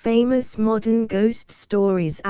famous modern ghost stories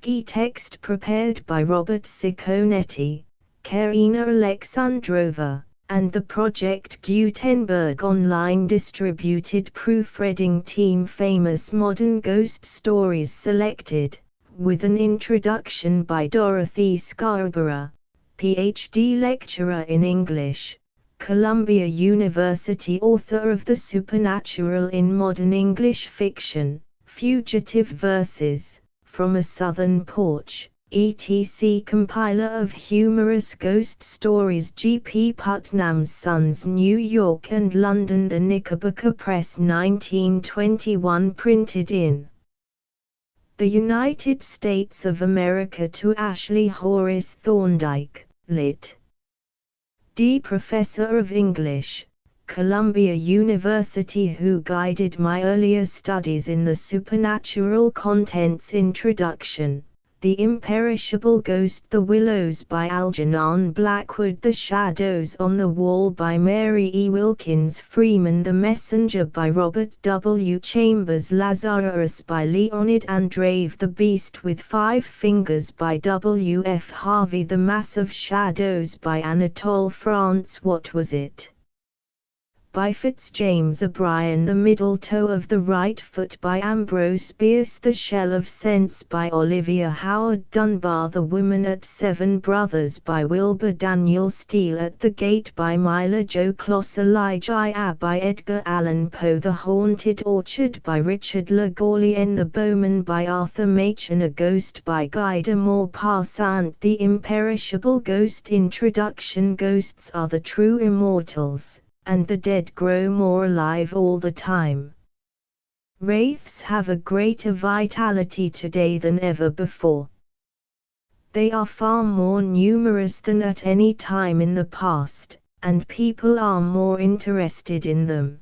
e-text prepared by Robert Sikonetti, Karina Alexandrova, and the Project Gutenberg online distributed proofreading team. Famous modern ghost stories selected, with an introduction by Dorothy Scarborough, PhD lecturer in English, Columbia University, author of The Supernatural in Modern English Fiction, Fugitive Verses, From a Southern Porch, etc. Compiler of humorous ghost stories. G. P. Putnam's Sons, New York and London. The Knickerbocker Press, 1921. Printed in the United States of America. To Ashley Horace Thorndike, Lit. D. Professor of English, Columbia University, who guided my earlier studies in the supernatural. Contents. Introduction. The Imperishable Ghost. The Willows by Algernon Blackwood. The Shadows on the Wall by Mary E. Wilkins Freeman. The Messenger by Robert W. Chambers. Lazarus by Leonid Andreev. The Beast with Five Fingers by W. F. Harvey. The Mass of Shadows by Anatole France. What Was It? By Fitzjames O'Brien. The Middle Toe of the Right Foot by Ambrose Bierce. The Shell of Sense by Olivia Howard Dunbar. The Woman at Seven Brothers by Wilbur Daniel Steele. At the Gate by Myla Jo Kloss. Elijah by Edgar Allan Poe. The Haunted Orchard by Richard Le Gaulien. The Bowman by Arthur Machen. A Ghost by Guy de Maupassant. The Imperishable Ghost. Introduction. Ghosts are the true immortals, and the dead grow more alive all the time. Wraiths have a greater vitality today than ever before. They are far more numerous than at any time in the past, and people are more interested in them.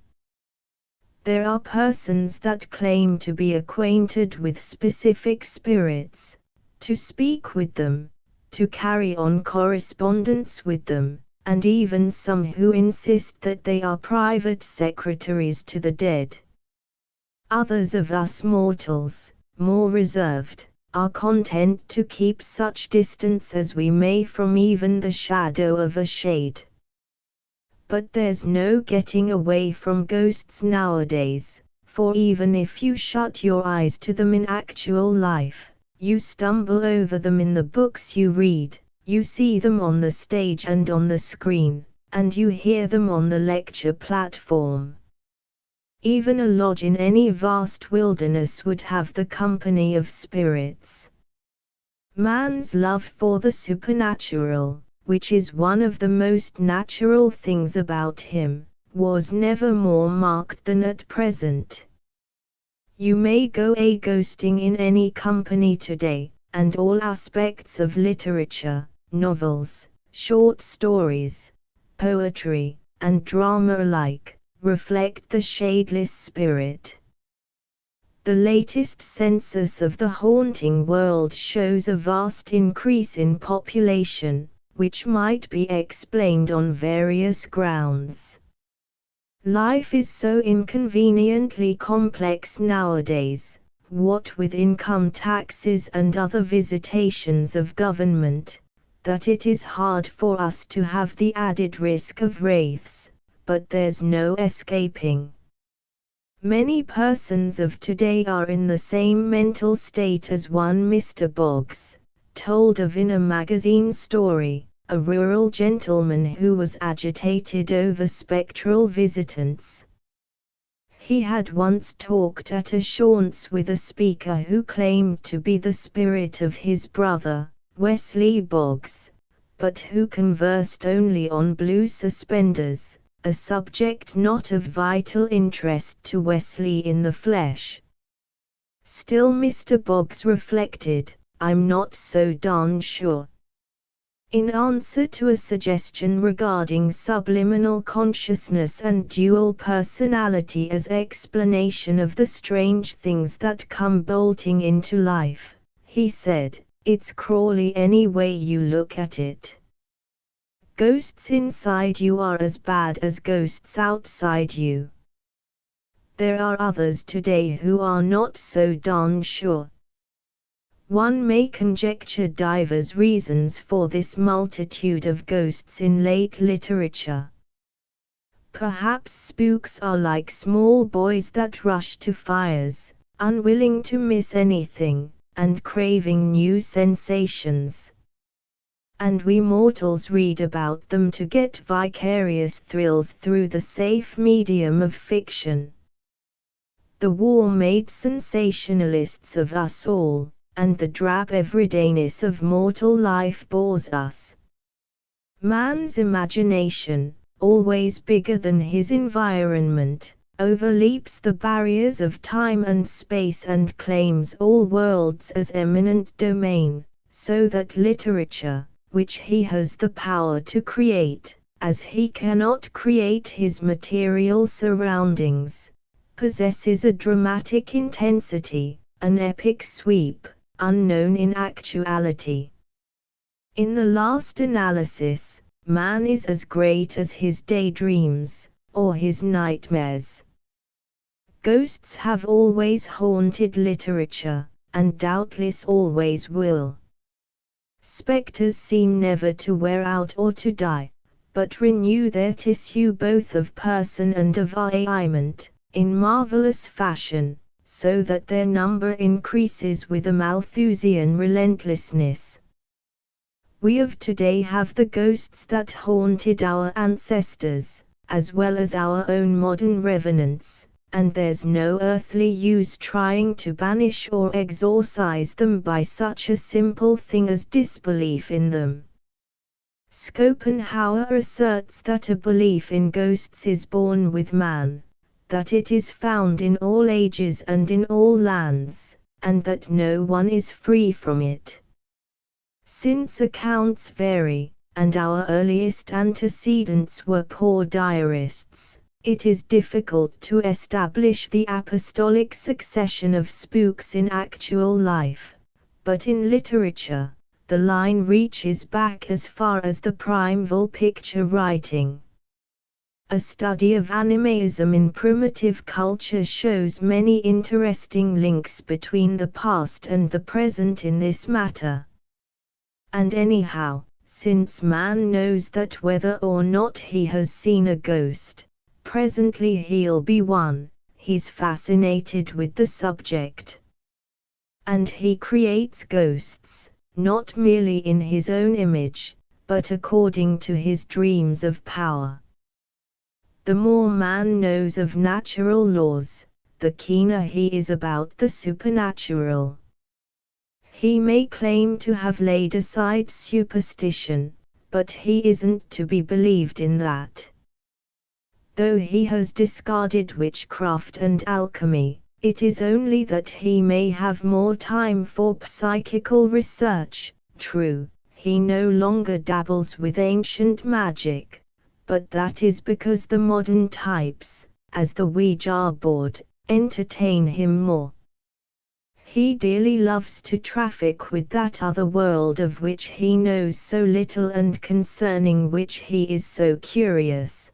There are persons that claim to be acquainted with specific spirits, to speak with them, to carry on correspondence with them, and even some who insist that they are private secretaries to the dead. Others of us mortals, more reserved, are content to keep such distance as we may from even the shadow of a shade. But there's no getting away from ghosts nowadays, for even if you shut your eyes to them in actual life, you stumble over them in the books you read. You see them on the stage and on the screen, and you hear them on the lecture platform. Even a lodge in any vast wilderness would have the company of spirits. Man's love for the supernatural, which is one of the most natural things about him, was never more marked than at present. You may go a-ghosting in any company today, and all aspects of literature, novels, short stories, poetry, and drama alike, reflect the shadeless spirit. The latest census of the haunting world shows a vast increase in population, which might be explained on various grounds. Life is so inconveniently complex nowadays, what with income taxes and other visitations of government, that it is hard for us to have the added risk of wraiths, but there's no escaping. Many persons of today are in the same mental state as one Mr. Boggs, told of in a magazine story, a rural gentleman who was agitated over spectral visitants. He had once talked at a séance with a speaker who claimed to be the spirit of his brother, Wesley Boggs, but who conversed only on blue suspenders, a subject not of vital interest to Wesley in the flesh. Still Mr. Boggs reflected, "I'm not so darn sure." In answer to a suggestion regarding subliminal consciousness and dual personality as explanation of the strange things that come bolting into life, he said, "It's Crawley any way you look at it. Ghosts inside you are as bad as ghosts outside you. There are others today who are not so darn sure. One may conjecture divers reasons for this multitude of ghosts in late literature. Perhaps spooks are like small boys that rush to fires, unwilling to miss anything, and craving new sensations. And we mortals read about them to get vicarious thrills through the safe medium of fiction. The war made sensationalists of us all, and the drab everydayness of mortal life bores us. Man's imagination, always bigger than his environment, overleaps the barriers of time and space and claims all worlds as eminent domain, so that literature, which he has the power to create, as he cannot create his material surroundings, possesses a dramatic intensity, an epic sweep, unknown in actuality. In the last analysis, man is as great as his daydreams, or his nightmares. Ghosts have always haunted literature, and doubtless always will. Spectres seem never to wear out or to die, but renew their tissue both of person and of ailment, in marvelous fashion, so that their number increases with a Malthusian relentlessness. We of today have the ghosts that haunted our ancestors, as well as our own modern revenants, and there's no earthly use trying to banish or exorcise them by such a simple thing as disbelief in them. Schopenhauer asserts that a belief in ghosts is born with man, that it is found in all ages and in all lands, and that no one is free from it. Since accounts vary, and our earliest antecedents were poor diarists, it is difficult to establish the apostolic succession of spooks in actual life, but in literature, the line reaches back as far as the primeval picture writing. A study of animism in primitive culture shows many interesting links between the past and the present in this matter. And anyhow, since man knows that whether or not he has seen a ghost, presently he'll be one, he's fascinated with the subject. And he creates ghosts, not merely in his own image, but according to his dreams of power. The more man knows of natural laws, the keener he is about the supernatural. He may claim to have laid aside superstition, but he isn't to be believed in that. Though he has discarded witchcraft and alchemy, it is only that he may have more time for psychical research. True, he no longer dabbles with ancient magic, but that is because the modern types, as the Ouija board, entertain him more. He dearly loves to traffic with that other world of which he knows so little and concerning which he is so curious.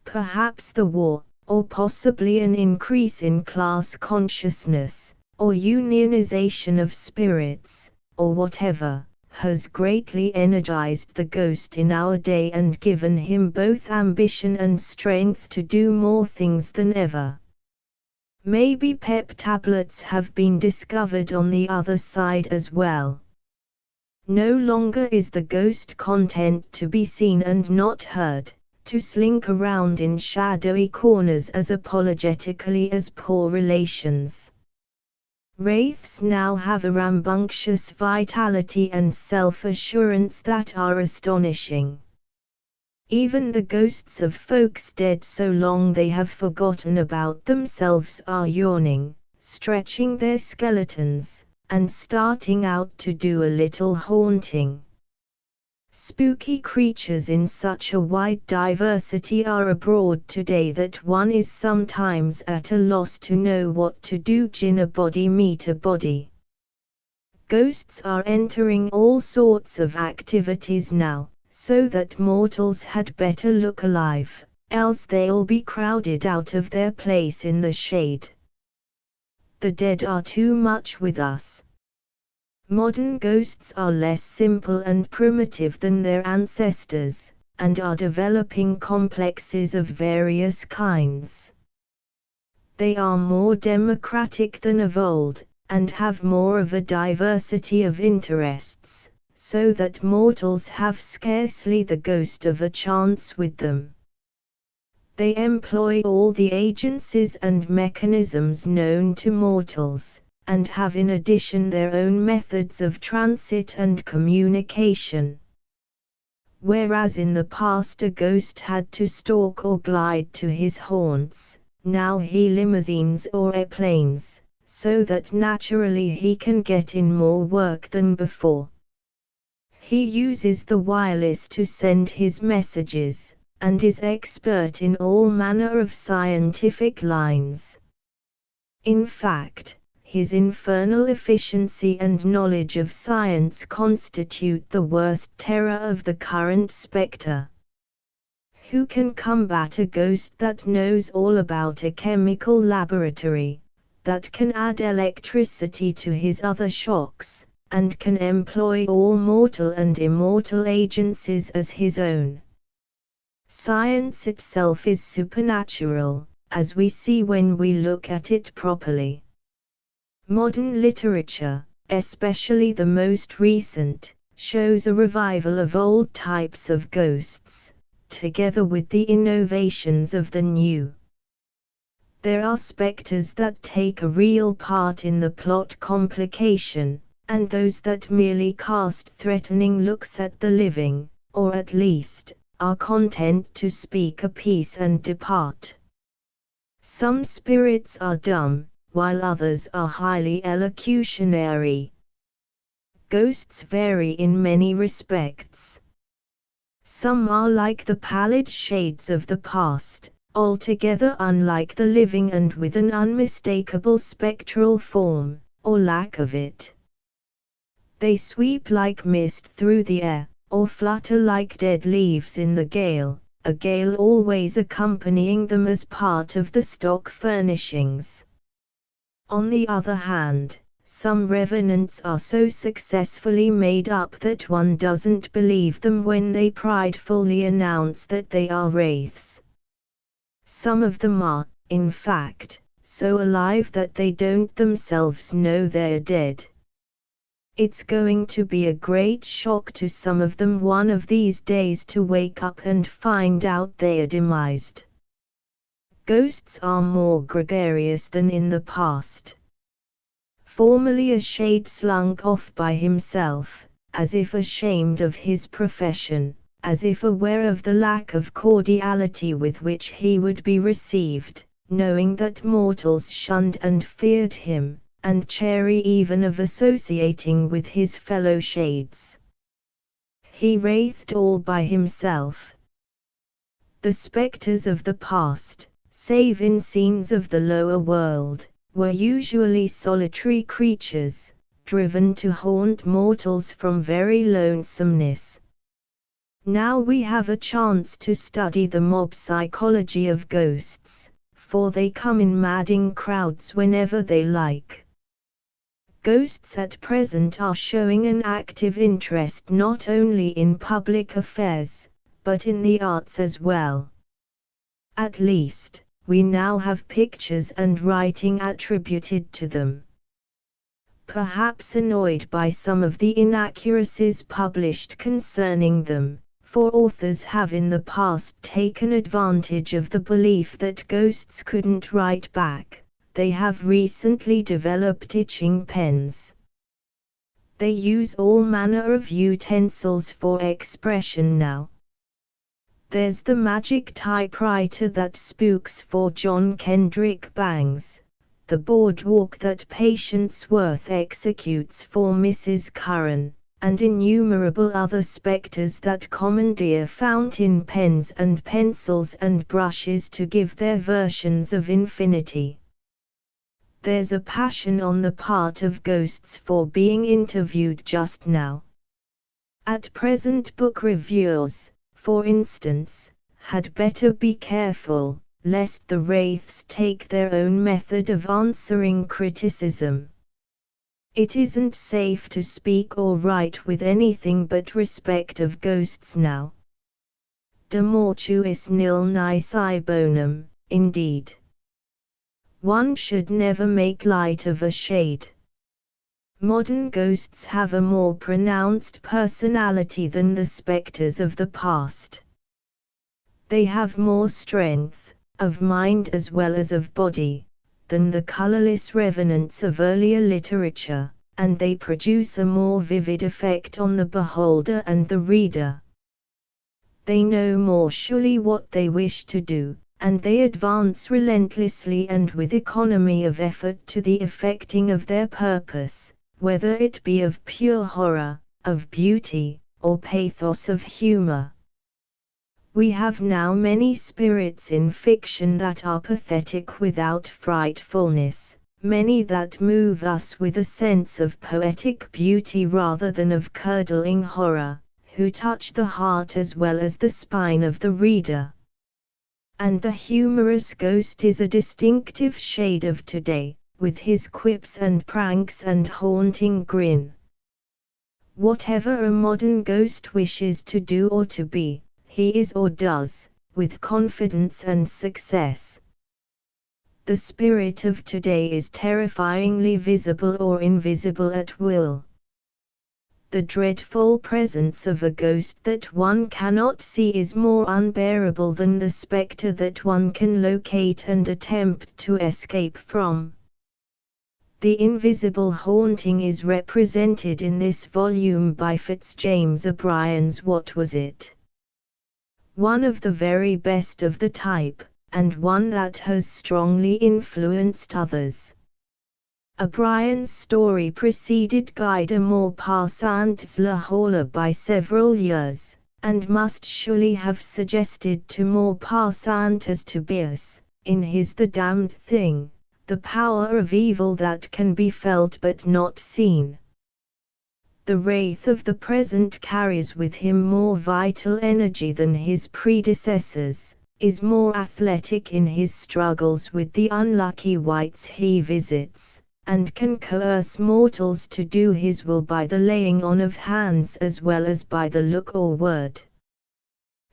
Perhaps the war, or possibly an increase in class consciousness, or unionization of spirits, or whatever, has greatly energized the ghost in our day and given him both ambition and strength to do more things than ever. Maybe pep tablets have been discovered on the other side as well. No longer is the ghost content to be seen and not heard, to slink around in shadowy corners as apologetically as poor relations. Wraiths now have a rambunctious vitality and self-assurance that are astonishing. Even the ghosts of folks dead so long they have forgotten about themselves are yawning, stretching their skeletons, and starting out to do a little haunting. Spooky creatures in such a wide diversity are abroad today that one is sometimes at a loss to know what to do. Gin a body meet a body. Ghosts are entering all sorts of activities now, so that mortals had better look alive, else they'll be crowded out of their place in the shade. The dead are too much with us. Modern ghosts are less simple and primitive than their ancestors, and are developing complexes of various kinds. They are more democratic than of old, and have more of a diversity of interests, so that mortals have scarcely the ghost of a chance with them. They employ all the agencies and mechanisms known to mortals, and have in addition their own methods of transit and communication. Whereas in the past a ghost had to stalk or glide to his haunts, now he limousines or airplanes, so that naturally he can get in more work than before. He uses the wireless to send his messages, and is expert in all manner of scientific lines. In fact, his infernal efficiency and knowledge of science constitute the worst terror of the current spectre. Who can combat a ghost that knows all about a chemical laboratory, that can add electricity to his other shocks, and can employ all mortal and immortal agencies as his own? Science itself is supernatural, as we see when we look at it properly. Modern literature, especially the most recent, shows a revival of old types of ghosts, together with the innovations of the new. There are spectres that take a real part in the plot complication, and those that merely cast threatening looks at the living, or at least, are content to speak a piece and depart. Some spirits are dumb, while others are highly elocutionary. Ghosts vary in many respects. Some are like the pallid shades of the past, altogether unlike the living and with an unmistakable spectral form, or lack of it. They sweep like mist through the air, or flutter like dead leaves in the gale, a gale always accompanying them as part of the stock furnishings. On the other hand, some revenants are so successfully made up that one doesn't believe them when they pridefully announce that they are wraiths. Some of them are, in fact, so alive that they don't themselves know they're dead. It's going to be a great shock to some of them one of these days to wake up and find out they're demised. Ghosts are more gregarious than in the past. Formerly a shade slunk off by himself, as if ashamed of his profession, as if aware of the lack of cordiality with which he would be received, knowing that mortals shunned and feared him, and chary even of associating with his fellow shades. He wraithed all by himself. The spectres of the past, save in scenes of the lower world, were usually solitary creatures, driven to haunt mortals from very lonesomeness. Now we have a chance to study the mob psychology of ghosts, for they come in madding crowds whenever they like. Ghosts at present are showing an active interest not only in public affairs, but in the arts as well. At least, we now have pictures and writing attributed to them. Perhaps annoyed by some of the inaccuracies published concerning them, for authors have in the past taken advantage of the belief that ghosts couldn't write back, they have recently developed itching pens. They use all manner of utensils for expression now. There's the magic typewriter that spooks for John Kendrick Bangs, the boardwalk that Patience Worth executes for Mrs. Curran, and innumerable other spectres that commandeer fountain pens and pencils and brushes to give their versions of infinity. There's a passion on the part of ghosts for being interviewed just now. At present book reviewers, for instance, had better be careful, lest the wraiths take their own method of answering criticism. It isn't safe to speak or write with anything but respect of ghosts now. De mortuis nil nisi bonum, indeed. One should never make light of a shade. Modern ghosts have a more pronounced personality than the specters of the past. They have more strength, of mind as well as of body, than the colorless revenants of earlier literature, and they produce a more vivid effect on the beholder and the reader. They know more surely what they wish to do, and they advance relentlessly and with economy of effort to the effecting of their purpose, whether it be of pure horror, of beauty, or pathos of humor. We have now many spirits in fiction that are pathetic without frightfulness, many that move us with a sense of poetic beauty rather than of curdling horror, who touch the heart as well as the spine of the reader. And the humorous ghost is a distinctive shade of today, with his quips and pranks and haunting grin. Whatever a modern ghost wishes to do or to be, he is or does, with confidence and success. The spirit of today is terrifyingly visible or invisible at will. The dreadful presence of a ghost that one cannot see is more unbearable than the specter that one can locate and attempt to escape from. The invisible haunting is represented in this volume by Fitzjames O'Brien's What Was It? One of the very best of the type, and one that has strongly influenced others. O'Brien's story preceded Guy de Maupassant's La Horla by several years, and must surely have suggested to Maupassant as Tobias, in his The Damned Thing, the power of evil that can be felt but not seen. The wraith of the present carries with him more vital energy than his predecessors, is more athletic in his struggles with the unlucky wights he visits, and can coerce mortals to do his will by the laying on of hands as well as by the look or word.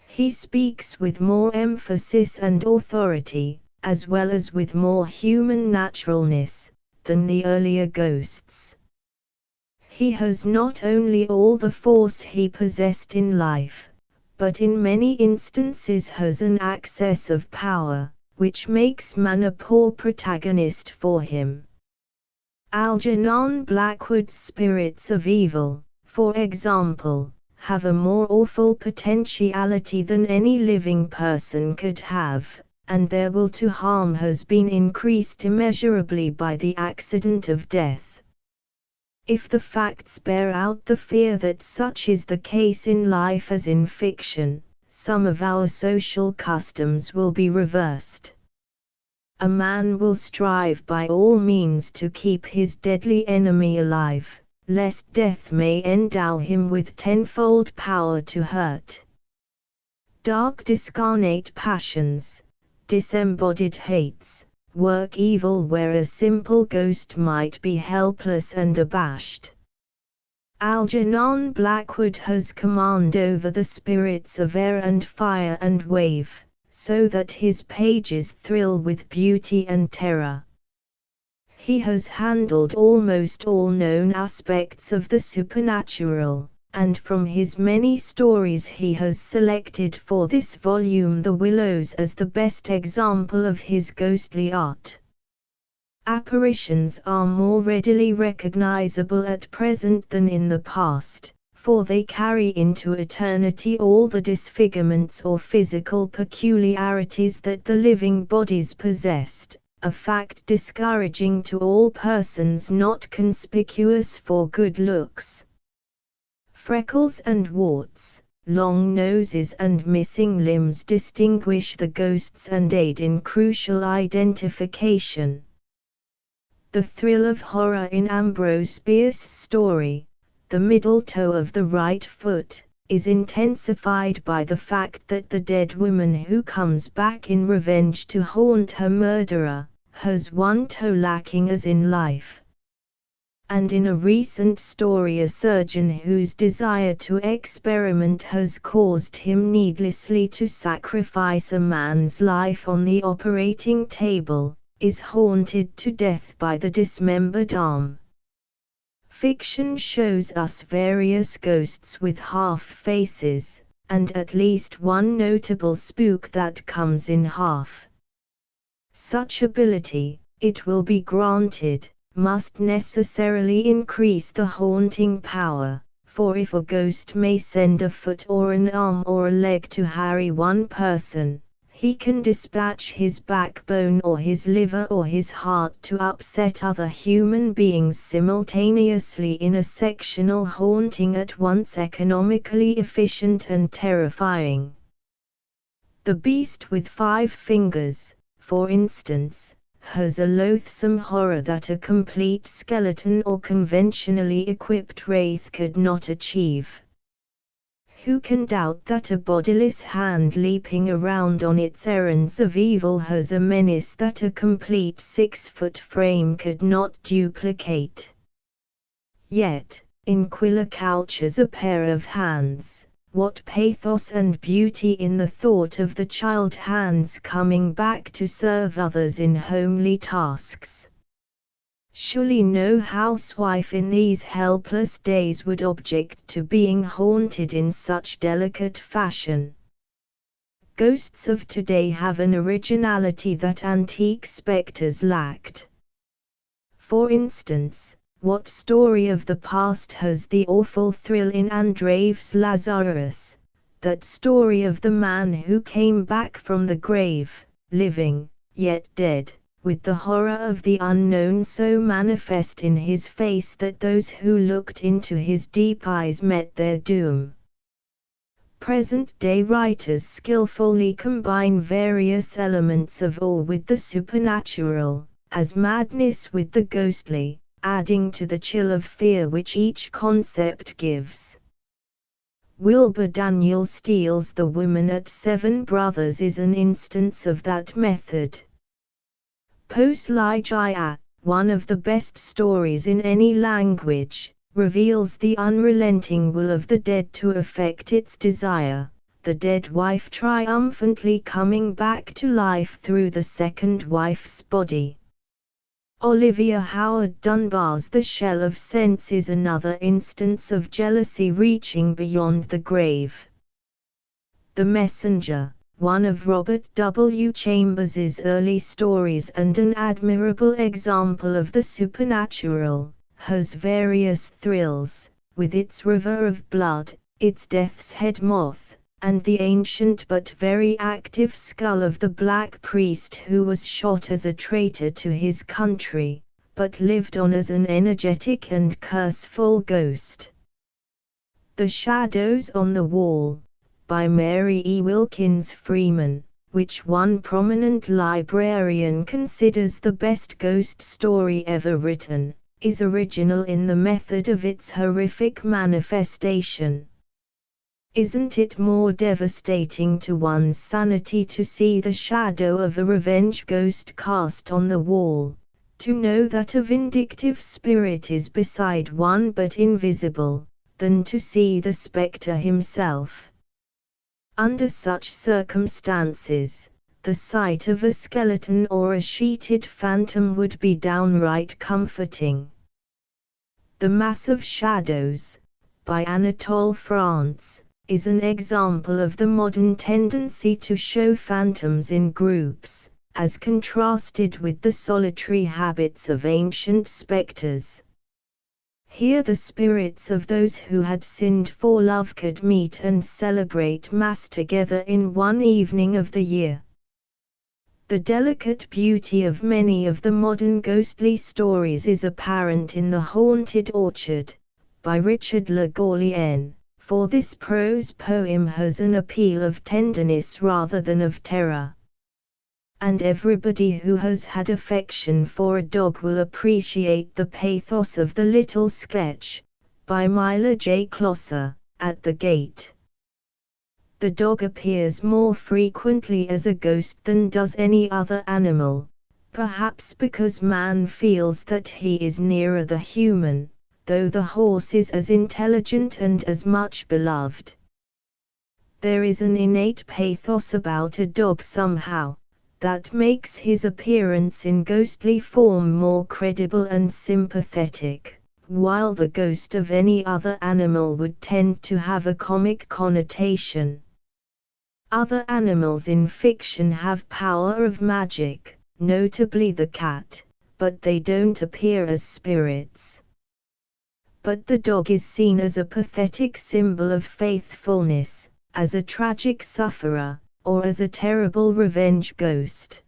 He speaks with more emphasis and authority, as well as with more human naturalness, than the earlier ghosts. He has not only all the force he possessed in life, but in many instances has an access of power, which makes man a poor protagonist for him. Algernon Blackwood's spirits of evil, for example, have a more awful potentiality than any living person could have, and their will to harm has been increased immeasurably by the accident of death. If the facts bear out the fear that such is the case in life as in fiction, some of our social customs will be reversed. A man will strive by all means to keep his deadly enemy alive, lest death may endow him with tenfold power to hurt. Dark discarnate passions, disembodied hates, work evil where a simple ghost might be helpless and abashed. Algernon Blackwood has command over the spirits of air and fire and wave, so that his pages thrill with beauty and terror. He has handled almost all known aspects of the supernatural, and from his many stories he has selected for this volume The Willows as the best example of his ghostly art. Apparitions are more readily recognizable at present than in the past, for they carry into eternity all the disfigurements or physical peculiarities that the living bodies possessed, a fact discouraging to all persons not conspicuous for good looks. Freckles and warts, long noses and missing limbs distinguish the ghosts and aid in crucial identification. The thrill of horror in Ambrose Bierce's story, the middle toe of the right foot, is intensified by the fact that the dead woman who comes back in revenge to haunt her murderer, has one toe lacking as in life. And in a recent story, a surgeon whose desire to experiment has caused him needlessly to sacrifice a man's life on the operating table, is haunted to death by the dismembered arm. Fiction shows us various ghosts with half faces, and at least one notable spook that comes in half. Such ability, it will be granted, must necessarily increase the haunting power, for if a ghost may send a foot or an arm or a leg to harry one person, he can dispatch his backbone or his liver or his heart to upset other human beings simultaneously in a sectional haunting at once economically efficient and terrifying. The beast with 5 fingers, for instance, has a loathsome horror that a complete skeleton or conventionally equipped wraith could not achieve. Who can doubt that a bodiless hand leaping around on its errands of evil has a menace that a complete 6-foot frame could not duplicate? Yet, in Quiller couches a pair of hands. What pathos and beauty in the thought of the child hands coming back to serve others in homely tasks. Surely no housewife in these helpless days would object to being haunted in such delicate fashion. Ghosts of today have an originality that antique spectres lacked. For instance, what story of the past has the awful thrill in Andrew's Lazarus, that story of the man who came back from the grave, living, yet dead, with the horror of the unknown so manifest in his face that those who looked into his deep eyes met their doom? Present-day writers skillfully combine various elements of awe with the supernatural, as madness with the ghostly, adding to the chill of fear which each concept gives. Wilbur Daniel Steele's The Woman at Seven Brothers is an instance of that method. Poe's Ligeia, one of the best stories in any language, reveals the unrelenting will of the dead to effect its desire, the dead wife triumphantly coming back to life through the second wife's body. Olivia Howard Dunbar's The Shell of Sense is another instance of jealousy reaching beyond the grave. The Messenger, one of Robert W. Chambers's early stories and an admirable example of the supernatural, has various thrills, with its river of blood, its death's head moth, and the ancient but very active skull of the Black Priest who was shot as a traitor to his country, but lived on as an energetic and curseful ghost. The Shadows on the Wall, by Mary E. Wilkins Freeman, which one prominent librarian considers the best ghost story ever written, is original in the method of its horrific manifestation. Isn't it more devastating to one's sanity to see the shadow of a revenge ghost cast on the wall, to know that a vindictive spirit is beside one but invisible, than to see the spectre himself? Under such circumstances, the sight of a skeleton or a sheeted phantom would be downright comforting. The Mass of Shadows, by Anatole France, is an example of the modern tendency to show phantoms in groups, as contrasted with the solitary habits of ancient spectres. Here the spirits of those who had sinned for love could meet and celebrate Mass together in one evening of the year. The delicate beauty of many of the modern ghostly stories is apparent in The Haunted Orchard, by Richard Le Gallienne, for this prose poem has an appeal of tenderness rather than of terror. And everybody who has had affection for a dog will appreciate the pathos of the little sketch, by Myla J. Closser, At the Gate. The dog appears more frequently as a ghost than does any other animal, perhaps because man feels that he is nearer the human, though the horse is as intelligent and as much beloved. There is an innate pathos about a dog somehow, that makes his appearance in ghostly form more credible and sympathetic, while the ghost of any other animal would tend to have a comic connotation. Other animals in fiction have power of magic, notably the cat, but they don't appear as spirits. But the dog is seen as a pathetic symbol of faithfulness, as a tragic sufferer, or as a terrible revenge ghost.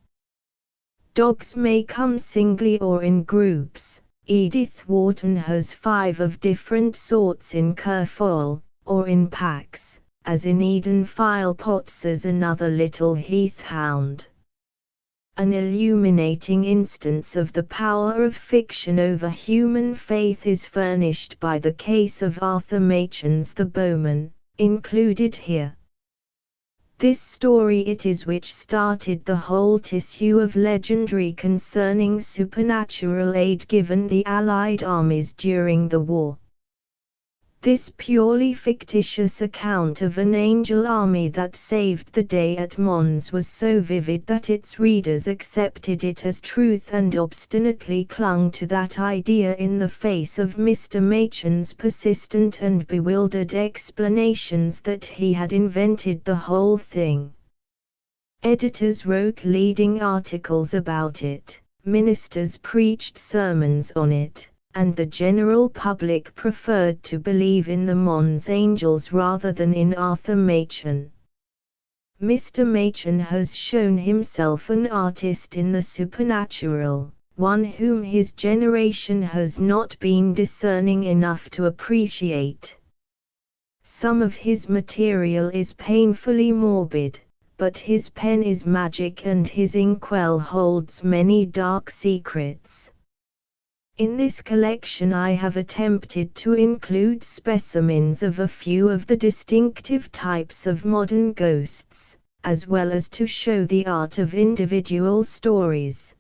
Dogs may come singly or in groups. Edith Wharton has 5 of different sorts in Kerfuffle, or in packs, as in Eden Philpotts as another little heath hound. An illuminating instance of the power of fiction over human faith is furnished by the case of Arthur Machen's The Bowman, included here. This story it is which started the whole tissue of legendary concerning supernatural aid given the Allied armies during the war. This purely fictitious account of an angel army that saved the day at Mons was so vivid that its readers accepted it as truth and obstinately clung to that idea in the face of Mr. Machen's persistent and bewildered explanations that he had invented the whole thing. Editors wrote leading articles about it, ministers preached sermons on it, and the general public preferred to believe in the Mons angels rather than in Arthur Machen. Mr. Machen has shown himself an artist in the supernatural, one whom his generation has not been discerning enough to appreciate. Some of his material is painfully morbid, but his pen is magic and his inkwell holds many dark secrets. In this collection I have attempted to include specimens of a few of the distinctive types of modern ghosts, as well as to show the art of individual stories.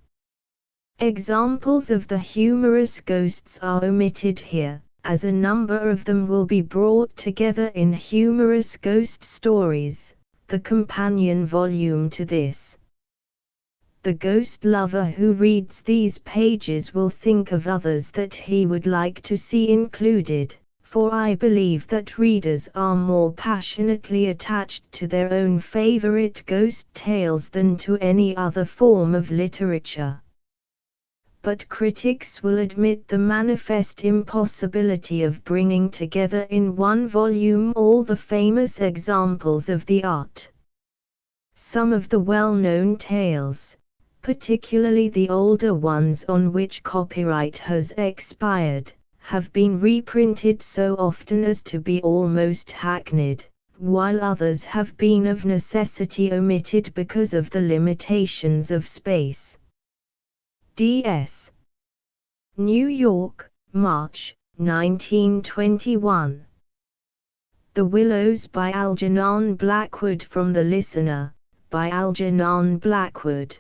Examples of the humorous ghosts are omitted here, as a number of them will be brought together in Humorous Ghost Stories, the companion volume to this. The ghost lover who reads these pages will think of others that he would like to see included, for I believe that readers are more passionately attached to their own favorite ghost tales than to any other form of literature. But critics will admit the manifest impossibility of bringing together in one volume all the famous examples of the art. Some of the well-known tales, particularly the older ones on which copyright has expired, have been reprinted so often as to be almost hackneyed, while others have been of necessity omitted because of the limitations of space. D.S. New York, March, 1921. The Willows by Algernon Blackwood. From The Listener, by Algernon Blackwood.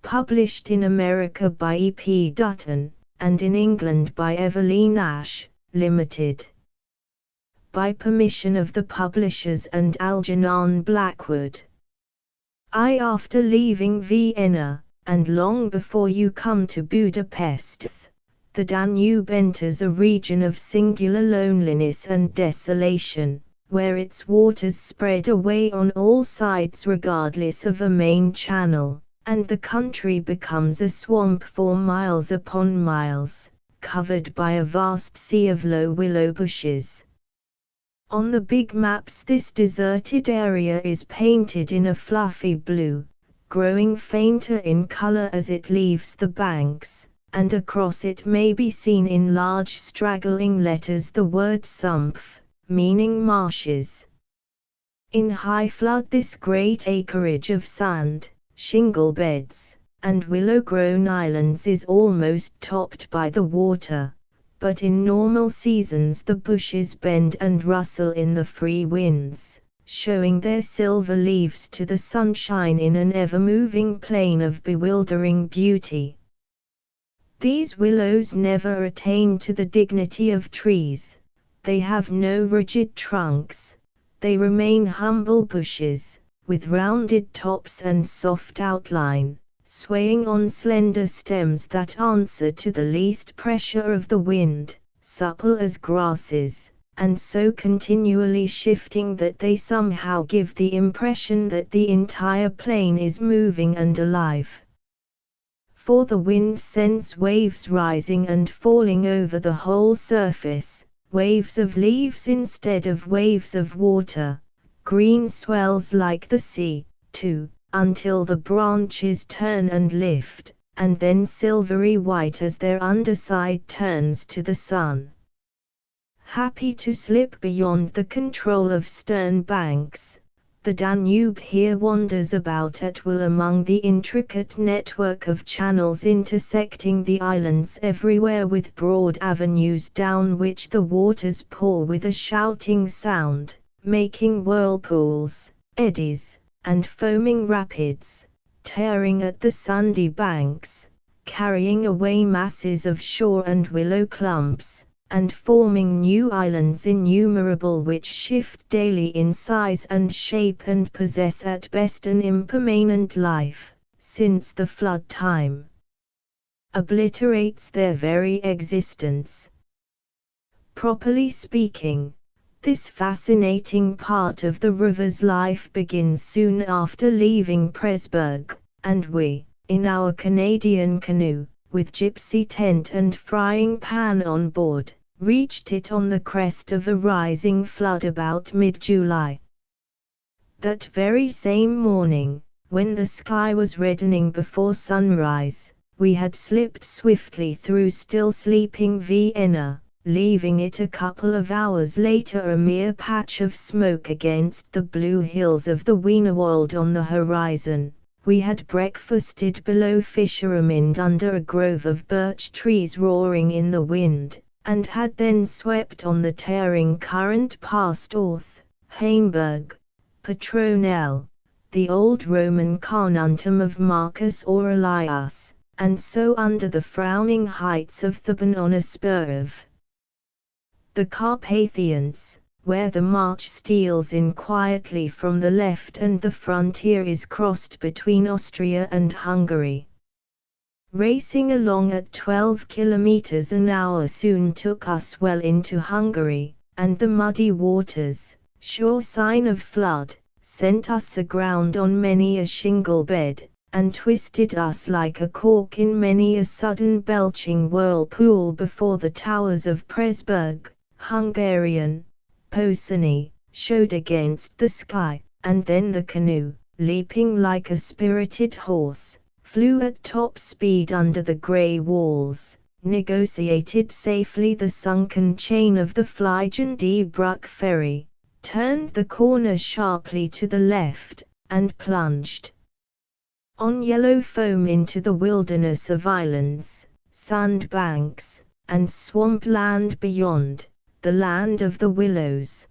Published in America by E. P. Dutton, and in England by Everleen Ash, Limited. By permission of the publishers and Algernon Blackwood. After leaving Vienna, and long before you come to Budapest, the Danube enters a region of singular loneliness and desolation, where its waters spread away on all sides regardless of a main channel, and the country becomes a swamp for miles upon miles, covered by a vast sea of low willow bushes. On the big maps this deserted area is painted in a fluffy blue, growing fainter in color as it leaves the banks, and across it may be seen in large straggling letters the word Sumpf, meaning marshes. In high flood this great acreage of sand, shingle beds, and willow-grown islands is almost topped by the water, but in normal seasons the bushes bend and rustle in the free winds, showing their silver leaves to the sunshine in an ever-moving plain of bewildering beauty. These willows never attain to the dignity of trees. They have no rigid trunks. They remain humble bushes, with rounded tops and soft outline, swaying on slender stems that answer to the least pressure of the wind, supple as grasses, and so continually shifting that they somehow give the impression that the entire plain is moving and alive. For the wind sends waves rising and falling over the whole surface, waves of leaves instead of waves of water, green swells like the sea, too, until the branches turn and lift, and then silvery white as their underside turns to the sun. Happy to slip beyond the control of stern banks, the Danube here wanders about at will among the intricate network of channels intersecting the islands everywhere with broad avenues down which the waters pour with a shouting sound, making whirlpools, eddies, and foaming rapids, tearing at the sandy banks, carrying away masses of shore and willow clumps, and forming new islands innumerable which shift daily in size and shape and possess at best an impermanent life, since the flood time obliterates their very existence. Properly speaking, this fascinating part of the river's life begins soon after leaving Presburg, and we, in our Canadian canoe, with gypsy tent and frying pan on board, reached it on the crest of a rising flood about mid-July. That very same morning, when the sky was reddening before sunrise, we had slipped swiftly through still sleeping Vienna, leaving it a couple of hours later a mere patch of smoke against the blue hills of the Wienerwald on the horizon. We had breakfasted below Fischermünd under a grove of birch trees roaring in the wind, and had then swept on the tearing current past Orth, Hainburg, Petronell, the old Roman Carnuntum of Marcus Aurelius, and so under the frowning heights of Theban on a spur of the Carpathians, where the march steals in quietly from the left and the frontier is crossed between Austria and Hungary. Racing along at 12 kilometers an hour soon took us well into Hungary, and the muddy waters, sure sign of flood, sent us aground on many a shingle bed, and twisted us like a cork in many a sudden belching whirlpool before the towers of Presburg, Hungarian, Pozsony, showed against the sky, and then the canoe, leaping like a spirited horse, flew at top speed under the grey walls, negotiated safely the sunken chain of the Fliegen die Bruck ferry, turned the corner sharply to the left, and plunged on yellow foam into the wilderness of islands, sandbanks, and swamp land beyond, the land of the willows.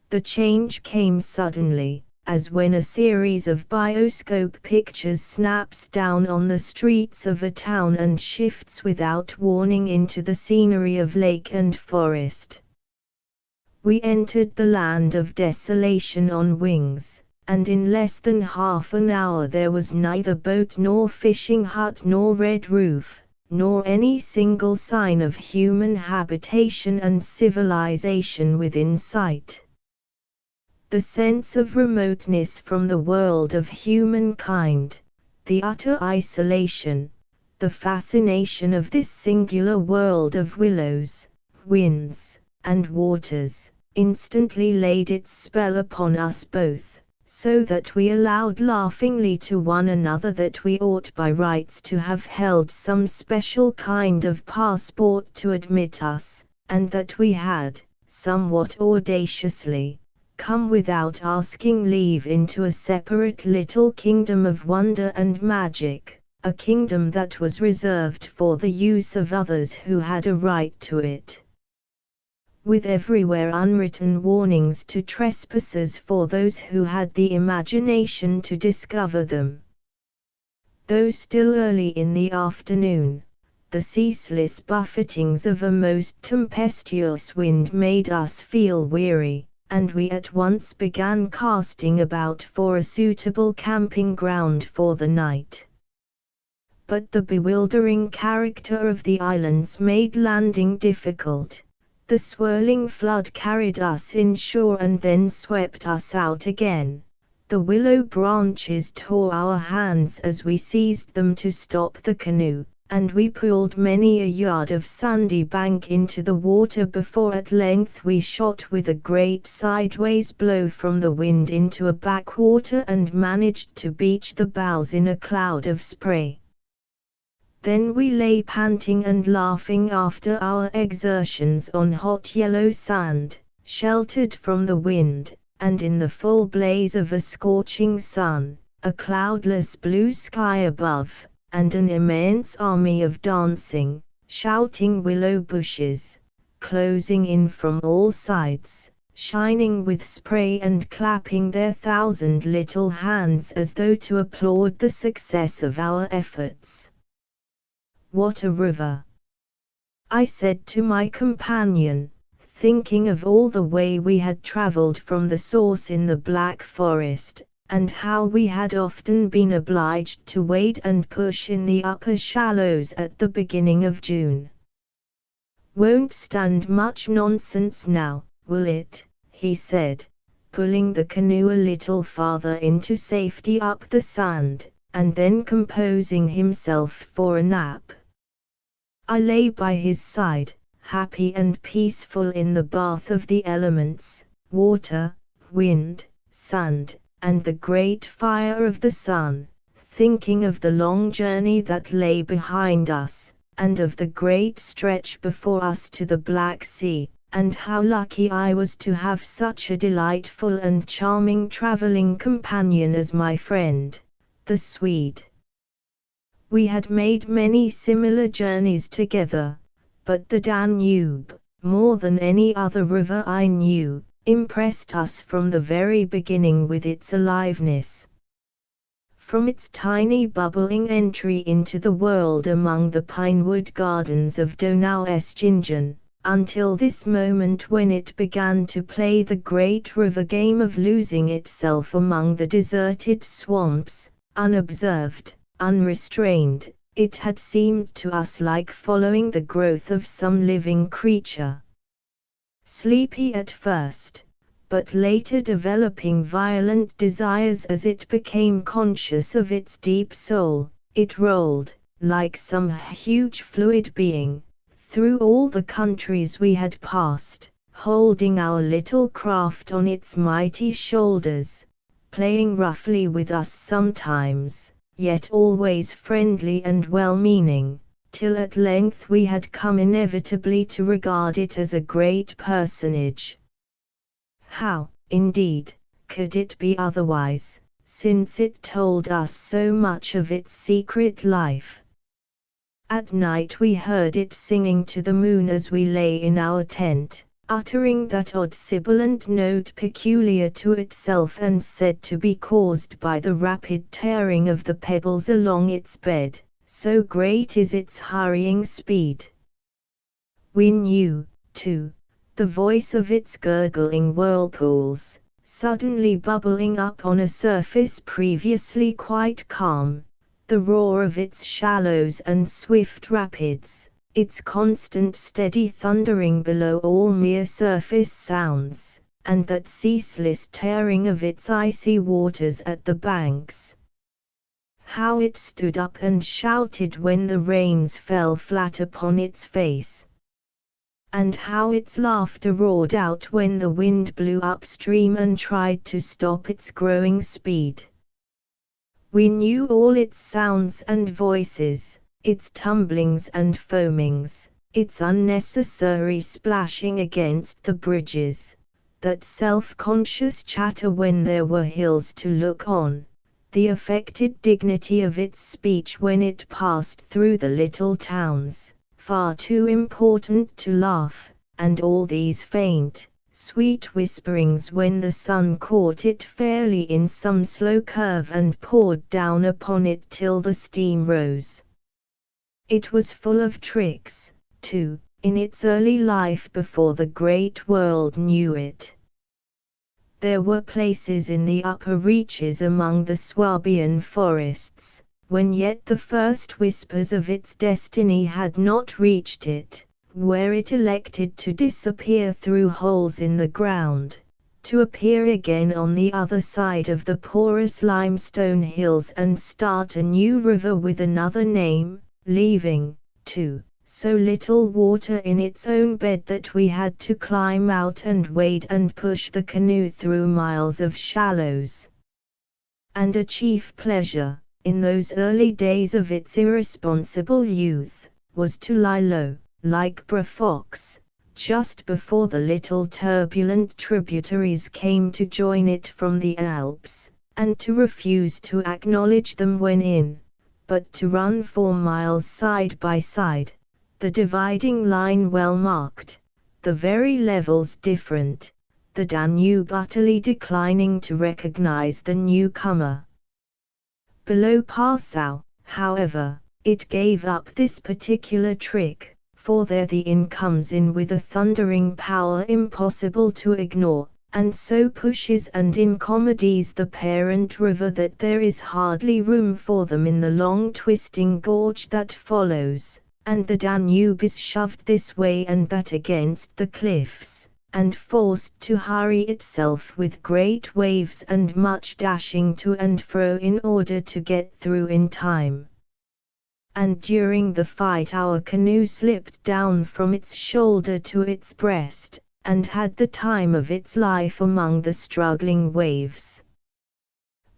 The change came suddenly, as when a series of bioscope pictures snaps down on the streets of a town and shifts without warning into the scenery of lake and forest. We entered the land of desolation on wings, and in less than half an hour there was neither boat nor fishing hut nor red roof, nor any single sign of human habitation and civilization within sight. The sense of remoteness from the world of humankind, the utter isolation, the fascination of this singular world of willows, winds, and waters, instantly laid its spell upon us both, so that we allowed laughingly to one another that we ought by rights to have held some special kind of passport to admit us, and that we had, somewhat audaciously, come without asking leave into a separate little kingdom of wonder and magic, a kingdom that was reserved for the use of others who had a right to it. with everywhere unwritten warnings to trespassers for those who had the imagination to discover them. Though still early in the afternoon, the ceaseless buffetings of a most tempestuous wind made us feel weary, and we at once began casting about for a suitable camping ground for the night. But the bewildering character of the islands made landing difficult. The swirling flood carried us inshore and then swept us out again. The willow branches tore our hands as we seized them to stop the canoe, and we pulled many a yard of sandy bank into the water before at length we shot with a great sideways blow from the wind into a backwater and managed to beach the bows in a cloud of spray. Then we lay panting and laughing after our exertions on hot yellow sand, sheltered from the wind, and in the full blaze of a scorching sun, a cloudless blue sky above, and an immense army of dancing, shouting willow bushes, closing in from all sides, shining with spray and clapping their 1,000 little hands as though to applaud the success of our efforts. "What a river!" I said to my companion, thinking of all the way we had traveled from the source in the Black Forest, and how we had often been obliged to wade and push in the upper shallows at the beginning of June. "Won't stand much nonsense now, will it?" he said, pulling the canoe a little farther into safety up the sand, and then composing himself for a nap. I lay by his side, happy and peaceful in the bath of the elements, water, wind, sand, and the great fire of the sun, thinking of the long journey that lay behind us, and of the great stretch before us to the Black Sea, and how lucky I was to have such a delightful and charming traveling companion as my friend, the Swede. We had made many similar journeys together, but the Danube, more than any other river I knew, impressed us from the very beginning with its aliveness. From its tiny bubbling entry into the world among the pinewood gardens of Donaueschingen, until this moment when it began to play the great river game of losing itself among the deserted swamps, unobserved, unrestrained, it had seemed to us like following the growth of some living creature. Sleepy at first, but later developing violent desires as it became conscious of its deep soul, it rolled, like some huge fluid being, through all the countries we had passed, holding our little craft on its mighty shoulders, playing roughly with us sometimes, yet always friendly and well-meaning, till at length we had come inevitably to regard it as a great personage. How, indeed, could it be otherwise, since it told us so much of its secret life? At night we heard it singing to the moon as we lay in our tent, uttering that odd sibilant note peculiar to itself and said to be caused by the rapid tearing of the pebbles along its bed, so great is its hurrying speed. We knew, too, the voice of its gurgling whirlpools, suddenly bubbling up on a surface previously quite calm, the roar of its shallows and swift rapids, its constant steady thundering below all mere surface sounds, and that ceaseless tearing of its icy waters at the banks. How it stood up and shouted when the rains fell flat upon its face, and how its laughter roared out when the wind blew upstream and tried to stop its growing speed. We knew all its sounds and voices, its tumblings and foamings, its unnecessary splashing against the bridges, that self-conscious chatter when there were hills to look on, the affected dignity of its speech when it passed through the little towns, far too important to laugh, and all these faint, sweet whisperings when the sun caught it fairly in some slow curve and poured down upon it till the steam rose. It was full of tricks, too, in its early life before the great world knew it. There were places in the upper reaches among the Swabian forests, when yet the first whispers of its destiny had not reached it, where it elected to disappear through holes in the ground, to appear again on the other side of the porous limestone hills and start a new river with another name, leaving, too, so little water in its own bed that we had to climb out and wade and push the canoe through miles of shallows. And a chief pleasure, in those early days of its irresponsible youth, was to lie low, like Brer Fox, just before the little turbulent tributaries came to join it from the Alps, and to refuse to acknowledge them when in, but to run for miles side by side, the dividing line well marked, the very levels different, the Danube utterly declining to recognize the newcomer. Below Passau, however, it gave up this particular trick, for there the Inn comes in with a thundering power impossible to ignore, and so pushes and incommodies the parent river that there is hardly room for them in the long twisting gorge that follows, and the Danube is shoved this way and that against the cliffs, and forced to hurry itself with great waves and much dashing to and fro in order to get through in time. And during the fight our canoe slipped down from its shoulder to its breast, and had the time of its life among the struggling waves.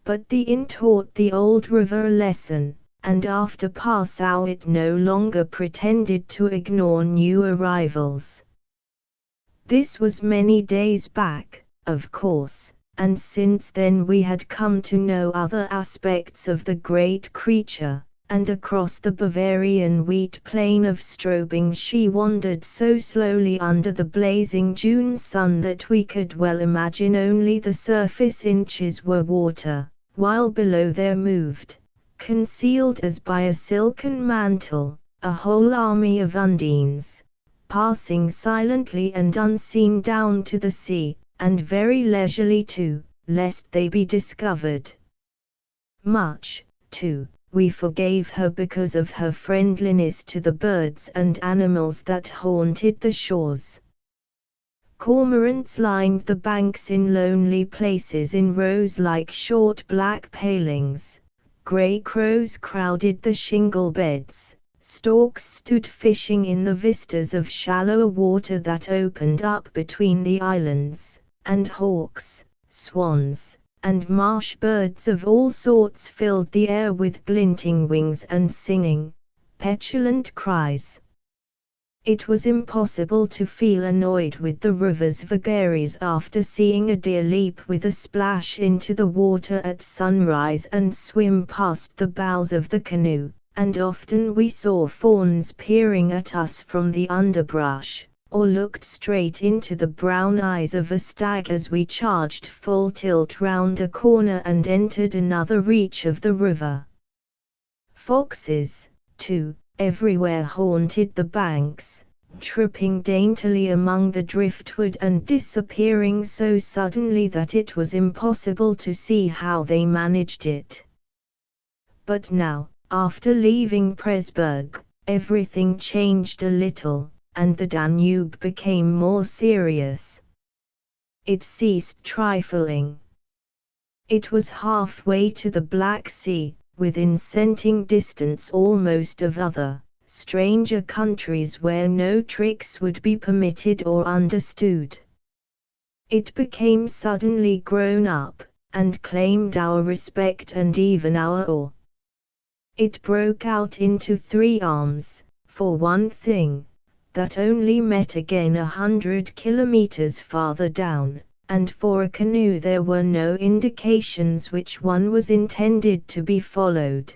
But the Inn taught the old river a lesson, and after Passau it no longer pretended to ignore new arrivals. This was many days back, of course, and since then we had come to know other aspects of the great creature, and across the Bavarian wheat plain of Strobing she wandered so slowly under the blazing June sun that we could well imagine only the surface inches were water, while below there moved, concealed as by a silken mantle, a whole army of undines, passing silently and unseen down to the sea, and very leisurely too, lest they be discovered. Much, too, we forgave her because of her friendliness to the birds and animals that haunted the shores. Cormorants lined the banks in lonely places in rows like short black palings, grey crows crowded the shingle beds, storks stood fishing in the vistas of shallower water that opened up between the islands, and hawks, swans, and marsh birds of all sorts filled the air with glinting wings and singing, petulant cries. It was impossible to feel annoyed with the river's vagaries after seeing a deer leap with a splash into the water at sunrise and swim past the bows of the canoe, and often we saw fawns peering at us from the underbrush, or looked straight into the brown eyes of a stag as we charged full tilt round a corner and entered another reach of the river. Foxes, too, everywhere haunted the banks, tripping daintily among the driftwood and disappearing so suddenly that it was impossible to see how they managed it. But now, after leaving Presburg, everything changed a little, and the Danube became more serious. It ceased trifling. It was halfway to the Black Sea, within scenting distance almost of other, stranger countries where no tricks would be permitted or understood. It became suddenly grown up, and claimed our respect and even our awe. It broke out into three arms, for one thing, that only met again 100 kilometers farther down, and for a canoe there were no indications which one was intended to be followed.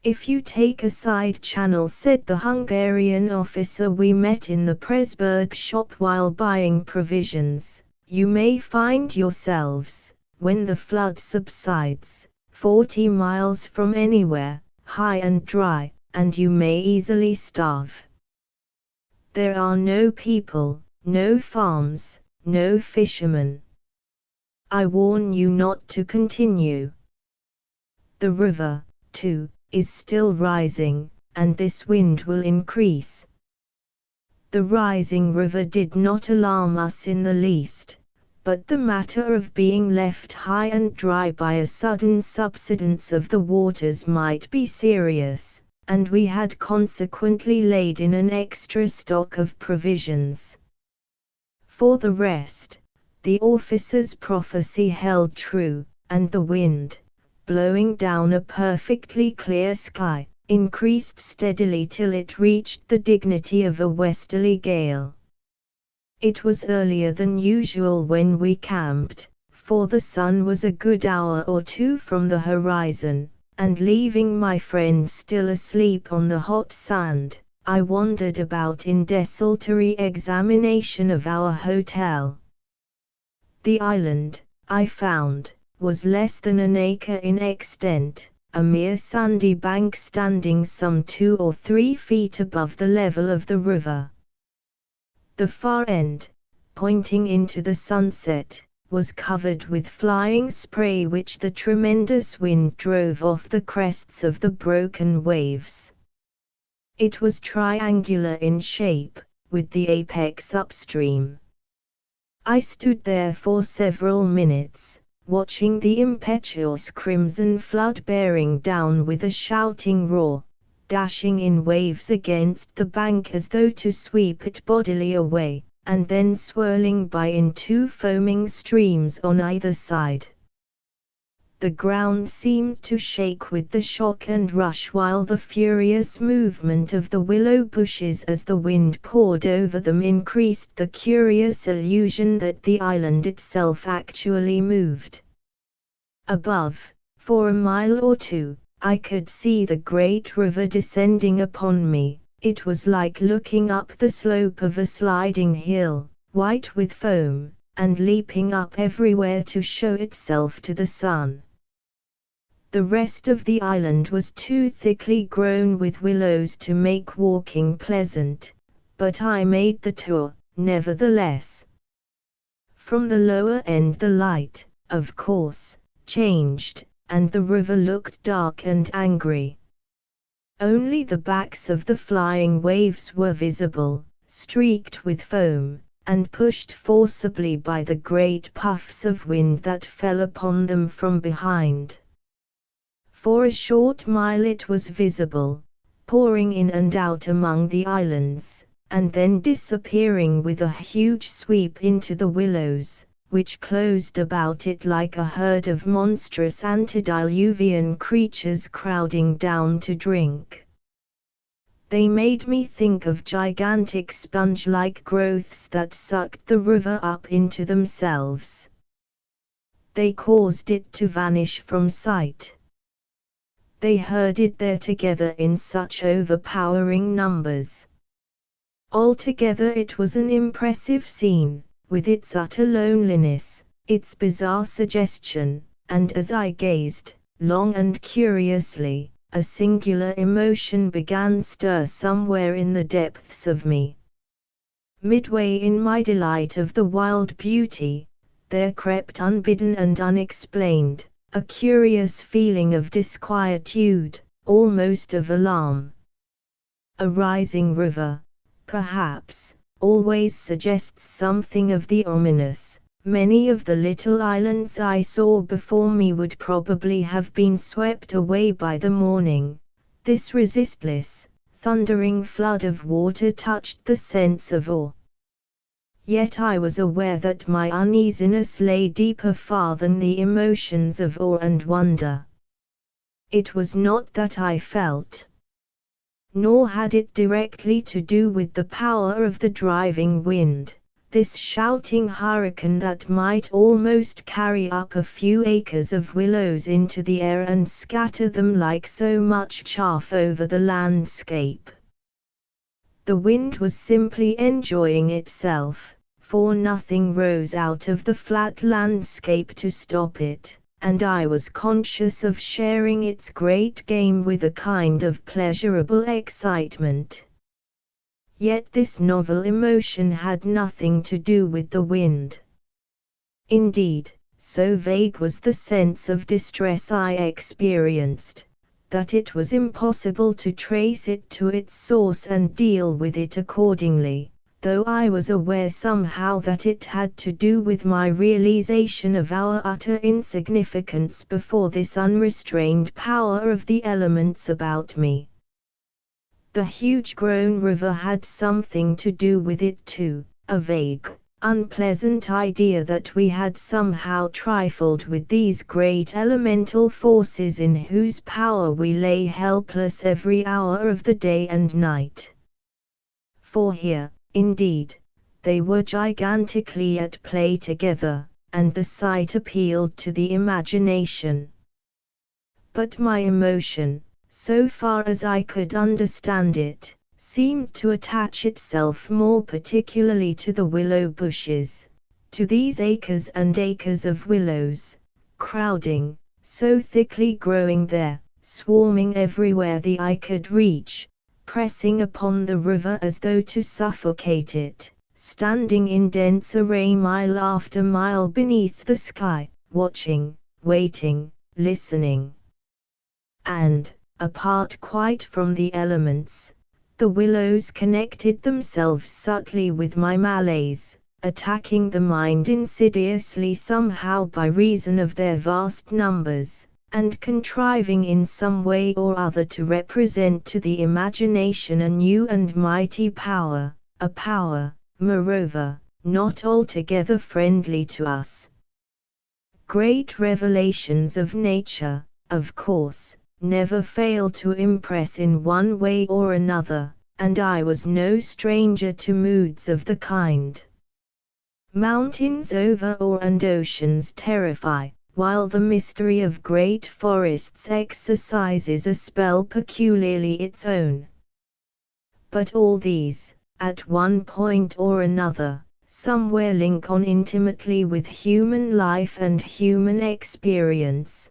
"If you take a side channel," said the Hungarian officer we met in the Pressburg shop while buying provisions, "you may find yourselves, when the flood subsides, 40 miles from anywhere, high and dry, and you may easily starve. There are no people, no farms, no fishermen. I warn you not to continue. The river, too, is still rising, and this wind will increase." The rising river did not alarm us in the least, but the matter of being left high and dry by a sudden subsidence of the waters might be serious, and we had consequently laid in an extra stock of provisions. For the rest, the officer's prophecy held true, and the wind, blowing down a perfectly clear sky, increased steadily till it reached the dignity of a westerly gale. It was earlier than usual when we camped, for the sun was a good hour or two from the horizon, and leaving my friend still asleep on the hot sand, I wandered about in desultory examination of our hotel. The island, I found, was less than an acre in extent, a mere sandy bank standing some 2 or 3 feet above the level of the river. The far end, pointing into the sunset, was covered with flying spray which the tremendous wind drove off the crests of the broken waves. It was triangular in shape, with the apex upstream. I stood there for several minutes, watching the impetuous crimson flood bearing down with a shouting roar, dashing in waves against the bank as though to sweep it bodily away, and then swirling by in 2 foaming streams on either side. The ground seemed to shake with the shock and rush, while the furious movement of the willow bushes as the wind poured over them increased the curious illusion that the island itself actually moved. Above, for a mile or two, I could see the great river descending upon me. It was like looking up the slope of a sliding hill, white with foam, and leaping up everywhere to show itself to the sun. The rest of the island was too thickly grown with willows to make walking pleasant, but I made the tour, nevertheless. From the lower end the light, of course, changed, and the river looked dark and angry. Only the backs of the flying waves were visible, streaked with foam, and pushed forcibly by the great puffs of wind that fell upon them from behind. For a short mile it was visible, pouring in and out among the islands, and then disappearing with a huge sweep into the willows, which closed about it like a herd of monstrous antediluvian creatures crowding down to drink. They made me think of gigantic sponge-like growths that sucked the river up into themselves. They caused it to vanish from sight. They herded there together in such overpowering numbers. Altogether it was an impressive scene, with its utter loneliness, its bizarre suggestion, and as I gazed, long and curiously, a singular emotion began stir somewhere in the depths of me. Midway in my delight of the wild beauty, there crept unbidden and unexplained, a curious feeling of disquietude, almost of alarm. A rising river, perhaps, always suggests something of the ominous. Many of the little islands I saw before me would probably have been swept away by the morning. This resistless, thundering flood of water touched the sense of awe. Yet I was aware that my uneasiness lay deeper far than the emotions of awe and wonder. It was not that I felt, nor had it directly to do with the power of the driving wind, this shouting hurricane that might almost carry up a few acres of willows into the air and scatter them like so much chaff over the landscape. The wind was simply enjoying itself, for nothing rose out of the flat landscape to stop it, and I was conscious of sharing its great game with a kind of pleasurable excitement. Yet this novel emotion had nothing to do with the wind. Indeed, so vague was the sense of distress I experienced, that it was impossible to trace it to its source and deal with it accordingly, though I was aware somehow that it had to do with my realization of our utter insignificance before this unrestrained power of the elements about me. The huge grown river had something to do with it too, a vague, unpleasant idea that we had somehow trifled with these great elemental forces in whose power we lay helpless every hour of the day and night. For here, indeed, they were gigantically at play together, and the sight appealed to the imagination. But my emotion, so far as I could understand it, seemed to attach itself more particularly to the willow bushes, to these acres and acres of willows, crowding, so thickly growing there, swarming everywhere the eye could reach, pressing upon the river as though to suffocate it, standing in dense array mile after mile beneath the sky, watching, waiting, listening. And, apart quite from the elements, the willows connected themselves subtly with my malaise, attacking the mind insidiously somehow by reason of their vast numbers, and contriving in some way or other to represent to the imagination a new and mighty power, a power, moreover, not altogether friendly to us. Great revelations of nature, of course, never fail to impress in one way or another, and I was no stranger to moods of the kind. Mountains overawe and oceans terrify, while the mystery of great forests exercises a spell peculiarly its own. But all these, at one point or another, somewhere link on intimately with human life and human experience.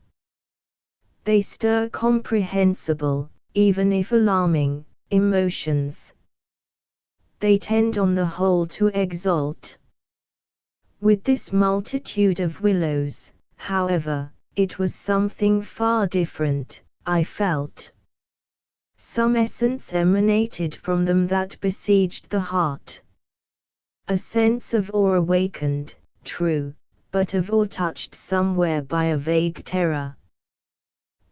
They stir comprehensible, even if alarming, emotions. They tend on the whole to exalt. With this multitude of willows, however, it was something far different, I felt. Some essence emanated from them that besieged the heart. A sense of awe awakened, true, but of awe touched somewhere by a vague terror.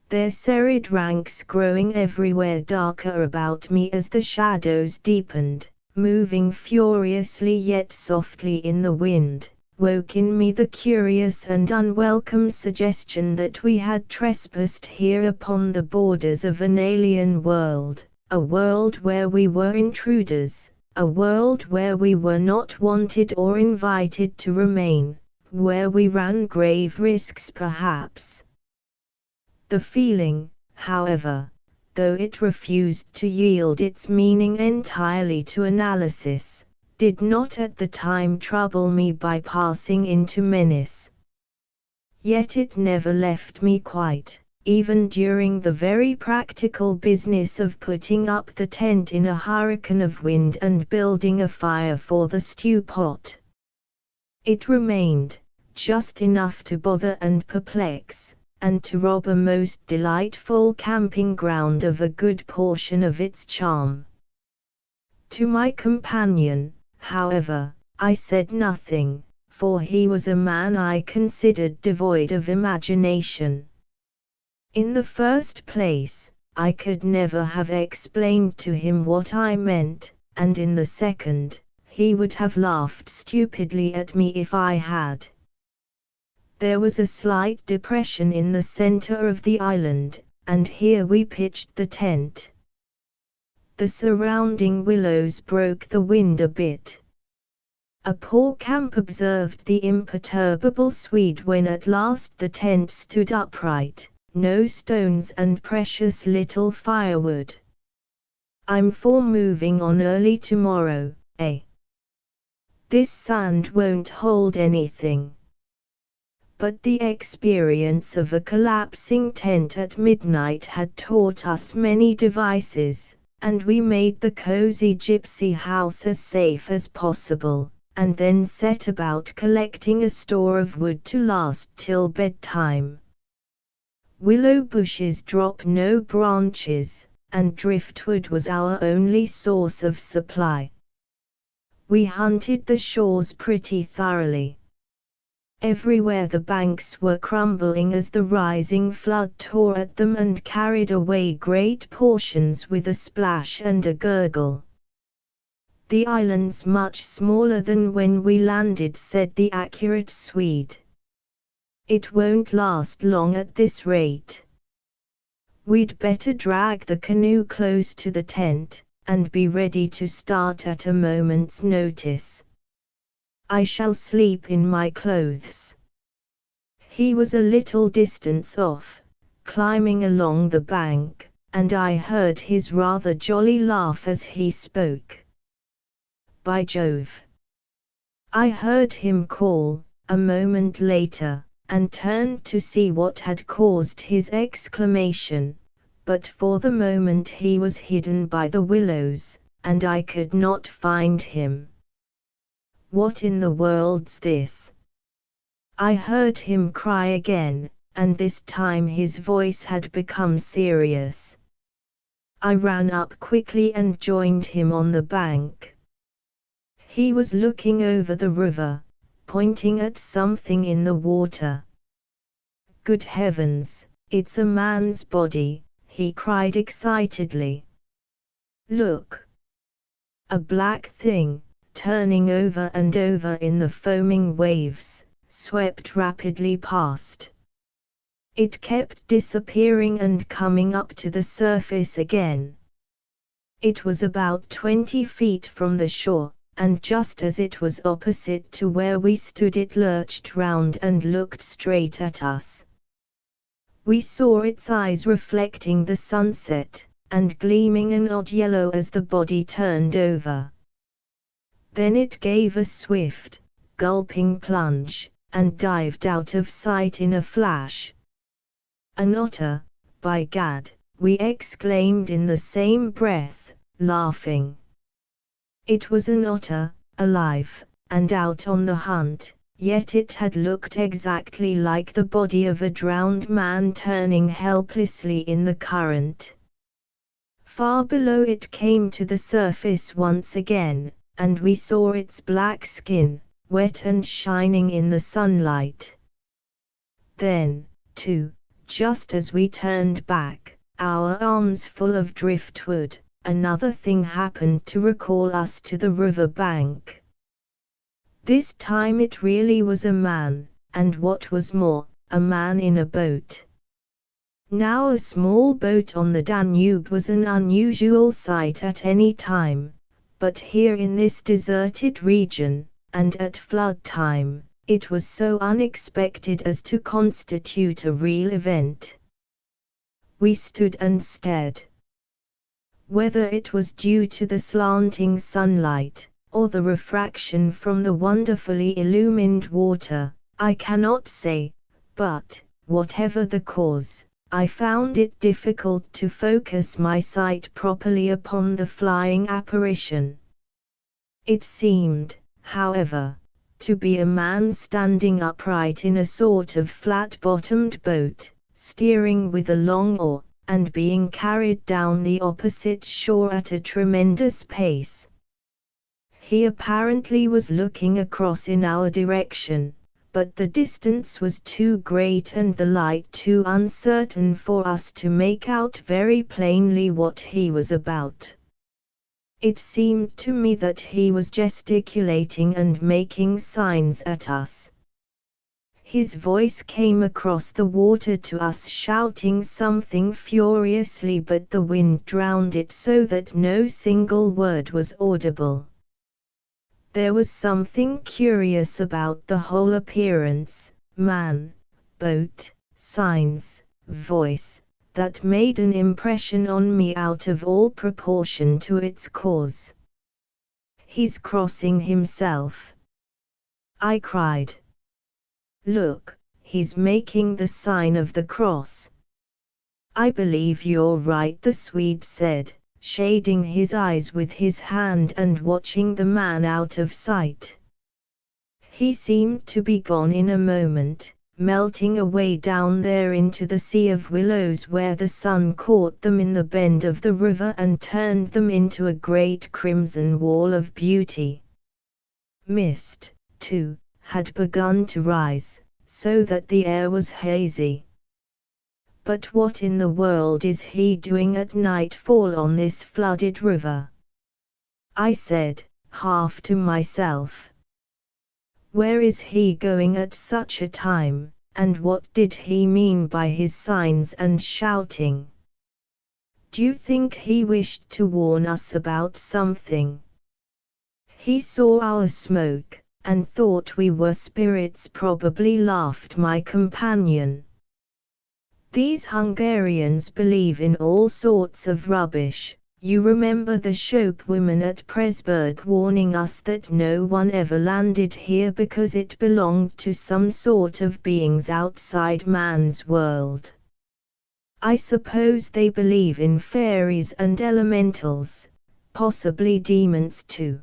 Their serried ranks growing everywhere darker about me as the shadows deepened, moving furiously yet softly in the wind, woke in me the curious and unwelcome suggestion that we had trespassed here upon the borders of an alien world, a world where we were intruders, a world where we were not wanted or invited to remain, where we ran grave risks perhaps. The feeling, however, though it refused to yield its meaning entirely to analysis, did not at the time trouble me by passing into menace. Yet it never left me quite, even during the very practical business of putting up the tent in a hurricane of wind and building a fire for the stew pot. It remained, just enough to bother and perplex, and to rob a most delightful camping ground of a good portion of its charm. To my companion, however, I said nothing, for he was a man I considered devoid of imagination. In the first place, I could never have explained to him what I meant, and in the second, he would have laughed stupidly at me if I had. There was a slight depression in the center of the island, and here we pitched the tent. The surrounding willows broke the wind a bit. A poor camp observed the imperturbable Swede when at last the tent stood upright, no stones and precious little firewood. I'm for moving on early tomorrow, eh? This sand won't hold anything. But the experience of a collapsing tent at midnight had taught us many devices, and we made the cozy gypsy house as safe as possible, and then set about collecting a store of wood to last till bedtime. Willow bushes drop no branches, and driftwood was our only source of supply. We hunted the shores pretty thoroughly. Everywhere the banks were crumbling as the rising flood tore at them and carried away great portions with a splash and a gurgle. The island's much smaller than when we landed, said the accurate Swede. It won't last long at this rate. We'd better drag the canoe close to the tent, and be ready to start at a moment's notice. I shall sleep in my clothes. He was a little distance off, climbing along the bank, and I heard his rather jolly laugh as he spoke. By Jove! I heard him call, a moment later, and turned to see what had caused his exclamation, but for the moment he was hidden by the willows, and I could not find him. What in the world's this? I heard him cry again, and this time his voice had become serious. I ran up quickly and joined him on the bank. He was looking over the river, pointing at something in the water. Good heavens, it's a man's body, he cried excitedly. Look! A black thing, turning over and over in the foaming waves, swept rapidly past. It kept disappearing and coming up to the surface again. It was about 20 feet from the shore, and just as it was opposite to where we stood it lurched round and looked straight at us. We saw its eyes reflecting the sunset, and gleaming an odd yellow as the body turned over. Then it gave a swift, gulping plunge, and dived out of sight in a flash. An otter, by gad, we exclaimed in the same breath, laughing. It was an otter, alive, and out on the hunt, yet it had looked exactly like the body of a drowned man turning helplessly in the current. Far below it came to the surface once again, and we saw its black skin, wet and shining in the sunlight. Then, too, just as we turned back, our arms full of driftwood, another thing happened to recall us to the river bank. This time it really was a man, and what was more, a man in a boat. Now a small boat on the Danube was an unusual sight at any time, but here in this deserted region, and at flood time, it was so unexpected as to constitute a real event. We stood and stared. Whether it was due to the slanting sunlight, or the refraction from the wonderfully illumined water, I cannot say, but, whatever the cause, I found it difficult to focus my sight properly upon the flying apparition. It seemed, however, to be a man standing upright in a sort of flat-bottomed boat, steering with a long oar, and being carried down the opposite shore at a tremendous pace. He apparently was looking across in our direction, but the distance was too great and the light too uncertain for us to make out very plainly what he was about. It seemed to me that he was gesticulating and making signs at us. His voice came across the water to us shouting something furiously, but the wind drowned it so that no single word was audible. There was something curious about the whole appearance, man, boat, signs, voice, that made an impression on me out of all proportion to its cause. "He's crossing himself," I cried. "Look, he's making the sign of the cross." "I believe you're right," the Swede said, shading his eyes with his hand and watching the man out of sight. He seemed to be gone in a moment, melting away down there into the sea of willows where the sun caught them in the bend of the river and turned them into a great crimson wall of beauty. Mist, too, had begun to rise, so that the air was hazy. "But what in the world is he doing at nightfall on this flooded river?" I said, half to myself. "Where is he going at such a time, and what did he mean by his signs and shouting? Do you think he wished to warn us about something? He saw our smoke, and thought we were spirits," probably, laughed my companion. "These Hungarians believe in all sorts of rubbish. You remember the shopwoman at Pressburg warning us that no one ever landed here because it belonged to some sort of beings outside man's world. I suppose they believe in fairies and elementals, possibly demons too."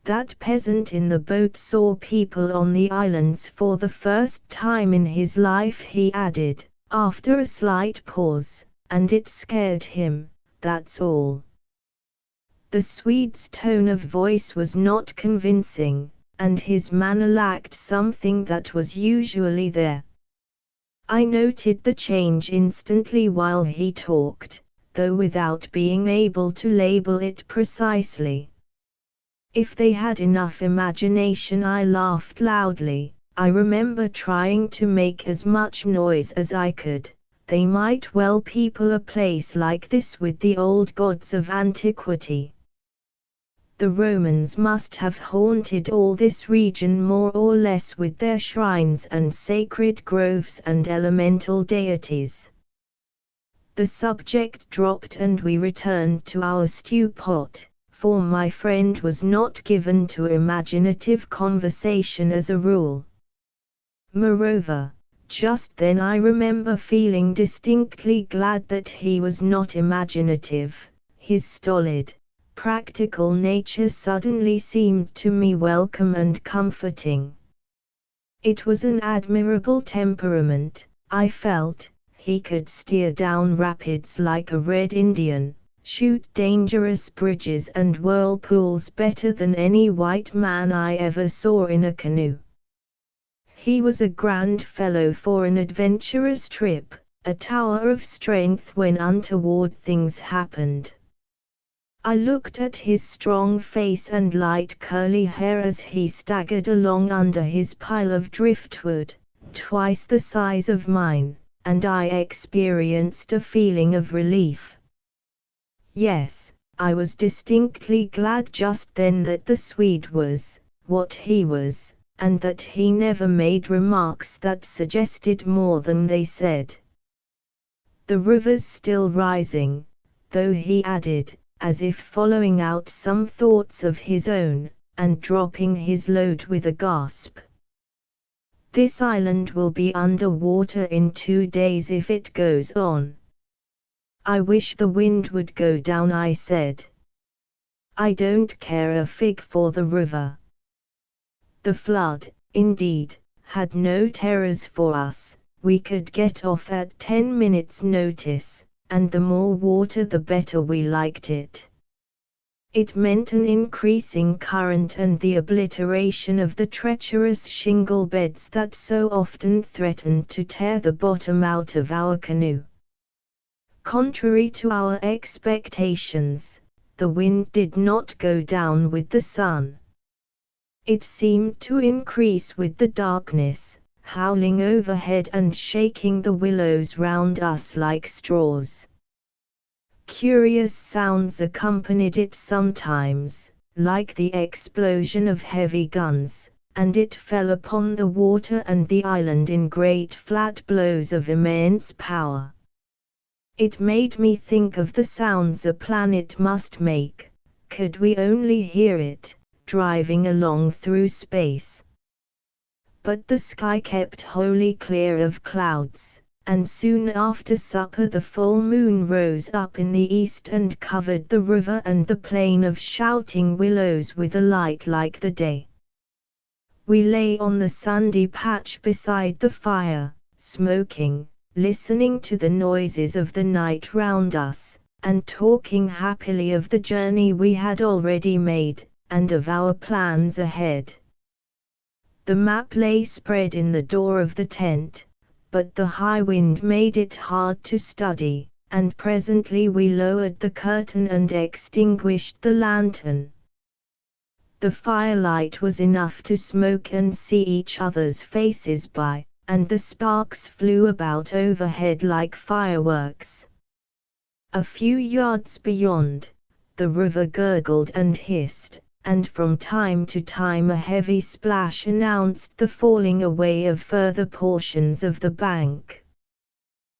That peasant in the boat saw people on the islands for the first time in his life, he added, after a slight pause, "and it scared him, that's all." The Swede's tone of voice was not convincing, and his manner lacked something that was usually there. I noted the change instantly while he talked, though without being able to label it precisely. If they had enough imagination, I laughed loudly. I remember trying to make as much noise as I could. They might well people a place like this with the old gods of antiquity. The Romans must have haunted all this region more or less with their shrines and sacred groves and elemental deities. The subject dropped and we returned to our stew pot, for my friend was not given to imaginative conversation as a rule. Moreover, just then I remember feeling distinctly glad that he was not imaginative. His stolid, practical nature suddenly seemed to me welcome and comforting. It was an admirable temperament, I felt. He could steer down rapids like a Red Indian, shoot dangerous bridges and whirlpools better than any white man I ever saw in a canoe. He was a grand fellow for an adventurous trip, a tower of strength when untoward things happened. I looked at his strong face and light curly hair as he staggered along under his pile of driftwood, twice the size of mine, and I experienced a feeling of relief. Yes, I was distinctly glad just then that the Swede was what he was, and that he never made remarks that suggested more than they said. "The river's still rising, though," he added, as if following out some thoughts of his own, and dropping his load with a gasp. "This island will be under water in 2 days if it goes on." "I wish the wind would go down," I said. "I don't care a fig for the river." The flood, indeed, had no terrors for us. We could get off at 10 minutes' notice, and the more water the better we liked it. It meant an increasing current and the obliteration of the treacherous shingle beds that so often threatened to tear the bottom out of our canoe. Contrary to our expectations, the wind did not go down with the sun. It seemed to increase with the darkness, howling overhead and shaking the willows round us like straws. Curious sounds accompanied it sometimes, like the explosion of heavy guns, and it fell upon the water and the island in great flat blows of immense power. It made me think of the sounds a planet must make, could we only hear it, driving along through space. But the sky kept wholly clear of clouds, and soon after supper the full moon rose up in the east and covered the river and the plain of shouting willows with a light like the day. We lay on the sandy patch beside the fire, smoking, listening to the noises of the night round us, and talking happily of the journey we had already made, and of our plans ahead. The map lay spread in the door of the tent, but the high wind made it hard to study, and presently we lowered the curtain and extinguished the lantern. The firelight was enough to smoke and see each other's faces by, and the sparks flew about overhead like fireworks. A few yards beyond, the river gurgled and hissed, and from time to time a heavy splash announced the falling away of further portions of the bank.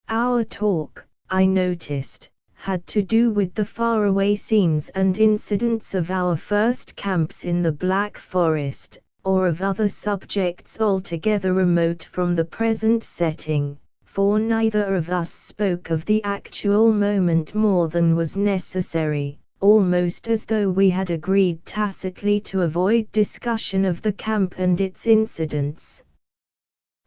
Our talk, I noticed, had to do with the faraway scenes and incidents of our first camps in the Black Forest, or of other subjects altogether remote from the present setting, for neither of us spoke of the actual moment more than was necessary, almost as though we had agreed tacitly to avoid discussion of the camp and its incidents.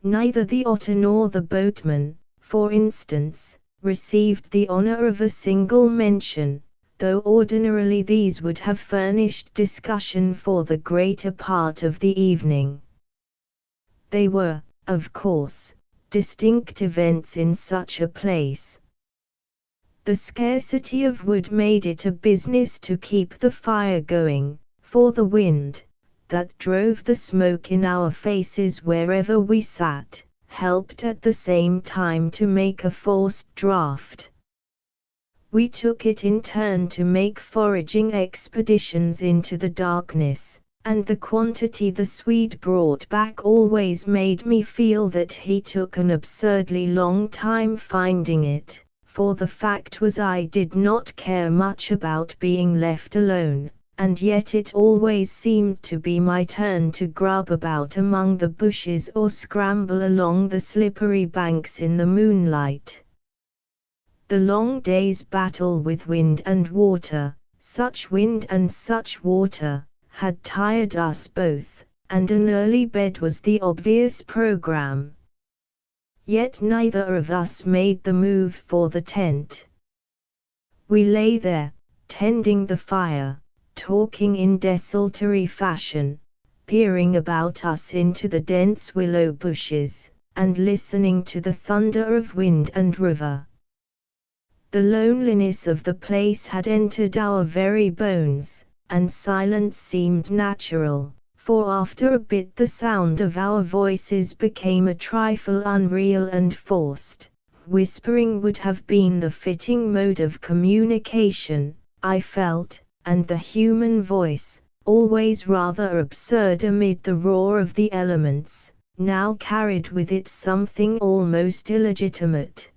Neither the otter nor the boatman, for instance, received the honor of a single mention, though ordinarily these would have furnished discussion for the greater part of the evening. They were, of course, distinct events in such a place. The scarcity of wood made it a business to keep the fire going, for the wind, that drove the smoke in our faces wherever we sat, helped at the same time to make a forced draught. We took it in turn to make foraging expeditions into the darkness, and the quantity the Swede brought back always made me feel that he took an absurdly long time finding it, for the fact was I did not care much about being left alone, and yet it always seemed to be my turn to grub about among the bushes or scramble along the slippery banks in the moonlight. The long day's battle with wind and water, such wind and such water, had tired us both, and an early bed was the obvious program. Yet neither of us made the move for the tent. We lay there, tending the fire, talking in desultory fashion, peering about us into the dense willow bushes, and listening to the thunder of wind and river. The loneliness of the place had entered our very bones, and silence seemed natural, for after a bit the sound of our voices became a trifle unreal and forced. Whispering would have been the fitting mode of communication, I felt, and the human voice, always rather absurd amid the roar of the elements, now carried with it something almost illegitimate.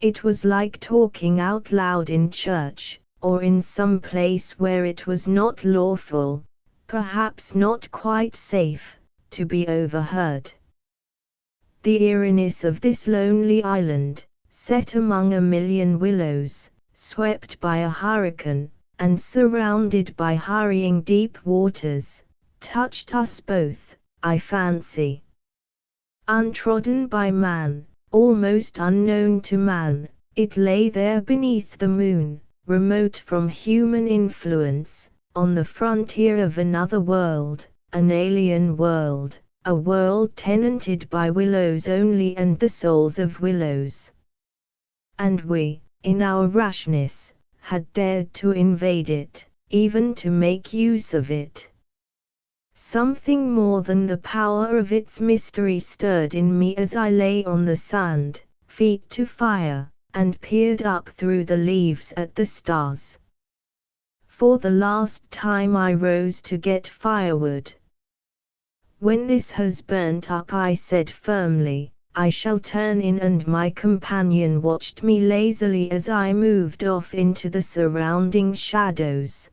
It was like talking out loud in church, or in some place where it was not lawful, perhaps not quite safe, to be overheard. The eeriness of this lonely island, set among a million willows, swept by a hurricane, and surrounded by hurrying deep waters, touched us both, I fancy. Untrodden by man, almost unknown to man, it lay there beneath the moon, remote from human influence, on the frontier of another world, an alien world, a world tenanted by willows only and the souls of willows. And we, in our rashness, had dared to invade it, even to make use of it. Something more than the power of its mystery stirred in me as I lay on the sand, feet to fire, and peered up through the leaves at the stars. for the last time I rose to get firewood. "When this has burnt up," I said firmly, "I shall turn in," and my companion watched me lazily as I moved off into the surrounding shadows.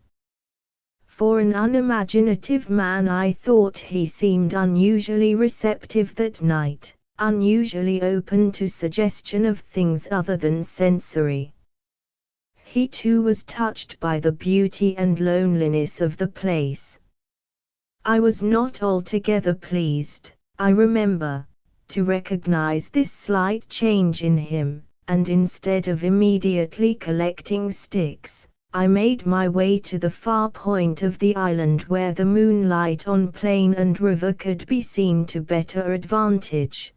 For an unimaginative man, I thought he seemed unusually receptive that night, unusually open to suggestion of things other than sensory. He too was touched by the beauty and loneliness of the place. I was not altogether pleased, I remember, to recognize this slight change in him, and instead of immediately collecting sticks, I made my way to the far point of the island where the moonlight on plain and river could be seen to better advantage.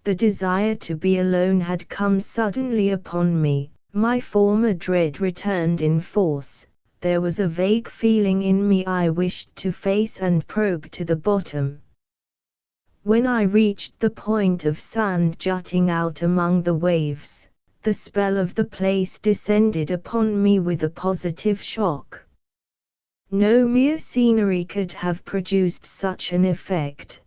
The desire to be alone had come suddenly upon me. My former dread returned in force. There was a vague feeling in me I wished to face and probe to the bottom. When I reached the point of sand jutting out among the waves, the spell of the place descended upon me with a positive shock. No mere scenery could have produced such an effect.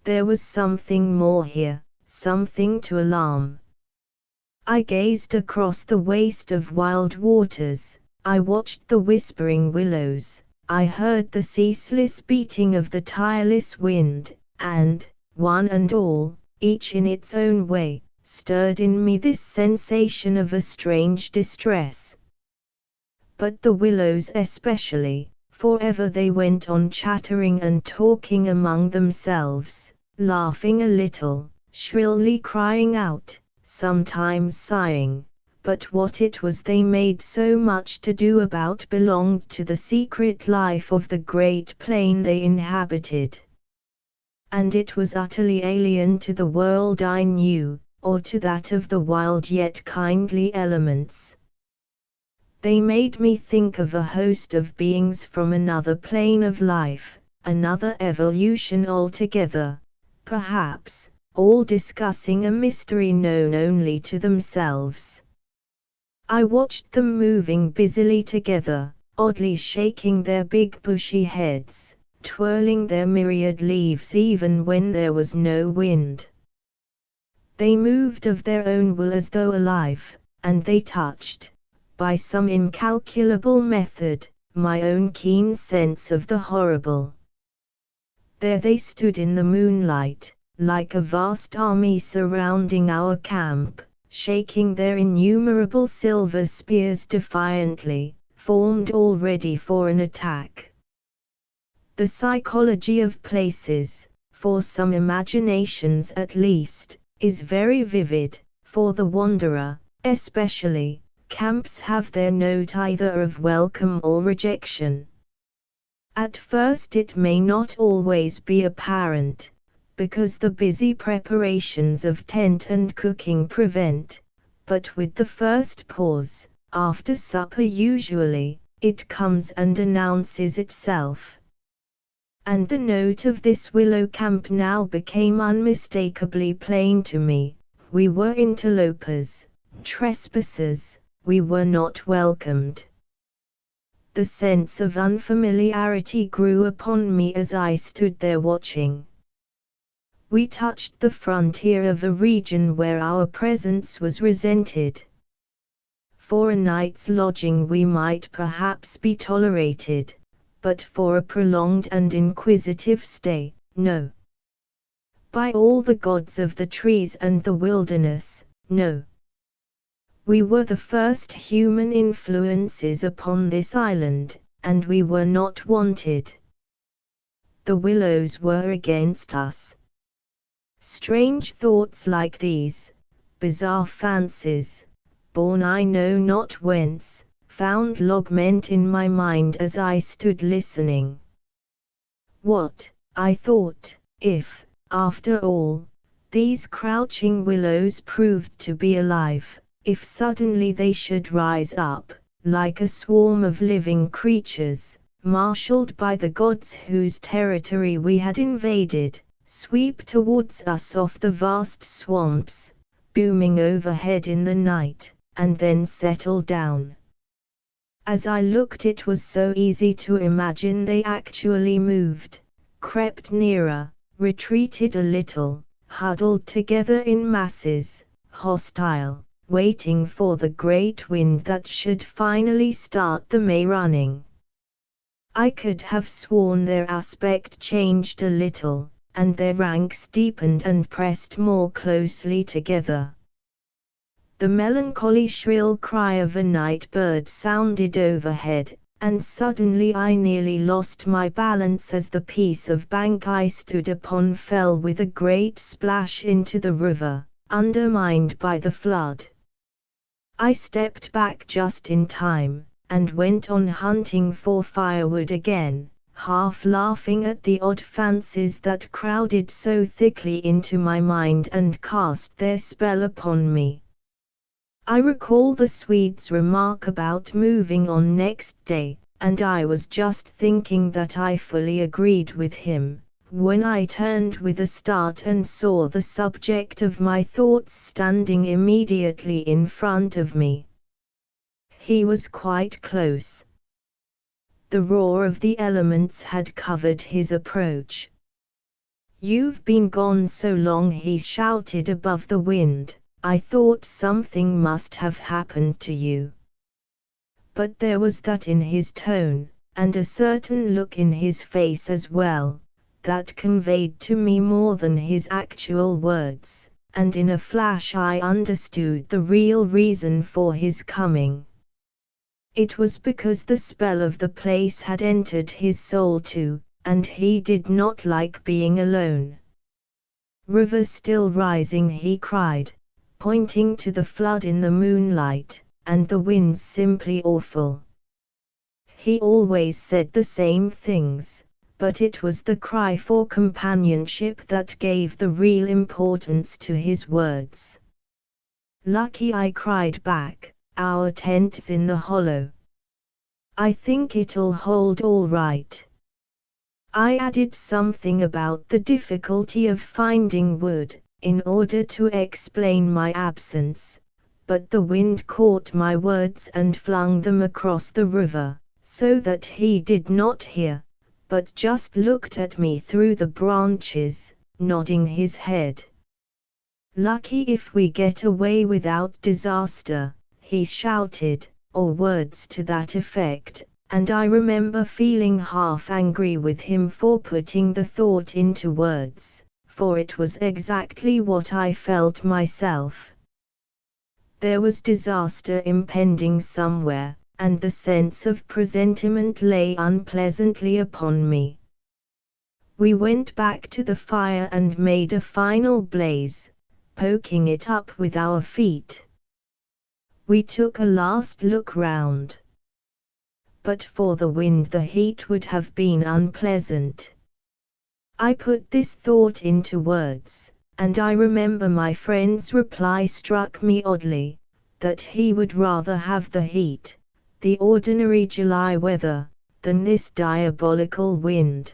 There was something more here, something to alarm. I gazed across the waste of wild waters, I watched the whispering willows, I heard the ceaseless beating of the tireless wind, and, one and all, each in its own way, stirred in me this sensation of a strange distress. But the willows especially, for ever they went on chattering and talking among themselves, laughing a little, shrilly crying out, sometimes sighing, but what it was they made so much to do about belonged to the secret life of the great plain they inhabited. And it was utterly alien to the world I knew, or to that of the wild yet kindly elements. They made me think of a host of beings from another plane of life, another evolution altogether, perhaps, all discussing a mystery known only to themselves. I watched them moving busily together, oddly shaking their big bushy heads, twirling their myriad leaves even when there was no wind. They moved of their own will as though alive, and they touched, by some incalculable method, my own keen sense of the horrible. There they stood in the moonlight, like a vast army surrounding our camp, shaking their innumerable silver spears defiantly, formed all ready for an attack. The psychology of places, for some imaginations at least, is very vivid. For the wanderer, especially, camps have their note either of welcome or rejection. At first it may not always be apparent, because the busy preparations of tent and cooking prevent, but with the first pause, after supper usually, it comes and announces itself. And the note of this willow camp now became unmistakably plain to me. We were interlopers, trespassers, we were not welcomed. The sense of unfamiliarity grew upon me as I stood there watching. We touched the frontier of a region where our presence was resented. For a night's lodging we might perhaps be tolerated, but for a prolonged and inquisitive stay, no. By all the gods of the trees and the wilderness, no. We were the first human influences upon this island, and we were not wanted. The willows were against us. Strange thoughts like these, bizarre fancies, born I know not whence, found lodgment in my mind as I stood listening. What, I thought, if, after all, these crouching willows proved to be alive, if suddenly they should rise up, like a swarm of living creatures, marshaled by the gods whose territory we had invaded, sweep towards us off the vast swamps, booming overhead in the night, and then settle down. As I looked, it was so easy to imagine they actually moved, crept nearer, retreated a little, huddled together in masses, hostile, waiting for the great wind that should finally start the May running. I could have sworn their aspect changed a little, and their ranks deepened and pressed more closely together. The melancholy shrill cry of a night bird sounded overhead, and suddenly I nearly lost my balance as the piece of bank I stood upon fell with a great splash into the river, undermined by the flood. I stepped back just in time, and went on hunting for firewood again, half laughing at the odd fancies that crowded so thickly into my mind and cast their spell upon me. I recall the Swede's remark about moving on next day, and I was just thinking that I fully agreed with him, when I turned with a start and saw the subject of my thoughts standing immediately in front of me. He was quite close. The roar of the elements had covered his approach. "You've been gone so long," he shouted above the wind. "I thought something must have happened to you." But there was that in his tone, and a certain look in his face as well, that conveyed to me more than his actual words, and in a flash I understood the real reason for his coming. It was because the spell of the place had entered his soul too, and he did not like being alone. "River still rising," he cried, pointing to the flood in the moonlight, "and the wind's simply awful." He always said the same things, but it was the cry for companionship that gave the real importance to his words. "Lucky," I cried back, "our tent's in the hollow. I think it'll hold all right." I added something about the difficulty of finding wood, in order to explain my absence, but the wind caught my words and flung them across the river, so that he did not hear, but just looked at me through the branches, nodding his head. "Lucky if we get away without disaster," he shouted, or words to that effect, and I remember feeling half angry with him for putting the thought into words, for it was exactly what I felt myself. There was disaster impending somewhere, and the sense of presentiment lay unpleasantly upon me. We went back to the fire and made a final blaze, poking it up with our feet. We took a last look round. But for the wind the heat would have been unpleasant. I put this thought into words, and I remember my friend's reply struck me oddly, that he would rather have the heat, the ordinary July weather, than this diabolical wind.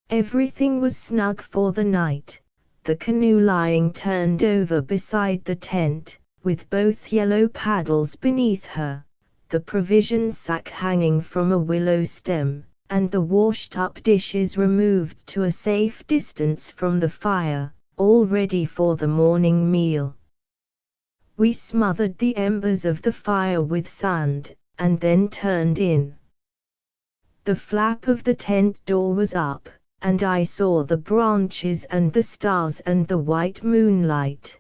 Everything was snug for the night, the canoe lying turned over beside the tent, with both yellow paddles beneath her, the provision sack hanging from a willow stem, and the washed-up dishes removed to a safe distance from the fire, all ready for the morning meal. We smothered the embers of the fire with sand, and then turned in. The flap of the tent door was up, and I saw the branches and the stars and the white moonlight.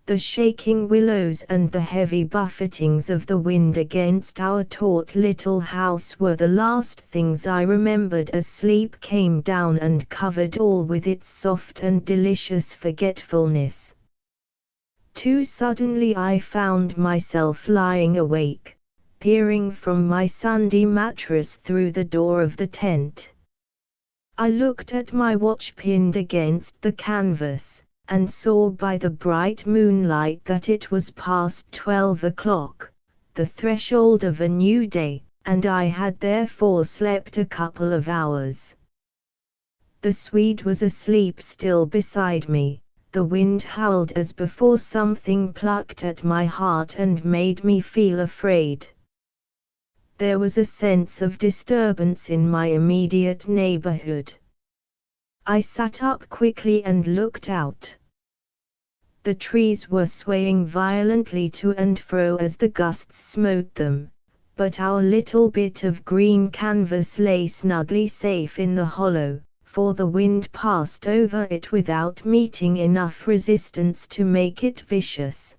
The shaking willows and the heavy buffetings of the wind against our taut little house were the last things I remembered as sleep came down and covered all with its soft and delicious forgetfulness. Too suddenly I found myself lying awake, peering from my Sunday mattress through the door of the tent. I looked at my watch pinned against the canvas, and saw by the bright moonlight that it was past 12 o'clock, the threshold of a new day, and I had therefore slept a couple of hours. The Swede was asleep still beside me. The wind howled as before. Something plucked at my heart and made me feel afraid. There was a sense of disturbance in my immediate neighborhood. I sat up quickly and looked out. The trees were swaying violently to and fro as the gusts smote them, but our little bit of green canvas lay snugly safe in the hollow, for the wind passed over it without meeting enough resistance to make it vicious.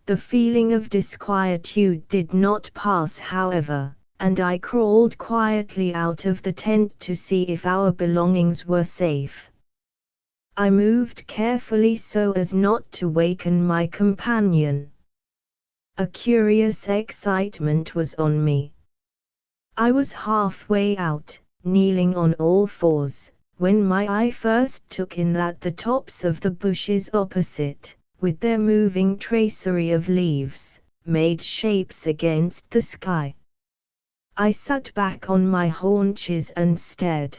The feeling of disquietude did not pass, however, and I crawled quietly out of the tent to see if our belongings were safe. I moved carefully so as not to waken my companion. A curious excitement was on me. I was halfway out, kneeling on all fours, when my eye first took in that the tops of the bushes opposite, with their moving tracery of leaves, made shapes against the sky. I sat back on my haunches and stared.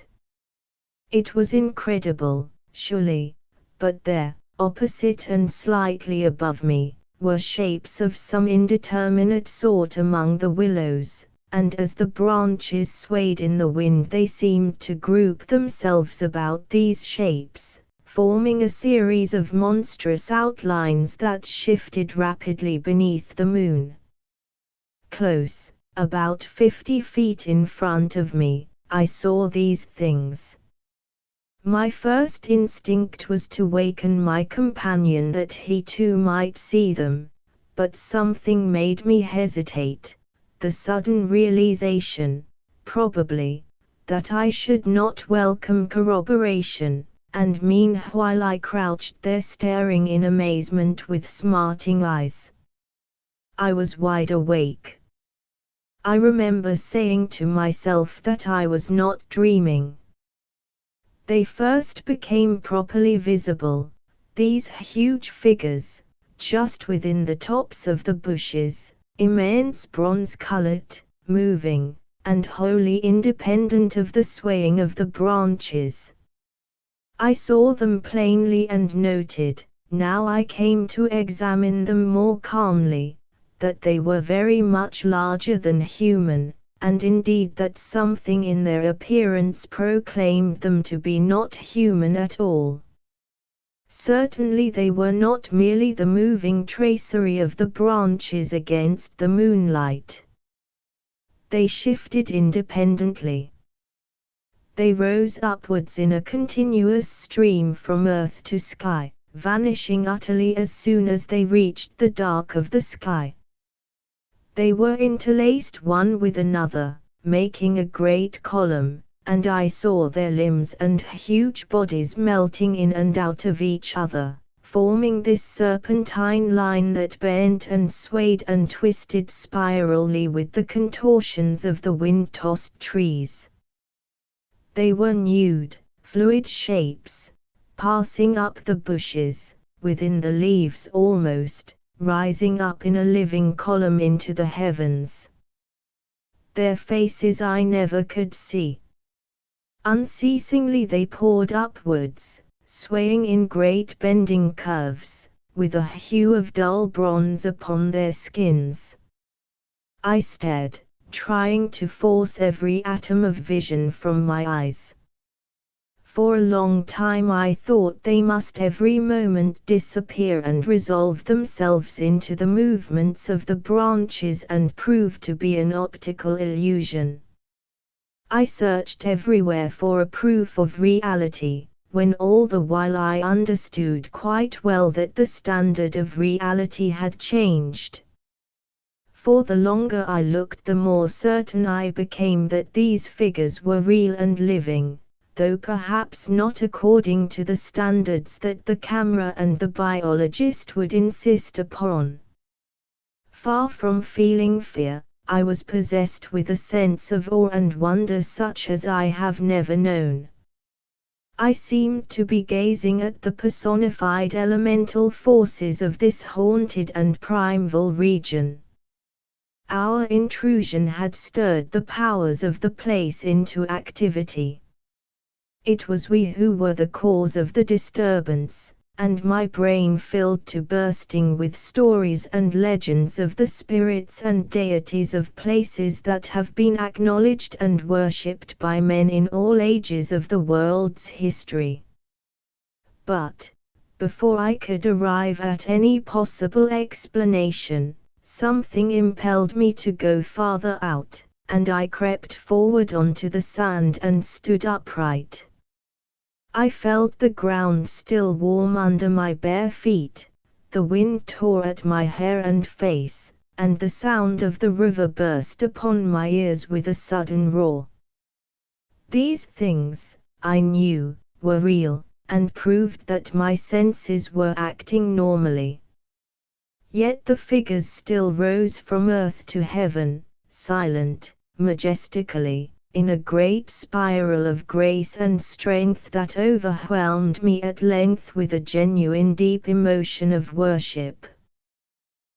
It was incredible, surely, but there, opposite and slightly above me, were shapes of some indeterminate sort among the willows, and as the branches swayed in the wind they seemed to group themselves about these shapes, forming a series of monstrous outlines that shifted rapidly beneath the moon. Close, about 50 feet in front of me, I saw these things. My first instinct was to waken my companion that he too might see them, but something made me hesitate, the sudden realization, probably, that I should not welcome corroboration, and meanwhile I crouched there staring in amazement with smarting eyes. I was wide awake. I remember saying to myself that I was not dreaming. They first became properly visible, these huge figures, just within the tops of the bushes, immense bronze-colored, moving, and wholly independent of the swaying of the branches. I saw them plainly and noted, now I came to examine them more calmly, that they were very much larger than human, and indeed that something in their appearance proclaimed them to be not human at all. Certainly they were not merely the moving tracery of the branches against the moonlight. They shifted independently. They rose upwards in a continuous stream from earth to sky, vanishing utterly as soon as they reached the dark of the sky. They were interlaced one with another, making a great column, and I saw their limbs and huge bodies melting in and out of each other, forming this serpentine line that bent and swayed and twisted spirally with the contortions of the wind-tossed trees. They were nude, fluid shapes, passing up the bushes, within the leaves almost, rising up in a living column into the heavens. Their faces I never could see. Unceasingly they poured upwards, swaying in great bending curves, with a hue of dull bronze upon their skins. I stared, trying to force every atom of vision from my eyes. For a long time I thought they must every moment disappear and resolve themselves into the movements of the branches and prove to be an optical illusion. I searched everywhere for a proof of reality, when all the while I understood quite well that the standard of reality had changed. For the longer I looked the more certain I became that these figures were real and living, though perhaps not according to the standards that the camera and the biologist would insist upon. Far from feeling fear, I was possessed with a sense of awe and wonder such as I have never known. I seemed to be gazing at the personified elemental forces of this haunted and primeval region. Our intrusion had stirred the powers of the place into activity. It was we who were the cause of the disturbance, and my brain filled to bursting with stories and legends of the spirits and deities of places that have been acknowledged and worshipped by men in all ages of the world's history. But, before I could arrive at any possible explanation, something impelled me to go farther out, and I crept forward onto the sand and stood upright. I felt the ground still warm under my bare feet, the wind tore at my hair and face, and the sound of the river burst upon my ears with a sudden roar. These things, I knew, were real, and proved that my senses were acting normally. Yet the figures still rose from earth to heaven, silent, majestically, in a great spiral of grace and strength that overwhelmed me at length with a genuine deep emotion of worship.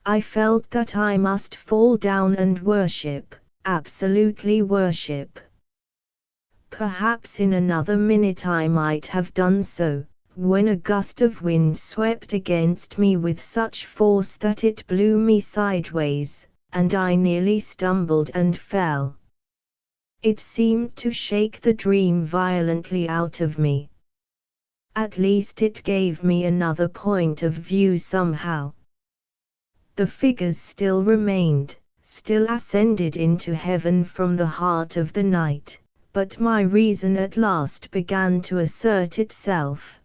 I felt that I must fall down and worship, absolutely worship. Perhaps in another minute I might have done so, when a gust of wind swept against me with such force that it blew me sideways, and I nearly stumbled and fell. It seemed to shake the dream violently out of me. At least it gave me another point of view somehow. The figures still remained, still ascended into heaven from the heart of the night, but my reason at last began to assert itself.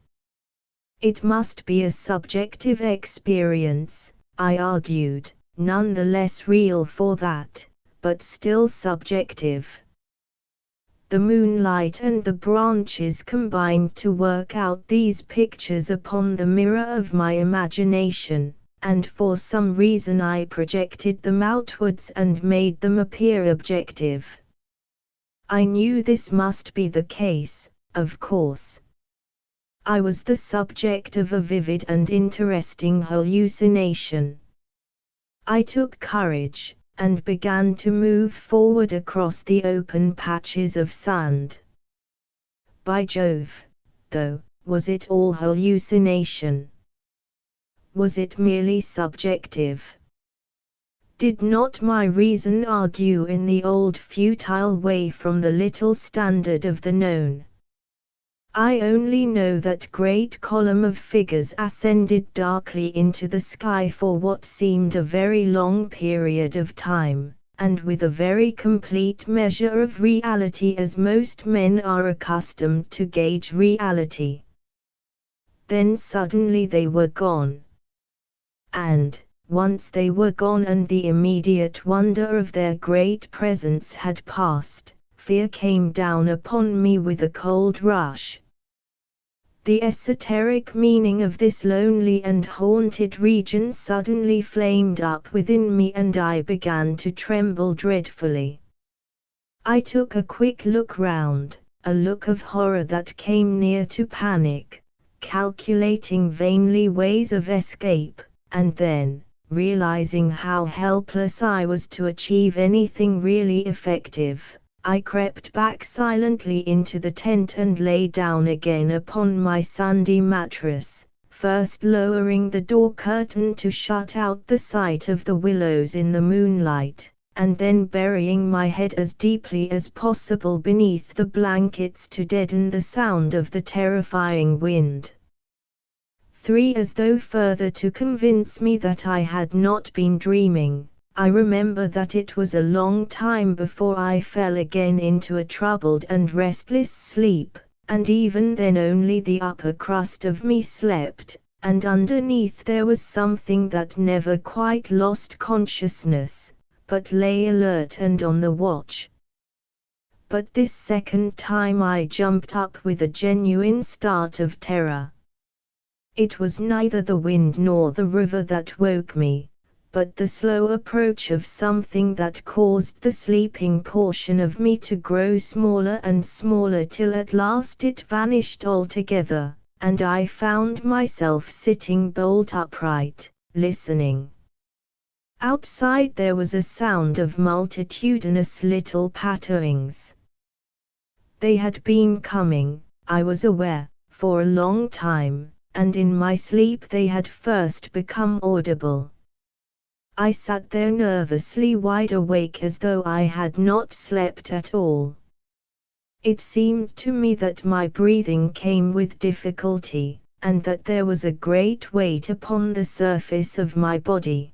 It must be a subjective experience, I argued, none the less real for that, but still subjective. The moonlight and the branches combined to work out these pictures upon the mirror of my imagination, and for some reason I projected them outwards and made them appear objective. I knew this must be the case, of course. I was the subject of a vivid and interesting hallucination. I took courage, and began to move forward across the open patches of sand. By Jove, though, was it all hallucination? Was it merely subjective? Did not my reason argue in the old futile way from the little standard of the known? I only know that great column of figures ascended darkly into the sky for what seemed a very long period of time, and with a very complete measure of reality as most men are accustomed to gauge reality. Then suddenly they were gone. And, once they were gone and the immediate wonder of their great presence had passed, fear came down upon me with a cold rush. The esoteric meaning of this lonely and haunted region suddenly flamed up within me and I began to tremble dreadfully. I took a quick look round, a look of horror that came near to panic, calculating vainly ways of escape, and then, realizing how helpless I was to achieve anything really effective, I crept back silently into the tent and lay down again upon my sandy mattress, first lowering the door curtain to shut out the sight of the willows in the moonlight, and then burying my head as deeply as possible beneath the blankets to deaden the sound of the terrifying wind. 3. As though further to convince me that I had not been dreaming, I remember that it was a long time before I fell again into a troubled and restless sleep, and even then only the upper crust of me slept, and underneath there was something that never quite lost consciousness, but lay alert and on the watch. But this second time I jumped up with a genuine start of terror. It was neither the wind nor the river that woke me, but the slow approach of something that caused the sleeping portion of me to grow smaller and smaller till at last it vanished altogether, and I found myself sitting bolt upright, listening. Outside there was a sound of multitudinous little patterings. They had been coming, I was aware, for a long time, and in my sleep they had first become audible. I sat there nervously wide awake as though I had not slept at all. It seemed to me that my breathing came with difficulty, and that there was a great weight upon the surface of my body.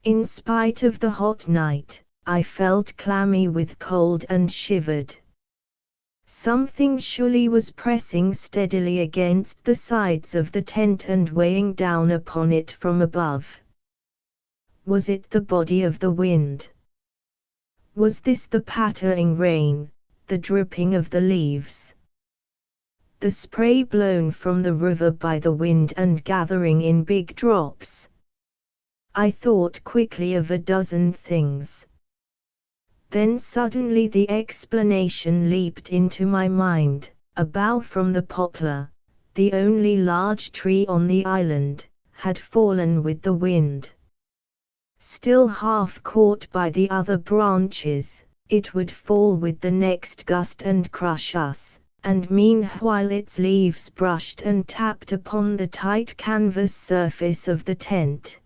In spite of the hot night, I felt clammy with cold and shivered. Something surely was pressing steadily against the sides of the tent and weighing down upon it from above. Was it the body of the wind? Was this the pattering rain, the dripping of the leaves? The spray blown from the river by the wind and gathering in big drops? I thought quickly of a dozen things. Then suddenly the explanation leaped into my mind. A bough from the poplar, the only large tree on the island, had fallen with the wind. Still half caught by the other branches, it would fall with the next gust and crush us, and meanwhile its leaves brushed and tapped upon the tight canvas surface of the tent.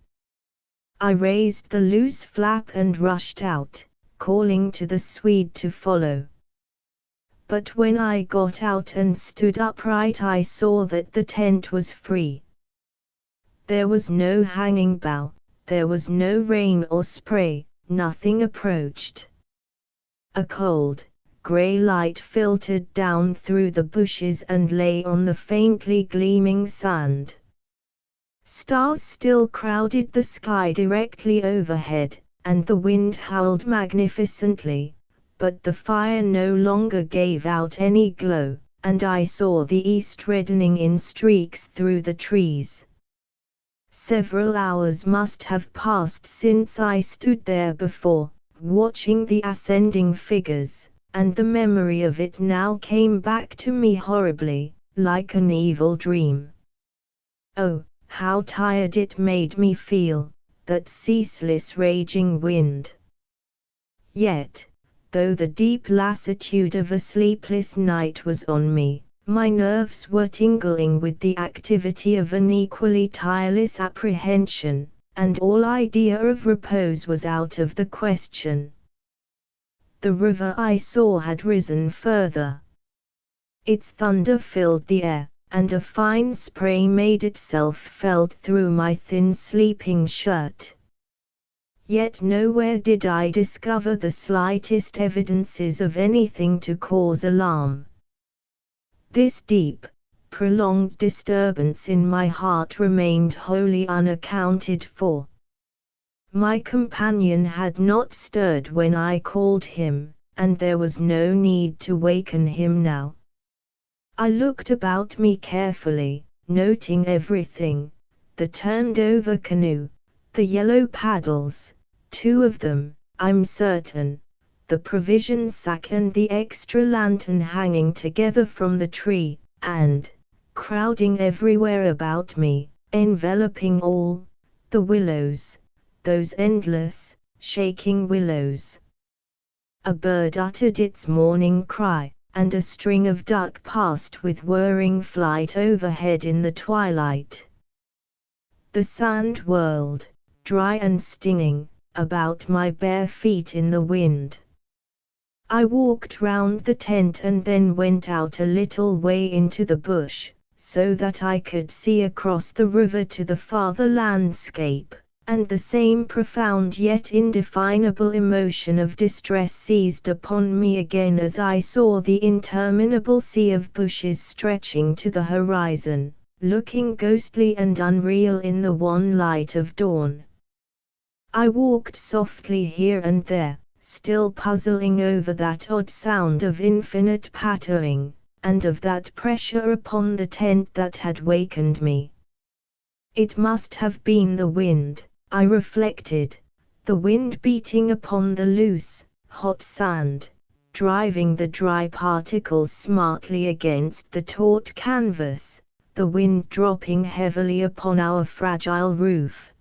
I raised the loose flap and rushed out, calling to the Swede to follow. But when I got out and stood upright I saw that the tent was free. There was no hanging bough, there was no rain or spray, nothing approached. A cold, grey light filtered down through the bushes and lay on the faintly gleaming sand. Stars still crowded the sky directly overhead, and the wind howled magnificently, but the fire no longer gave out any glow, and I saw the east reddening in streaks through the trees. Several hours must have passed since I stood there before, watching the ascending figures, and the memory of it now came back to me horribly, like an evil dream. Oh, how tired it made me feel, that ceaseless raging wind. Yet, though the deep lassitude of a sleepless night was on me, my nerves were tingling with the activity of an equally tireless apprehension, and all idea of repose was out of the question. The river I saw had risen further. Its thunder filled the air, and a fine spray made itself felt through my thin sleeping shirt. Yet nowhere did I discover the slightest evidences of anything to cause alarm. This deep, prolonged disturbance in my heart remained wholly unaccounted for. My companion had not stirred when I called him, and there was no need to waken him now. I looked about me carefully, noting everything: the turned-over canoe, the yellow paddles, 2 of them, I'm certain, the provision sack and the extra lantern hanging together from the tree, and, crowding everywhere about me, enveloping all, the willows, those endless, shaking willows. A bird uttered its morning cry, and a string of duck passed with whirring flight overhead in the twilight. The sand whirled, dry and stinging, about my bare feet in the wind. I walked round the tent and then went out a little way into the bush, so that I could see across the river to the farther landscape, and the same profound yet indefinable emotion of distress seized upon me again as I saw the interminable sea of bushes stretching to the horizon, looking ghostly and unreal in the wan light of dawn. I walked softly here and there, still puzzling over that odd sound of infinite pattering, and of that pressure upon the tent that had wakened me. It must have been the wind, I reflected, the wind beating upon the loose, hot sand, driving the dry particles smartly against the taut canvas, the wind dropping heavily upon our fragile roof.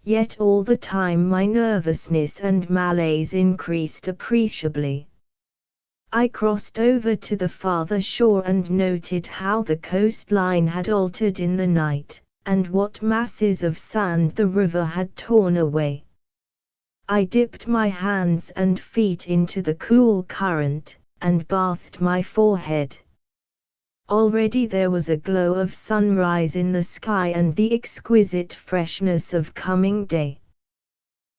Yet all the time my nervousness and malaise increased appreciably. I crossed over to the farther shore and noted how the coastline had altered in the night, and what masses of sand the river had torn away. I dipped my hands and feet into the cool current, and bathed my forehead. Already there was a glow of sunrise in the sky and the exquisite freshness of coming day.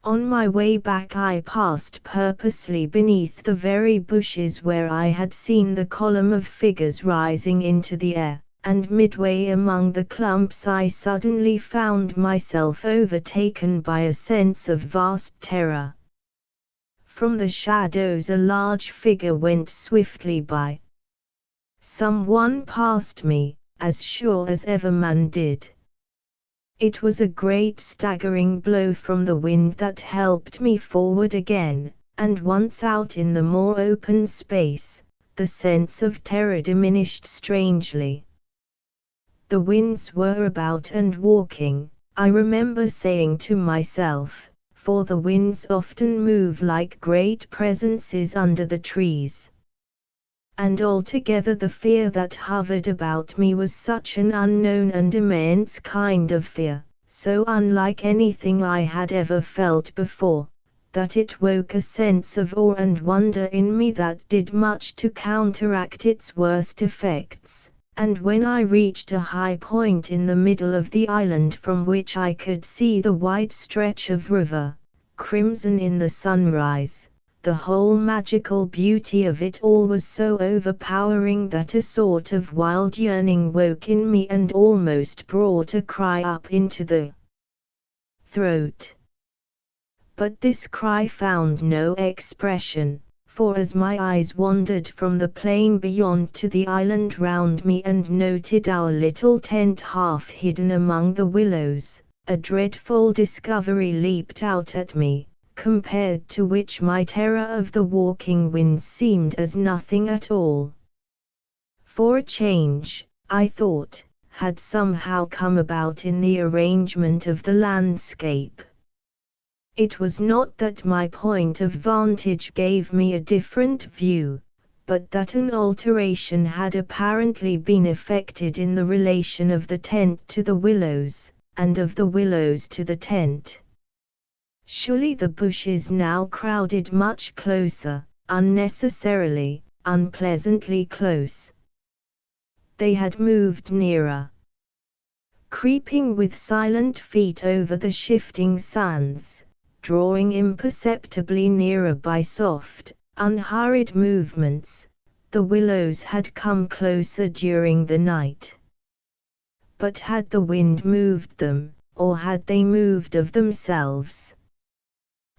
On my way back I passed purposely beneath the very bushes where I had seen the column of figures rising into the air, and midway among the clumps I suddenly found myself overtaken by a sense of vast terror. From the shadows a large figure went swiftly by. Someone passed me, as sure as ever man did. It was a great staggering blow from the wind that helped me forward again, and once out in the more open space, the sense of terror diminished strangely. The winds were about and walking, I remember saying to myself, for the winds often move like great presences under the trees. And altogether the fear that hovered about me was such an unknown and immense kind of fear, so unlike anything I had ever felt before, that it woke a sense of awe and wonder in me that did much to counteract its worst effects. And when I reached a high point in the middle of the island from which I could see the wide stretch of river, crimson in the sunrise, the whole magical beauty of it all was so overpowering that a sort of wild yearning woke in me and almost brought a cry up into the throat. But this cry found no expression, for as my eyes wandered from the plain beyond to the island round me and noted our little tent half hidden among the willows, a dreadful discovery leaped out at me, compared to which my terror of the walking winds seemed as nothing at all. For a change, I thought, had somehow come about in the arrangement of the landscape. It was not that my point of vantage gave me a different view, but that an alteration had apparently been effected in the relation of the tent to the willows, and of the willows to the tent. Surely the bushes now crowded much closer, unnecessarily, unpleasantly close. They had moved nearer. Creeping with silent feet over the shifting sands, drawing imperceptibly nearer by soft, unhurried movements, the willows had come closer during the night. But had the wind moved them, or had they moved of themselves?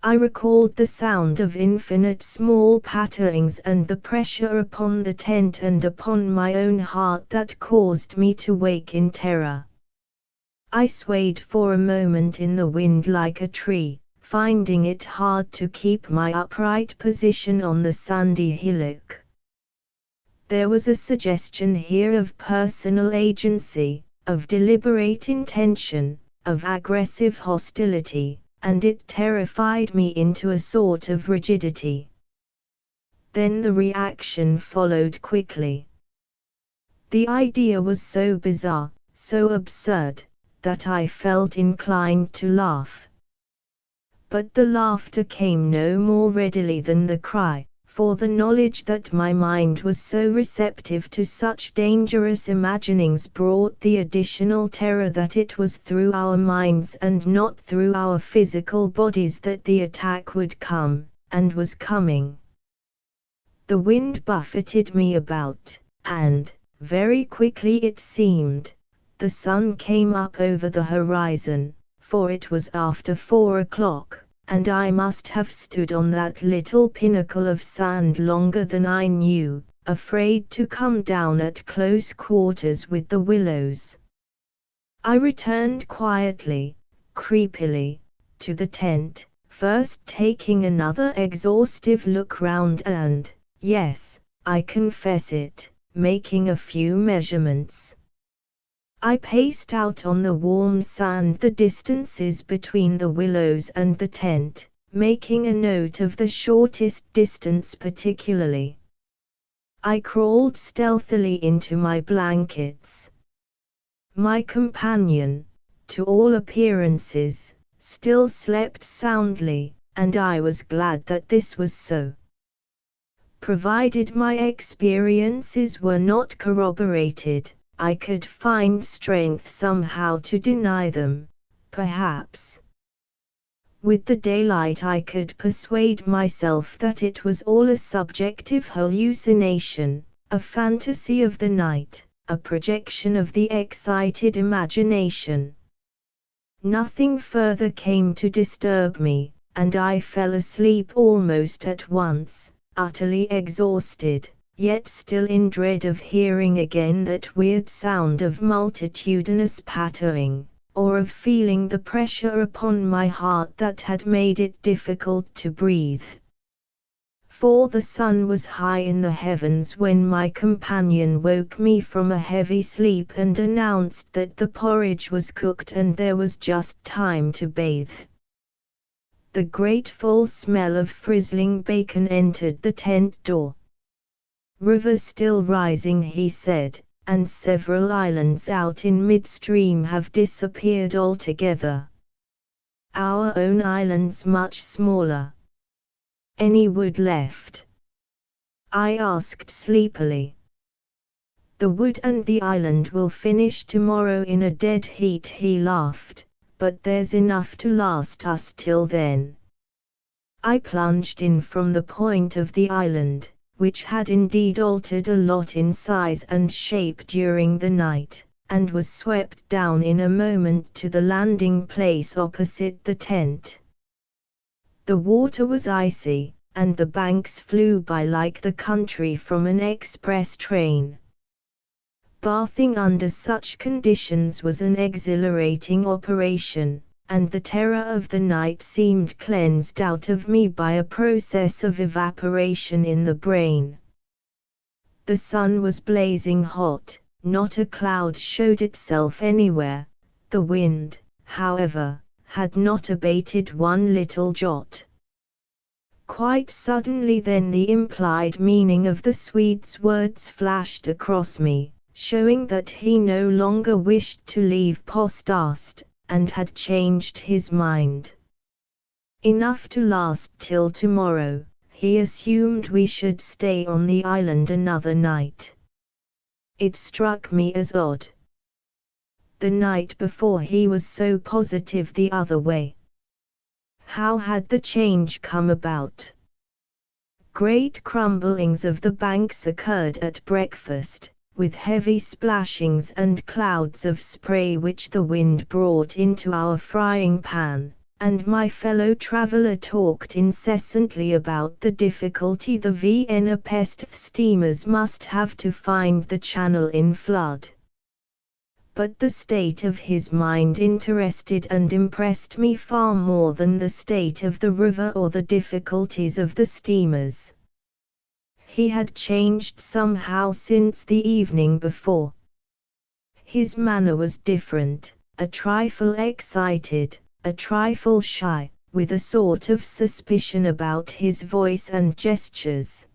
I recalled the sound of infinite small patterings and the pressure upon the tent and upon my own heart that caused me to wake in terror. I swayed for a moment in the wind like a tree, finding it hard to keep my upright position on the sandy hillock. There was a suggestion here of personal agency, of deliberate intention, of aggressive hostility, and it terrified me into a sort of rigidity. Then the reaction followed quickly. The idea was so bizarre, so absurd, that I felt inclined to laugh. But the laughter came no more readily than the cry, for the knowledge that my mind was so receptive to such dangerous imaginings brought the additional terror that it was through our minds and not through our physical bodies that the attack would come, and was coming. The wind buffeted me about, and, very quickly it seemed, the sun came up over the horizon, for it was after 4 o'clock. And I must have stood on that little pinnacle of sand longer than I knew, afraid to come down at close quarters with the willows. I returned quietly, creepily, to the tent, first taking another exhaustive look round and, yes, I confess it, making a few measurements. I paced out on the warm sand the distances between the willows and the tent, making a note of the shortest distance particularly. I crawled stealthily into my blankets. My companion, to all appearances, still slept soundly, and I was glad that this was so. Provided my experiences were not corroborated, I could find strength somehow to deny them, perhaps. With the daylight I could persuade myself that it was all a subjective hallucination, a fantasy of the night, a projection of the excited imagination. Nothing further came to disturb me, and I fell asleep almost at once, utterly exhausted, yet still in dread of hearing again that weird sound of multitudinous pattering, or of feeling the pressure upon my heart that had made it difficult to breathe. For the sun was high in the heavens when my companion woke me from a heavy sleep and announced that the porridge was cooked and there was just time to bathe. The grateful smell of frizzling bacon entered the tent door. "River still rising," he said, "and several islands out in midstream have disappeared altogether. Our own island's much smaller. Any wood left?" I asked sleepily. "The wood and the island will finish tomorrow in a dead heat," he laughed, "but there's enough to last us till then." I plunged in from the point of the island, which had indeed altered a lot in size and shape during the night, and was swept down in a moment to the landing place opposite the tent. The water was icy, and the banks flew by like the country from an express train. Bathing under such conditions was an exhilarating operation, and the terror of the night seemed cleansed out of me by a process of evaporation in the brain. The sun was blazing hot, not a cloud showed itself anywhere. The wind, however, had not abated one little jot. Quite suddenly then the implied meaning of the Swede's words flashed across me, showing that he no longer wished to leave Postast, and had changed his mind. Enough to last till tomorrow, he assumed we should stay on the island another night. It struck me as odd. The night before he was so positive the other way. How had the change come about? Great crumblings of the banks occurred at breakfast, with heavy splashings and clouds of spray which the wind brought into our frying pan, and my fellow traveller talked incessantly about the difficulty the Vienna Pest steamers must have to find the channel in flood. But the state of his mind interested and impressed me far more than the state of the river or the difficulties of the steamers. He had changed somehow since the evening before. His manner was different, a trifle excited, a trifle shy, with a sort of suspicion about his voice and gestures.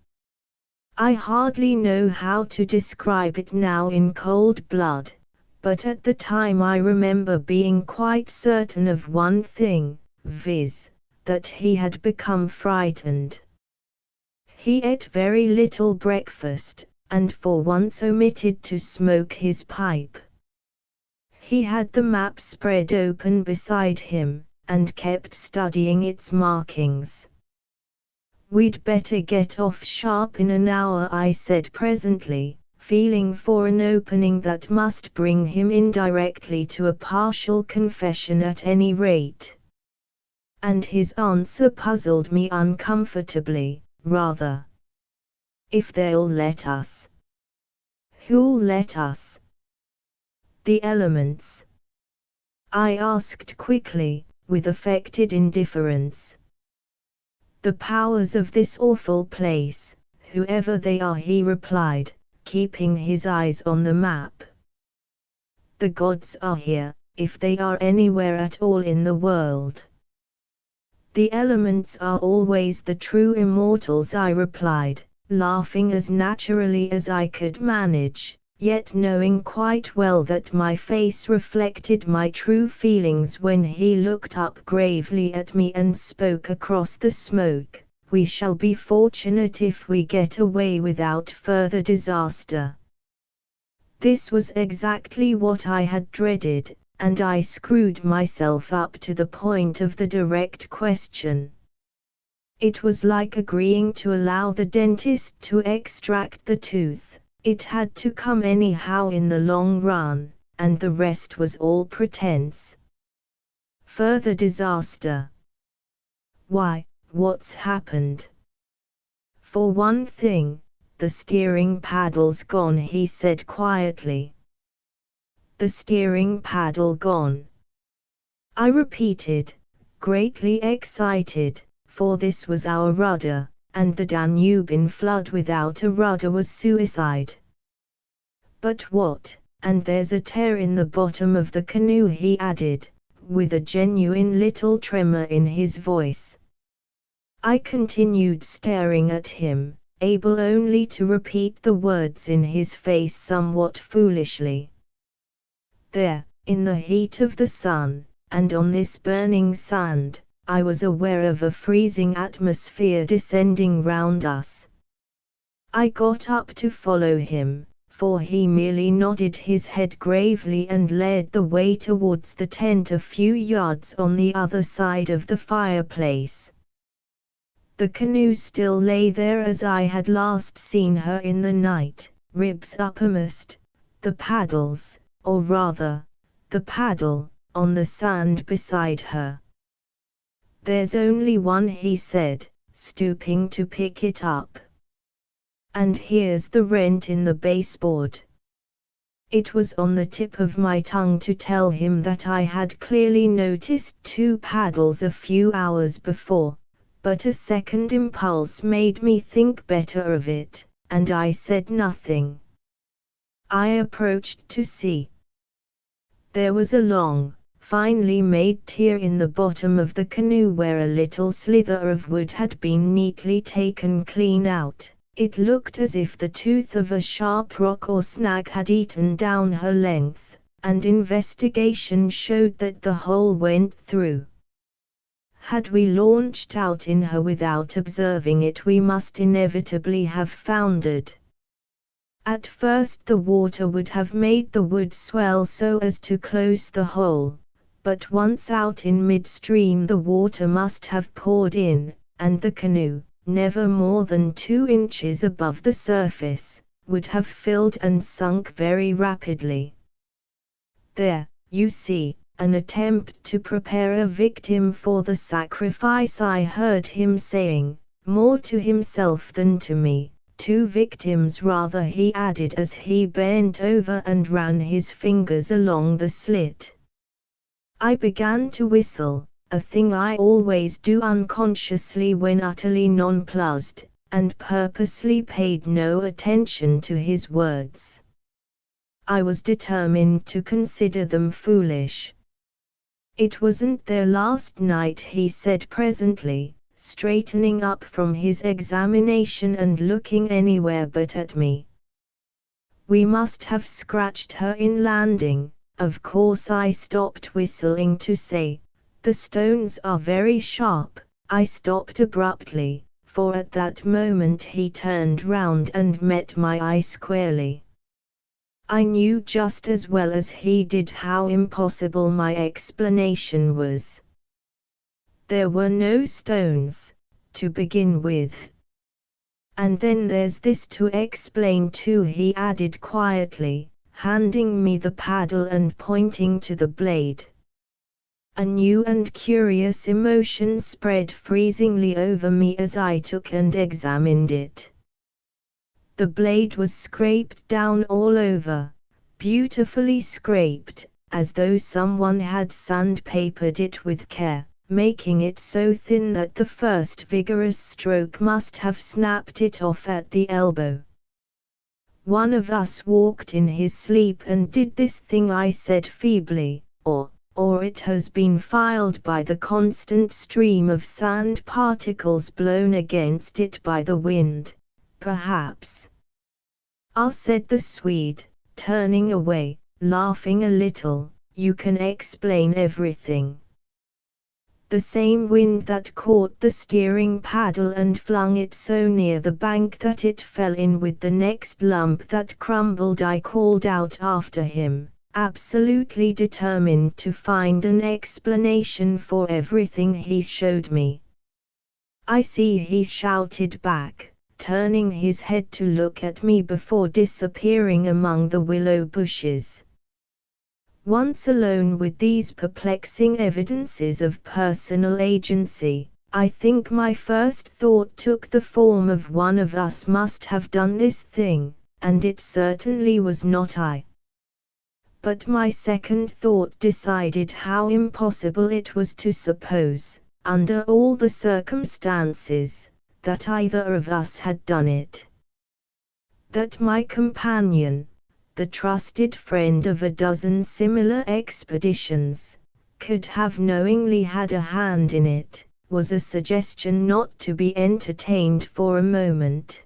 I hardly know how to describe it now in cold blood, but at the time I remember being quite certain of one thing, viz., that he had become frightened. He ate very little breakfast, and for once omitted to smoke his pipe. He had the map spread open beside him, and kept studying its markings. "We'd better get off sharp in an hour," I said presently, feeling for an opening that must bring him indirectly to a partial confession at any rate. And his answer puzzled me uncomfortably, rather. "If they'll let us." "Who'll let us?" "The elements," I asked quickly, with affected indifference. "The powers of this awful place, whoever they are," he replied, keeping his eyes on the map. "The gods are here, if they are anywhere at all in the world." "The elements are always the true immortals," I replied, laughing as naturally as I could manage, yet knowing quite well that my face reflected my true feelings when he looked up gravely at me and spoke across the smoke. "We shall be fortunate if we get away without further disaster." This was exactly what I had dreaded, and I screwed myself up to the point of the direct question. It was like agreeing to allow the dentist to extract the tooth. It had to come anyhow in the long run, and the rest was all pretense. Further disaster. Why, what's happened? For one thing, the steering paddle's gone, he said quietly. The steering paddle gone. I repeated, greatly excited, for this was our rudder, and the Danubian flood without a rudder was suicide. But what, and there's a tear in the bottom of the canoe, he added, with a genuine little tremor in his voice. I continued staring at him, able only to repeat the words in his face somewhat foolishly. There, in the heat of the sun, and on this burning sand, I was aware of a freezing atmosphere descending round us. I got up to follow him, for he merely nodded his head gravely and led the way towards the tent a few yards on the other side of the fireplace. The canoe still lay there as I had last seen her in the night, ribs uppermost, the paddles, or rather, the paddle, on the sand beside her. "There's only one," he said, stooping to pick it up. "And here's the rent in the baseboard." It was on the tip of my tongue to tell him that I had clearly noticed 2 paddles a few hours before, but a second impulse made me think better of it, and I said nothing. I approached to see. There was a long, finely made tear in the bottom of the canoe where a little slither of wood had been neatly taken clean out. It looked as if the tooth of a sharp rock or snag had eaten down her length, and investigation showed that the hole went through. Had we launched out in her without observing it, we must inevitably have foundered. At first the water would have made the wood swell so as to close the hole, but once out in midstream the water must have poured in, and the canoe, never more than 2 inches above the surface, would have filled and sunk very rapidly. "There, you see, an attempt to prepare a victim for the sacrifice," I heard him saying, more to himself than to me. 2 victims rather, he added as he bent over and ran his fingers along the slit. I began to whistle, a thing I always do unconsciously when utterly nonplussed, and purposely paid no attention to his words. I was determined to consider them foolish. "It wasn't there last night," he said presently, straightening up from his examination and looking anywhere but at me. "We must have scratched her in landing." Of course I stopped whistling to say, "The stones are very sharp." I stopped abruptly, for at that moment he turned round and met my eye squarely. I knew just as well as he did how impossible my explanation was. There were no stones, to begin with. "And then there's this to explain too," he added quietly, handing me the paddle and pointing to the blade. A new and curious emotion spread freezingly over me as I took and examined it. The blade was scraped down all over, beautifully scraped, as though someone had sandpapered it with care, making it so thin that the first vigorous stroke must have snapped it off at the elbow. "One of us walked in his sleep and did this thing," I said feebly, or it has been filed by the constant stream of sand particles blown against it by the wind. perhaps. Ah, said the Swede, turning away, laughing a little, you can explain everything. The same wind that caught the steering paddle and flung it so near the bank that it fell in with the next lump that crumbled, I called out after him, absolutely determined to find an explanation for everything he showed me. I see, he shouted back, turning his head to look at me before disappearing among the willow bushes. Once alone with these perplexing evidences of personal agency, I think my first thought took the form of one of us must have done this thing, and it certainly was not I. But my second thought decided how impossible it was to suppose, under all the circumstances, that either of us had done it. That my companion, the trusted friend of a dozen similar expeditions, could have knowingly had a hand in it, was a suggestion not to be entertained for a moment.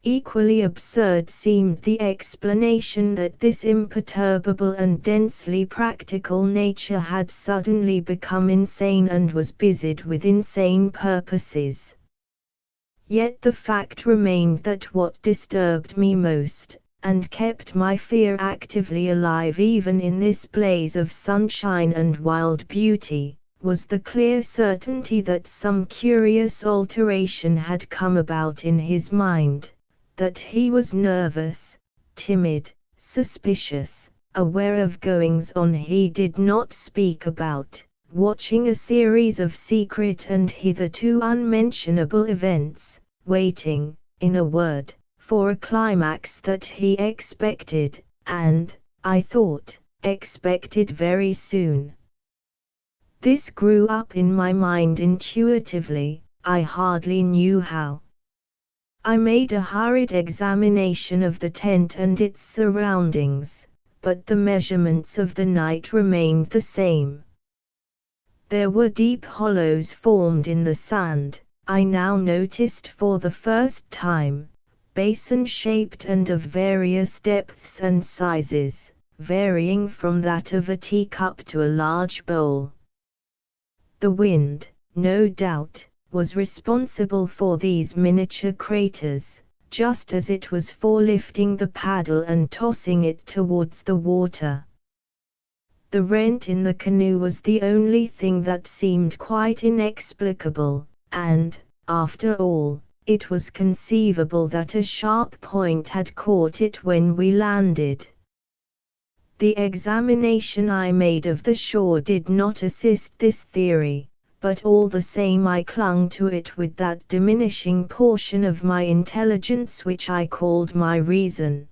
Equally absurd seemed the explanation that this imperturbable and densely practical nature had suddenly become insane and was busied with insane purposes. Yet the fact remained that what disturbed me most, and kept my fear actively alive even in this blaze of sunshine and wild beauty, was the clear certainty that some curious alteration had come about in his mind, that he was nervous, timid, suspicious, aware of goings-on he did not speak about, watching a series of secret and hitherto unmentionable events, waiting, in a word, for a climax that he expected, and, I thought, expected very soon. This grew up in my mind intuitively, I hardly knew how. I made a hurried examination of the tent and its surroundings, but the measurements of the night remained the same. There were deep hollows formed in the sand, I now noticed for the first time, basin-shaped and of various depths and sizes, varying from that of a teacup to a large bowl. The wind, no doubt, was responsible for these miniature craters, just as it was for lifting the paddle and tossing it towards the water. The rent in the canoe was the only thing that seemed quite inexplicable, and, after all, it was conceivable that a sharp point had caught it when we landed. The examination I made of the shore did not assist this theory, but all the same I clung to it with that diminishing portion of my intelligence which I called my reason.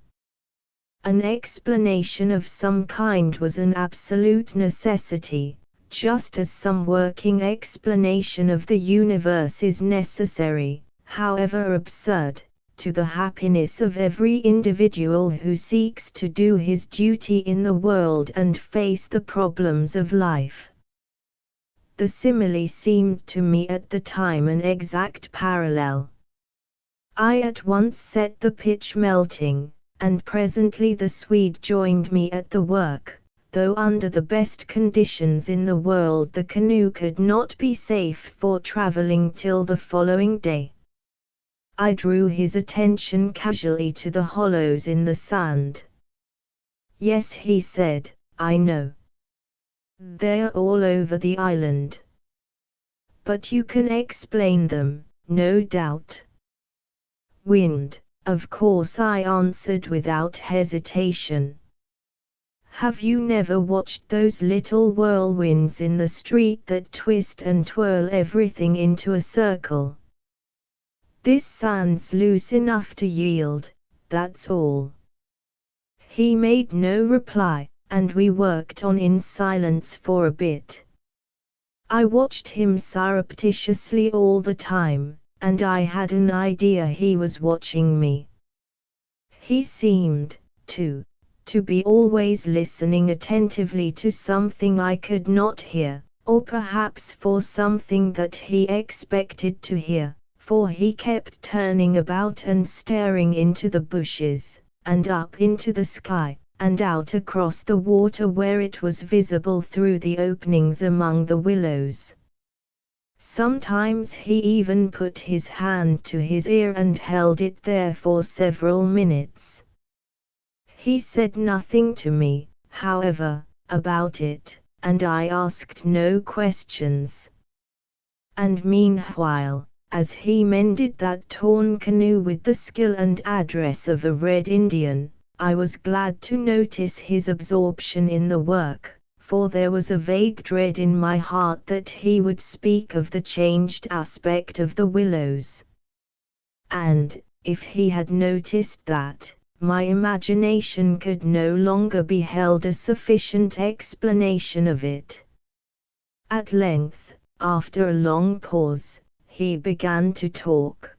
An explanation of some kind was an absolute necessity, just as some working explanation of the universe is necessary, however absurd, to the happiness of every individual who seeks to do his duty in the world and face the problems of life. The simile seemed to me at the time an exact parallel. I at once set the pitch melting, and presently the Swede joined me at the work, though under the best conditions in the world the canoe could not be safe for traveling till the following day. I drew his attention casually to the hollows in the sand. Yes, he said, I know. They're all over the island. But you can explain them, no doubt. Wind, of course, I answered without hesitation. Have you never watched those little whirlwinds in the street that twist and twirl everything into a circle? This sand's loose enough to yield, that's all. He made no reply, and we worked on in silence for a bit. I watched him surreptitiously all the time, and I had an idea he was watching me. He seemed, to be always listening attentively to something I could not hear, or perhaps for something that he expected to hear, for he kept turning about and staring into the bushes, and up into the sky, and out across the water where it was visible through the openings among the willows. Sometimes he even put his hand to his ear and held it there for several minutes. He said nothing to me, however, about it, and I asked no questions. And meanwhile, as he mended that torn canoe with the skill and address of a Red Indian, I was glad to notice his absorption in the work, for there was a vague dread in my heart that he would speak of the changed aspect of the willows. And, if he had noticed that, my imagination could no longer be held a sufficient explanation of it. At length, after a long pause, he began to talk.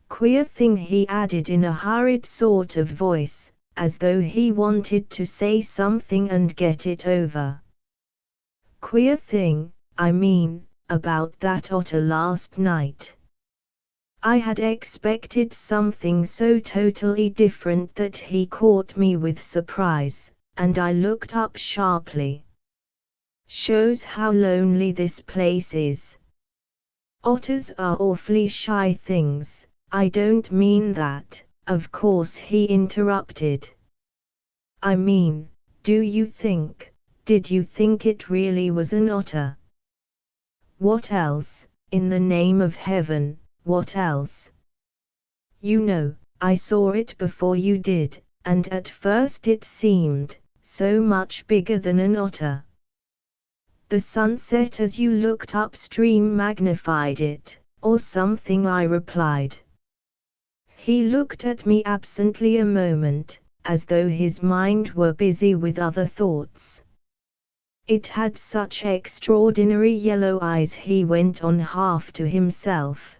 Queer thing, he added in a hurried sort of voice, as though he wanted to say something and get it over. Queer thing, I mean, about that otter last night. I had expected something so totally different that he caught me with surprise, and I looked up sharply. Shows how lonely this place is. Otters are awfully shy things. I don't mean that, of course, he interrupted. I mean, did you think it really was an otter? What else, in the name of heaven, what else? You know, I saw it before you did, and at first it seemed so much bigger than an otter. The sunset as you looked upstream magnified it, or something, I replied. He looked at me absently a moment, as though his mind were busy with other thoughts. It had such extraordinary yellow eyes, he went on half to himself.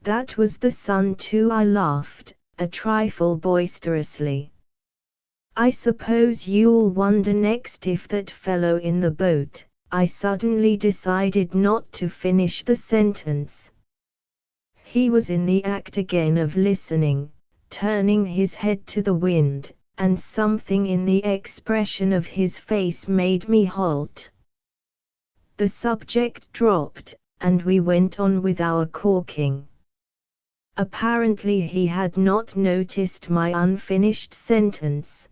That was the sun too, I laughed, a trifle boisterously. I suppose you'll wonder next if that fellow in the boat. I suddenly decided not to finish the sentence. He was in the act again of listening, turning his head to the wind, and something in the expression of his face made me halt. The subject dropped, and we went on with our caulking. Apparently he had not noticed my unfinished sentence.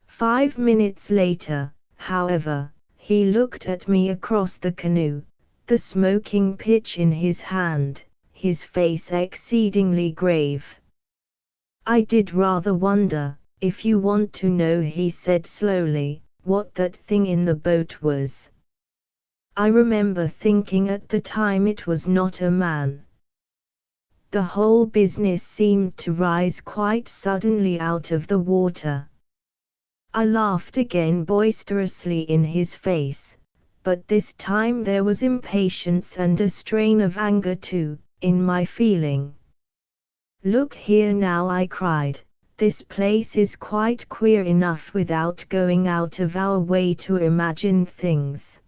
5 minutes later, however, he looked at me across the canoe, the smoking pitch in his hand, his face exceedingly grave. I did rather wonder, if you want to know, he said slowly, what that thing in the boat was. I remember thinking at the time it was not a man. The whole business seemed to rise quite suddenly out of the water. I laughed again boisterously in his face, but this time there was impatience and a strain of anger too, in my feeling. Look here now, I cried, this place is quite queer enough without going out of our way to imagine things.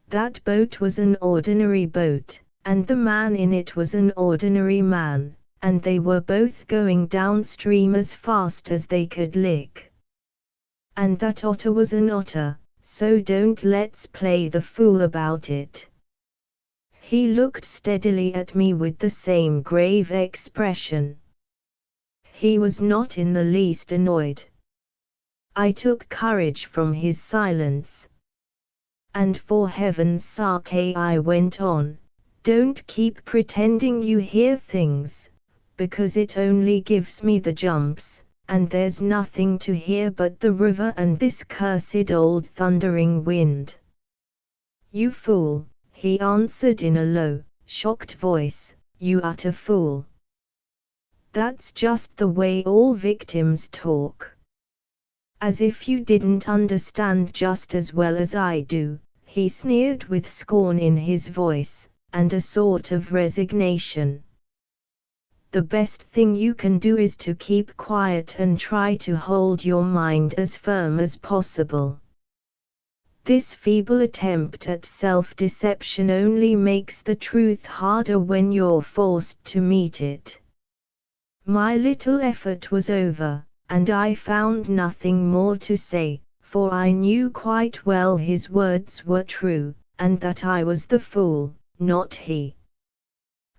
That boat was an ordinary boat, and the man in it was an ordinary man, and they were both going downstream as fast as they could lick. And that otter was an otter, so don't let's play the fool about it. He looked steadily at me with the same grave expression. He was not in the least annoyed. I took courage from his silence. And for heaven's sake, I went on, don't keep pretending you hear things, because it only gives me the jumps, and there's nothing to hear but the river and this cursed old thundering wind. You fool, he answered in a low, shocked voice, you utter fool. That's just the way all victims talk. As if you didn't understand just as well as I do, he sneered with scorn in his voice, and a sort of resignation. The best thing you can do is to keep quiet and try to hold your mind as firm as possible. This feeble attempt at self-deception only makes the truth harder when you're forced to meet it. My little effort was over, and I found nothing more to say, for I knew quite well his words were true, and that I was the fool, not he.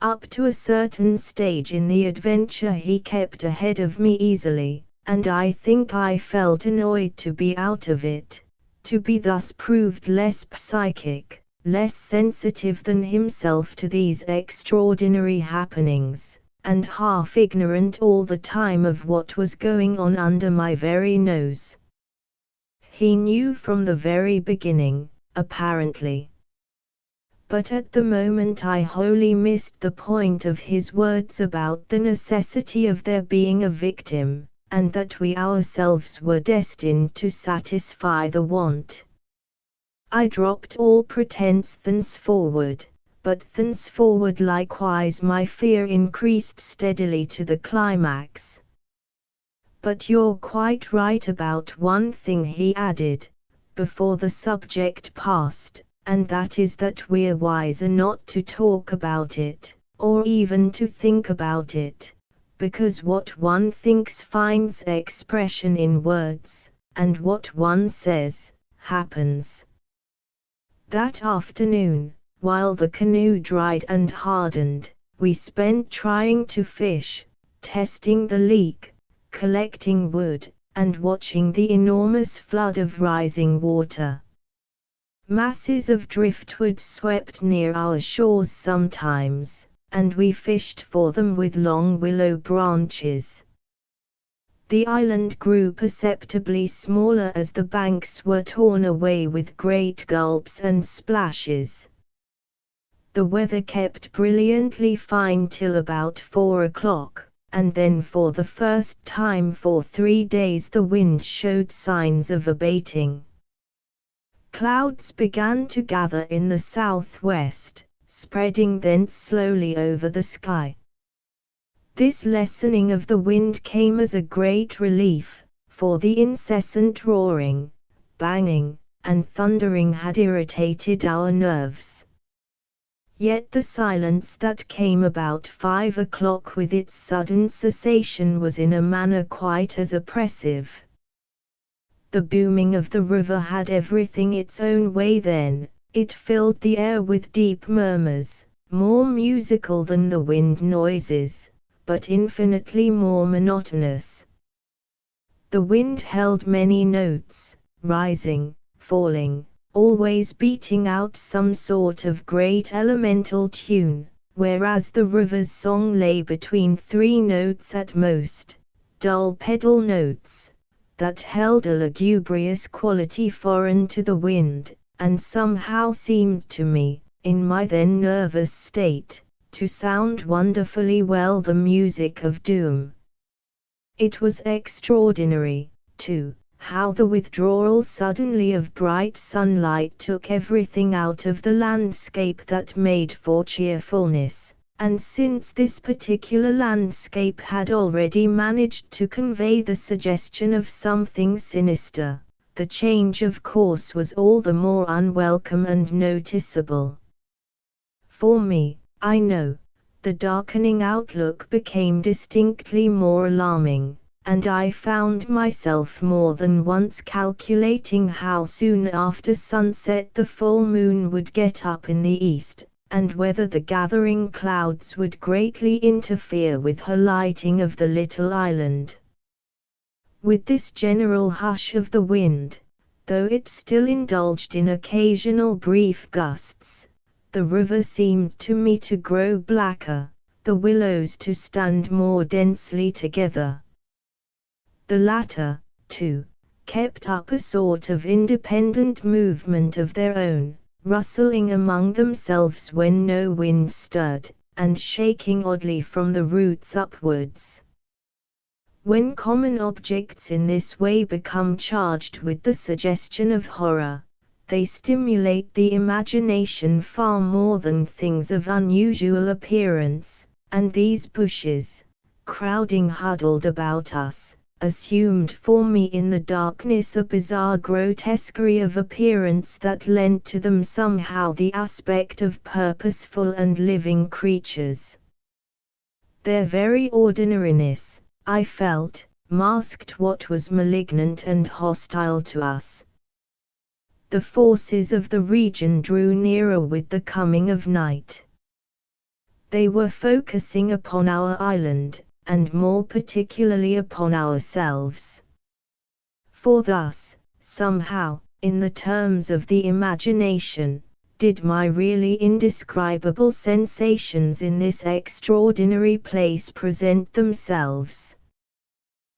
Up to a certain stage in the adventure he kept ahead of me easily, and I think I felt annoyed to be out of it, to be thus proved less psychic, less sensitive than himself to these extraordinary happenings, and half ignorant all the time of what was going on under my very nose. He knew from the very beginning, apparently. But at the moment I wholly missed the point of his words about the necessity of there being a victim, and that we ourselves were destined to satisfy the want. I dropped all pretense thenceforward, but thenceforward likewise my fear increased steadily to the climax. But you're quite right about one thing, he added, before the subject passed, and that is that we're wiser not to talk about it, or even to think about it, because what one thinks finds expression in words, and what one says, happens. That afternoon, while the canoe dried and hardened, we spent trying to fish, testing the leak, collecting wood, and watching the enormous flood of rising water. Masses of driftwood swept near our shores sometimes, and we fished for them with long willow branches. The island grew perceptibly smaller as the banks were torn away with great gulps and splashes. The weather kept brilliantly fine till about 4 o'clock, and then for the first time for 3 days the wind showed signs of abating. Clouds began to gather in the southwest, spreading thence slowly over the sky. This lessening of the wind came as a great relief, for the incessant roaring, banging, and thundering had irritated our nerves. Yet the silence that came about 5 o'clock with its sudden cessation was in a manner quite as oppressive. The booming of the river had everything its own way then. It filled the air with deep murmurs, more musical than the wind noises, but infinitely more monotonous. The wind held many notes, rising, falling, always beating out some sort of great elemental tune, whereas the river's song lay between 3 notes at most, dull pedal notes, that held a lugubrious quality foreign to the wind, and somehow seemed to me, in my then nervous state, to sound wonderfully well the music of doom. It was extraordinary, too, how the withdrawal suddenly of bright sunlight took everything out of the landscape that made for cheerfulness, and since this particular landscape had already managed to convey the suggestion of something sinister, the change of course was all the more unwelcome and noticeable. For me, I know, the darkening outlook became distinctly more alarming, and I found myself more than once calculating how soon after sunset the full moon would get up in the east, and whether the gathering clouds would greatly interfere with her lighting of the little island. With this general hush of the wind, though it still indulged in occasional brief gusts, the river seemed to me to grow blacker, the willows to stand more densely together. The latter, too, kept up a sort of independent movement of their own, rustling among themselves when no wind stirred, and shaking oddly from the roots upwards. When common objects in this way become charged with the suggestion of horror, they stimulate the imagination far more than things of unusual appearance, and these bushes, crowding huddled about us, assumed for me in the darkness a bizarre grotesquerie of appearance that lent to them somehow the aspect of purposeful and living creatures. Their very ordinariness, I felt, masked what was malignant and hostile to us. The forces of the region drew nearer with the coming of night. They were focusing upon our island, and more particularly upon ourselves. For thus, somehow, in the terms of the imagination, did my really indescribable sensations in this extraordinary place present themselves.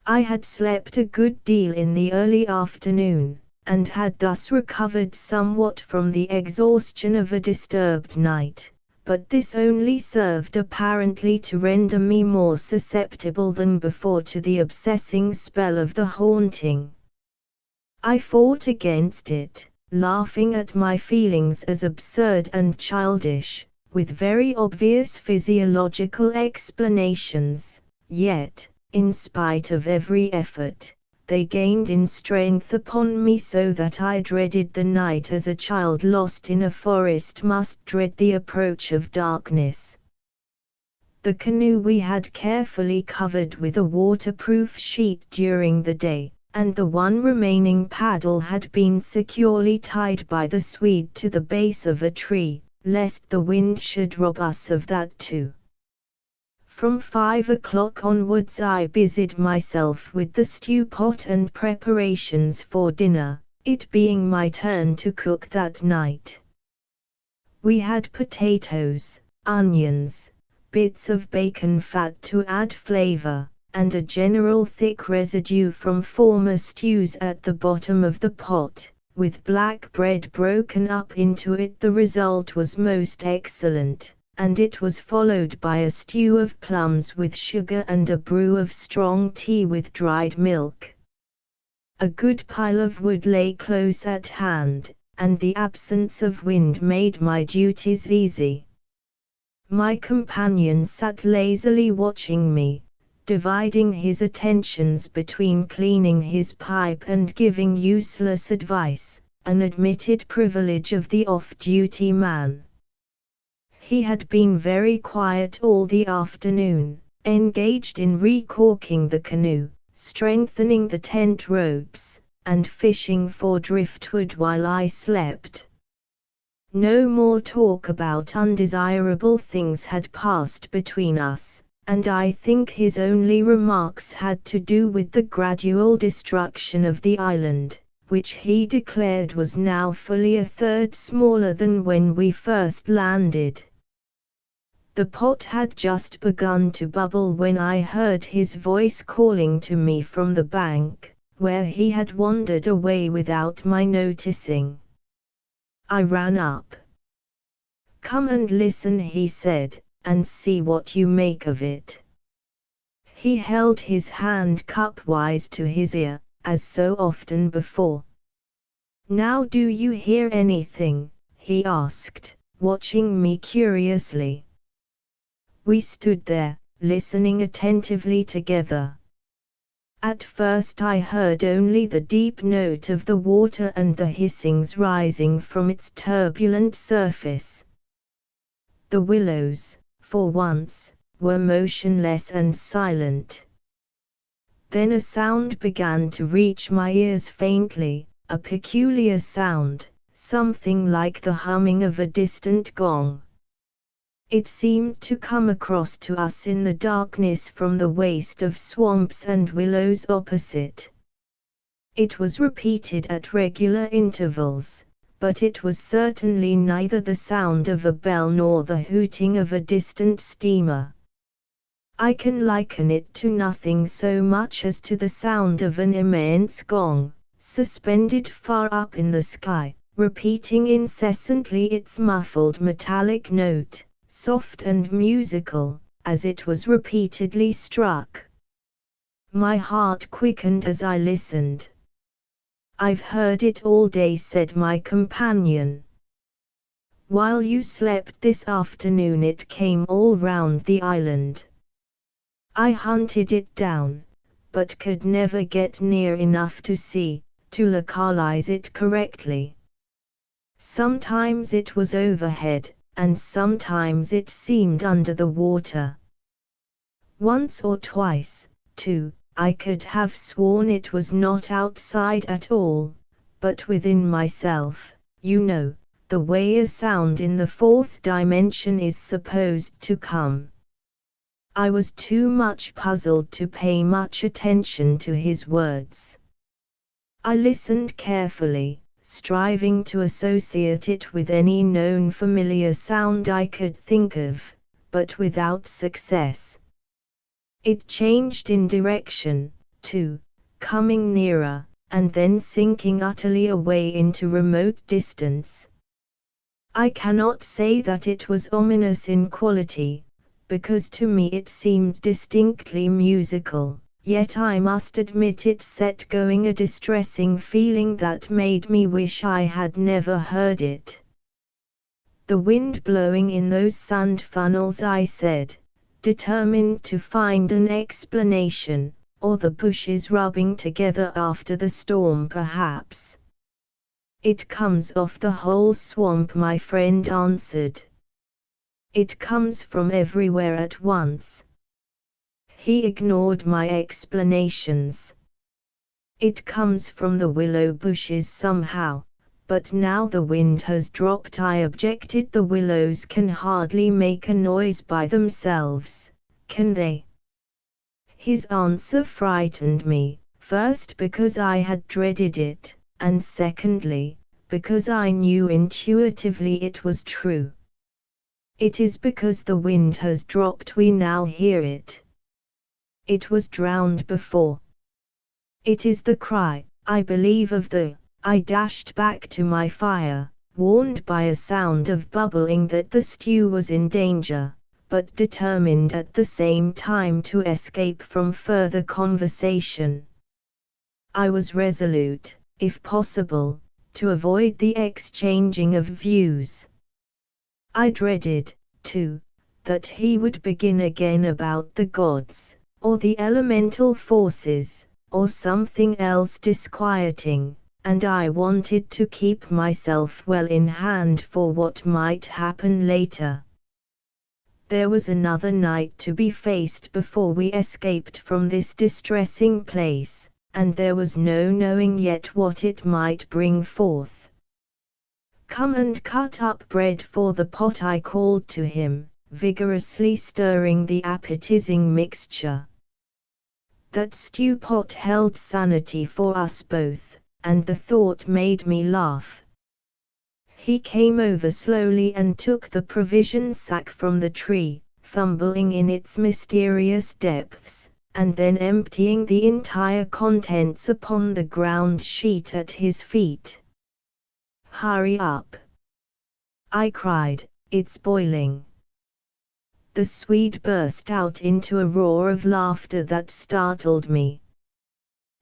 I had slept a good deal in the early afternoon, and had thus recovered somewhat from the exhaustion of a disturbed night, but this only served apparently to render me more susceptible than before to the obsessing spell of the haunting. I fought against it, laughing at my feelings as absurd and childish, with very obvious physiological explanations, yet, in spite of every effort, they gained in strength upon me so that I dreaded the night as a child lost in a forest must dread the approach of darkness. The canoe we had carefully covered with a waterproof sheet during the day, and the one remaining paddle had been securely tied by the Swede to the base of a tree, lest the wind should rob us of that too. From 5 o'clock onwards I busied myself with the stew pot and preparations for dinner, it being my turn to cook that night. We had potatoes, onions, bits of bacon fat to add flavor, and a general thick residue from former stews at the bottom of the pot, with black bread broken up into it. The result was most excellent, and it was followed by a stew of plums with sugar and a brew of strong tea with dried milk. A good pile of wood lay close at hand, and the absence of wind made my duties easy. My companion sat lazily watching me, dividing his attentions between cleaning his pipe and giving useless advice, an admitted privilege of the off-duty man. He had been very quiet all the afternoon, engaged in recaulking the canoe, strengthening the tent ropes, and fishing for driftwood while I slept. No more talk about undesirable things had passed between us, and I think his only remarks had to do with the gradual destruction of the island, which he declared was now fully a third smaller than when we first landed. The pot had just begun to bubble when I heard his voice calling to me from the bank, where he had wandered away without my noticing. I ran up. "Come and listen," he said, "and see what you make of it." He held his hand cup-wise to his ear, as so often before. "Now do you hear anything?" he asked, watching me curiously. We stood there, listening attentively together. At first I heard only the deep note of the water and the hissings rising from its turbulent surface. The willows, for once, were motionless and silent. Then a sound began to reach my ears faintly, a peculiar sound, something like the humming of a distant gong. It seemed to come across to us in the darkness from the waste of swamps and willows opposite. It was repeated at regular intervals, but it was certainly neither the sound of a bell nor the hooting of a distant steamer. I can liken it to nothing so much as to the sound of an immense gong, suspended far up in the sky, repeating incessantly its muffled metallic note, soft and musical, as it was repeatedly struck. My heart quickened as I listened. "I've heard it all day," said my companion. "While you slept this afternoon it came all round the island. I hunted it down, but could never get near enough to see, to localize it correctly. Sometimes it was overhead, and sometimes it seemed under the water. Once or twice, too, I could have sworn it was not outside at all, but within myself, you know, the way a sound in the fourth dimension is supposed to come. I was too much puzzled to pay much attention to his words. I listened carefully, striving to associate it with any known familiar sound I could think of, but without success. It changed in direction, too, coming nearer, and then sinking utterly away into remote distance. I cannot say that it was ominous in quality, because to me it seemed distinctly musical, yet I must admit it set going a distressing feeling that made me wish I had never heard it. The wind blowing in those sand funnels, I said, determined to find an explanation, or the bushes rubbing together after the storm perhaps. It comes off the whole swamp, my friend answered. It comes from everywhere at once. He ignored my explanations. It comes from the willow bushes somehow, but now the wind has dropped, I objected. The willows can hardly make a noise by themselves, can they? His answer frightened me, first because I had dreaded it, and secondly, because I knew intuitively it was true. It is because the wind has dropped we now hear it. It was drowned before. It is the cry, I believe, of the. I dashed back to my fire, warned by a sound of bubbling that the stew was in danger, but determined at the same time to escape from further conversation. I was resolute, if possible, to avoid the exchanging of views. I dreaded, too, that he would begin again about the gods, or the elemental forces, or something else disquieting, and I wanted to keep myself well in hand for what might happen later. There was another night to be faced before we escaped from this distressing place, and there was no knowing yet what it might bring forth. Come and cut up bread for the pot, I called to him, vigorously stirring the appetizing mixture. That stew pot held sanity for us both, and the thought made me laugh. He came over slowly and took the provision sack from the tree, fumbling in its mysterious depths, and then emptying the entire contents upon the ground sheet at his feet. Hurry up! I cried, it's boiling. The Swede burst out into a roar of laughter that startled me.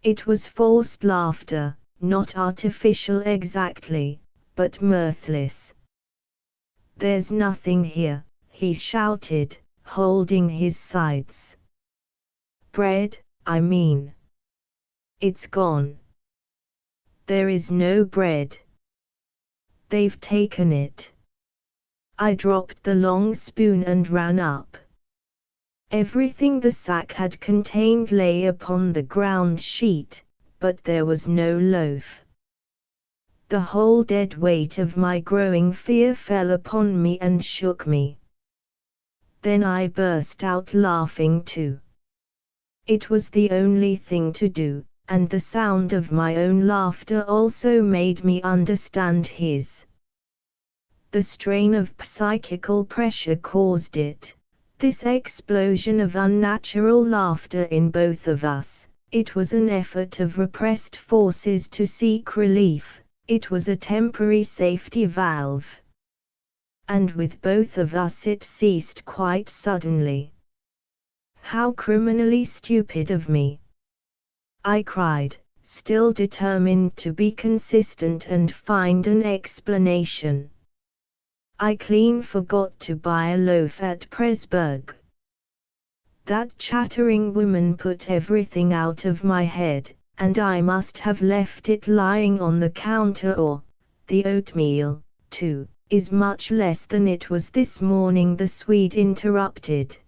It was forced laughter, not artificial exactly, but mirthless. There's nothing here, he shouted, holding his sides. Bread, I mean. It's gone. There is no bread. They've taken it. I dropped the long spoon and ran up. Everything the sack had contained lay upon the ground sheet, but there was no loaf. The whole dead weight of my growing fear fell upon me and shook me. Then I burst out laughing too. It was the only thing to do, and the sound of my own laughter also made me understand his. The strain of psychical pressure caused it, this explosion of unnatural laughter in both of us. It was an effort of repressed forces to seek relief, it was a temporary safety valve. And with both of us it ceased quite suddenly. How criminally stupid of me! I cried, still determined to be consistent and find an explanation. I clean forgot to buy a loaf at Pressburg. That chattering woman put everything out of my head, and I must have left it lying on the counter, or the oatmeal, too, is much less than it was this morning," the Swede interrupted.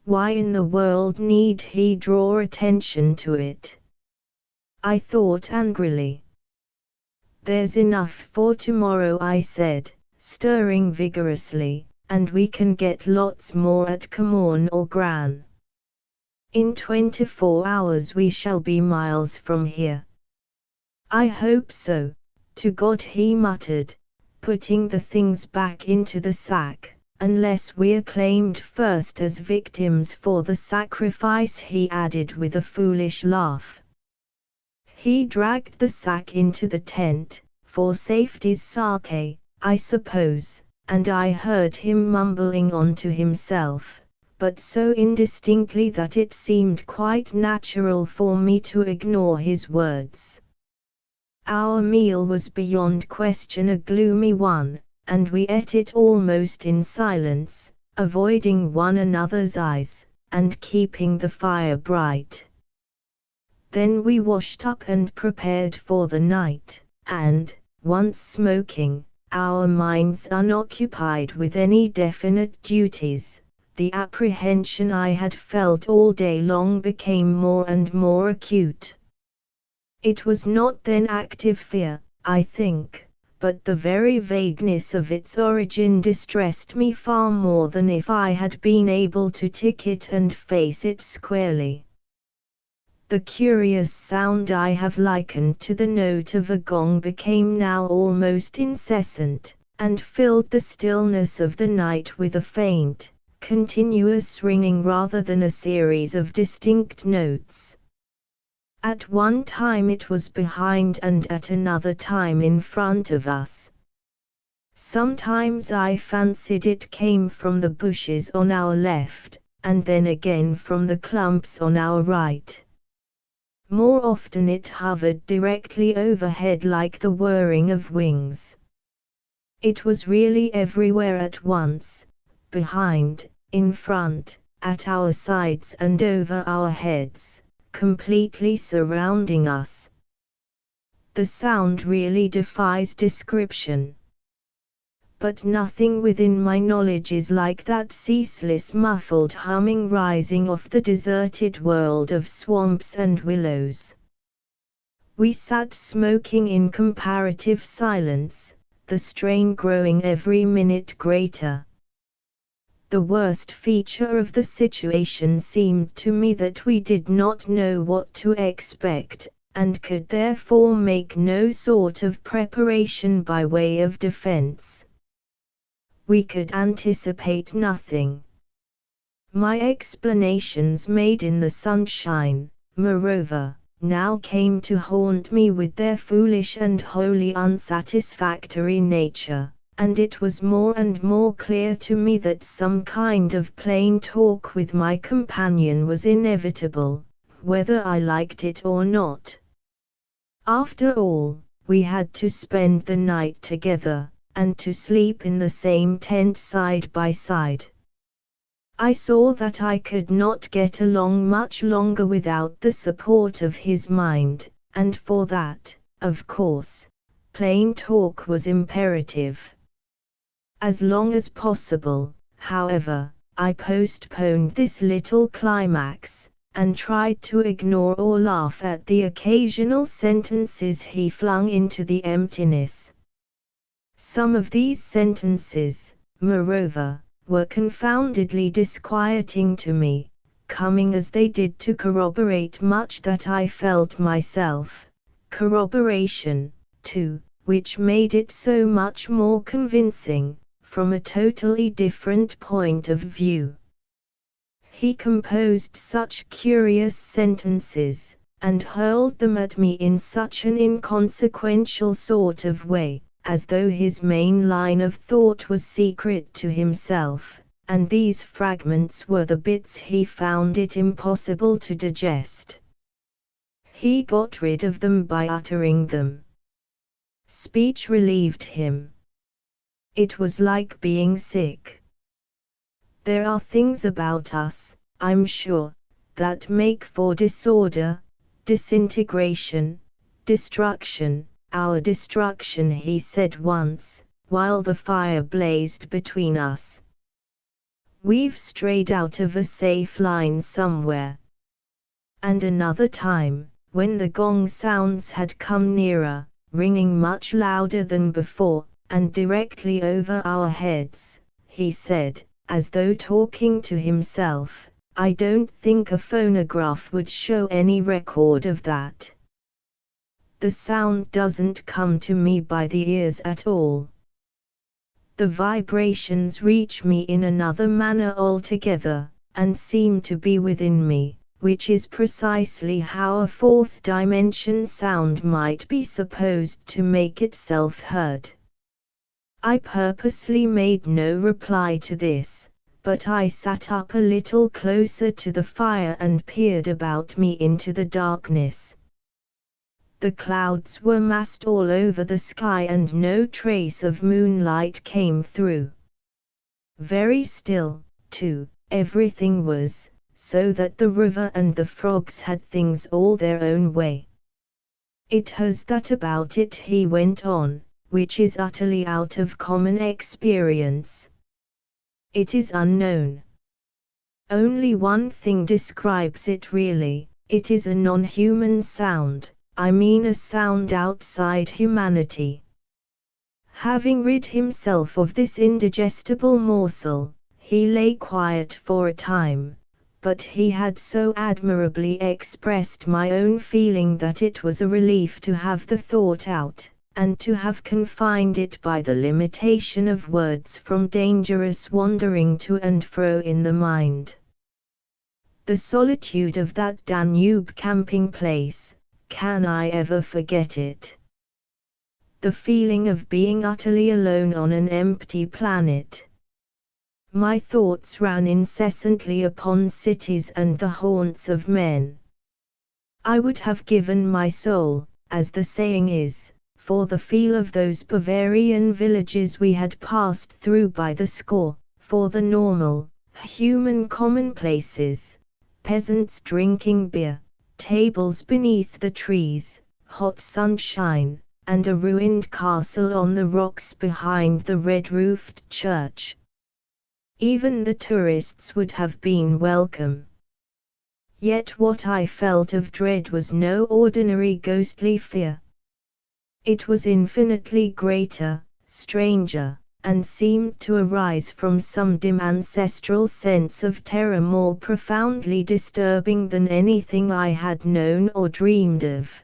"Why in the world need he draw attention to it?" I thought angrily. "There's enough for tomorrow," I said, stirring vigorously, "and we can get lots more at Comorn or Gran. In 24 hours we shall be miles from here." "I hope so, to God," he muttered, putting the things back into the sack, "unless we're claimed first as victims for the sacrifice," he added with a foolish laugh. He dragged the sack into the tent, for safety's sake, I suppose, and I heard him mumbling on to himself, but so indistinctly that it seemed quite natural for me to ignore his words. Our meal was beyond question a gloomy one, and we ate it almost in silence, avoiding one another's eyes, and keeping the fire bright. Then we washed up and prepared for the night, and, once smoking, our minds unoccupied with any definite duties, the apprehension I had felt all day long became more and more acute. It was not then active fear, I think, but the very vagueness of its origin distressed me far more than if I had been able to tick it and face it squarely. The curious sound I have likened to the note of a gong became now almost incessant, and filled the stillness of the night with a faint, continuous ringing rather than a series of distinct notes. At one time it was behind and at another time in front of us. Sometimes I fancied it came from the bushes on our left, and then again from the clumps on our right. More often it hovered directly overhead like the whirring of wings. It was really everywhere at once, behind, in front, at our sides and over our heads, completely surrounding us. The sound really defies description. But nothing within my knowledge is like that ceaseless muffled humming rising off the deserted world of swamps and willows. We sat smoking in comparative silence, the strain growing every minute greater. The worst feature of the situation seemed to me that we did not know what to expect, and could therefore make no sort of preparation by way of defense. We could anticipate nothing. My explanations made in the sunshine, moreover, now came to haunt me with their foolish and wholly unsatisfactory nature, and it was more and more clear to me that some kind of plain talk with my companion was inevitable, whether I liked it or not. After all, we had to spend the night together, and to sleep in the same tent side by side. I saw that I could not get along much longer without the support of his mind, and for that, of course, plain talk was imperative. As long as possible, however, I postponed this little climax, and tried to ignore or laugh at the occasional sentences he flung into the emptiness. Some of these sentences, moreover, were confoundedly disquieting to me, coming as they did to corroborate much that I felt myself, corroboration, too, which made it so much more convincing, from a totally different point of view. He composed such curious sentences, and hurled them at me in such an inconsequential sort of way, as though his main line of thought was secret to himself, and these fragments were the bits he found it impossible to digest. He got rid of them by uttering them. Speech relieved him. It was like being sick. There are things about us, I'm sure, that make for disorder, disintegration, destruction, our destruction, he said once, while the fire blazed between us. We've strayed out of a safe line somewhere. And another time, when the gong sounds had come nearer, ringing much louder than before, and directly over our heads, he said, as though talking to himself, I don't think a phonograph would show any record of that. The sound doesn't come to me by the ears at all. The vibrations reach me in another manner altogether, and seem to be within me, which is precisely how a fourth dimension sound might be supposed to make itself heard. I purposely made no reply to this, but I sat up a little closer to the fire and peered about me into the darkness. The clouds were massed all over the sky and no trace of moonlight came through. Very still, too, everything was, so that the river and the frogs had things all their own way. It has that about it, he went on, which is utterly out of common experience. It is unknown. Only one thing describes it really, it is a non-human sound, I mean a sound outside humanity. Having rid himself of this indigestible morsel, he lay quiet for a time, but he had so admirably expressed my own feeling that it was a relief to have the thought out, and to have confined it by the limitation of words from dangerous wandering to and fro in the mind. The solitude of that Danube camping place, can I ever forget it? The feeling of being utterly alone on an empty planet. My thoughts ran incessantly upon cities and the haunts of men. I would have given my soul, as the saying is, for the feel of those Bavarian villages we had passed through by the score, for the normal, human commonplaces, peasants drinking beer, tables beneath the trees, hot sunshine, and a ruined castle on the rocks behind the red-roofed church. Even the tourists would have been welcome. Yet what I felt of dread was no ordinary ghostly fear. It was infinitely greater, stranger, and seemed to arise from some dim ancestral sense of terror more profoundly disturbing than anything I had known or dreamed of.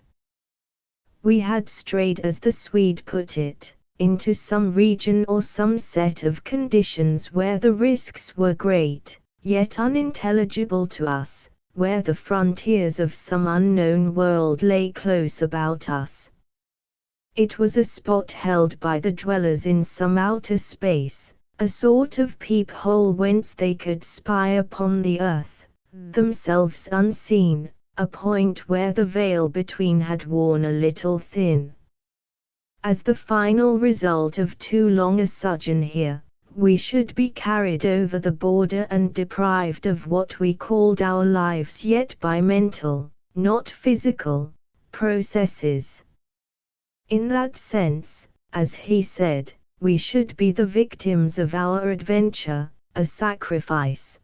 We had strayed, as the Swede put it, into some region or some set of conditions where the risks were great, yet unintelligible to us, where the frontiers of some unknown world lay close about us. It was a spot held by the dwellers in some outer space, a sort of peephole whence they could spy upon the earth, themselves unseen, a point where the veil between had worn a little thin. As the final result of too long a sojourn here, we should be carried over the border and deprived of what we called our lives, yet by mental, not physical, processes. In that sense, as he said, we should be the victims of our adventure, a sacrifice.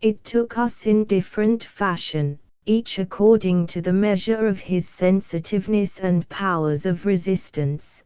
It took us in different fashion, each according to the measure of his sensitiveness and powers of resistance.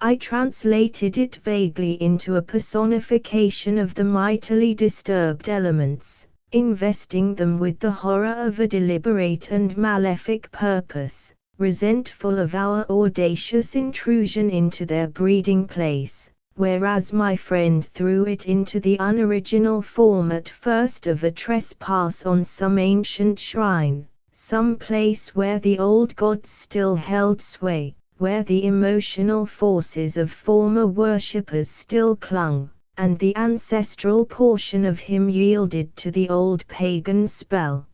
I translated it vaguely into a personification of the mightily disturbed elements, investing them with the horror of a deliberate and malefic purpose, resentful of our audacious intrusion into their breeding place, whereas my friend threw it into the unoriginal form at first of a trespass on some ancient shrine, some place where the old gods still held sway, where the emotional forces of former worshippers still clung, and the ancestral portion of him yielded to the old pagan spell.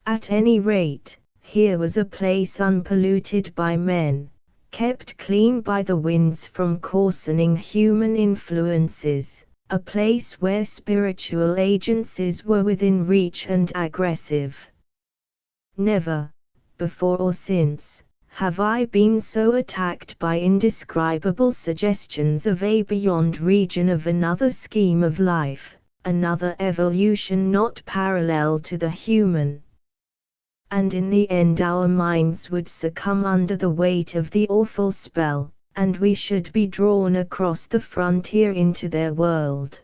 At any rate, here was a place unpolluted by men, kept clean by the winds from coarsening human influences, a place where spiritual agencies were within reach and aggressive. Never, before or since, have I been so attacked by indescribable suggestions of a beyond region of another scheme of life, another evolution not parallel to the human. And in the end our minds would succumb under the weight of the awful spell, and we should be drawn across the frontier into their world.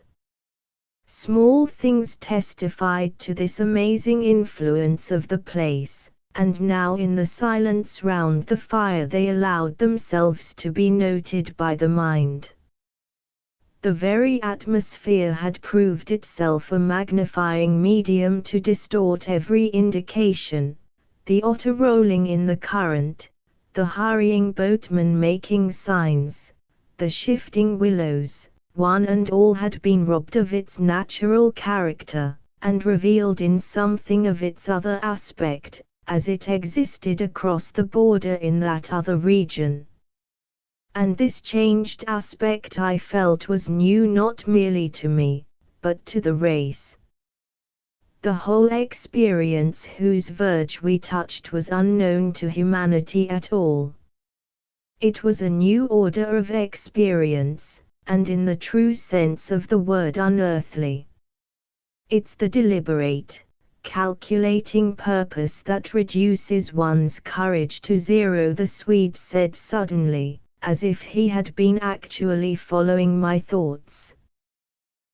Small things testified to this amazing influence of the place, and now in the silence round the fire they allowed themselves to be noted by the mind. The very atmosphere had proved itself a magnifying medium to distort every indication, the otter rolling in the current, the hurrying boatman making signs, the shifting willows, one and all had been robbed of its natural character, and revealed in something of its other aspect, as it existed across the border in that other region. And this changed aspect I felt was new not merely to me, but to the race. The whole experience whose verge we touched was unknown to humanity at all. It was a new order of experience, and in the true sense of the word unearthly. It's the deliberate, calculating purpose that reduces one's courage to zero, the Swede said suddenly, as if he had been actually following my thoughts.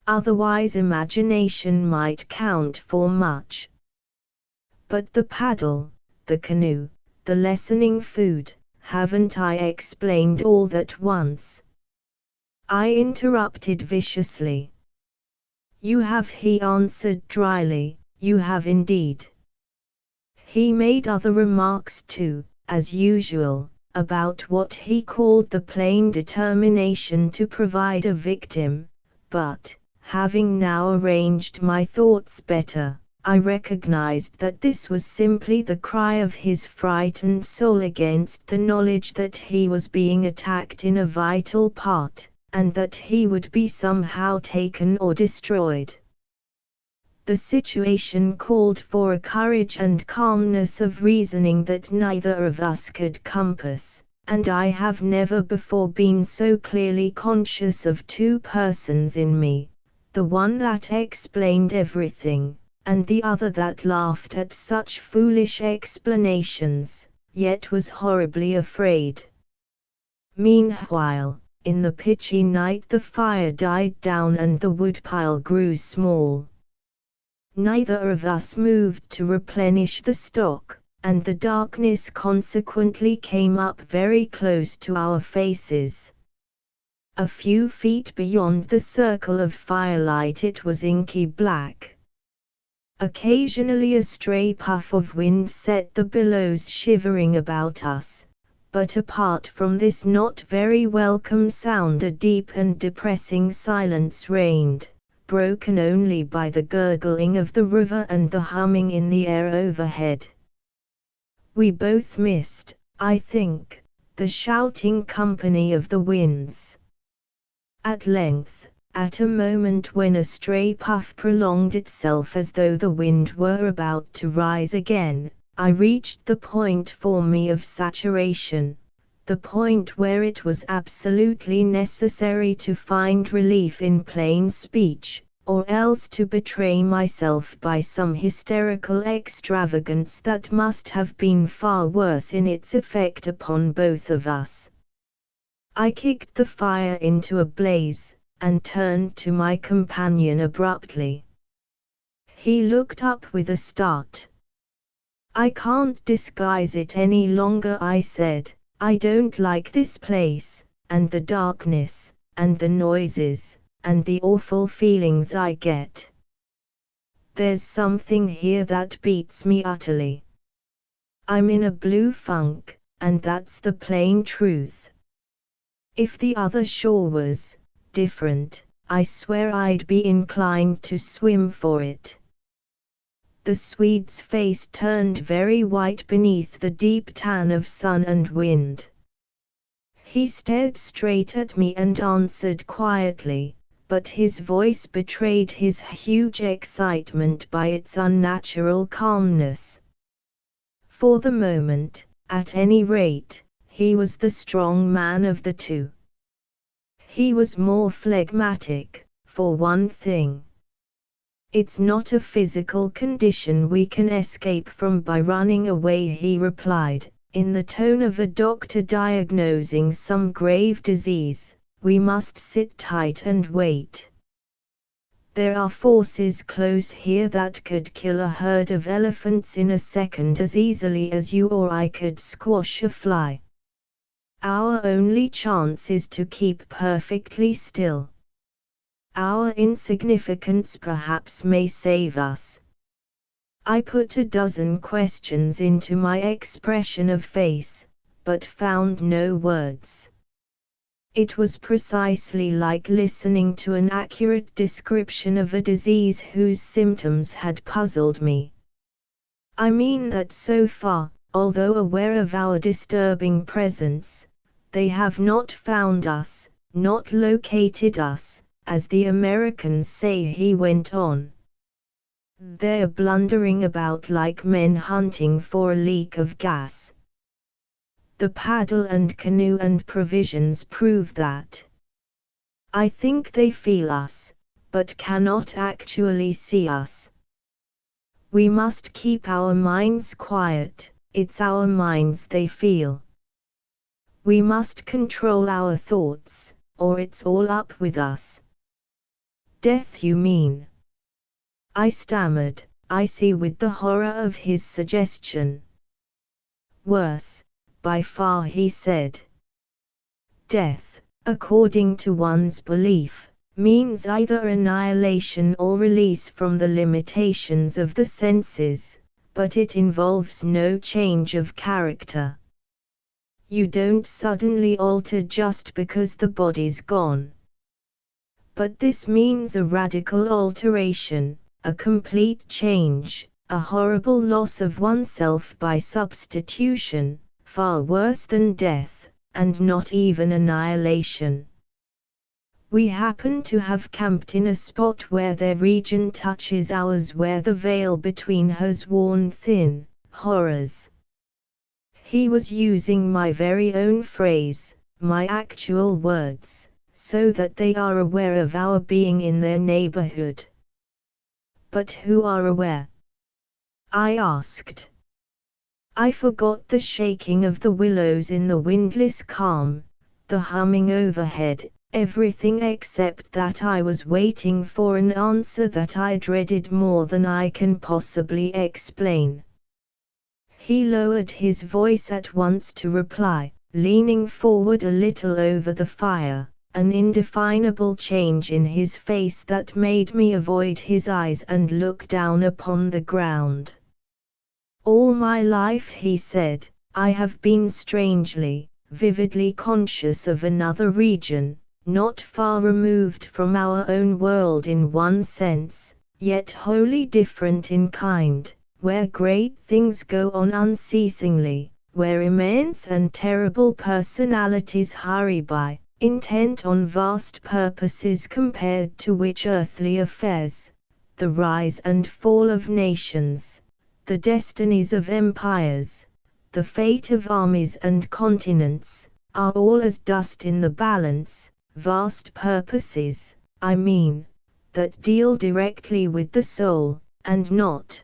Otherwise imagination might count for much. But the paddle, the canoe, the lessening food, haven't I explained all at once? I interrupted viciously. You have, he answered dryly, you have indeed. He made other remarks too, as usual, about what he called the plain determination to provide a victim, but, having now arranged my thoughts better, I recognized that this was simply the cry of his frightened soul against the knowledge that he was being attacked in a vital part, and that he would be somehow taken or destroyed. The situation called for a courage and calmness of reasoning that neither of us could compass, and I have never before been so clearly conscious of two persons in me, the one that explained everything, and the other that laughed at such foolish explanations, yet was horribly afraid. Meanwhile, in the pitchy night the fire died down and the woodpile grew small. Neither of us moved to replenish the stock, and the darkness consequently came up very close to our faces. A few feet beyond the circle of firelight it was inky black. Occasionally a stray puff of wind set the billows shivering about us, but apart from this not very welcome sound a deep and depressing silence reigned, broken only by the gurgling of the river and the humming in the air overhead. We both missed, I think, the shouting company of the winds. At length, at a moment when a stray puff prolonged itself as though the wind were about to rise again, I reached the point for me of saturation, the point where it was absolutely necessary to find relief in plain speech, or else to betray myself by some hysterical extravagance that must have been far worse in its effect upon both of us. I kicked the fire into a blaze, and turned to my companion abruptly. He looked up with a start. "I can't disguise it any longer," I said. "I don't like this place, and the darkness, and the noises, and the awful feelings I get. There's something here that beats me utterly. I'm in a blue funk, and that's the plain truth. If the other shore was different, I swear I'd be inclined to swim for it." The Swede's face turned very white beneath the deep tan of sun and wind. He stared straight at me and answered quietly, but his voice betrayed his huge excitement by its unnatural calmness. For the moment, at any rate, he was the strong man of the two. He was more phlegmatic, for one thing. It's not a physical condition we can escape from by running away, he replied, in the tone of a doctor diagnosing some grave disease. We must sit tight and wait. There are forces close here that could kill a herd of elephants in a second as easily as you or I could squash a fly. Our only chance is to keep perfectly still. Our insignificance perhaps may save us. I put a dozen questions into my expression of face, but found no words. It was precisely like listening to an accurate description of a disease whose symptoms had puzzled me. I mean that so far, although aware of our disturbing presence, they have not found us, not located us, as the Americans say, he went on. They're blundering about like men hunting for a leak of gas. The paddle and canoe and provisions prove that. I think they feel us, but cannot actually see us. We must keep our minds quiet, it's our minds they feel. We must control our thoughts, or it's all up with us. Death, you mean? I stammered, I see with the horror of his suggestion. Worse, by far, he said. Death, according to one's belief, means either annihilation or release from the limitations of the senses, but it involves no change of character. You don't suddenly alter just because the body's gone. But this means a radical alteration, a complete change, a horrible loss of oneself by substitution, far worse than death, and not even annihilation. We happen to have camped in a spot where their region touches ours, where the veil between has worn thin. Horrors. He was using my very own phrase, my actual words, so that they are aware of our being in their neighborhood. But who are aware? I asked. I forgot the shaking of the willows in the windless calm, the humming overhead, everything except that I was waiting for an answer that I dreaded more than I can possibly explain. He lowered his voice at once to reply, leaning forward a little over the fire, an indefinable change in his face that made me avoid his eyes and look down upon the ground. All my life, he said, I have been strangely, vividly conscious of another region, not far removed from our own world in one sense, yet wholly different in kind, where great things go on unceasingly, where immense and terrible personalities hurry by, intent on vast purposes compared to which earthly affairs, the rise and fall of nations, the destinies of empires, the fate of armies and continents, are all as dust in the balance. Vast purposes, I mean, that deal directly with the soul, and not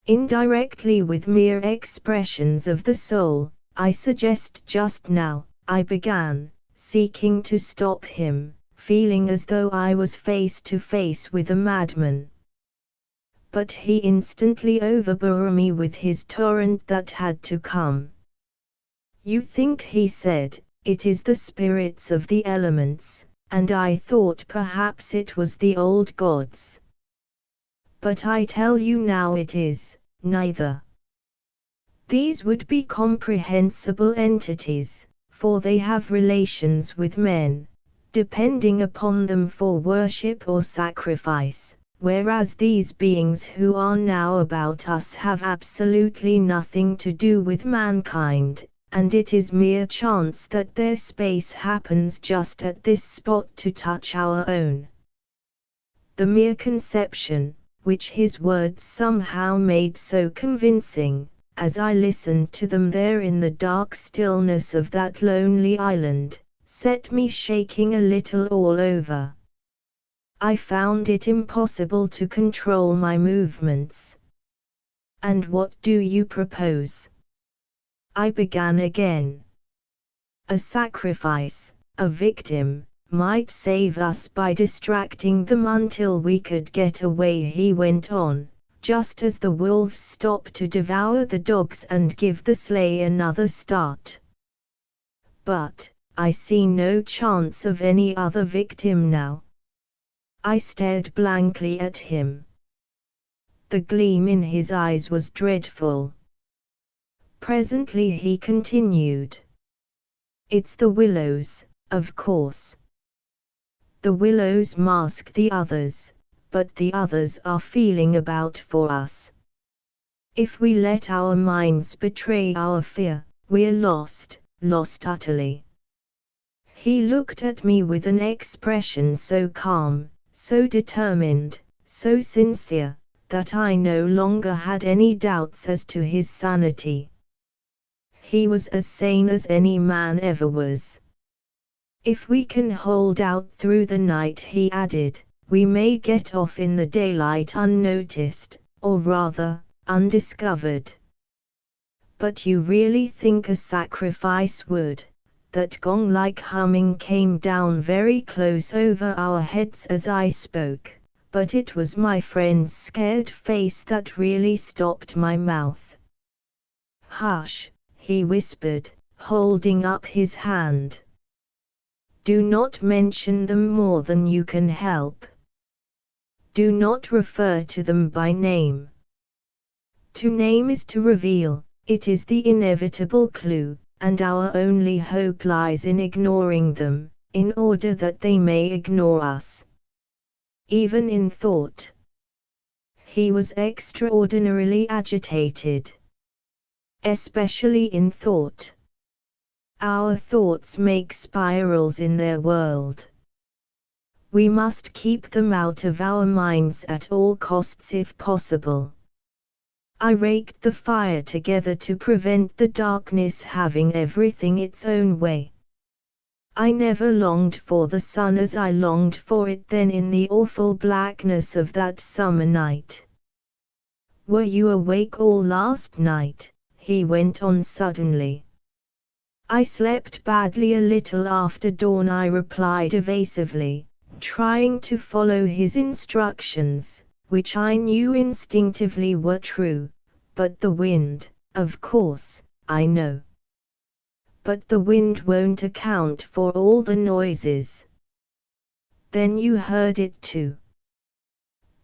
indirectly with mere expressions of the soul. I suggest just now, I began, seeking to stop him, feeling as though I was face to face with a madman. But he instantly overbore me with his torrent that had to come. You think, he said, it is the spirits of the elements, and I thought perhaps it was the old gods. But I tell you now it is neither. These would be comprehensible entities, for they have relations with men, depending upon them for worship or sacrifice, whereas these beings who are now about us have absolutely nothing to do with mankind, and it is mere chance that their space happens just at this spot to touch our own. The mere conception, which his words somehow made so convincing, as I listened to them there in the dark stillness of that lonely island, set me shaking a little all over. I found it impossible to control my movements. "And what do you propose?" I began again. "A sacrifice, a victim, might save us by distracting them until we could get away," he went on, "just as the wolves stop to devour the dogs and give the sleigh another start. But I see no chance of any other victim now." I stared blankly at him. The gleam in his eyes was dreadful. Presently he continued. "It's the willows, of course. The willows mask the others, but the others are feeling about for us. If we let our minds betray our fear, we're lost, lost utterly." He looked at me with an expression so calm, so determined, so sincere, that I no longer had any doubts as to his sanity. He was as sane as any man ever was. "If we can hold out through the night," he added, "we may get off in the daylight unnoticed, or rather, undiscovered." "But you really think a sacrifice would?" That gong-like humming came down very close over our heads as I spoke, but it was my friend's scared face that really stopped my mouth. "Hush," he whispered, holding up his hand. "Do not mention them more than you can help. Do not refer to them by name. To name is to reveal, it is the inevitable clue, and our only hope lies in ignoring them, in order that they may ignore us. Even in thought." He was extraordinarily agitated. "Especially in thought. Our thoughts make spirals in their world. We must keep them out of our minds at all costs if possible." I raked the fire together to prevent the darkness having everything its own way. I never longed for the sun as I longed for it then in the awful blackness of that summer night. "Were you awake all last night?" he went on suddenly. "I slept badly a little after dawn," I replied evasively, trying to follow his instructions, which I knew instinctively were true. "But the wind, of course, I know." "But the wind won't account for all the noises." "Then you heard it too."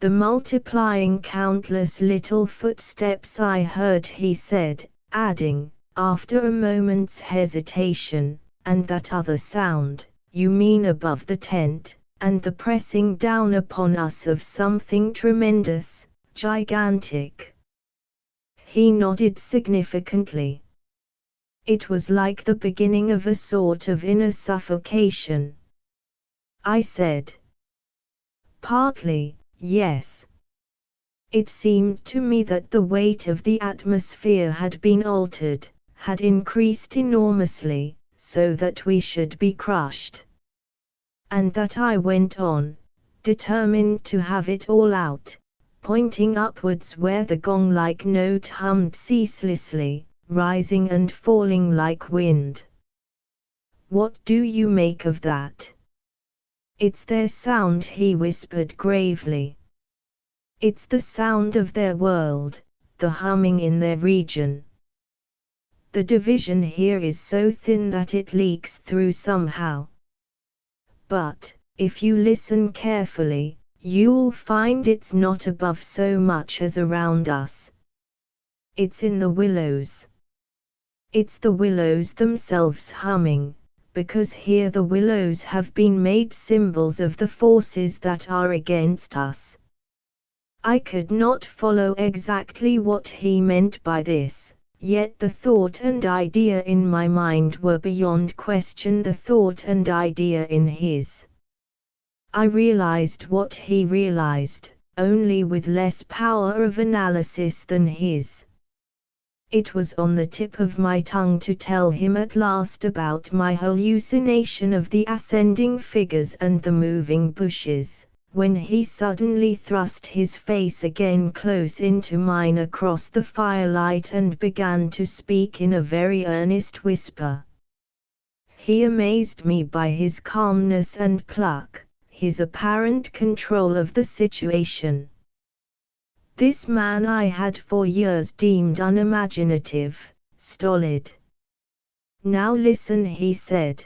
"The multiplying countless little footsteps I heard," he said, adding, after a moment's hesitation, "and that other sound, you mean above the tent, and the pressing down upon us of something tremendous, gigantic." He nodded significantly. "It was like the beginning of a sort of inner suffocation." I said. "Partly, yes. It seemed to me that the weight of the atmosphere had been altered, had increased enormously, so that we should be crushed. And that," I went on, determined to have it all out, pointing upwards where the gong-like note hummed ceaselessly, rising and falling like wind. "What do you make of that?" "It's their sound," he whispered gravely. "It's the sound of their world, the humming in their region. The division here is so thin that it leaks through somehow. But, if you listen carefully, you'll find it's not above so much as around us. It's in the willows. It's the willows themselves humming, because here the willows have been made symbols of the forces that are against us." I could not follow exactly what he meant by this, Yet the thought and idea in my mind were beyond question the thought and idea in his. I realized what he realized, only with less power of analysis than his. It was on the tip of my tongue to tell him at last about my hallucination of the ascending figures and the moving bushes, when he suddenly thrust his face again close into mine across the firelight and began to speak in a very earnest whisper. He amazed me by his calmness and pluck, his apparent control of the situation. This man I had for years deemed unimaginative, stolid. Now listen, he said.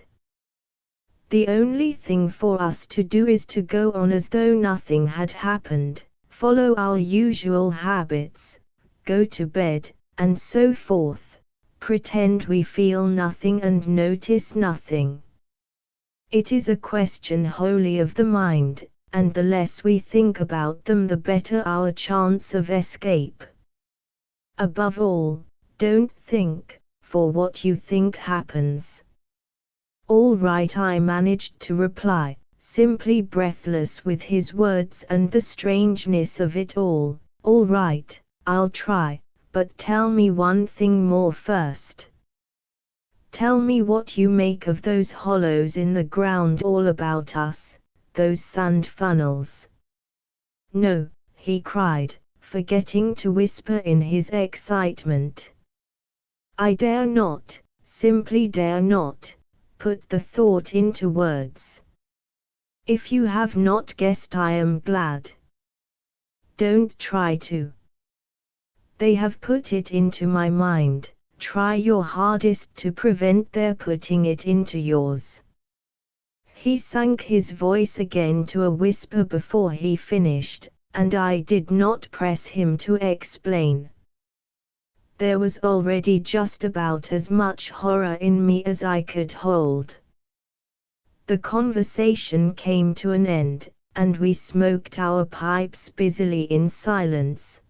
The only thing for us to do is to go on as though nothing had happened, follow our usual habits, go to bed, and so forth, pretend we feel nothing and notice nothing. It is a question wholly of the mind, and the less we think about them the better our chance of escape. Above all, don't think, for what you think happens. All right, I managed to reply, simply breathless with his words and the strangeness of it all. All right, I'll try, but tell me one thing more first. Tell me what you make of those hollows in the ground all about us, those sand funnels. No, he cried, forgetting to whisper in his excitement. I dare not, simply dare not, put the thought into words. If you have not guessed, I am glad. Don't try to. They have put it into my mind, try your hardest to prevent their putting it into yours. He sank his voice again to a whisper before he finished, and I did not press him to explain. There was already just about as much horror in me as I could hold. The conversation came to an end, and we smoked our pipes busily in silence.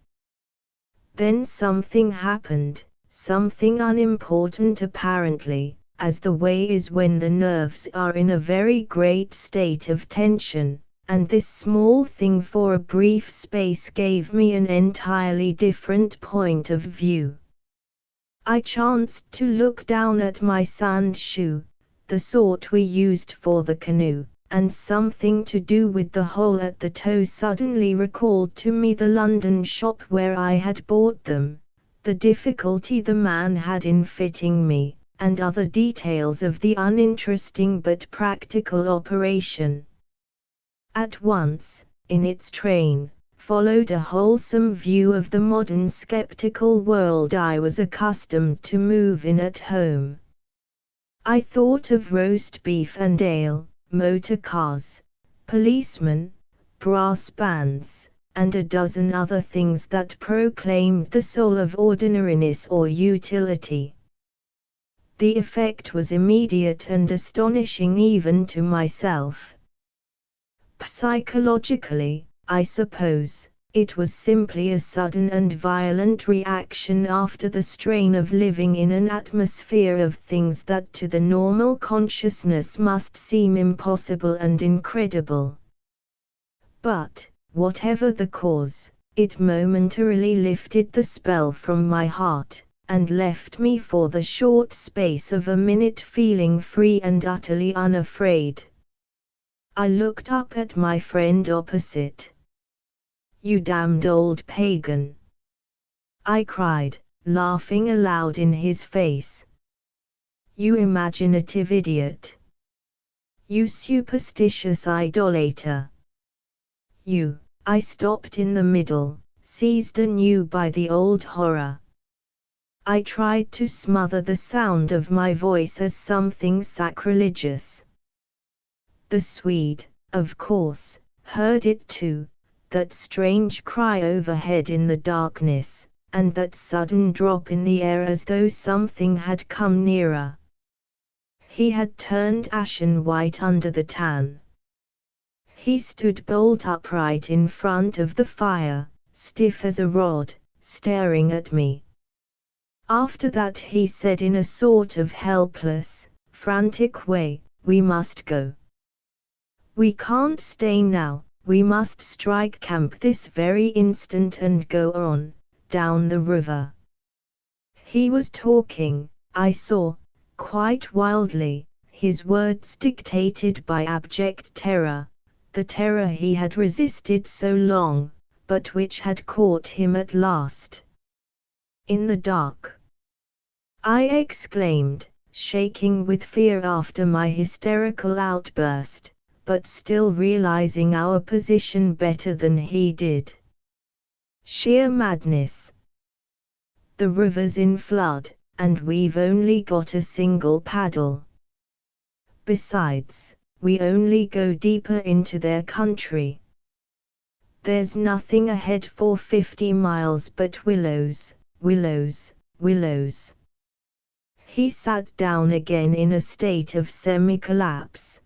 Then something happened, something unimportant apparently, as the way is when the nerves are in a very great state of tension, and this small thing for a brief space gave me an entirely different point of view. I chanced to look down at my sand shoe, the sort we used for the canoe, and something to do with the hole at the toe suddenly recalled to me the London shop where I had bought them, the difficulty the man had in fitting me, and other details of the uninteresting but practical operation. At once, in its train, followed a wholesome view of the modern skeptical world I was accustomed to move in at home. I thought of roast beef and ale, motor cars, policemen, brass bands, and a dozen other things that proclaimed the soul of ordinariness or utility. The effect was immediate and astonishing even to myself. Psychologically, I suppose, it was simply a sudden and violent reaction after the strain of living in an atmosphere of things that to the normal consciousness must seem impossible and incredible. But, whatever the cause, it momentarily lifted the spell from my heart, and left me for the short space of a minute feeling free and utterly unafraid. I looked up at my friend opposite. "You damned old pagan!" I cried, laughing aloud in his face. "You imaginative idiot! You superstitious idolater! You!" I stopped in the middle, seized anew by the old horror. I tried to smother the sound of my voice as something sacrilegious. The Swede, of course, heard it too, that strange cry overhead in the darkness, and that sudden drop in the air as though something had come nearer. He had turned ashen white under the tan. He stood bolt upright in front of the fire, stiff as a rod, staring at me. After that he said in a sort of helpless, frantic way, "We must go. We can't stay now, we must strike camp this very instant and go on, down the river." He was talking, I saw, quite wildly, his words dictated by abject terror, the terror he had resisted so long, but which had caught him at last. "In the dark!" I exclaimed, shaking with fear after my hysterical outburst, but still realizing our position better than he did. "Sheer madness. The river's in flood, and we've only got a single paddle. Besides, we only go deeper into their country. There's nothing ahead for 50 miles but willows, willows, willows." He sat down again in a state of semi-collapse.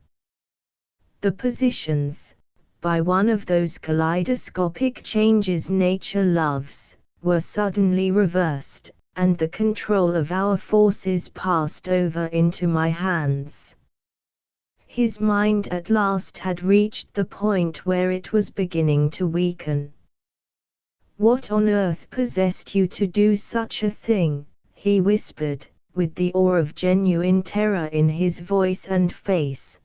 The positions, by one of those kaleidoscopic changes nature loves, were suddenly reversed, and the control of our forces passed over into my hands. His mind at last had reached the point where it was beginning to weaken. "What on earth possessed you to do such a thing?" he whispered, with the awe of genuine terror in his voice and face.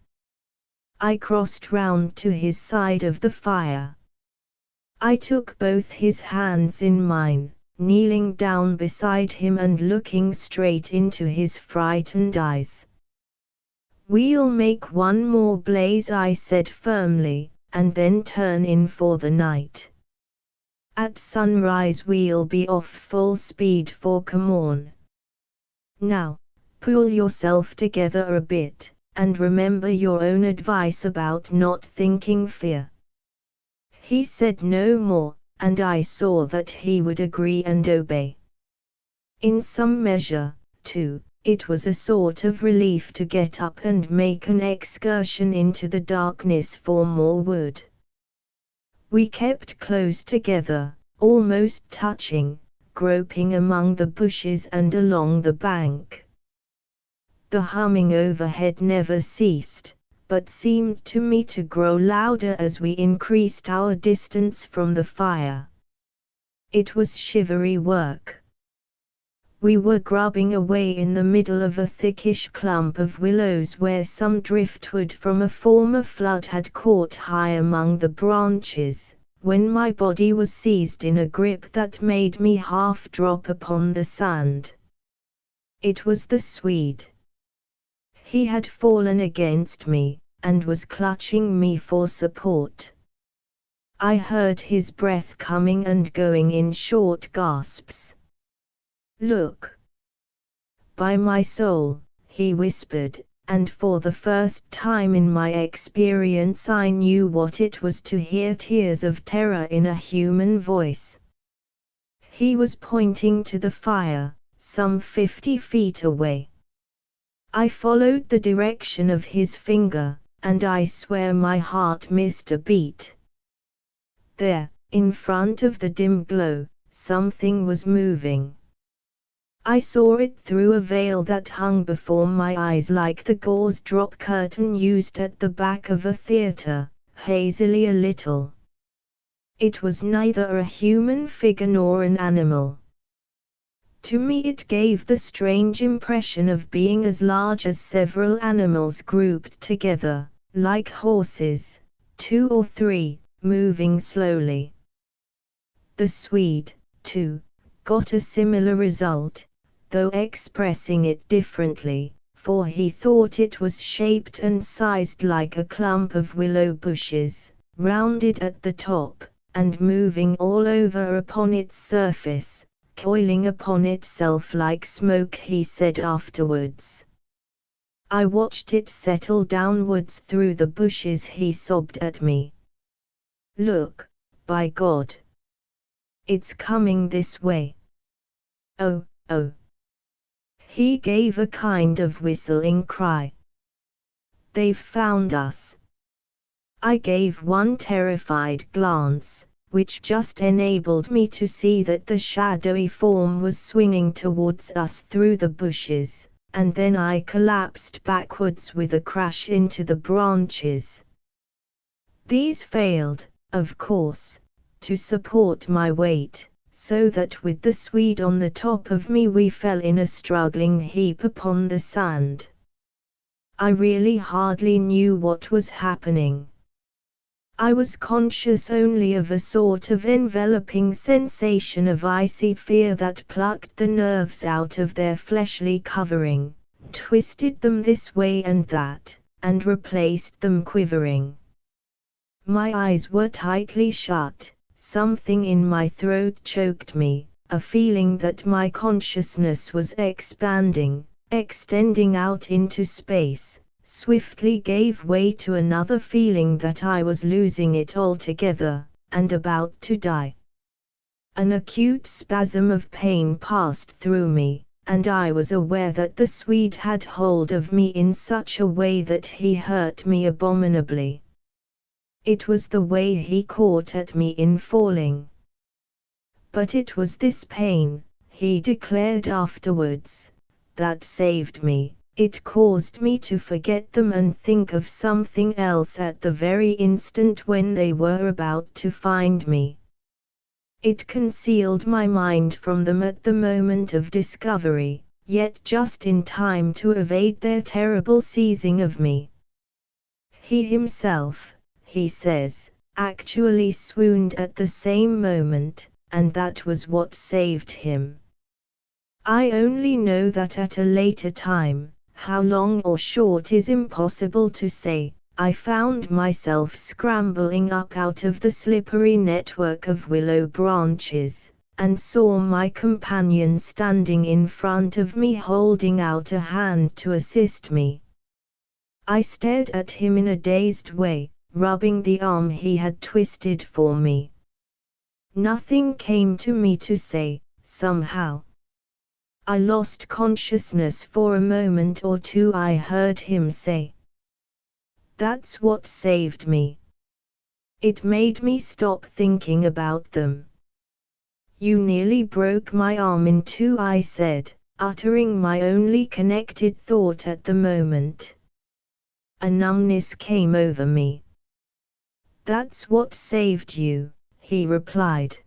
I crossed round to his side of the fire. I took both his hands in mine, kneeling down beside him and looking straight into his frightened eyes. "We'll make one more blaze," I said firmly, "and then turn in for the night. At sunrise we'll be off full speed for Camourn. Now, pull yourself together a bit, and remember your own advice about not thinking fear." He said no more, and I saw that he would agree and obey. In some measure, too, it was a sort of relief to get up and make an excursion into the darkness for more wood. We kept close together, almost touching, groping among the bushes and along the bank. The humming overhead never ceased, but seemed to me to grow louder as we increased our distance from the fire. It was shivery work. We were grubbing away in the middle of a thickish clump of willows where some driftwood from a former flood had caught high among the branches, when my body was seized in a grip that made me half drop upon the sand. It was the Swede. He had fallen against me, and was clutching me for support. I heard his breath coming and going in short gasps. "Look!" "By my soul," he whispered, and for the first time in my experience I knew what it was to hear tears of terror in a human voice. He was pointing to the fire, some 50 feet away. I followed the direction of his finger, and I swear my heart missed a beat. There, in front of the dim glow, something was moving. I saw it through a veil that hung before my eyes like the gauze drop curtain used at the back of a theater, hazily a little. It was neither a human figure nor an animal. To me it gave the strange impression of being as large as several animals grouped together, like horses, 2 or 3, moving slowly. The Swede, too, got a similar result, though expressing it differently, for he thought it was shaped and sized like a clump of willow bushes, rounded at the top, and moving all over upon its surface, coiling upon itself like smoke, he said afterwards. I watched it settle downwards through the bushes. He sobbed at me. "Look, by God! It's coming this way. Oh, oh!" He gave a kind of whistling cry. "They've found us." I gave one terrified glance, which just enabled me to see that the shadowy form was swinging towards us through the bushes, and then I collapsed backwards with a crash into the branches. These failed, of course, to support my weight, so that with the Swede on the top of me we fell in a struggling heap upon the sand. I really hardly knew what was happening. I was conscious only of a sort of enveloping sensation of icy fear that plucked the nerves out of their fleshly covering, twisted them this way and that, and replaced them quivering. My eyes were tightly shut, something in my throat choked me, a feeling that my consciousness was expanding, extending out into space, swiftly gave way to another feeling that I was losing it altogether, and about to die. An acute spasm of pain passed through me, and I was aware that the Swede had hold of me in such a way that he hurt me abominably. It was the way he caught at me in falling. But it was this pain, he declared afterwards, that saved me. It caused me to forget them and think of something else at the very instant when they were about to find me. It concealed my mind from them at the moment of discovery, yet just in time to evade their terrible seizing of me. He himself, he says, actually swooned at the same moment, and that was what saved him. I only know that at a later time, how long or short is impossible to say, I found myself scrambling up out of the slippery network of willow branches, and saw my companion standing in front of me holding out a hand to assist me. I stared at him in a dazed way, rubbing the arm he had twisted for me. Nothing came to me to say, somehow. I lost consciousness for a moment or two. I heard him say, "That's what saved me. It made me stop thinking about them." "You nearly broke my arm in two," I said, uttering my only connected thought at the moment. A numbness came over me. "That's what saved you," he replied.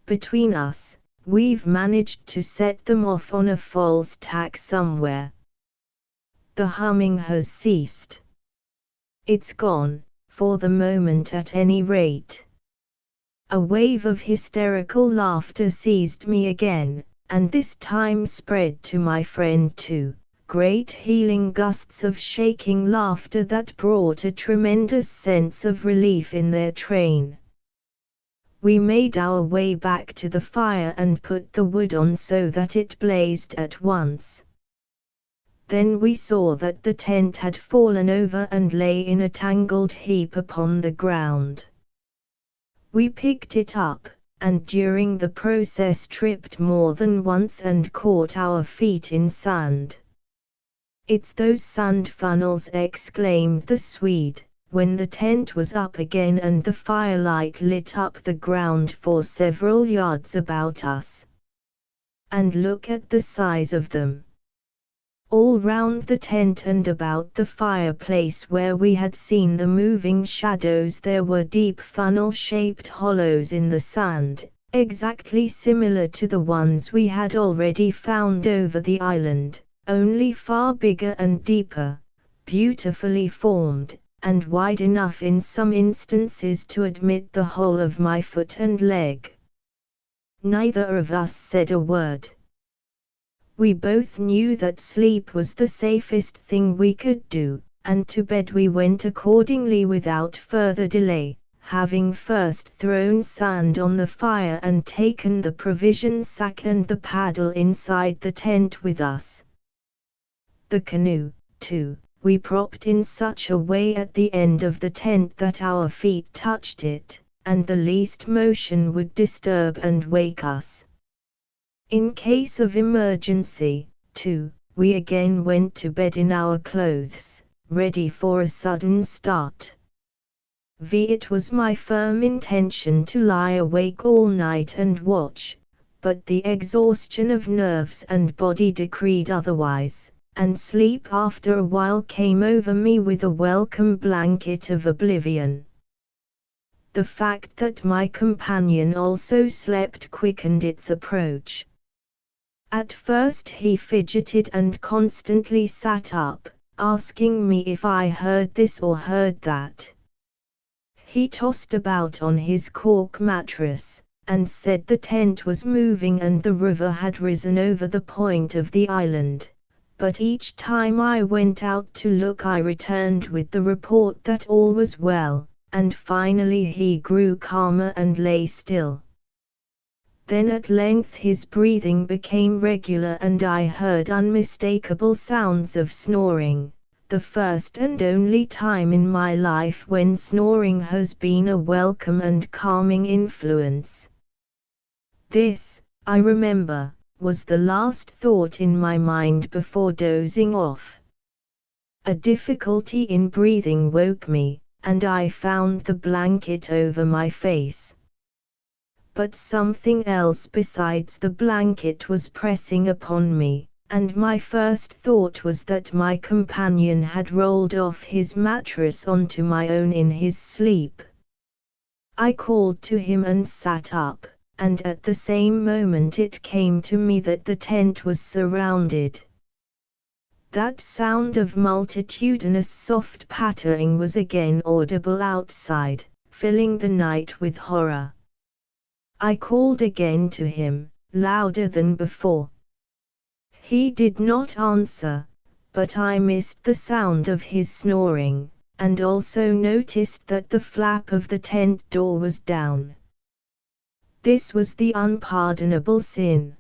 "Between us, we've managed to set them off on a false tack somewhere. The humming has ceased. It's gone, for the moment at any rate." A wave of hysterical laughter seized me again, and this time spread to my friend too, great healing gusts of shaking laughter that brought a tremendous sense of relief in their train. We made our way back to the fire and put the wood on so that it blazed at once. Then we saw that the tent had fallen over and lay in a tangled heap upon the ground. We picked it up, and during the process tripped more than once and caught our feet in sand. "It's those sand funnels," exclaimed the Swede, when the tent was up again and the firelight lit up the ground for several yards about us. "And look at the size of them." All round the tent and about the fireplace where we had seen the moving shadows there were deep funnel-shaped hollows in the sand, exactly similar to the ones we had already found over the island, only far bigger and deeper, beautifully formed, and wide enough in some instances to admit the whole of my foot and leg. Neither of us said a word. We both knew that sleep was the safest thing we could do, and to bed we went accordingly without further delay, having first thrown sand on the fire and taken the provision sack and the paddle inside the tent with us. The canoe, too, we propped in such a way at the end of the tent that our feet touched it, and the least motion would disturb and wake us. In case of emergency, too, we again went to bed in our clothes, ready for a sudden start. It was my firm intention to lie awake all night and watch, but the exhaustion of nerves and body decreed otherwise, and sleep after a while came over me with a welcome blanket of oblivion. The fact that my companion also slept quickened its approach. At first he fidgeted and constantly sat up, asking me if I heard this or heard that. He tossed about on his cork mattress, and said the tent was moving and the river had risen over the point of the island, but each time I went out to look I returned with the report that all was well, and finally he grew calmer and lay still. Then at length his breathing became regular and I heard unmistakable sounds of snoring, the first and only time in my life when snoring has been a welcome and calming influence. This, I remember, was the last thought in my mind before dozing off. A difficulty in breathing woke me, and I found the blanket over my face. But something else besides the blanket was pressing upon me, and my first thought was that my companion had rolled off his mattress onto my own in his sleep. I called to him and sat up, and at the same moment it came to me that the tent was surrounded. That sound of multitudinous soft pattering was again audible outside, filling the night with horror. I called again to him, louder than before. He did not answer, but I missed the sound of his snoring, and also noticed that the flap of the tent door was down. This was the unpardonable sin.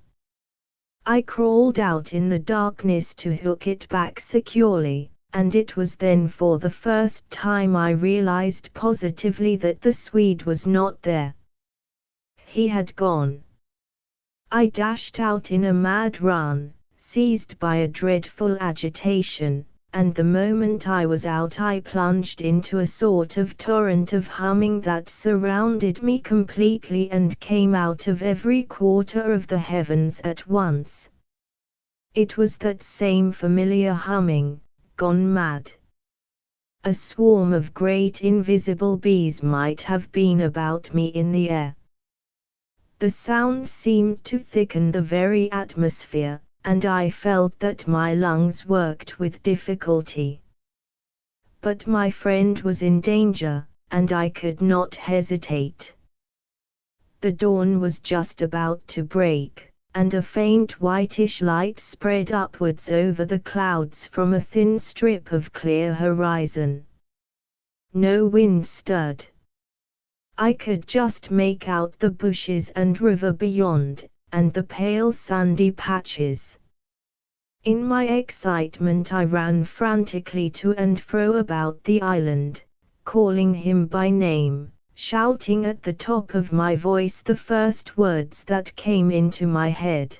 I crawled out in the darkness to hook it back securely, and it was then for the first time I realized positively that the Swede was not there. He had gone. I dashed out in a mad run, seized by a dreadful agitation, and the moment I was out I plunged into a sort of torrent of humming that surrounded me completely and came out of every quarter of the heavens at once. It was that same familiar humming, gone mad. A swarm of great invisible bees might have been about me in the air. The sound seemed to thicken the very atmosphere, and I felt that my lungs worked with difficulty. But my friend was in danger, and I could not hesitate. The dawn was just about to break, and a faint whitish light spread upwards over the clouds from a thin strip of clear horizon. No wind stirred. I could just make out the bushes and river beyond, and the pale sandy patches. In my excitement I ran frantically to and fro about the island, calling him by name, shouting at the top of my voice the first words that came into my head.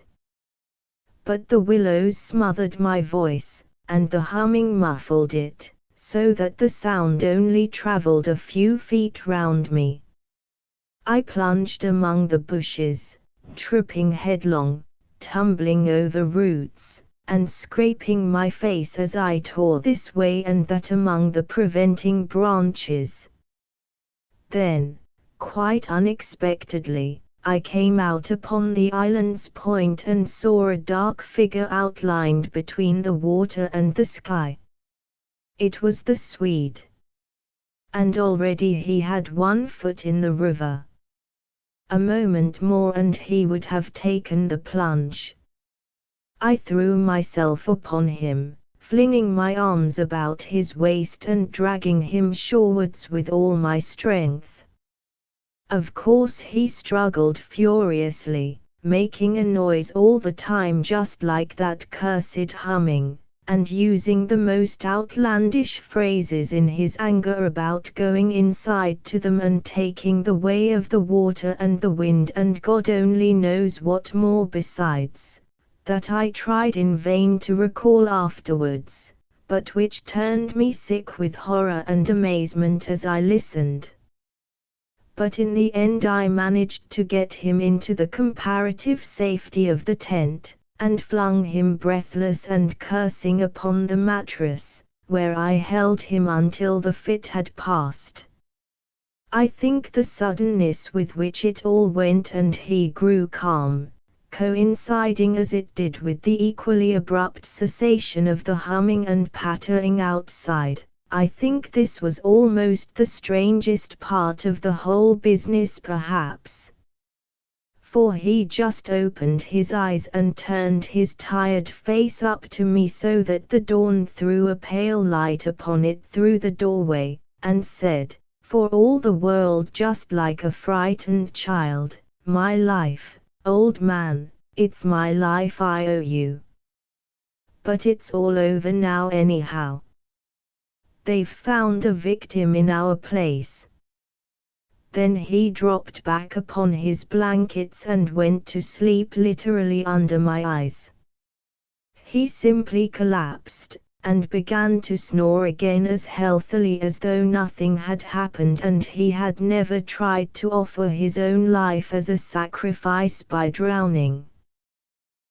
But the willows smothered my voice, and the humming muffled it, so that the sound only traveled a few feet round me. I plunged among the bushes, tripping headlong, tumbling over roots, and scraping my face as I tore this way and that among the preventing branches. Then, quite unexpectedly, I came out upon the island's point and saw a dark figure outlined between the water and the sky. It was the Swede. And already he had one foot in the river. A moment more and he would have taken the plunge. I threw myself upon him, flinging my arms about his waist and dragging him shorewards with all my strength. Of course he struggled furiously, making a noise all the time just like that cursed humming, and using the most outlandish phrases in his anger about going inside to them and taking the way of the water and the wind and God only knows what more besides, that I tried in vain to recall afterwards, but which turned me sick with horror and amazement as I listened. But in the end I managed to get him into the comparative safety of the tent, and flung him breathless and cursing upon the mattress, where I held him until the fit had passed. I think the suddenness with which it all went and he grew calm, coinciding as it did with the equally abrupt cessation of the humming and pattering outside, I think this was almost the strangest part of the whole business perhaps. For he just opened his eyes and turned his tired face up to me so that the dawn threw a pale light upon it through the doorway, and said, for all the world just like a frightened child, "My life, old man, it's my life I owe you. But it's all over now anyhow. They've found a victim in our place." Then he dropped back upon his blankets and went to sleep literally under my eyes. He simply collapsed, and began to snore again as healthily as though nothing had happened and he had never tried to offer his own life as a sacrifice by drowning.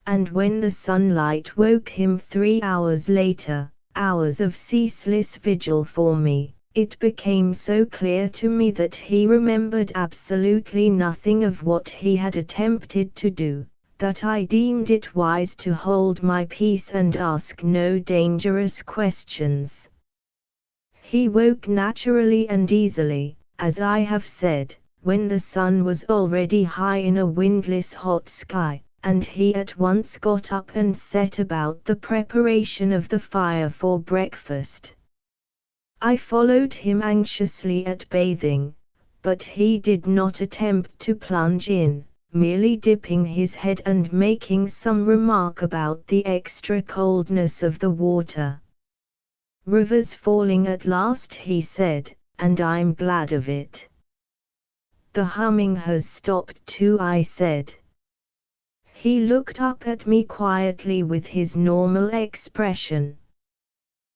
And when the sunlight woke him 3 hours later, hours of ceaseless vigil for me, it became so clear to me that he remembered absolutely nothing of what he had attempted to do, that I deemed it wise to hold my peace and ask no dangerous questions. He woke naturally and easily, as I have said, when the sun was already high in a windless hot sky, and he at once got up and set about the preparation of the fire for breakfast. I followed him anxiously at bathing, but he did not attempt to plunge in, merely dipping his head and making some remark about the extra coldness of the water. "River's falling at last," he said, "and I'm glad of it." "The humming has stopped too," I said. He looked up at me quietly with his normal expression.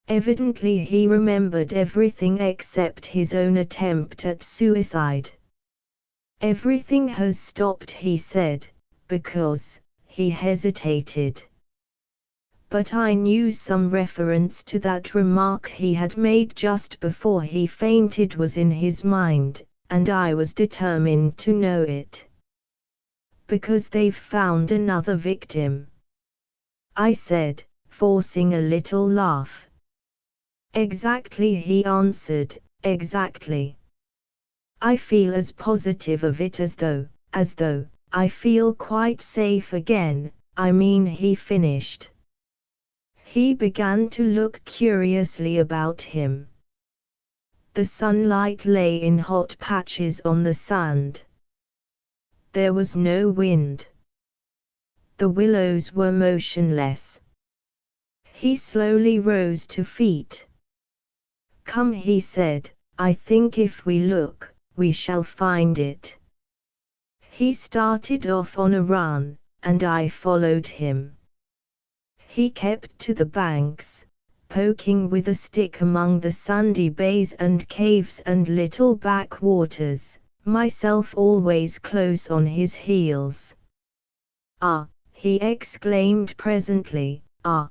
Evidently he remembered everything except his own attempt at suicide. "Everything has stopped," he said, "because," he hesitated. But I knew some reference to that remark he had made just before he fainted was in his mind, and I was determined to know it. "Because they've found another victim," I said, forcing a little laugh. "Exactly," he answered, "exactly. I feel as positive of it as though, I feel quite safe again, I mean," he finished. He began to look curiously about him. The sunlight lay in hot patches on the sand. There was no wind. The willows were motionless. He slowly rose to feet. "Come," he said, "I think if we look, we shall find it." He started off on a run, and I followed him. He kept to the banks, poking with a stick among the sandy bays and caves and little backwaters, myself always close on his heels. "Ah," he exclaimed presently, "ah."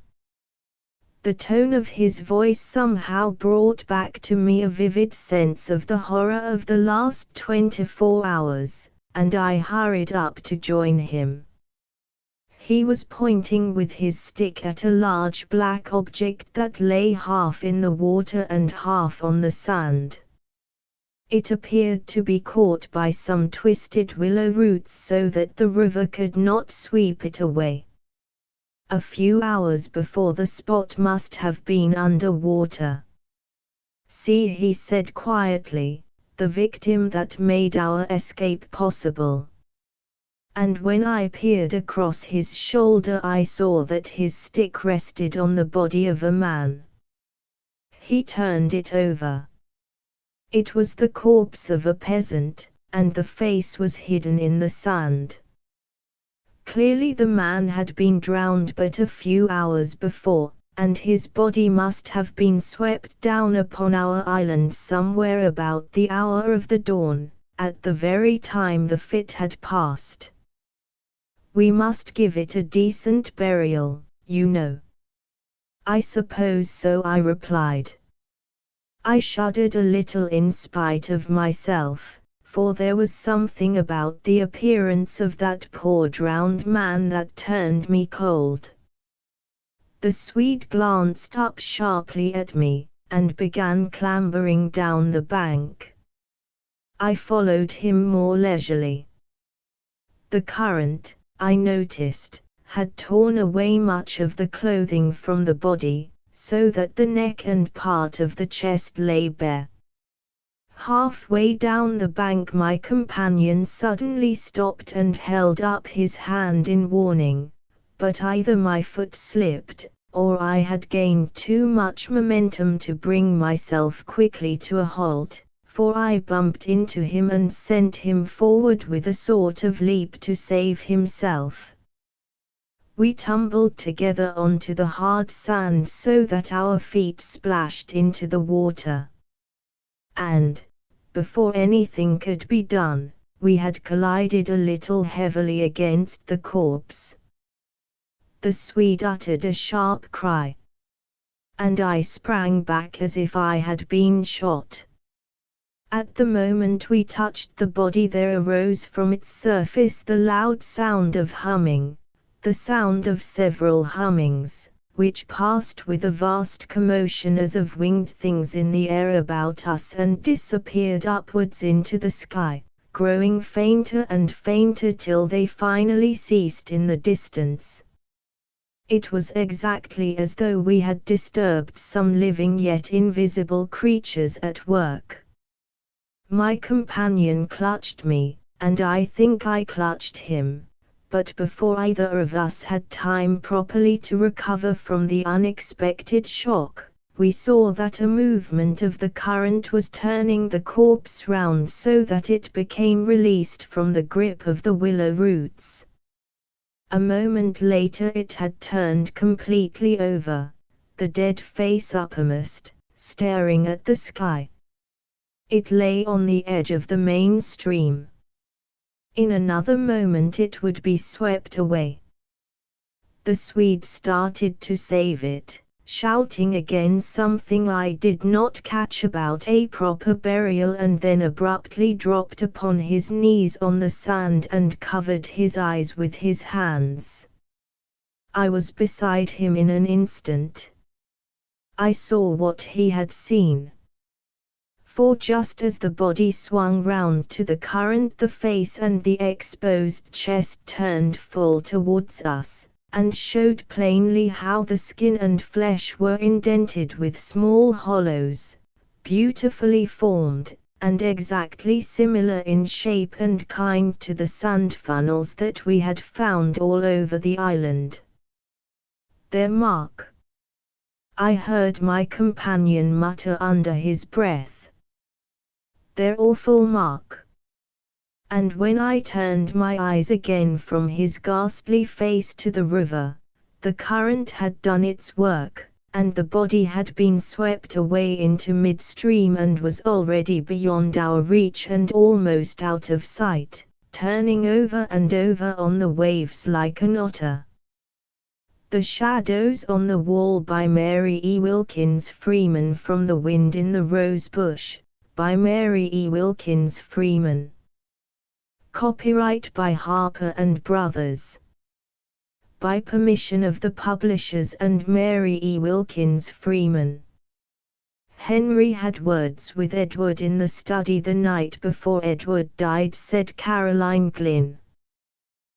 The tone of his voice somehow brought back to me a vivid sense of the horror of the last 24 hours, and I hurried up to join him. He was pointing with his stick at a large black object that lay half in the water and half on the sand. It appeared to be caught by some twisted willow roots so that the river could not sweep it away. A few hours before the spot must have been under water. "See," he said quietly, "the victim that made our escape possible." And when I peered across his shoulder I saw that his stick rested on the body of a man. He turned it over. It was the corpse of a peasant, and the face was hidden in the sand. Clearly the man had been drowned but a few hours before, and his body must have been swept down upon our island somewhere about the hour of the dawn, at the very time the fit had passed. We must give it a decent burial, you know. I suppose so, I replied. I shuddered a little in spite of myself, for there was something about the appearance of that poor drowned man that turned me cold. The Swede glanced up sharply at me, and began clambering down the bank. I followed him more leisurely. The current, I noticed, had torn away much of the clothing from the body, so that the neck and part of the chest lay bare. Halfway down the bank my companion suddenly stopped and held up his hand in warning, but either my foot slipped, or I had gained too much momentum to bring myself quickly to a halt, for I bumped into him and sent him forward with a sort of leap to save himself. We tumbled together onto the hard sand so that our feet splashed into the water. And, before anything could be done, we had collided a little heavily against the corpse. The Swede uttered a sharp cry, and I sprang back as if I had been shot. At the moment we touched the body there arose from its surface the loud sound of humming, the sound of several hummings, which passed with a vast commotion as of winged things in the air about us and disappeared upwards into the sky, growing fainter and fainter till they finally ceased in the distance. It was exactly as though we had disturbed some living yet invisible creatures at work. My companion clutched me, and I think I clutched him, but before either of us had time properly to recover from the unexpected shock, we saw that a movement of the current was turning the corpse round so that it became released from the grip of the willow roots. A moment later it had turned completely over, the dead face uppermost, staring at the sky. It lay on the edge of the main stream. In another moment it would be swept away. The Swede started to save it, shouting again something I did not catch about a proper burial, and then abruptly dropped upon his knees on the sand and covered his eyes with his hands. I was beside him in an instant. I saw what he had seen. For just as the body swung round to the current, the face and the exposed chest turned full towards us, and showed plainly how the skin and flesh were indented with small hollows, beautifully formed, and exactly similar in shape and kind to the sand funnels that we had found all over the island. Their mark, I heard my companion mutter under his breath. Their awful mark. And when I turned my eyes again from his ghastly face to the river, the current had done its work, and the body had been swept away into midstream and was already beyond our reach and almost out of sight, turning over and over on the waves like an otter. The Shadows on the Wall by Mary E. Wilkins Freeman. From the Wind in the Rose Bush, by Mary E. Wilkins Freeman. Copyright by Harper and Brothers. By permission of the publishers and Mary E. Wilkins Freeman. Henry had words with Edward in the study the night before Edward died, said Caroline Glynn.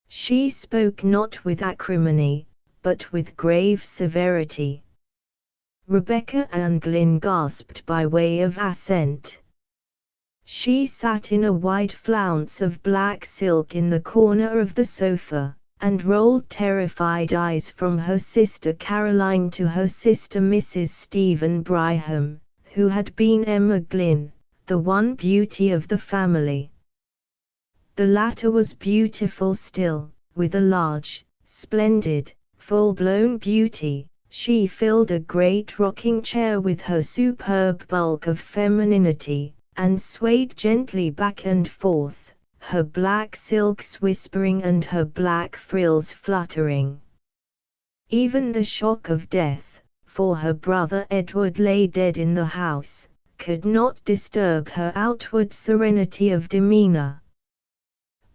She spoke not with acrimony, but with grave severity. Rebecca Ann Glynn gasped by way of assent. She sat in a wide flounce of black silk in the corner of the sofa, and rolled terrified eyes from her sister Caroline to her sister Mrs. Stephen Bryham, who had been Emma Glynn, the one beauty of the family. The latter was beautiful still, with a large, splendid, full-blown beauty. She filled a great rocking chair with her superb bulk of femininity, and swayed gently back and forth, her black silks whispering and her black frills fluttering. Even the shock of death, for her brother Edward lay dead in the house, could not disturb her outward serenity of demeanor.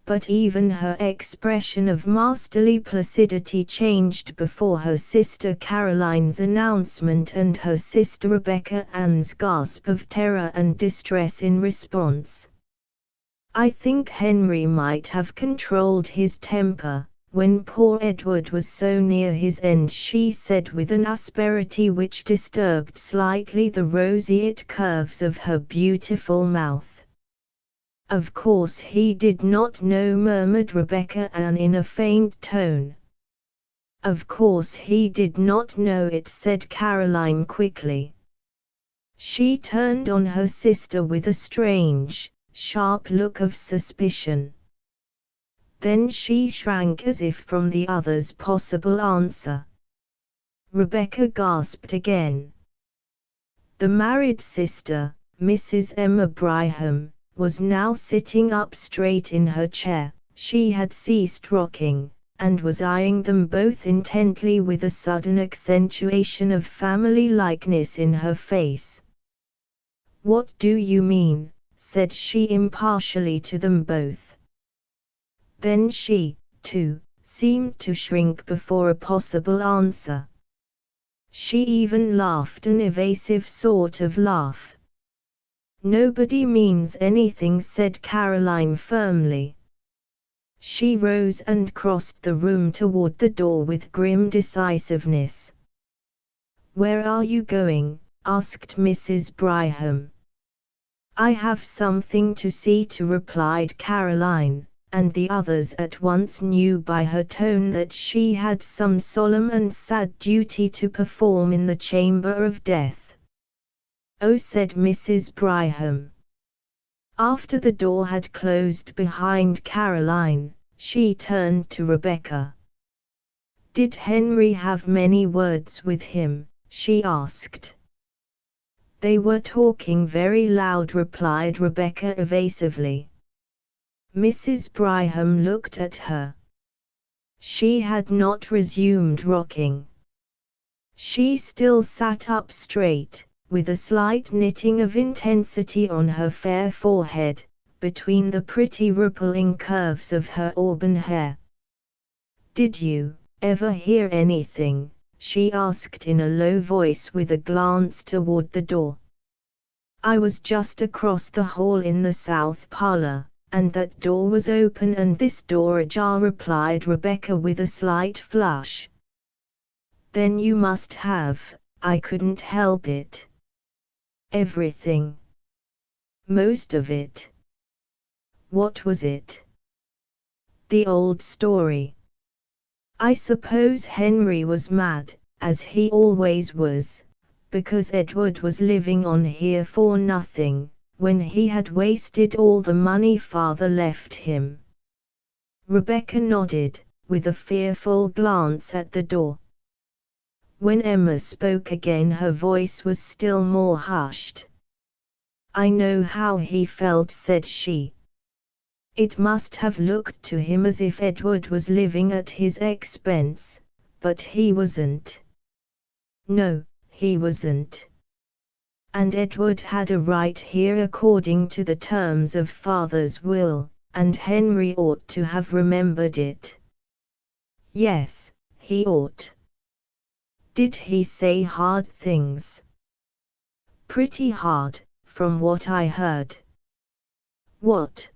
But even her expression of masterly placidity changed before her sister Caroline's announcement and her sister Rebecca Ann's gasp of terror and distress in response. I think Henry might have controlled his temper, when poor Edward was so near his end, she said with an asperity which disturbed slightly the roseate curves of her beautiful mouth. Of course he did not know, murmured Rebecca Ann in a faint tone. Of course he did not know it, said Caroline quickly. She turned on her sister with a strange, sharp look of suspicion. Then she shrank as if from the other's possible answer. Rebecca gasped again. The married sister, Mrs. Emma Bryham, was now sitting up straight in her chair. She had ceased rocking, and was eyeing them both intently with a sudden accentuation of family likeness in her face. "What do you mean?" said she impartially to them both. Then she, too, seemed to shrink before a possible answer. She even laughed an evasive sort of laugh. "Nobody means anything," said Caroline firmly. She rose and crossed the room toward the door with grim decisiveness. "Where are you going?" asked Mrs. Bryham. "I have something to see to," replied Caroline, and the others at once knew by her tone that she had some solemn and sad duty to perform in the chamber of death. "Oh," said Mrs. Bryham. After the door had closed behind Caroline, she turned to Rebecca. "Did Henry have many words with him?" she asked. "They were talking very loud," replied Rebecca evasively. Mrs. Bryham looked at her. She had not resumed rocking. She still sat up straight, with a slight knitting of intensity on her fair forehead, between the pretty rippling curves of her auburn hair. "Did you ever hear anything?" she asked in a low voice with a glance toward the door. "I was just across the hall in the south parlor, and that door was open and this door ajar," replied Rebecca with a slight flush. "Then you must have. I couldn't help it." "Everything." "Most of it." "What was it?" "The old story. I suppose Henry was mad, as he always was, because Edward was living on here for nothing, when he had wasted all the money father left him." Rebecca nodded, with a fearful glance at the door. When Emma spoke again her voice was still more hushed. "I know how he felt," said she. "It must have looked to him as if Edward was living at his expense, but he wasn't. No, he wasn't. And Edward had a right here according to the terms of father's will, and Henry ought to have remembered it." "Yes, he ought." "Did he say hard things?" "Pretty hard, from what I heard." "What?"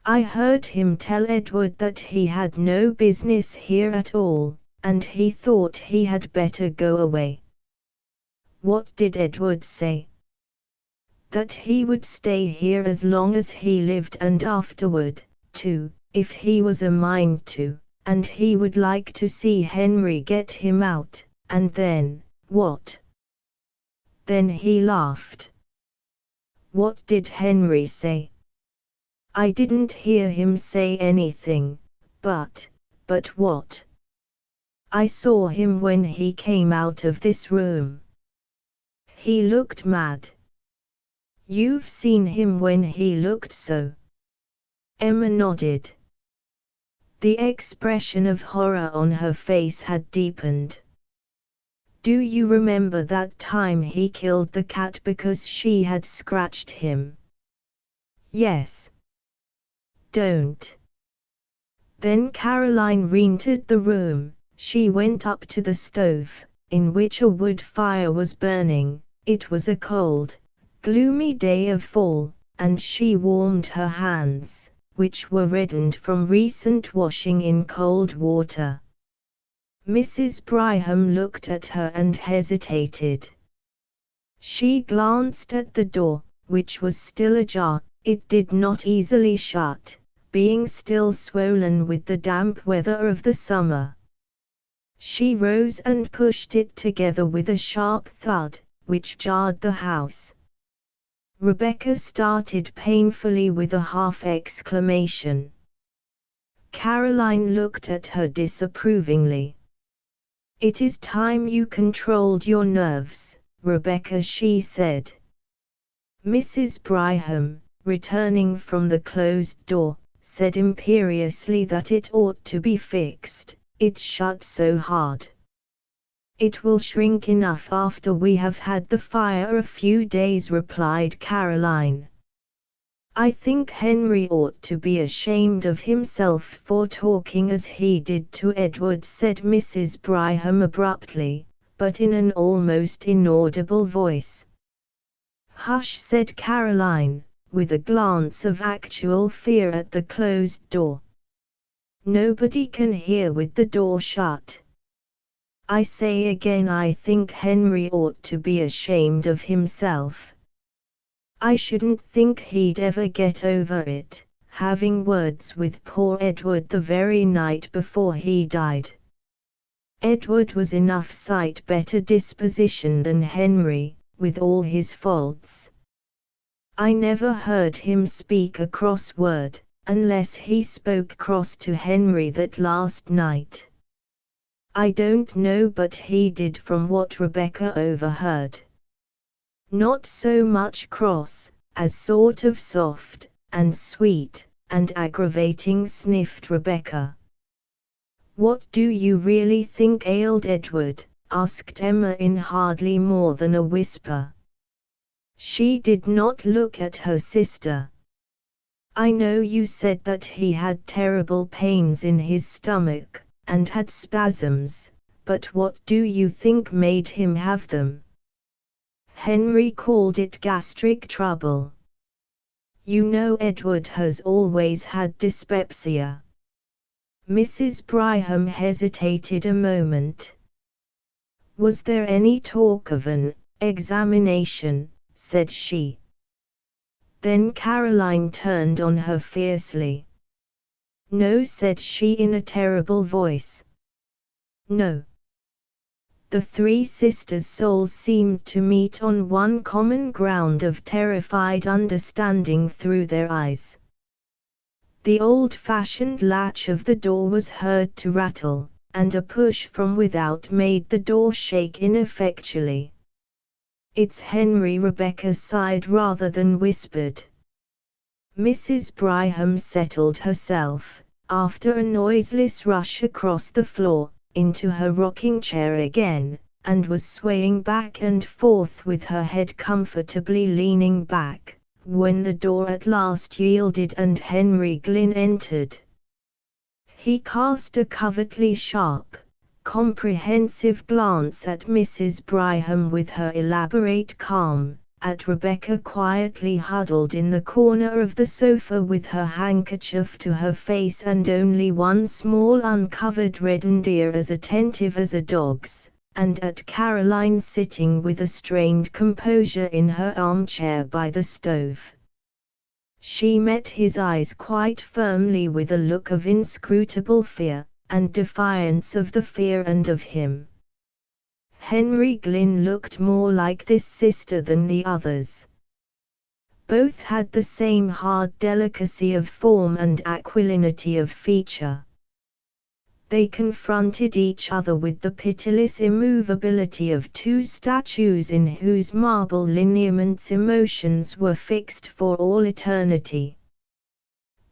"I heard him tell Edward that he had no business here at all, and he thought he had better go away." "What did Edward say?" "That he would stay here as long as he lived and afterward, too, if he was a mind to, and he would like to see Henry get him out, and then, what?" "Then he laughed." "What did Henry say?" "I didn't hear him say anything, but what?" I saw him when he came out of this room. He looked mad. You've seen him when he looked so? Emma nodded. The expression of horror on her face had deepened. Do you remember that time he killed the cat because she had scratched him? Yes. Don't. Then Caroline re-entered the room. She went up to the stove, in which a wood fire was burning. It was a cold, gloomy day of fall, and she warmed her hands, which were reddened from recent washing in cold water. Mrs. Brigham looked at her and hesitated. She glanced at the door, which was still ajar. It did not easily shut, being still swollen with the damp weather of the summer. She rose and pushed it together with a sharp thud, which jarred the house. Rebecca started painfully with a half exclamation. Caroline looked at her disapprovingly. It is time you controlled your nerves, Rebecca, she said. Mrs. Brigham, returning from the closed door, said imperiously that it ought to be fixed. It's shut so hard. It will shrink enough after we have had the fire a few days, replied Caroline. I think Henry ought to be ashamed of himself for talking as he did to Edward, said Mrs. Brigham abruptly, but in an almost inaudible voice. Hush, said Caroline, with a glance of actual fear at the closed door. Nobody can hear with the door shut. I say again, I think Henry ought to be ashamed of himself. I shouldn't think he'd ever get over it, having words with poor Edward the very night before he died. Edward was enough sight better disposition than Henry, with all his faults. I never heard him speak a cross word, unless he spoke cross to Henry that last night. I don't know, but he did, from what Rebecca overheard. Not so much cross, as sort of soft, and sweet, and aggravating, sniffed Rebecca. What do you really think ailed Edward? Asked Emma in hardly more than a whisper. She did not look at her sister. I know you said that he had terrible pains in his stomach, and had spasms, but what do you think made him have them? Henry called it gastric trouble. You know Edward has always had dyspepsia. Mrs. Brigham hesitated a moment. Was there any talk of an examination? Said she. Then Caroline turned on her fiercely. No, said she in a terrible voice. No. The three sisters' souls seemed to meet on one common ground of terrified understanding through their eyes. The old-fashioned latch of the door was heard to rattle, and a push from without made the door shake ineffectually. It's Henry, Rebecca sighed rather than whispered. Mrs. Brigham settled herself, after a noiseless rush across the floor, into her rocking chair again, and was swaying back and forth with her head comfortably leaning back, when the door at last yielded and Henry Glynn entered. He cast a covertly sharp, comprehensive glance at Mrs. Brigham with her elaborate calm, at Rebecca quietly huddled in the corner of the sofa with her handkerchief to her face and only one small uncovered reddened ear as attentive as a dog's, and at Caroline sitting with a strained composure in her armchair by the stove. She met his eyes quite firmly with a look of inscrutable fear, and defiance of the fear and of him. Henry Glynn looked more like this sister than the others. Both had the same hard delicacy of form and aquilinity of feature. They confronted each other with the pitiless immovability of two statues in whose marble lineaments emotions were fixed for all eternity.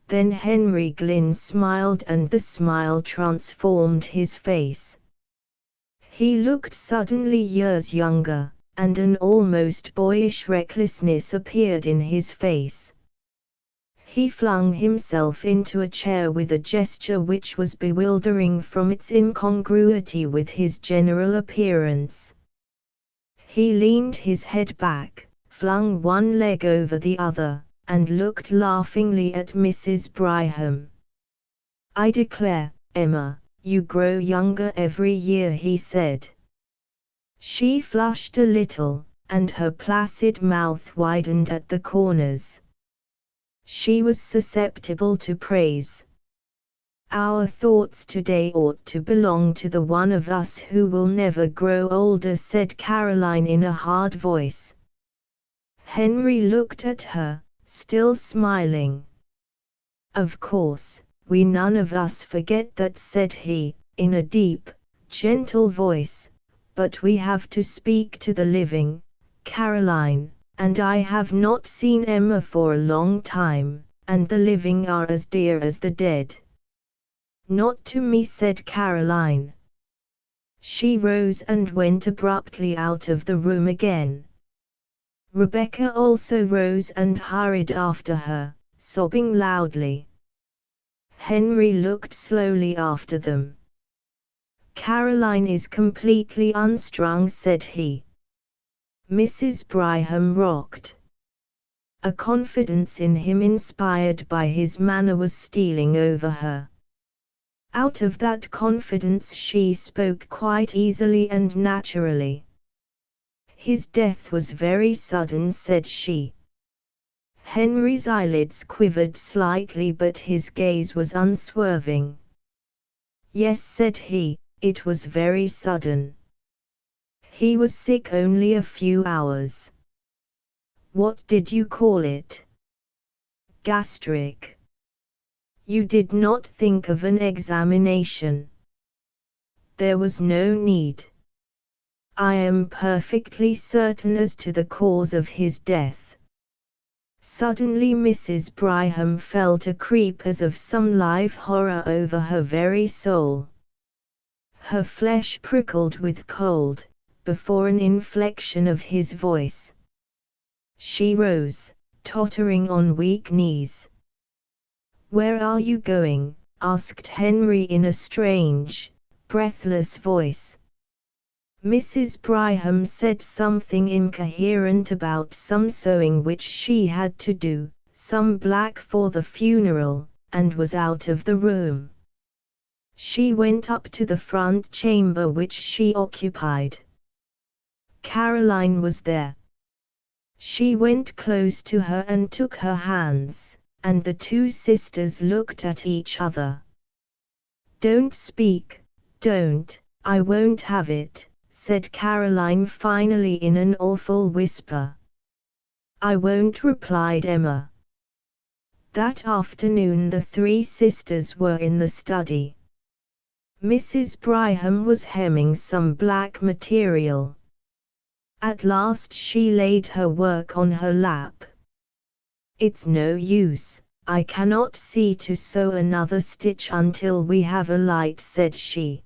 Then Henry Glynn smiled, and the smile transformed his face. He looked suddenly years younger, and an almost boyish recklessness appeared in his face. He flung himself into a chair with a gesture which was bewildering from its incongruity with his general appearance. He leaned his head back, flung one leg over the other, and looked laughingly at Mrs. Bryham. "I declare, Emma, you grow younger every year," he said. She flushed a little, and her placid mouth widened at the corners. She was susceptible to praise. "Our thoughts today ought to belong to the one of us who will never grow older," said Caroline in a hard voice. Henry looked at her, still smiling. "Of course, we none of us forget that," said he, in a deep, gentle voice, "but we have to speak to the living, Caroline. And I have not seen Emma for a long time, and the living are as dear as the dead." "Not to me," said Caroline. She rose and went abruptly out of the room again. Rebecca also rose and hurried after her, sobbing loudly. Henry looked slowly after them. "Caroline is completely unstrung," said he. Mrs. Bryham rocked. A confidence in him inspired by his manner was stealing over her. Out of that confidence she spoke quite easily and naturally. "His death was very sudden," said she. Henry's eyelids quivered slightly, but his gaze was unswerving. "Yes," said he, "it was very sudden. He was sick only a few hours." "What did you call it?" "Gastric." "You did not think of an examination?" "There was no need. I am perfectly certain as to the cause of his death." Suddenly Mrs. Bryham felt a creep as of some live horror over her very soul. Her flesh prickled with cold, before an inflection of his voice. She rose, tottering on weak knees. "Where are you going?" asked Henry in a strange, breathless voice. Mrs. Bryham said something incoherent about some sewing which she had to do, some black for the funeral, and was out of the room. She went up to the front chamber which she occupied. Caroline was there. She went close to her and took her hands, and the two sisters looked at each other. "Don't speak, don't, I won't have it," said Caroline finally in an awful whisper. "I won't," replied Emma. That afternoon the three sisters were in the study. Mrs. Bryham was hemming some black material. At last she laid her work on her lap. "It's no use, I cannot see to sew another stitch until we have a light," said she.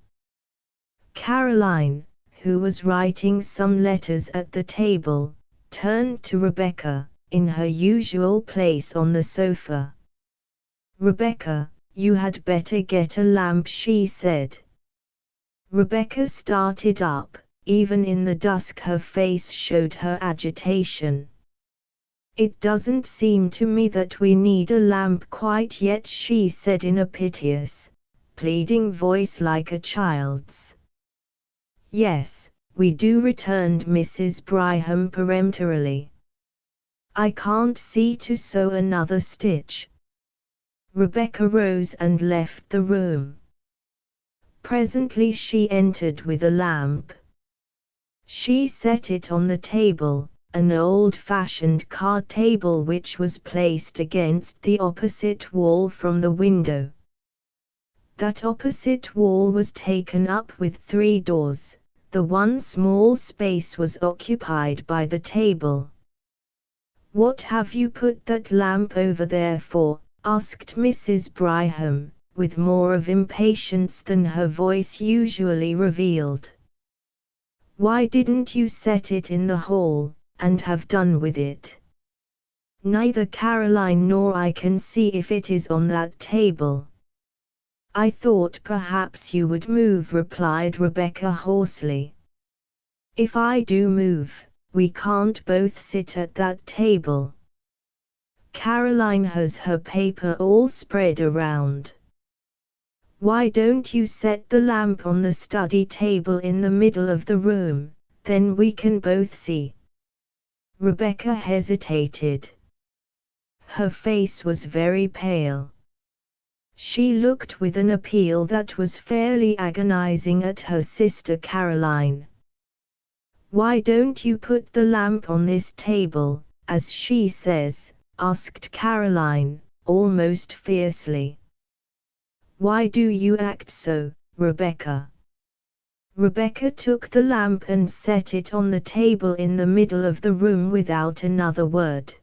Caroline, who was writing some letters at the table, turned to Rebecca, in her usual place on the sofa. "Rebecca, you had better get a lamp," she said. Rebecca started up. Even in the dusk her face showed her agitation. "It doesn't seem to me that we need a lamp quite yet," she said in a piteous, pleading voice like a child's. "Yes, we do," returned Mrs. Bryham peremptorily. "I can't see to sew another stitch." Rebecca rose and left the room. Presently she entered with a lamp. She set it on the table, an old-fashioned card table which was placed against the opposite wall from the window. That opposite wall was taken up with 3 doors, the one small space was occupied by the table. "What have you put that lamp over there for?" asked Mrs. Bryham, with more of impatience than her voice usually revealed. "Why didn't you set it in the hall, and have done with it?" "Neither Caroline nor I can see if it is on that table." "I thought perhaps you would move," replied Rebecca hoarsely. "If I do move, we can't both sit at that table. Caroline has her paper all spread around. Why don't you set the lamp on the study table in the middle of the room, then we can both see?" Rebecca hesitated. Her face was very pale. She looked with an appeal that was fairly agonizing at her sister Caroline. "Why don't you put the lamp on this table, as she says?" asked Caroline, almost fiercely. "Why do you act so, Rebecca?" Rebecca took the lamp and set it on the table in the middle of the room without another word.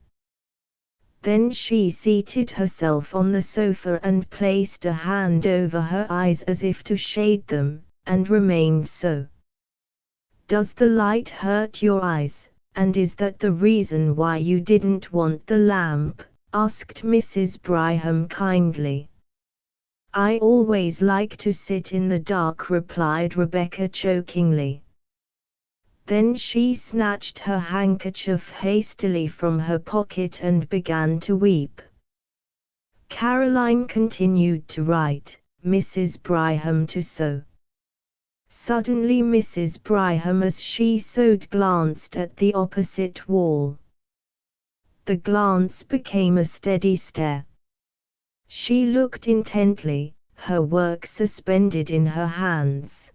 Then she seated herself on the sofa and placed a hand over her eyes as if to shade them, and remained so. "Does the light hurt your eyes, and is that the reason why you didn't want the lamp?" asked Mrs. Bryham kindly. "I always like to sit in the dark," replied Rebecca chokingly. Then she snatched her handkerchief hastily from her pocket and began to weep. Caroline continued to write, Mrs. Bryham to sew. Suddenly Mrs. Bryham, as she sewed, glanced at the opposite wall. The glance became a steady stare. She looked intently, her work suspended in her hands.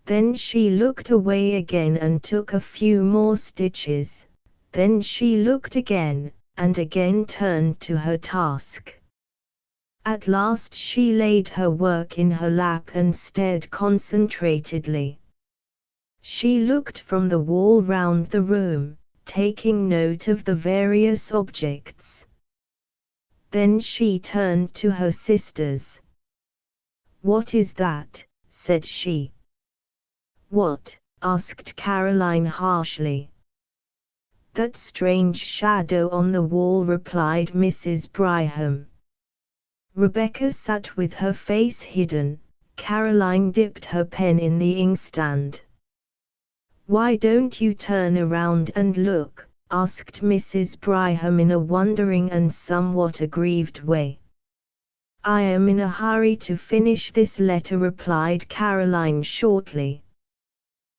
Then she looked away again and took a few more stitches. Then she looked again, and again turned to her task. At last she laid her work in her lap and stared concentratedly. She looked from the wall round the room, taking note of the various objects. Then she turned to her sisters. "What is that?" said she. "What?" asked Caroline harshly. "That strange shadow on the wall," replied Mrs. Bryham. Rebecca sat with her face hidden. Caroline dipped her pen in the inkstand. "Why don't you turn around and look?" asked Mrs. Bryham in a wondering and somewhat aggrieved way. "I am in a hurry to finish this letter," replied Caroline shortly.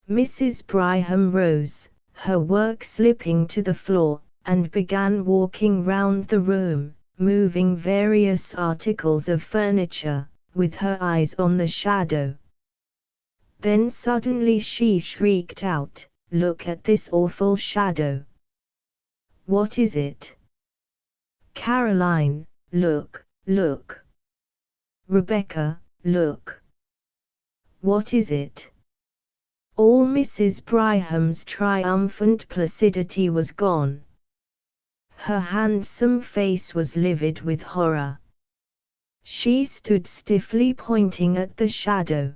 Mrs. Bryham rose, her work slipping to the floor, and began walking round the room, moving various articles of furniture, with her eyes on the shadow. Then suddenly she shrieked out, "Look at this awful shadow!" "What is it?" "Caroline, look, look!" "Rebecca, look!" "What is it?" All Mrs. Bryham's triumphant placidity was gone. Her handsome face was livid with horror. She stood stiffly pointing at the shadow.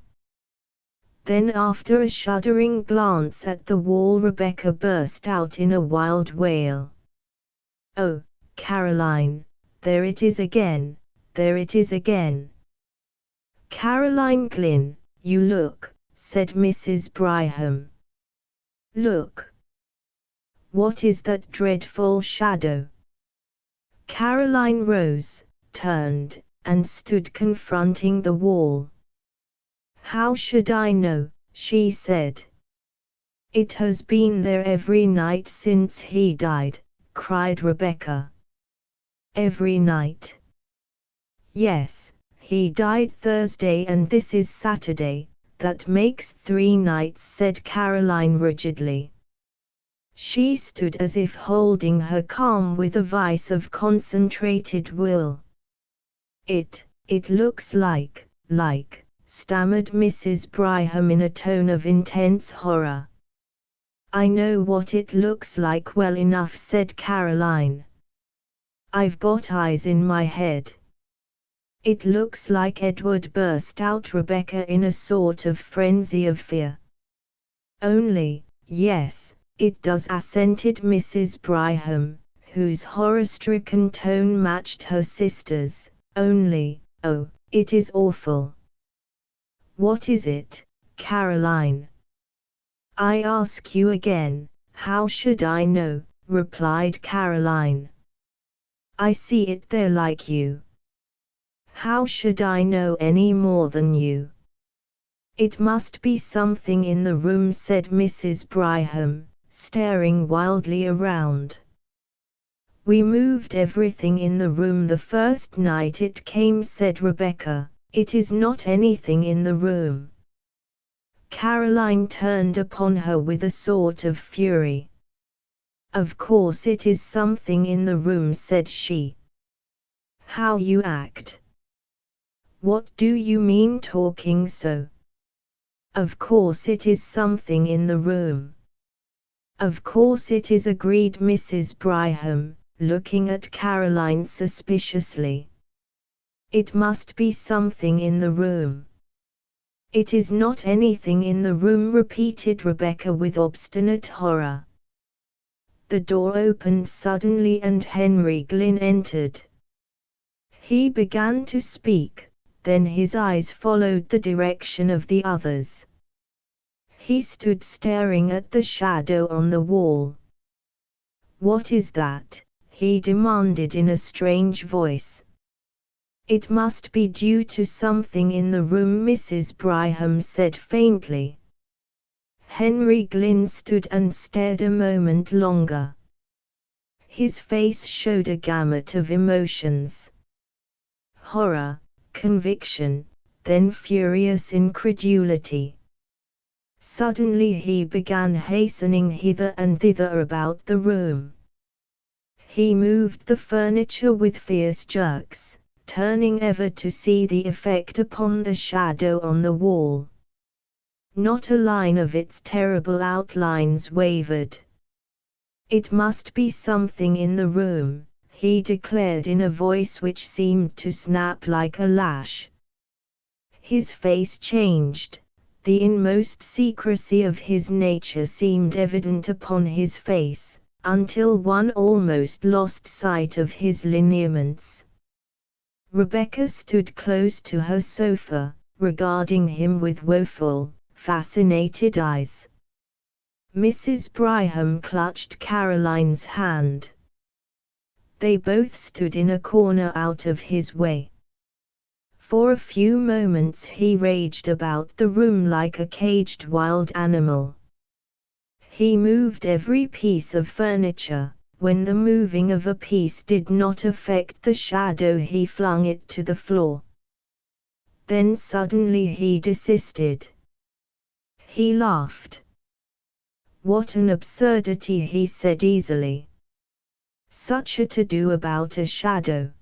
Then, after a shuddering glance at the wall, Rebecca burst out in a wild wail. "Oh, Caroline, there it is again, there it is again!" "Caroline Glynn, you look," said Mrs. Bryham. "Look! What is that dreadful shadow?" Caroline rose, turned, and stood confronting the wall. "How should I know?" she said. "It has been there every night since he died," cried Rebecca. "Every night?" "Yes, he died Thursday and this is Saturday. That makes 3 nights," said Caroline rigidly. She stood as if holding her calm with a vice of concentrated will. "It It looks like, stammered Mrs. Bryham in a tone of intense horror. I know what it looks like well enough, said Caroline. I've got eyes in my head. It looks like Edward, burst out Rebecca in a sort of frenzy of fear. Only, yes, it does, assented Mrs. Bryham, whose horror-stricken tone matched her sister's. Only, oh, it is awful. What is it, Caroline? I ask you again, how should I know, replied Caroline. I see it there like you. How should I know any more than you? It must be something in the room, said Mrs. Bryham, staring wildly around. We moved everything in the room the first night it came, said Rebecca. It is not anything in the room. Caroline turned upon her with a sort of fury. Of course it is something in the room, said she. How you act! What do you mean talking so? Of course it is something in the room. Of course it is, agreed Mrs. Bryham, looking at Caroline suspiciously. It must be something in the room. It is not anything in the room, repeated Rebecca with obstinate horror. The door opened suddenly and Henry Glynn entered. He began to speak, then his eyes followed the direction of the others. He stood staring at the shadow on the wall. What is that? He demanded in a strange voice. It must be due to something in the room, Mrs. Bryham said faintly. Henry Glynn stood and stared a moment longer. His face showed a gamut of emotions. Horror, conviction, then furious incredulity. Suddenly he began hastening hither and thither about the room. He moved the furniture with fierce jerks, turning ever to see the effect upon the shadow on the wall. Not a line of its terrible outlines wavered. It must be something in the room, he declared in a voice which seemed to snap like a lash. His face changed, the inmost secrecy of his nature seemed evident upon his face, until one almost lost sight of his lineaments. Rebecca stood close to her sofa, regarding him with woeful, fascinated eyes. Mrs. Bryham clutched Caroline's hand. They both stood in a corner out of his way. For a few moments he raged about the room like a caged wild animal. He moved every piece of furniture. When the moving of a piece did not affect the shadow, he flung it to the floor. Then suddenly he desisted. He laughed. What an absurdity, he said easily. Such a to-do about a shadow.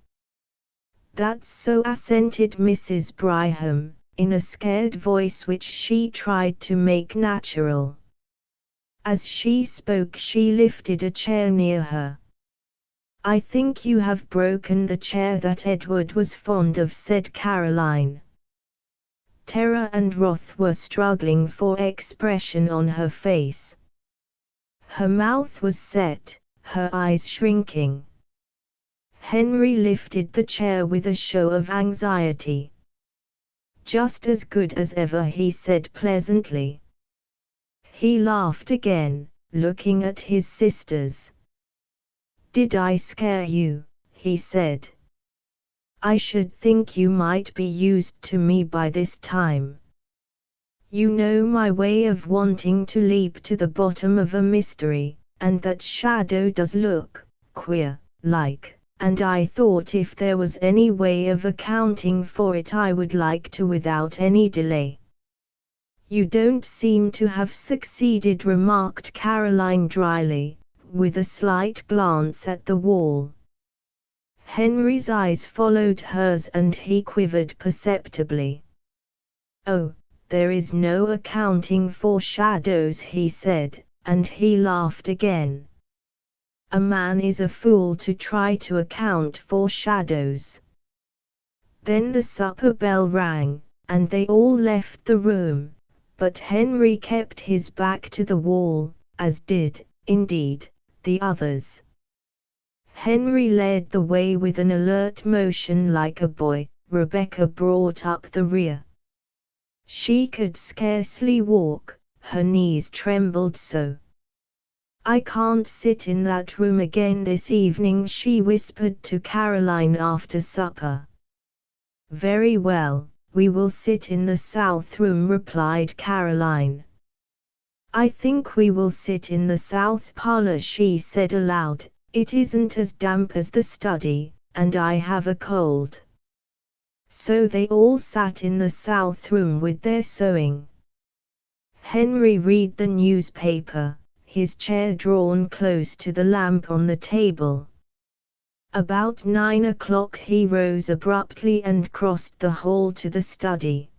That's so, assented Mrs. Bryham, in a scared voice which she tried to make natural. As she spoke she lifted a chair near her. I think you have broken the chair that Edward was fond of, said Caroline. Terror and wrath were struggling for expression on her face. Her mouth was set, her eyes shrinking. Henry lifted the chair with a show of anxiety. Just as good as ever, he said pleasantly. He laughed again, looking at his sisters. Did I scare you? He said. I should think you might be used to me by this time. You know my way of wanting to leap to the bottom of a mystery, and that shadow does look queer, like, and I thought if there was any way of accounting for it I would like to without any delay. You don't seem to have succeeded, remarked Caroline dryly, with a slight glance at the wall. Henry's eyes followed hers and he quivered perceptibly. "Oh, there is no accounting for shadows," he said, and he laughed again. "A man is a fool to try to account for shadows." Then the supper bell rang, and they all left the room, but Henry kept his back to the wall, as did, indeed, the others. Henry led the way with an alert motion like a boy. Rebecca brought up the rear. She could scarcely walk, her knees trembled so. "I can't sit in that room again this evening," she whispered to Caroline after supper. "Very well, we will sit in the south room," replied Caroline. "I think we will sit in the south parlor," she said aloud. "It isn't as damp as the study, and I have a cold." So they all sat in the south room with their sewing. Henry read the newspaper, his chair drawn close to the lamp on the table. About 9 o'clock he rose abruptly and crossed the hall to the study.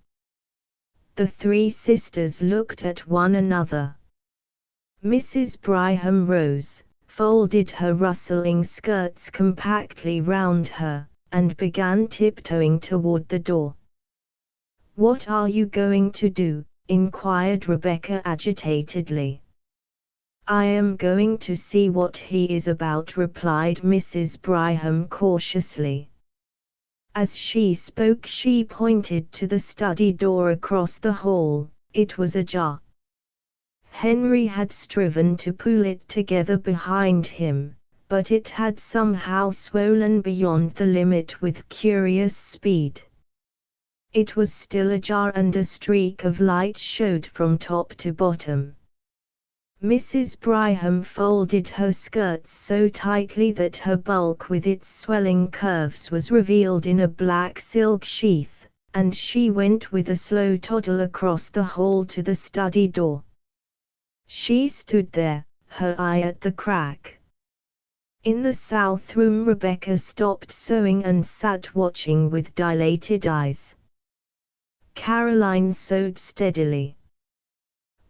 The three sisters looked at one another. Mrs. Bryham rose, folded her rustling skirts compactly round her, and began tiptoeing toward the door. "What are you going to do?" inquired Rebecca agitatedly. "I am going to see what he is about," replied Mrs. Bryham cautiously. As she spoke she pointed to the study door across the hall. It was ajar. Henry had striven to pull it together behind him, but it had somehow swollen beyond the limit with curious speed. It was still ajar and a streak of light showed from top to bottom. Mrs. Bryham folded her skirts so tightly that her bulk with its swelling curves was revealed in a black silk sheath, and she went with a slow toddle across the hall to the study door. She stood there, her eye at the crack. In the south room Rebecca stopped sewing and sat watching with dilated eyes. Caroline sewed steadily.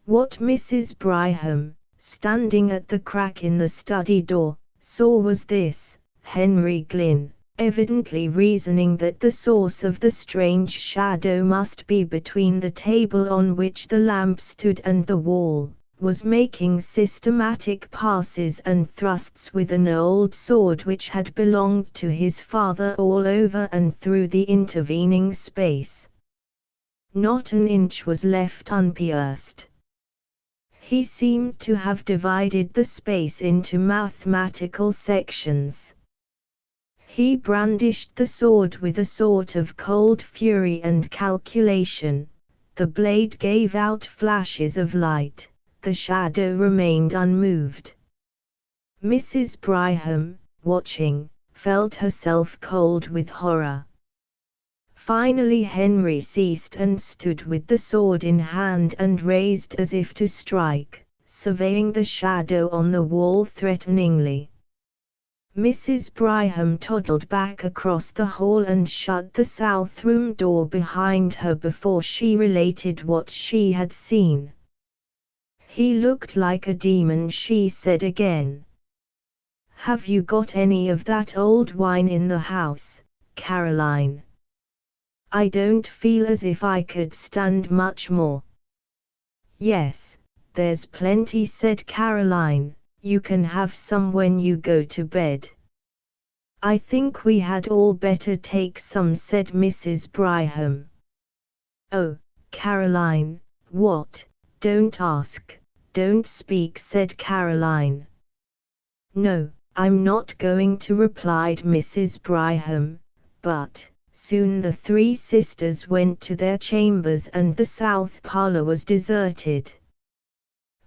What Mrs. Bryham, standing at the crack in the study door, saw was this: Henry Glynn, evidently reasoning that the source of the strange shadow must be between the table on which the lamp stood and the wall, was making systematic passes and thrusts with an old sword which had belonged to his father all over and through the intervening space. Not an inch was left unpierced. He seemed to have divided the space into mathematical sections. He brandished the sword with a sort of cold fury and calculation. The blade gave out flashes of light. The shadow remained unmoved. Mrs. Bryham, watching, felt herself cold with horror. Finally Henry ceased and stood with the sword in hand and raised as if to strike, surveying the shadow on the wall threateningly. Mrs. Bryham toddled back across the hall and shut the south room door behind her before she related what she had seen. "He looked like a demon," she said again. "Have you got any of that old wine in the house, Caroline? I don't feel as if I could stand much more." "Yes, there's plenty," said Caroline. "You can have some when you go to bed." "I think we had all better take some," said Mrs. Bryham. "Oh, Caroline, what? Don't ask, don't speak," said Caroline. "No, I'm not going to," replied Mrs. Bryham, but soon the three sisters went to their chambers and the south parlor was deserted.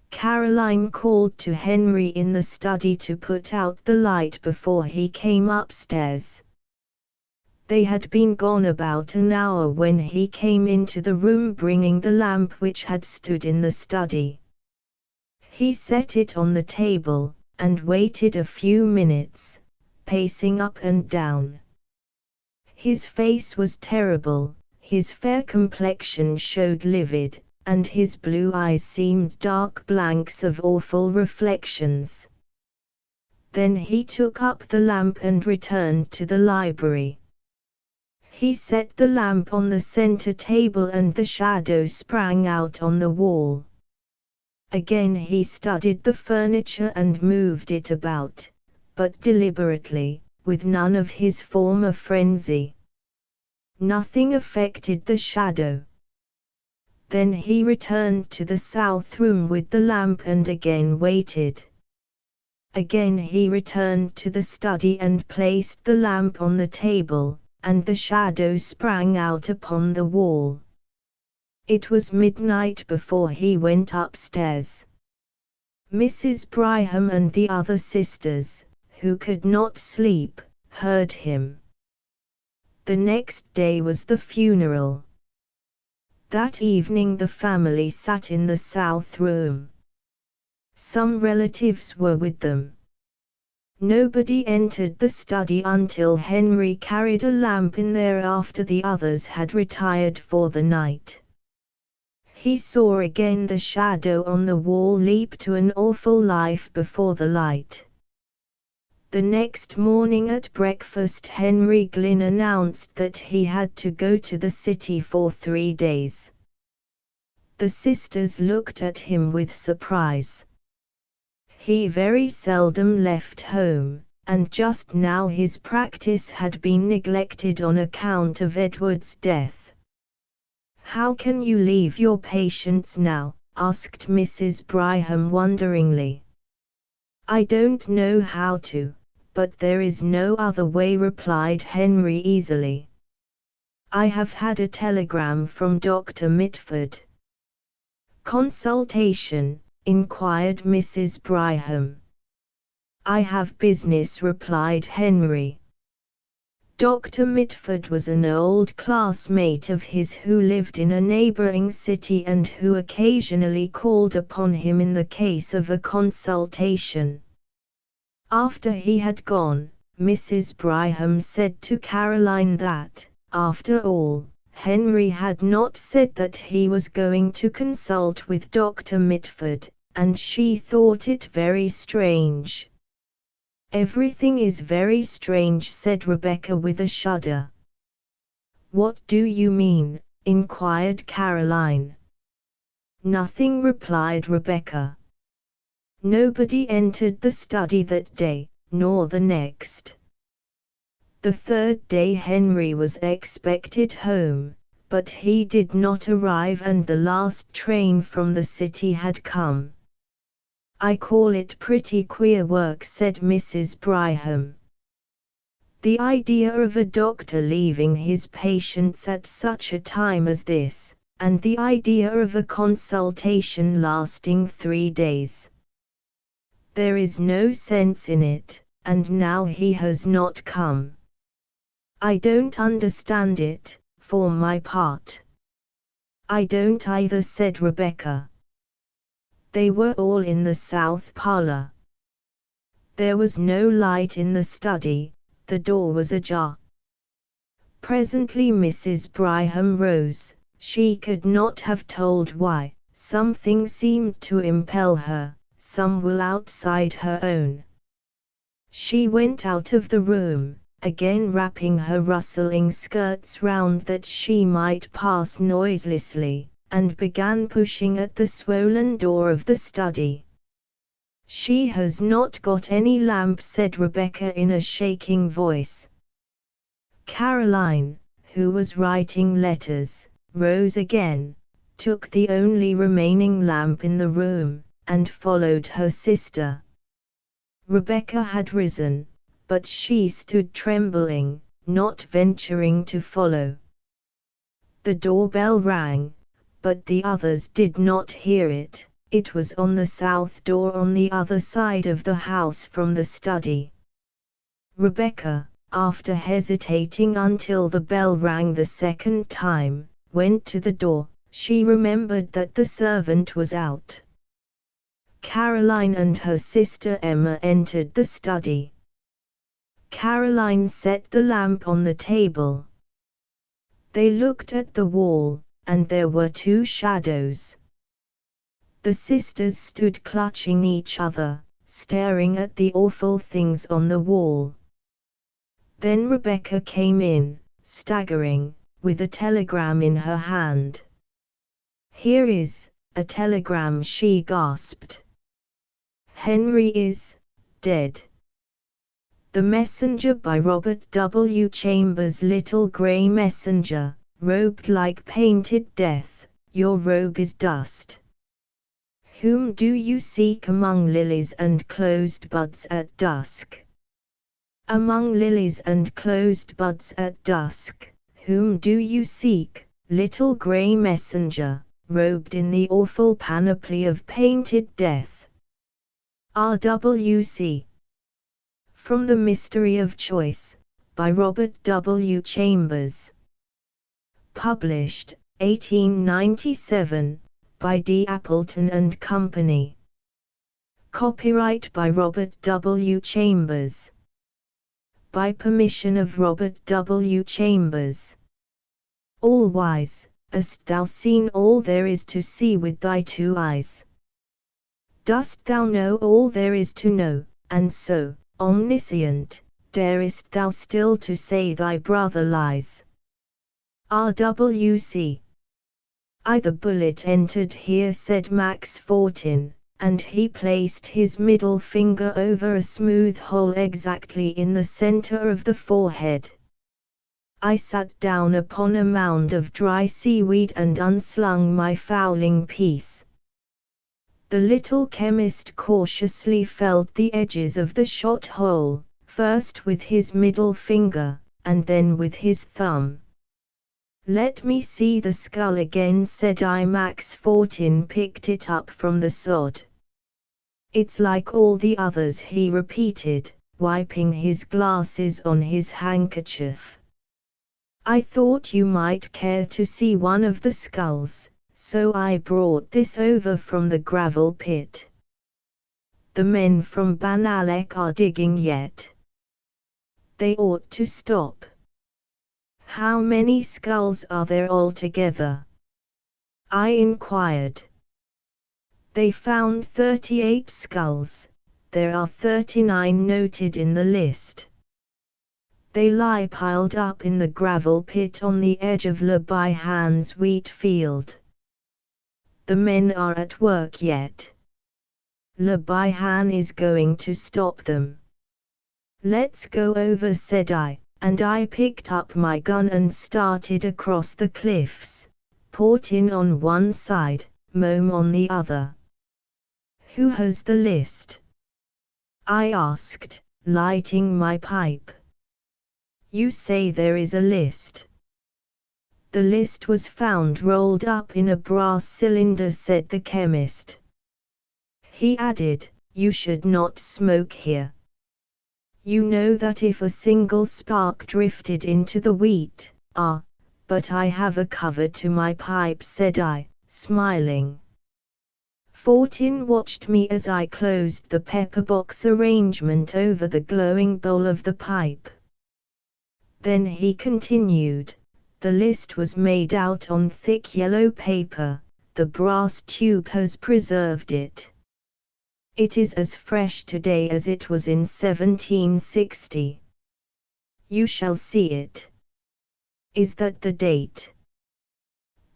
Caroline called to Henry in the study to put out the light before he came upstairs. They had been gone about an hour when he came into the room bringing the lamp which had stood in the study. He set it on the table, and waited a few minutes. pacing up and down. His face was terrible, his fair complexion showed livid, and his blue eyes seemed dark blanks of awful reflections. Then he took up the lamp and returned to the library. He set the lamp on the center table and the shadow sprang out on the wall. Again he studied the furniture and moved it about, but deliberately, with none of his former frenzy. Nothing affected the shadow. Then he returned to the south room with the lamp and again waited. Again he returned to the study and placed the lamp on the table, and the shadow sprang out upon the wall. It was midnight before he went upstairs. Mrs. Bryham and the other sisters, who could not sleep, heard him. The next day was the funeral. That evening the family sat in the south room. Some relatives were with them. Nobody entered the study until Henry carried a lamp in there after the others had retired for the night. He saw again the shadow on the wall leap to an awful life before the light. The next morning at breakfast Henry Glynn announced that he had to go to the city for 3 days. The sisters looked at him with surprise. He very seldom left home, and just now his practice had been neglected on account of Edward's death. "How can you leave your patients now?" asked Mrs. Bryham wonderingly. "I don't know how to, but there is no other way," replied Henry easily. "I have had a telegram from Dr. Mitford." "Consultation?" inquired Mrs. Bryham. "I have business," replied Henry. Dr. Mitford was an old classmate of his who lived in a neighboring city and who occasionally called upon him in the case of a consultation. After he had gone, Mrs. Bryham said to Caroline that, after all, Henry had not said that he was going to consult with Dr. Mitford, and she thought it very strange. "Everything is very strange," said Rebecca with a shudder. "What do you mean?" inquired Caroline. "Nothing," replied Rebecca. Nobody entered the study that day, nor the next. The third day Henry was expected home, but he did not arrive and the last train from the city had come. "I call it pretty queer work," said Mrs. Bryham. "The idea of a doctor leaving his patients at such a time as this, and the idea of a consultation lasting 3 days. There is no sense in it, and now he has not come. I don't understand it, for my part." "I don't either," said Rebecca. They were all in the south parlor. There was no light in the study, the door was ajar. Presently Mrs. Bryham rose. She could not have told why. Something seemed to impel her, some will outside her own. She went out of the room, again wrapping her rustling skirts round that she might pass noiselessly, and began pushing at the swollen door of the study. "She has not got any lamp," said Rebecca in a shaking voice. Caroline, who was writing letters, rose again, took the only remaining lamp in the room, and followed her sister. Rebecca had risen, but she stood trembling, not venturing to follow. The doorbell rang, but the others did not hear it. It was on the south door on the other side of the house from the study. Rebecca, after hesitating until the bell rang the second time, went to the door. She remembered that the servant was out. Caroline and her sister Emma entered the study. Caroline set the lamp on the table. They looked at the wall, and there were two shadows. The sisters stood clutching each other, staring at the awful things on the wall. Then Rebecca came in, staggering, with a telegram in her hand. "Here is a telegram," she gasped. "Henry is dead." The Messenger by Robert W. Chambers. Little grey messenger, robed like painted death, your robe is dust. Whom do you seek among lilies and closed buds at dusk? Among lilies and closed buds at dusk, whom do you seek, little grey messenger, robed in the awful panoply of painted death? R.W.C. From The Mystery of Choice, by Robert W. Chambers. Published, 1897, by D. Appleton and Company. Copyright by Robert W. Chambers. By permission of Robert W. Chambers. All wise, hast thou seen all there is to see with thy two eyes? Dost thou know all there is to know, and so, omniscient, darest thou still to say thy brother lies? R.W.C. The bullet entered here, said Max Fortin, and he placed his middle finger over a smooth hole exactly in the center of the forehead. I sat down upon a mound of dry seaweed and unslung my fowling piece. The little chemist cautiously felt the edges of the shot hole, first with his middle finger, and then with his thumb. Let me see the skull again, said I. Max Fortin picked it up from the sod. It's like all the others, he repeated, wiping his glasses on his handkerchief. I thought you might care to see one of the skulls, so I brought this over from the gravel pit. The men from Banalek are digging yet. They ought to stop. How many skulls are there altogether? I inquired. They found 38 skulls. There are 39 noted in the list. They lie piled up in the gravel pit on the edge of Le Bihan's wheat field. The men are at work yet. Le Bihan is going to stop them. Let's go over, said I, and I picked up my gun and started across the cliffs, Portin on one side, Mome on the other. Who has the list? I asked, lighting my pipe. You say there is a list. The list was found rolled up in a brass cylinder, said the chemist. He added, you should not smoke here. You know that if a single spark drifted into the wheat, but I have a cover to my pipe, said I, smiling. Fortin watched me as I closed the pepperbox arrangement over the glowing bowl of the pipe. Then he continued. The list was made out on thick yellow paper, the brass tube has preserved it. It is as fresh today as it was in 1760. You shall see it. Is that the date?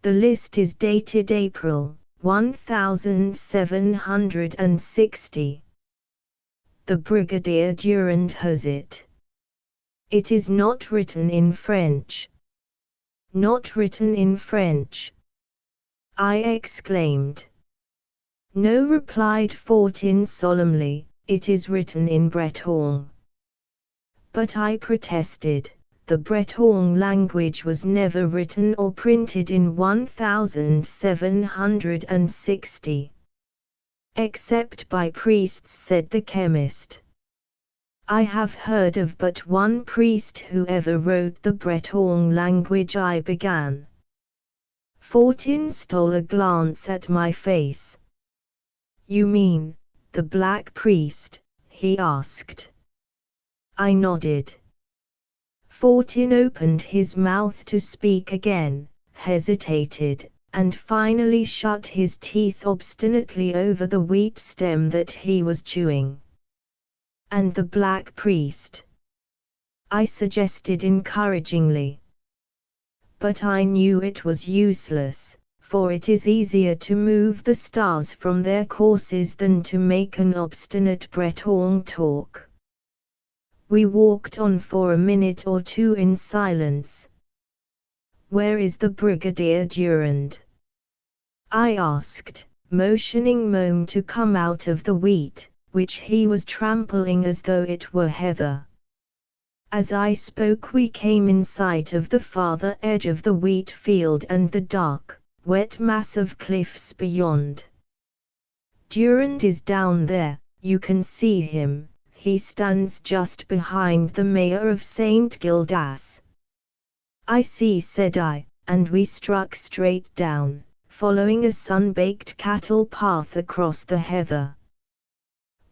The list is dated April 1760. The Brigadier Durand has it. It is not written in French. Not written in French? I exclaimed. No, replied Fortin solemnly, it is written in Breton. But I protested, the Breton language was never written or printed in 1760. Except by priests, said the chemist. I have heard of but one priest who ever wrote the Breton language, I began. Fortin stole a glance at my face. You mean, the Black Priest? He asked. I nodded. Fortin opened his mouth to speak again, hesitated, and finally shut his teeth obstinately over the wheat stem that he was chewing. And the Black Priest? I suggested encouragingly. But I knew it was useless, for it is easier to move the stars from their courses than to make an obstinate Breton talk. We walked on for a minute or two in silence. "Where is the Brigadier Durand?" I asked, motioning Mome to come out of the wheat, which he was trampling as though it were heather. As I spoke we came in sight of the farther edge of the wheat field and the dark, wet mass of cliffs beyond. "Durand is down there, you can see him. He stands just behind the mayor of St. Gildas." "I see," said I, and we struck straight down, following a sun-baked cattle path across the heather.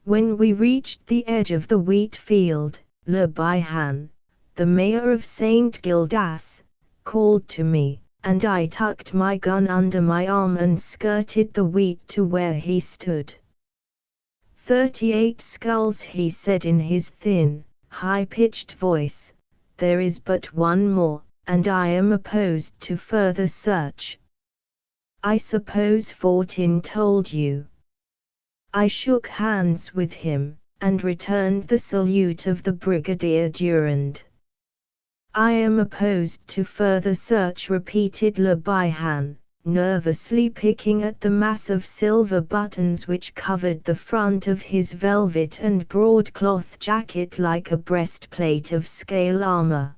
When we reached the edge of the wheat field, Le Bihan, the mayor of St. Gildas, called to me, and I tucked my gun under my arm and skirted the wheat to where he stood. 38 skulls, he said in his thin, high-pitched voice. "There is but one more, and I am opposed to further search." "I suppose Fortin told you." I shook hands with him, and returned the salute of the Brigadier Durand. "I am opposed to further search," repeated Le Bihan, nervously picking at the mass of silver buttons which covered the front of his velvet and broadcloth jacket like a breastplate of scale armor.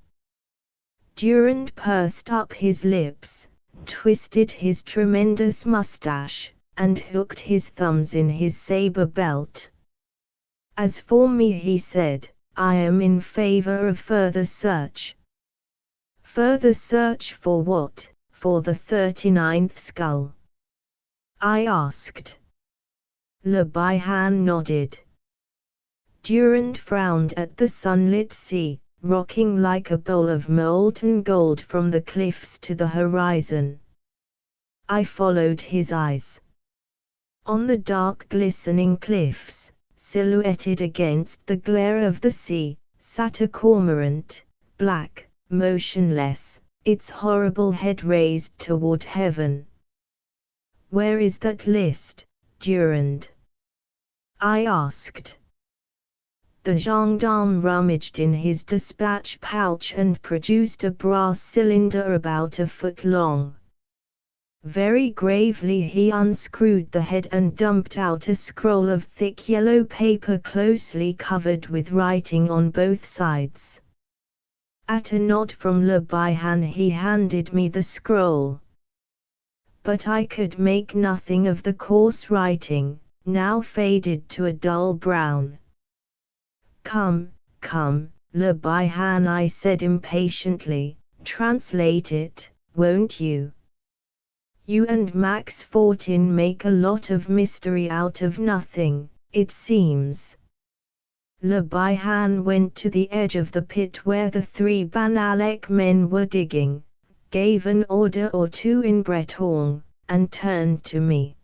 Durand pursed up his lips, twisted his tremendous mustache, and hooked his thumbs in his saber belt. "As for me," he said, "I am in favor of further search." "Further search for what? For the 39th skull?" I asked. Le Bihan nodded. Durand frowned at the sunlit sea, rocking like a bowl of molten gold from the cliffs to the horizon. I followed his eyes. On the dark glistening cliffs, silhouetted against the glare of the sea, sat a cormorant, black, motionless, its horrible head raised toward heaven. "Where is that list, Durand?" I asked. The gendarme rummaged in his dispatch pouch and produced a brass cylinder about a foot long. Very gravely he unscrewed the head and dumped out a scroll of thick yellow paper closely covered with writing on both sides. At a nod from Le Bihan he handed me the scroll. But I could make nothing of the coarse writing, now faded to a dull brown. Come, Le Bihan," I said impatiently, "translate it, won't you? You and Max Fortin make a lot of mystery out of nothing, it seems." Le Bihan went to the edge of the pit where the 3 Banalec men were digging, gave an order or two in Breton, and turned to me.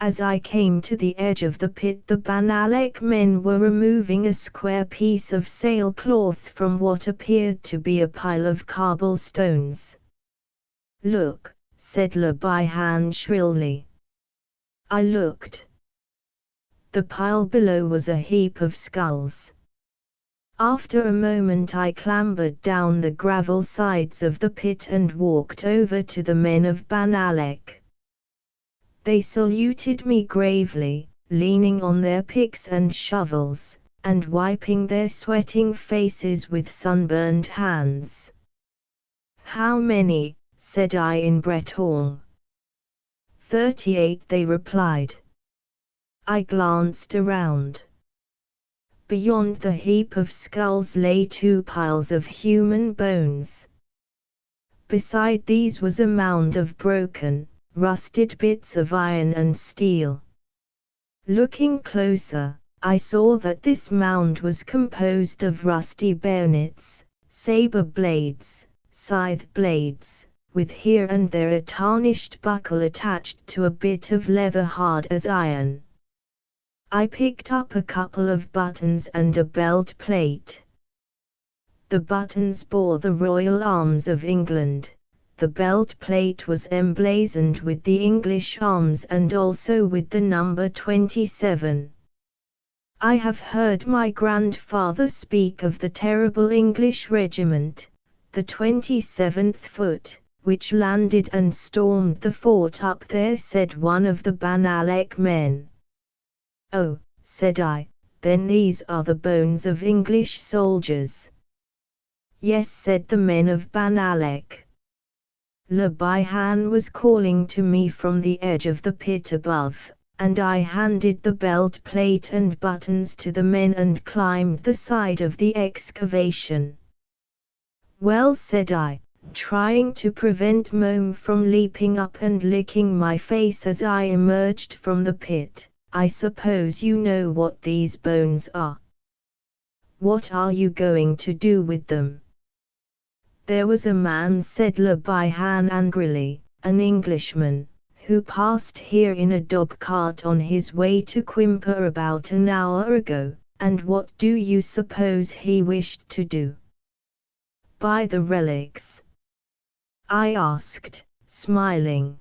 As I came to the edge of the pit, the Banalec men were removing a square piece of sailcloth from what appeared to be a pile of cobblestones. "Look," said Le Bihan shrilly. I looked. The pile below was a heap of skulls. After a moment I clambered down the gravel sides of the pit and walked over to the men of Banalec. They saluted me gravely, leaning on their picks and shovels, and wiping their sweating faces with sunburned hands. "How many?" said I in Breton. 38, they replied. I glanced around. Beyond the heap of skulls lay 2 piles of human bones. Beside these was a mound of broken, rusted bits of iron and steel. Looking closer, I saw that this mound was composed of rusty bayonets, saber blades, scythe blades, with here and there a tarnished buckle attached to a bit of leather hard as iron. I picked up a couple of buttons and a belt plate. The buttons bore the royal arms of England. The belt plate was emblazoned with the English arms and also with the number 27. I have heard my grandfather speak of the terrible English regiment, the 27th Foot, which landed and stormed the fort up there, said one of the Banalek men. Oh, said I, then these are the bones of English soldiers. Yes, said the men of Banalek. Le Bihan was calling to me from the edge of the pit above, and I handed the belt plate and buttons to the men and climbed the side of the excavation. Well, said I, trying to prevent Mome from leaping up and licking my face as I emerged from the pit, I suppose you know what these bones are. What are you going to do with them? There was a man, said Le Bihan angrily, an Englishman, who passed here in a dog-cart on his way to Quimper about an hour ago, and what do you suppose he wished to do? Buy the relics? I asked, smiling.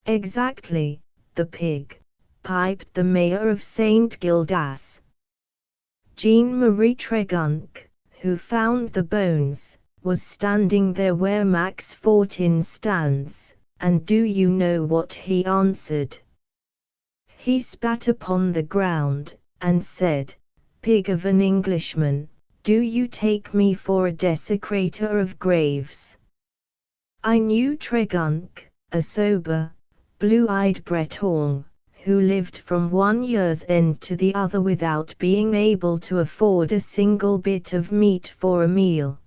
Exactly, the pig, piped the mayor of St. Gildas. Jean-Marie Tregunk, who found the bones, was standing there where Max Fortin stands, and do you know what he answered? He spat upon the ground, and said, Pig of an Englishman, do you take me for a desecrator of graves? I knew Tregunk, a sober, blue-eyed Breton, who lived from one year's end to the other without being able to afford a single bit of meat for a meal.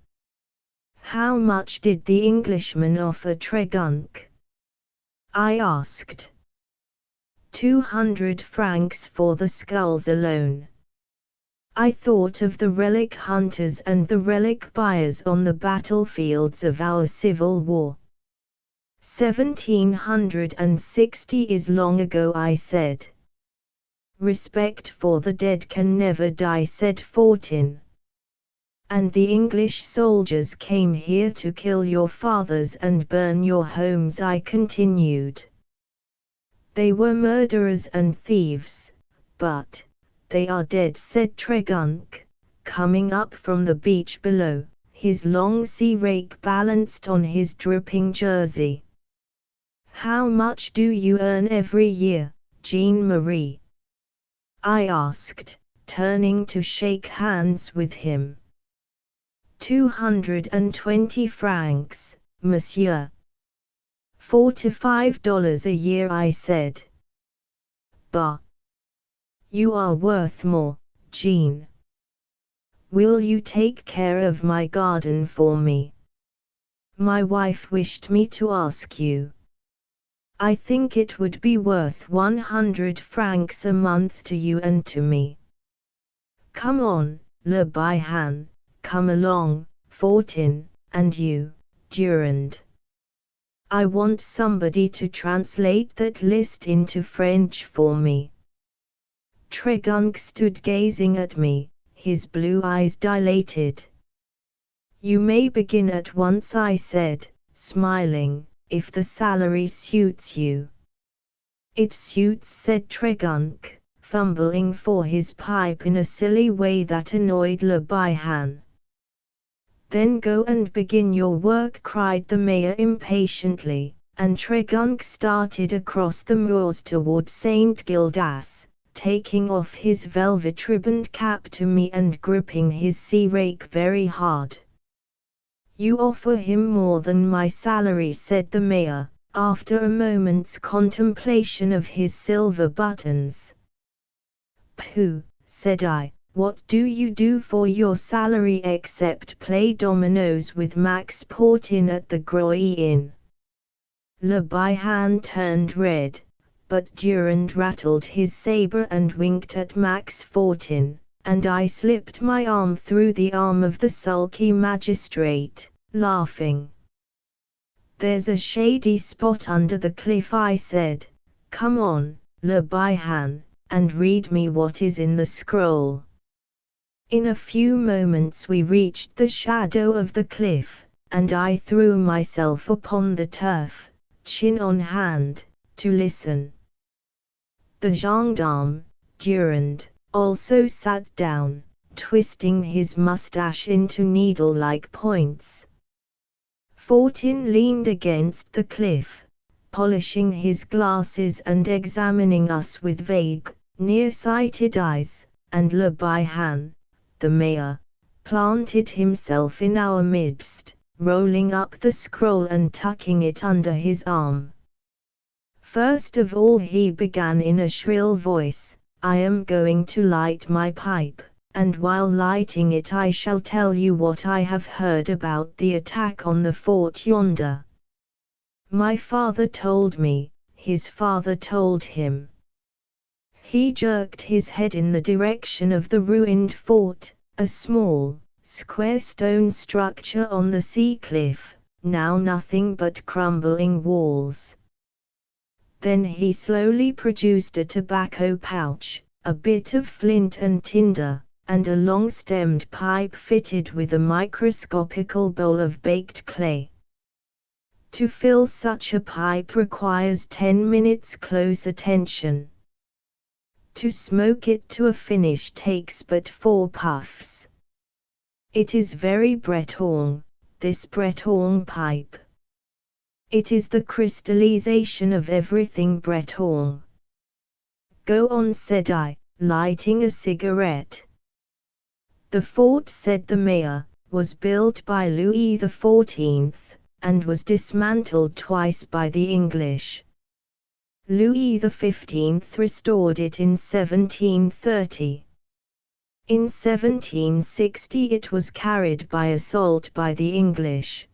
How much did the Englishman offer Tregunk? I asked. 200 francs for the skulls alone. I thought of the relic hunters and the relic buyers on the battlefields of our Civil War. 1760 is long ago, I said. Respect for the dead can never die, said Fortin. And the English soldiers came here to kill your fathers and burn your homes, I continued. They were murderers and thieves, but they are dead, said Tregunk, coming up from the beach below, his long sea rake balanced on his dripping jersey. How much do you earn every year, Jean-Marie? I asked, turning to shake hands with him. 220 francs, monsieur. $4 to $5 a year, I said. Bah! You are worth more, Jean. Will you take care of my garden for me? My wife wished me to ask you. I think it would be worth 100 francs a month to you and to me. Come on, Le Bihan. Come along, Fortin, and you, Durand. I want somebody to translate that list into French for me. Tregunk stood gazing at me, his blue eyes dilated. You may begin at once, I said, smiling, if the salary suits you. It suits, said Tregunk, fumbling for his pipe in a silly way that annoyed Le Bihan. Then go and begin your work, cried the mayor impatiently, and Tregunk started across the moors toward St. Gildas, taking off his velvet-ribboned cap to me and gripping his sea rake very hard. You offer him more than my salary, said the mayor, after a moment's contemplation of his silver buttons. Pooh, said I. What do you do for your salary except play dominoes with Max Portin at the Groy Inn? Le Bihan turned red, but Durand rattled his saber and winked at Max Fortin, and I slipped my arm through the arm of the sulky magistrate, laughing. "There's a shady spot under the cliff," I said. "Come on, Le Bihan, and read me what is in the scroll." In a few moments we reached the shadow of the cliff, and I threw myself upon the turf, chin on hand, to listen. The gendarme, Durand, also sat down, twisting his mustache into needle-like points. Fortin leaned against the cliff, polishing his glasses and examining us with vague, near-sighted eyes, and Le Bihan, the mayor, planted himself in our midst, rolling up the scroll and tucking it under his arm. First of all he began in a shrill voice, "I am going to light my pipe, and while lighting it I shall tell you what I have heard about the attack on the fort yonder. My father told me, his father told him." He jerked his head in the direction of the ruined fort, a small, square stone structure on the sea cliff, now nothing but crumbling walls. Then he slowly produced a tobacco pouch, a bit of flint and tinder, and a long-stemmed pipe fitted with a microscopical bowl of baked clay. To fill such a pipe requires 10 minutes close attention. To smoke it to a finish takes but 4 puffs. It is very Breton, this Breton pipe. It is the crystallization of everything Breton. "Go on," said I, lighting a cigarette. "The fort," said the mayor, "was built by Louis XIV, and was dismantled twice by the English. Louis XV restored it in 1730. In 1760 it was carried by assault by the English.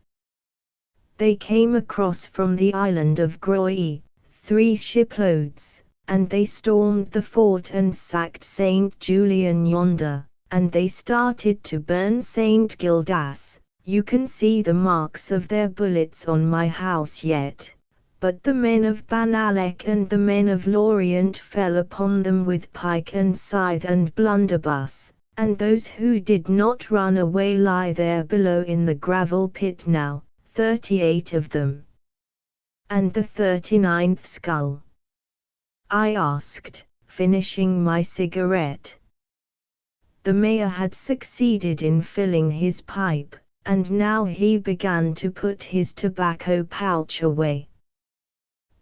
They came across from the island of Groix, 3 shiploads, and they stormed the fort and sacked St. Julian yonder, and they started to burn St. Gildas. You can see the marks of their bullets on my house yet, but the men of Banalec and the men of Lorient fell upon them with pike and scythe and blunderbuss, and those who did not run away lie there below in the gravel pit now, 38 of them." "And the 39th skull?" I asked, finishing my cigarette. The mayor had succeeded in filling his pipe, and now he began to put his tobacco pouch away.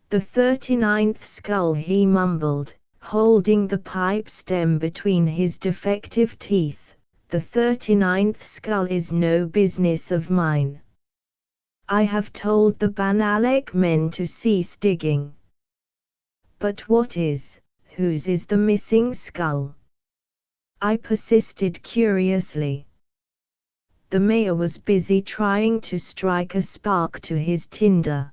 "The 39th skull," he mumbled, holding the pipe stem between his defective teeth, "the 39th skull is no business of mine. I have told the Banalec men to cease digging." "But whose is the missing skull?" I persisted curiously. The mayor was busy trying to strike a spark to his tinder.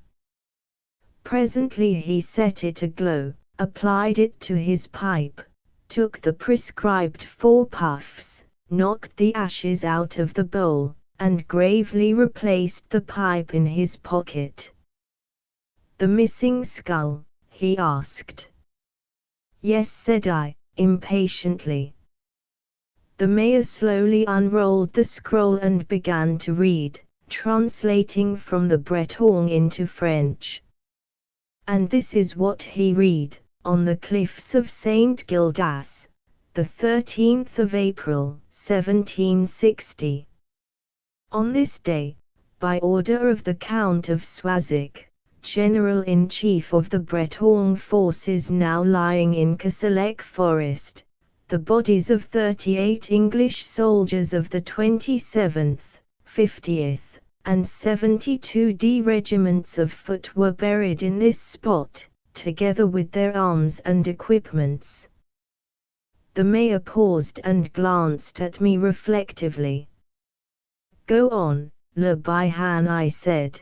Presently he set it aglow, applied it to his pipe, took the prescribed 4 puffs, knocked the ashes out of the bowl, and gravely replaced the pipe in his pocket. "The missing skull?" he asked. "Yes," said I, impatiently. The mayor slowly unrolled the scroll and began to read, translating from the Breton into French. And this is what he read: "On the cliffs of St. Gildas, the 13th of April, 1760. On this day, by order of the Count of Soisic, General-in-Chief of the Breton forces now lying in Cassellec Forest, the bodies of 38 English soldiers of the 27th, 50th, and 72d regiments of foot were buried in this spot, together with their arms and equipments." The mayor paused and glanced at me reflectively. "Go on, Le Bihan," I said.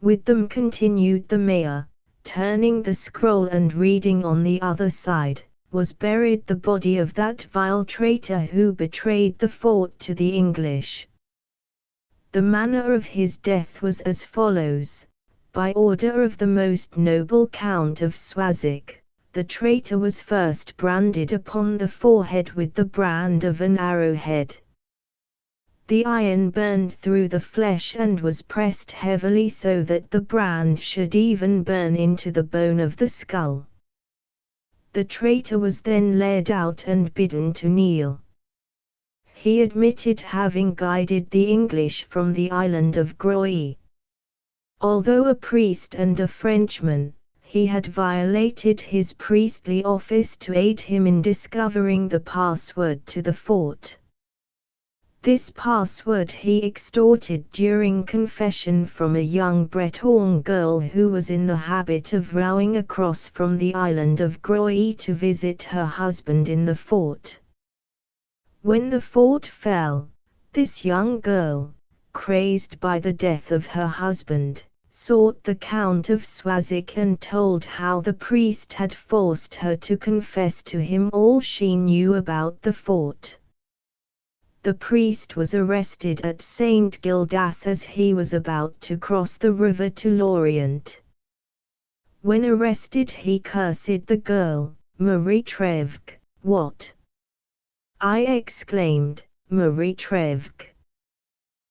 "With them," continued the mayor, turning the scroll and reading on the other side, was buried the body of that vile traitor who betrayed the fort to the English. The manner of his death was as follows. By order of the most noble Count of Swazik, the traitor was first branded upon the forehead with the brand of an arrowhead. The iron burned through the flesh and was pressed heavily so that the brand should even burn into the bone of the skull. The traitor was then led out and bidden to kneel. He admitted having guided the English from the island of Groix. Although a priest and a Frenchman, he had violated his priestly office to aid him in discovering the password to the fort. This password he extorted during confession from a young Breton girl who was in the habit of rowing across from the island of Groix to visit her husband in the fort. When the fort fell, this young girl, crazed by the death of her husband, sought the Count of Swazik and told how the priest had forced her to confess to him all she knew about the fort. The priest was arrested at Saint Gildas as he was about to cross the river to Lorient. When arrested he cursed the girl, Marie Trevque. "What?" I exclaimed, "Marie Trevque."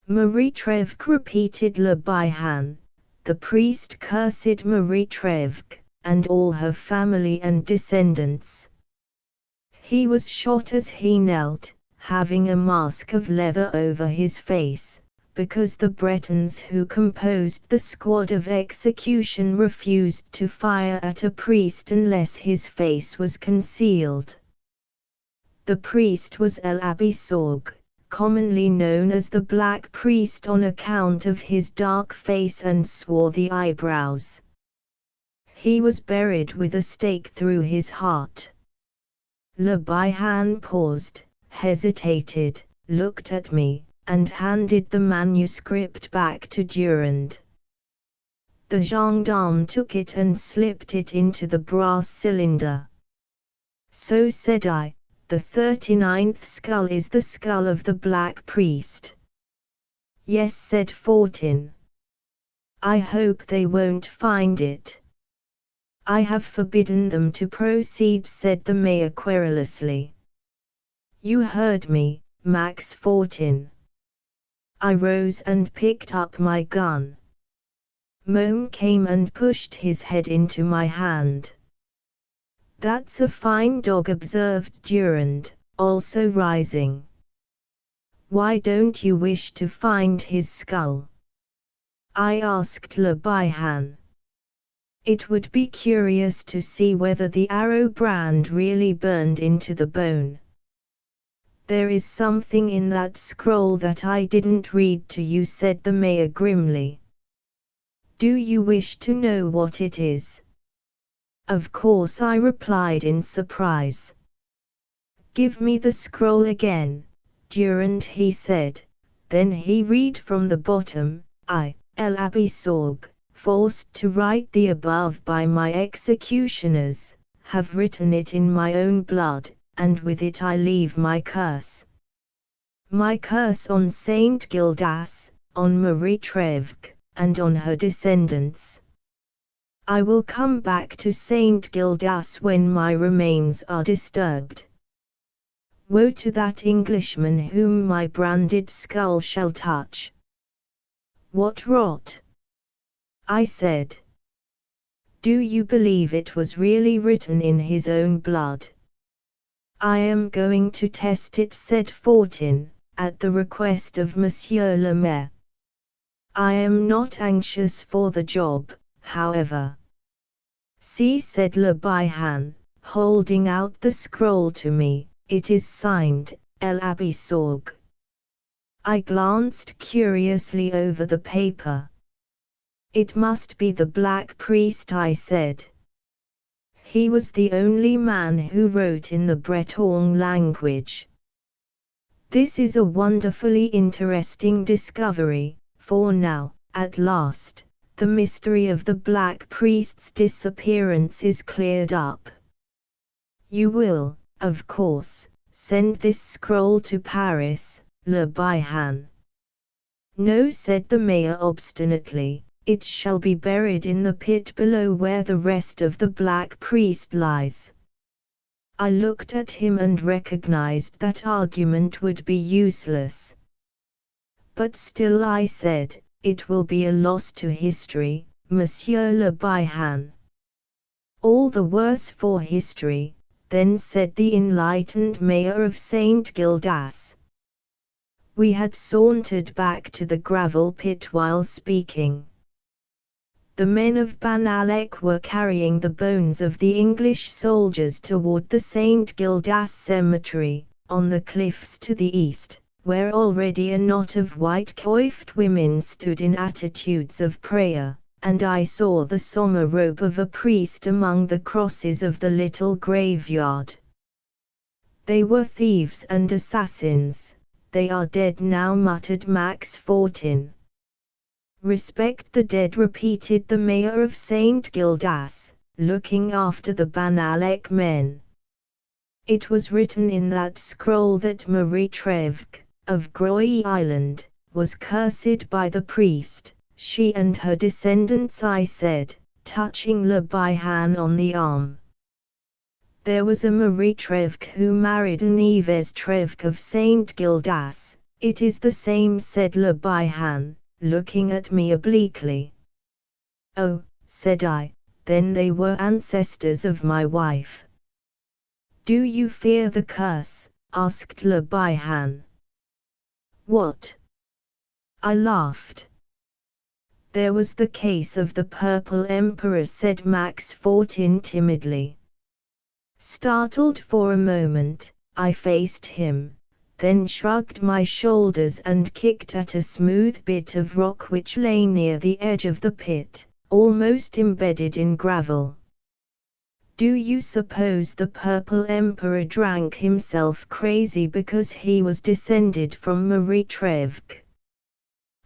"Marie Trevque," repeated Le Bihan. The priest cursed Marie Trevque, and all her family and descendants. He was shot as he knelt, having a mask of leather over his face, because the Bretons who composed the squad of execution refused to fire at a priest unless his face was concealed. The priest was El Abbé Sorgue, commonly known as the Black Priest on account of his dark face and swarthy eyebrows. He was buried with a stake through his heart. Le Bihan paused, hesitated, looked at me, and handed the manuscript back to Durand. The gendarme took it and slipped it into the brass cylinder. "So," said I, "the 39th skull is the skull of the Black Priest." "Yes," said Fortin. "I hope they won't find it." "I have forbidden them to proceed," said the mayor querulously. "You heard me, Max Fortin." I rose and picked up my gun. Môme came and pushed his head into my hand. "That's a fine dog," observed Durand, also rising. "Why don't you wish to find his skull?" I asked Le Bihan. "It would be curious to see whether the arrow brand really burned into the bone." "There is something in that scroll that I didn't read to you," said the mayor grimly. "Do you wish to know what it is?" "Of course," I replied in surprise. "Give me the scroll again, Durand," he said. Then he read from the bottom, "I, El Abbé Sorgue, forced to write the above by my executioners, have written it in my own blood, and with it I leave my curse. My curse on Saint Gildas, on Marie Trevque, and on her descendants. I will come back to Saint Gildas when my remains are disturbed. Woe to that Englishman whom my branded skull shall touch." "What rot!" I said. "Do you believe it was really written in his own blood?" "I am going to test it," said Fortin, "at the request of Monsieur le Maire. I am not anxious for the job, however." "See," said Le Bihan, holding out the scroll to me, "it is signed, El Abbé Sorgue." I glanced curiously over the paper. "It must be the Black Priest," I said. He was the only man who wrote in the Breton language. This is a wonderfully interesting discovery, for now, at last, the mystery of the Black Priest's disappearance is cleared up. You will, of course, send this scroll to Paris, Le Bihan. No, said the mayor obstinately, it shall be buried in the pit below where the rest of the Black Priest lies. I looked at him and recognized that argument would be useless. But still I said, it will be a loss to history, Monsieur Le Bihan. All the worse for history, then said the enlightened mayor of St. Gildas. We had sauntered back to the gravel pit while speaking. The men of Banalek were carrying the bones of the English soldiers toward the St. Gildas cemetery, on the cliffs to the east, where already a knot of white-coiffed women stood in attitudes of prayer, and I saw the sombre robe of a priest among the crosses of the little graveyard. They were thieves and assassins. They are dead now, muttered Max Fortin. Respect the dead, repeated the mayor of St. Gildas, looking after the Banalek men. It was written in that scroll that Marie Trevque, of Groix Island, was cursed by the priest, she and her descendants, I said, touching Le Bihan on the arm. There was a Marie Trevque who married an Yves Trevque of St. Gildas. It is the same, said Le Bihan, looking at me obliquely. Oh, said I, then they were ancestors of my wife. Do you fear the curse? Asked Le Bihan. What? I laughed. There was the case of the Purple Emperor, said Max Fortin timidly. Startled for a moment, I faced him, then shrugged my shoulders and kicked at a smooth bit of rock which lay near the edge of the pit, almost embedded in gravel. Do you suppose the Purple Emperor drank himself crazy because he was descended from Marie Trevque?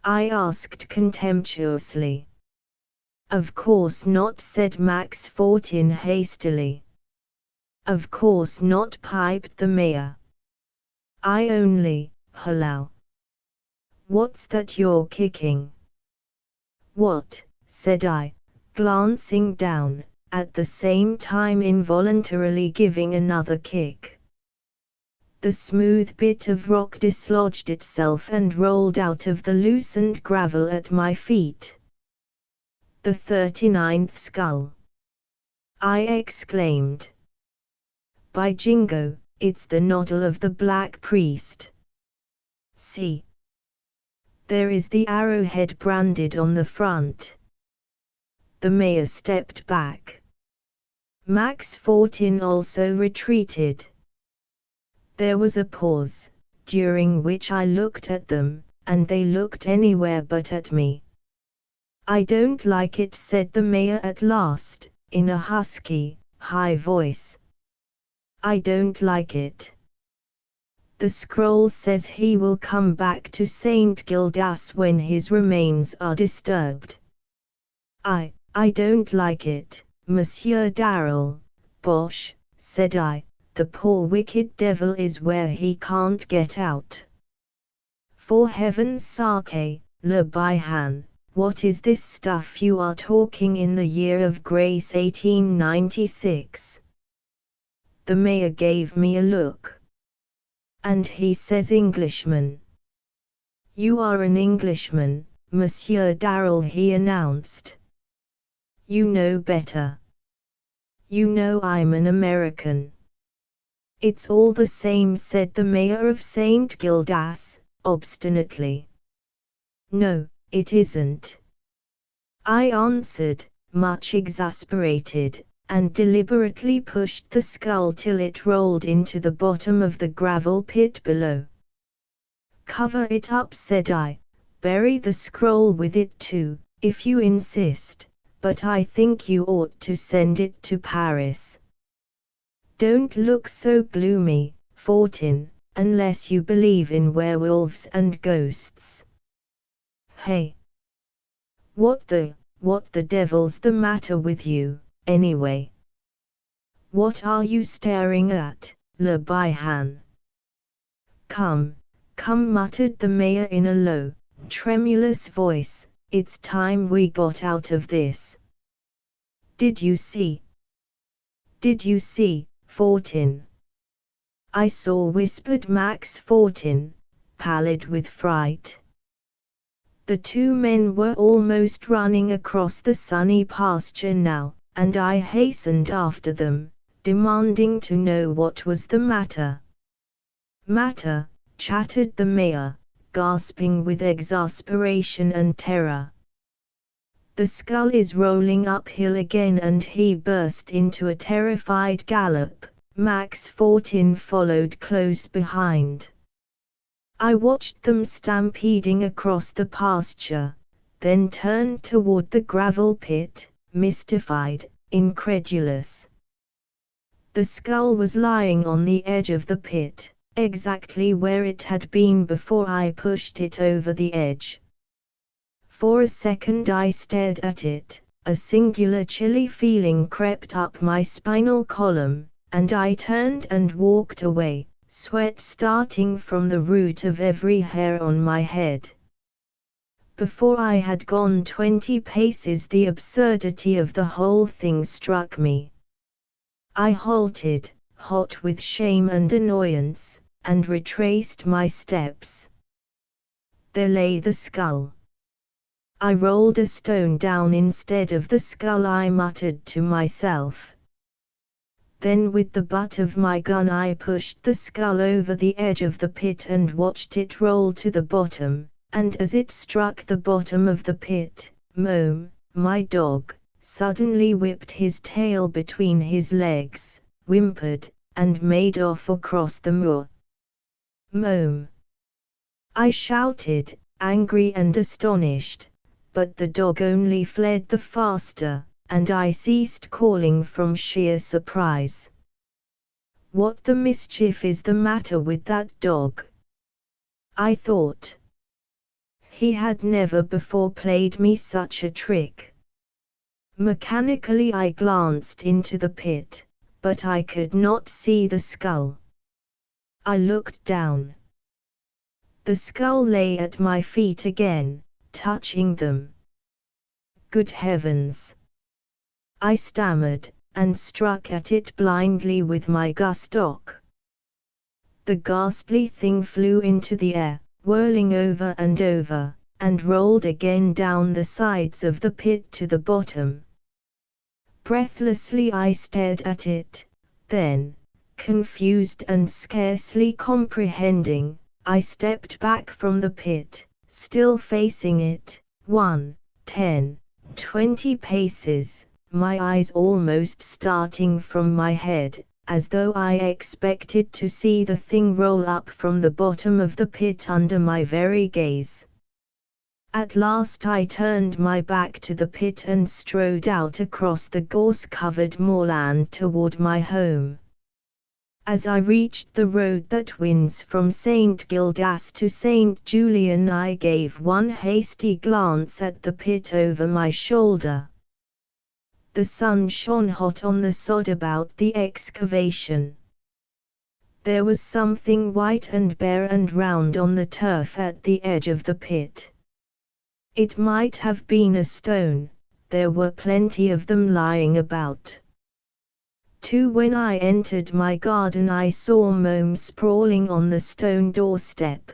I asked contemptuously. Of course not, said Max Fortin hastily. Of course not, piped the mayor. I only, hello. What's that you're kicking? What, said I, glancing down, at the same time involuntarily giving another kick. The smooth bit of rock dislodged itself and rolled out of the loosened gravel at my feet. The 39th skull, I exclaimed. By jingo, it's the noddle of the Black Priest. See. There is the arrowhead branded on the front. The mayor stepped back. Max Fortin also retreated. There was a pause, during which I looked at them, and they looked anywhere but at me. I don't like it, said the mayor at last, in a husky, high voice. I don't like it. The scroll says he will come back to St. Gildas when his remains are disturbed. I don't like it, Monsieur Darrell. Bosh, said I, the poor wicked devil is where he can't get out. For heaven's sake, Le Bihan, what is this stuff you are talking in the year of grace 1896? The mayor gave me a look. And he says Englishman. You are an Englishman, Monsieur Darrell, he announced. You know better. You know I'm an American. It's all the same, said the mayor of St. Gildas, obstinately. No, it isn't. I answered, much exasperated, and deliberately pushed the skull till it rolled into the bottom of the gravel pit below. Cover it up, said I, bury the scroll with it too, if you insist, but I think you ought to send it to Paris. Don't look so gloomy, Fortin, unless you believe in werewolves and ghosts. Hey! What the, What the devil's the matter with you, anyway? What are you staring at, Le Bihan? Come, come, muttered the mayor in a low, tremulous voice, it's time we got out of this. Did you see? Did you see, Fortin? I saw, whispered Max Fortin, pallid with fright. The two men were almost running across the sunny pasture now, and I hastened after them, demanding to know what was the matter. Matter, chattered the mayor, gasping with exasperation and terror. The skull is rolling uphill again, and he burst into a terrified gallop. Max Fortin followed close behind. I watched them stampeding across the pasture, then turned toward the gravel pit, mystified, incredulous. The skull was lying on the edge of the pit, exactly where it had been before I pushed it over the edge. For a second I stared at it, a singular chilly feeling crept up my spinal column, and I turned and walked away, sweat starting from the root of every hair on my head. Before I had gone 20 paces the absurdity of the whole thing struck me. I halted, hot with shame and annoyance, and retraced my steps. There lay the skull. I rolled a stone down instead of the skull, I muttered to myself. Then with the butt of my gun I pushed the skull over the edge of the pit and watched it roll to the bottom, and as it struck the bottom of the pit, Mome, my dog, suddenly whipped his tail between his legs, whimpered, and made off across the moor. Mome! I shouted, angry and astonished, but the dog only fled the faster, and I ceased calling from sheer surprise. What the mischief is the matter with that dog? I thought. He had never before played me such a trick. Mechanically I glanced into the pit, but I could not see the skull. I looked down. The skull lay at my feet again, touching them. Good heavens! I stammered, and struck at it blindly with my gustok. The ghastly thing flew into the air, whirling over, and rolled again down the sides of the pit to the bottom. Breathlessly I stared at it, then, confused and scarcely comprehending, I stepped back from the pit, still facing it, 1, 10, 20 paces, my eyes almost starting from my head, as though I expected to see the thing roll up from the bottom of the pit under my very gaze. At last I turned my back to the pit and strode out across the gorse-covered moorland toward my home. As I reached the road that winds from St. Gildas to St. Julian, I gave one hasty glance at the pit over my shoulder. The sun shone hot on the sod about the excavation. There was something white and bare and round on the turf at the edge of the pit. It might have been a stone, there were plenty of them lying about. Too, when I entered my garden I saw Mome sprawling on the stone doorstep.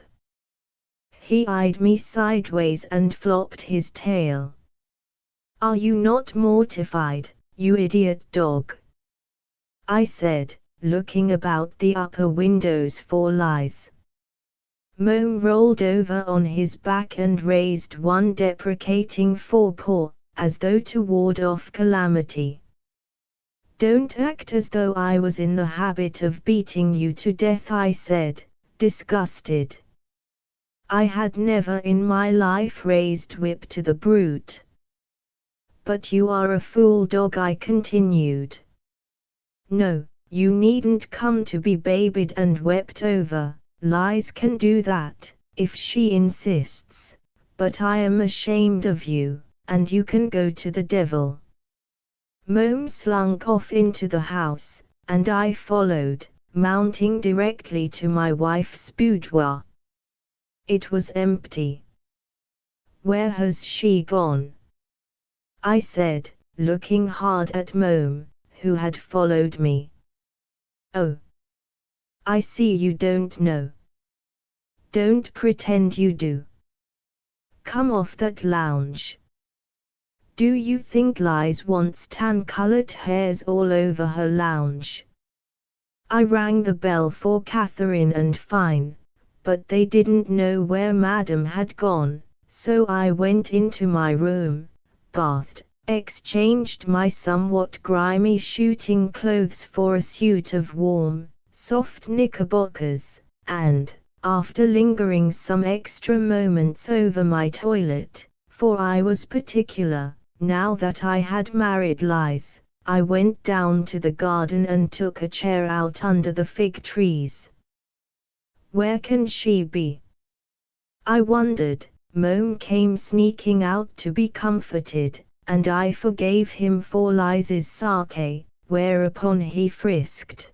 He eyed me sideways and flopped his tail. "Are you not mortified, you idiot dog?" I said, looking about the upper windows for lies. Mome rolled over on his back and raised one deprecating forepaw, as though to ward off calamity. "Don't act as though I was in the habit of beating you to death," I said, disgusted. I had never in my life raised whip to the brute. "But you are a fool dog," I continued. "No, you needn't come to be babied and wept over, Lies can do that, if she insists, but I am ashamed of you, and you can go to the devil." Mom slunk off into the house, and I followed, mounting directly to my wife's boudoir. It was empty. "Where has she gone?" I said, looking hard at Mom, who had followed me. "Oh, I see you don't know. Don't pretend you do. Come off that lounge. Do you think Liz wants tan-colored hairs all over her lounge?" I rang the bell for Catherine and Fine, but they didn't know where Madam had gone, so I went into my room, bathed, exchanged my somewhat grimy shooting clothes for a suit of warm, soft knickerbockers, and, after lingering some extra moments over my toilet, for I was particular, now that I had married Liz, I went down to the garden and took a chair out under the fig trees. "Where can she be?" I wondered. Mom came sneaking out to be comforted, and I forgave him for Liz's sake, whereupon he frisked.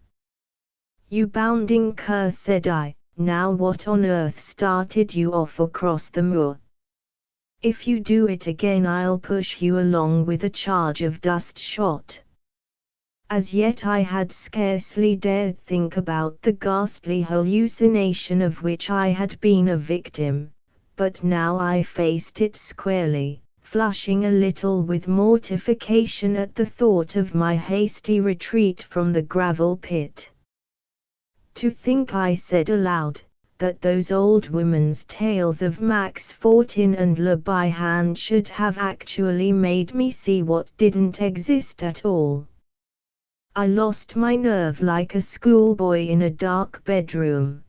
"You bounding cur," said I, "now what on earth started you off across the moor? If you do it again I'll push you along with a charge of dust shot." As yet I had scarcely dared think about the ghastly hallucination of which I had been a victim, but now I faced it squarely, flushing a little with mortification at the thought of my hasty retreat from the gravel pit. "To think," I said aloud, "that those old women's tales of Max Fortin and Le Bihan should have actually made me see what didn't exist at all." I lost my nerve like a schoolboy in a dark bedroom.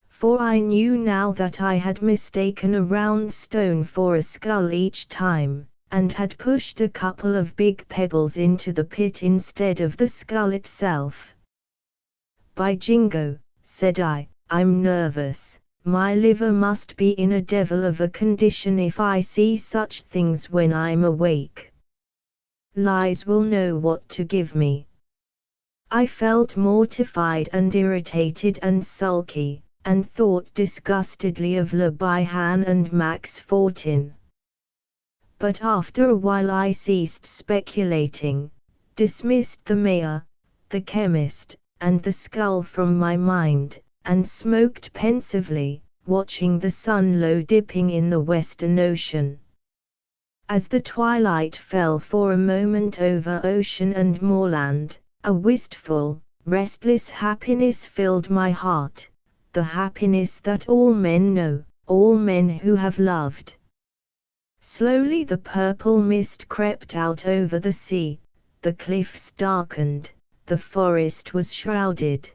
For I knew now that I had mistaken a round stone for a skull each time, and had pushed a couple of big pebbles into the pit instead of the skull itself. "By Jingo," said I, "I'm nervous. My liver must be in a devil of a condition if I see such things when I'm awake. Liz will know what to give me." I felt mortified and irritated and sulky, and thought disgustedly of Le Bihan and Max Fortin. But after a while I ceased speculating, dismissed the mayor, the chemist, and the skull from my mind, and smoked pensively, watching the sun low dipping in the western ocean. As the twilight fell for a moment over ocean and moorland, a wistful, restless happiness filled my heart, the happiness that all men know, all men who have loved. Slowly the purple mist crept out over the sea, the cliffs darkened, the forest was shrouded.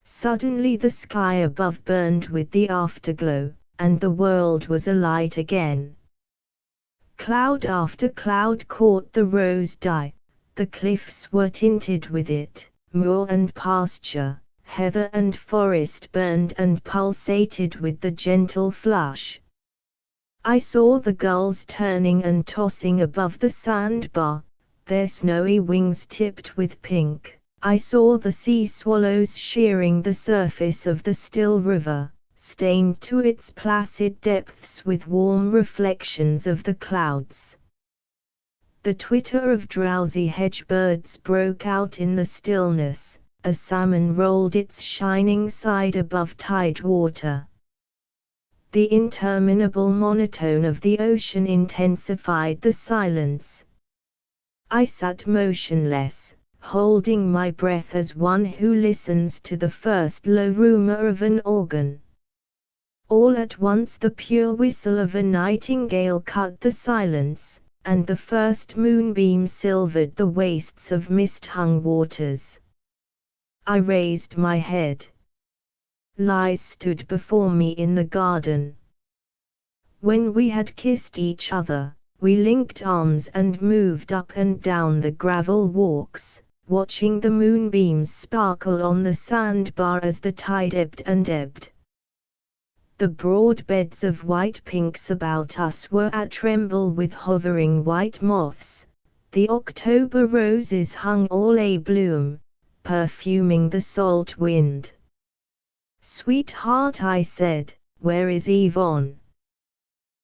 Suddenly the sky above burned with the afterglow, and the world was alight again. Cloud after cloud caught the rose dye, the cliffs were tinted with it, moor and pasture, heather and forest burned and pulsated with the gentle flush. I saw the gulls turning and tossing above the sandbar, their snowy wings tipped with pink. I saw the sea swallows shearing the surface of the still river, stained to its placid depths with warm reflections of the clouds. The twitter of drowsy hedge birds broke out in the stillness, a salmon rolled its shining side above tide water. The interminable monotone of the ocean intensified the silence. I sat motionless, holding my breath as one who listens to the first low rumor of an organ. All at once the pure whistle of a nightingale cut the silence, and the first moonbeam silvered the wastes of mist-hung waters. I raised my head. Liz stood before me in the garden. When we had kissed each other, we linked arms and moved up and down the gravel walks, watching the moonbeams sparkle on the sandbar as the tide ebbed and ebbed. The broad beds of white pinks about us were a-tremble with hovering white moths. The October roses hung all a-bloom, perfuming the salt wind. "Sweetheart," I said, "where is Yvonne?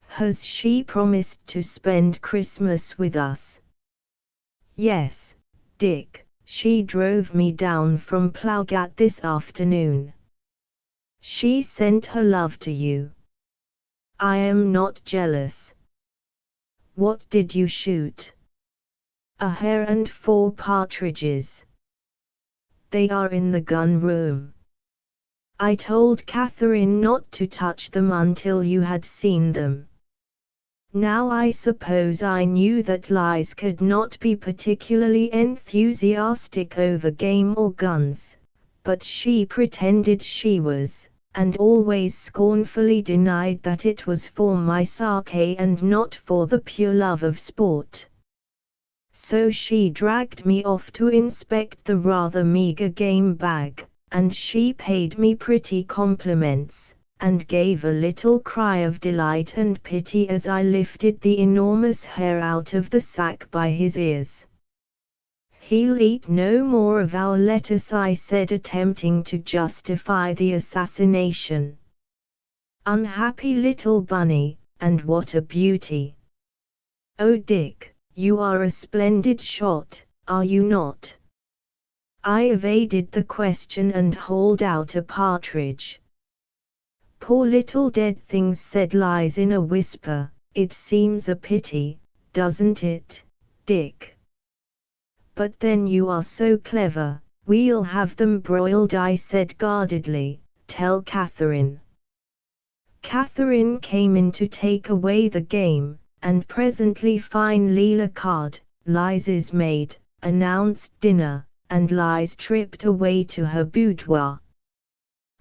Has she promised to spend Christmas with us?" "Yes, Dick, she drove me down from Plougat this afternoon. She sent her love to you. I am not jealous." "What did you shoot?" "A hare and 4 partridges. They are in the gun room. I told Catherine not to touch them until you had seen them." Now I suppose I knew that Liz could not be particularly enthusiastic over game or guns, but she pretended she was, and always scornfully denied that it was for my sake and not for the pure love of sport. So she dragged me off to inspect the rather meager game bag, and she paid me pretty compliments, and gave a little cry of delight and pity as I lifted the enormous hare out of the sack by his ears. "He'll eat no more of our lettuce," I said, attempting to justify the assassination. "Unhappy little bunny, and what a beauty! Oh Dick, you are a splendid shot, are you not?" I evaded the question and hauled out a partridge. "Poor little dead things," said Liz in a whisper. "It seems a pity, doesn't it, Dick? But then you are so clever, we'll have them broiled," I said guardedly. "Tell Catherine." Catherine came in to take away the game, and presently fine Leela Card, Liz's maid, announced dinner, and Liz tripped away to her boudoir.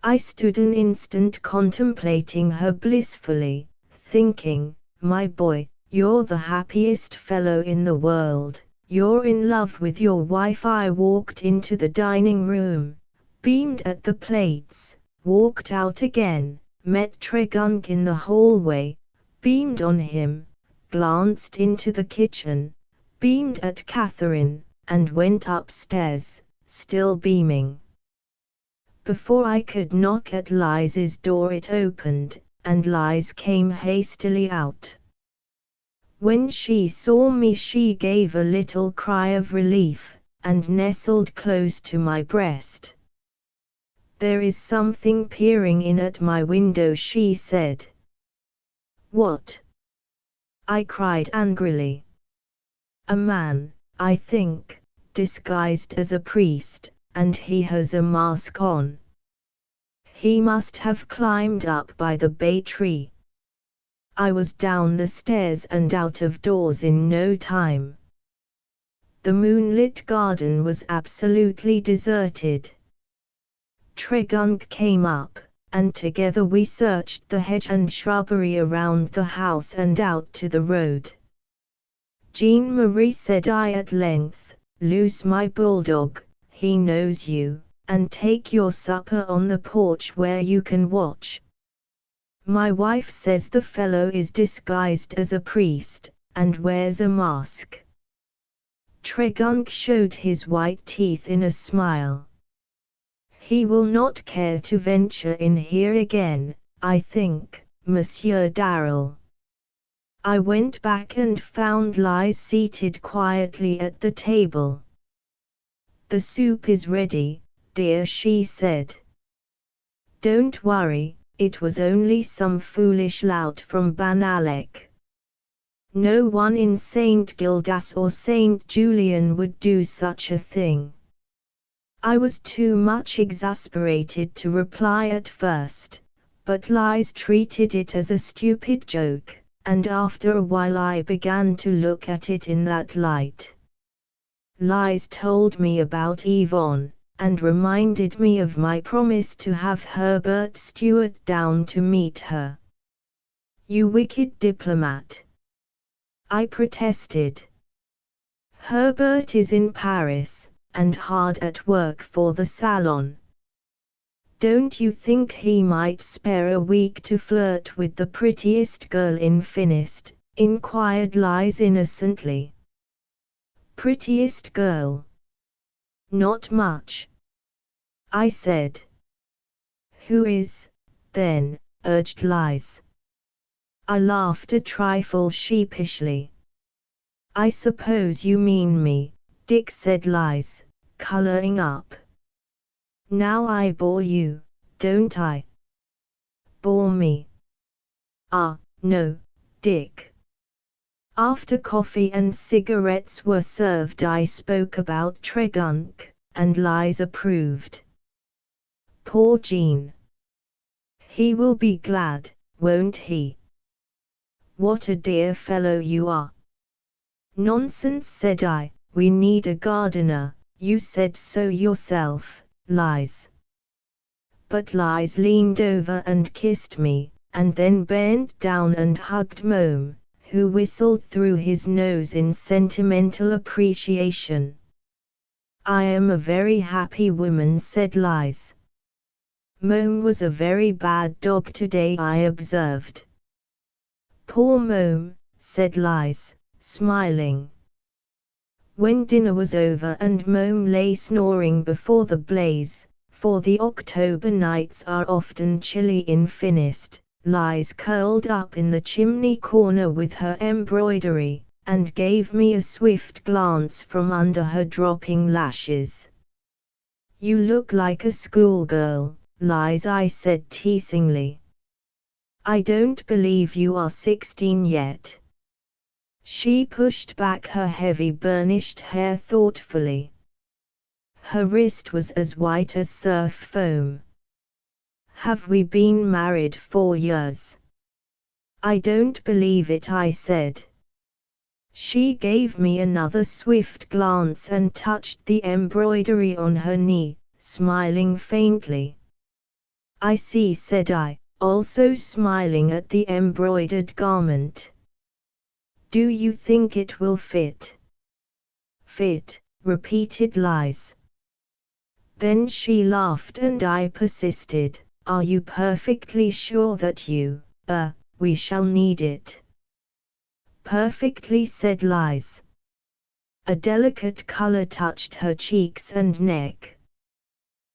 I stood an instant contemplating her blissfully, thinking, "My boy, you're the happiest fellow in the world, you're in love with your wife." I walked into the dining room, beamed at the plates, walked out again, met Tregunk in the hallway, beamed on him, glanced into the kitchen, beamed at Catherine, and went upstairs, still beaming. Before I could knock at Liz's door it opened, and Liz came hastily out. When she saw me she gave a little cry of relief, and nestled close to my breast. "There is something peering in at my window," she said. "What?" I cried angrily. "A man, I think, disguised as a priest, and he has a mask on. He must have climbed up by the bay tree. I was down the stairs and out of doors in no time." The moonlit garden was absolutely deserted. Tregunk came up, and together we searched the hedge and shrubbery around the house and out to the road. "Jean-Marie," said I at length, "loose my bulldog, he knows you, and take your supper on the porch where you can watch. My wife says the fellow is disguised as a priest, and wears a mask." Tregunk showed his white teeth in a smile. "He will not care to venture in here again, I think, Monsieur Darrell." I went back and found Liz seated quietly at the table. "The soup is ready, dear," she said. "Don't worry, it was only some foolish lout from Banalek. No one in St. Gildas or St. Julian would do such a thing." I was too much exasperated to reply at first, but Liz treated it as a stupid joke, and after a while I began to look at it in that light. Liz told me about Yvonne, and reminded me of my promise to have Herbert Stewart down to meet her. "You wicked diplomat!" I protested. "Herbert is in Paris, and hard at work for the Salon. Don't you think he might spare a week to flirt with the prettiest girl in Finist? Inquired Lies innocently. Prettiest girl? Not much, I said. Who is, then? Urged Lies. I laughed a trifle sheepishly. I suppose you mean me, Dick, said Lies, colouring up. Now I bore you, don't I? Bore me? Ah, no, Dick. After coffee and cigarettes were served, I spoke about Tregunk, and Lies approved. Poor Jean. He will be glad, won't he? What a dear fellow you are. Nonsense, said I, we need a gardener, you said so yourself, Lies. But Lies leaned over and kissed me, and then bent down and hugged Mome, who whistled through his nose in sentimental appreciation. I am a very happy woman, said Lies. Mome was a very bad dog today, I observed. Poor Mome, said Lies, smiling. When dinner was over and Mome lay snoring before the blaze, for the October nights are often chilly in Finist, Lies curled up in the chimney corner with her embroidery, and gave me a swift glance from under her dropping lashes. You look like a schoolgirl, Lies, I said teasingly. I don't believe you are 16 yet. She pushed back her heavy burnished hair thoughtfully. Her wrist was as white as surf foam. Have we been married 4 years? I don't believe it, I said. She gave me another swift glance and touched the embroidery on her knee, smiling faintly. I see, said I, also smiling at the embroidered garment. Do you think it will fit? Fit, repeated Lies. Then she laughed and I persisted, are you perfectly sure that we shall need it? Perfectly, said Lies. A delicate color touched her cheeks and neck.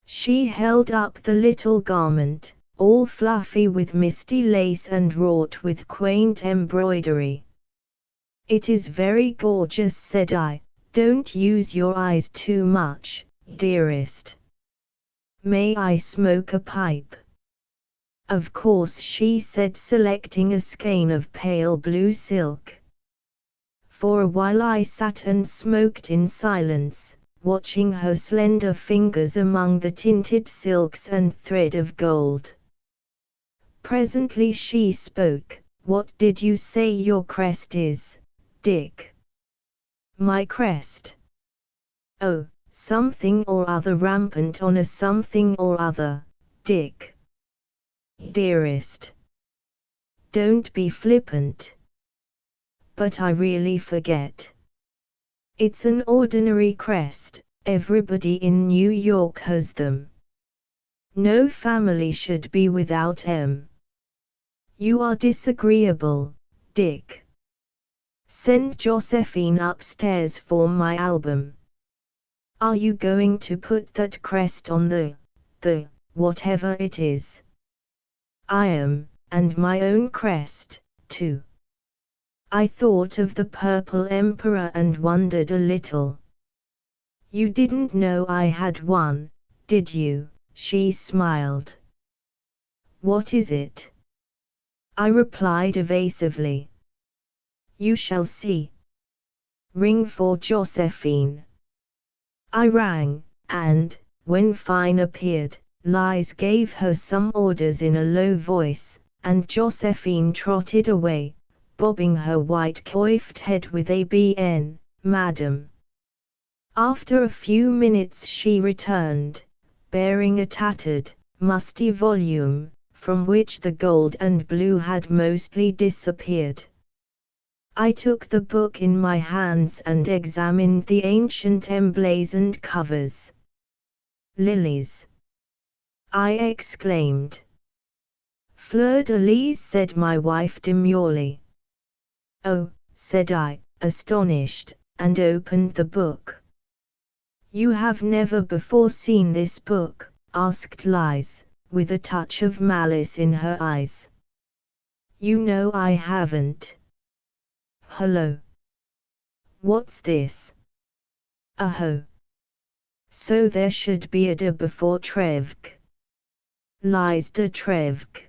She held up the little garment, all fluffy with misty lace and wrought with quaint embroidery. It is very gorgeous, said I. Don't use your eyes too much, dearest. May I smoke a pipe? Of course, she said, selecting a skein of pale blue silk. For a while I sat and smoked in silence, watching her slender fingers among the tinted silks and thread of gold. Presently she spoke. What did you say your crest is, Dick? My crest? Oh, something or other rampant on a something or other, Dick. Dearest. Don't be flippant. But I really forget. It's an ordinary crest, everybody in New York has them. No family should be without 'em. You are disagreeable, Dick. Send Josephine upstairs for my album. Are you going to put that crest on the whatever it is? I am, and my own crest, too. I thought of the Purple Emperor and wondered a little. You didn't know I had one, did you? She smiled. What is it? I replied evasively. You shall see. Ring for Josephine. I rang, and, when Fine appeared, Lies gave her some orders in a low voice, and Josephine trotted away, bobbing her white coiffed head with a "BN, madam." After a few minutes she returned, bearing a tattered, musty volume, from which the gold and blue had mostly disappeared. I took the book in my hands and examined the ancient emblazoned covers. Lilies. I exclaimed. Fleur-de-lis, said my wife demurely. Oh, said I, astonished, and opened the book. You have never before seen this book? Asked Liz, with a touch of malice in her eyes. You know I haven't. Hello. What's this? Oh. So there should be a de before Trevque. Lies de Trevque.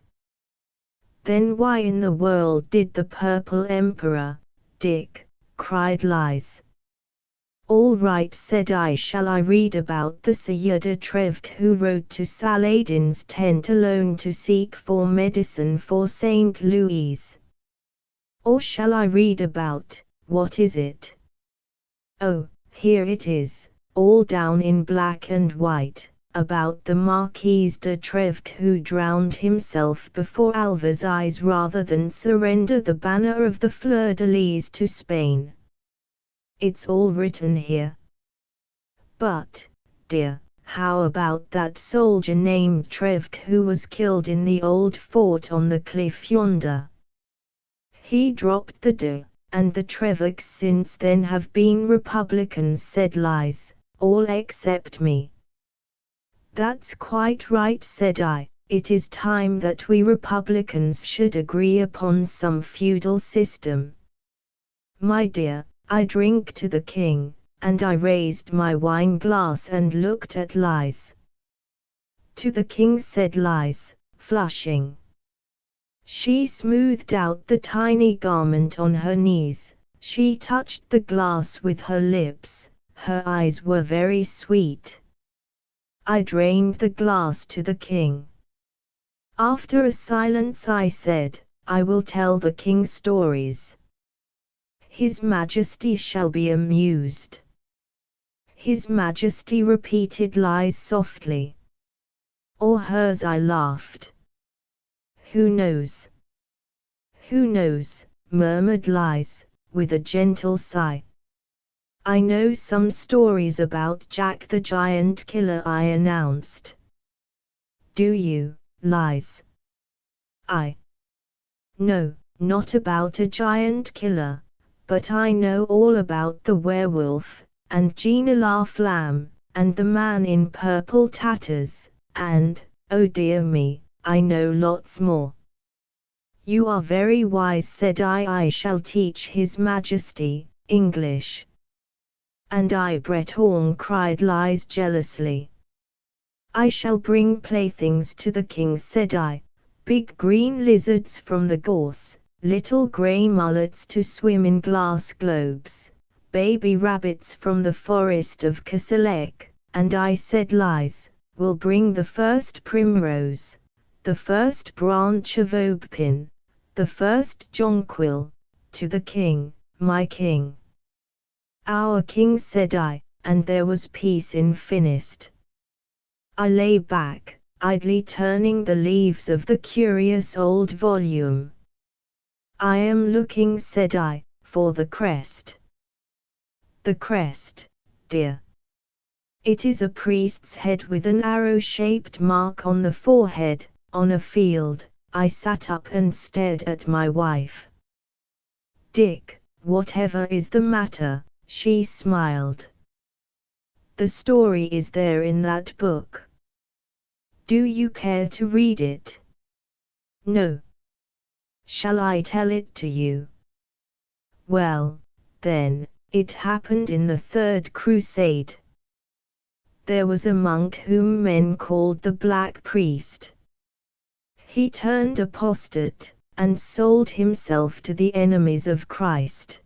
Then why in the world did the Purple Emperor, Dick, cried Liz. All right, said I. Shall I read about the Sieur de Trevque who rode to Saladin's tent alone to seek for medicine for Saint Louise? Or shall I read about, what is it? Oh, here it is, all down in black and white, about the Marquis de Trevque who drowned himself before Alva's eyes rather than surrender the banner of the Fleur-de-Lis to Spain. It's all written here. But, dear, how about that soldier named Trevque who was killed in the old fort on the cliff yonder? He dropped the de, and the Trevques since then have been Republicans, said Liz, all except me. That's quite right, said I. It is time that we Republicans should agree upon some feudal system. My dear, I drink to the king, and I raised my wine glass and looked at Liz. To the king, said Liz, flushing. She smoothed out the tiny garment on her knees, she touched the glass with her lips, her eyes were very sweet. I drained the glass to the king. After a silence I said, I will tell the king stories. His Majesty shall be amused. His Majesty, repeated Liz softly. Or hers, I laughed. Who knows? Who knows, murmured Liz, with a gentle sigh. I know some stories about Jack the Giant Killer, I announced. Do you, Liz? No, not about a giant killer, but I know all about the werewolf, and Gina La Flamme, and the man in purple tatters, and, oh dear me, I know lots more. You are very wise, said I shall teach His Majesty English. And I Breton, cried Liz jealously. I shall bring playthings to the king, said I, big green lizards from the gorse, little grey mullets to swim in glass globes, baby rabbits from the forest of Cassellec, and I said Liz, will bring the first primrose, the first branch of aubepine, the first jonquil, to the king, my king. Our king, said I, and there was peace in Finist. I lay back, idly turning the leaves of the curious old volume. I am looking, said I, for the crest. The crest, dear. It is a priest's head with an arrow-shaped mark on the forehead, on a field. I sat up and stared at my wife. Dick, whatever is the matter? She smiled. The story is there in that book. Do you care to read it? No. Shall I tell it to you? Well, then, it happened in the Third Crusade. There was a monk whom men called the Black Priest. He turned apostate, and sold himself to the enemies of Christ.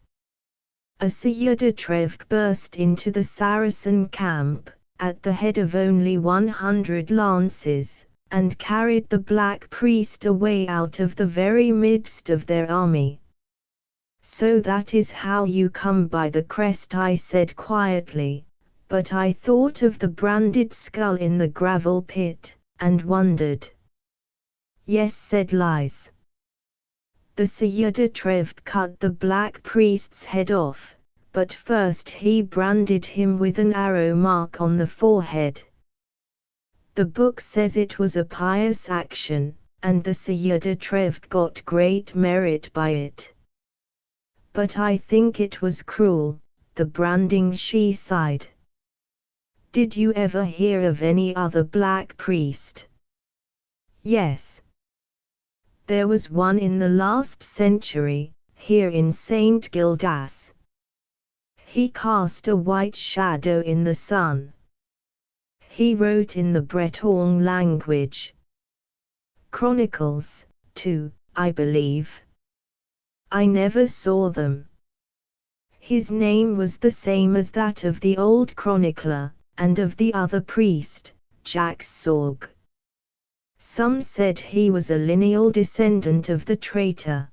A Sieur de Trevque burst into the Saracen camp, at the head of only 100 lances, and carried the Black Priest away out of the very midst of their army. So that is how you come by the crest, I said quietly, but I thought of the branded skull in the gravel pit, and wondered. Yes, said Liz. The Sieur de Trevque cut the Black Priest's head off, but first he branded him with an arrow mark on the forehead. The book says it was a pious action, and the Sieur de Trèves got great merit by it. But I think it was cruel, the branding, she sighed. Did you ever hear of any other black priest? Yes. There was one in the last century, here in St. Gildas. He cast a white shadow in the sun. He wrote in the Breton language. Chronicles, too, I believe. I never saw them. His name was the same as that of the old chronicler, and of the other priest, Jacques Sorgue. Some said he was a lineal descendant of the traitor.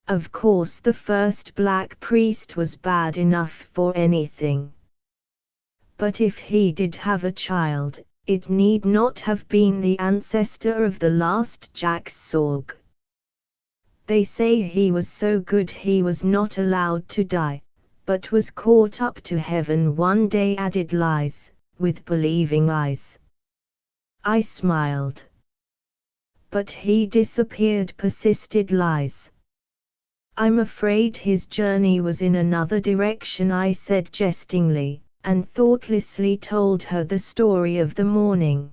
Of course the first black priest was bad enough for anything. But if he did have a child, it need not have been the ancestor of the last Jacques Sorgue. They say he was so good he was not allowed to die, but was caught up to heaven one day, added Lies, with believing eyes. I smiled. But he disappeared, persisted Lies. I'm afraid his journey was in another direction, I said jestingly, and thoughtlessly told her the story of the morning.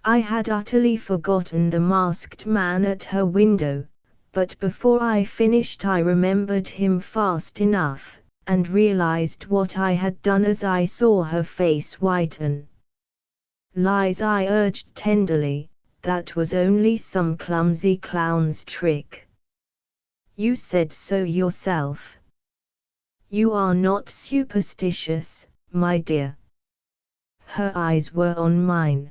I had utterly forgotten the masked man at her window, but before I finished I remembered him fast enough, and realized what I had done as I saw her face whiten. Lies, I urged tenderly, that was only some clumsy clown's trick. You said so yourself. You are not superstitious, my dear. Her eyes were on mine.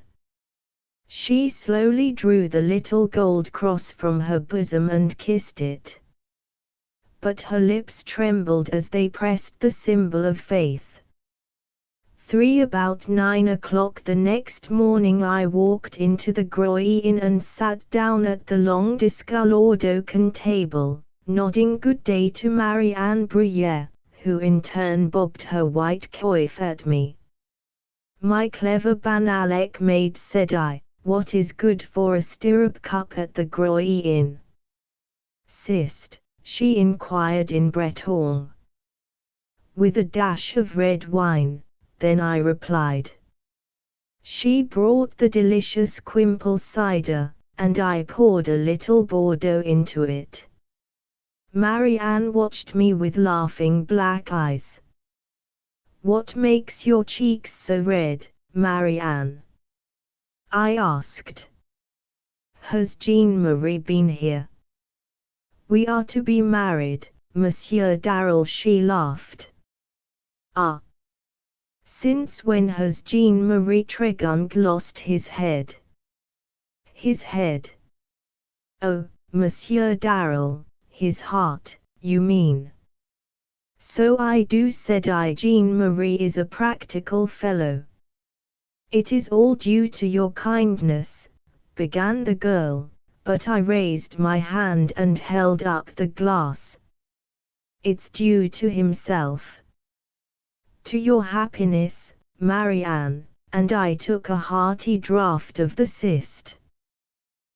She slowly drew the little gold cross from her bosom and kissed it. But her lips trembled as they pressed the symbol of faith. About 9 o'clock the next morning I walked into the Groix Inn and sat down at the long discolored oaken table, nodding good day to Marie-Anne Bruyère, who in turn bobbed her white coif at me. My clever Banalec maid, said I, what is good for a stirrup cup at the Groix Inn? Sist, she inquired in Breton. With a dash of red wine, then I replied. She brought the delicious Quimple cider, and I poured a little Bordeaux into it. Marie-Anne watched me with laughing black eyes. What makes your cheeks so red, Marie-Anne? I asked. Has Jean-Marie been here? We are to be married, Monsieur Darrel, she laughed. Ah! Since when has Jean-Marie Tregunc lost his head? His head? Oh, Monsieur Darrel, his heart, you mean. So I do, said I. Jean-Marie is a practical fellow. It is all due to your kindness, began the girl, but I raised my hand and held up the glass. It's due to himself. To your happiness, Marie-Anne, and I took a hearty draught of the cyst.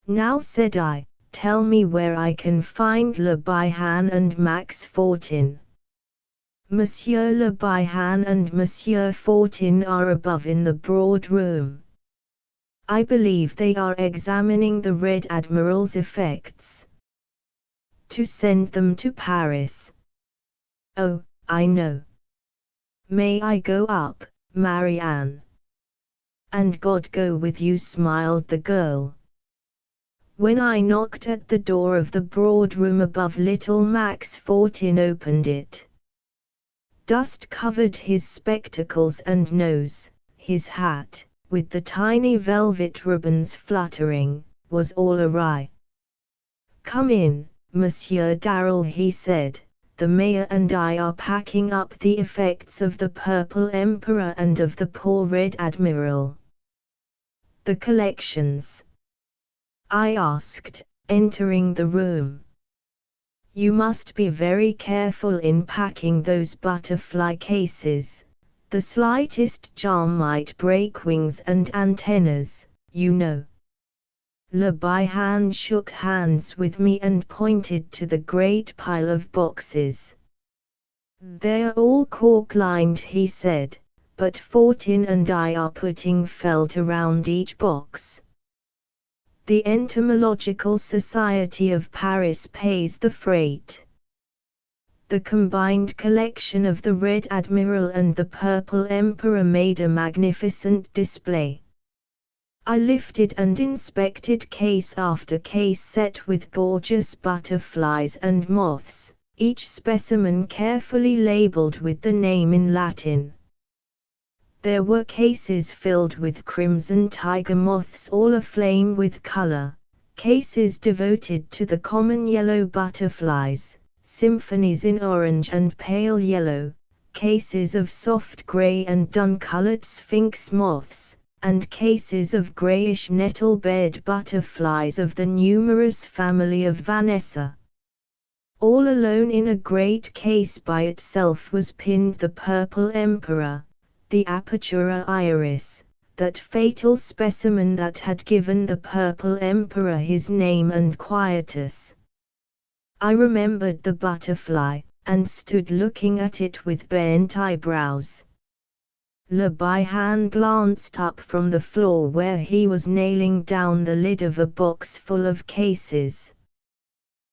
Now, said I, tell me where I can find Le Bihan and Max Fortin. Monsieur Le Bihan and Monsieur Fortin are above in the broad room. I believe they are examining the Red Admiral's effects. To send them to Paris. Oh, I know. May I go up, Marie-Anne? And God go with you, smiled the girl. When I knocked at the door of the broad room above, little Max Fortin opened it. Dust covered his spectacles and nose, his hat, with the tiny velvet ribbons fluttering, was all awry. Come in, Monsieur Darrel, he said, the mayor and I are packing up the effects of the Purple Emperor and of the poor Red Admiral. The collections? I asked, entering the room. You must be very careful in packing those butterfly cases, The slightest jar might break wings and antennas, you know. Le Bihan shook hands with me and pointed to the great pile of boxes. "They're all cork-lined," he said, "but Fortin and I are putting felt around each box. The Entomological Society of Paris pays the freight." The combined collection of the Red Admiral and the Purple Emperor made a magnificent display. I lifted and inspected case after case set with gorgeous butterflies and moths, each specimen carefully labeled with the name in Latin. There were cases filled with crimson tiger moths all aflame with color, cases devoted to the common yellow butterflies, symphonies in orange and pale yellow, cases of soft gray and dun-colored sphinx moths, and cases of grayish nettle-bed butterflies of the numerous family of Vanessa. All alone in a great case by itself was pinned the Purple Emperor, the Apatura iris, that fatal specimen that had given the Purple Emperor his name and quietus. I remembered the butterfly, and stood looking at it with bent eyebrows. Le Bihan glanced up from the floor where he was nailing down the lid of a box full of cases.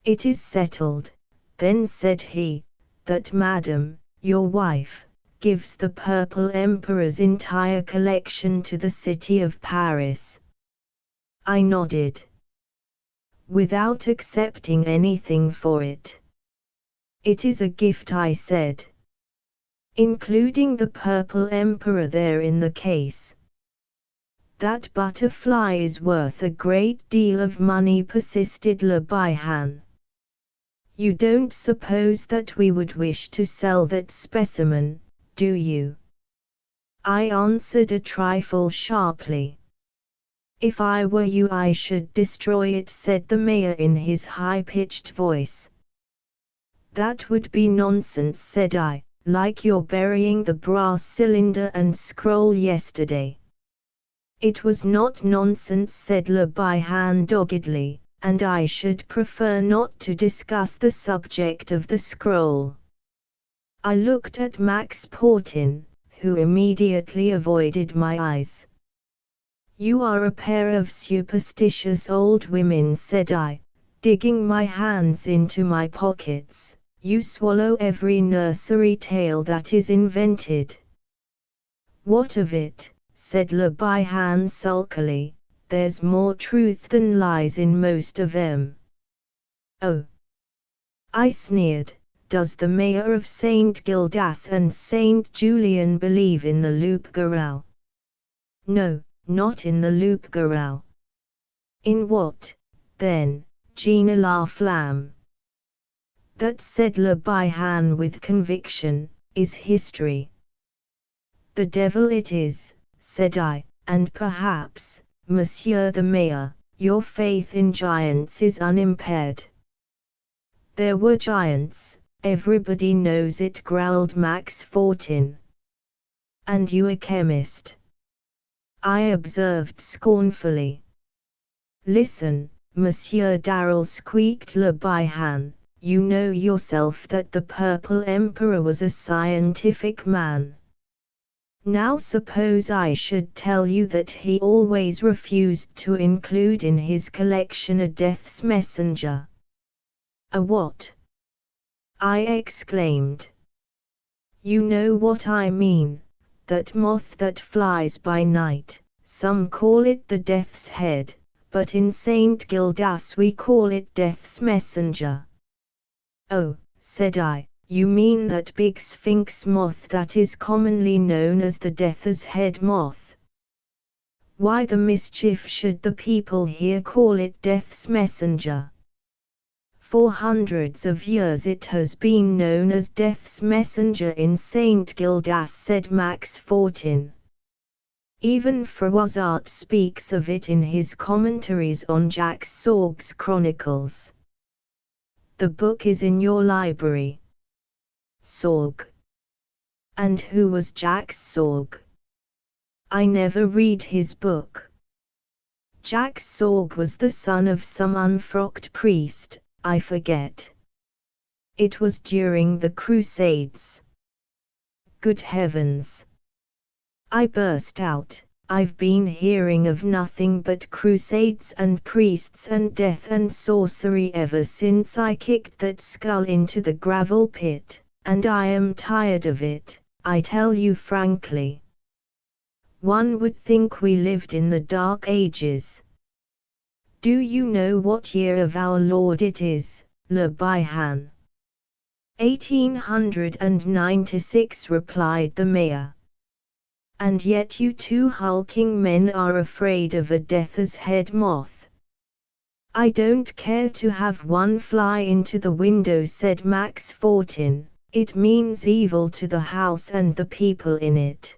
"It is settled," then said he, "that Madame, your wife, gives the Purple Emperor's entire collection to the city of Paris." I nodded. "Without accepting anything for it." "It is a gift," I said. "Including the Purple Emperor there in the case." "That butterfly is worth a great deal of money," persisted Le Bihan. "You don't suppose that we would wish to sell that specimen, do you?" I answered a trifle sharply. "If I were you I should destroy it," said the mayor in his high-pitched voice. "That would be nonsense," said I, "like your burying the brass cylinder and scroll yesterday." "It was not nonsense," said Le Bihan doggedly, "and I should prefer not to discuss the subject of the scroll." I looked at Max Portin, who immediately avoided my eyes. "You are a pair of superstitious old women," said I, digging my hands into my pockets. "You swallow every nursery tale that is invented." "What of it?" said Le Bihan sulkily, "there's more truth than lies in most of 'em." "Oh," I sneered, "does the mayor of St. Gildas and St. Julian believe in the loup-garou?" "No, not in the loup-garou." "In what, then, Gina la Flamme?" "That," said Le Bihan with conviction, "is history." "The devil it is," said I, "and perhaps, Monsieur the Mayor, your faith in giants is unimpaired." "There were giants, everybody knows it," growled Max Fortin. "And you a chemist?" I observed scornfully. "Listen, Monsieur Darrell," squeaked Le Bihan, "you know yourself that the Purple Emperor was a scientific man. Now suppose I should tell you that he always refused to include in his collection a death's messenger." "A what?" I exclaimed. "You know what I mean, that moth that flies by night. Some call it the death's head, but in St. Gildas we call it death's messenger." "Oh," said I, "you mean that big sphinx moth that is commonly known as the death's head moth. Why the mischief should the people here call it death's messenger?" "For hundreds of years it has been known as death's messenger in St. Gildas," said Max Fortin. "Even Froissart speaks of it in his commentaries on Jacques Sorgue's Chronicles. The book is in your library." "Sorgue?" And who was Jacques Sorg? I never read his book. Jacques Sorg was the son of some unfrocked priest, I forget. It was during the Crusades. Good heavens! I burst out. I've been hearing of nothing but crusades and priests and death and sorcery ever since I kicked that skull into the gravel pit, and I am tired of it, I tell you frankly. One would think we lived in the Dark Ages. Do you know what year of our Lord it is, Le Bihan? 1896, replied the mayor. And yet you two hulking men are afraid of a death's head moth. I don't care to have one fly into the window, said Max Fortin. It means evil to the house and the people in it.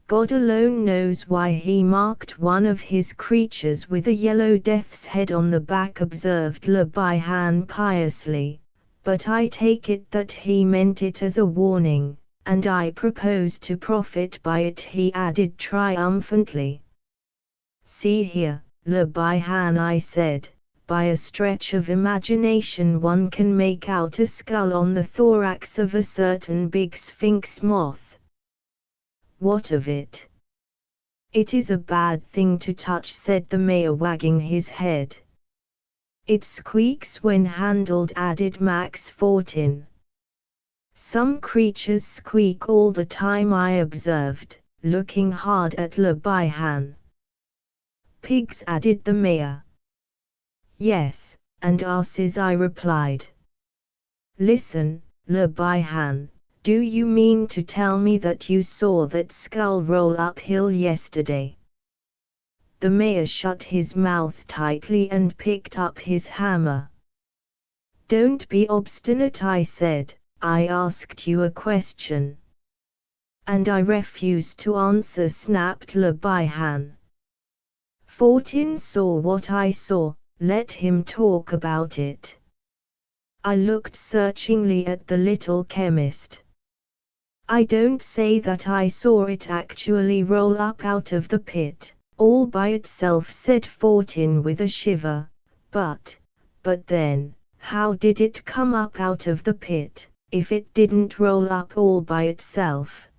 God alone knows why he marked one of his creatures with a yellow death's head on the back, observed Le Bihan piously, but I take it that he meant it as a warning, and I propose to profit by it, he added triumphantly. See here, Le Bihan, I said, by a stretch of imagination one can make out a skull on the thorax of a certain big sphinx moth. What of it? It is a bad thing to touch, said the mayor, wagging his head. It squeaks when handled, added Max Fortin. Some creatures squeak all the time, I observed, looking hard at Le Bihan. Pigs, added the mayor. Yes, and asses, I replied. Listen, Le Bihan, do you mean to tell me that you saw that skull roll uphill yesterday? The mayor shut his mouth tightly and picked up his hammer. Don't be obstinate, I said. I asked you a question. And I refuse to answer, snapped Le Bihan. Fortin saw what I saw, let him talk about it. I looked searchingly at the little chemist. I don't say that I saw it actually roll up out of the pit, all by itself, said Fortin with a shiver, but then, how did it come up out of the pit, if it didn't roll up all by itself?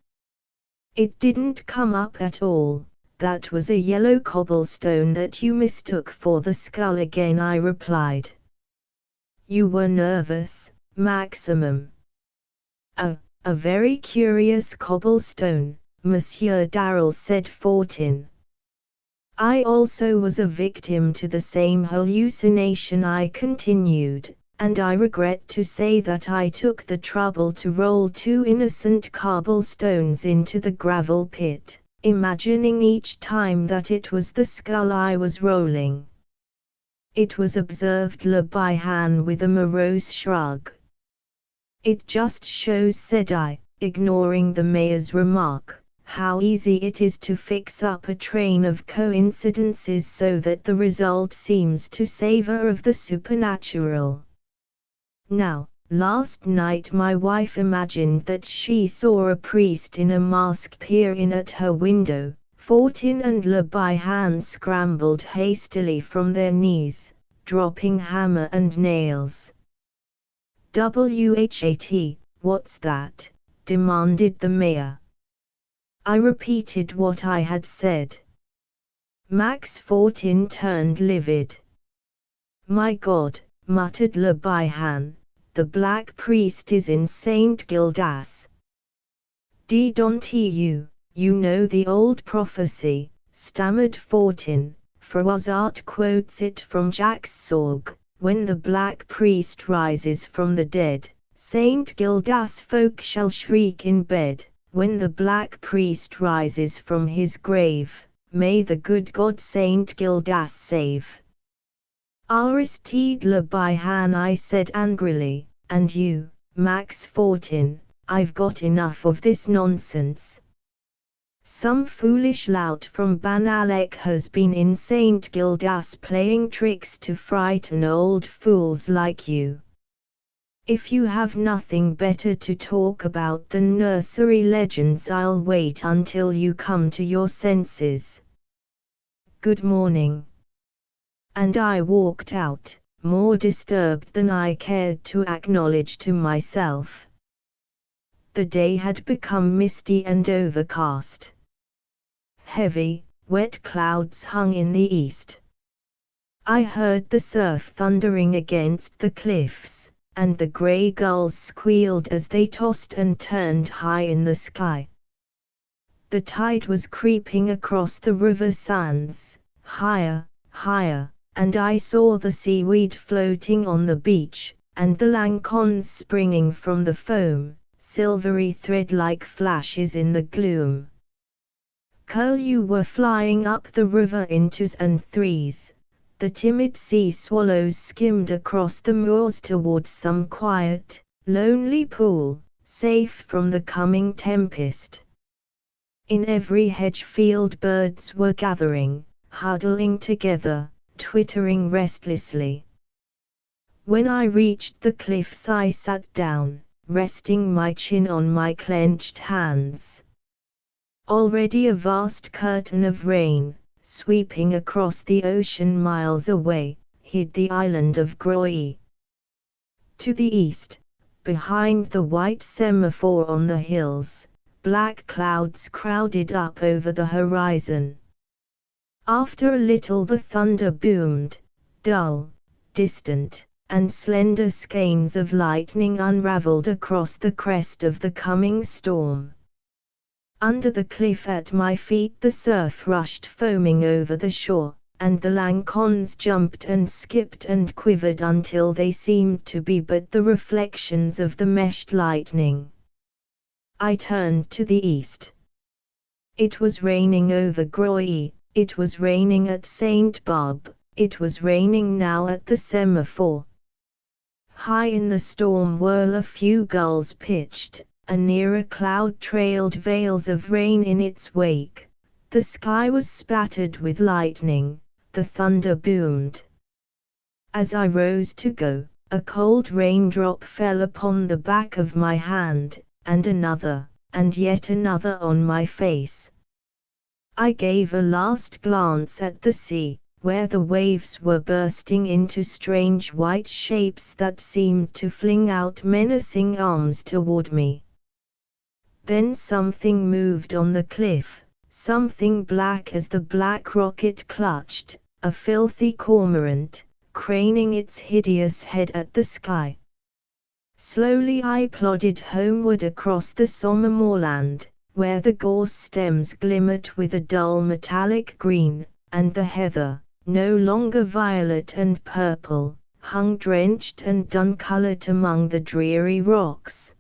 It didn't come up at all, that was a yellow cobblestone that you mistook for the skull again, I replied. You were nervous, Maximum. A very curious cobblestone, Monsieur Darrell, said Fortin. I also was a victim to the same hallucination, I continued, and I regret to say that I took the trouble to roll 2 innocent cobblestones into the gravel pit, imagining each time that it was the skull I was rolling. It was, observed Le Bihan with a morose shrug. It just shows, said I, ignoring the mayor's remark, how easy it is to fix up a train of coincidences so that the result seems to savor of the supernatural. Now, last night my wife imagined that she saw a priest in a mask peer in at her window. Fortin and Le Bihan scrambled hastily from their knees, dropping hammer and nails. "What, what's that?" demanded the mayor. I repeated what I had said. Max Fortin turned livid. "My God," muttered Le Bihan, "the Black Priest is in Saint Gildas." "You know the old prophecy," stammered Fortin, "Froissart quotes it from Jacques Sorg. When the Black Priest rises from the dead, Saint Gildas folk shall shriek in bed. When the Black Priest rises from his grave, may the good God Saint Gildas save." "Aristide Le Bihan," I said angrily, "and you, Max Fortin, I've got enough of this nonsense. Some foolish lout from Banalec has been in Saint Gildas playing tricks to frighten old fools like you. If you have nothing better to talk about than nursery legends, I'll wait until you come to your senses. Good morning. And I walked out, more disturbed than I cared to acknowledge to myself. The day had become misty and overcast. Heavy, wet clouds hung in the east. I heard the surf thundering against the cliffs, and the grey gulls squealed as they tossed and turned high in the sky. The tide was creeping across the river sands, higher, higher, and I saw the seaweed floating on the beach, and the lancons springing from the foam, silvery thread-like flashes in the gloom. Curlew were flying up the river in twos and threes. The timid sea swallows skimmed across the moors towards some quiet, lonely pool, safe from the coming tempest. In every hedge field birds were gathering, huddling together, twittering restlessly. When I reached the cliffs I sat down, resting my chin on my clenched hands. Already a vast curtain of rain, sweeping across the ocean miles away, hid the island of Groix. To the east, behind the white semaphore on the hills, black clouds crowded up over the horizon. After a little the thunder boomed, dull, distant, and slender skeins of lightning unraveled across the crest of the coming storm. Under the cliff at my feet the surf rushed foaming over the shore, and the lancons jumped and skipped and quivered until they seemed to be but the reflections of the meshed lightning. I turned to the east. It was raining over Groix, it was raining at St. Barbe, it was raining now at the semaphore. High in the storm whirl a few gulls pitched, a nearer cloud trailed veils of rain in its wake. The sky was spattered with lightning, the thunder boomed. As I rose to go, a cold raindrop fell upon the back of my hand, and another, and yet another on my face. I gave a last glance at the sea, where the waves were bursting into strange white shapes that seemed to fling out menacing arms toward me. Then something moved on the cliff, something black as the black rock it clutched, a filthy cormorant, craning its hideous head at the sky. Slowly I plodded homeward across the Somme moorland, where the gorse stems glimmered with a dull metallic green, and the heather, no longer violet and purple, hung drenched and dun-colored among the dreary rocks.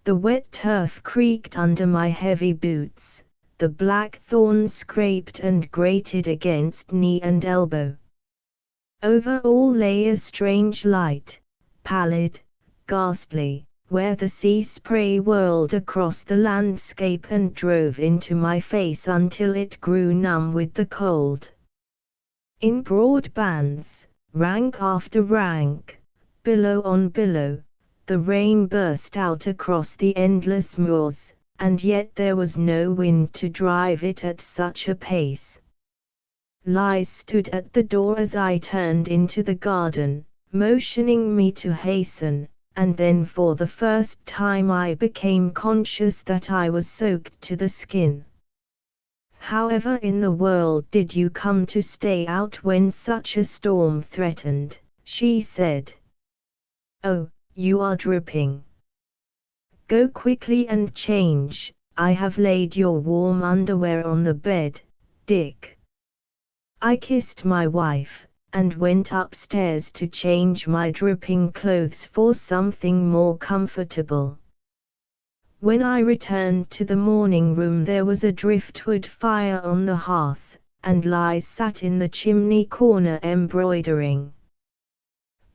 The wet turf creaked under my heavy boots, the black thorns scraped and grated against knee and elbow. Over all lay a strange light, pallid, ghastly, where the sea spray whirled across the landscape and drove into my face until it grew numb with the cold. In broad bands, rank after rank, billow on billow, the rain burst out across the endless moors, and yet there was no wind to drive it at such a pace. Lise stood at the door as I turned into the garden, motioning me to hasten, and then for the first time I became conscious that I was soaked to the skin. "However in the world did you come to stay out when such a storm threatened?" she said. "Oh, you are dripping. Go quickly and change, I have laid your warm underwear on the bed, Dick." I kissed my wife, and went upstairs to change my dripping clothes for something more comfortable. When I returned to the morning room there was a driftwood fire on the hearth, and Lise sat in the chimney corner embroidering.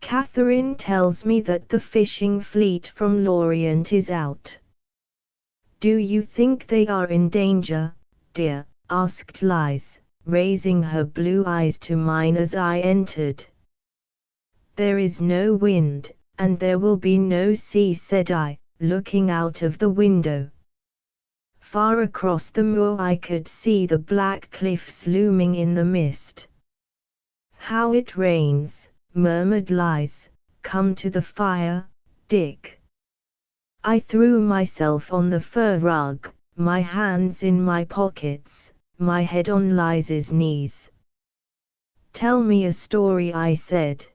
"Catherine tells me that the fishing fleet from Lorient is out. Do you think they are in danger, dear?" asked Lise, raising her blue eyes to mine as I entered. "There is no wind," and there will be no sea, said I, looking out of the window. Far across the moor I could see the black cliffs looming in the mist. How it rains, murmured Liz. Come to the fire, Dick. I threw myself on the fur rug, my hands in my pockets, my head on Liz's knees. Tell me a story, I said.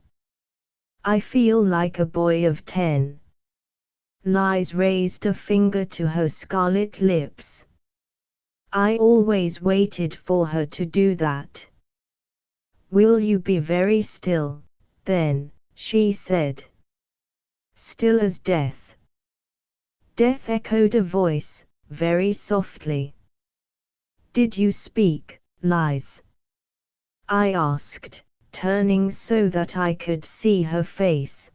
I feel like a boy of 10. Liz raised a finger to her scarlet lips. I always waited for her to do that. Will you be very still, then, she said. Still as death. Death, echoed a voice, very softly. Did you speak, Liz? I asked, turning so that I could see her face.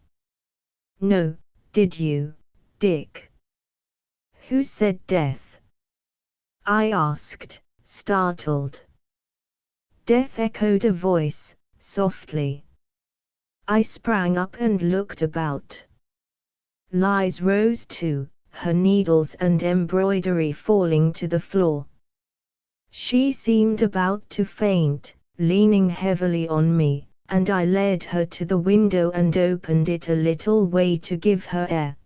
No, did you, Dick? Who said death? I asked, startled. Death, echoed a voice, softly. I sprang up and looked about. Liz rose too, her needles and embroidery falling to the floor. She seemed about to faint, leaning heavily on me, and I led her to the window and opened it a little way to give her air.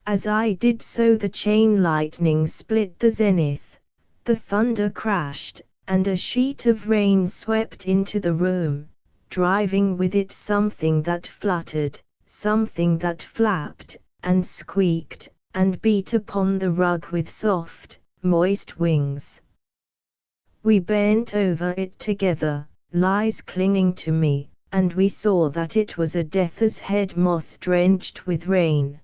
As I did so, the chain lightning split the zenith, the thunder crashed, and a sheet of rain swept into the room, driving with it something that fluttered, something that flapped, and squeaked, and beat upon the rug with soft, moist wings. We bent over it together, Liz clinging to me, and we saw that it was a death's head moth drenched with rain.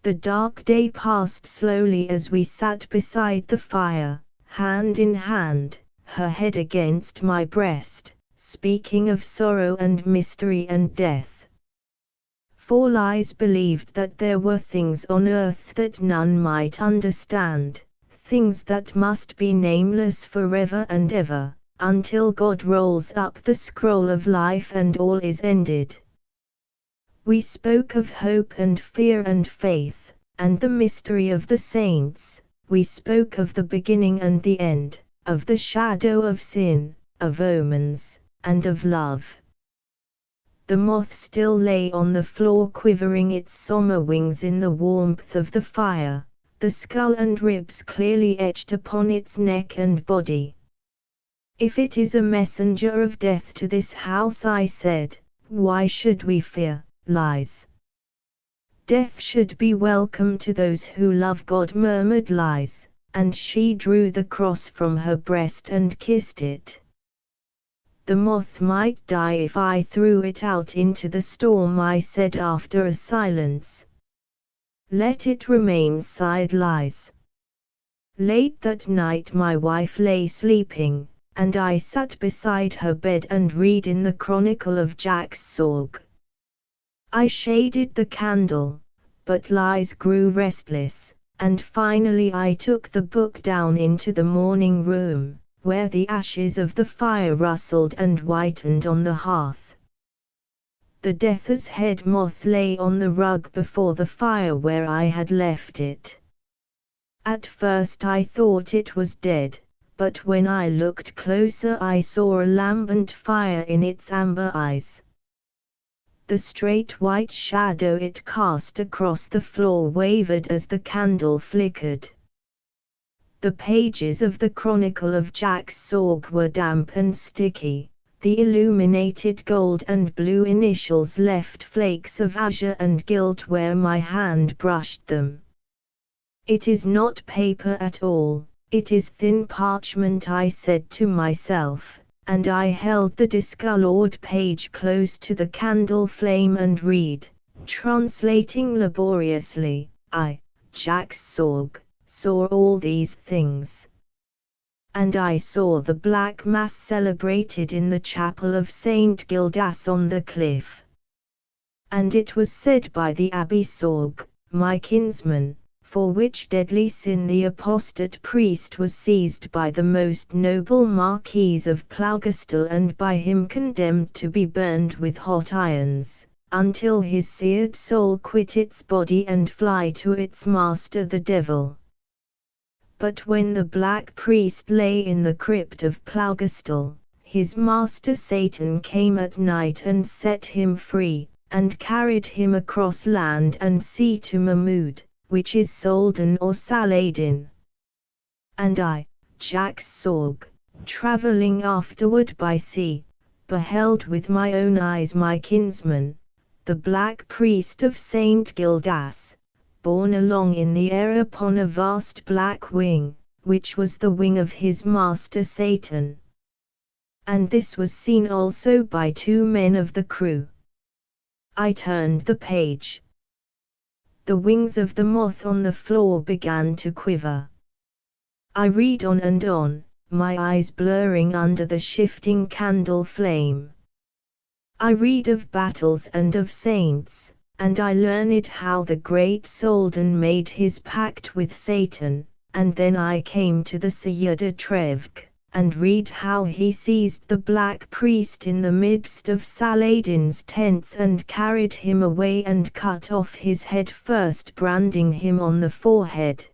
The dark day passed slowly as we sat beside the fire, hand in hand, her head against my breast, speaking of sorrow and mystery and death. For Liz believed that there were things on earth that none might understand, things that must be nameless forever and ever, until God rolls up the scroll of life and all is ended. We spoke of hope and fear and faith, and the mystery of the saints. We spoke of the beginning and the end, of the shadow of sin, of omens, and of love. The moth still lay on the floor, quivering its sombre wings in the warmth of the fire, the skull and ribs clearly etched upon its neck and body. If it is a messenger of death to this house, I said, why should we fear, Liz? Death should be welcome to those who love God, murmured Liz, and she drew the cross from her breast and kissed it. The moth might die if I threw it out into the storm, I said after a silence. Let it remain, sighed Liz. Late that night my wife lay sleeping, and I sat beside her bed and read in the Chronicle of Jacques Sorgue. I shaded the candle, but Liz grew restless, and finally I took the book down into the morning room, where the ashes of the fire rustled and whitened on the hearth. The death's head moth lay on the rug before the fire where I had left it. At first I thought it was dead, but when I looked closer I saw a lambent fire in its amber eyes. The straight white shadow it cast across the floor wavered as the candle flickered. The pages of the Chronicle of Jacques Sorgue were damp and sticky. The illuminated gold and blue initials left flakes of azure and gilt where my hand brushed them. It is not paper at all, it is thin parchment, I said to myself, and I held the discolored page close to the candle flame and read, translating laboriously, I, Jacques Sorgue, saw all these things. And I saw the Black Mass celebrated in the chapel of Saint Gildas on the cliff. And it was said by the Abbé Sorgue, my kinsman, for which deadly sin the apostate priest was seized by the most noble Marquis of Plougastel and by him condemned to be burned with hot irons, until his seared soul quit its body and fly to its master the devil. But when the black priest lay in the crypt of Plougastel, his master Satan came at night and set him free, and carried him across land and sea to Mahmud, which is Soldan or Saladin. And I, Jacques Sorgue, travelling afterward by sea, beheld with my own eyes my kinsman, the black priest of Saint Gildas, borne along in the air upon a vast black wing, which was the wing of his master Satan. And this was seen also by 2 men of the crew. I turned the page. The wings of the moth on the floor began to quiver. I read on and on, my eyes blurring under the shifting candle flame. I read of battles and of saints, and I learned how the great Soldan made his pact with Satan, and then I came to the Sayyidah Trevk, and read how he seized the black priest in the midst of Saladin's tents and carried him away and cut off his head, first branding him on the forehead.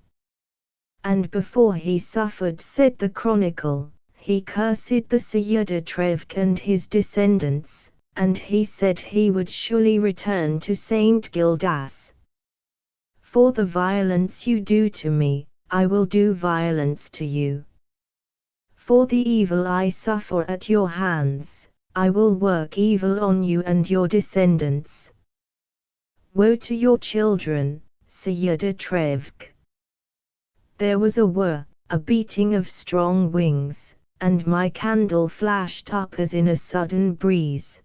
And before he suffered, said the chronicle, he cursed the Sayyidah Trevk and his descendants, and he said he would surely return to Saint Gildas. For the violence you do to me, I will do violence to you. For the evil I suffer at your hands, I will work evil on you and your descendants. Woe to your children, Sayyidah Trevk. There was a whir, a beating of strong wings, and my candle flashed up as in a sudden breeze.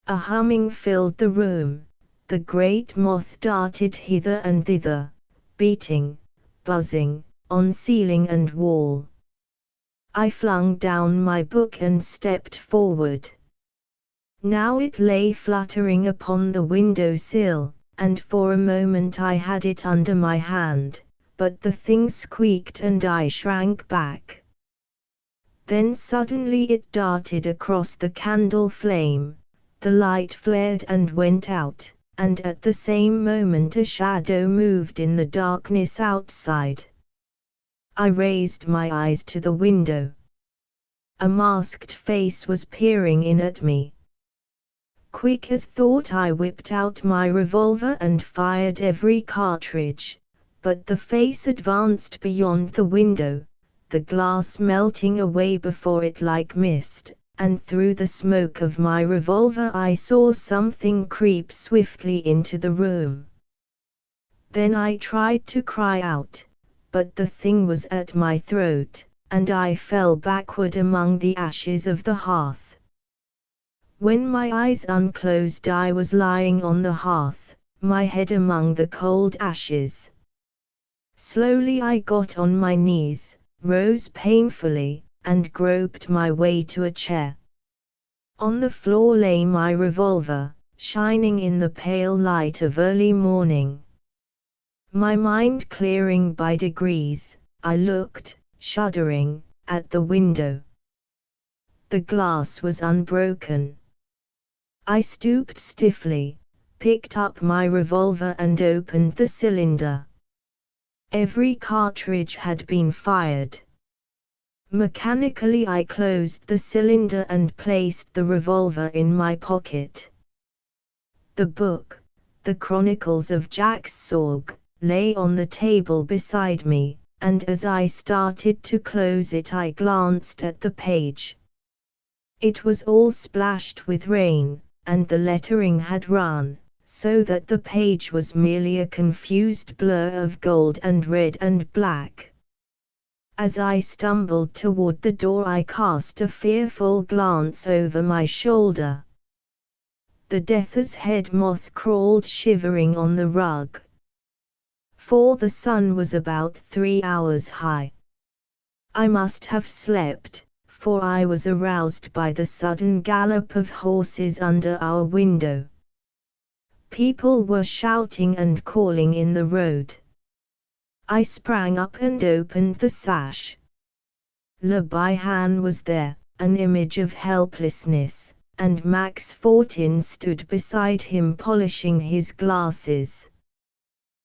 A humming filled the room, the great moth darted hither and thither, beating, buzzing, on ceiling and wall. I flung down my book and stepped forward. Now it lay fluttering upon the window sill, and for a moment I had it under my hand, but the thing squeaked and I shrank back. Then suddenly it darted across the candle flame, the light flared and went out, and at the same moment a shadow moved in the darkness outside. I raised my eyes to the window. A masked face was peering in at me. Quick as thought I whipped out my revolver and fired every cartridge, but the face advanced beyond the window, the glass melting away before it like mist, and through the smoke of my revolver I saw something creep swiftly into the room. Then I tried to cry out, but the thing was at my throat, and I fell backward among the ashes of the hearth. When my eyes unclosed I was lying on the hearth, my head among the cold ashes. Slowly I got on my knees, rose painfully, and groped my way to a chair. On the floor lay my revolver, shining in the pale light of early morning. My mind clearing by degrees, I looked, shuddering, at the window. The glass was unbroken. I stooped stiffly, picked up my revolver and opened the cylinder. Every cartridge had been fired. Mechanically I closed the cylinder and placed the revolver in my pocket. The book, The Chronicles of Jacques Sorgue, lay on the table beside me, and as I started to close it I glanced at the page. It was all splashed with rain, and the lettering had run, so that the page was merely a confused blur of gold and red and black. As I stumbled toward the door I cast a fearful glance over my shoulder. The death's head moth crawled shivering on the rug. For the sun was about 3 hours high. I must have slept, for I was aroused by the sudden gallop of horses under our window. People were shouting and calling in the road. I sprang up and opened the sash. Le Bihan was there, an image of helplessness, and Max Fortin stood beside him polishing his glasses.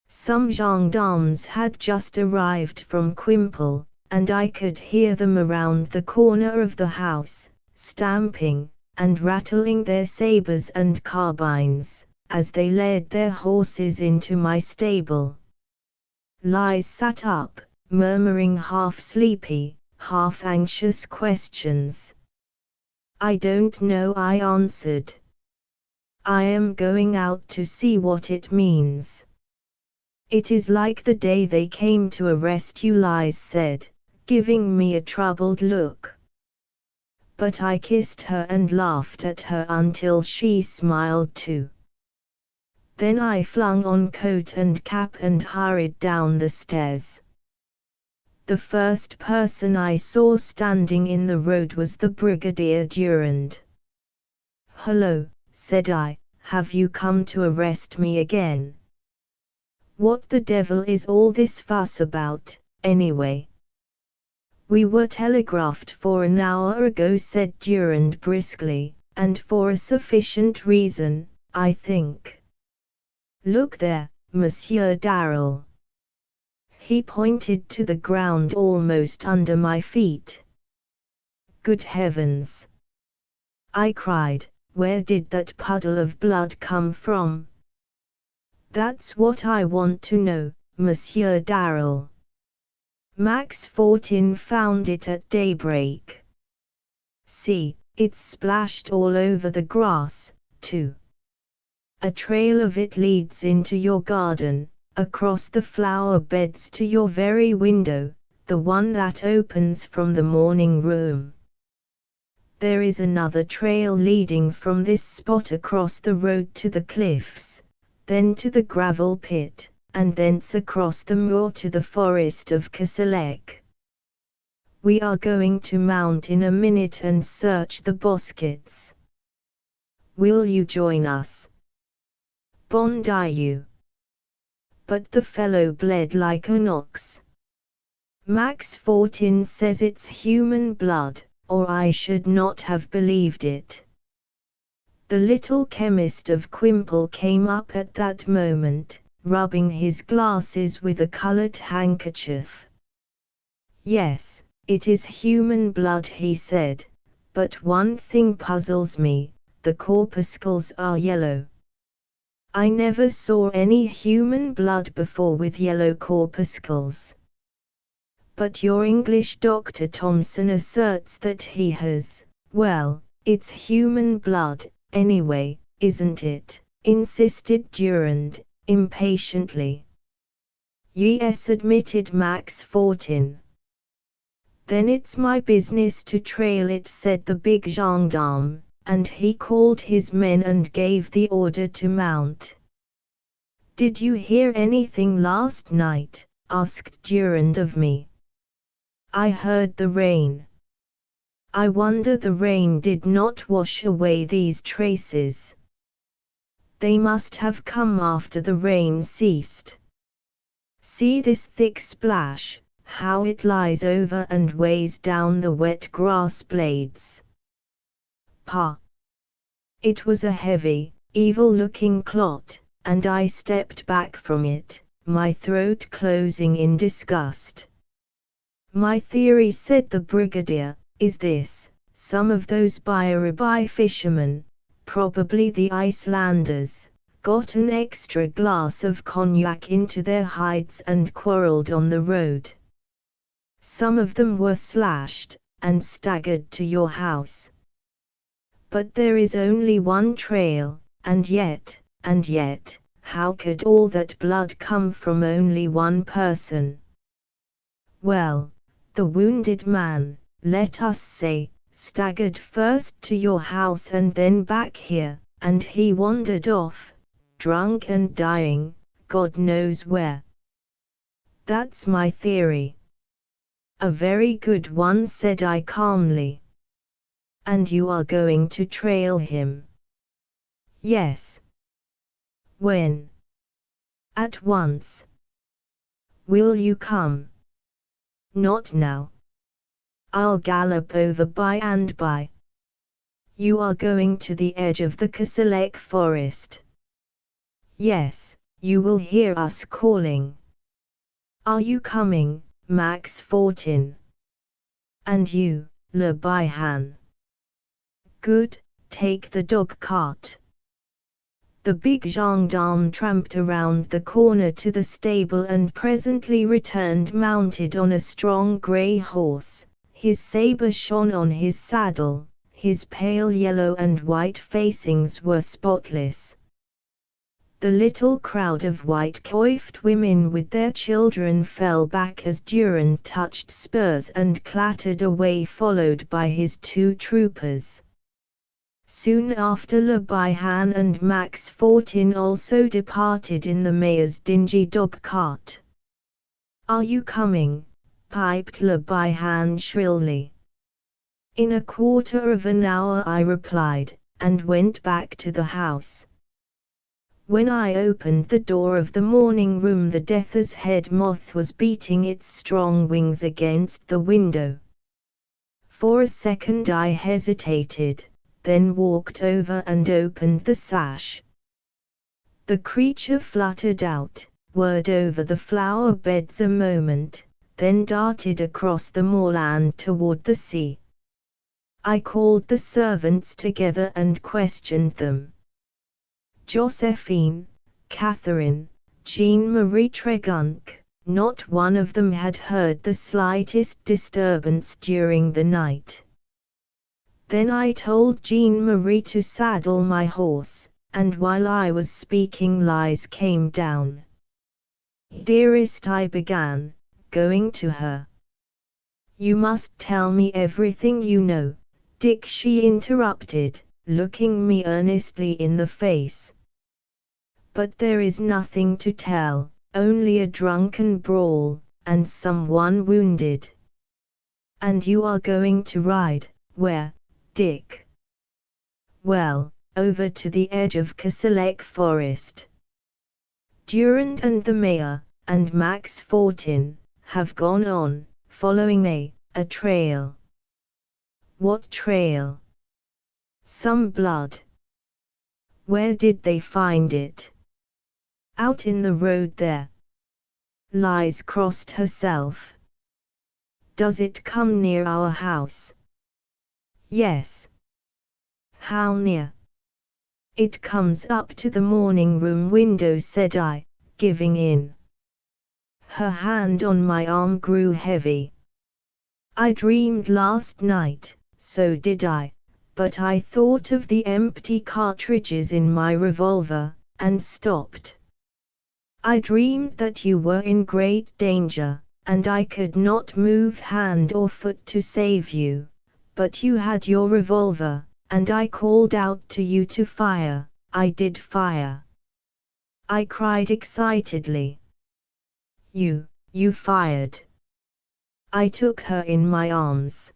Some gendarmes had just arrived from Quimple, and I could hear them around the corner of the house, stamping and rattling their sabers and carbines, as they led their horses into my stable. Lise sat up, murmuring half-sleepy, half-anxious questions. "I don't know," I answered. "I am going out to see what it means." "It is like the day they came to arrest you," Lise said, giving me a troubled look. But I kissed her and laughed at her until she smiled too. Then I flung on coat and cap and hurried down the stairs. The first person I saw standing in the road was the Brigadier Durand. "Hello," said I, "have you come to arrest me again? What the devil is all this fuss about, anyway?" "We were telegraphed for an hour ago," said Durand briskly, "and for a sufficient reason, I think. Look there, Monsieur Darrel." He pointed to the ground almost under my feet. "Good heavens!" I cried, "where did that puddle of blood come from?" "That's what I want to know, Monsieur Darrel. Max Fortin found it at daybreak. See, it's splashed all over the grass, too. A trail of it leads into your garden, across the flower beds to your very window, the one that opens from the morning room. There is another trail leading from this spot across the road to the cliffs, then to the gravel pit, and thence across the moor to the forest of Kasalek. We are going to mount in a minute and search the bosquets. Will you join us?" "Bon Dieu! But the fellow bled like an ox." "Max Fortin says it's human blood, or I should not have believed it." The little chemist of Quimple came up at that moment, rubbing his glasses with a colored handkerchief. "Yes, it is human blood," he said, "but one thing puzzles me, the corpuscles are yellow. I never saw any human blood before with yellow corpuscles. But your English Dr. Thompson asserts that he has. Well, it's human blood, anyway, isn't it?" insisted Durand, impatiently. "Yes," admitted Max Fortin. "Then it's my business to trail it," said the big gendarme, and he called his men and gave the order to mount. "Did you hear anything last night?" asked Durand of me. "I heard the rain. I wonder the rain did not wash away these traces. They must have come after the rain ceased. See this thick splash, how it lies over and weighs down the wet grass blades. Pah! It was a heavy, evil-looking clot, and I stepped back from it, my throat closing in disgust. My theory," said the brigadier, "is this: some of those Biribai fishermen, probably the Icelanders, got an extra glass of cognac into their hides and quarreled on the road. Some of them were slashed, and staggered to your house. But there is only one trail, and yet, how could all that blood come from only one person? Well, the wounded man, let us say, staggered first to your house and then back here, and he wandered off, drunk and dying, God knows where. That's my theory." "A very good one," said I calmly. "And you are going to trail him?" "Yes." "When?" "At once." "Will you come?" "Not now. I'll gallop over by and by." You are going to the edge of the Koselleck forest. Yes, you will hear us calling. Are you coming, Max Fortin? And you, Le Bihan? Good, take the dog cart. The big gendarme tramped around the corner to the stable and presently returned mounted on a strong grey horse. His sabre shone on his saddle, his pale yellow and white facings were spotless. The little crowd of white-coiffed women with their children fell back as Durand touched spurs and clattered away, followed by his 2 troopers. Soon after, Le Bihan and Max Fortin also departed in the mayor's dingy dog-cart. Are you coming? Piped Le Bihan shrilly. In a quarter of an hour, I replied, and went back to the house. When I opened the door of the morning room, the death's head moth was beating its strong wings against the window. For a second I hesitated, then walked over and opened the sash. The creature fluttered out, whirred over the flower beds a moment, then darted across the moorland toward the sea. I called the servants together and questioned them. Josephine, Catherine, Jean-Marie Tregunk, not one of them had heard the slightest disturbance during the night. Then I told Jean-Marie to saddle my horse, and while I was speaking Lise came down. Dearest, I began, going to her. You must tell me everything you know, Dick, she interrupted, looking me earnestly in the face. But there is nothing to tell, only a drunken brawl, and someone wounded. And you are going to ride, where, Dick? Well, over to the edge of Koselleck forest. Durand and the mayor, and Max Fortin, have gone on, following a trail. What trail? Some blood. Where did they find it? Out in the road there. Lise crossed herself. Does it come near our house? Yes. How near? It comes up to the morning room window, said I, giving in. Her hand on my arm grew heavy. I dreamed last night, so did I, but I thought of the empty cartridges in my revolver, and stopped. I dreamed that you were in great danger, and I could not move hand or foot to save you, but you had your revolver, and I called out to you to fire. I did fire. I cried excitedly. You fired. I took her in my arms.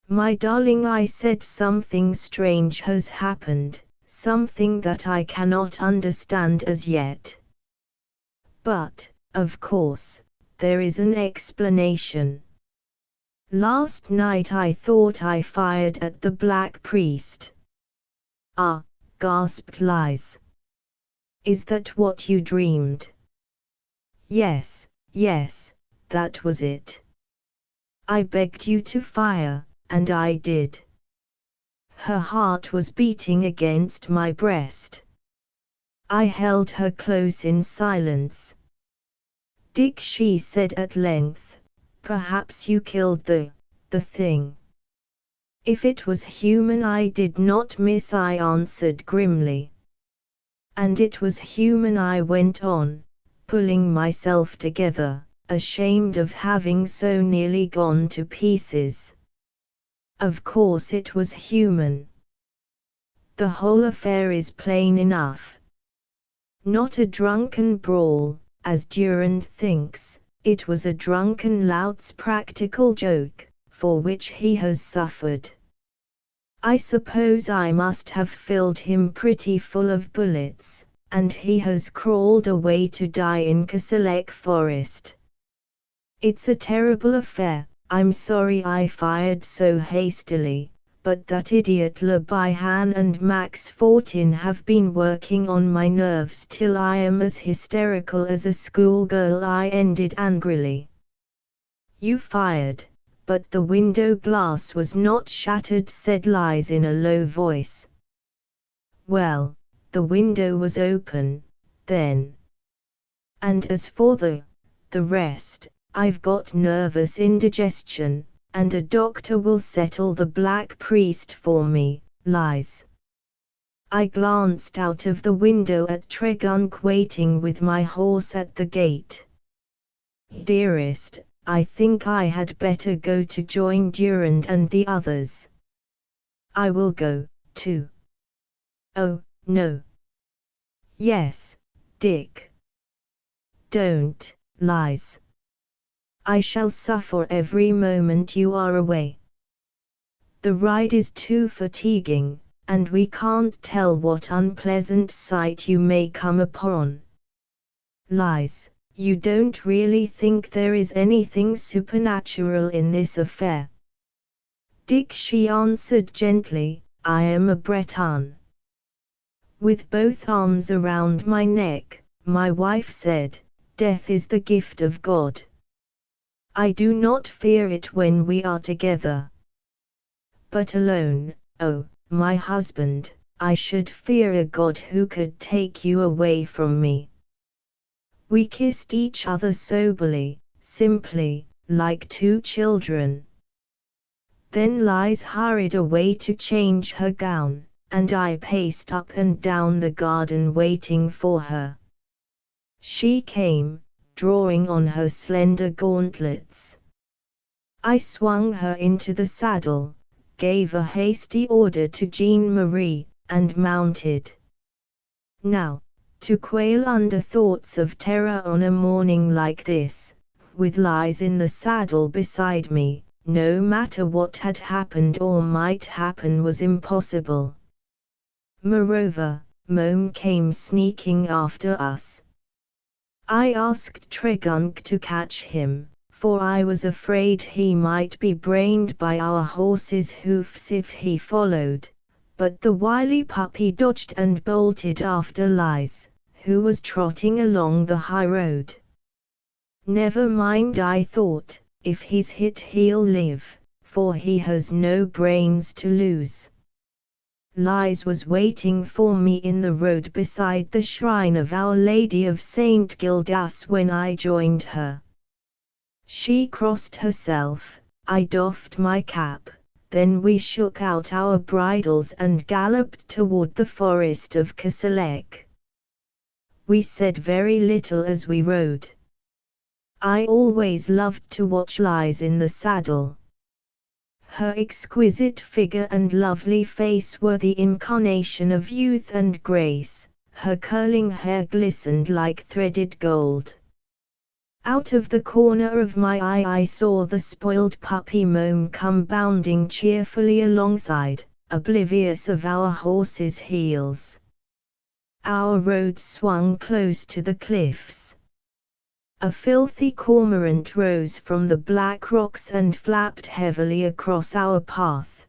My darling, I said, something strange has happened, something that I cannot understand as yet. But, of course, there is an explanation. Last night I thought I fired at the Black Priest. Ah, gasped Lise. Is that what you dreamed? Yes, that was it. I begged you to fire, and I did. Her heart was beating against my breast. I held her close in silence. Dick, she said at length, perhaps you killed the thing. If it was human, I did not miss, I answered grimly. And it was human, I went on, pulling myself together, ashamed of having so nearly gone to pieces. Of course it was human. The whole affair is plain enough. Not a drunken brawl, as Durand thinks, it was a drunken lout's practical joke, for which he has suffered. I suppose I must have filled him pretty full of bullets, and he has crawled away to die in Koselleck forest. It's a terrible affair. I'm sorry I fired so hastily, but that idiot Lebihan and Max Fortin have been working on my nerves till I am as hysterical as a schoolgirl, I ended angrily. You fired, but the window glass was not shattered, said Lies in a low voice. Well, the window was open, then. And as for the rest, I've got nervous indigestion, and a doctor will settle the Black Priest for me, Lies. I glanced out of the window at Tregunk waiting with my horse at the gate. Dearest, I think I had better go to join Durand and the others. I will go, too. Oh, no. Yes, Dick. Don't, Lies. I shall suffer every moment you are away. The ride is too fatiguing, and we can't tell what unpleasant sight you may come upon. Lies, you don't really think there is anything supernatural in this affair? Dick, she answered gently, I am a Breton. With both arms around my neck, my wife said, Death is the gift of God. I do not fear it when we are together. But alone, oh, my husband, I should fear a God who could take you away from me. We kissed each other soberly, simply, like two children. Then Lies hurried away to change her gown, and I paced up and down the garden waiting for her. She came, drawing on her slender gauntlets. I swung her into the saddle, gave a hasty order to Jean-Marie, and mounted. Now, to quail under thoughts of terror on a morning like this, with Lies in the saddle beside me, no matter what had happened or might happen, was impossible. Moreover, Mome came sneaking after us. I asked Tregunk to catch him, for I was afraid he might be brained by our horse's hoofs if he followed, but the wily puppy dodged and bolted after Lies, who was trotting along the high road. Never mind, I thought, if he's hit he'll live, for he has no brains to lose. Lies was waiting for me in the road beside the shrine of Our Lady of St. Gildas when I joined her. She crossed herself, I doffed my cap, then we shook out our bridles and galloped toward the forest of Kasalek. We said very little as we rode. I always loved to watch Lies in the saddle. Her exquisite figure and lovely face were the incarnation of youth and grace, her curling hair glistened like threaded gold. Out of the corner of my eye I saw the spoiled puppy Mome come bounding cheerfully alongside, oblivious of our horses' heels. Our road swung close to the cliffs. A filthy cormorant rose from the black rocks and flapped heavily across our path.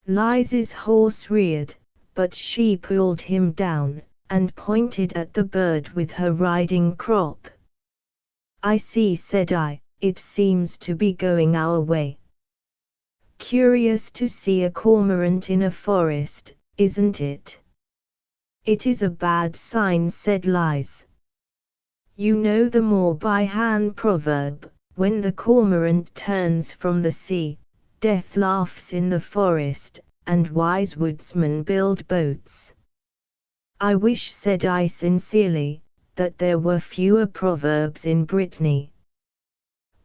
Lies's horse reared, but she pulled him down, and pointed at the bird with her riding crop. I see, said I, it seems to be going our way. Curious to see a cormorant in a forest, isn't it? It is a bad sign, said Lies. You know the Morbihan proverb, when the cormorant turns from the sea, death laughs in the forest, and wise woodsmen build boats. I wish, said I sincerely, that there were fewer proverbs in Brittany.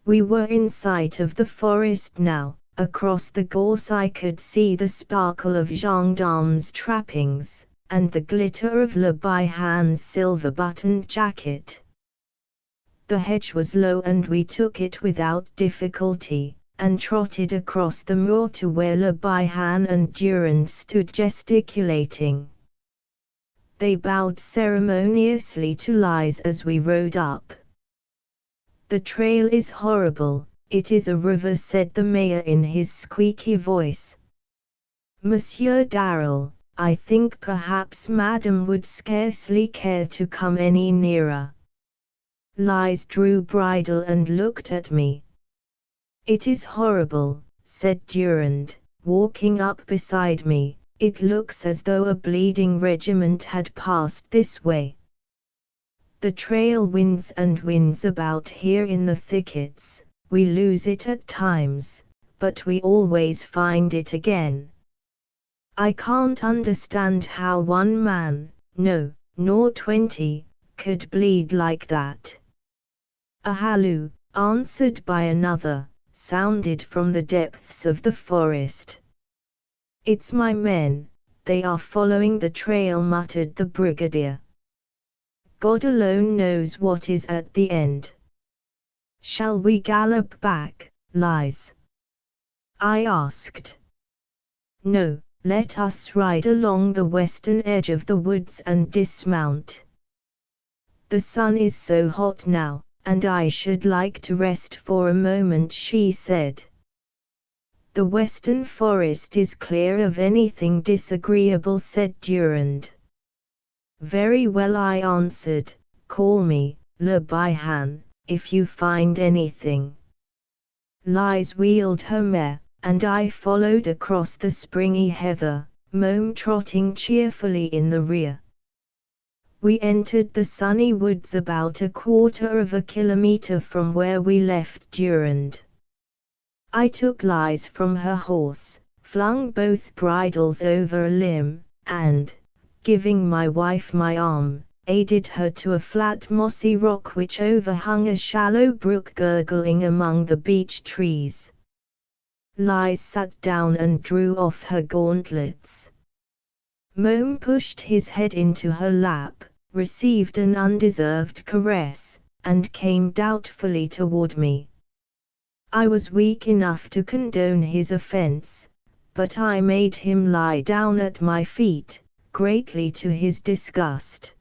We were in sight of the forest now. Across the gorse I could see the sparkle of gendarmes' trappings, and the glitter of Lebihan's silver-buttoned jacket. The hedge was low and we took it without difficulty, and trotted across the moor to where Lebihan and Durand stood gesticulating. They bowed ceremoniously to Lies as we rode up. The trail is horrible, it is a river, said the mayor in his squeaky voice. Monsieur Darrell, I think perhaps Madame would scarcely care to come any nearer. Lies drew bridle and looked at me. It is horrible, said Durand, walking up beside me. It looks as though a bleeding regiment had passed this way. The trail winds and winds about here in the thickets. We lose it at times, but we always find it again. I can't understand how one man, no, nor 20, could bleed like that. A halloo, answered by another, sounded from the depths of the forest. It's my men, they are following the trail, muttered the brigadier. God alone knows what is at the end. Shall we gallop back, Lies? I asked. No, let us ride along the western edge of the woods and dismount. The sun is so hot now, and I should like to rest for a moment, she said. The western forest is clear of anything disagreeable, said Durand. Very well, I answered. Call me, Le Bihan, if you find anything. Lies wheeled her mare, and I followed across the springy heather, Mome trotting cheerfully in the rear. We entered the sunny woods about a quarter of a kilometer from where we left Durand. I took Lies from her horse, flung both bridles over a limb, and, giving my wife my arm, aided her to a flat mossy rock which overhung a shallow brook gurgling among the beech trees. Lies sat down and drew off her gauntlets. Mome pushed his head into her lap, received an undeserved caress, and came doubtfully toward me. I was weak enough to condone his offense, but I made him lie down at my feet, greatly to his disgust.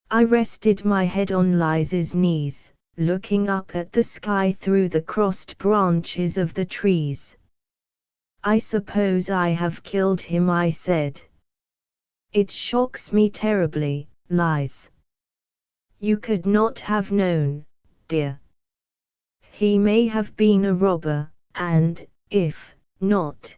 I rested my head on Lies's knees, looking up at the sky through the crossed branches of the trees. I suppose I have killed him, I said. It shocks me terribly, Lies. You could not have known, dear. He may have been a robber, and, if not,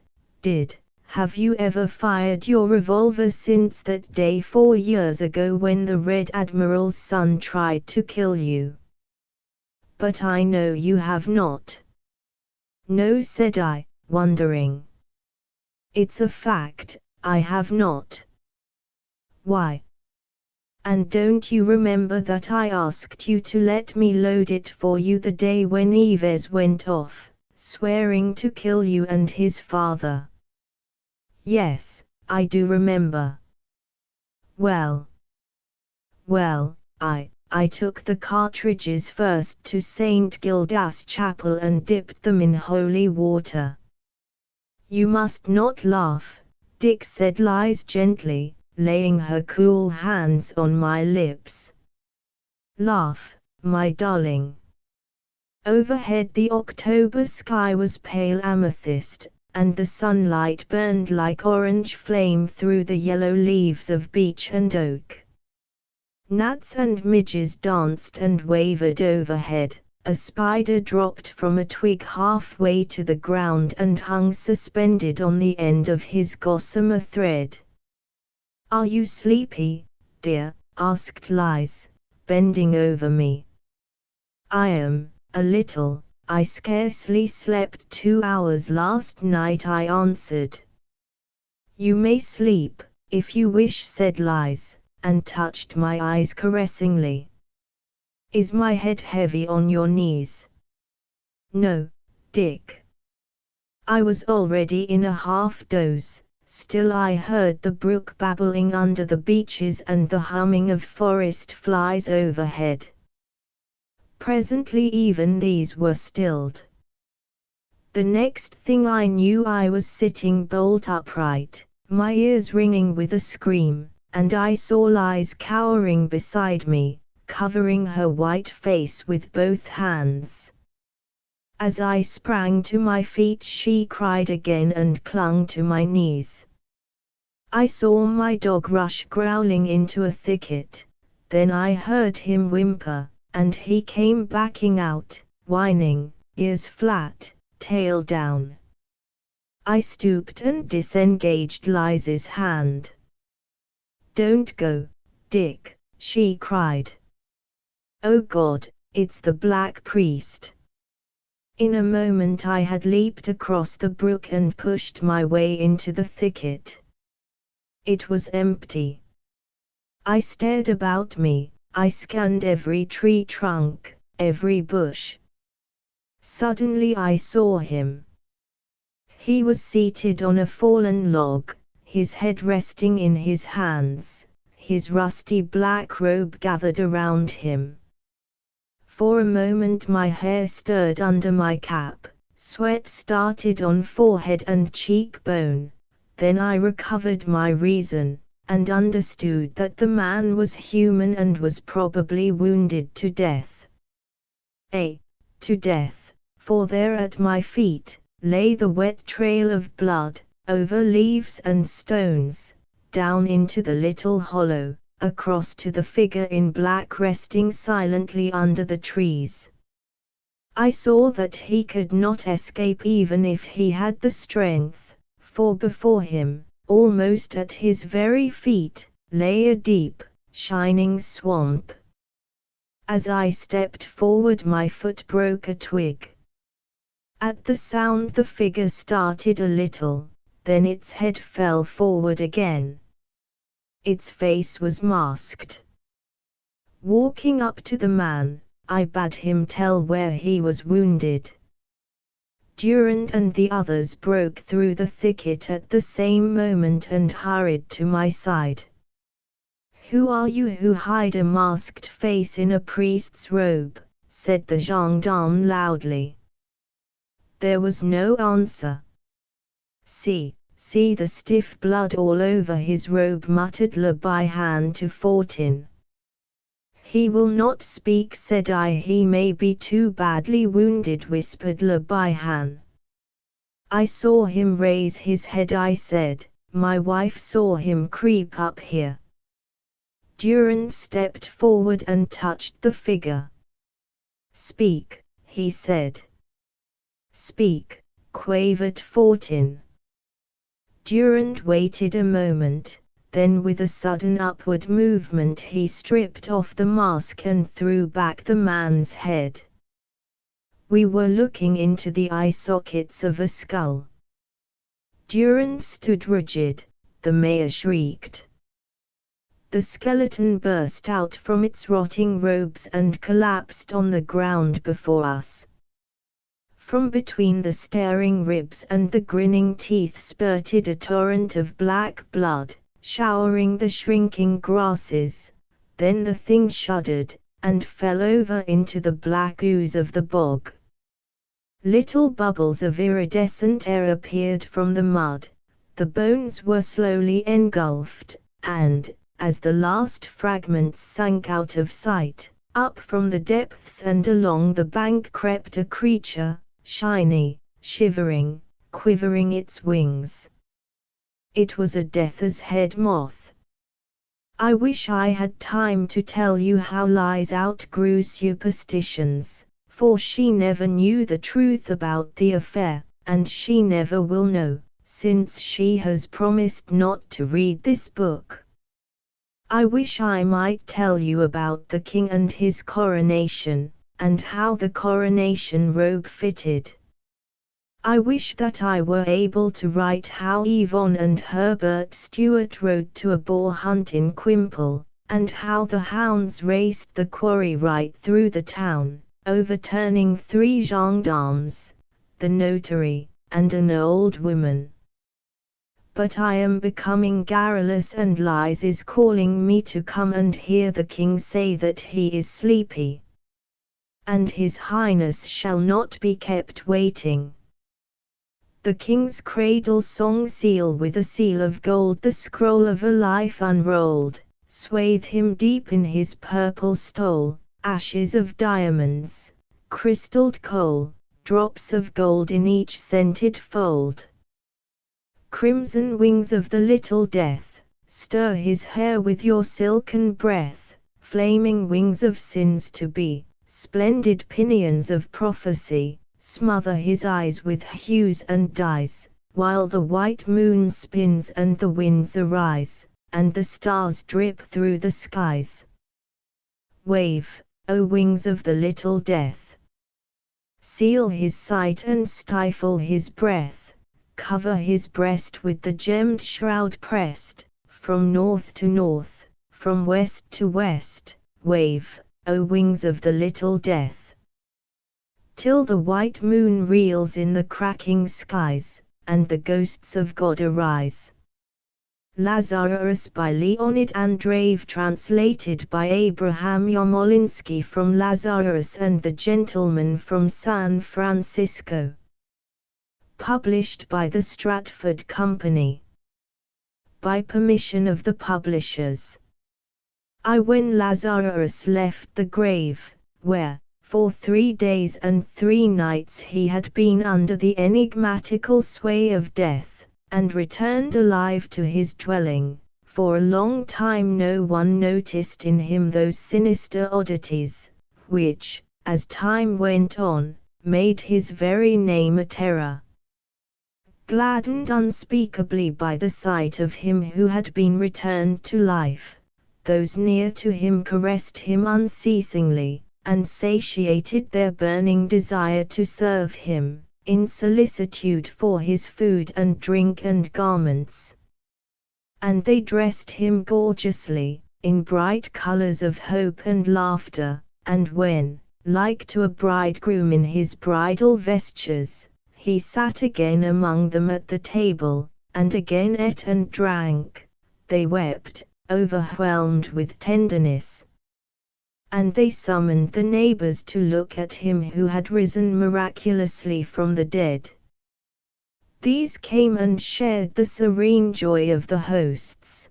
have you ever fired your revolver since that day 4 years ago when the Red Admiral's son tried to kill you? But I know you have not. No, said I, wondering. It's a fact, I have not. Why? And don't you remember that I asked you to let me load it for you the day when Yves went off, swearing to kill you and his father? Yes, I do remember. Well, I took the cartridges first to St. Gildas Chapel and dipped them in holy water. You must not laugh, Dick, said Lies gently, laying her cool hands on my lips. Laugh, my darling. Overhead the October sky was pale amethyst, and the sunlight burned like orange flame through the yellow leaves of beech and oak. Gnats and midges danced and wavered overhead. A spider dropped from a twig halfway to the ground and hung suspended on the end of his gossamer thread. Are you sleepy, dear? Asked Lies, bending over me. I am, a little. I scarcely slept 2 hours last night, I answered. You may sleep, if you wish, said Lies, and touched my eyes caressingly. Is my head heavy on your knees? No, Dick. I was already in a half doze. Still I heard the brook babbling under the beeches and the humming of forest flies overhead. Presently even these were stilled. The next thing I knew I was sitting bolt upright, my ears ringing with a scream, and I saw Lies cowering beside me, covering her white face with both hands. As I sprang to my feet, she cried again and clung to my knees. I saw my dog rush growling into a thicket, then I heard him whimper, and he came backing out, whining, ears flat, tail down. I stooped and disengaged Liz's hand. "Don't go, Dick," she cried. "Oh God, it's the Black Priest." In a moment I had leaped across the brook and pushed my way into the thicket. It was empty. I stared about me, I scanned every tree trunk, every bush. Suddenly I saw him. He was seated on a fallen log, his head resting in his hands, his rusty black robe gathered around him. For a moment my hair stirred under my cap, sweat started on forehead and cheekbone, then I recovered my reason, and understood that the man was human and was probably wounded to death. To death, for there at my feet lay the wet trail of blood, over leaves and stones, down into the little hollow, across to the figure in black resting silently under the trees. I saw that he could not escape even if he had the strength, for before him, almost at his very feet, lay a deep, shining swamp. As I stepped forward, my foot broke a twig. At the sound the figure started a little, then its head fell forward again. Its face was masked. Walking up to the man, I bade him tell where he was wounded. Durand and the others broke through the thicket at the same moment and hurried to my side. "Who are you who hide a masked face in a priest's robe?" said the gendarme loudly. There was no answer. See the stiff blood all over his robe," muttered Le Bihan to Fortin. "He will not speak," said I. "He may be too badly wounded," whispered Le Bihan. "I saw him raise his head," I said. "My wife saw him creep up here." Durand stepped forward and touched the figure. "Speak," he said. "Speak," quavered Fortin. Durand waited a moment, then with a sudden upward movement he stripped off the mask and threw back the man's head. We were looking into the eye sockets of a skull. Durand stood rigid, the mayor shrieked. The skeleton burst out from its rotting robes and collapsed on the ground before us. From between the staring ribs and the grinning teeth spurted a torrent of black blood, showering the shrinking grasses. Then the thing shuddered, and fell over into the black ooze of the bog. Little bubbles of iridescent air appeared from the mud, the bones were slowly engulfed, and, as the last fragments sank out of sight, up from the depths and along the bank crept a creature, shiny, shivering, quivering its wings. It was a death's head moth. I wish I had time to tell you how Liz outgrew superstitions, for she never knew the truth about the affair, and she never will know, since she has promised not to read this book. I wish I might tell you about the king and his coronation, and how the coronation robe fitted. I wish that I were able to write how Yvonne and Herbert Stewart rode to a boar hunt in Quimple, and how the hounds raced the quarry right through the town, overturning 3 gendarmes, the notary, and an old woman. But I am becoming garrulous, and Liz is calling me to come and hear the king say that he is sleepy. And his highness shall not be kept waiting. The king's cradle song seal with a seal of gold, the scroll of a life unrolled, swathe him deep in his purple stole, ashes of diamonds, crystalled coal, drops of gold in each scented fold. Crimson wings of the little Death, stir his hair with your silken breath, flaming wings of sins to be, splendid pinions of prophecy, smother his eyes with hues and dyes, while the white moon spins and the winds arise, and the stars drip through the skies. Wave, O wings of the little Death. Seal his sight and stifle his breath, cover his breast with the gemmed shroud pressed, from north to north, from west to west, wave, O wings of the little Death. Till the white moon reels in the cracking skies, and the ghosts of God arise. Lazarus by Leonid Andreev, translated by Abraham Yarmolinsky from Lazarus and the Gentleman from San Francisco. Published by the Stratford Company. By permission of the publishers. When Lazarus left the grave, where, for 3 days and 3 nights he had been under the enigmatical sway of death, and returned alive to his dwelling, for a long time no one noticed in him those sinister oddities, which, as time went on, made his very name a terror. Gladdened unspeakably by the sight of him who had been returned to life, those near to him caressed him unceasingly, and satiated their burning desire to serve him, in solicitude for his food and drink and garments. And they dressed him gorgeously, in bright colors of hope and laughter, and when, like to a bridegroom in his bridal vestures, he sat again among them at the table, and again ate and drank, they wept, overwhelmed with tenderness. And they summoned the neighbors to look at him who had risen miraculously from the dead. These came and shared the serene joy of the hosts.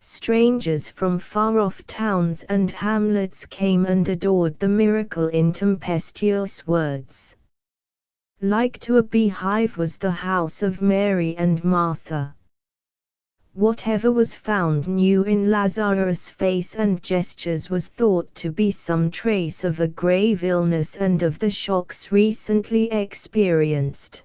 Strangers from far-off towns and hamlets came and adored the miracle in tempestuous words. Like to a beehive was the house of Mary and Martha. Whatever was found new in Lazarus' face and gestures was thought to be some trace of a grave illness and of the shocks recently experienced.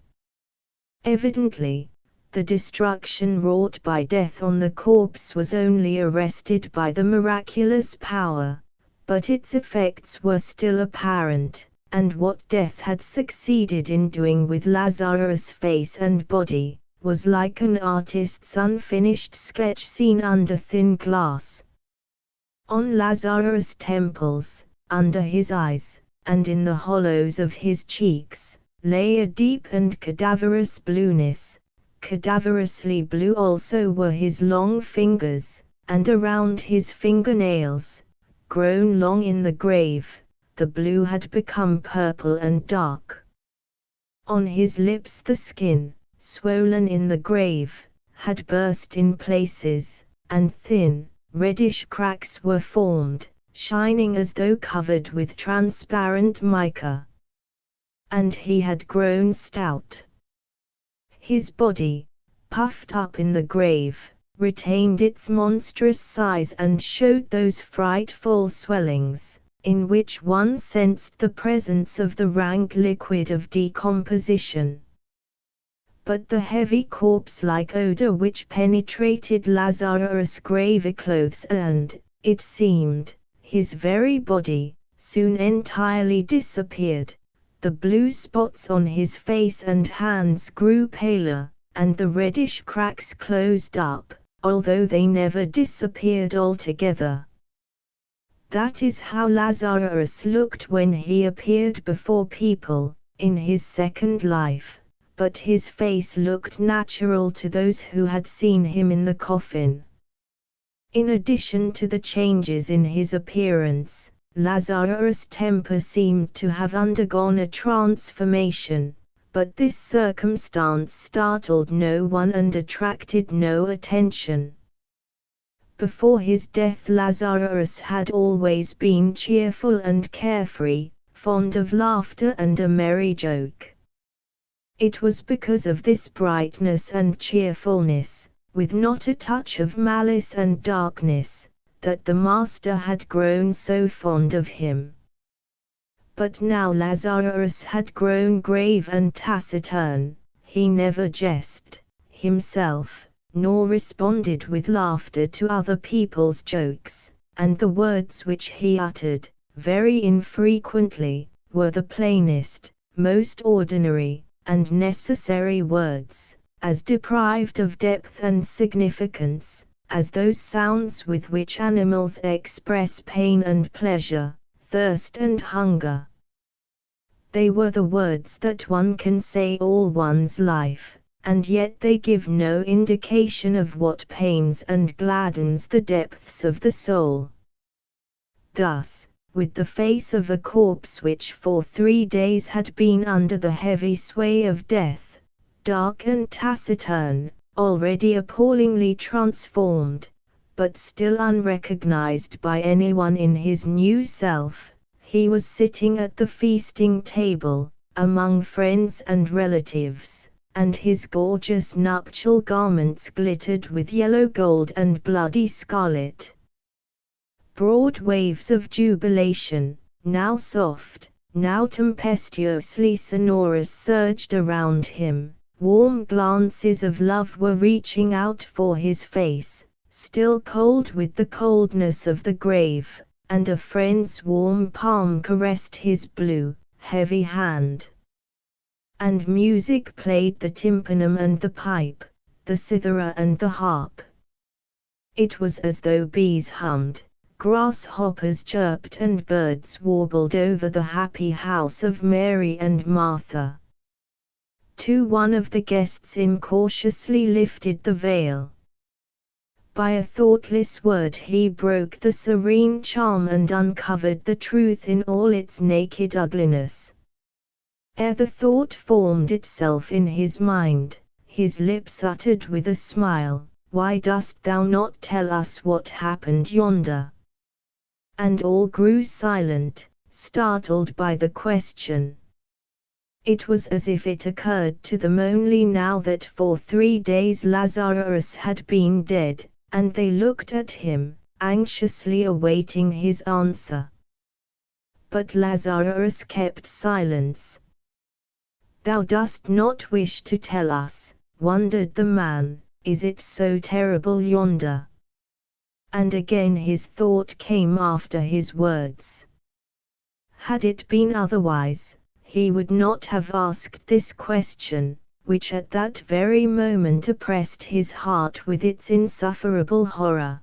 Evidently, the destruction wrought by death on the corpse was only arrested by the miraculous power, but its effects were still apparent, and what death had succeeded in doing with Lazarus' face and body was like an artist's unfinished sketch seen under thin glass. On Lazarus' temples, under his eyes, and in the hollows of his cheeks, lay a deep and cadaverous blueness. Cadaverously blue also were his long fingers, and around his fingernails, grown long in the grave, the blue had become purple and dark. On his lips the skin, swollen in the grave, had burst in places, and thin, reddish cracks were formed, shining as though covered with transparent mica. And he had grown stout. His body, puffed up in the grave, retained its monstrous size and showed those frightful swellings, in which one sensed the presence of the rank liquid of decomposition. But the heavy corpse-like odor which penetrated Lazarus' grave clothes and, it seemed, his very body, soon entirely disappeared. The blue spots on his face and hands grew paler, and the reddish cracks closed up, although they never disappeared altogether. That is how Lazarus looked when he appeared before people, in his second life. But his face looked natural to those who had seen him in the coffin. In addition to the changes in his appearance, Lazarus' temper seemed to have undergone a transformation, but this circumstance startled no one and attracted no attention. Before his death Lazarus had always been cheerful and carefree, fond of laughter and a merry joke. It was because of this brightness and cheerfulness, with not a touch of malice and darkness, that the master had grown so fond of him. But now Lazarus had grown grave and taciturn. He never jested himself, nor responded with laughter to other people's jokes, and the words which he uttered, very infrequently, were the plainest, most ordinary, and necessary words, as deprived of depth and significance, as those sounds with which animals express pain and pleasure, thirst and hunger. They were the words that one can say all one's life, and yet they give no indication of what pains and gladdens the depths of the soul. Thus, with the face of a corpse which for 3 days had been under the heavy sway of death, dark and taciturn, already appallingly transformed, but still unrecognized by anyone in his new self, he was sitting at the feasting table, among friends and relatives, and his gorgeous nuptial garments glittered with yellow gold and bloody scarlet. Broad waves of jubilation, now soft, now tempestuously sonorous, surged around him. Warm glances of love were reaching out for his face, still cold with the coldness of the grave, and a friend's warm palm caressed his blue, heavy hand. And music played the tympanum and the pipe, the cithara and the harp. It was as though bees hummed, grasshoppers chirped and birds warbled over the happy house of Mary and Martha. One of the guests incautiously lifted the veil. By a thoughtless word he broke the serene charm and uncovered the truth in all its naked ugliness. Ere the thought formed itself in his mind, his lips uttered with a smile, "Why dost thou not tell us what happened yonder?" And all grew silent, startled by the question. It was as if it occurred to them only now that for 3 days Lazarus had been dead, and they looked at him, anxiously awaiting his answer. But Lazarus kept silence. "Thou dost not wish to tell us," wondered the man, "is it so terrible yonder?" And again his thought came after his words. Had it been otherwise, he would not have asked this question, which at that very moment oppressed his heart with its insufferable horror.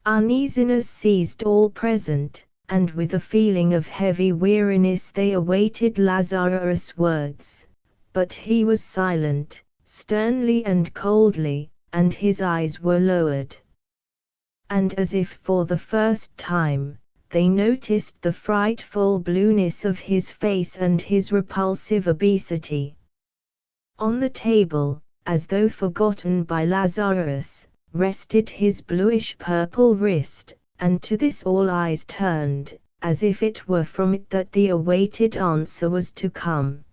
Uneasiness seized all present, and with a feeling of heavy weariness they awaited Lazarus' words. But he was silent, sternly and coldly, and his eyes were lowered. And as if for the first time, they noticed the frightful blueness of his face and his repulsive obesity. On the table, as though forgotten by Lazarus, rested his bluish-purple wrist, and to this all eyes turned, as if it were from it that the awaited answer was to come.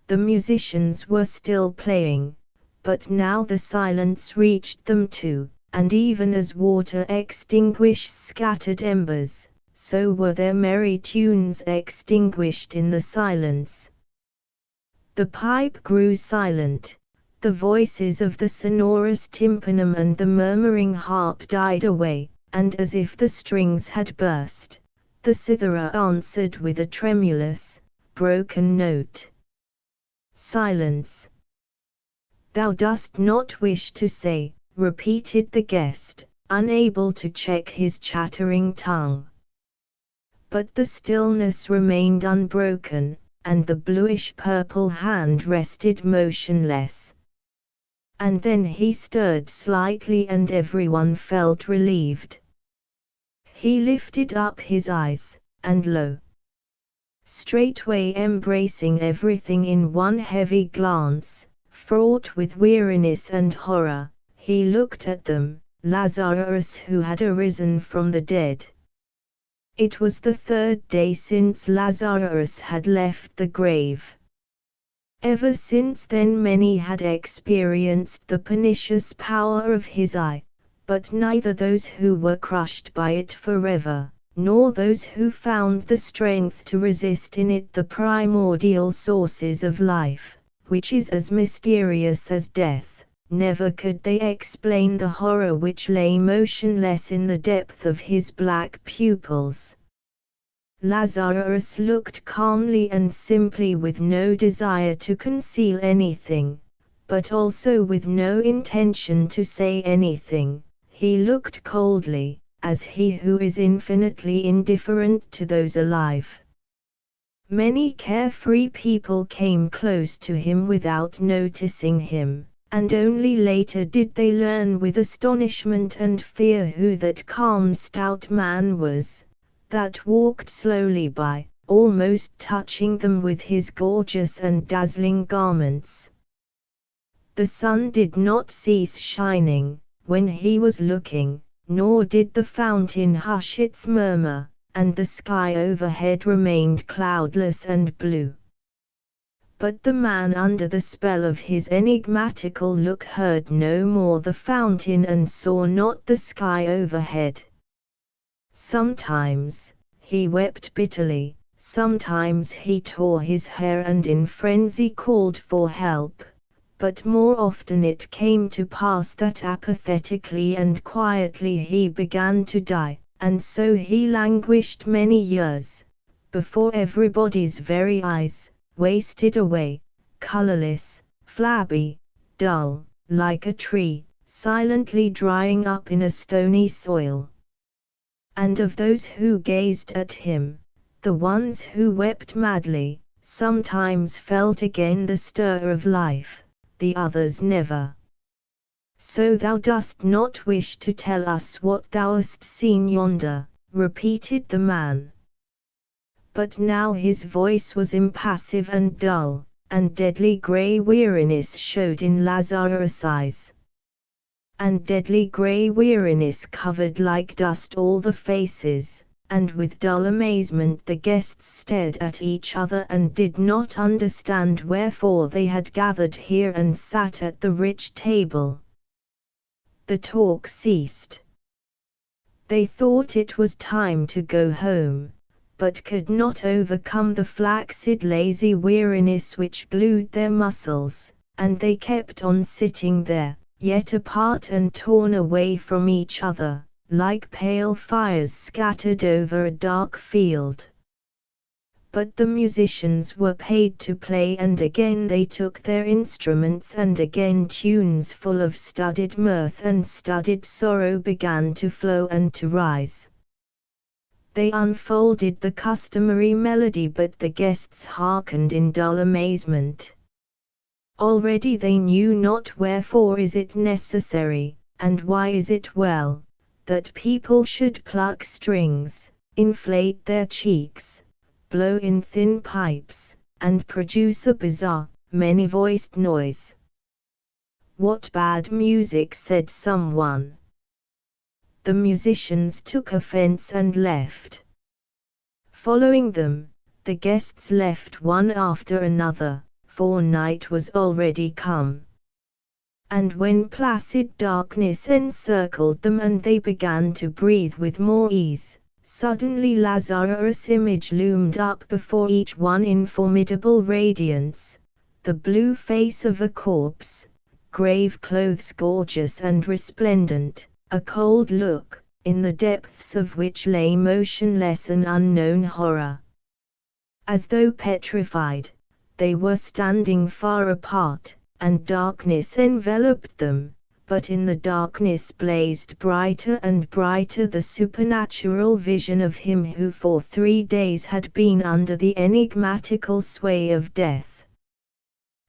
The musicians were still playing, but now the silence reached them too, and even as water extinguishes scattered embers, so were their merry tunes extinguished in the silence. The pipe grew silent, the voices of the sonorous tympanum and the murmuring harp died away, and as if the strings had burst, the cithara answered with a tremulous, broken note. Silence. "Thou dost not wish to say," repeated the guest, unable to check his chattering tongue. But the stillness remained unbroken, and the bluish-purple hand rested motionless. And then he stirred slightly and everyone felt relieved. He lifted up his eyes, and lo! Straightway embracing everything in one heavy glance, fraught with weariness and horror, he looked at them, Lazarus who had arisen from the dead. It was the third day since Lazarus had left the grave. Ever since then many had experienced the pernicious power of his eye, but neither those who were crushed by it forever, nor those who found the strength to resist in it the primordial sources of life, which is as mysterious as death. Never could they explain the horror which lay motionless in the depth of his black pupils. Lazarus looked calmly and simply with no desire to conceal anything, but also with no intention to say anything. He looked coldly, as he who is infinitely indifferent to those alive. Many carefree people came close to him without noticing him, and only later did they learn with astonishment and fear who that calm stout man was, that walked slowly by, almost touching them with his gorgeous and dazzling garments. The sun did not cease shining, when he was looking, nor did the fountain hush its murmur, and the sky overhead remained cloudless and blue. But the man under the spell of his enigmatical look heard no more the fountain and saw not the sky overhead. Sometimes, he wept bitterly, sometimes he tore his hair and in frenzy called for help, but more often it came to pass that apathetically and quietly he began to die, and so he languished many years, before everybody's very eyes, wasted away, colorless, flabby, dull, like a tree, silently drying up in a stony soil. And of those who gazed at him, the ones who wept madly, sometimes felt again the stir of life, the others never. So thou dost not wish to tell us what thou hast seen yonder, repeated the man. But now his voice was impassive and dull, and deadly grey weariness showed in Lazarus' eyes. And deadly grey weariness covered like dust all the faces, and with dull amazement the guests stared at each other and did not understand wherefore they had gathered here and sat at the rich table. The talk ceased. They thought it was time to go home, but could not overcome the flaccid lazy weariness which glued their muscles, and they kept on sitting there, yet apart and torn away from each other, like pale fires scattered over a dark field. But the musicians were paid to play, and again they took their instruments, and again tunes full of studied mirth and studied sorrow began to flow and to rise. They unfolded the customary melody, but the guests hearkened in dull amazement. Already they knew not wherefore is it necessary, and why is it well, that people should pluck strings, inflate their cheeks, blow in thin pipes, and produce a bizarre, many-voiced noise. What bad music, said someone. The musicians took offense and left. Following them, the guests left one after another, for night was already come. And when placid darkness encircled them and they began to breathe with more ease, suddenly Lazarus' image loomed up before each one in formidable radiance, the blue face of a corpse, grave clothes gorgeous and resplendent, a cold look, in the depths of which lay motionless an unknown horror. As though petrified, they were standing far apart, and darkness enveloped them, but in the darkness blazed brighter and brighter the supernatural vision of him who for 3 days had been under the enigmatical sway of death.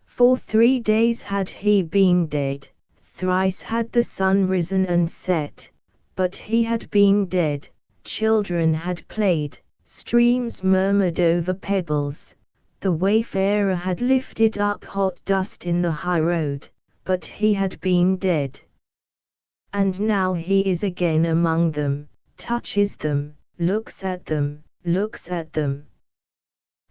For 3 days had he been dead, thrice had the sun risen and set, but he had been dead, children had played, streams murmured over pebbles, the wayfarer had lifted up hot dust in the high road, but he had been dead. And now he is again among them, touches them, looks at them, looks at them.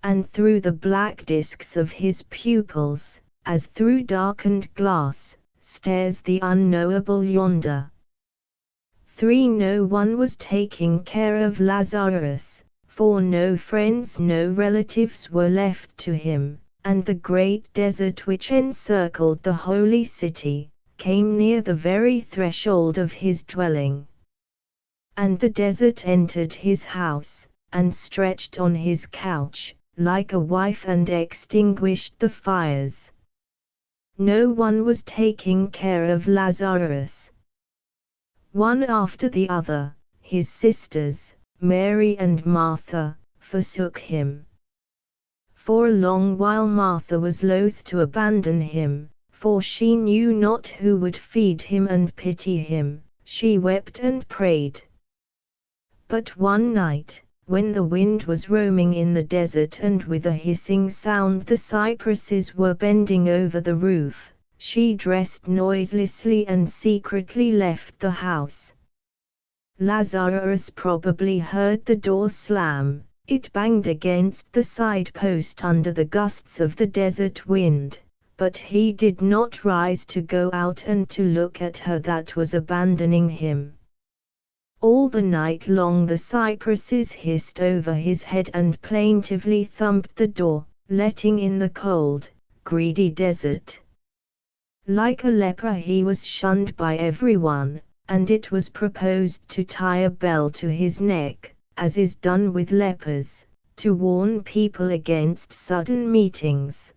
And through the black discs of his pupils, as through darkened glass, stares the unknowable yonder. 3. No one was taking care of Lazarus, for no friends, no relatives were left to him, and the great desert which encircled the holy city, came near the very threshold of his dwelling. And the desert entered his house, and stretched on his couch, like a wife, and extinguished the fires. No one was taking care of Lazarus. One after the other, his sisters, Mary and Martha, forsook him. For a long while Martha was loath to abandon him, for she knew not who would feed him and pity him. She wept and prayed. But one night, when the wind was roaming in the desert and with a hissing sound the cypresses were bending over the roof, she dressed noiselessly and secretly left the house. Lazarus probably heard the door slam. It banged against the side post under the gusts of the desert wind, but he did not rise to go out and to look at her that was abandoning him. All the night long the cypresses hissed over his head and plaintively thumped the door, letting in the cold, greedy desert. Like a leper he was shunned by everyone, and it was proposed to tie a bell to his neck, as is done with lepers, to warn people against sudden meetings.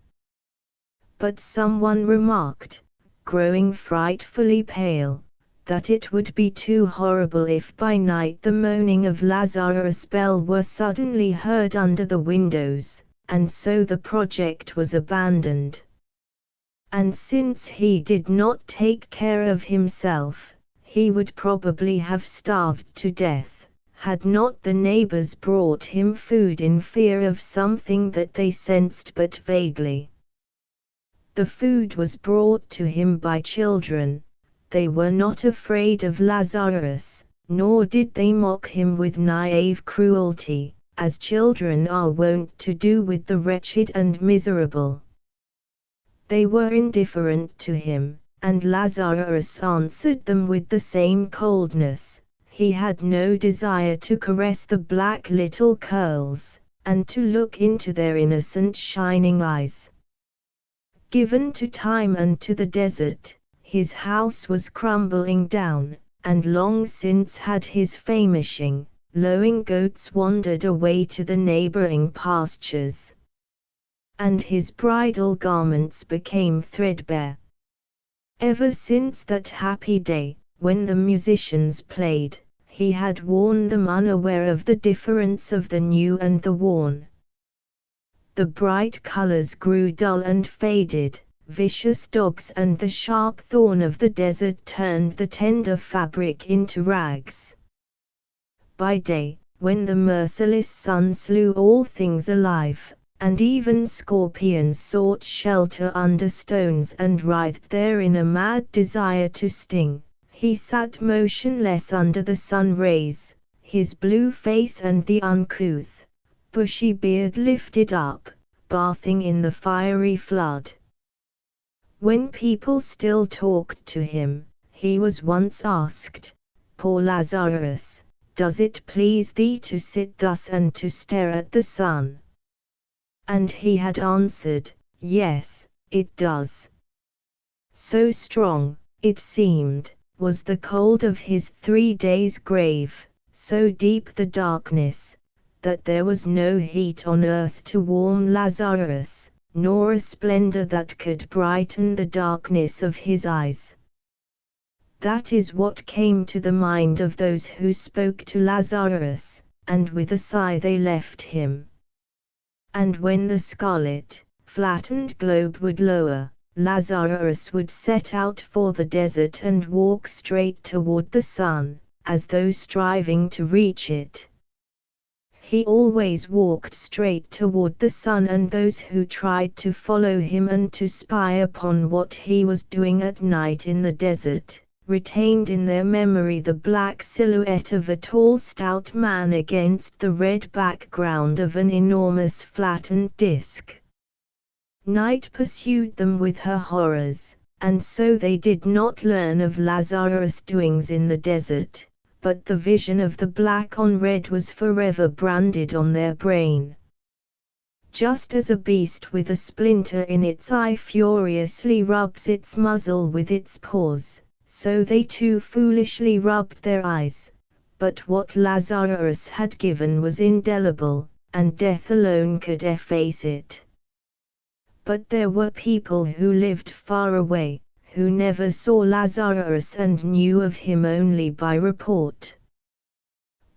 But someone remarked, growing frightfully pale, that it would be too horrible if by night the moaning of Lazarus' bell were suddenly heard under the windows, and so the project was abandoned. And since he did not take care of himself, he would probably have starved to death, had not the neighbors brought him food in fear of something that they sensed but vaguely. The food was brought to him by children. They were not afraid of Lazarus, nor did they mock him with naive cruelty, as children are wont to do with the wretched and miserable. They were indifferent to him, and Lazarus answered them with the same coldness. He had no desire to caress the black little curls, and to look into their innocent shining eyes. Given to time and to the desert, his house was crumbling down, and long since had his famishing, lowing goats wandered away to the neighboring pastures. And his bridal garments became threadbare. Ever since that happy day, when the musicians played, he had worn them unaware of the difference of the new and the worn. The bright colors grew dull and faded. Vicious dogs and the sharp thorn of the desert turned the tender fabric into rags. By day, when the merciless sun slew all things alive, and even scorpions sought shelter under stones and writhed there in a mad desire to sting, he sat motionless under the sun rays, his blue face and the uncouth, bushy beard lifted up, bathing in the fiery flood. When people still talked to him, he was once asked, "Poor Lazarus, does it please thee to sit thus and to stare at the sun?" And he had answered, "Yes, it does." So strong, it seemed, was the cold of his 3 days' grave, so deep the darkness, that there was no heat on earth to warm Lazarus, nor a splendor that could brighten the darkness of his eyes. That is what came to the mind of those who spoke to Lazarus, and with a sigh they left him. And when the scarlet, flattened globe would lower, Lazarus would set out for the desert and walk straight toward the sun, as though striving to reach it. He always walked straight toward the sun, and those who tried to follow him and to spy upon what he was doing at night in the desert, retained in their memory the black silhouette of a tall stout man against the red background of an enormous flattened disk. Night pursued them with her horrors, and so they did not learn of Lazarus' doings in the desert, but the vision of the black on red was forever branded on their brain. Just as a beast with a splinter in its eye furiously rubs its muzzle with its paws, so they too foolishly rubbed their eyes. But what Lazarus had given was indelible, and death alone could efface it. But there were people who lived far away, who never saw Lazarus and knew of him only by report.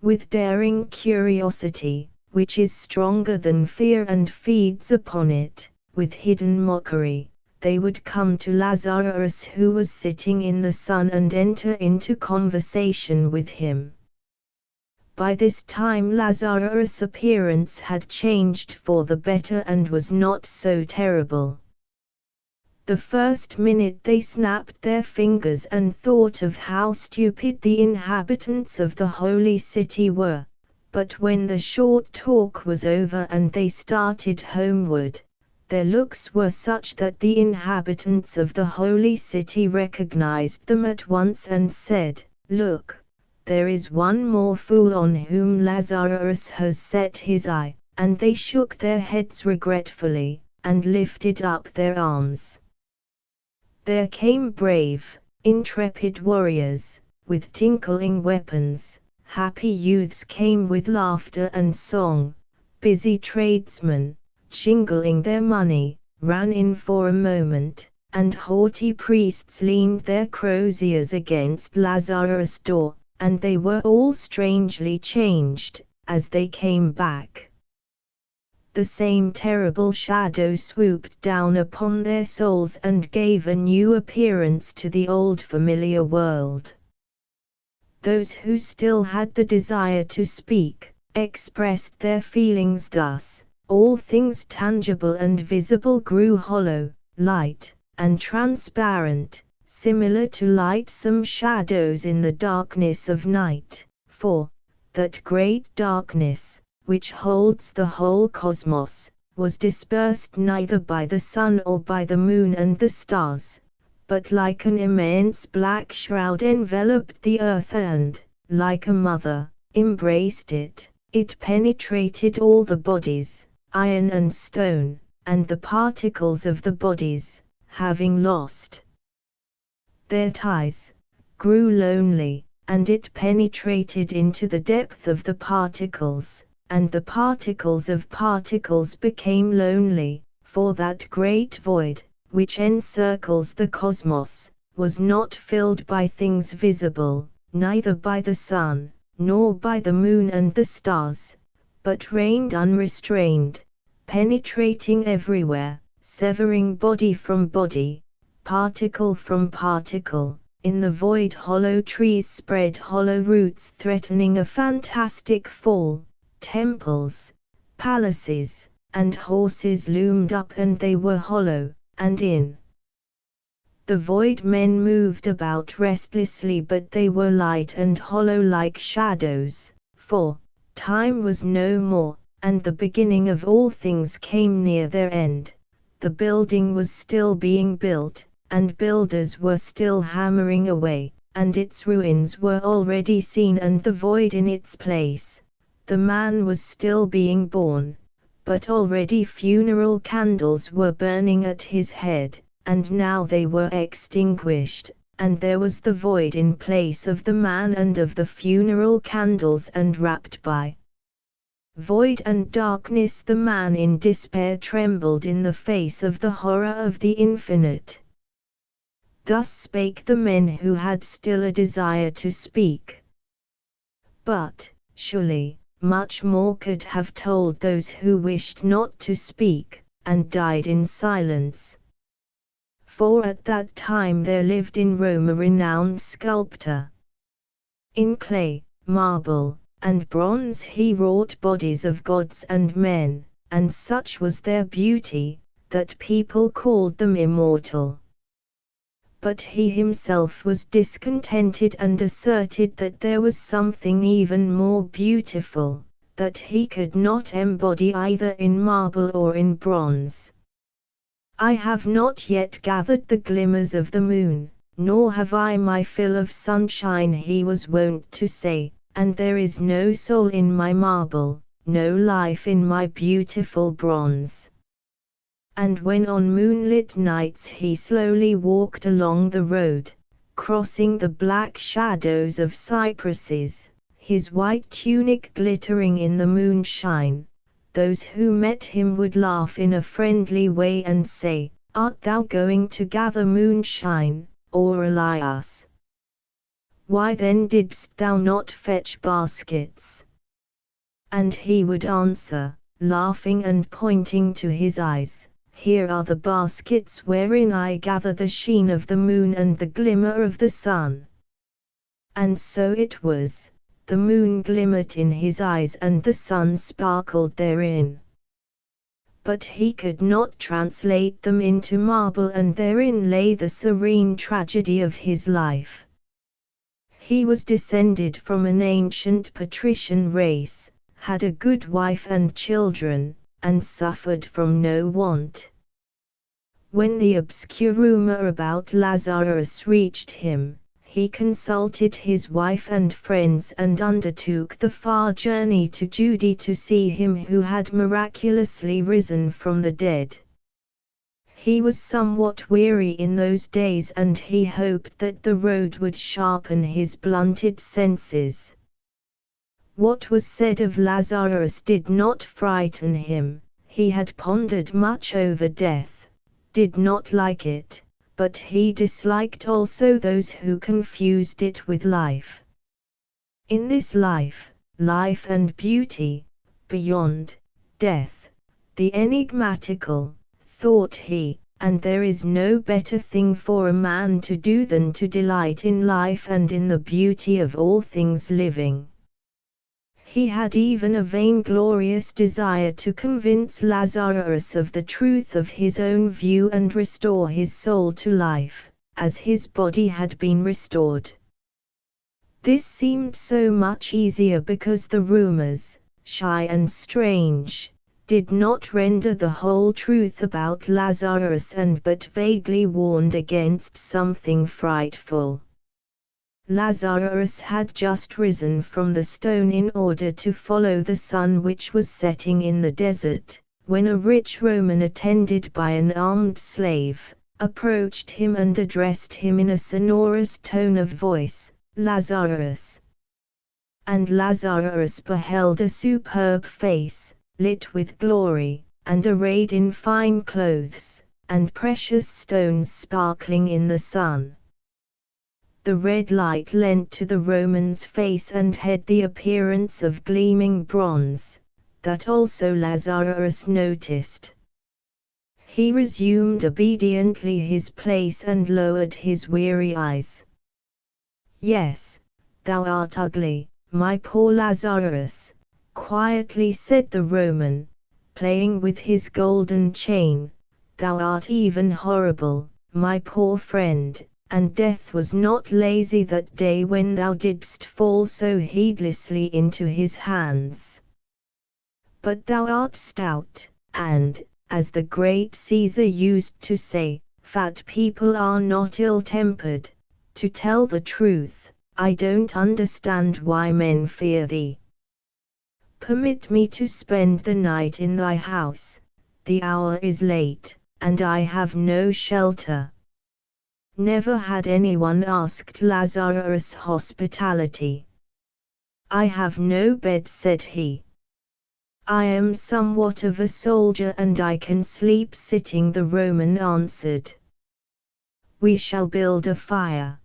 With daring curiosity, which is stronger than fear and feeds upon it, with hidden mockery, they would come to Lazarus who was sitting in the sun and enter into conversation with him. By this time Lazarus' appearance had changed for the better and was not so terrible. The first minute they snapped their fingers and thought of how stupid the inhabitants of the holy city were. But when the short talk was over and they started homeward, their looks were such that the inhabitants of the holy city recognized them at once and said, "Look, there is one more fool on whom Lazarus has set his eye," and they shook their heads regretfully, and lifted up their arms. There came brave, intrepid warriors, with tinkling weapons. Happy youths came with laughter and song. Busy tradesmen, jingling their money, ran in for a moment, and haughty priests leaned their croziers against Lazarus' door, and they were all strangely changed, as they came back. The same terrible shadow swooped down upon their souls and gave a new appearance to the old familiar world. Those who still had the desire to speak, expressed their feelings thus: all things tangible and visible grew hollow, light, and transparent, similar to lightsome shadows in the darkness of night, for that great darkness, which holds the whole cosmos, was dispersed neither by the sun or by the moon and the stars, but like an immense black shroud enveloped the earth and, like a mother, embraced it. It penetrated all the bodies, iron and stone, and the particles of the bodies, having lost their ties, grew lonely, and it penetrated into the depth of the particles, and the particles of particles became lonely, for that great void, which encircles the cosmos, was not filled by things visible, neither by the sun, nor by the moon and the stars, but reigned unrestrained, penetrating everywhere, severing body from body, particle from particle. In the void hollow trees spread hollow roots threatening a fantastic fall. Temples, palaces, and horses loomed up and they were hollow, and in the void men moved about restlessly, but they were light and hollow like shadows, for time was no more, and the beginning of all things came near their end. The building was still being built, and builders were still hammering away, and its ruins were already seen and the void in its place. The man was still being born, but already funeral candles were burning at his head, and now they were extinguished, and there was the void in place of the man and of the funeral candles, and wrapped by void and darkness the man in despair trembled in the face of the horror of the infinite. Thus spake the men who had still a desire to speak. But, surely, much more could have told those who wished not to speak, and died in silence. For at that time there lived in Rome a renowned sculptor. In clay, marble, and bronze he wrought bodies of gods and men, and such was their beauty, that people called them immortal. But he himself was discontented and asserted that there was something even more beautiful, that he could not embody either in marble or in bronze. I have not yet gathered the glimmers of the moon, nor have I my fill of sunshine, he was wont to say, and there is no soul in my marble, no life in my beautiful bronze. And when on moonlit nights he slowly walked along the road, crossing the black shadows of cypresses, his white tunic glittering in the moonshine, those who met him would laugh in a friendly way and say, "Art thou going to gather moonshine, Aurelius? Why then didst thou not fetch baskets?" And he would answer, laughing and pointing to his eyes, "Here are the baskets wherein I gather the sheen of the moon and the glimmer of the sun." And so it was, the moon glimmered in his eyes and the sun sparkled therein. But he could not translate them into marble, and therein lay the serene tragedy of his life. He was descended from an ancient patrician race, had a good wife and children, and suffered from no want. When the obscure rumor about Lazarus reached him, he consulted his wife and friends and undertook the far journey to Judea to see him who had miraculously risen from the dead. He was somewhat weary in those days, and he hoped that the road would sharpen his blunted senses. What was said of Lazarus did not frighten him. He had pondered much over death, did not like it, but he disliked also those who confused it with life. In this life, life and beauty, beyond death, the enigmatical, thought he, and there is no better thing for a man to do than to delight in life and in the beauty of all things living. He had even a vainglorious desire to convince Lazarus of the truth of his own view and restore his soul to life, as his body had been restored. This seemed so much easier because the rumors, shy and strange, did not render the whole truth about Lazarus and but vaguely warned against something frightful. Lazarus had just risen from the stone in order to follow the sun which was setting in the desert, when a rich Roman attended by an armed slave, approached him and addressed him in a sonorous tone of voice, "Lazarus." And Lazarus beheld a superb face, lit with glory, and arrayed in fine clothes, and precious stones sparkling in the sun. The red light lent to the Roman's face and head the appearance of gleaming bronze, that also Lazarus noticed. He resumed obediently his place and lowered his weary eyes. "Yes, thou art ugly, my poor Lazarus," quietly said the Roman, playing with his golden chain. "Thou art even horrible, my poor friend. And death was not lazy that day when thou didst fall so heedlessly into his hands. But thou art stout, and, as the great Caesar used to say, fat people are not ill-tempered. To tell the truth, I don't understand why men fear thee. Permit me to spend the night in thy house. The hour is late, and I have no shelter." Never had anyone asked Lazarus hospitality. "I have no bed," said he. "I am somewhat of a soldier and I can sleep sitting," the Roman answered. "We shall build a fire."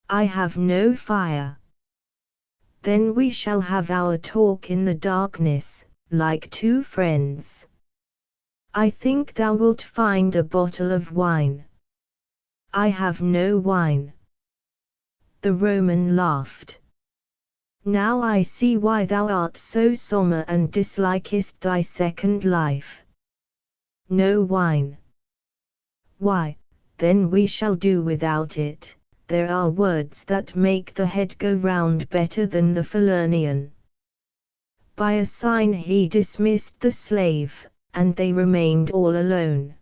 "I have no fire." "Then we shall have our talk in the darkness, like two friends. I think thou wilt find a bottle of wine." "I have no wine." The Roman laughed. "Now I see why thou art so sombre and dislikest thy second life. No wine. Why, then we shall do without it. There are words that make the head go round better than the Falernian. By a sign he dismissed the slave, and they remained all alone.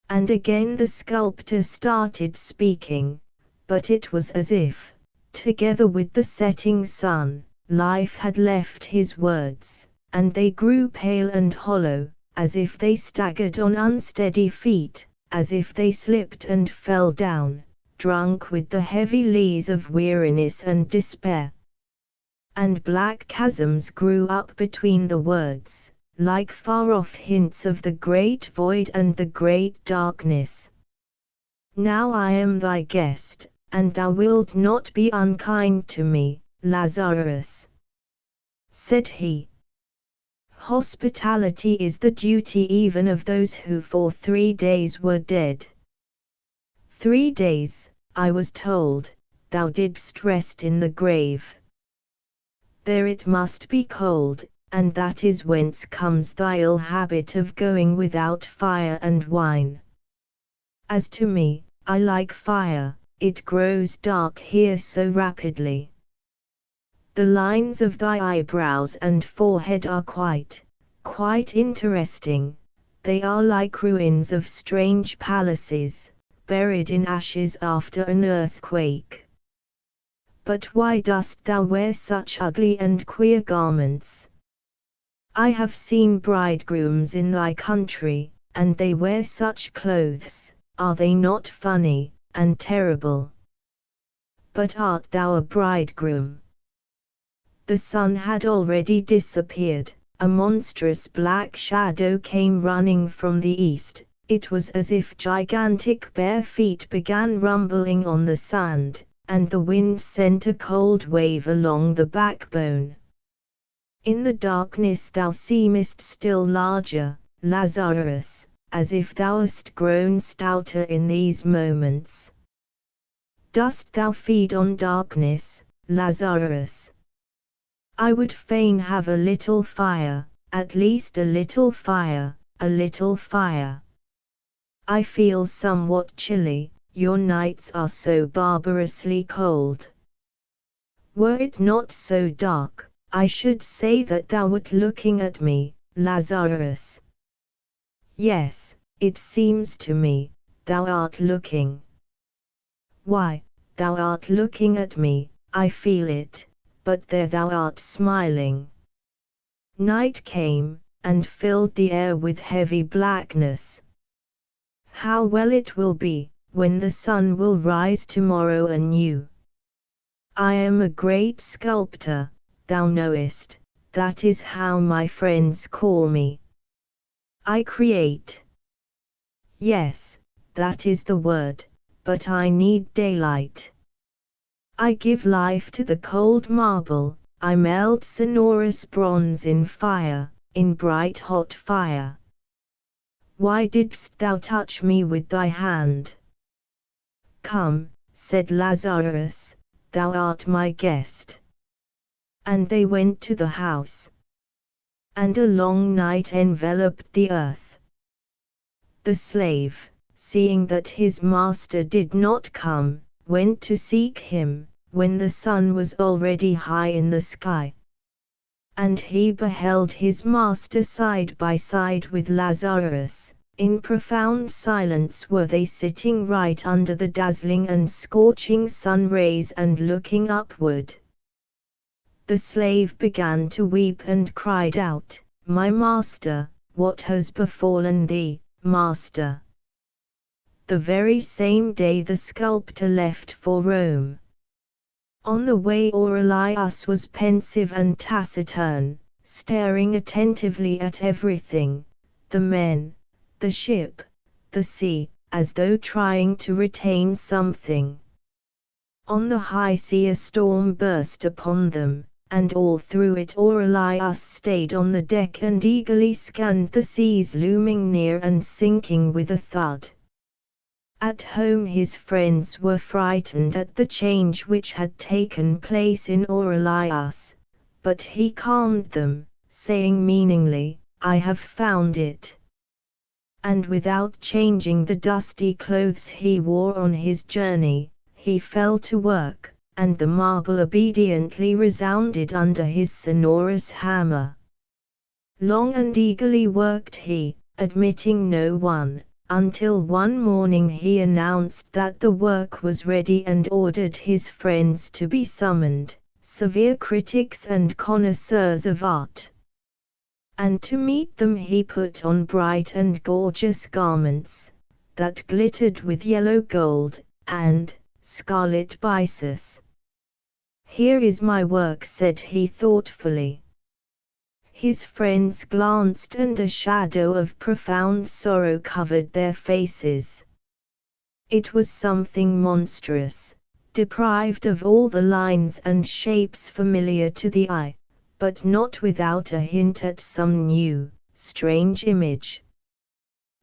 And again the sculptor started speaking, but it was as if, together with the setting sun, life had left his words, and they grew pale and hollow, as if they staggered on unsteady feet, as if they slipped and fell down, drunk with the heavy lees of weariness and despair. And black chasms grew up between the words, like far-off hints of the great void and the great darkness. Now I am thy guest, and thou wilt not be unkind to me, Lazarus, said he. Hospitality is the duty even of those who for 3 days were dead. 3 days, I was told, thou didst rest in the grave. There it must be cold, and that is whence comes thy ill habit of going without fire and wine. As to me, I like fire, it grows dark here so rapidly. The lines of thy eyebrows and forehead are quite interesting. They are like ruins of strange palaces, buried in ashes after an earthquake. But why dost thou wear such ugly and queer garments? I have seen bridegrooms in thy country, and they wear such clothes. Are they not funny and terrible? But art thou a bridegroom? The sun had already disappeared. A monstrous black shadow came running from the east. It was as if gigantic bare feet began rumbling on the sand, and the wind sent a cold wave along the backbone. In the darkness thou seemest still larger, Lazarus, as if thou hast grown stouter in these moments. Dost thou feed on darkness, Lazarus? I would fain have a little fire, at least a little fire, a little fire. I feel somewhat chilly. Your nights are so barbarously cold. Were it not so dark, I should say that thou wert looking at me, Lazarus. Yes, it seems to me, thou art looking. Why, thou art looking at me, I feel it, but there thou art smiling. Night came, and filled the air with heavy blackness. How well it will be, when the sun will rise tomorrow anew. I am a great sculptor, thou knowest, that is how my friends call me. I create. Yes, that is the word, but I need daylight. I give life to the cold marble, I melt sonorous bronze in fire, in bright hot fire. Why didst thou touch me with thy hand? Come, said Lazarus, thou art my guest. And they went to the house. And a long night enveloped the earth. The slave, seeing that his master did not come, went to seek him, when the sun was already high in the sky. And he beheld his master side by side with Lazarus. In profound silence were they sitting right under the dazzling and scorching sun rays and looking upward. The slave began to weep and cried out, "My master, what has befallen thee, master?" The very same day the sculptor left for Rome. On the way Aurelius was pensive and taciturn, staring attentively at everything, the men, the ship, the sea, as though trying to retain something. On the high sea a storm burst upon them, and all through it Aurelius stayed on the deck and eagerly scanned the seas looming near and sinking with a thud. At home his friends were frightened at the change which had taken place in Aurelius, but he calmed them, saying meaningly, "I have found it." and without changing the dusty clothes he wore on his journey, he fell to work, and the marble obediently resounded under his sonorous hammer. Long and eagerly worked he, admitting no one, until one morning he announced that the work was ready and ordered his friends to be summoned, severe critics and connoisseurs of art. And to meet them he put on bright and gorgeous garments, that glittered with yellow gold, and scarlet byssus. "Here is my work," said he thoughtfully. His friends glanced, and a shadow of profound sorrow covered their faces. It was something monstrous, deprived of all the lines and shapes familiar to the eye, but not without a hint at some new, strange image.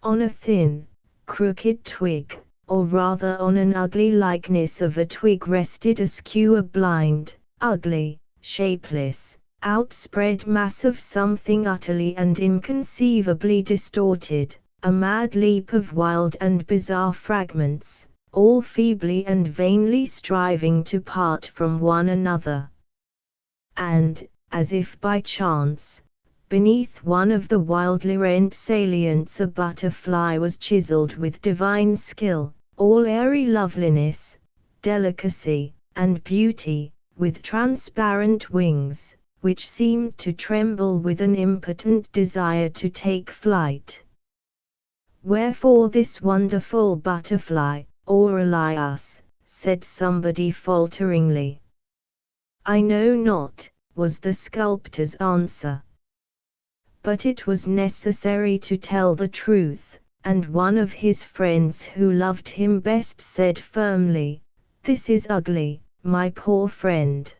On a thin, crooked twig, or rather on an ugly likeness of a twig, rested askew a blind, ugly, shapeless, outspread mass of something utterly and inconceivably distorted, a mad leap of wild and bizarre fragments, all feebly and vainly striving to part from one another. And, as if by chance, beneath one of the wildly rent salients a butterfly was chiseled with divine skill, all airy loveliness, delicacy, and beauty, with transparent wings, which seemed to tremble with an impotent desire to take flight. "Wherefore this wonderful butterfly, Aurelius?" said somebody falteringly. "I know not," was the sculptor's answer. But it was necessary to tell the truth, and one of his friends who loved him best said firmly, "This is ugly, my poor friend.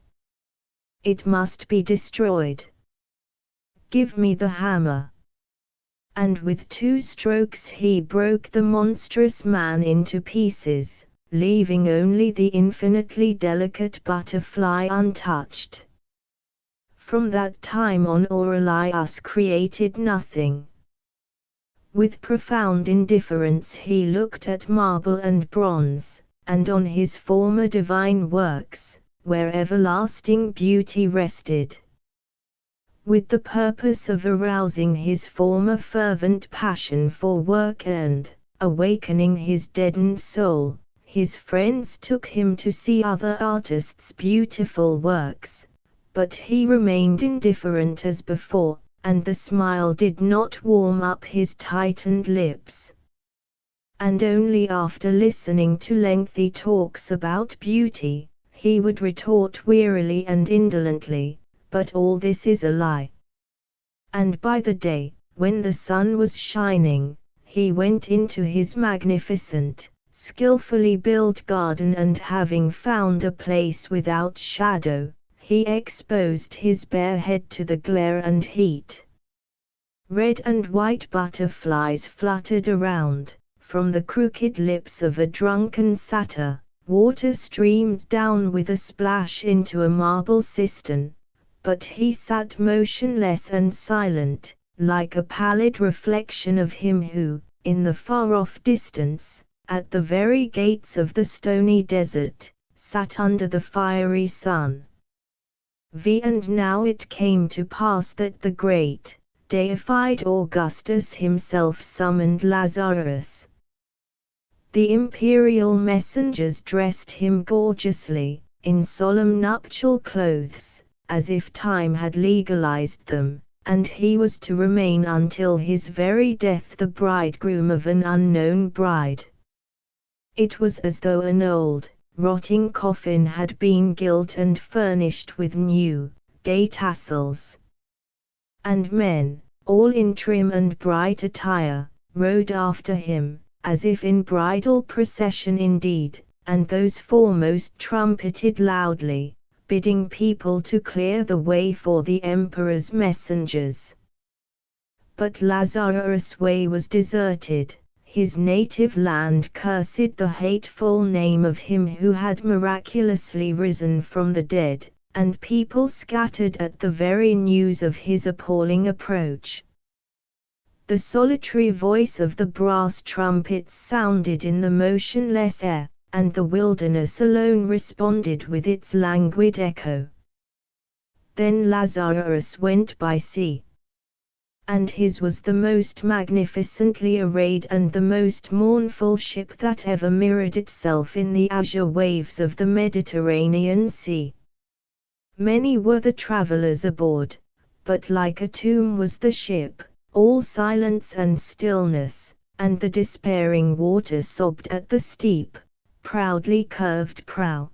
It must be destroyed. Give me the hammer." And with 2 strokes he broke the monstrous man into pieces, leaving only the infinitely delicate butterfly untouched. From that time on Aurelius created nothing. With profound indifference he looked at marble and bronze, and on his former divine works, where everlasting beauty rested. With the purpose of arousing his former fervent passion for work and awakening his deadened soul, his friends took him to see other artists' beautiful works, but he remained indifferent as before, and the smile did not warm up his tightened lips. And only after listening to lengthy talks about beauty, he would retort wearily and indolently, "But all this is a lie." And by the day, when the sun was shining, he went into his magnificent, skillfully built garden, and having found a place without shadow, he exposed his bare head to the glare and heat. Red and white butterflies fluttered around, from the crooked lips of a drunken satyr, water streamed down with a splash into a marble cistern, but he sat motionless and silent, like a pallid reflection of him who, in the far-off distance, at the very gates of the stony desert, sat under the fiery sun. And now it came to pass that the great, deified Augustus himself summoned Lazarus. The imperial messengers dressed him gorgeously, in solemn nuptial clothes, as if time had legalized them, and he was to remain until his very death the bridegroom of an unknown bride. It was as though an old, rotting coffin had been gilt and furnished with new, gay tassels. And men, all in trim and bright attire, rode after him, as if in bridal procession indeed, and those foremost trumpeted loudly, bidding people to clear the way for the emperor's messengers. But Lazarus' way was deserted. His native land cursed the hateful name of him who had miraculously risen from the dead, and people scattered at the very news of his appalling approach. The solitary voice of the brass trumpets sounded in the motionless air, and the wilderness alone responded with its languid echo. Then Lazarus went by sea. And his was the most magnificently arrayed and the most mournful ship that ever mirrored itself in the azure waves of the Mediterranean Sea. Many were the travelers aboard, but like a tomb was the ship, all silence and stillness, and the despairing water sobbed at the steep, proudly curved prow.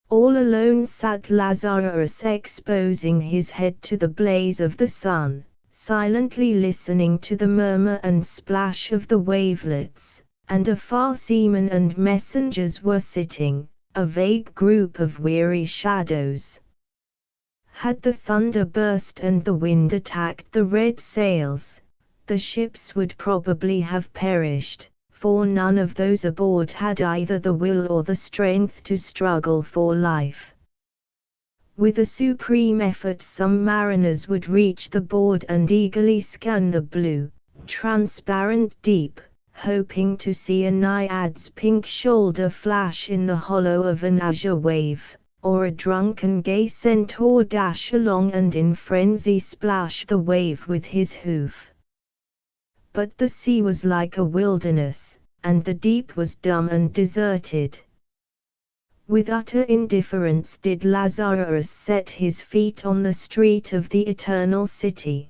All alone sat Lazarus exposing his head to the blaze of the sun, silently listening to the murmur and splash of the wavelets, and afar seamen and messengers were sitting, a vague group of weary shadows. Had the thunder burst and the wind attacked the red sails, the ships would probably have perished, for none of those aboard had either the will or the strength to struggle for life. With a supreme effort some mariners would reach the board and eagerly scan the blue, transparent deep, hoping to see a naiad's pink shoulder flash in the hollow of an azure wave, or a drunken gay centaur dash along and in frenzy splash the wave with his hoof. But the sea was like a wilderness, and the deep was dumb and deserted. With utter indifference did Lazarus set his feet on the street of the eternal city.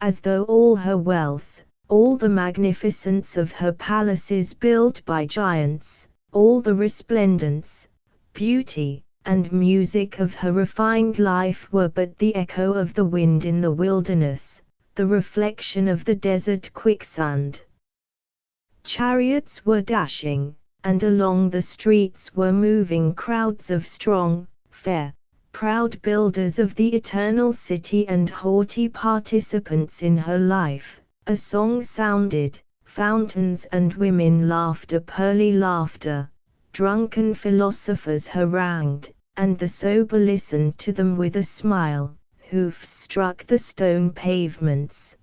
As though all her wealth, all the magnificence of her palaces built by giants, all the resplendence, beauty, and music of her refined life were but the echo of the wind in the wilderness, the reflection of the desert quicksand. Chariots were dashing, and along the streets were moving crowds of strong, fair, proud builders of the eternal city and haughty participants in her life. A song sounded, fountains and women laughed a pearly laughter, drunken philosophers harangued, and the sober listened to them with a smile. Hoofs struck the stone pavements.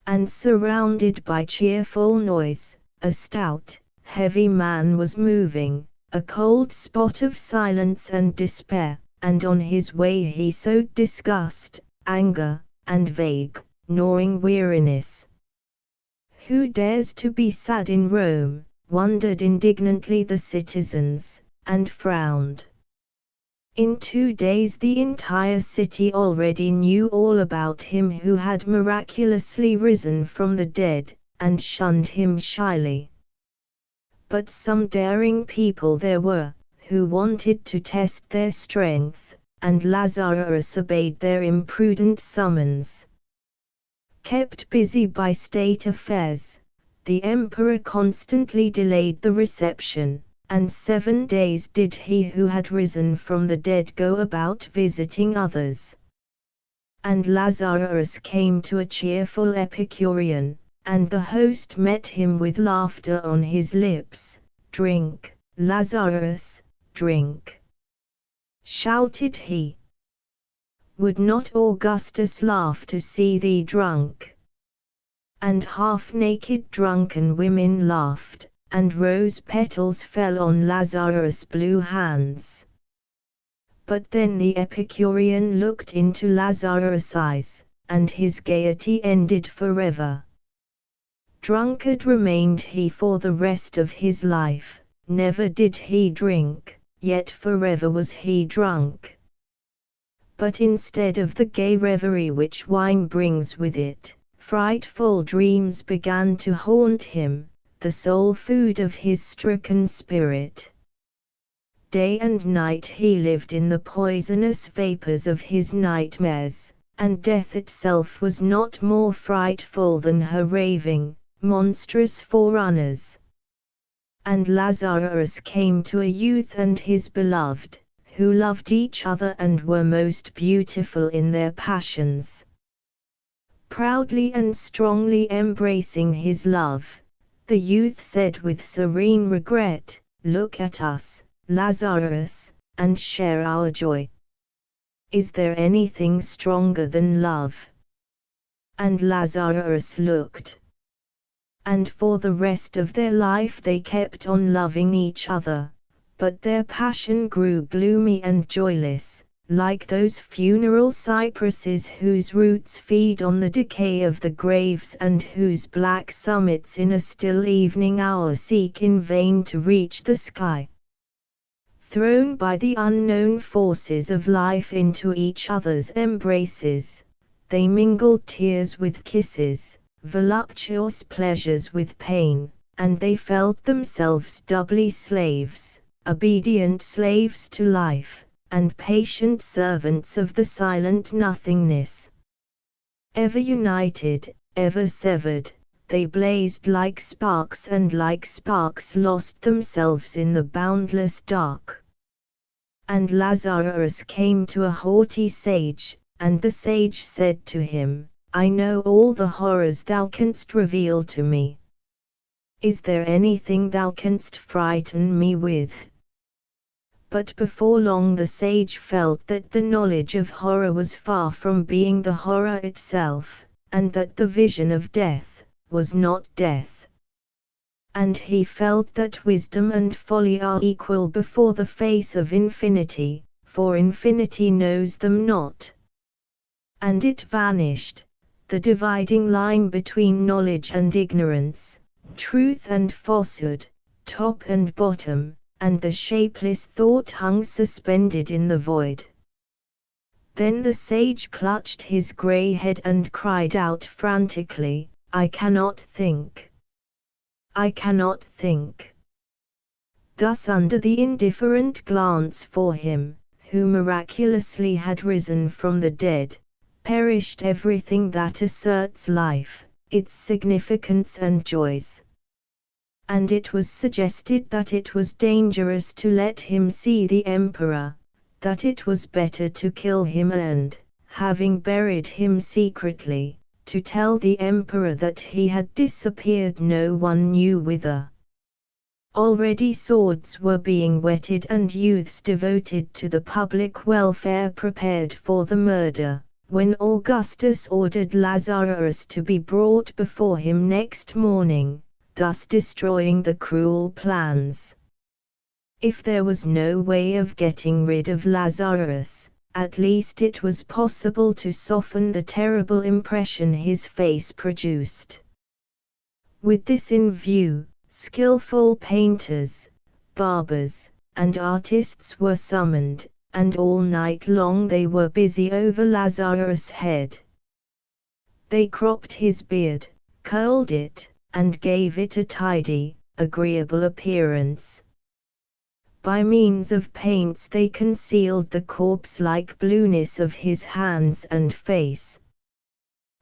And surrounded by cheerful noise, a stout, heavy man was moving, a cold spot of silence and despair, and on his way he sowed disgust, anger, and vague, gnawing weariness. Who dares to be sad in Rome? Wondered indignantly the citizens, and frowned. In 2 days the entire city already knew all about him who had miraculously risen from the dead, and shunned him shyly. But some daring people there were, who wanted to test their strength, and Lazarus obeyed their imprudent summons. Kept busy by state affairs, the emperor constantly delayed the reception, and 7 days did he who had risen from the dead go about visiting others. And Lazarus came to a cheerful Epicurean, and the host met him with laughter on his lips. "Drink, Lazarus, drink!" shouted he. "Would not Augustus laugh to see thee drunk?" And half-naked drunken women laughed, and rose petals fell on Lazarus' blue hands. But then the Epicurean looked into Lazarus' eyes, and his gaiety ended forever. Drunkard remained he for the rest of his life, never did he drink, yet forever was he drunk. But instead of the gay reverie which wine brings with it, frightful dreams began to haunt him, the sole food of his stricken spirit. Day and night he lived in the poisonous vapors of his nightmares, and death itself was not more frightful than her raving, monstrous forerunners. And Lazarus came to a youth and his beloved, who loved each other and were most beautiful in their passions. Proudly and strongly embracing his love, the youth said with serene regret, "Look at us, Lazarus, and share our joy. Is there anything stronger than love? And Lazarus looked. And for the rest of their life they kept on loving each other, but their passion grew gloomy and joyless, like those funeral cypresses whose roots feed on the decay of the graves and whose black summits in a still evening hour seek in vain to reach the sky. Thrown by the unknown forces of life into each other's embraces, they mingled tears with kisses, voluptuous pleasures with pain, and they felt themselves doubly slaves, obedient slaves to life, and patient servants of the silent nothingness. Ever united, ever severed, they blazed like sparks and like sparks lost themselves in the boundless dark. And Lazarus came to a haughty sage, and the sage said to him, I know all the horrors thou canst reveal to me. Is there anything thou canst frighten me with? But before long the sage felt that the knowledge of horror was far from being the horror itself, and that the vision of death was not death. And he felt that wisdom and folly are equal before the face of infinity, for infinity knows them not. And it vanished, the dividing line between knowledge and ignorance, truth and falsehood, top and bottom, and the shapeless thought hung suspended in the void. Then the sage clutched his grey head and cried out frantically, I cannot think. I cannot think. Thus under the indifferent glance for him, who miraculously had risen from the dead, perished everything that asserts life, its significance and joys. And it was suggested that it was dangerous to let him see the emperor, that it was better to kill him and, having buried him secretly, to tell the emperor that he had disappeared no one knew whither. Already swords were being whetted and youths devoted to the public welfare prepared for the murder, when Augustus ordered Lazarus to be brought before him next morning, thus destroying the cruel plans. If there was no way of getting rid of Lazarus, at least it was possible to soften the terrible impression his face produced. With this in view, skillful painters, barbers, and artists were summoned, and all night long they were busy over Lazarus' head. They cropped his beard, curled it, and gave it a tidy, agreeable appearance. By means of paints they concealed the corpse-like blueness of his hands and face.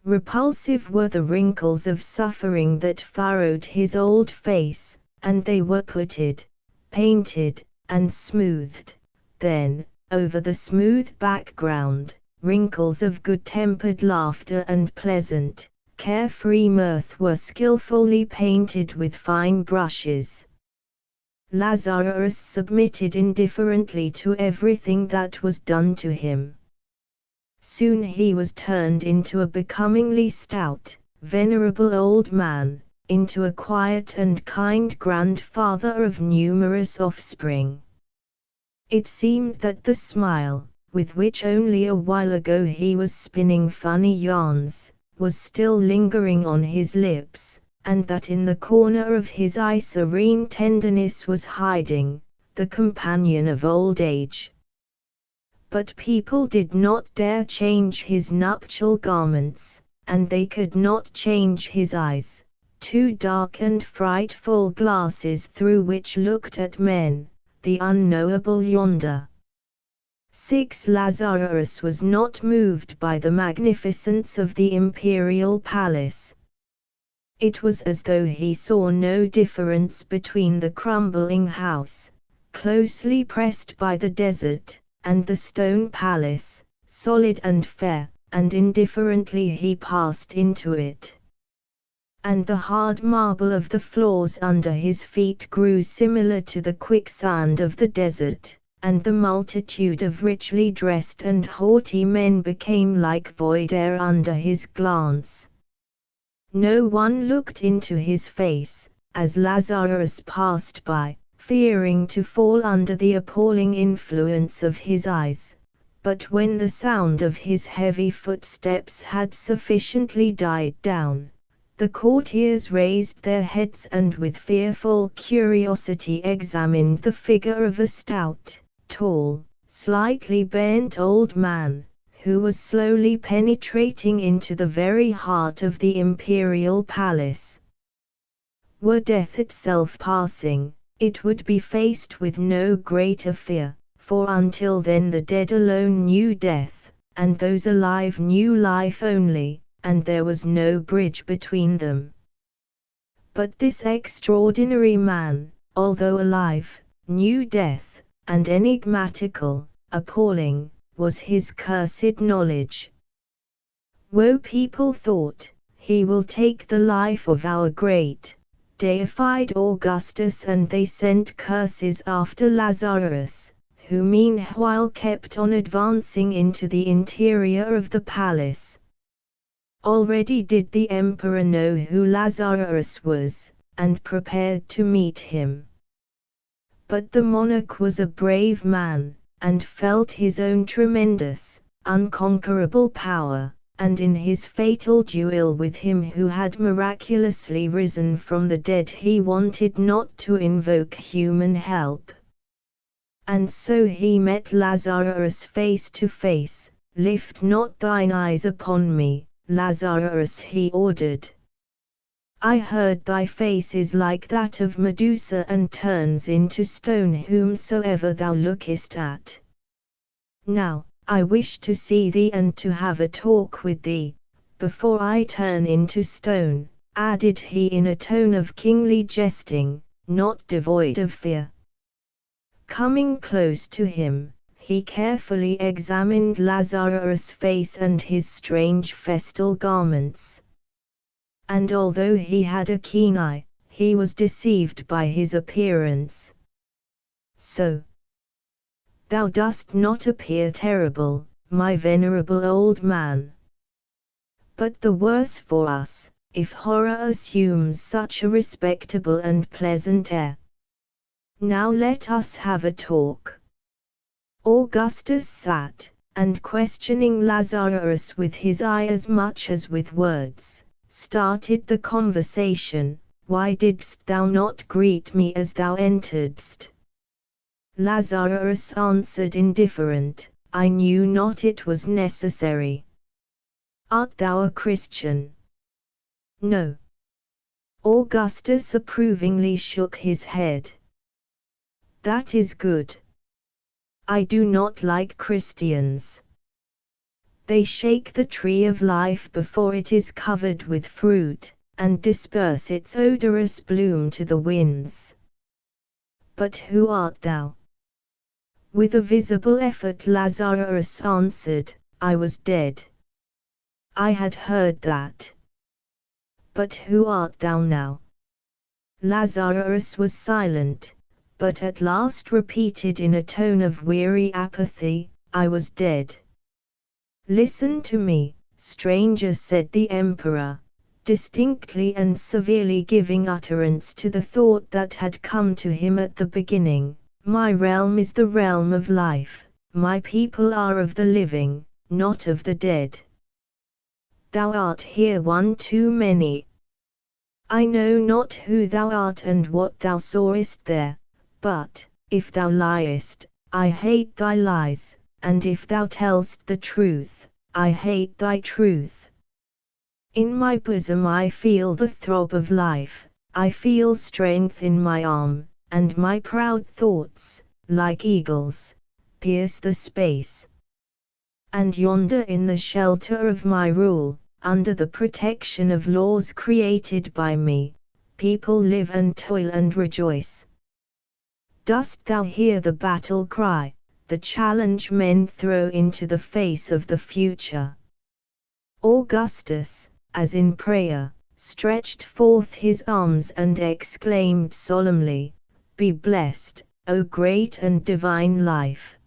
Repulsive were the wrinkles of suffering that furrowed his old face, and they were putted, painted, and smoothed. Then, over the smooth background, wrinkles of good-tempered laughter and pleasant, carefree mirth were skillfully painted with fine brushes. Lazarus submitted indifferently to everything that was done to him. Soon he was turned into a becomingly stout, venerable old man, into a quiet and kind grandfather of numerous offspring. It seemed that the smile, with which only a while ago he was spinning funny yarns, was still lingering on his lips, and that in the corner of his eye serene tenderness was hiding, the companion of old age. But people did not dare change his nuptial garments, and they could not change his eyes, two dark and frightful glasses through which looked at men, the unknowable yonder. 6. Lazarus was not moved by the magnificence of the imperial palace. It was as though he saw no difference between the crumbling house, closely pressed by the desert, and the stone palace, solid and fair, and indifferently he passed into it. And the hard marble of the floors under his feet grew similar to the quicksand of the desert, and the multitude of richly dressed and haughty men became like void air under his glance. No one looked into his face, as Lazarus passed by, fearing to fall under the appalling influence of his eyes. But when the sound of his heavy footsteps had sufficiently died down, the courtiers raised their heads and with fearful curiosity examined the figure of a stout, tall, slightly bent old man, who was slowly penetrating into the very heart of the imperial palace. Were death itself passing, it would be faced with no greater fear, for until then the dead alone knew death, and those alive knew life only, and there was no bridge between them. But this extraordinary man, although alive, knew death, and enigmatical, appalling, was his cursed knowledge. Woe, people thought, he will take the life of our great, deified Augustus, and they sent curses after Lazarus, who meanwhile kept on advancing into the interior of the palace. Already did the emperor know who Lazarus was, and prepared to meet him. But the monarch was a brave man, and felt his own tremendous, unconquerable power, and in his fatal duel with him who had miraculously risen from the dead he wanted not to invoke human help. And so he met Lazarus face to face. "Lift not thine eyes upon me, Lazarus," he ordered. "I heard thy face is like that of Medusa and turns into stone whomsoever thou lookest at. Now, I wish to see thee and to have a talk with thee, before I turn into stone," added he in a tone of kingly jesting, not devoid of fear. Coming close to him, he carefully examined Lazarus' face and his strange festal garments. And although he had a keen eye, he was deceived by his appearance. "So, thou dost not appear terrible, my venerable old man. But the worse for us, if horror assumes such a respectable and pleasant air. Now let us have a talk." Augustus sat, and questioning Lazarus with his eye as much as with words, started the conversation. "Why didst thou not greet me as thou enteredst?" Lazarus answered indifferent, "I knew not it was necessary." "Art thou a Christian?" "No." Augustus approvingly shook his head. "That is good. I do not like Christians. They shake the tree of life before it is covered with fruit, and disperse its odorous bloom to the winds." "But who art thou?" With a visible effort Lazarus answered, "I was dead." "I had heard that. But who art thou now?" Lazarus was silent, but at last repeated in a tone of weary apathy, "I was dead." "Listen to me, stranger," said the emperor, distinctly and severely giving utterance to the thought that had come to him at the beginning. "My realm is the realm of life, my people are of the living, not of the dead. Thou art here one too many. I know not who thou art and what thou sawest there, but, if thou liest, I hate thy lies, and if thou tellst the truth, I hate thy truth. In my bosom I feel the throb of life, I feel strength in my arm, and my proud thoughts, like eagles, pierce the space. And yonder in the shelter of my rule, under the protection of laws created by me, people live and toil and rejoice. Dost thou hear the battle cry, the challenge men throw into the face of the future?" Augustus, as in prayer, stretched forth his arms and exclaimed solemnly, "Be blessed, O great and divine life.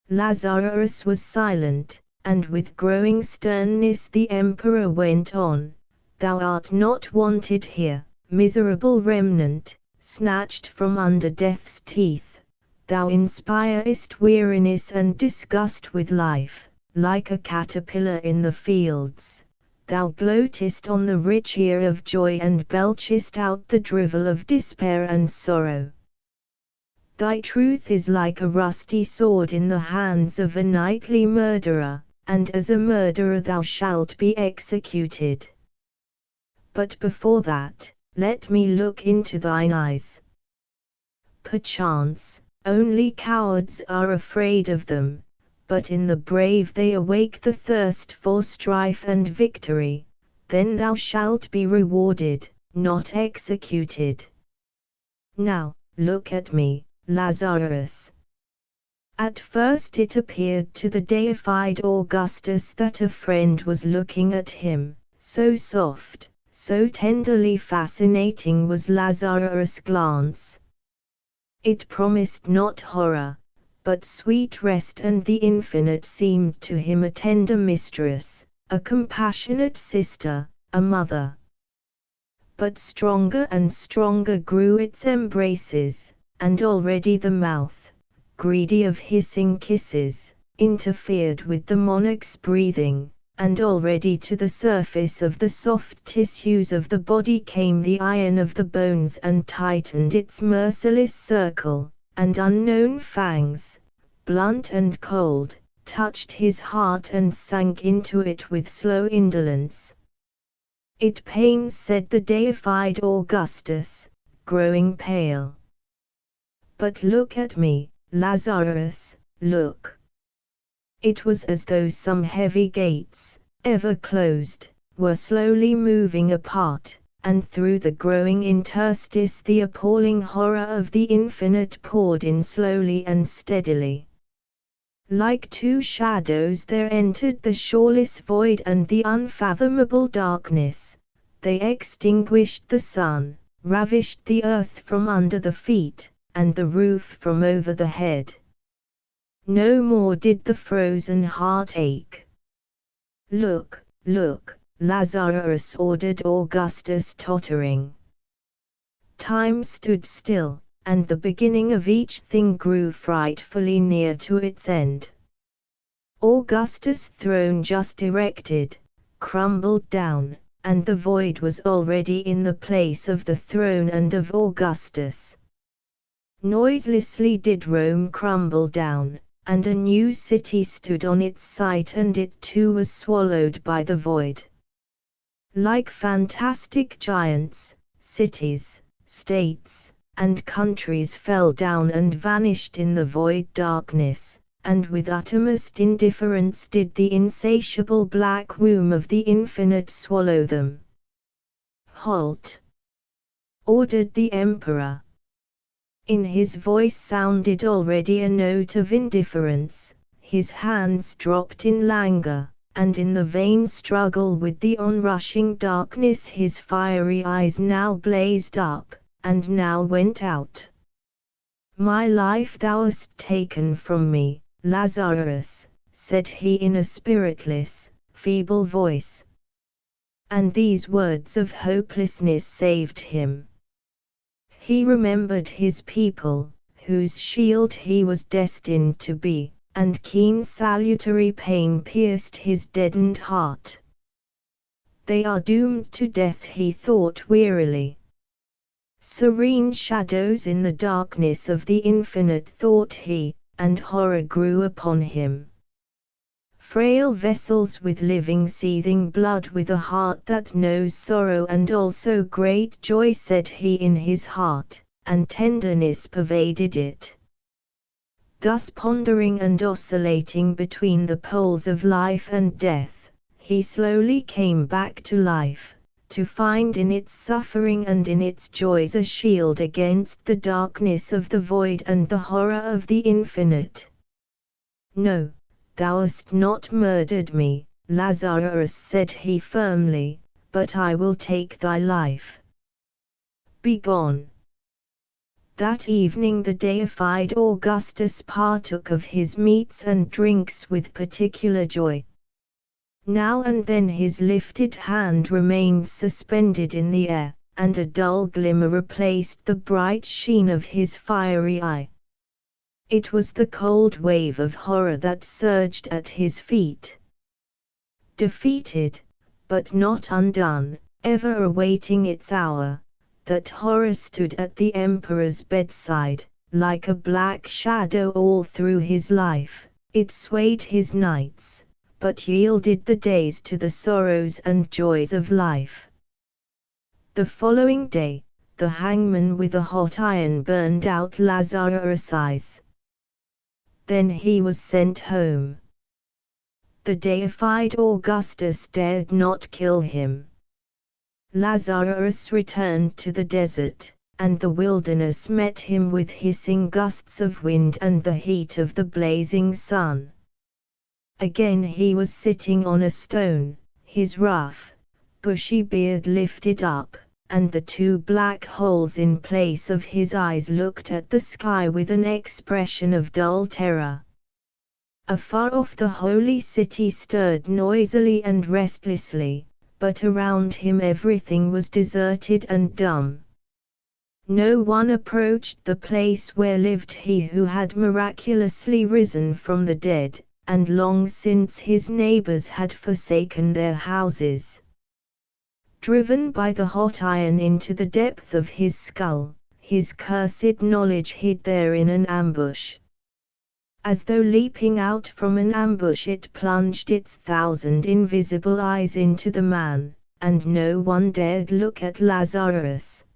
Lazarus was silent, and with growing sternness the emperor went on, Thou art not wanted here, miserable remnant, snatched from under death's teeth. Thou inspirest weariness and disgust with life, like a caterpillar in the fields. Thou gloatest on the rich ear of joy and belchest out the drivel of despair and sorrow. Thy truth is like a rusty sword in the hands of a nightly murderer, and as a murderer thou shalt be executed. But before that, let me look into thine eyes. Perchance, only cowards are afraid of them, but in the brave they awake the thirst for strife and victory. Then thou shalt be rewarded, not executed. Now, look at me, Lazarus. At first it appeared to the deified Augustus that a friend was looking at him, so soft, so tenderly fascinating was Lazarus' glance. It promised not horror, but sweet rest, and the infinite seemed to him a tender mistress, a compassionate sister, a mother. But stronger and stronger grew its embraces, and already the mouth, greedy of hissing kisses, interfered with the monarch's breathing, and already to the surface of the soft tissues of the body came the iron of the bones and tightened its merciless circle, and unknown fangs, blunt and cold, touched his heart and sank into it with slow indolence. It pains, said the deified Augustus, growing pale. But look at me, Lazarus, look. It was as though some heavy gates, ever closed, were slowly moving apart, and through the growing interstice the appalling horror of the infinite poured in slowly and steadily. Like two shadows there entered the shoreless void and the unfathomable darkness. They extinguished the sun, ravished the earth from under the feet, and the roof from over the head. No more did the frozen heart ache. Look, look, Lazarus, ordered Augustus, tottering. Time stood still, and the beginning of each thing grew frightfully near to its end. Augustus' throne just erected, crumbled down, and the void was already in the place of the throne and of Augustus. Noiselessly did Rome crumble down, and a new city stood on its site, and it too was swallowed by the void. Like fantastic giants, cities, states, and countries fell down and vanished in the void darkness, and with uttermost indifference did the insatiable black womb of the infinite swallow them. Halt! Ordered the emperor. In his voice sounded already a note of indifference, his hands dropped in languor, and in the vain struggle with the onrushing darkness his fiery eyes now blazed up, and now went out. My life thou hast taken from me, Lazarus, said he in a spiritless, feeble voice. And these words of hopelessness saved him. He remembered his people, whose shield he was destined to be, and keen salutary pain pierced his deadened heart. They are doomed to death, he thought wearily. Serene shadows in the darkness of the infinite, thought he, and horror grew upon him. Frail vessels with living seething blood, with a heart that knows sorrow and also great joy, said he in his heart, and tenderness pervaded it. Thus pondering and oscillating between the poles of life and death, he slowly came back to life, to find in its suffering and in its joys a shield against the darkness of the void and the horror of the infinite. No, thou hast not murdered me, Lazarus, said he firmly, but I will take thy life. Begone. That evening the deified Augustus partook of his meats and drinks with particular joy. Now and then his lifted hand remained suspended in the air, and a dull glimmer replaced the bright sheen of his fiery eye. It was the cold wave of horror that surged at his feet. Defeated, but not undone, ever awaiting its hour, that horror stood at the emperor's bedside, like a black shadow all through his life. It swayed his nights, but yielded the days to the sorrows and joys of life. The following day, the hangman with a hot iron burned out Lazarus' eyes. Then he was sent home. The deified Augustus dared not kill him. Lazarus returned to the desert, and the wilderness met him with hissing gusts of wind and the heat of the blazing sun. Again he was sitting on a stone, his rough, bushy beard lifted up, and the two black holes in place of his eyes looked at the sky with an expression of dull terror. Afar off the holy city stirred noisily and restlessly, but around him everything was deserted and dumb. No one approached the place where lived he who had miraculously risen from the dead, and long since his neighbors had forsaken their houses. Driven by the hot iron into the depth of his skull, his cursed knowledge hid there in an ambush. As though leaping out from an ambush it plunged its 1,000 invisible eyes into the man, and no one dared look at Lazarus.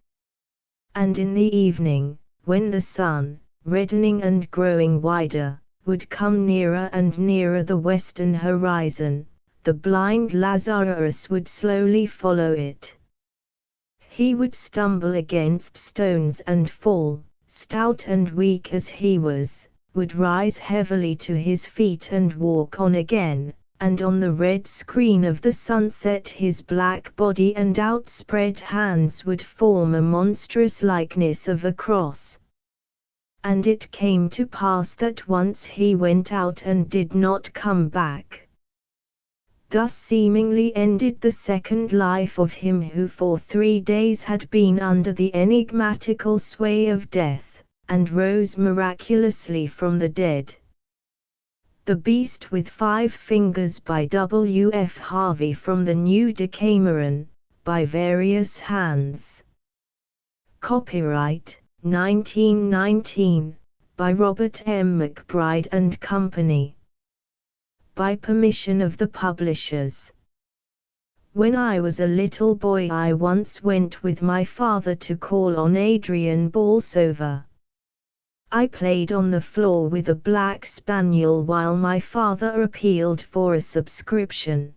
And in the evening, when the sun, reddening and growing wider, would come nearer and nearer the western horizon, the blind Lazarus would slowly follow it. He would stumble against stones and fall, stout and weak as he was, would rise heavily to his feet and walk on again, and on the red screen of the sunset his black body and outspread hands would form a monstrous likeness of a cross. And it came to pass that once he went out and did not come back. Thus seemingly ended the second life of him who for 3 days had been under the enigmatical sway of death, and rose miraculously from the dead. The Beast with 5 Fingers by W. F. Harvey from the New Decameron, by various hands. Copyright 1919, by Robert M. McBride and Company. By permission of the publishers. When I was a little boy I once went with my father to call on Adrian Bolsover. I played on the floor with a black spaniel while my father appealed for a subscription.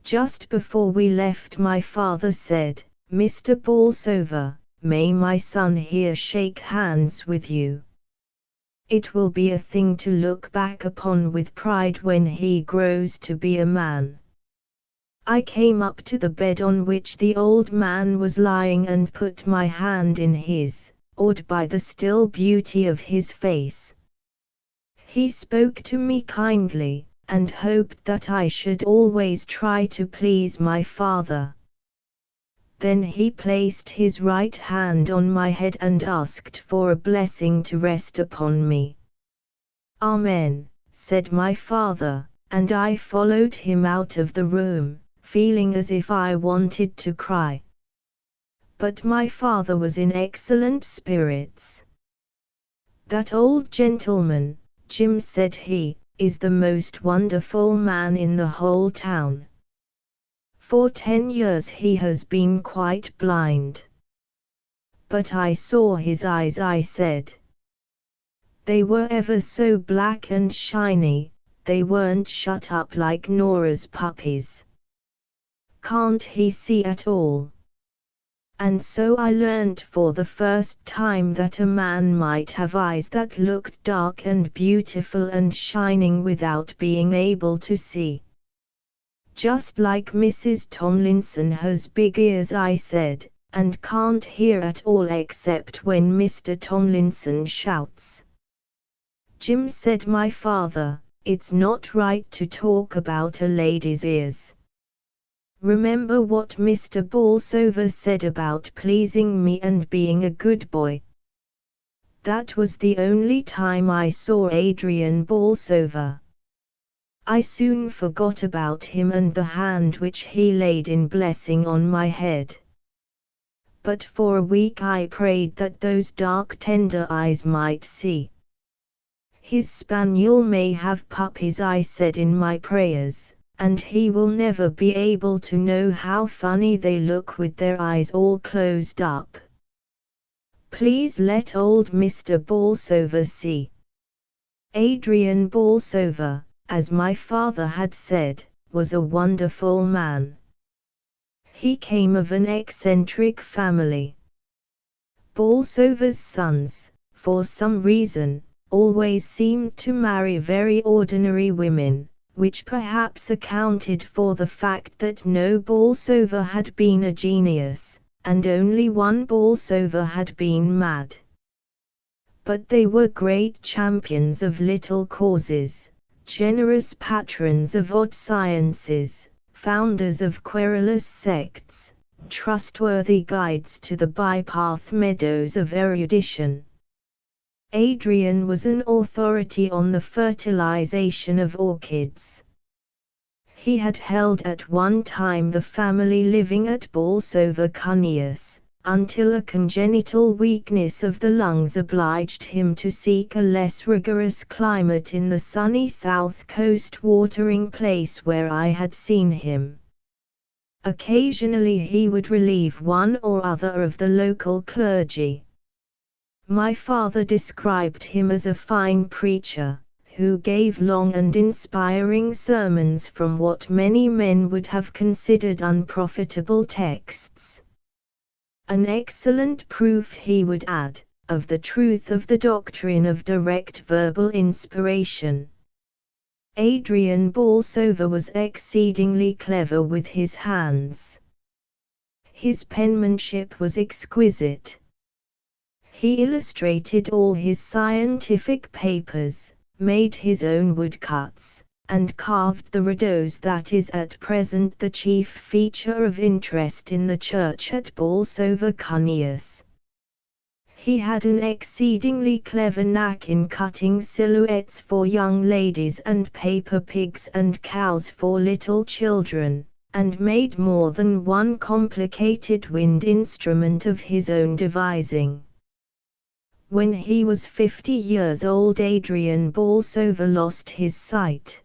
Just before we left my father said, "Mr. Bolsover, may my son here shake hands with you. It will be a thing to look back upon with pride when he grows to be a man." I came up to the bed on which the old man was lying and put my hand in his, awed by the still beauty of his face. He spoke to me kindly, and hoped that I should always try to please my father. Then he placed his right hand on my head and asked for a blessing to rest upon me. "Amen," said my father, and I followed him out of the room, feeling as if I wanted to cry. But my father was in excellent spirits. "That old gentleman, Jim," said he, "is the most wonderful man in the whole town. For 10 years he has been quite blind." "But I saw his eyes," I said. "They were ever so black and shiny, they weren't shut up like Nora's puppies." "Can't he see at all?" And so I learned for the first time that a man might have eyes that looked dark and beautiful and shining without being able to see. "Just like Mrs. Tomlinson has big ears," I said, and can't hear at all except when Mr. Tomlinson shouts. Jim, said my father, it's not right to talk about a lady's ears. Remember what Mr. Bolsover said about pleasing me and being a good boy. That was the only time I saw Adrian Bolsover. I soon forgot about him and the hand which he laid in blessing on my head. But for a week I prayed that those dark tender eyes might see. His spaniel may have puppies, I said in my prayers, and he will never be able to know how funny they look with their eyes all closed up. Please let old Mr. Bolsover see. Adrian Bolsover, as my father had said, was a wonderful man. He came of an eccentric family. Bolsover's sons, for some reason, always seemed to marry very ordinary women, which perhaps accounted for the fact that no Bolsover had been a genius, and only one Bolsover had been mad. But they were great champions of little causes, generous patrons of odd sciences, founders of querulous sects, trustworthy guides to the bypath meadows of erudition. Adrian was an authority on the fertilization of orchids. He had held at one time the family living at Bolsover Cunius, until a congenital weakness of the lungs obliged him to seek a less rigorous climate in the sunny south coast watering place where I had seen him. Occasionally he would relieve one or other of the local clergy. My father described him as a fine preacher, who gave long and inspiring sermons from what many men would have considered unprofitable texts. An excellent proof, he would add, of the truth of the doctrine of direct verbal inspiration. Adrian Bolsover was exceedingly clever with his hands. His penmanship was exquisite. He illustrated all his scientific papers, made his own woodcuts, and carved the redows that is at present the chief feature of interest in the church at Bolsover Cunius. He had an exceedingly clever knack in cutting silhouettes for young ladies and paper pigs and cows for little children, and made more than one complicated wind instrument of his own devising. When he was 50 years old, Adrian Bolsover lost his sight.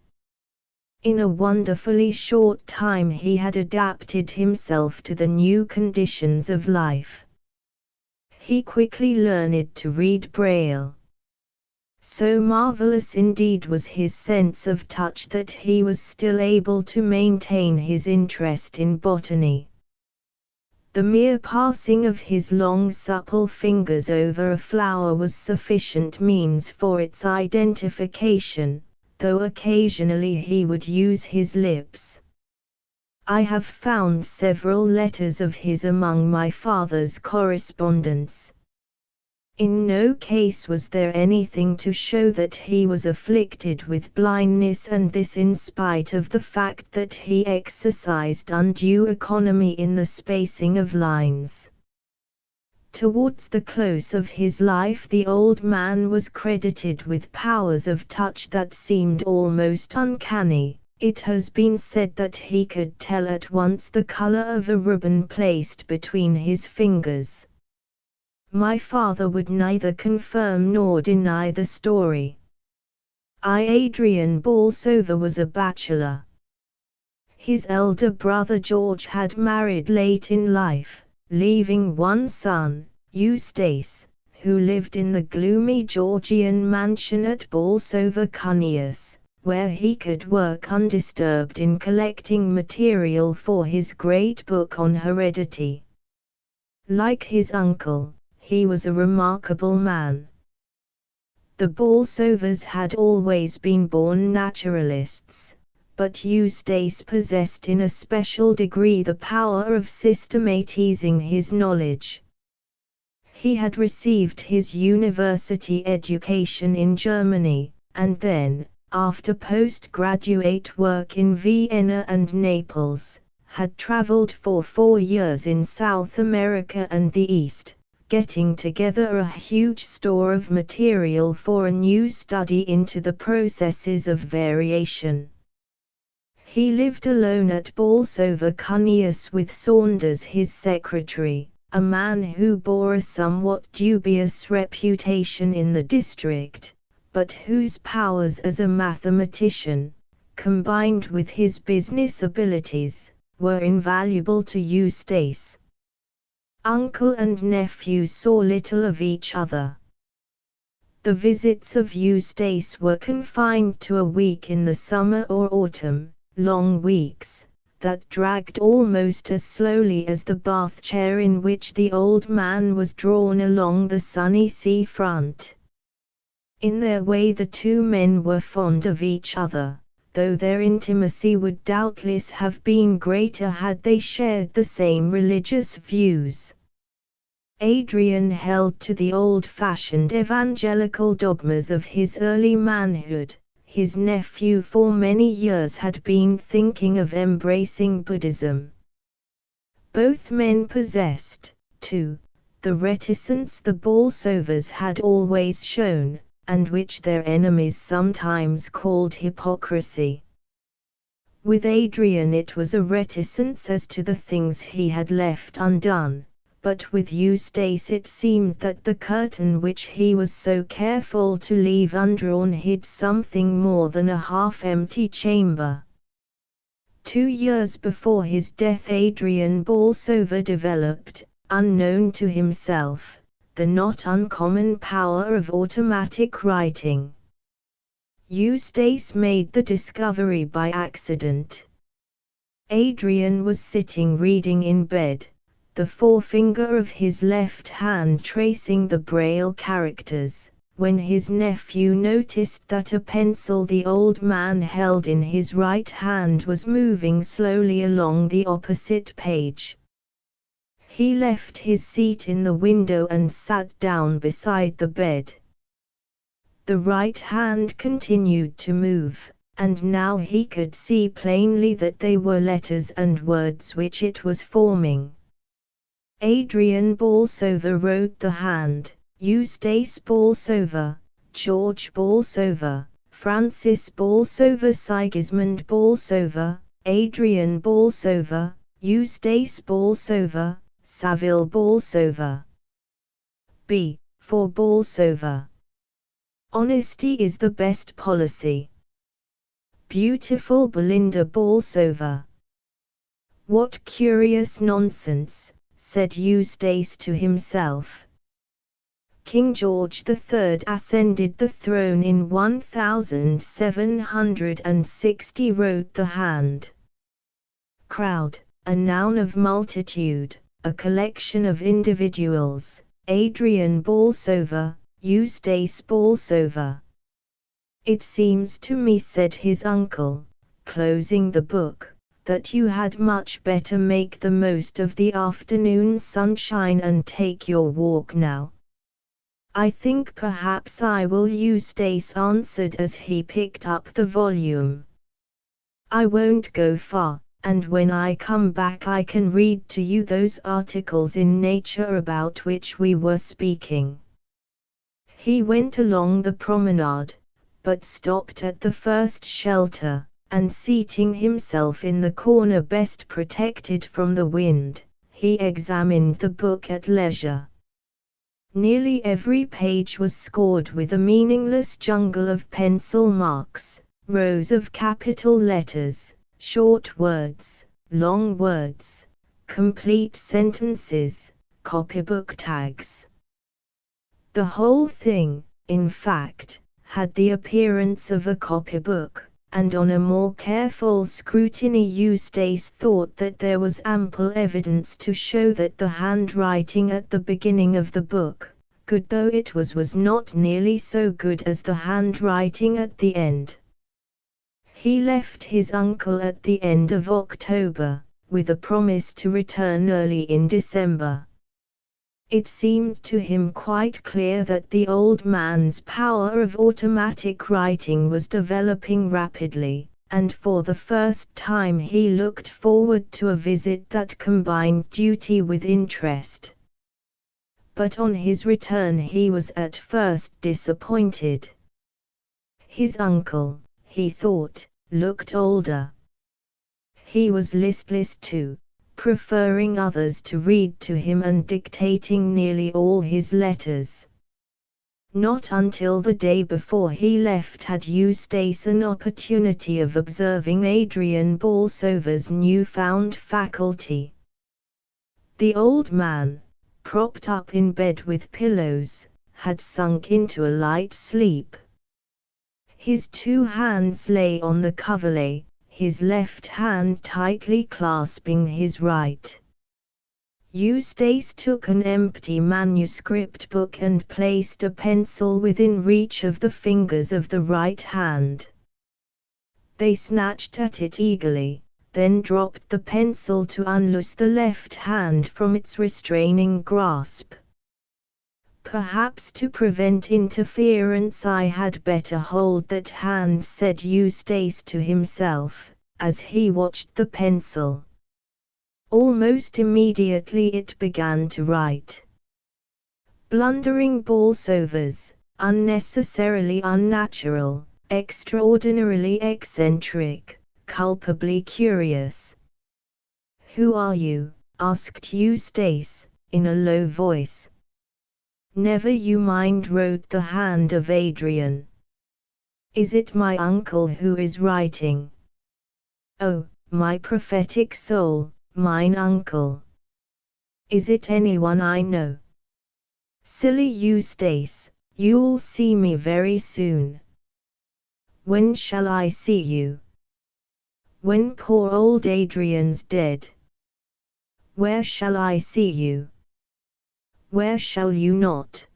In a wonderfully short time he had adapted himself to the new conditions of life. He quickly learned to read Braille. So marvelous indeed was his sense of touch that he was still able to maintain his interest in botany. The mere passing of his long supple fingers over a flower was sufficient means for its identification, though occasionally he would use his lips. I have found several letters of his among my father's correspondence. In no case was there anything to show that he was afflicted with blindness, and this in spite of the fact that he exercised undue economy in the spacing of lines. Towards the close of his life the old man was credited with powers of touch that seemed almost uncanny. It has been said that he could tell at once the color of a ribbon placed between his fingers. My father would neither confirm nor deny the story. Adrian Bolsover was a bachelor. His elder brother George had married late in life, leaving one son, Eustace, who lived in the gloomy Georgian mansion at Bolsover Cunius, where he could work undisturbed in collecting material for his great book on heredity. Like his uncle, he was a remarkable man. The Bolsovers had always been born naturalists, but Eustace possessed in a special degree the power of systematizing his knowledge. He had received his university education in Germany, and then, after postgraduate work in Vienna and Naples, had traveled for 4 years in South America and the East, getting together a huge store of material for a new study into the processes of variation. He lived alone at Bolsover Cunius with Saunders his secretary, a man who bore a somewhat dubious reputation in the district, but whose powers as a mathematician, combined with his business abilities, were invaluable to Eustace. Uncle and nephew saw little of each other. The visits of Eustace were confined to a week in the summer or autumn, long weeks, that dragged almost as slowly as the bath chair in which the old man was drawn along the sunny sea front. In their way the two men were fond of each other, though their intimacy would doubtless have been greater had they shared the same religious views. Adrian held to the old-fashioned evangelical dogmas of his early manhood. His nephew for many years had been thinking of embracing Buddhism. Both men possessed, too, the reticence the Bolsovers had always shown, and which their enemies sometimes called hypocrisy. With Adrian it was a reticence as to the things he had left undone, but with Eustace it seemed that the curtain which he was so careful to leave undrawn hid something more than a half-empty chamber. 2 years before his death Adrian Bolsover developed, unknown to himself, the not uncommon power of automatic writing. Eustace made the discovery by accident. Adrian was sitting reading in bed, the forefinger of his left hand tracing the Braille characters, when his nephew noticed that a pencil the old man held in his right hand was moving slowly along the opposite page. He left his seat in the window and sat down beside the bed. The right hand continued to move, and now he could see plainly that they were letters and words which it was forming. Adrian Bolsover wrote the hand, Eustace Bolsover, George Bolsover, Francis Bolsover, Sigismund Bolsover, Adrian Bolsover, Eustace Bolsover, Saville Bolsover. B. For Bolsover. Honesty is the best policy. Beautiful Belinda Bolsover. What curious nonsense, said Eustace to himself. King George III ascended the throne in 1760, wrote the hand. Crowd, a noun of multitude, a collection of individuals, Adrian Bolsover, Eustace Bolsover. It seems to me, said his uncle, closing the book, that you had much better make the most of the afternoon sunshine and take your walk now. I think perhaps I will, Eustace answered as he picked up the volume. I won't go far, and when I come back I can read to you those articles in Nature about which we were speaking. He went along the promenade, but stopped at the first shelter, and seating himself in the corner best protected from the wind, he examined the book at leisure. Nearly every page was scored with a meaningless jungle of pencil marks, rows of capital letters, short words, long words, complete sentences, copybook tags. The whole thing, in fact, had the appearance of a copybook, and on a more careful scrutiny Eustace thought that there was ample evidence to show that the handwriting at the beginning of the book, good though it was not nearly so good as the handwriting at the end. He left his uncle at the end of October, with a promise to return early in December. It seemed to him quite clear that the old man's power of automatic writing was developing rapidly, and for the first time he looked forward to a visit that combined duty with interest. But on his return he was at first disappointed. His uncle, he thought, looked older. He was listless too, preferring others to read to him and dictating nearly all his letters. Not until the day before he left had Eustace an opportunity of observing Adrian Borlsover's newfound faculty. The old man, propped up in bed with pillows, had sunk into a light sleep. His 2 hands lay on the coverlet, his left hand tightly clasping his right. Eustace took an empty manuscript book and placed a pencil within reach of the fingers of the right hand. They snatched at it eagerly, then dropped the pencil to unloose the left hand from its restraining grasp. "Perhaps to prevent interference I had better hold that hand," said Eustace to himself, as he watched the pencil. Almost immediately it began to write. Blundering Borlsovers, unnecessarily unnatural, extraordinarily eccentric, culpably curious. "Who are you?" asked Eustace, in a low voice. "Never you mind," wrote the hand of Adrian. "Is it my uncle who is writing?" "Oh, my prophetic soul, mine uncle. Is it anyone I know?" "Silly Eustace, you'll see me very soon." "When shall I see you?" "When poor old Adrian's dead." "Where shall I see you?" "Where shall you not?"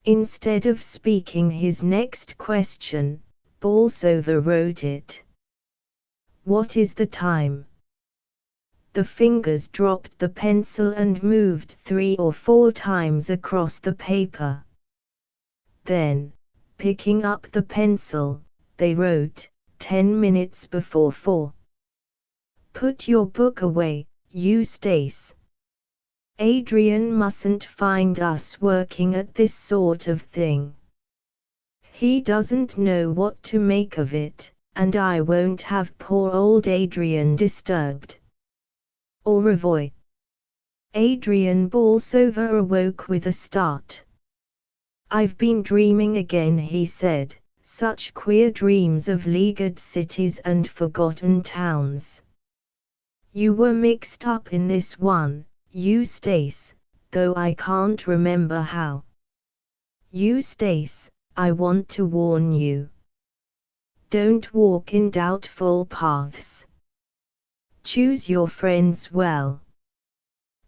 Instead of speaking his next question, Borlsover wrote it. "What is the time?" The fingers dropped the pencil and moved 3 or 4 times across the paper. Then, picking up the pencil, they wrote, 10 minutes before 4. "Put your book away, Eustace. Adrian mustn't find us working at this sort of thing. He doesn't know what to make of it, and I won't have poor old Adrian disturbed. Au revoir." Adrian Borlsover awoke with a start. "I've been dreaming again," he said, "such queer dreams of leaguered cities and forgotten towns." "You were mixed up in this one, Eustace, though I can't remember how." "Eustace, I want to warn you. Don't walk in doubtful paths. Choose your friends well.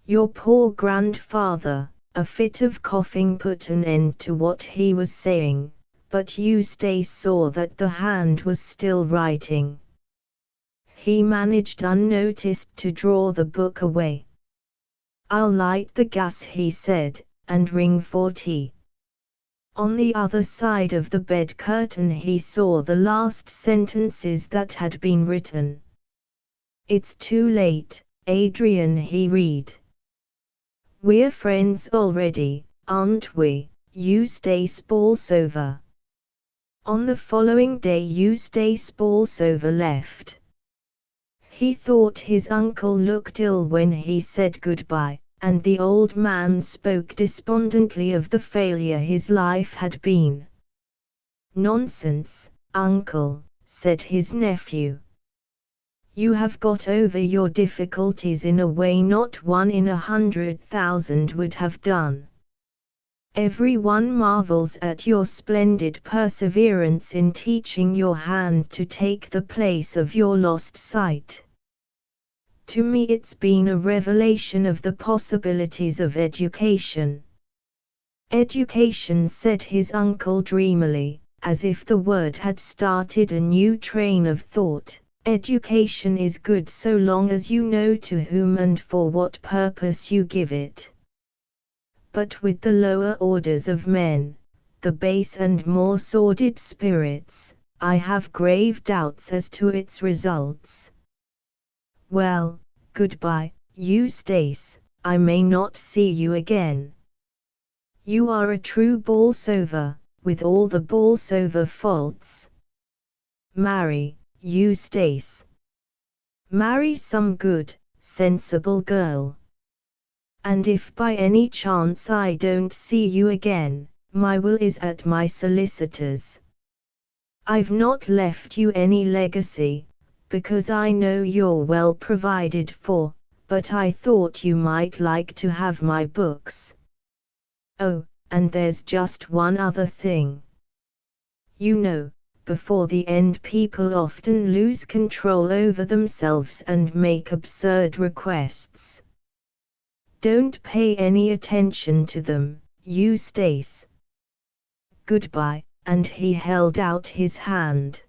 Your poor grandfather." A fit of coughing put an end to what he was saying, but Eustace saw that the hand was still writing. He managed unnoticed to draw the book away. "I'll light the gas," he said, "and ring for tea." On the other side of the bed curtain he saw the last sentences that had been written. "It's too late, Adrian," he read. "We're friends already, aren't we, Eustace Borlsover?" On the following day Eustace Borlsover left. He thought his uncle looked ill when he said goodbye, and the old man spoke despondently of the failure his life had been. "Nonsense, uncle," said his nephew. "You have got over your difficulties in a way not 1 in 100,000 would have done. Everyone marvels at your splendid perseverance in teaching your hand to take the place of your lost sight. To me it's been a revelation of the possibilities of education." "Education," said his uncle dreamily, as if the word had started a new train of thought. Education is good so long as you know to whom and for what purpose you give it. But with the lower orders of men, the base and more sordid spirits, I have grave doubts as to its results. Well, goodbye, Eustace, I may not see you again. You are a true Bolsover, with all the Bolsover faults. Marry, Eustace. Marry some good, sensible girl. And if by any chance I don't see you again, my will is at my solicitor's. I've not left you any legacy, because I know you're well provided for, but I thought you might like to have my books. Oh, and there's just one other thing. You know, before the end people often lose control over themselves and make absurd requests. Don't pay any attention to them, Eustace. Goodbye, and he held out his hand.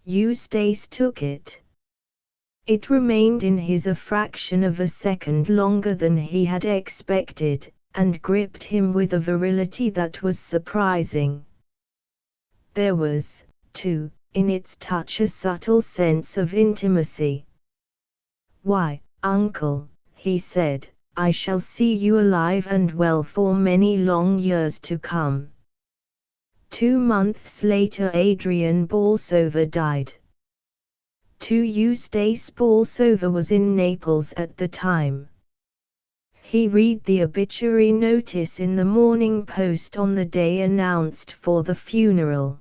Eustace took it. It remained in his a fraction of a second longer than he had expected, and gripped him with a virility that was surprising. There was, too, in its touch a subtle sense of intimacy. "Why, uncle," he said, "I shall see you alive and well for many long years to come." 2 months later Adrian Bolsover died. Eustace Bolsover was in Naples at the time. He read the obituary notice in the Morning Post on the day announced for the funeral.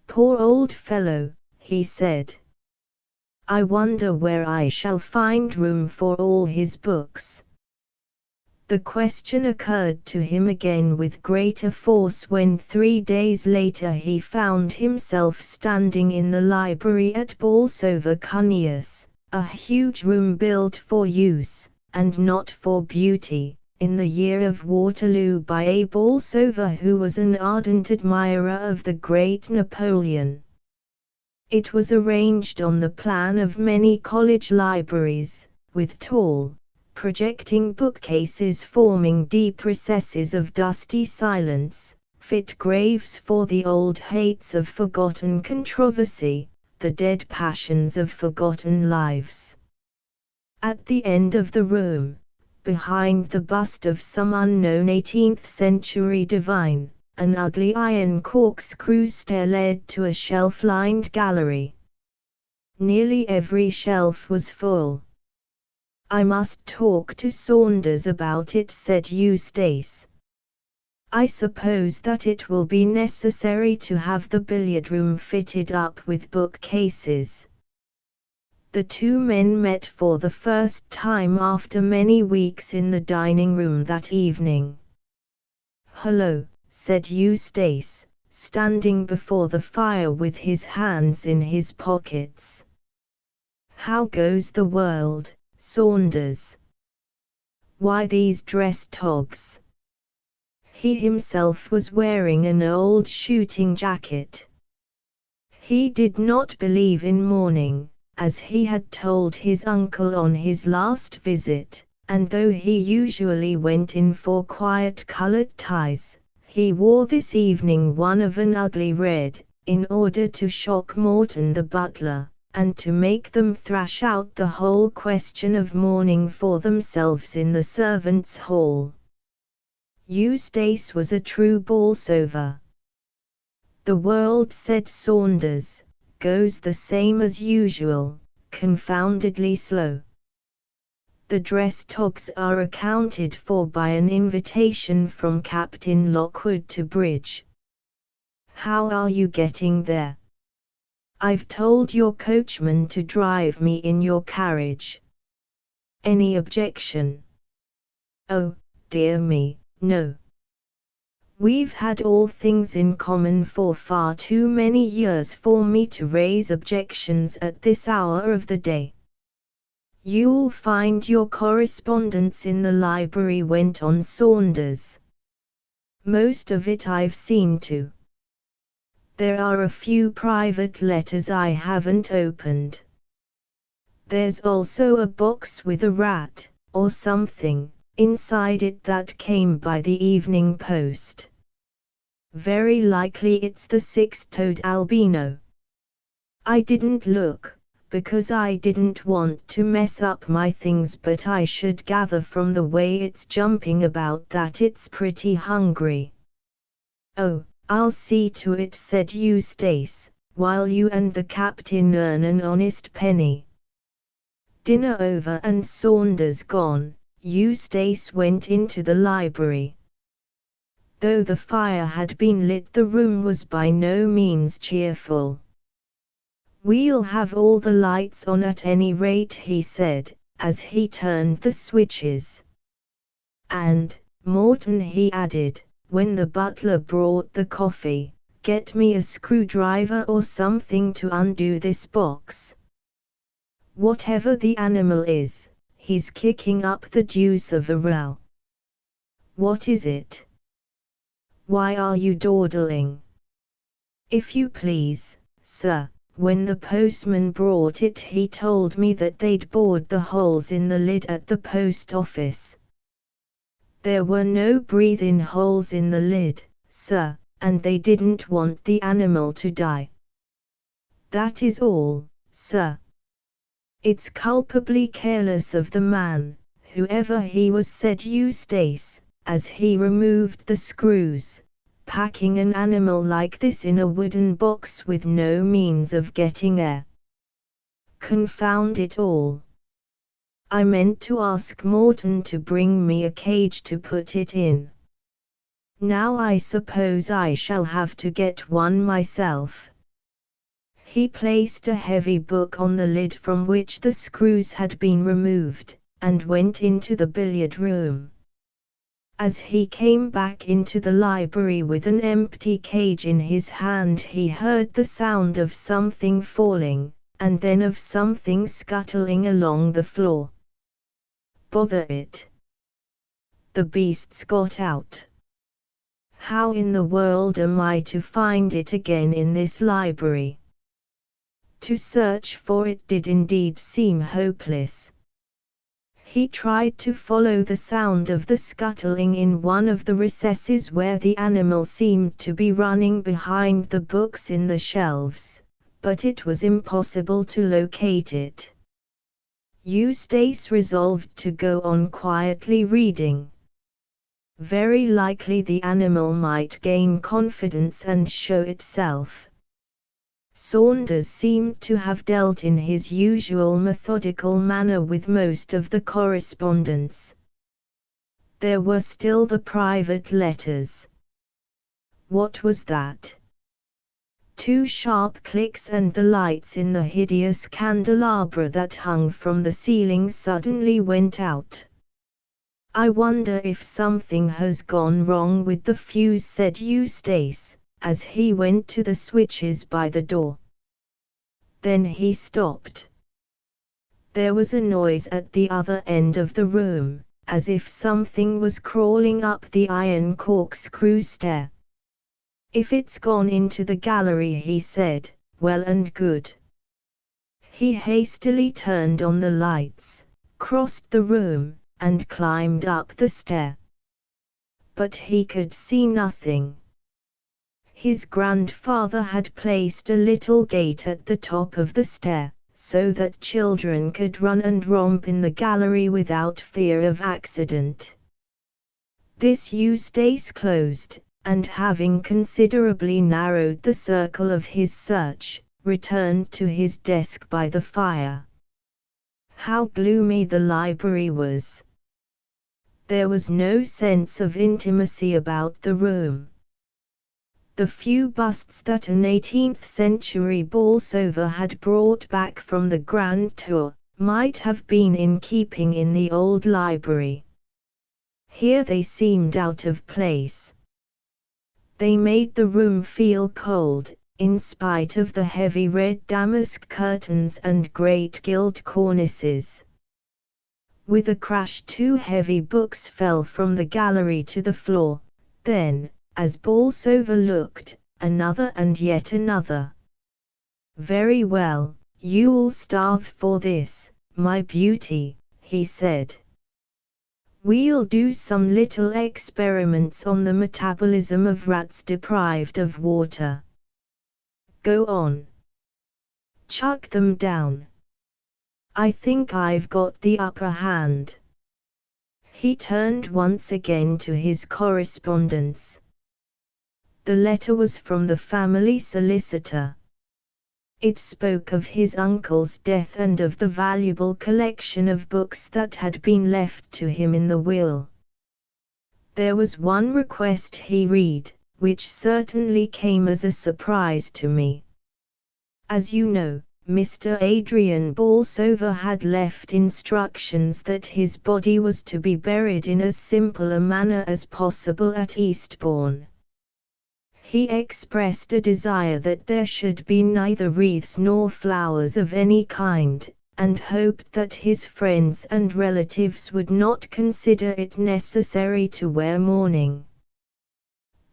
"Poor old fellow," he said. "I wonder where I shall find room for all his books." The question occurred to him again with greater force when 3 days later he found himself standing in the library at Bolsover Cunius, a huge room built for use, and not for beauty, in the year of Waterloo by a Bolsover who was an ardent admirer of the great Napoleon. It was arranged on the plan of many college libraries, with tall, projecting bookcases forming deep recesses of dusty silence, fit graves for the old hates of forgotten controversy, the dead passions of forgotten lives. At the end of the room, behind the bust of some unknown 18th-century divine, an ugly iron corkscrew stair led to a shelf-lined gallery. Nearly every shelf was full. "I must talk to Saunders about it," said Eustace. "I suppose that it will be necessary to have the billiard room fitted up with bookcases." The two men met for the first time after many weeks in the dining room that evening. "Hullo," said Eustace, standing before the fire with his hands in his pockets. "How goes the world, Saunders? Why these dress togs?" He himself was wearing an old shooting jacket. He did not believe in mourning, as he had told his uncle on his last visit, and though he usually went in for quiet colored ties, he wore this evening one of an ugly red, in order to shock Morton the butler, and to make them thrash out the whole question of mourning for themselves in the servants' hall. Eustace was a true Bolsover. "The world," said Saunders, "goes the same as usual, confoundedly slow. The dress togs are accounted for by an invitation from Captain Lockwood to bridge. How are you getting there?" "I've told your coachman to drive me in your carriage." "Any objection?" "Oh, dear me, no. We've had all things in common for far too many years for me to raise objections at this hour of the day." "You'll find your correspondence in the library," went on Saunders. "Most of it I've seen to." There are a few private letters I haven't opened. There's also a box with a rat, or something, inside it that came by the evening post. Very likely it's the six-toed albino. I didn't look, because I didn't want to mess up my things, but I should gather from the way it's jumping about that it's pretty hungry. Oh, I'll see to it, said Eustace, while you and the captain earn an honest penny. Dinner over and Saunders gone, Eustace went into the library. Though the fire had been lit, the room was by no means cheerful. "We'll have all the lights on at any rate," he said, as he turned the switches. "And, Morton," he added, when the butler brought the coffee, "get me a screwdriver or something to undo this box. Whatever the animal is, he's kicking up the deuce of a row." "What is it? Why are you dawdling?" "If you please, sir, when the postman brought it he told me that they'd bored the holes in the lid at the post office." "There were no breathe-in holes in the lid, sir, and they didn't want the animal to die." "That is all, sir. It's culpably careless of the man, whoever he was," said Eustace, as he removed the screws, "packing an animal like this in a wooden box with no means of getting air. Confound it all! I meant to ask Morton to bring me a cage to put it in. Now I suppose I shall have to get one myself." He placed a heavy book on the lid from which the screws had been removed, and went into the billiard room. As he came back into the library with an empty cage in his hand, he heard the sound of something falling, and then of something scuttling along the floor. "Bother it! The beast's got out. How in the world am I to find it again in this library?" To search for it did indeed seem hopeless. He tried to follow the sound of the scuttling in one of the recesses where the animal seemed to be running behind the books in the shelves, but it was impossible to locate it. Eustace resolved to go on quietly reading. Very likely the animal might gain confidence and show itself. Saunders seemed to have dealt in his usual methodical manner with most of the correspondence. There were still the private letters. What was that? 2 sharp clicks and the lights in the hideous candelabra that hung from the ceiling suddenly went out. "I wonder if something has gone wrong with the fuse," said Eustace, as he went to the switches by the door. Then he stopped. There was a noise at the other end of the room, as if something was crawling up the iron corkscrew stair. "If it's gone into the gallery," he said, "well and good." He hastily turned on the lights, crossed the room, and climbed up the stair. But he could see nothing. His grandfather had placed a little gate at the top of the stair, so that children could run and romp in the gallery without fear of accident. This Eustace closed, and having considerably narrowed the circle of his search, returned to his desk by the fire. How gloomy the library was! There was no sense of intimacy about the room. The few busts that an 18th-century Bolsover had brought back from the Grand Tour might have been in keeping in the old library. Here they seemed out of place. They made the room feel cold, in spite of the heavy red damask curtains and great gilt cornices. With a crash 2 heavy books fell from the gallery to the floor. Then, as Bolsover looked, another and yet another. "Very well, you'll starve for this, my beauty," he said. "We'll do some little experiments on the metabolism of rats deprived of water. Go on. Chuck them down. I think I've got the upper hand." He turned once again to his correspondence. The letter was from the family solicitor. It spoke of his uncle's death and of the valuable collection of books that had been left to him in the will. There was one request he read, which certainly came as a surprise to me. "As you know, Mr. Adrian Bolsover had left instructions that his body was to be buried in as simple a manner as possible at Eastbourne. He expressed a desire that there should be neither wreaths nor flowers of any kind, and hoped that his friends and relatives would not consider it necessary to wear mourning.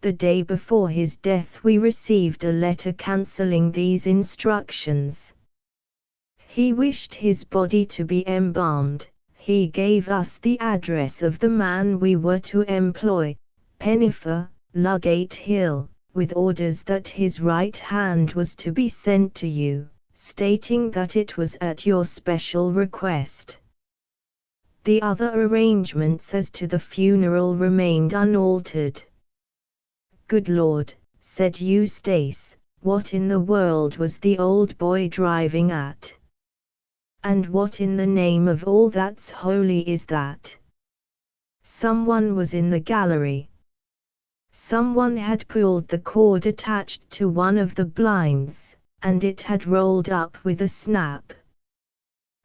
The day before his death we received a letter cancelling these instructions. He wished his body to be embalmed. He gave us the address of the man we were to employ, Pennifer, Ludgate Hill, with orders that his right hand was to be sent to you, stating that it was at your special request. The other arrangements as to the funeral remained unaltered." "Good Lord," said Eustace, "what in the world was the old boy driving at? And what in the name of all that's holy is that?" Someone was in the gallery. Someone had pulled the cord attached to one of the blinds, and it had rolled up with a snap.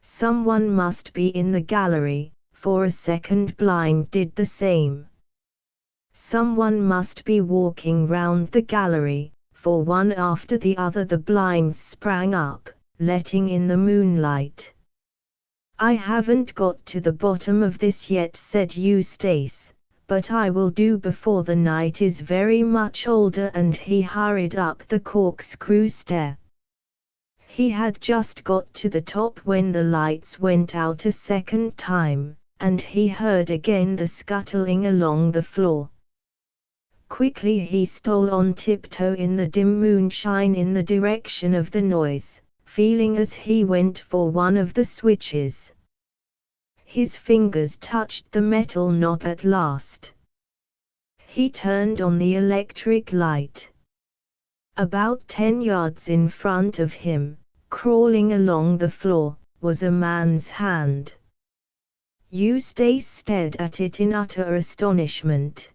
Someone must be in the gallery, for a second blind did the same. Someone must be walking round the gallery, for one after the other the blinds sprang up, letting in the moonlight. "I haven't got to the bottom of this yet," said Eustace, "but I will do before the night is very much older," and he hurried up the corkscrew stair. He had just got to the top when the lights went out a second time, and he heard again the scuttling along the floor. Quickly he stole on tiptoe in the dim moonshine in the direction of the noise, feeling as he went for one of the switches. His fingers touched the metal knob at last. He turned on the electric light. About 10 yards in front of him, crawling along the floor, was a man's hand. Eustace stared at it in utter astonishment.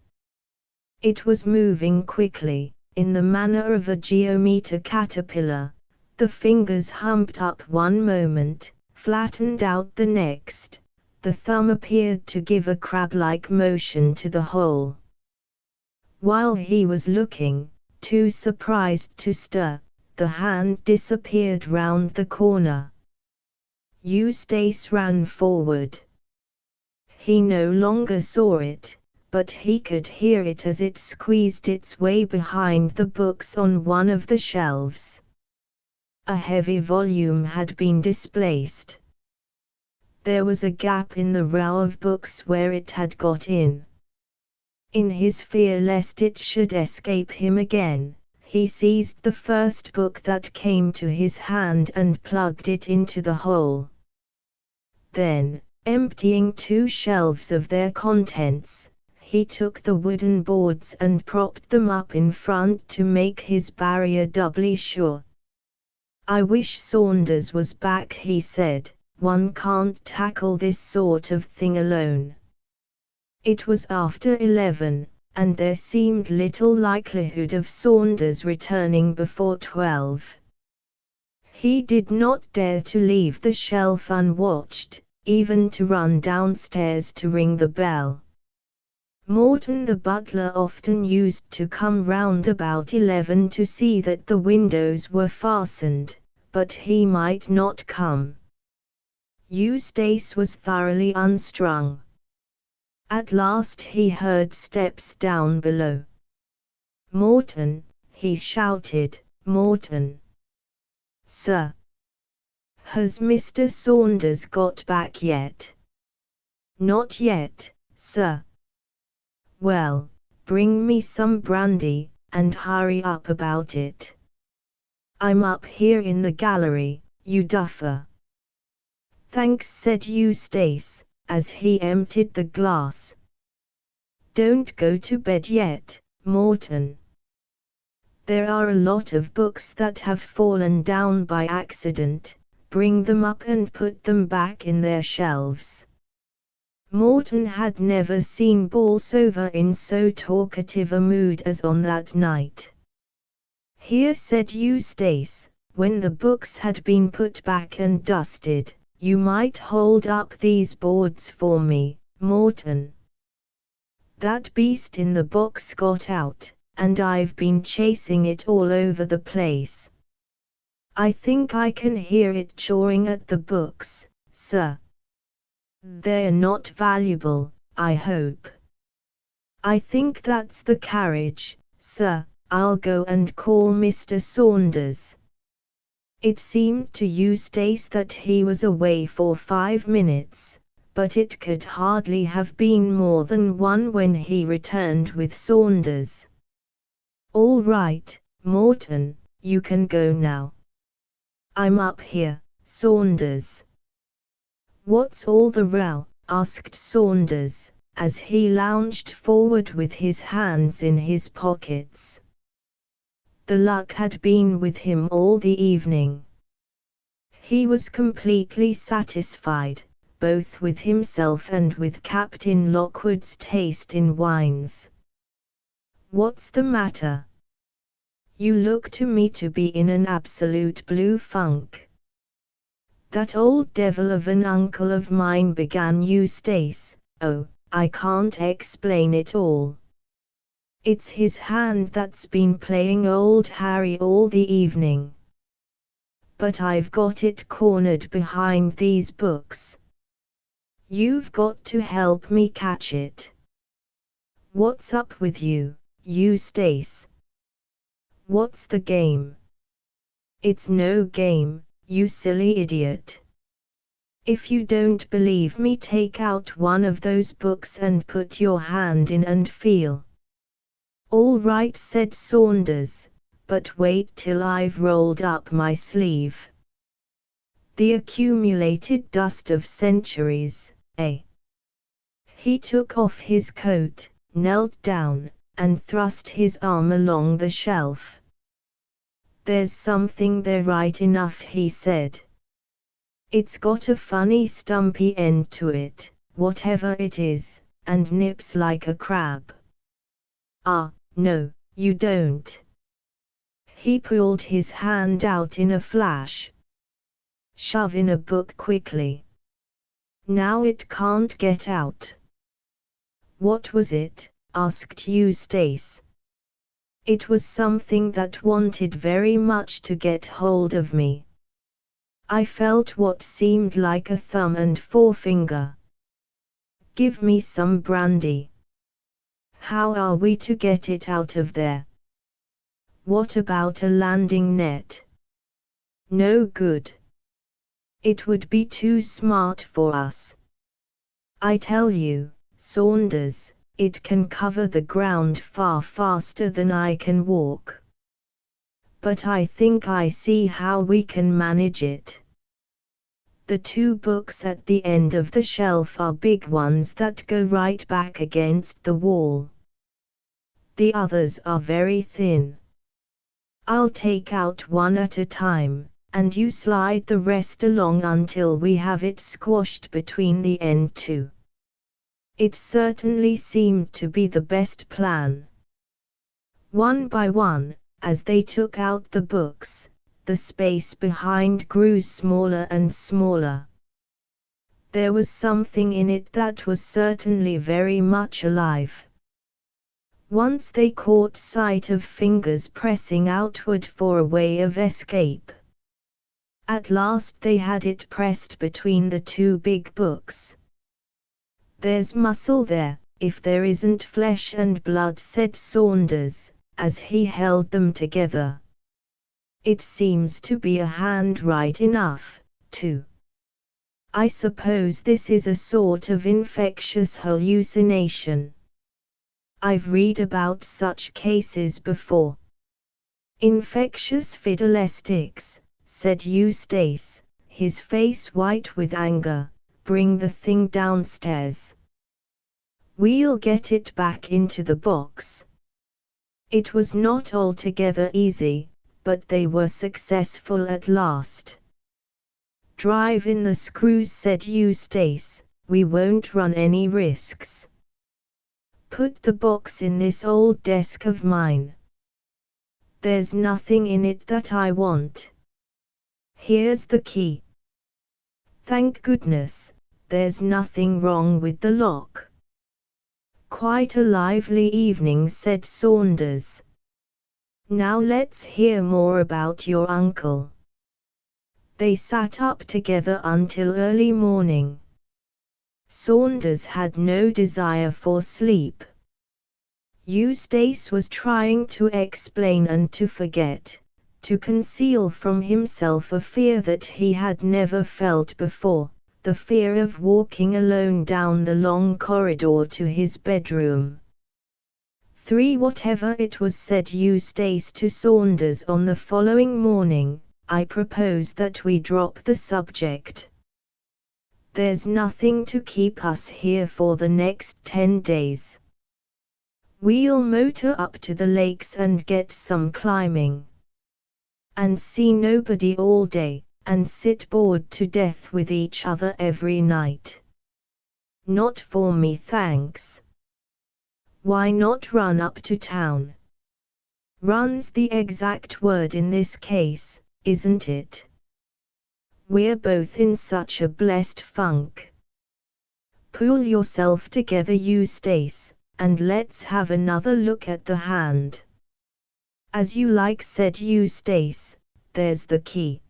It was moving quickly, in the manner of a geometer caterpillar, the fingers humped up one moment, flattened out the next, the thumb appeared to give a crab-like motion to the whole. While he was looking, too surprised to stir, the hand disappeared round the corner. Eustace ran forward. He no longer saw it, but he could hear it as it squeezed its way behind the books on one of the shelves. A heavy volume had been displaced. There was a gap in the row of books where it had got in. In his fear lest it should escape him again, he seized the first book that came to his hand and plugged it into the hole. Then, emptying 2 shelves of their contents, he took the wooden boards and propped them up in front to make his barrier doubly sure. "I wish Saunders was back," he said. "One can't tackle this sort of thing alone." It was after 11, and there seemed little likelihood of Saunders returning before 12. He did not dare to leave the shelf unwatched, even to run downstairs to ring the bell. Morton the butler often used to come round about 11 to see that the windows were fastened, but he might not come. Eustace was thoroughly unstrung. At last he heard steps down below. "Morton," he shouted. "Morton." "Sir." "Has Mr. Saunders got back yet?" "Not yet, sir." "Well, bring me some brandy, and hurry up about it. I'm up here in the gallery, you duffer." "Thanks," said Eustace, as he emptied the glass. "Don't go to bed yet, Morton. There are a lot of books that have fallen down by accident. Bring them up and put them back in their shelves." Morton had never seen Bolsover in so talkative a mood as on that night. "Here," said Eustace, when the books had been put back and dusted, "you might hold up these boards for me, Morton. That beast in the box got out, and I've been chasing it all over the place. I think I can hear it chawing at the books, sir. They're not valuable, I hope." "I think that's the carriage, sir. I'll go and call Mr. Saunders." It seemed to Eustace that he was away for 5 minutes, but it could hardly have been more than one when he returned with Saunders. "All right, Morton, you can go now." "I'm up here, Saunders." "What's all the row?" asked Saunders, as he lounged forward with his hands in his pockets. The luck had been with him all the evening. He was completely satisfied, both with himself and with Captain Lockwood's taste in wines. "What's the matter? You look to me to be in an absolute blue funk." "That old devil of an uncle of mine," began Eustace. "Oh, I can't explain it all. It's his hand that's been playing old Harry all the evening. But I've got it cornered behind these books. You've got to help me catch it." "What's up with you, Eustace? What's the game?" "It's no game, you silly idiot. If you don't believe me, take out one of those books and put your hand in and feel." "All right," said Saunders, "but wait till I've rolled up my sleeve. The accumulated dust of centuries, eh?" He took off his coat, knelt down, and thrust his arm along the shelf. "There's something there right enough," he said. "It's got a funny stumpy end to it, whatever it is, and nips like a crab." "Ah, no, you don't." He pulled his hand out in a flash. "Shove in a book quickly. Now it can't get out." "What was it?" asked Eustace. "It was something that wanted very much to get hold of me. I felt what seemed like a thumb and forefinger." "Give me some brandy." "How are we to get it out of there?" "What about a landing net?" "No good. It would be too smart for us. I tell you, Saunders, it can cover the ground far faster than I can walk. But I think I see how we can manage it. The 2 books at the end of the shelf are big ones that go right back against the wall. The others are very thin. I'll take out one at a time, and you slide the rest along until we have it squashed between the end 2. It certainly seemed to be the best plan. One by one, as they took out the books, the space behind grew smaller and smaller. There was something in it that was certainly very much alive. Once they caught sight of fingers pressing outward for a way of escape. At last they had it pressed between the 2 big books. "There's muscle there, if there isn't flesh and blood," said Saunders, as he held them together. "It seems to be a hand right enough, too. I suppose this is a sort of infectious hallucination. I've read about such cases before." "Infectious fiddlesticks," said Eustace, his face white with anger. "Bring the thing downstairs. We'll get it back into the box." It was not altogether easy, but they were successful at last. "Drive in the screws," said Eustace, "we won't run any risks. Put the box in this old desk of mine. There's nothing in it that I want. Here's the key. Thank goodness, there's nothing wrong with the lock." "Quite a lively evening," said Saunders. "Now let's hear more about your uncle." They sat up together until early morning. Saunders had no desire for sleep. Eustace was trying to explain and to forget, to conceal from himself a fear that he had never felt before, the fear of walking alone down the long corridor to his bedroom. "Whatever it was," said Eustace to Saunders on the following morning, "I propose that we drop the subject. There's nothing to keep us here for the next 10 days. We'll motor up to the lakes and get some climbing. And see nobody all day, and sit bored to death with each other every night. Not for me, thanks. Why not run up to town? Run's the exact word in this case, isn't it? We're both in such a blessed funk. Pull yourself together, Eustace, and let's have another look at the hand." "As you like," said Eustace. "There's the key."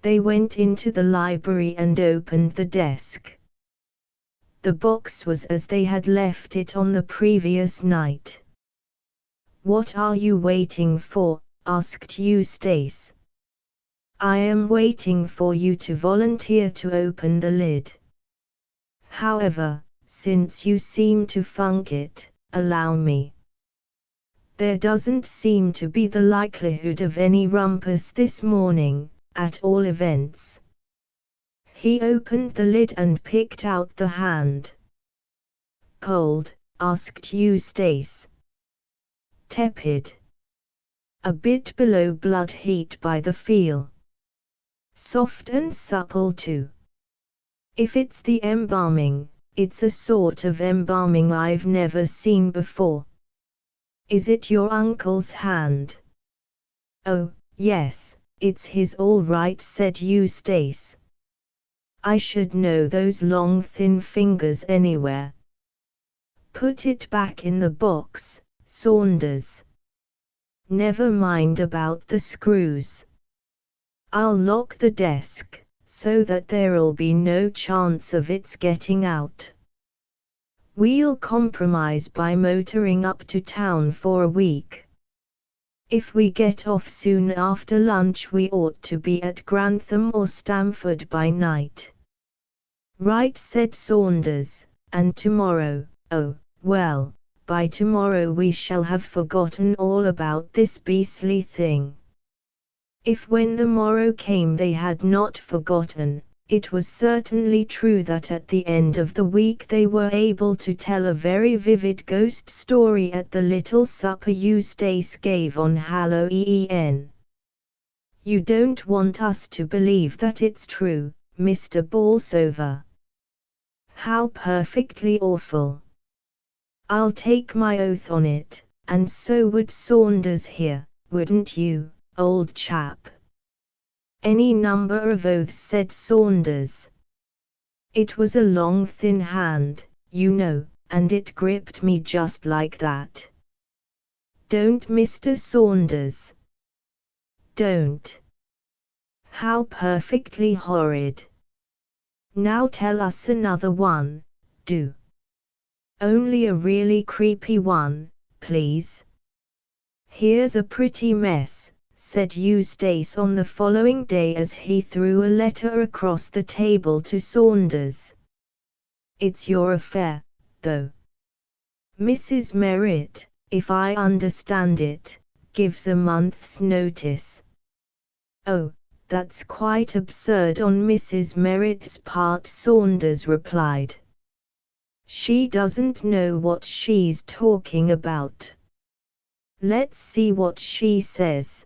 They went into the library and opened the desk. The box was as they had left it on the previous night. "What are you waiting for?" asked Eustace. "I am waiting for you to volunteer to open the lid. However, since you seem to funk it, allow me. There doesn't seem to be the likelihood of any rumpus this morning, at all events." He opened the lid and picked out the hand. "Cold?" asked Eustace. "Tepid. A bit below blood heat by the feel. Soft and supple too. If it's the embalming, it's a sort of embalming I've never seen before." "Is it your uncle's hand?" "Oh, yes, it's his all right," said Eustace. "I should know those long thin fingers anywhere." "Put it back in the box, Saunders. Never mind about the screws. I'll lock the desk, so that there'll be no chance of its getting out. We'll compromise by motoring up to town for a week. If we get off soon after lunch, we ought to be at Grantham or Stamford by night." "Right," said Saunders, "and tomorrow, oh, well, by tomorrow we shall have forgotten all about this beastly thing." If when the morrow came they had not forgotten, it was certainly true that at the end of the week they were able to tell a very vivid ghost story at the little supper Eustace gave on Halloween. "You don't want us to believe that it's true, Mr. Bolsover? How perfectly awful. I'll take my oath on it, and so would Saunders here, wouldn't you, old chap?" "Any number of oaths," said Saunders. "It was a long thin hand, you know, and it gripped me just like that. Don't, Mr. Saunders. Don't. How perfectly horrid. Now tell us another one, do. Only a really creepy one, please." "Here's a pretty mess," said Eustace on the following day as he threw a letter across the table to Saunders. "It's your affair, though. Mrs. Merritt, if I understand it, gives a month's notice." "Oh, that's quite absurd on Mrs. Merritt's part," Saunders replied. "She doesn't know what she's talking about. Let's see what she says."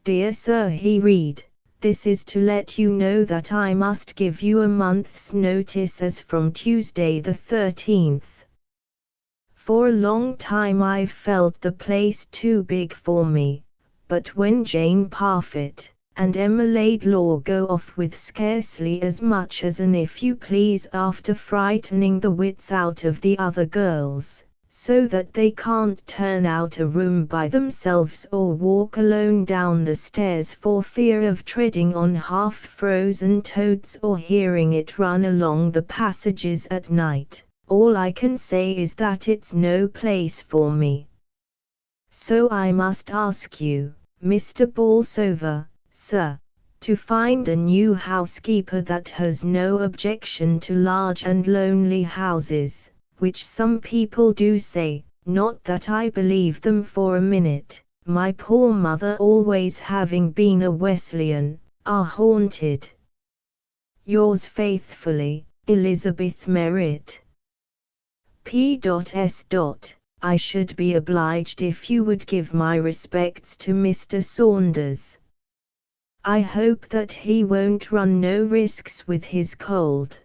"Dear Sir," he read, "this is to let you know that I must give you a month's notice as from Tuesday the 13th. For a long time I've felt the place too big for me, but when Jane Parfitt and Emma Laidlaw go off with scarcely as much as an if you please after frightening the wits out of the other girls, so that they can't turn out a room by themselves or walk alone down the stairs for fear of treading on half-frozen toads or hearing it run along the passages at night, all I can say is that it's no place for me. So I must ask you, Mr. Bolsover, sir, to find a new housekeeper that has no objection to large and lonely houses, which some people do say, not that I believe them for a minute, my poor mother always having been a Wesleyan, are haunted. Yours faithfully, Elizabeth Merritt. P.S. I should be obliged if you would give my respects to Mr. Saunders. I hope that he won't run no risks with his cold."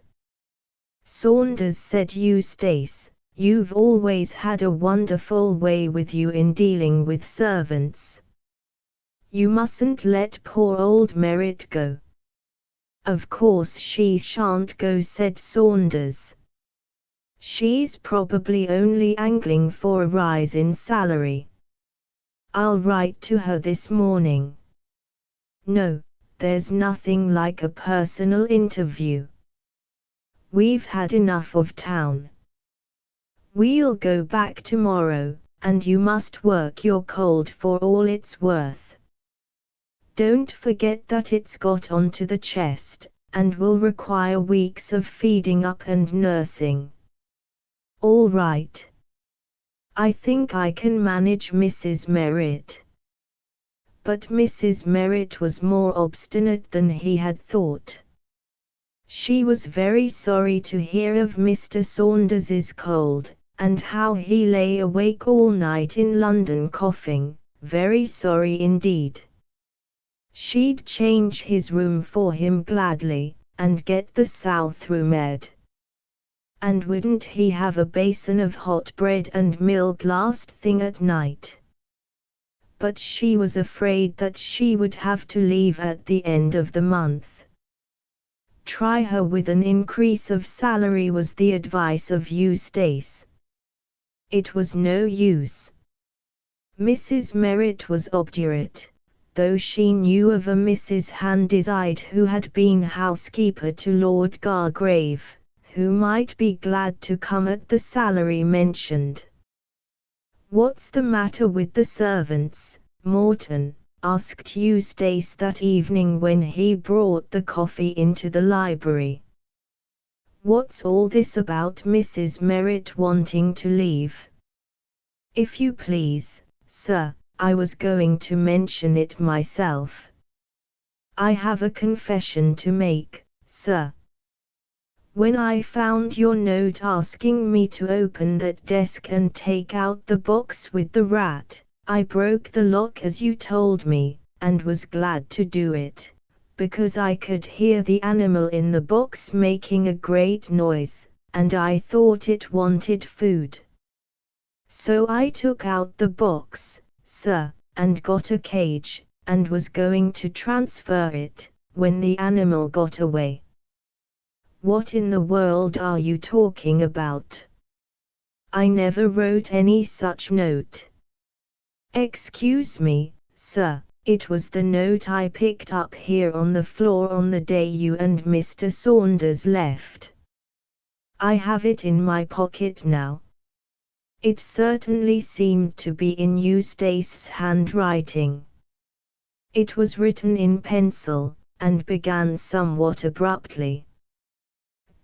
"Saunders," said Eustace, "you've always had a wonderful way with you in dealing with servants. You mustn't let poor old Merritt go." "Of course she shan't go," said Saunders. "She's probably only angling for a rise in salary. I'll write to her this morning." "No, there's nothing like a personal interview. We've had enough of town. We'll go back tomorrow, and you must work your cold for all it's worth. Don't forget that it's got onto the chest, and will require weeks of feeding up and nursing." "All right. I think I can manage Mrs. Merritt." But Mrs. Merritt was more obstinate than he had thought. She was very sorry to hear of Mr. Saunders's cold, and how he lay awake all night in London coughing, very sorry indeed. She'd change his room for him gladly, and get the south room aired. And wouldn't he have a basin of hot bread and milk last thing at night? But she was afraid that she would have to leave at the end of the month. Try her with an increase of salary was the advice of Eustace. It was no use. Mrs. Merritt was obdurate, though she knew of a Mrs. Handyside who had been housekeeper to Lord Gargrave, who might be glad to come at the salary mentioned. "What's the matter with the servants, Morton?" asked Eustace that evening when he brought the coffee into the library. "What's all this about Mrs. Merritt wanting to leave?" "If you please, sir, I was going to mention it myself. I have a confession to make, sir. When I found your note asking me to open that desk and take out the box with the rat, I broke the lock as you told me, and was glad to do it, because I could hear the animal in the box making a great noise, and I thought it wanted food. So I took out the box, sir, and got a cage, and was going to transfer it, when the animal got away." "What in the world are you talking about? I never wrote any such note." "Excuse me, sir, it was the note I picked up here on the floor on the day you and Mr. Saunders left. I have it in my pocket now." It certainly seemed to be in Eustace's handwriting. It was written in pencil, and began somewhat abruptly.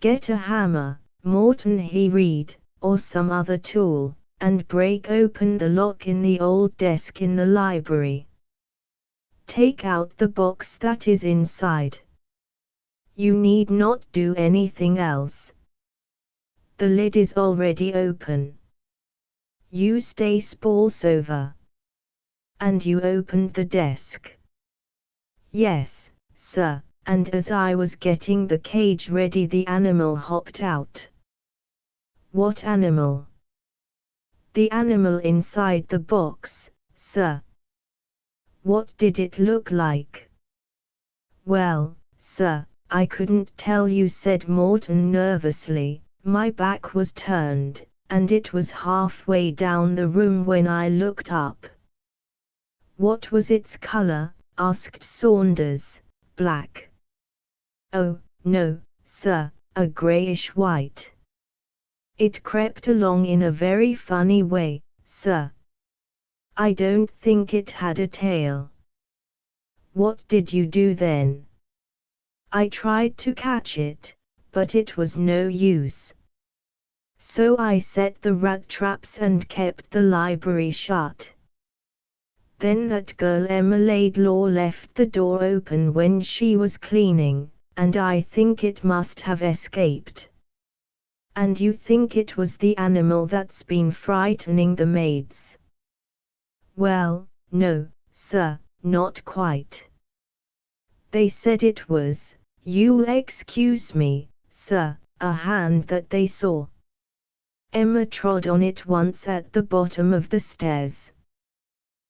"Get a hammer, Morton," he read, "or some other tool, and break open the lock in the old desk in the library. Take out the box that is inside. You need not do anything else. The lid is already open. Eustace Bolsover. And you opened the desk?" "Yes, sir, and as I was getting the cage ready the animal hopped out." "What animal?" "The animal inside the box, sir." "What did it look like?" "Well, sir, I couldn't tell you," said Morton nervously. "My back was turned, and it was halfway down the room when I looked up." "What was its color?" asked Saunders. "Black?" "Oh, no, sir, a grayish-white. It crept along in a very funny way, sir. I don't think it had a tail." "What did you do then?" "I tried to catch it, but it was no use. So I set the rat traps and kept the library shut. Then that girl Emma Laidlaw left the door open when she was cleaning, and I think it must have escaped." "And you think it was the animal that's been frightening the maids?" "Well, no, sir, not quite. They said it was, you'll excuse me, sir, a hand that they saw. Emma trod on it once at the bottom of the stairs.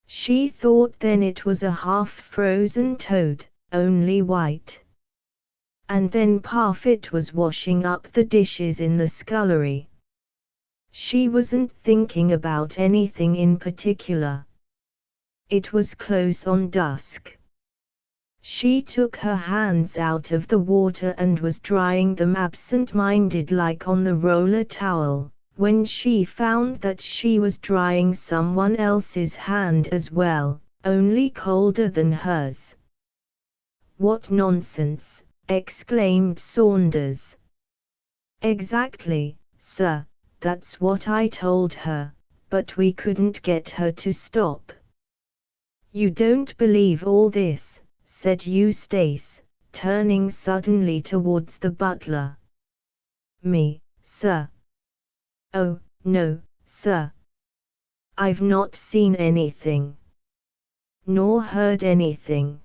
She thought then it was a half-frozen toad, only white. And then Parfit was washing up the dishes in the scullery. She wasn't thinking about anything in particular. It was close on dusk. She took her hands out of the water and was drying them absent-minded like on the roller towel, when she found that she was drying someone else's hand as well, only colder than hers." "What nonsense!" exclaimed Saunders. "Exactly, sir, that's what I told her, but we couldn't get her to stop." "You don't believe all this," said Eustace, turning suddenly towards the butler. "Me, sir? Oh, no, sir. I've not seen anything. Nor heard anything."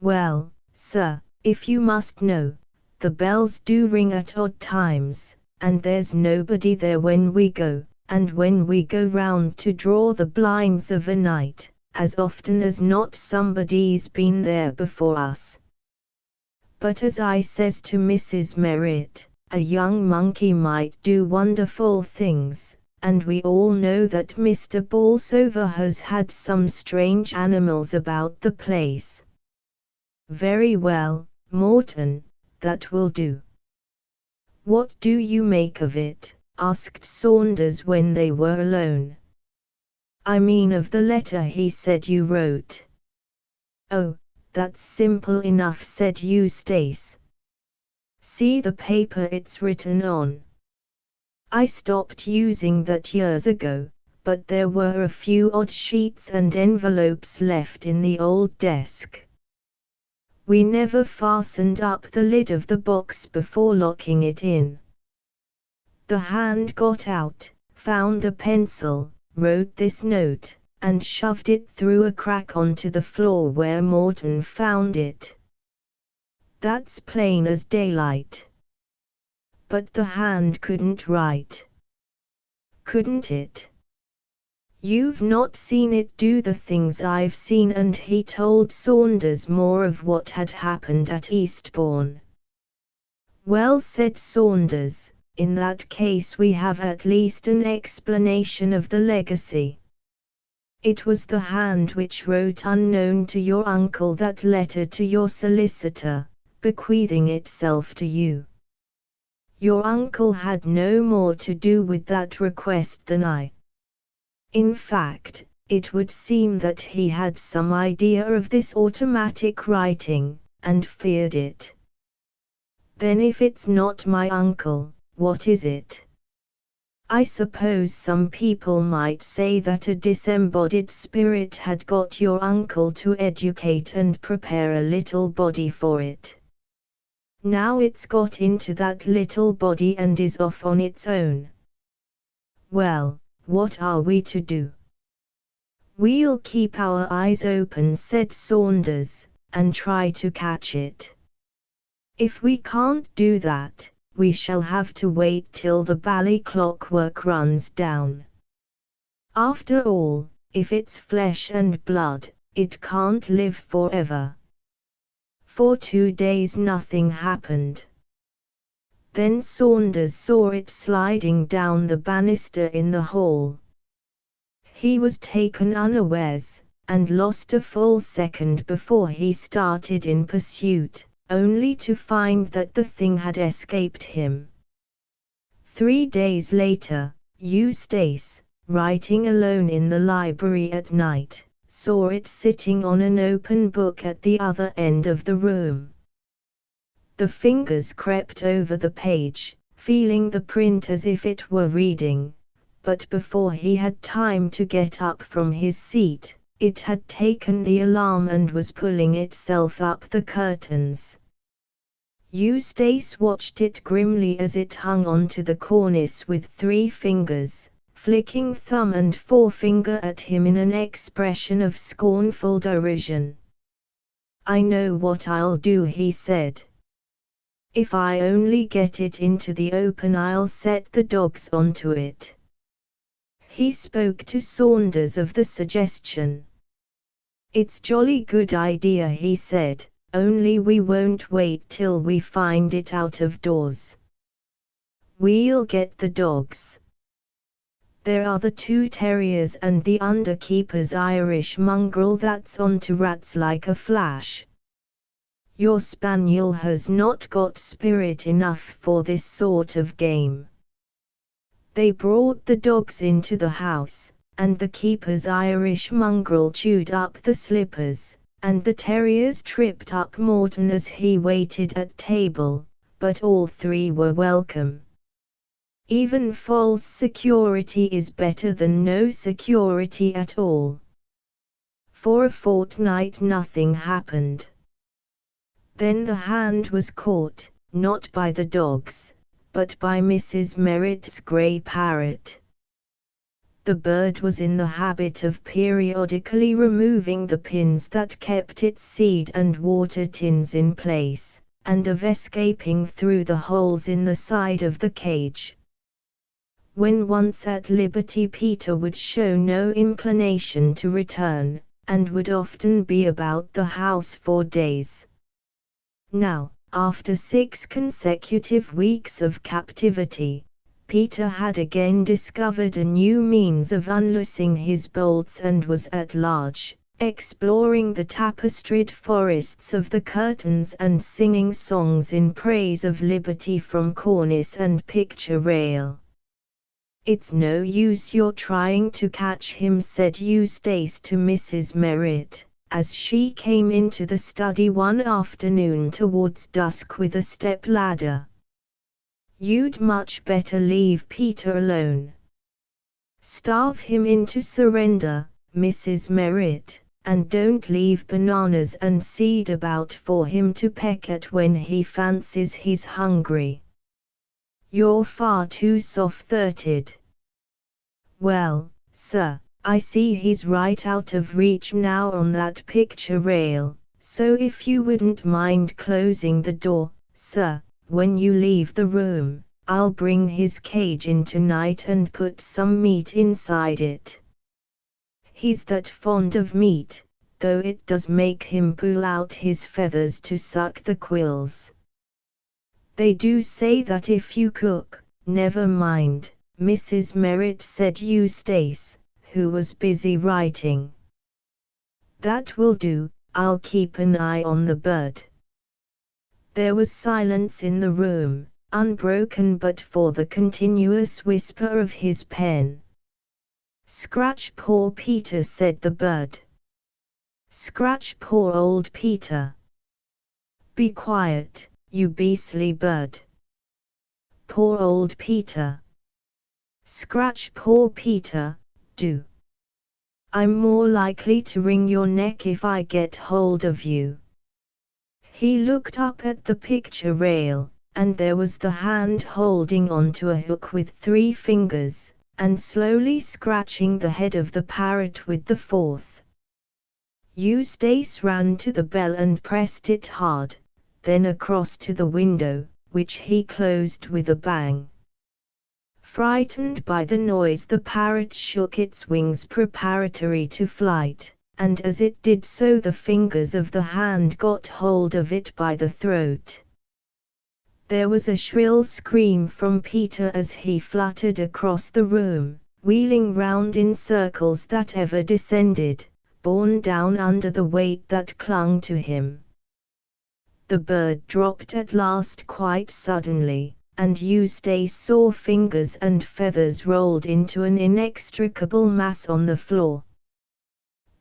"Well, sir, if you must know, the bells do ring at odd times, and there's nobody there when we go, and when we go round to draw the blinds of a night, as often as not somebody's been there before us. But as I says to Mrs. Merritt, a young monkey might do wonderful things, and we all know that Mr. Bolsover has had some strange animals about the place." "Very well, Morton, that will do." "What do you make of it?" asked Saunders when they were alone. "I mean of the letter he said you wrote." "Oh, that's simple enough," said Eustace. "See the paper it's written on. I stopped using that years ago, but there were a few odd sheets and envelopes left in the old desk. We never fastened up the lid of the box before locking it in. The hand got out, found a pencil, wrote this note, and shoved it through a crack onto the floor where Morton found it. That's plain as daylight. But the hand couldn't write. Couldn't it? You've not seen it do the things I've seen." And he told Saunders more of what had happened at Eastbourne. "Well," said Saunders, "in that case we have at least an explanation of the legacy. It was the hand which wrote unknown to your uncle that letter to your solicitor, bequeathing itself to you. Your uncle had no more to do with that request than I. In fact, it would seem that he had some idea of this automatic writing, and feared it. Then if it's not my uncle, what is it? I suppose some people might say that a disembodied spirit had got your uncle to educate and prepare a little body for it. Now it's got into that little body and is off on its own. Well, what are we to do? We'll keep our eyes open, said Saunders, and try to catch it. If we can't do that, we shall have to wait till the bally clockwork runs down. After all, if it's flesh and blood, it can't live forever. For 2 days nothing happened. Then Saunders saw it sliding down the banister in the hall. He was taken unawares, and lost a full second before he started in pursuit, only to find that the thing had escaped him. 3 days later, Eustace, writing alone in the library at night, saw it sitting on an open book at the other end of the room. The fingers crept over the page, feeling the print as if it were reading, but before he had time to get up from his seat, it had taken the alarm and was pulling itself up the curtains. Eustace watched it grimly as it hung onto the cornice with 3 fingers, flicking thumb and forefinger at him in an expression of scornful derision. "I know what I'll do," he said. "If I only get it into the open, I'll set the dogs onto it." He spoke to Saunders of the suggestion. "It's jolly good idea," he said, "only we won't wait till we find it out of doors. We'll get the dogs. There are the 2 terriers and the underkeeper's Irish mongrel that's on to rats like a flash. Your spaniel has not got spirit enough for this sort of game." They brought the dogs into the house, and the keeper's Irish mongrel chewed up the slippers, and the terriers tripped up Morton as he waited at table, but all 3 were welcome. Even false security is better than no security at all. For a fortnight nothing happened. Then the hand was caught, not by the dogs, but by Mrs. Merritt's grey parrot. The bird was in the habit of periodically removing the pins that kept its seed and water tins in place, and of escaping through the holes in the side of the cage. When once at liberty, Peter would show no inclination to return, and would often be about the house for days. Now, after 6 consecutive weeks of captivity, Peter had again discovered a new means of unloosing his bolts and was at large, exploring the tapestried forests of the curtains and singing songs in praise of liberty from cornice and picture rail. "It's no use your trying to catch him," said Eustace to Mrs. Merritt, as she came into the study one afternoon towards dusk with a step-ladder. "You'd much better leave Peter alone. Starve him into surrender, Mrs. Merritt, and don't leave bananas and seed about for him to peck at when he fancies he's hungry. You're far too soft-thirted." "Well, sir, I see he's right out of reach now on that picture rail, so if you wouldn't mind closing the door, sir, when you leave the room, I'll bring his cage in tonight and put some meat inside it. He's that fond of meat, though it does make him pull out his feathers to suck the quills. They do say that if you cook—" "Never mind, Mrs. Merritt," said Eustace, who was busy writing. "That will do, I'll keep an eye on the bird." There was silence in the room, unbroken but for the continuous whisper of his pen. "Scratch poor Peter," said the bird. "Scratch poor old Peter." "Be quiet, you beastly bird." "Poor old Peter." "Scratch poor Peter, do. I'm more likely to wring your neck if I get hold of you." He looked up at the picture rail, and there was the hand holding onto a hook with 3 fingers, and slowly scratching the head of the parrot with the 4th. Eustace ran to the bell and pressed it hard, then across to the window, which he closed with a bang. Frightened by the noise, the parrot shook its wings preparatory to flight, and as it did so the fingers of the hand got hold of it by the throat. There was a shrill scream from Peter as he fluttered across the room, wheeling round in circles that ever descended, borne down under the weight that clung to him. The bird dropped at last quite suddenly, and Eustace saw fingers and feathers rolled into an inextricable mass on the floor.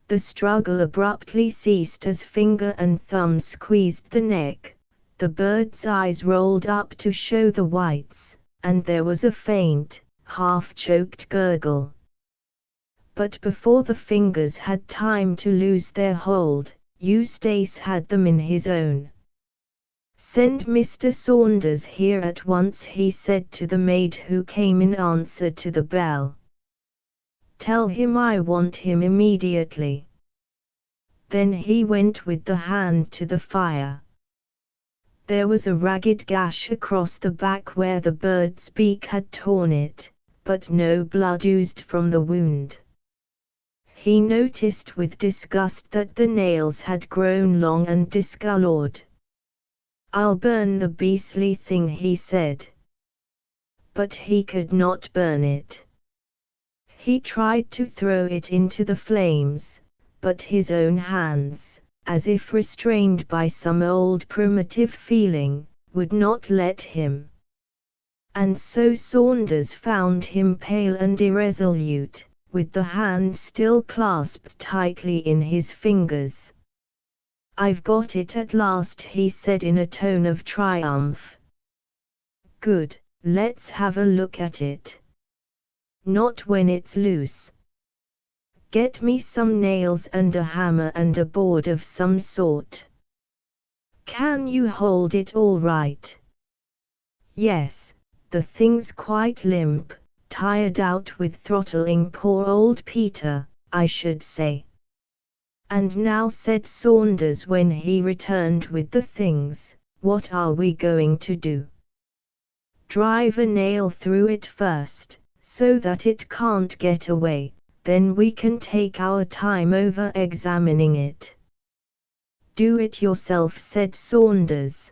The struggle abruptly ceased as finger and thumb squeezed the neck, the bird's eyes rolled up to show the whites, and there was a faint, half-choked gurgle. But before the fingers had time to lose their hold, Eustace had them in his own. "Send Mr. Saunders here at once," he said to the maid who came in answer to the bell. "Tell him I want him immediately." Then he went with the hand to the fire. There was a ragged gash across the back where the bird's beak had torn it, but no blood oozed from the wound. He noticed with disgust that the nails had grown long and discolored. "I'll burn the beastly thing," he said. But he could not burn it. He tried to throw it into the flames, but his own hands, as if restrained by some old primitive feeling, would not let him. And so Saunders found him pale and irresolute, with the hand still clasped tightly in his fingers. "I've got it at last," he said in a tone of triumph. "Good, let's have a look at it." "Not when it's loose." "Get me some nails and a hammer and a board of some sort." "Can you hold it all right?" "Yes, the thing's quite limp, tired out with throttling poor old Peter, I should say." "And now," said Saunders when he returned with the things, "what are we going to do?" "Drive a nail through it first, so that it can't get away, then we can take our time over examining it." "Do it yourself," said Saunders.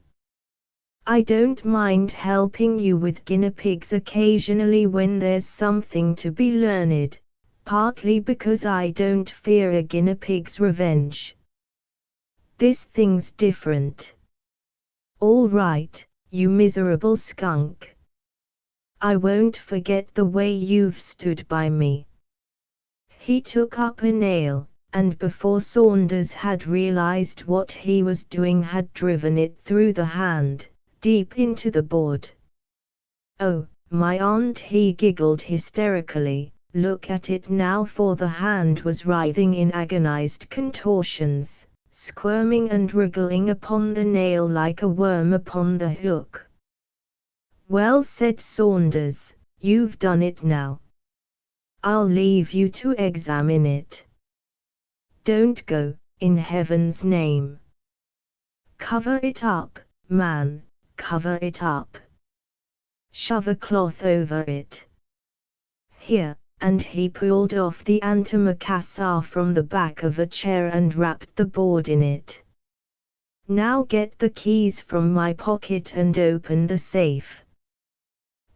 "I don't mind helping you with guinea pigs occasionally when there's something to be learned, partly because I don't fear a guinea pig's revenge. This thing's different." "All right, you miserable skunk. I won't forget the way you've stood by me." He took up a nail, and before Saunders had realized what he was doing had driven it through the hand, deep into the board. "Oh, my aunt," he giggled hysterically, "look at it now," for the hand was writhing in agonized contortions, squirming and wriggling upon the nail like a worm upon the hook. "Well," said Saunders, "you've done it now. I'll leave you to examine it. Don't go, in heaven's name. Cover it up, man, cover it up. Shove a cloth over it. Here," and he pulled off the antimacassar from the back of a chair and wrapped the board in it. "Now get the keys from my pocket and open the safe.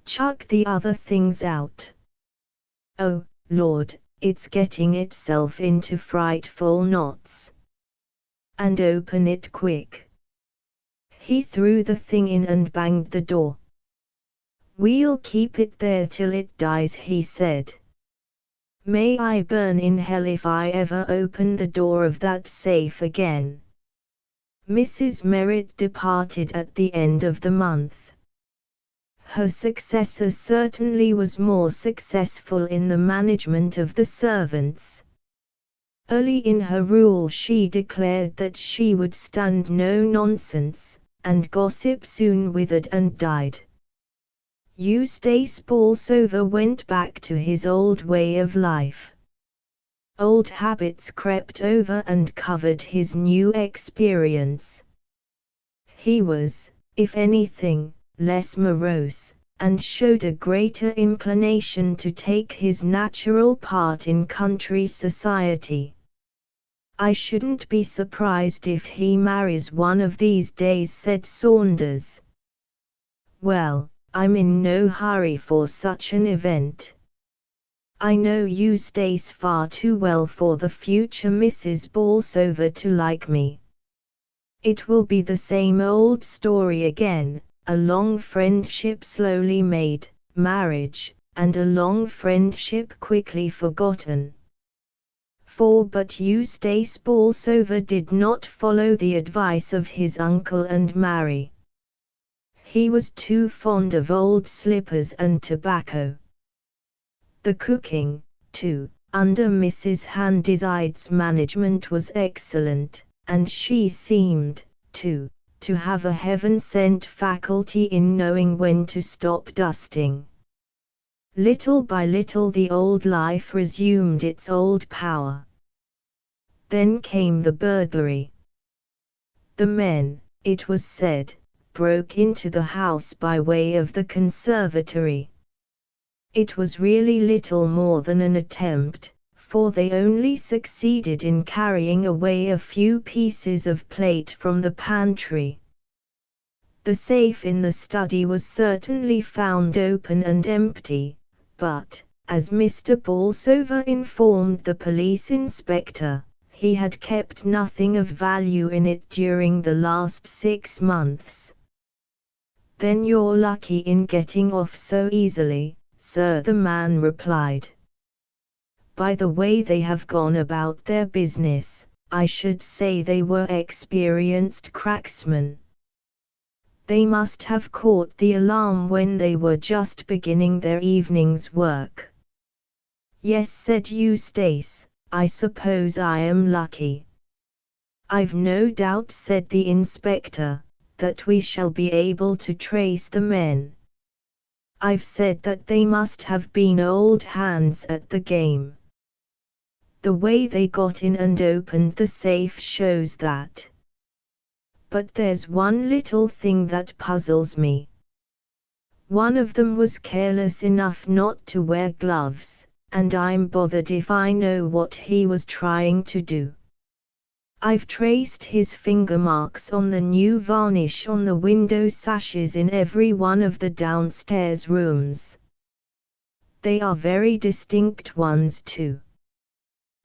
Chuck the other things out. Oh, Lord, it's getting itself into frightful knots. And open it quick." He threw the thing in and banged the door. We'll keep it there till it dies, he said. May I burn in hell if I ever open the door of that safe again. Mrs. Merritt departed at the end of the month. Her successor certainly was more successful in the management of the servants. Early in her rule she declared that she would stand no nonsense, and gossip soon withered and died. Eustace Bolsover went back to his old way of life. Old habits crept over and covered his new experience. He was, if anything, less morose, and showed a greater inclination to take his natural part in country society. I shouldn't be surprised if he marries one of these days, said Saunders. Well, I'm in no hurry for such an event. I know Eustace far too well for the future Mrs. Bolsover to like me. It will be the same old story again, a long friendship slowly made, marriage, and a long friendship quickly forgotten. But Eustace Bolsover did not follow the advice of his uncle and marry. He was too fond of old slippers and tobacco. The cooking, too, under Mrs. Handyside's management was excellent, and she seemed, too, to have a heaven-sent faculty in knowing when to stop dusting. Little by little the old life resumed its old power. Then came the burglary. The men, it was said, broke into the house by way of the conservatory. It was really little more than an attempt, for they only succeeded in carrying away a few pieces of plate from the pantry. The safe in the study was certainly found open and empty, but, as Mr. Bolsover informed the police inspector, he had kept nothing of value in it during the last 6 months. Then you're lucky in getting off so easily, sir, the man replied. By the way they have gone about their business, I should say they were experienced cracksmen. They must have caught the alarm when they were just beginning their evening's work. Yes, said Eustace, I suppose I am lucky. I've no doubt, said the inspector, that we shall be able to trace the men. I've said that they must have been old hands at the game. The way they got in and opened the safe shows that. But there's one little thing that puzzles me. One of them was careless enough not to wear gloves, and I'm bothered if I know what he was trying to do. I've traced his finger marks on the new varnish on the window sashes in every one of the downstairs rooms. They are very distinct ones too.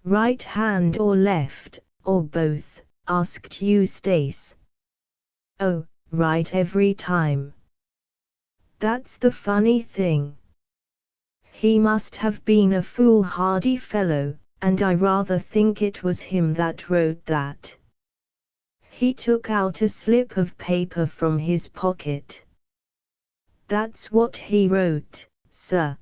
Right hand or left, or both? Asked Eustace. Oh, right every time. That's the funny thing. He must have been a foolhardy fellow, and I rather think it was him that wrote that. He took out a slip of paper from his pocket. That's what he wrote, sir.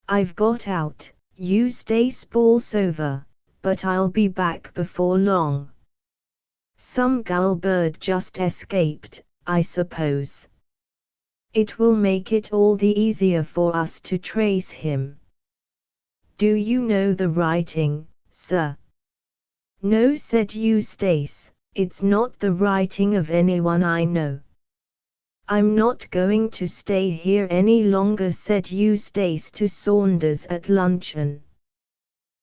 I've got out, Eustace Bolsover, but I'll be back before long. Some gull bird just escaped, I suppose. It will make it all the easier for us to trace him. Do you know the writing, sir? No, said Eustace, it's not the writing of anyone I know. I'm not going to stay here any longer, said Eustace to Saunders at luncheon.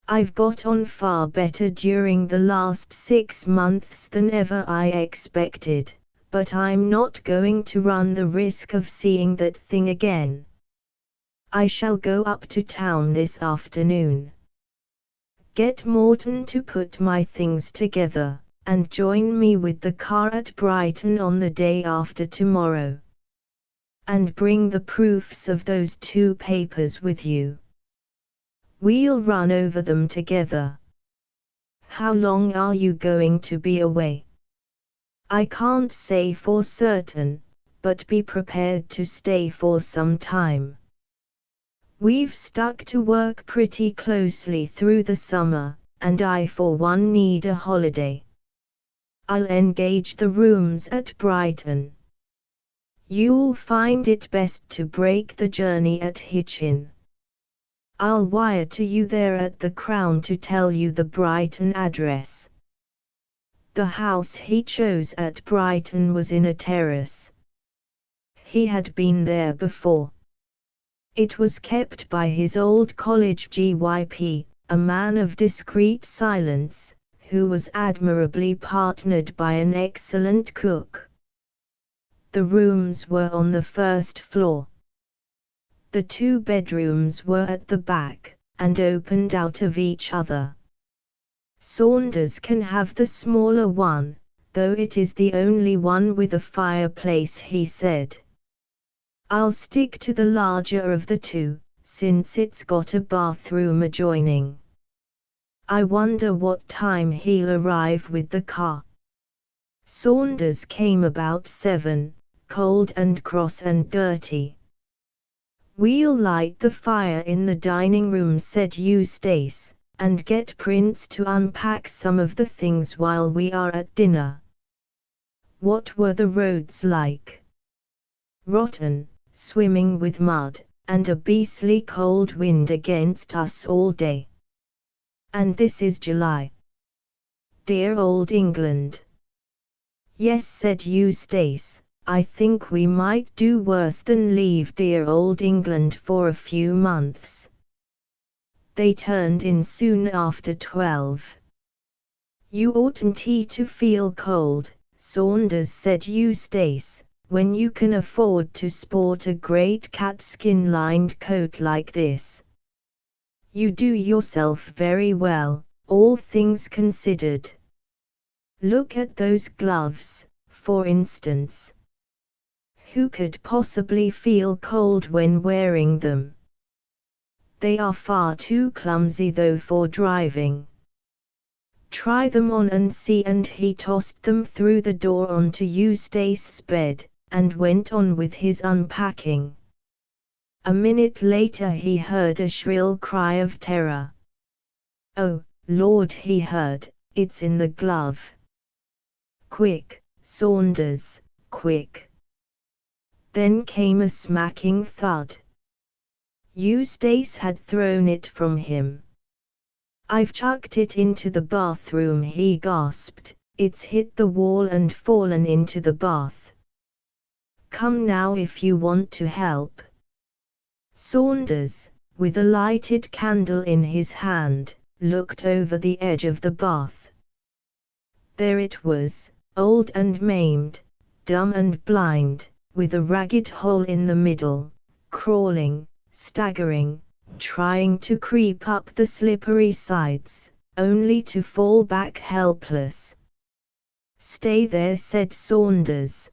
I've got on far better during the last 6 months than ever I expected, but I'm not going to run the risk of seeing that thing again. I shall go up to town this afternoon. Get Morton to put my things together, and join me with the car at Brighton on the day after tomorrow. and bring the proofs of those 2 papers with you. We'll run over them together. How long are you going to be away? I can't say for certain, but be prepared to stay for some time. We've stuck to work pretty closely through the summer, and I for one need a holiday. I'll engage the rooms at Brighton. You'll find it best to break the journey at Hitchin. I'll wire to you there at the Crown to tell you the Brighton address. The house he chose at Brighton was in a terrace. He had been there before. It was kept by his old college GYP, a man of discreet silence, who was admirably partnered by an excellent cook. The rooms were on the 1st floor. The 2 bedrooms were at the back, and opened out of each other. Saunders can have the smaller one, though it is the only one with a fireplace, he said. I'll stick to the larger of the 2, since it's got a bathroom adjoining. I wonder what time he'll arrive with the car. Saunders came about 7, cold and cross and dirty. We'll light the fire in the dining room, said Eustace, and get Prince to unpack some of the things while we are at dinner. What were the roads like? Rotten, swimming with mud, and a beastly cold wind against us all day. And this is July. Dear old England. Yes, said Eustace, I think we might do worse than leave dear old England for a few months. They turned in soon after 12. You oughtn't to feel cold, Saunders, said Eustace, when you can afford to sport a great catskin-lined coat like this. You do yourself very well, all things considered. Look at those gloves, for instance. Who could possibly feel cold when wearing them? They are far too clumsy though for driving. Try them on and see, and he tossed them through the door onto Eustace's bed, and went on with his unpacking. A minute later he heard a shrill cry of terror. Oh, Lord, he heard, it's in the glove. Quick, Saunders, quick. Then came a smacking thud. Eustace had thrown it from him. I've chucked it into the bathroom, he gasped. It's hit the wall and fallen into the bath. Come now if you want to help. Saunders, with a lighted candle in his hand, looked over the edge of the bath. There it was, old and maimed, dumb and blind, with a ragged hole in the middle, crawling, staggering, trying to creep up the slippery sides, only to fall back helpless. Stay there, said Saunders.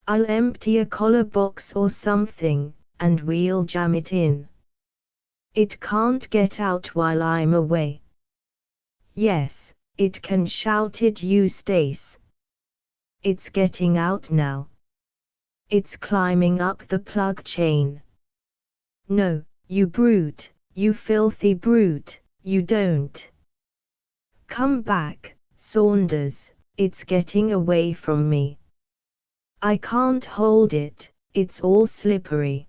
I'll empty a collar box or something, and we'll jam it in. It can't get out while I'm away. Yes, it can, shouted Eustace. It's getting out now. It's climbing up the plug chain. No, you brute, you filthy brute, you don't. Come back, Saunders, it's getting away from me. I can't hold it, it's all slippery.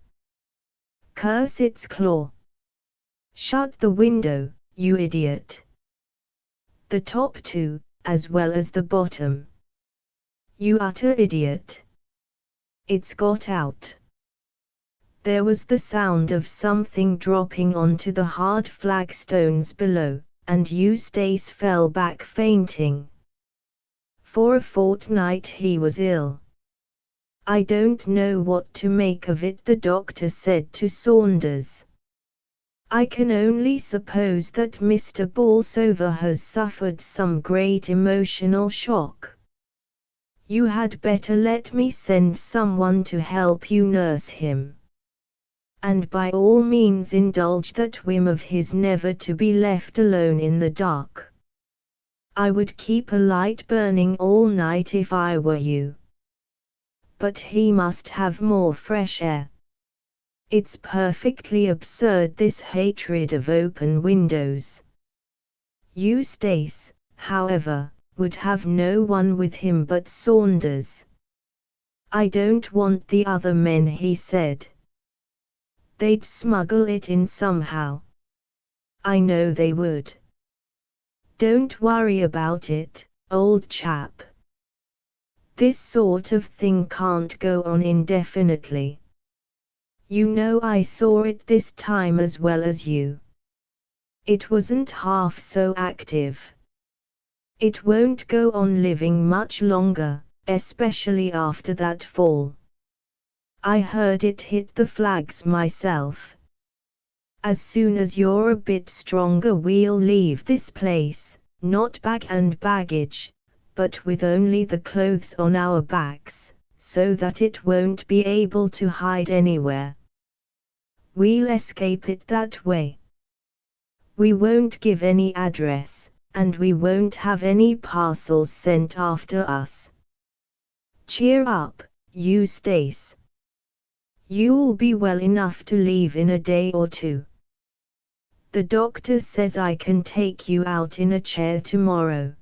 Curse its claw. Shut the window, you idiot. The top too, as well as the bottom. You utter idiot. It's got out. There was the sound of something dropping onto the hard flagstones below, and Eustace fell back fainting. For a fortnight he was ill. I don't know what to make of it, the doctor said to Saunders. I can only suppose that Mr. Bolsover has suffered some great emotional shock. You had better let me send someone to help you nurse him. And by all means indulge that whim of his never to be left alone in the dark. I would keep a light burning all night if I were you. But he must have more fresh air. It's perfectly absurd, this hatred of open windows. Eustace, however, would have no one with him but Saunders. I don't want the other men, he said. They'd smuggle it in somehow. I know they would. Don't worry about it, old chap. This sort of thing can't go on indefinitely. You know I saw it this time as well as you. It wasn't half so active. It won't go on living much longer, especially after that fall. I heard it hit the flags myself. As soon as you're a bit stronger we'll leave this place, not bag and baggage, but with only the clothes on our backs, so that it won't be able to hide anywhere. We'll escape it that way. We won't give any address, and we won't have any parcels sent after us. Cheer up, Eustace. You'll be well enough to leave in a day or two. The doctor says I can take you out in a chair tomorrow.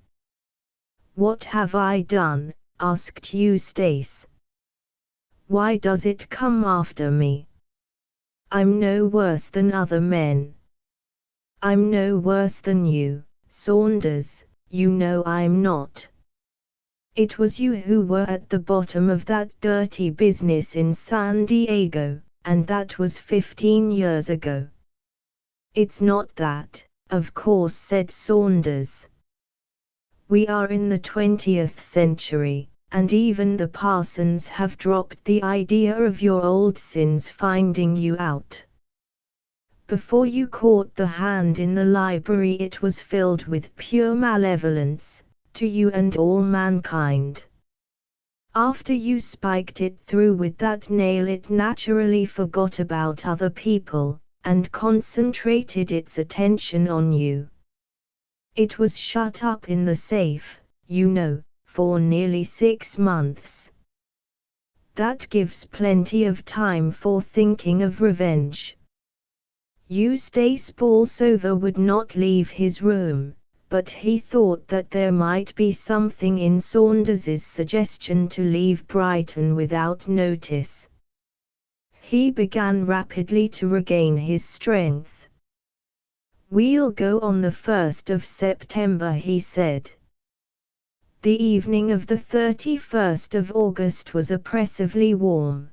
What have I done? Asked Eustace. Why does it come after me? I'm no worse than other men. I'm no worse than you, Saunders, you know I'm not. It was you who were at the bottom of that dirty business in San Diego, and that was 15 years ago. It's not that, of course, said Saunders. We are in the 20th century, and even the parsons have dropped the idea of your old sins finding you out. Before you caught the hand in the library it was filled with pure malevolence, to you and all mankind. After you spiked it through with that nail it naturally forgot about other people, and concentrated its attention on you. It was shut up in the safe, you know, for nearly 6 months. That gives plenty of time for thinking of revenge. Eustace Bolsover would not leave his room, but he thought that there might be something in Saunders's suggestion to leave Brighton without notice. He began rapidly to regain his strength. We'll go on the 1st of September, he said. The evening of the 31st of August was oppressively warm.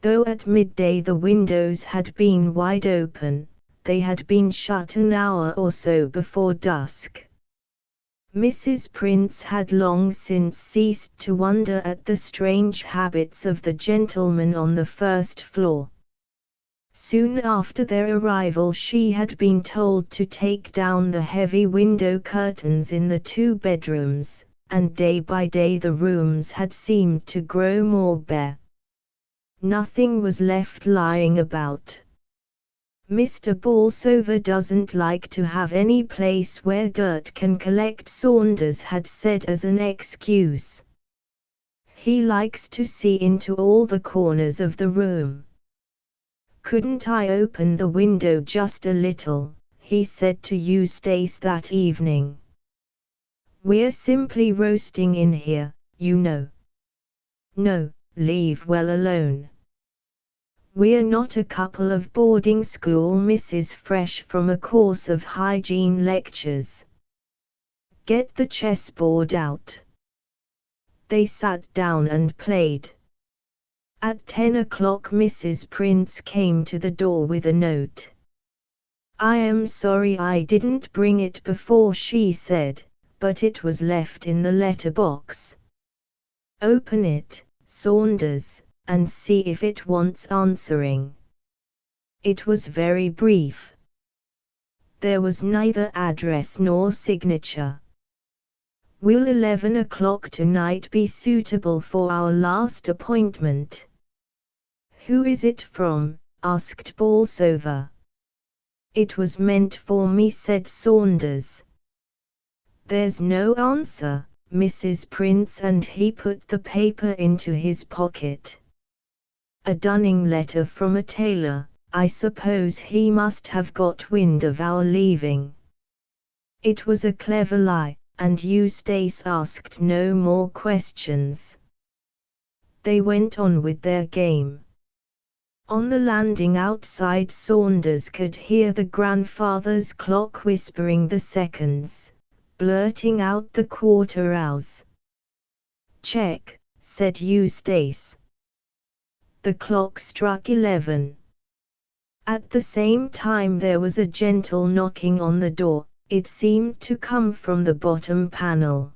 Though at midday the windows had been wide open, they had been shut an hour or so before dusk. Mrs. Prince had long since ceased to wonder at the strange habits of the gentlemen on the first floor. Soon after their arrival she had been told to take down the heavy window curtains in the 2 bedrooms, and day by day the rooms had seemed to grow more bare. Nothing was left lying about. Mr. Bolsover doesn't like to have any place where dirt can collect, Saunders had said as an excuse. He likes to see into all the corners of the room. Couldn't I open the window just a little, he said to Eustace that evening. We're simply roasting in here, you know. No, leave well alone. We're not a couple of boarding school misses fresh from a course of hygiene lectures. Get the chessboard out. They sat down and played. At 10 o'clock Mrs. Prince came to the door with a note. I am sorry I didn't bring it before, she said, but it was left in the letter box. Open it, Saunders, and see if it wants answering. It was very brief. There was neither address nor signature. Will 11 o'clock tonight be suitable for our last appointment? Who is it from? Asked Bolsover. It was meant for me, said Saunders. There's no answer, Mrs. Prince, and he put the paper into his pocket. A dunning letter from a tailor. I suppose he must have got wind of our leaving. It was a clever lie, and Eustace asked no more questions. They went on with their game. On the landing outside, Saunders could hear the grandfather's clock whispering the seconds, blurting out the quarter hours. Check, said Eustace. The clock struck 11. At the same time there was a gentle knocking on the door. It seemed to come from the bottom panel.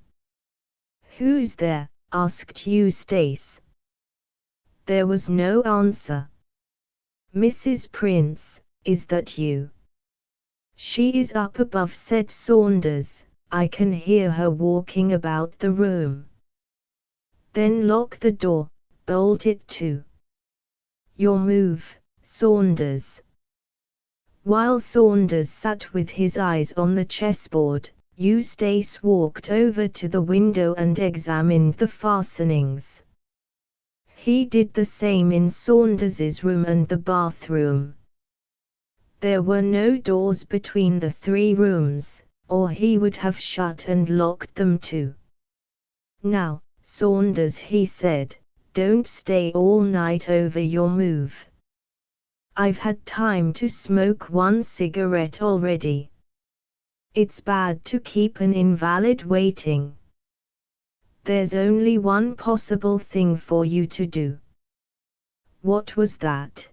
Who's there? Asked Eustace. There was no answer. Mrs. Prince, is that you? She is up above, said Saunders. I can hear her walking about the room. Then lock the door, bolt it too. Your move, Saunders. While Saunders sat with his eyes on the chessboard, Eustace walked over to the window and examined the fastenings. He did the same in Saunders's room and the bathroom. There were no doors between the three rooms, or he would have shut and locked them too. Now, Saunders, he said, don't stay all night over your move. I've had time to smoke one cigarette already. It's bad to keep an invalid waiting. There's only one possible thing for you to do. What was that?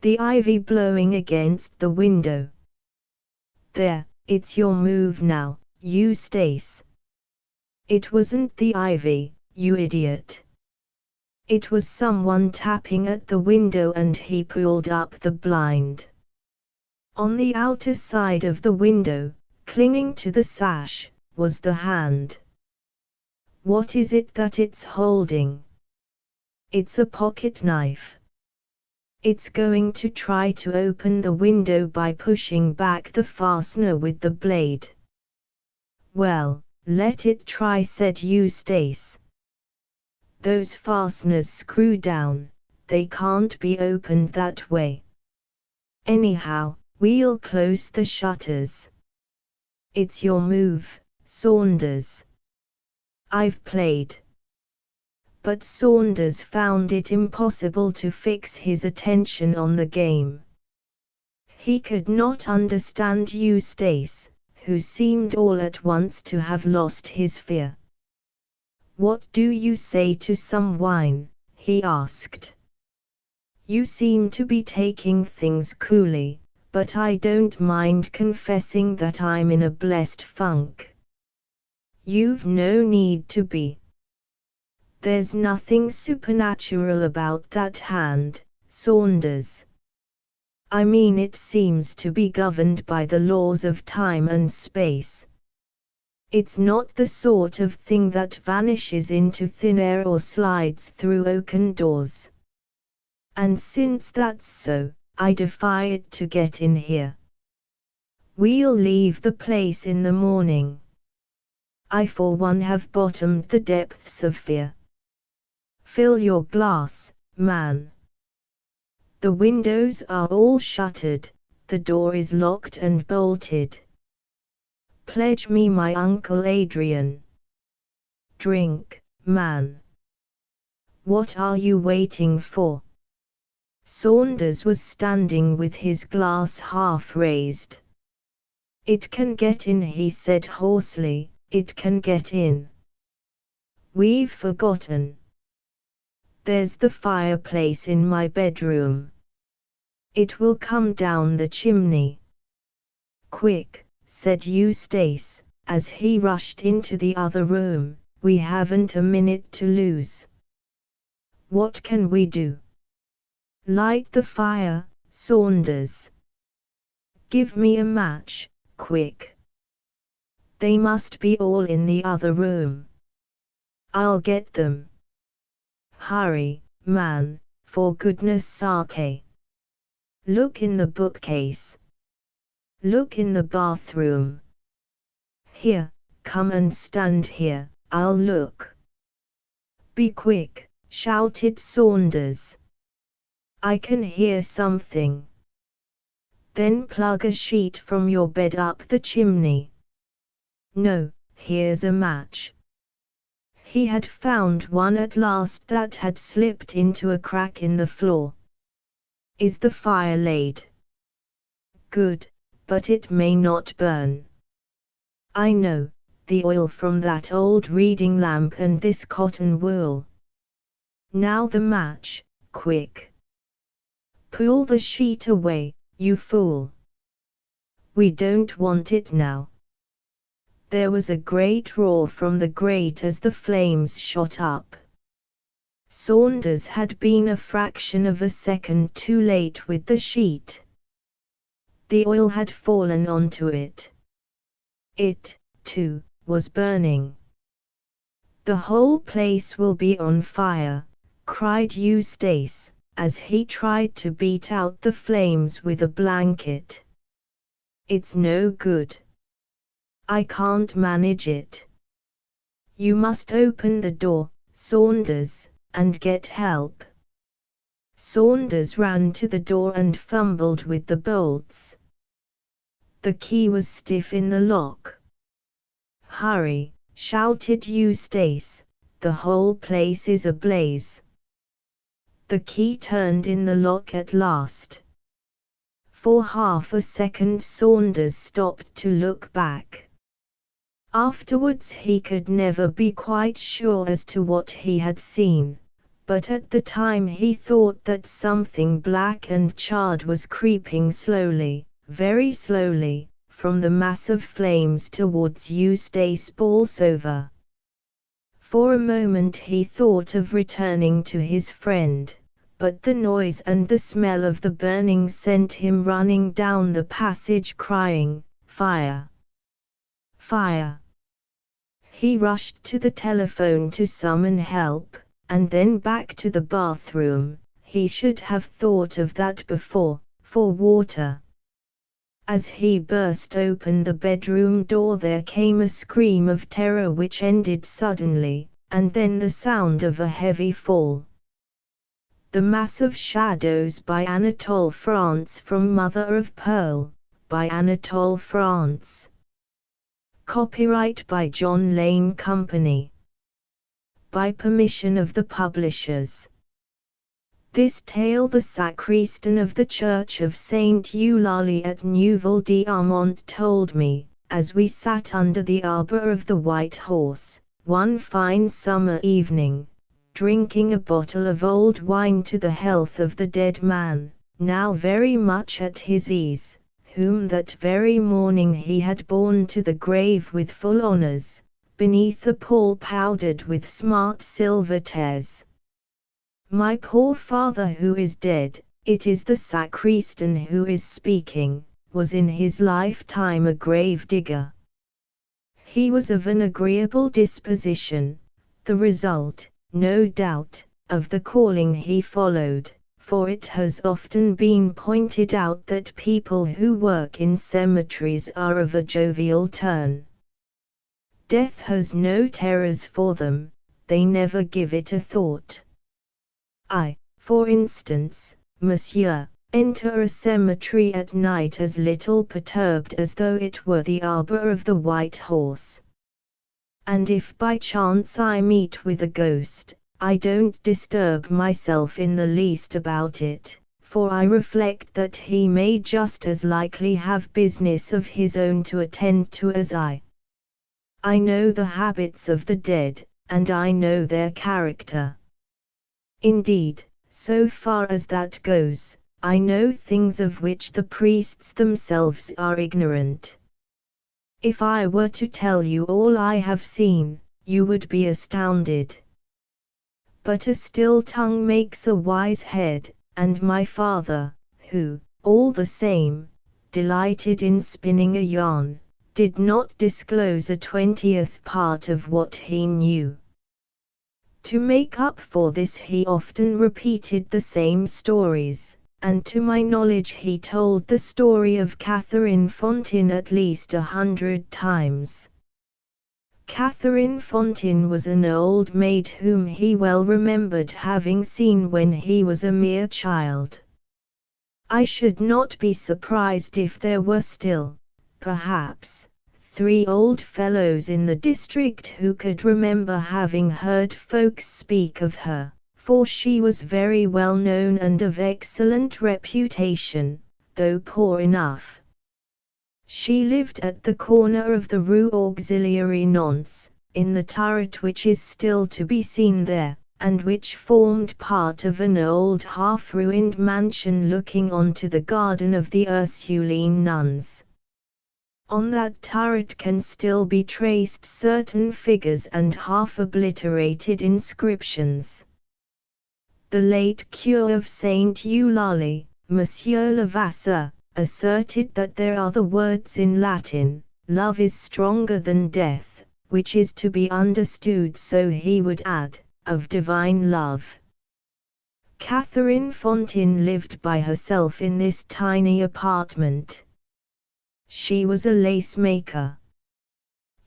The ivy blowing against the window. There, it's your move now, Eustace. It wasn't the ivy, you idiot. It was someone tapping at the window, and he pulled up the blind. On the outer side of the window, clinging to the sash, was the hand. What is it that it's holding? It's a pocket knife. It's going to try to open the window by pushing back the fastener with the blade. Well, let it try, said Eustace. Those fasteners screw down, they can't be opened that way. Anyhow, we'll close the shutters. It's your move, Saunders. I've played. But Saunders found it impossible to fix his attention on the game. He could not understand Eustace, who seemed all at once to have lost his fear. What do you say to some wine? He asked. You seem to be taking things coolly, but I don't mind confessing that I'm in a blessed funk. You've no need to be. There's nothing supernatural about that hand, Saunders. I mean, it seems to be governed by the laws of time and space. It's not the sort of thing that vanishes into thin air or slides through oaken doors. And since that's so, I defy it to get in here. We'll leave the place in the morning. I for one have bottomed the depths of fear. Fill your glass, man. The windows are all shuttered, the door is locked and bolted. Pledge me my Uncle Adrian. Drink, man. What are you waiting for? Saunders was standing with his glass half raised. It can get in, he said hoarsely, it can get in. We've forgotten. There's the fireplace in my bedroom. It will come down the chimney. Quick, said Eustace, as he rushed into the other room, we haven't a minute to lose. What can we do? Light the fire, Saunders. Give me a match, quick. They must be all in the other room. I'll get them. Hurry, man, for goodness sake. Look in the bookcase. Look in the bathroom. Here, come and stand here, I'll look. Be quick, shouted Saunders. I can hear something. Then plug a sheet from your bed up the chimney. No, here's a match. He had found one at last that had slipped into a crack in the floor. Is the fire laid? Good, but it may not burn. I know, the oil from that old reading lamp and this cotton wool. Now the match, quick. Pull the sheet away, you fool. We don't want it now. There was a great roar from the grate as the flames shot up. Saunders had been a fraction of a second too late with the sheet. The oil had fallen onto it. It, too, was burning. The whole place will be on fire, cried Eustace, as he tried to beat out the flames with a blanket. It's no good. I can't manage it. You must open the door, Saunders, and get help. Saunders ran to the door and fumbled with the bolts. The key was stiff in the lock. Hurry, shouted Eustace, the whole place is ablaze. The key turned in the lock at last. For half a second Saunders stopped to look back. Afterwards he could never be quite sure as to what he had seen, but at the time he thought that something black and charred was creeping slowly, very slowly, from the mass of flames towards Eustace Bolsover. For a moment he thought of returning to his friend, but the noise and the smell of the burning sent him running down the passage crying, "Fire! Fire!" He rushed to the telephone to summon help, and then back to the bathroom. He should have thought of that before, for water. As he burst open the bedroom door there came a scream of terror which ended suddenly, and then the sound of a heavy fall. The Mass of Shadows by Anatole France, from Mother of Pearl, by Anatole France. Copyright by John Lane Company. By permission of the publishers. This tale the sacristan of the Church of Saint Eulalie at Neuville-d'Armont told me, as we sat under the arbor of the White Horse, one fine summer evening, drinking a bottle of old wine to the health of the dead man, now very much at his ease, whom that very morning he had borne to the grave with full honours, beneath a pall powdered with smart silver tears. My poor father who is dead, it is the sacristan who is speaking, was in his lifetime a grave digger. He was of an agreeable disposition, the result, no doubt, of the calling he followed, for it has often been pointed out that people who work in cemeteries are of a jovial turn. Death has no terrors for them, they never give it a thought. I, for instance, monsieur, enter a cemetery at night as little perturbed as though it were the arbor of the White Horse. And if by chance I meet with a ghost, I don't disturb myself in the least about it, for I reflect that he may just as likely have business of his own to attend to as I. I know the habits of the dead, and I know their character. Indeed, so far as that goes, I know things of which the priests themselves are ignorant. If I were to tell you all I have seen, you would be astounded. But a still tongue makes a wise head, and my father, who, all the same, delighted in spinning a yarn, did not disclose a 20th part of what he knew. To make up for this he often repeated the same stories, and to my knowledge he told the story of Catherine Fontin at least 100 times. Catherine Fontin was an old maid whom he well remembered having seen when he was a mere child. I should not be surprised if there were still, perhaps, 3 old fellows in the district who could remember having heard folks speak of her, for she was very well known and of excellent reputation, though poor enough. She lived at the corner of the Rue Auxiliary Nantes, in the turret which is still to be seen there, and which formed part of an old half-ruined mansion looking onto the garden of the Ursuline nuns. On that turret can still be traced certain figures and half-obliterated inscriptions. The late cure of Saint Eulalie, Monsieur Levasseur, asserted that there are the words in Latin, "Love is stronger than death," which is to be understood, so he would add, of divine love. Catherine Fontin lived by herself in this tiny apartment. She was a lace maker.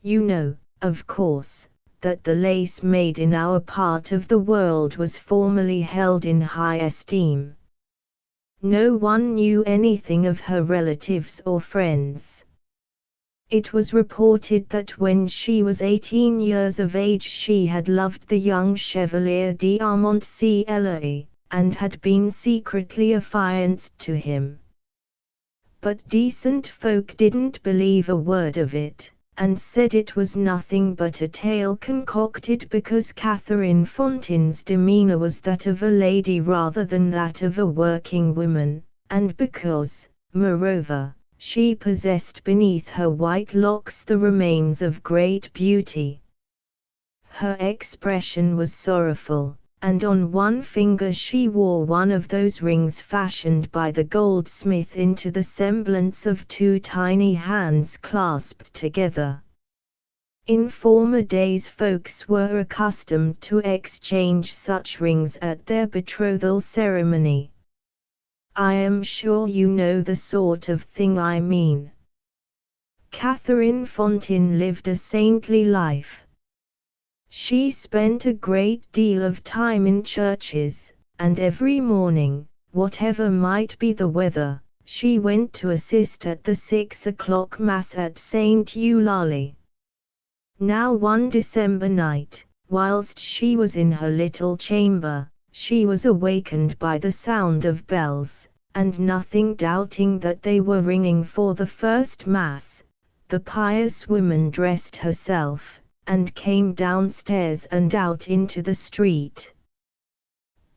You know, of course, that the lace made in our part of the world was formerly held in high esteem. No one knew anything of her relatives or friends. It was reported that when she was 18 years of age she had loved the young Chevalier d'Armont-L'Oreille, and had been secretly affianced to him. But decent folk didn't believe a word of it, and said it was nothing but a tale concocted because Catherine Fontin's demeanor was that of a lady rather than that of a working woman, and because, moreover, she possessed beneath her white locks the remains of great beauty. Her expression was sorrowful, and on one finger she wore one of those rings fashioned by the goldsmith into the semblance of 2 tiny hands clasped together. In former days folks were accustomed to exchange such rings at their betrothal ceremony. I am sure you know the sort of thing I mean. Catherine Fontin lived a saintly life. She spent a great deal of time in churches, and every morning, whatever might be the weather, she went to assist at the 6 o'clock Mass at Saint Eulalie. Now one December night, whilst she was in her little chamber, she was awakened by the sound of bells, and nothing doubting that they were ringing for the first Mass, the pious woman dressed herself, and came downstairs and out into the street.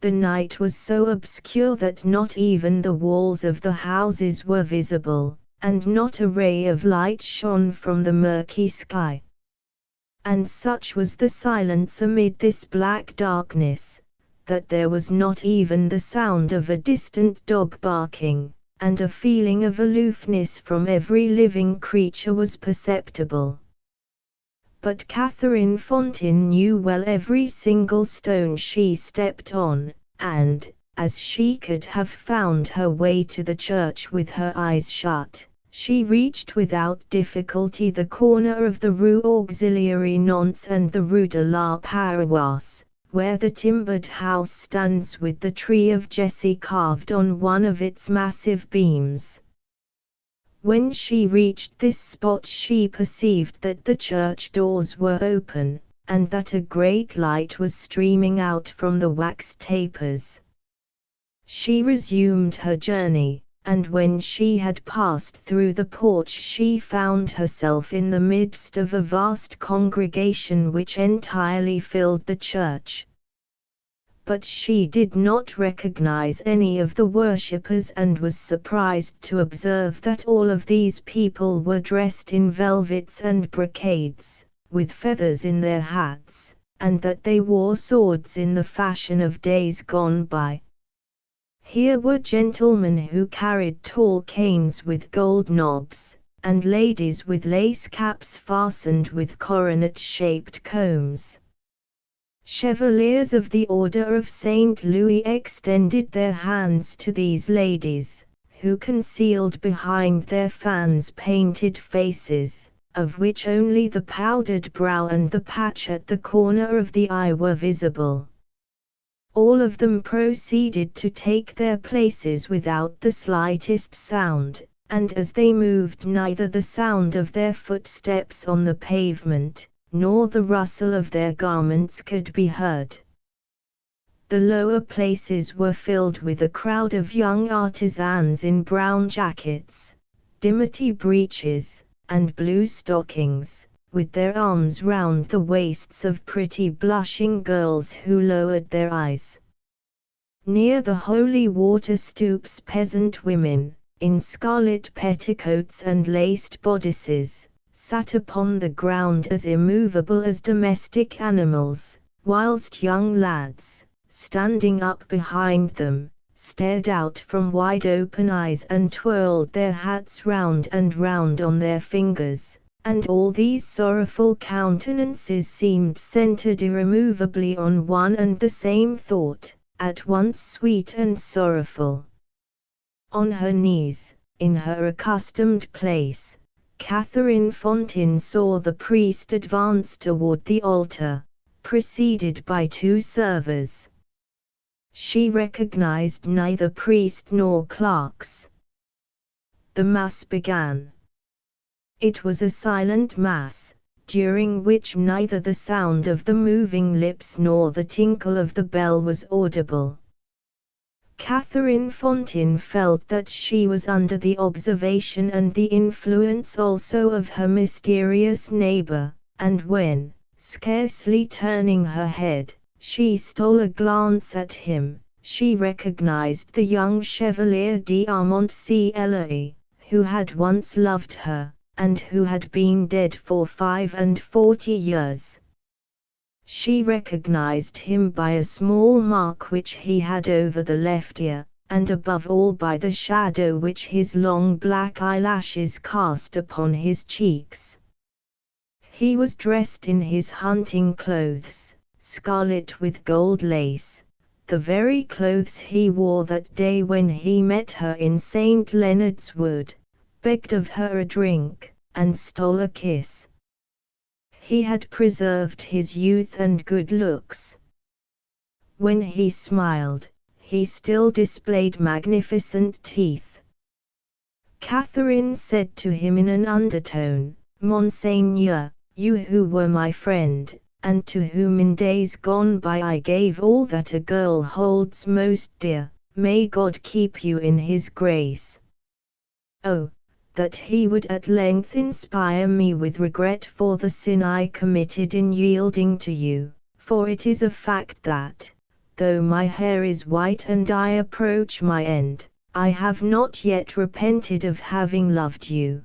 The night was so obscure that not even the walls of the houses were visible, and not a ray of light shone from the murky sky. And such was the silence amid this black darkness, that there was not even the sound of a distant dog barking, and a feeling of aloofness from every living creature was perceptible. But Catherine Fontin knew well every single stone she stepped on, and, as she could have found her way to the church with her eyes shut, she reached without difficulty the corner of the Rue Auxiliary Nantes and the Rue de la Paroisse, where the timbered house stands with the tree of Jesse carved on one of its massive beams. When she reached this spot she perceived that the church doors were open, and that a great light was streaming out from the wax tapers. She resumed her journey, and when she had passed through the porch she found herself in the midst of a vast congregation which entirely filled the church. But she did not recognize any of the worshippers and was surprised to observe that all of these people were dressed in velvets and brocades, with feathers in their hats, and that they wore swords in the fashion of days gone by. Here were gentlemen who carried tall canes with gold knobs, and ladies with lace caps fastened with coronet-shaped combs. Chevaliers of the Order of St. Louis extended their hands to these ladies, who concealed behind their fans painted faces, of which only the powdered brow and the patch at the corner of the eye were visible. All of them proceeded to take their places without the slightest sound, and as they moved neither the sound of their footsteps on the pavement, nor the rustle of their garments could be heard. The lower places were filled with a crowd of young artisans in brown jackets, dimity breeches, and blue stockings, with their arms round the waists of pretty blushing girls who lowered their eyes. Near the holy water stoops peasant women, in scarlet petticoats and laced bodices, sat upon the ground as immovable as domestic animals, whilst young lads, standing up behind them, stared out from wide-open eyes and twirled their hats round and round on their fingers, and all these sorrowful countenances seemed centered irremovably on one and the same thought, at once sweet and sorrowful. On her knees, in her accustomed place, Catherine Fontaine saw the priest advance toward the altar, preceded by two servers. She recognized neither priest nor clerks. The Mass began. It was a silent Mass, during which neither the sound of the moving lips nor the tinkle of the bell was audible. Catherine Fontaine felt that she was under the observation and the influence also of her mysterious neighbor, and when, scarcely turning her head, she stole a glance at him, she recognized the young Chevalier d'Armont-L'Oreille, who had once loved her, and who had been dead for 45 years. She recognized him by a small mark which he had over the left ear, and above all by the shadow which his long black eyelashes cast upon his cheeks. He was dressed in his hunting clothes, scarlet with gold lace, the very clothes he wore that day when he met her in St. Leonard's Wood, begged of her a drink, and stole a kiss. He had preserved his youth and good looks. When he smiled, he still displayed magnificent teeth. Catherine said to him in an undertone, "Monseigneur, you who were my friend, and to whom in days gone by I gave all that a girl holds most dear, may God keep you in His grace. Oh, that He would at length inspire me with regret for the sin I committed in yielding to you, for it is a fact that, though my hair is white and I approach my end, I have not yet repented of having loved you.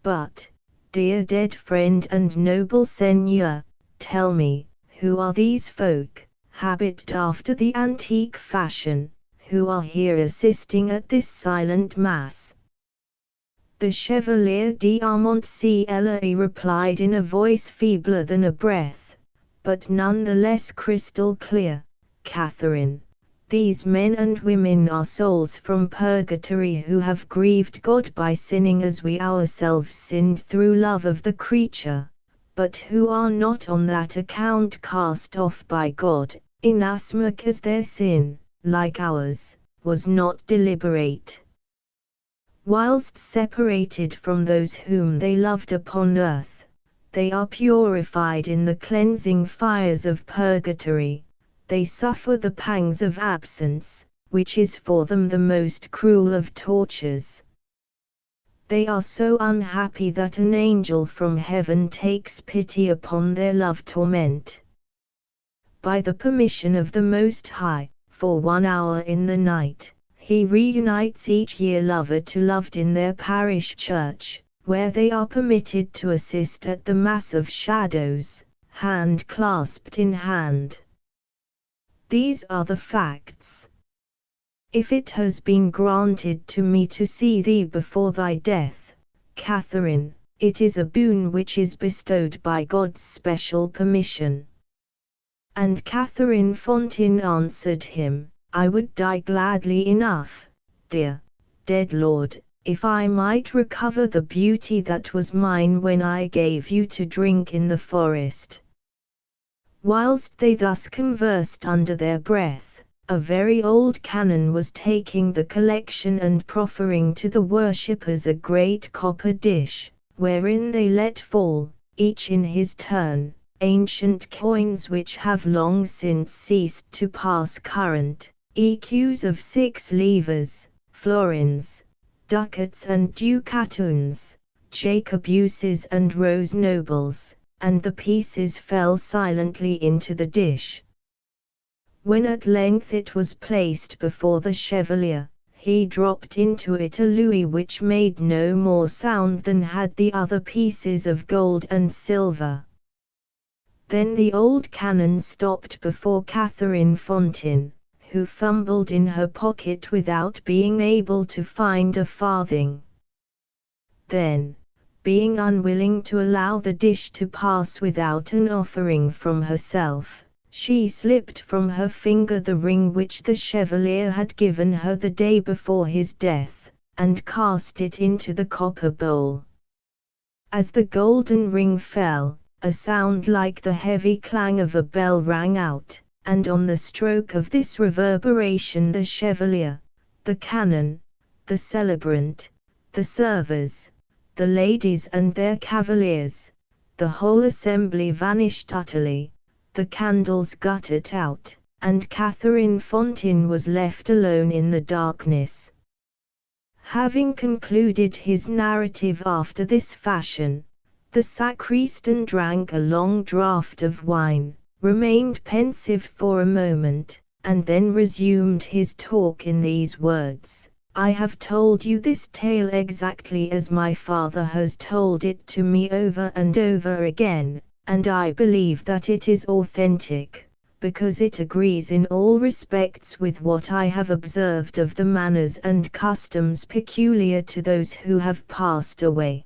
But, dear dead friend and noble seigneur, tell me, who are these folk, habited after the antique fashion, who are here assisting at this silent Mass?" The Chevalier d'Armont-L'Oreille replied in a voice feebler than a breath, but none the less crystal clear, "Catherine, these men and women are souls from purgatory who have grieved God by sinning as we ourselves sinned through love of the creature, but who are not on that account cast off by God, inasmuch as their sin, like ours, was not deliberate. Whilst separated from those whom they loved upon earth, they are purified in the cleansing fires of purgatory, they suffer the pangs of absence, which is for them the most cruel of tortures. They are so unhappy that an angel from heaven takes pity upon their love torment. By the permission of the Most High, for 1 hour in the night, He reunites each year lover to loved in their parish church, where they are permitted to assist at the Mass of Shadows, hand clasped in hand. These are the facts. If it has been granted to me to see thee before thy death, Catherine, it is a boon which is bestowed by God's special permission. And Catherine Fontaine answered him, I would die gladly enough, dear, dead lord, if I might recover the beauty that was mine when I gave you to drink in the forest. Whilst they thus conversed under their breath, a very old canon was taking the collection and proffering to the worshippers a great copper dish, wherein they let fall, each in his turn, ancient coins which have long since ceased to pass current, écus of 6 livres, florins, ducats and ducatoons, jacobuses and rose nobles, and the pieces fell silently into the dish. When at length it was placed before the Chevalier, he dropped into it a louis which made no more sound than had the other pieces of gold and silver. Then the old canon stopped before Catherine Fontaine, who fumbled in her pocket without being able to find a farthing. Then, being unwilling to allow the dish to pass without an offering from herself, she slipped from her finger the ring which the Chevalier had given her the day before his death, and cast it into the copper bowl. As the golden ring fell, a sound like the heavy clang of a bell rang out, and on the stroke of this reverberation the Chevalier, the canon, the celebrant, the servers, the ladies and their cavaliers, the whole assembly vanished utterly, the candles guttered out, and Catherine Fontaine was left alone in the darkness. Having concluded his narrative after this fashion, the sacristan drank a long draught of wine, remained pensive for a moment, and then resumed his talk in these words. I have told you this tale exactly as my father has told it to me over and over again, and I believe that it is authentic, because it agrees in all respects with what I have observed of the manners and customs peculiar to those who have passed away.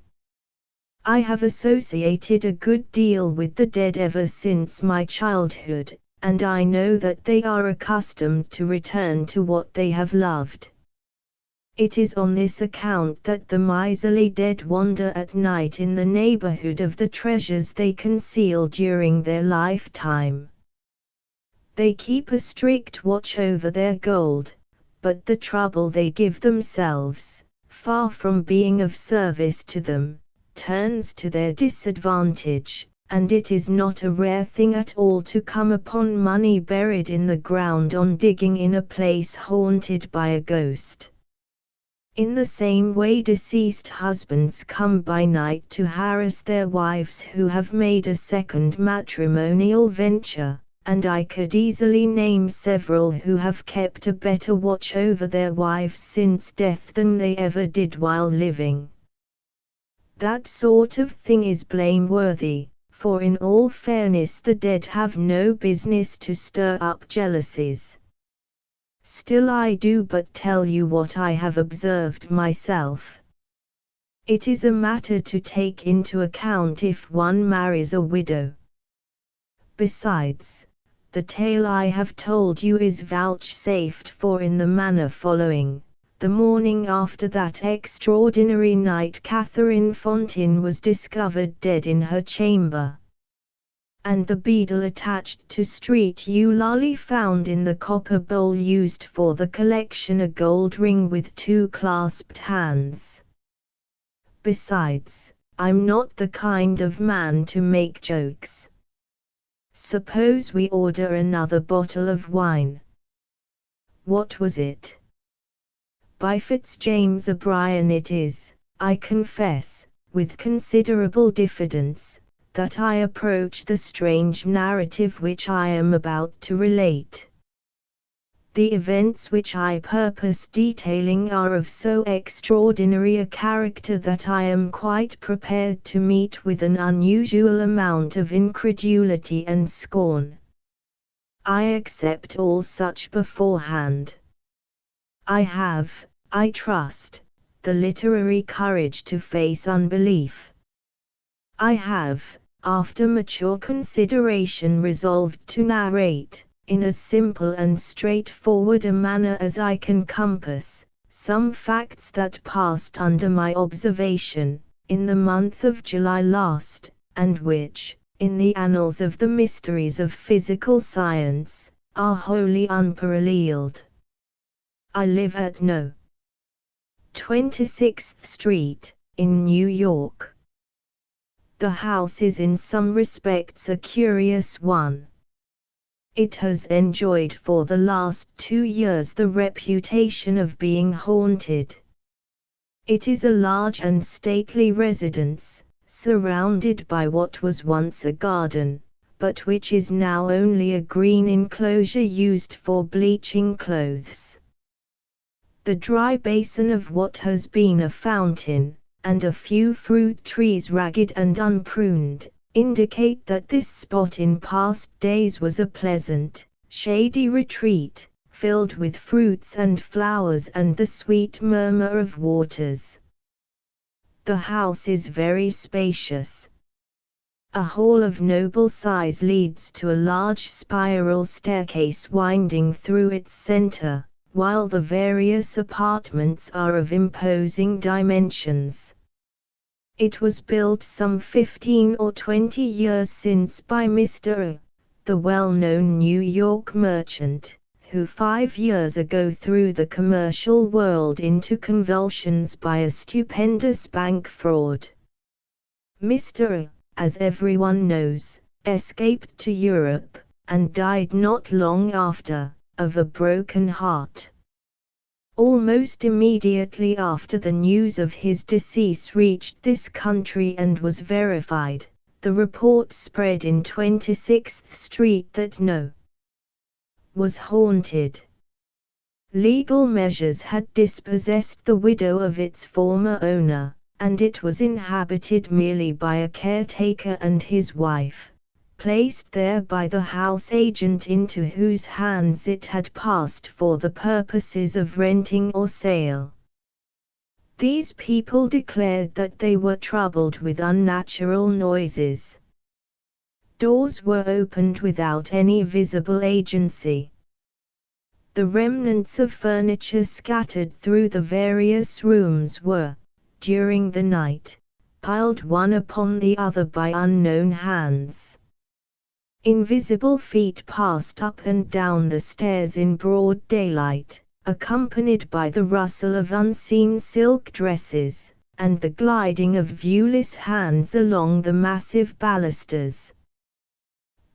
I have associated a good deal with the dead ever since my childhood, and I know that they are accustomed to return to what they have loved. It is on this account that the miserly dead wander at night in the neighborhood of the treasures they conceal during their lifetime. They keep a strict watch over their gold, but the trouble they give themselves, far from being of service to them, turns to their disadvantage, and it is not a rare thing at all to come upon money buried in the ground on digging in a place haunted by a ghost. In the same way deceased husbands come by night to harass their wives who have made a second matrimonial venture, and I could easily name several who have kept a better watch over their wives since death than they ever did while living. That sort of thing is blameworthy, for in all fairness the dead have no business to stir up jealousies. Still I do but tell you what I have observed myself. It is a matter to take into account if one marries a widow. Besides, the tale I have told you is vouchsafed for in the manner following. The morning after that extraordinary night Catherine Fontaine was discovered dead in her chamber, and the beadle attached to Street Eulalie found in the copper bowl used for the collection a gold ring with 2 clasped hands. Besides, I'm not the kind of man to make jokes. Suppose we order another bottle of wine. What was it? By Fitzjames O'Brien it is, I confess, with considerable diffidence, that I approach the strange narrative which I am about to relate. The events which I purpose detailing are of so extraordinary a character that I am quite prepared to meet with an unusual amount of incredulity and scorn. I accept all such beforehand. I have, I trust, the literary courage to face unbelief. I have, after mature consideration, resolved to narrate, in as simple and straightforward a manner as I can compass, some facts that passed under my observation, in the month of July last, and which, in the annals of the mysteries of physical science, are wholly unparalleled. I live at No. 26th Street, in New York. The house is in some respects a curious one. It has enjoyed for the last 2 years the reputation of being haunted. It is a large and stately residence, surrounded by what was once a garden, but which is now only a green enclosure used for bleaching clothes. The dry basin of what has been a fountain, and a few fruit trees ragged and unpruned, indicate that this spot in past days was a pleasant, shady retreat, filled with fruits and flowers and the sweet murmur of waters. The house is very spacious. A hall of noble size leads to a large spiral staircase winding through its center, while the various apartments are of imposing dimensions. It was built some 15 or 20 years since by Mr. the well-known New York merchant, who 5 years ago threw the commercial world into convulsions by a stupendous bank fraud. Mr. as everyone knows, escaped to Europe, and died not long after, of a broken heart. Almost immediately after the news of his decease reached this country and was verified, the report spread in 26th Street that No. was haunted. Legal measures had dispossessed the widow of its former owner, and it was inhabited merely by a caretaker and his wife, placed there by the house agent into whose hands it had passed for the purposes of renting or sale. These people declared that they were troubled with unnatural noises. Doors were opened without any visible agency. The remnants of furniture scattered through the various rooms were, during the night, piled one upon the other by unknown hands. Invisible feet passed up and down the stairs in broad daylight, accompanied by the rustle of unseen silk dresses, and the gliding of viewless hands along the massive balusters.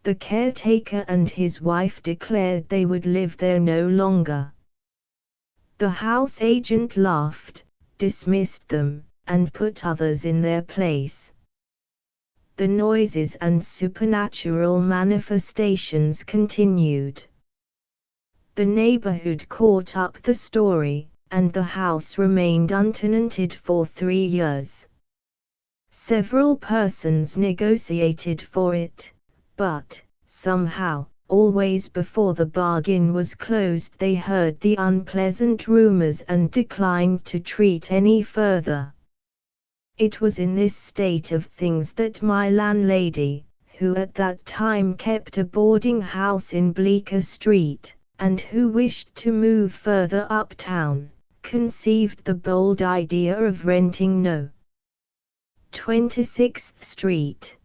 The caretaker and his wife declared they would live there no longer. The house agent laughed, dismissed them, and put others in their place. The noises and supernatural manifestations continued. The neighborhood caught up the story, and the house remained untenanted for 3 years. Several persons negotiated for it, but, somehow, always before the bargain was closed, they heard the unpleasant rumors and declined to treat any further. It was in this state of things that my landlady, who at that time kept a boarding house in Bleecker Street, and who wished to move further uptown, conceived the bold idea of renting No. 26th Street.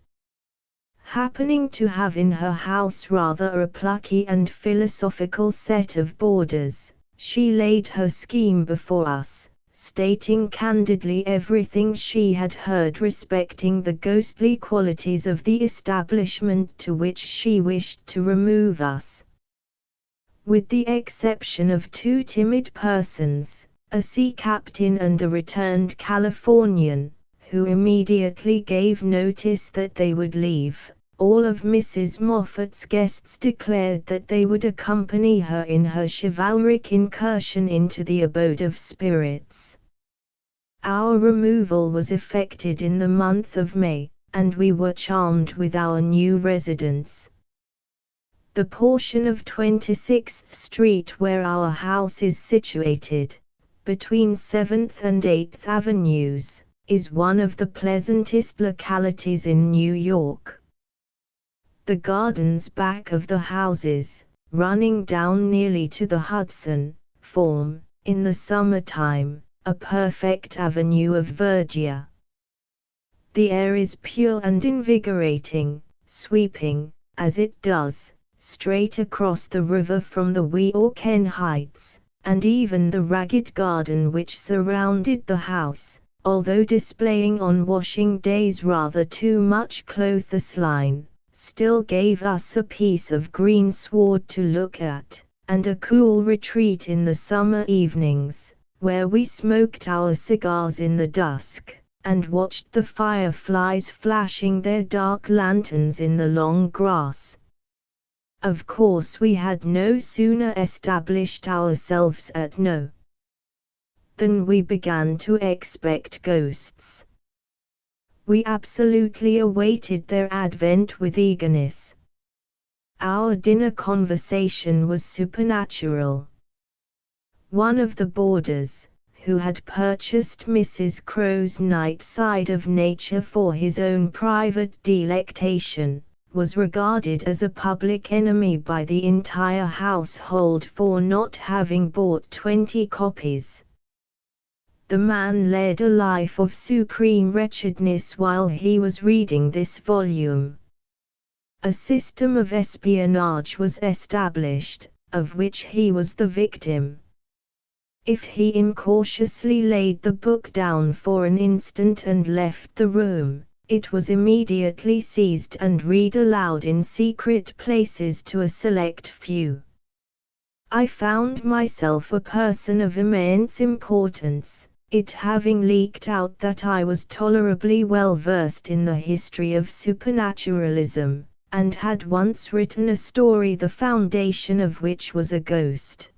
Happening to have in her house rather a plucky and philosophical set of boarders, she laid her scheme before us, stating candidly everything she had heard respecting the ghostly qualities of the establishment to which she wished to remove us. With the exception of 2 timid persons, a sea captain and a returned Californian, who immediately gave notice that they would leave, all of Mrs. Moffat's guests declared that they would accompany her in her chivalric incursion into the abode of spirits. Our removal was effected in the month of May, and we were charmed with our new residence. The portion of 26th Street where our house is situated, between 7th and 8th Avenues, is one of the pleasantest localities in New York. The gardens back of the houses, running down nearly to the Hudson, form, in the summertime, a perfect avenue of verdure. The air is pure and invigorating, sweeping, as it does, straight across the river from the Weehawken Heights, and even the ragged garden which surrounded the house, although displaying on washing days rather too much clothesline, still gave us a piece of greensward to look at, and a cool retreat in the summer evenings, where we smoked our cigars in the dusk, and watched the fireflies flashing their dark lanterns in the long grass. Of course we had no sooner established ourselves at No. than we began to expect ghosts. We absolutely awaited their advent with eagerness. Our dinner conversation was supernatural. One of the boarders, who had purchased Mrs. Crow's Night Side of Nature for his own private delectation, was regarded as a public enemy by the entire household for not having bought 20 copies. The man led a life of supreme wretchedness while he was reading this volume. A system of espionage was established, of which he was the victim. If he incautiously laid the book down for an instant and left the room, it was immediately seized and read aloud in secret places to a select few. I found myself a person of immense importance, it having leaked out that I was tolerably well versed in the history of supernaturalism, and had once written a story the foundation of which was a ghost.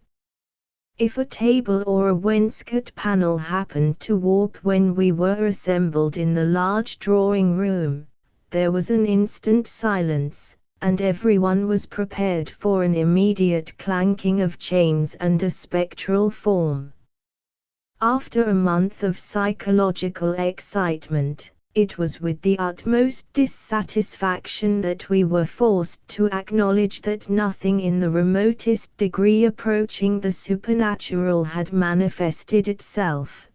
If a table or a wainscot panel happened to warp when we were assembled in the large drawing room, there was an instant silence, and everyone was prepared for an immediate clanking of chains and a spectral form. After a month of psychological excitement, it was with the utmost dissatisfaction that we were forced to acknowledge that nothing in the remotest degree approaching the supernatural had manifested itself.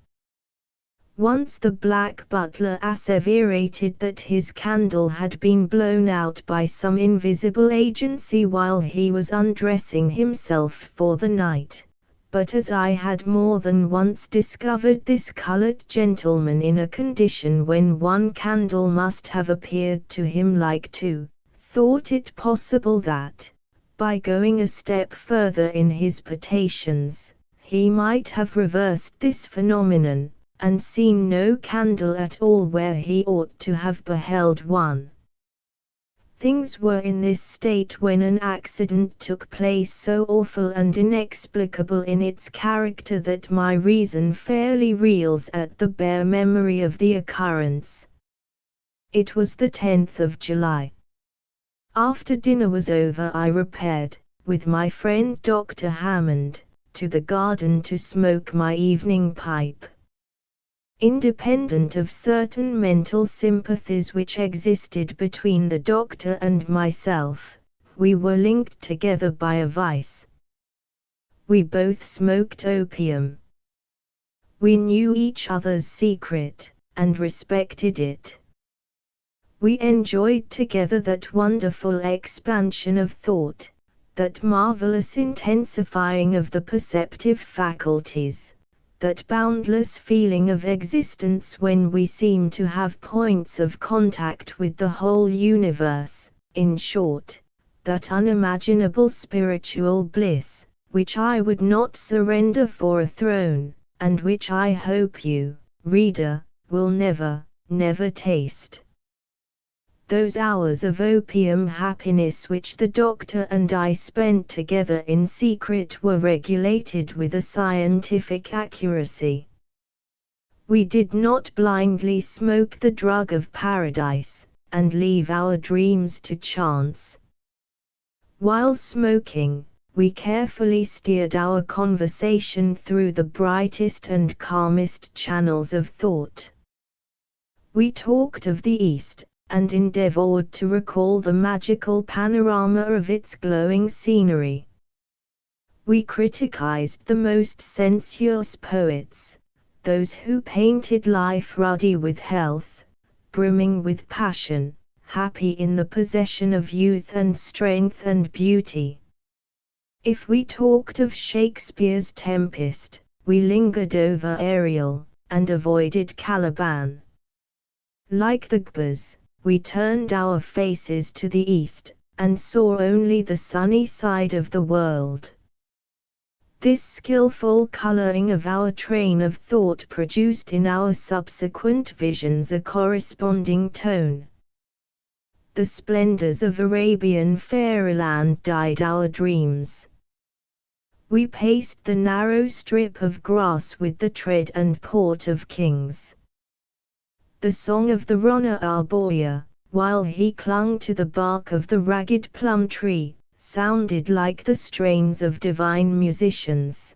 Once the black butler asseverated that his candle had been blown out by some invisible agency while he was undressing himself for the night. But as I had more than once discovered this colored gentleman in a condition when one candle must have appeared to him like two, thought it possible that, by going a step further in his potations, he might have reversed this phenomenon, and seen no candle at all where he ought to have beheld one. Things were in this state when an accident took place so awful and inexplicable in its character that my reason fairly reels at the bare memory of the occurrence. It was the 10th of July. After dinner was over I repaired, with my friend Dr. Hammond, to the garden to smoke my evening pipe. Independent of certain mental sympathies which existed between the doctor and myself, we were linked together by a vice. We both smoked opium. We knew each other's secret, and respected it. We enjoyed together that wonderful expansion of thought, that marvelous intensifying of the perceptive faculties, that boundless feeling of existence when we seem to have points of contact with the whole universe, in short, that unimaginable spiritual bliss, which I would not surrender for a throne, and which I hope you, reader, will never, never taste. Those hours of opium happiness which the doctor and I spent together in secret were regulated with a scientific accuracy. We did not blindly smoke the drug of paradise, and leave our dreams to chance. While smoking, we carefully steered our conversation through the brightest and calmest channels of thought. We talked of the East, and endeavored to recall the magical panorama of its glowing scenery. We criticized the most sensuous poets, those who painted life ruddy with health, brimming with passion, happy in the possession of youth and strength and beauty. If we talked of Shakespeare's Tempest, we lingered over Ariel, and avoided Caliban. Like the Gbas, we turned our faces to the east, and saw only the sunny side of the world. This skillful coloring of our train of thought produced in our subsequent visions a corresponding tone. The splendors of Arabian fairyland dyed our dreams. We paced the narrow strip of grass with the tread and port of kings. The song of the Ronna Arborea, while he clung to the bark of the ragged plum tree, sounded like the strains of divine musicians.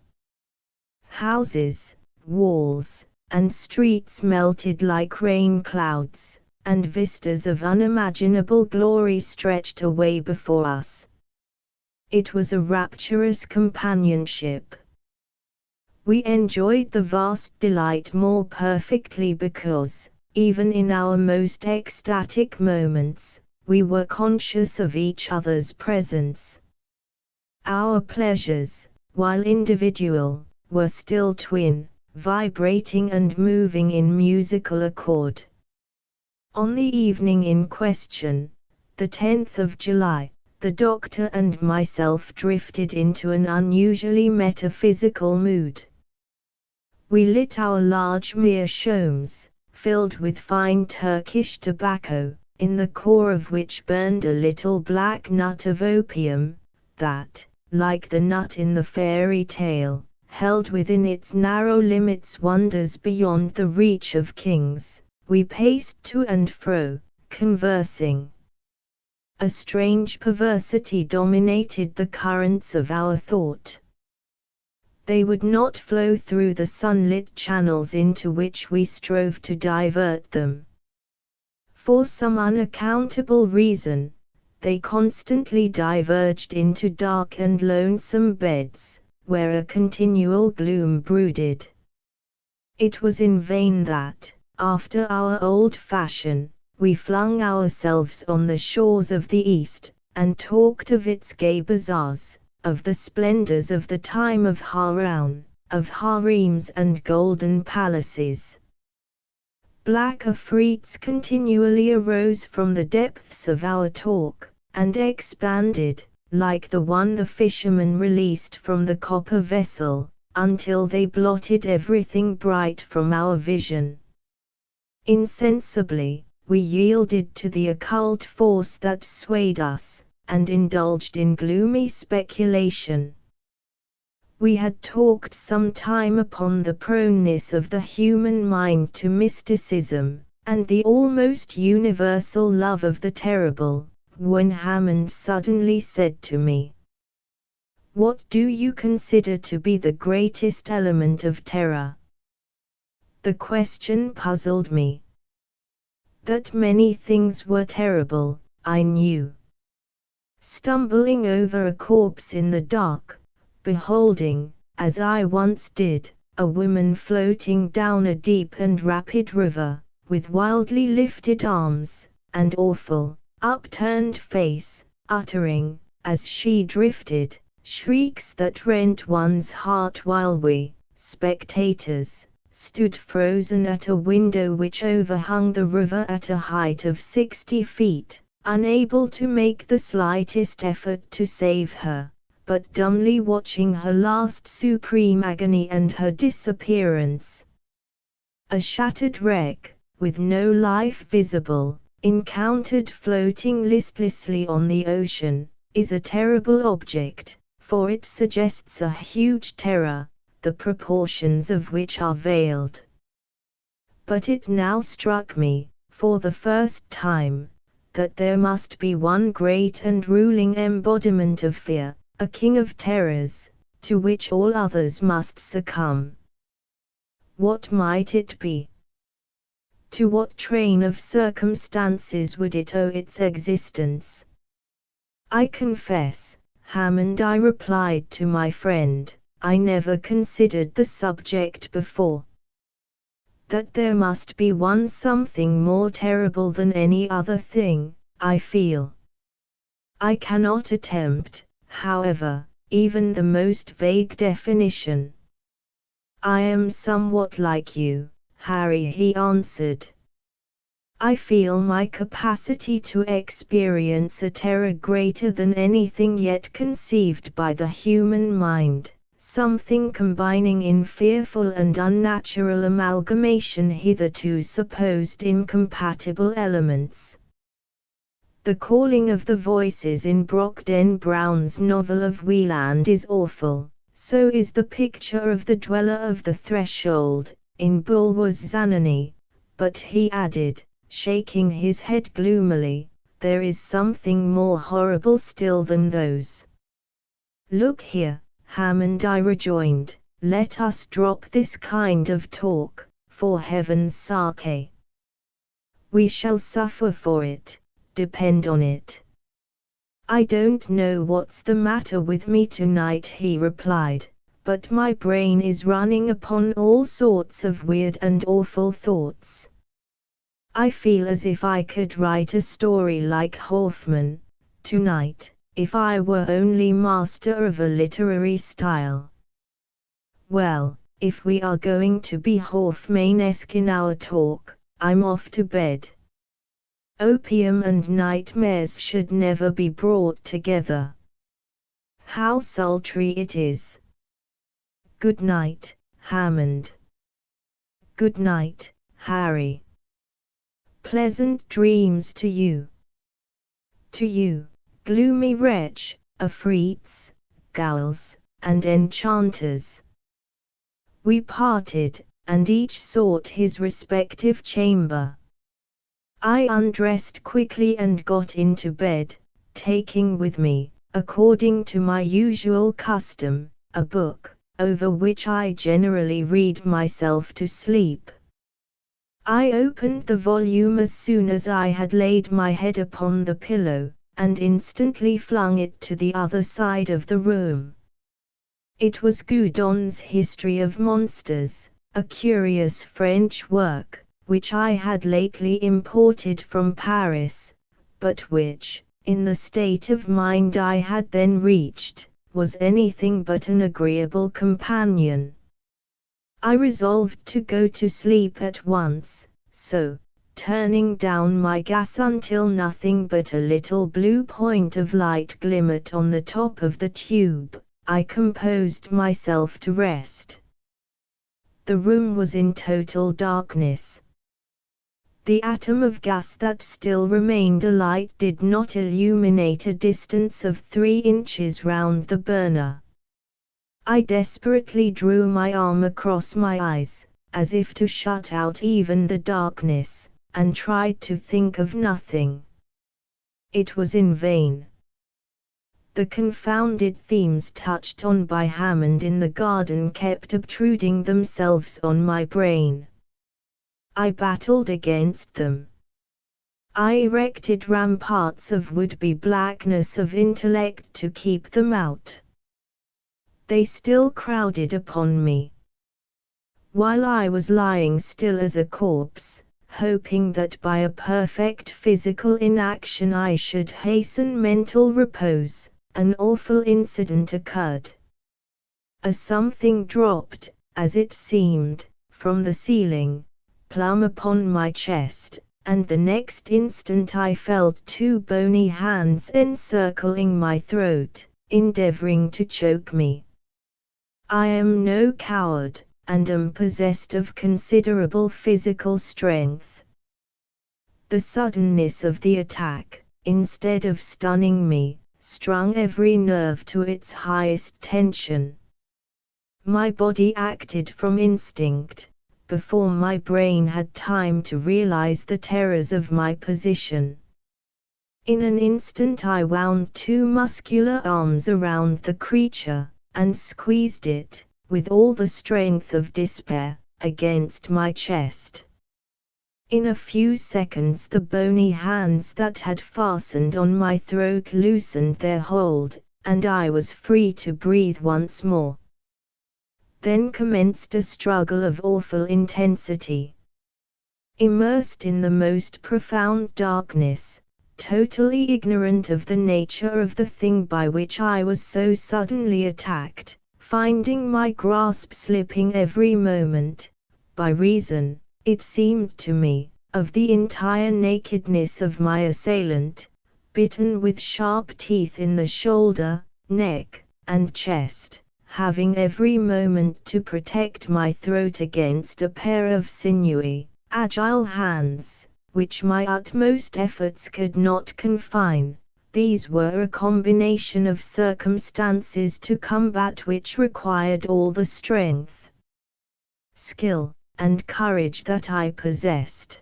Houses, walls, and streets melted like rain clouds, and vistas of unimaginable glory stretched away before us. It was a rapturous companionship. We enjoyed the vast delight more perfectly because, even in our most ecstatic moments, we were conscious of each other's presence. Our pleasures, while individual, were still twin, vibrating and moving in musical accord. On the evening in question, the 10th of July, the doctor and myself drifted into an unusually metaphysical mood. We lit our large meerschaums, filled with fine Turkish tobacco, in the core of which burned a little black nut of opium, that, like the nut in the fairy tale, held within its narrow limits wonders beyond the reach of kings. We paced to and fro, conversing. A strange perversity dominated the currents of our thought. They would not flow through the sunlit channels into which we strove to divert them. For some unaccountable reason, they constantly diverged into dark and lonesome beds, where a continual gloom brooded. It was in vain that, after our old fashion, we flung ourselves on the shores of the East, and talked of its gay bazaars, of the splendors of the time of Haroun, of harems and golden palaces. Black afrits continually arose from the depths of our talk, and expanded, like the one the fisherman released from the copper vessel, until they blotted everything bright from our vision. Insensibly, we yielded to the occult force that swayed us, and indulged in gloomy speculation. We had talked some time upon the proneness of the human mind to mysticism, and the almost universal love of the terrible, when Hammond suddenly said to me, "What do you consider to be the greatest element of terror?" The question puzzled me. That many things were terrible, I knew. Stumbling over a corpse in the dark, beholding, as I once did, a woman floating down a deep and rapid river, with wildly lifted arms, and awful, upturned face, uttering, as she drifted, shrieks that rent one's heart while we, spectators, stood frozen at a window which overhung the river at a height of 60 feet, unable to make the slightest effort to save her, but dumbly watching her last supreme agony and her disappearance. A shattered wreck, with no life visible, encountered floating listlessly on the ocean, is a terrible object, for it suggests a huge terror, the proportions of which are veiled. But it now struck me, for the first time, that there must be one great and ruling embodiment of fear, a king of terrors, to which all others must succumb. What might it be? To what train of circumstances would it owe its existence? I confess, Hammond, I replied to my friend, I never considered the subject before. That there must be one something more terrible than any other thing, I feel. I cannot attempt, however, even the most vague definition. I am somewhat like you, Harry, he answered. I feel my capacity to experience a terror greater than anything yet conceived by the human mind, something combining in fearful and unnatural amalgamation hitherto supposed incompatible elements. The calling of the voices in Brockden Brown's novel of Wieland is awful, so is the picture of the dweller of the threshold, in Bulwer's Zanoni, but he added, shaking his head gloomily, there is something more horrible still than those. Look here, Hammond, I rejoined, let us drop this kind of talk, for heaven's sake. We shall suffer for it, depend on it. I don't know what's the matter with me tonight, he replied, but my brain is running upon all sorts of weird and awful thoughts. I feel as if I could write a story like Hoffman, tonight, if I were only master of a literary style. Well, if we are going to be Hoffmanesque in our talk, I'm off to bed. Opium and nightmares should never be brought together. How sultry it is. Good night, Hammond. Good night, Harry. Pleasant dreams to you. To you, gloomy wretch, afrits, ghouls, and enchanters. We parted, and each sought his respective chamber. I undressed quickly and got into bed, taking with me, according to my usual custom, a book, over which I generally read myself to sleep. I opened the volume as soon as I had laid my head upon the pillow, and instantly flung it to the other side of the room. It was Goudon's History of Monsters, a curious French work, which I had lately imported from Paris, but which, in the state of mind I had then reached, was anything but an agreeable companion. I resolved to go to sleep at once, so, turning down my gas until nothing but a little blue point of light glimmered on the top of the tube, I composed myself to rest. The room was in total darkness. The atom of gas that still remained alight did not illuminate a distance of 3 inches round the burner. I desperately drew my arm across my eyes, as if to shut out even the darkness, and tried to think of nothing. It was in vain. The confounded themes touched on by Hammond in the garden kept obtruding themselves on my brain. I battled against them. I erected ramparts of would-be blackness of intellect to keep them out. They still crowded upon me. While I was lying still as a corpse, hoping that by a perfect physical inaction I should hasten mental repose, an awful incident occurred. A something dropped, as it seemed, from the ceiling, plumb upon my chest, and the next instant I felt 2 bony hands encircling my throat, endeavoring to choke me. I am no coward, and am possessed of considerable physical strength. The suddenness of the attack, instead of stunning me, strung every nerve to its highest tension. My body acted from instinct, before my brain had time to realize the terrors of my position. In an instant I wound two muscular arms around the creature, and squeezed it, with all the strength of despair, against my chest. In a few seconds the bony hands that had fastened on my throat loosened their hold, and I was free to breathe once more. Then commenced a struggle of awful intensity. Immersed in the most profound darkness, totally ignorant of the nature of the thing by which I was so suddenly attacked, finding my grasp slipping every moment, by reason, it seemed to me, of the entire nakedness of my assailant, bitten with sharp teeth in the shoulder, neck, and chest, having every moment to protect my throat against a pair of sinewy, agile hands, which my utmost efforts could not confine. These were a combination of circumstances to combat which required all the strength, skill, and courage that I possessed.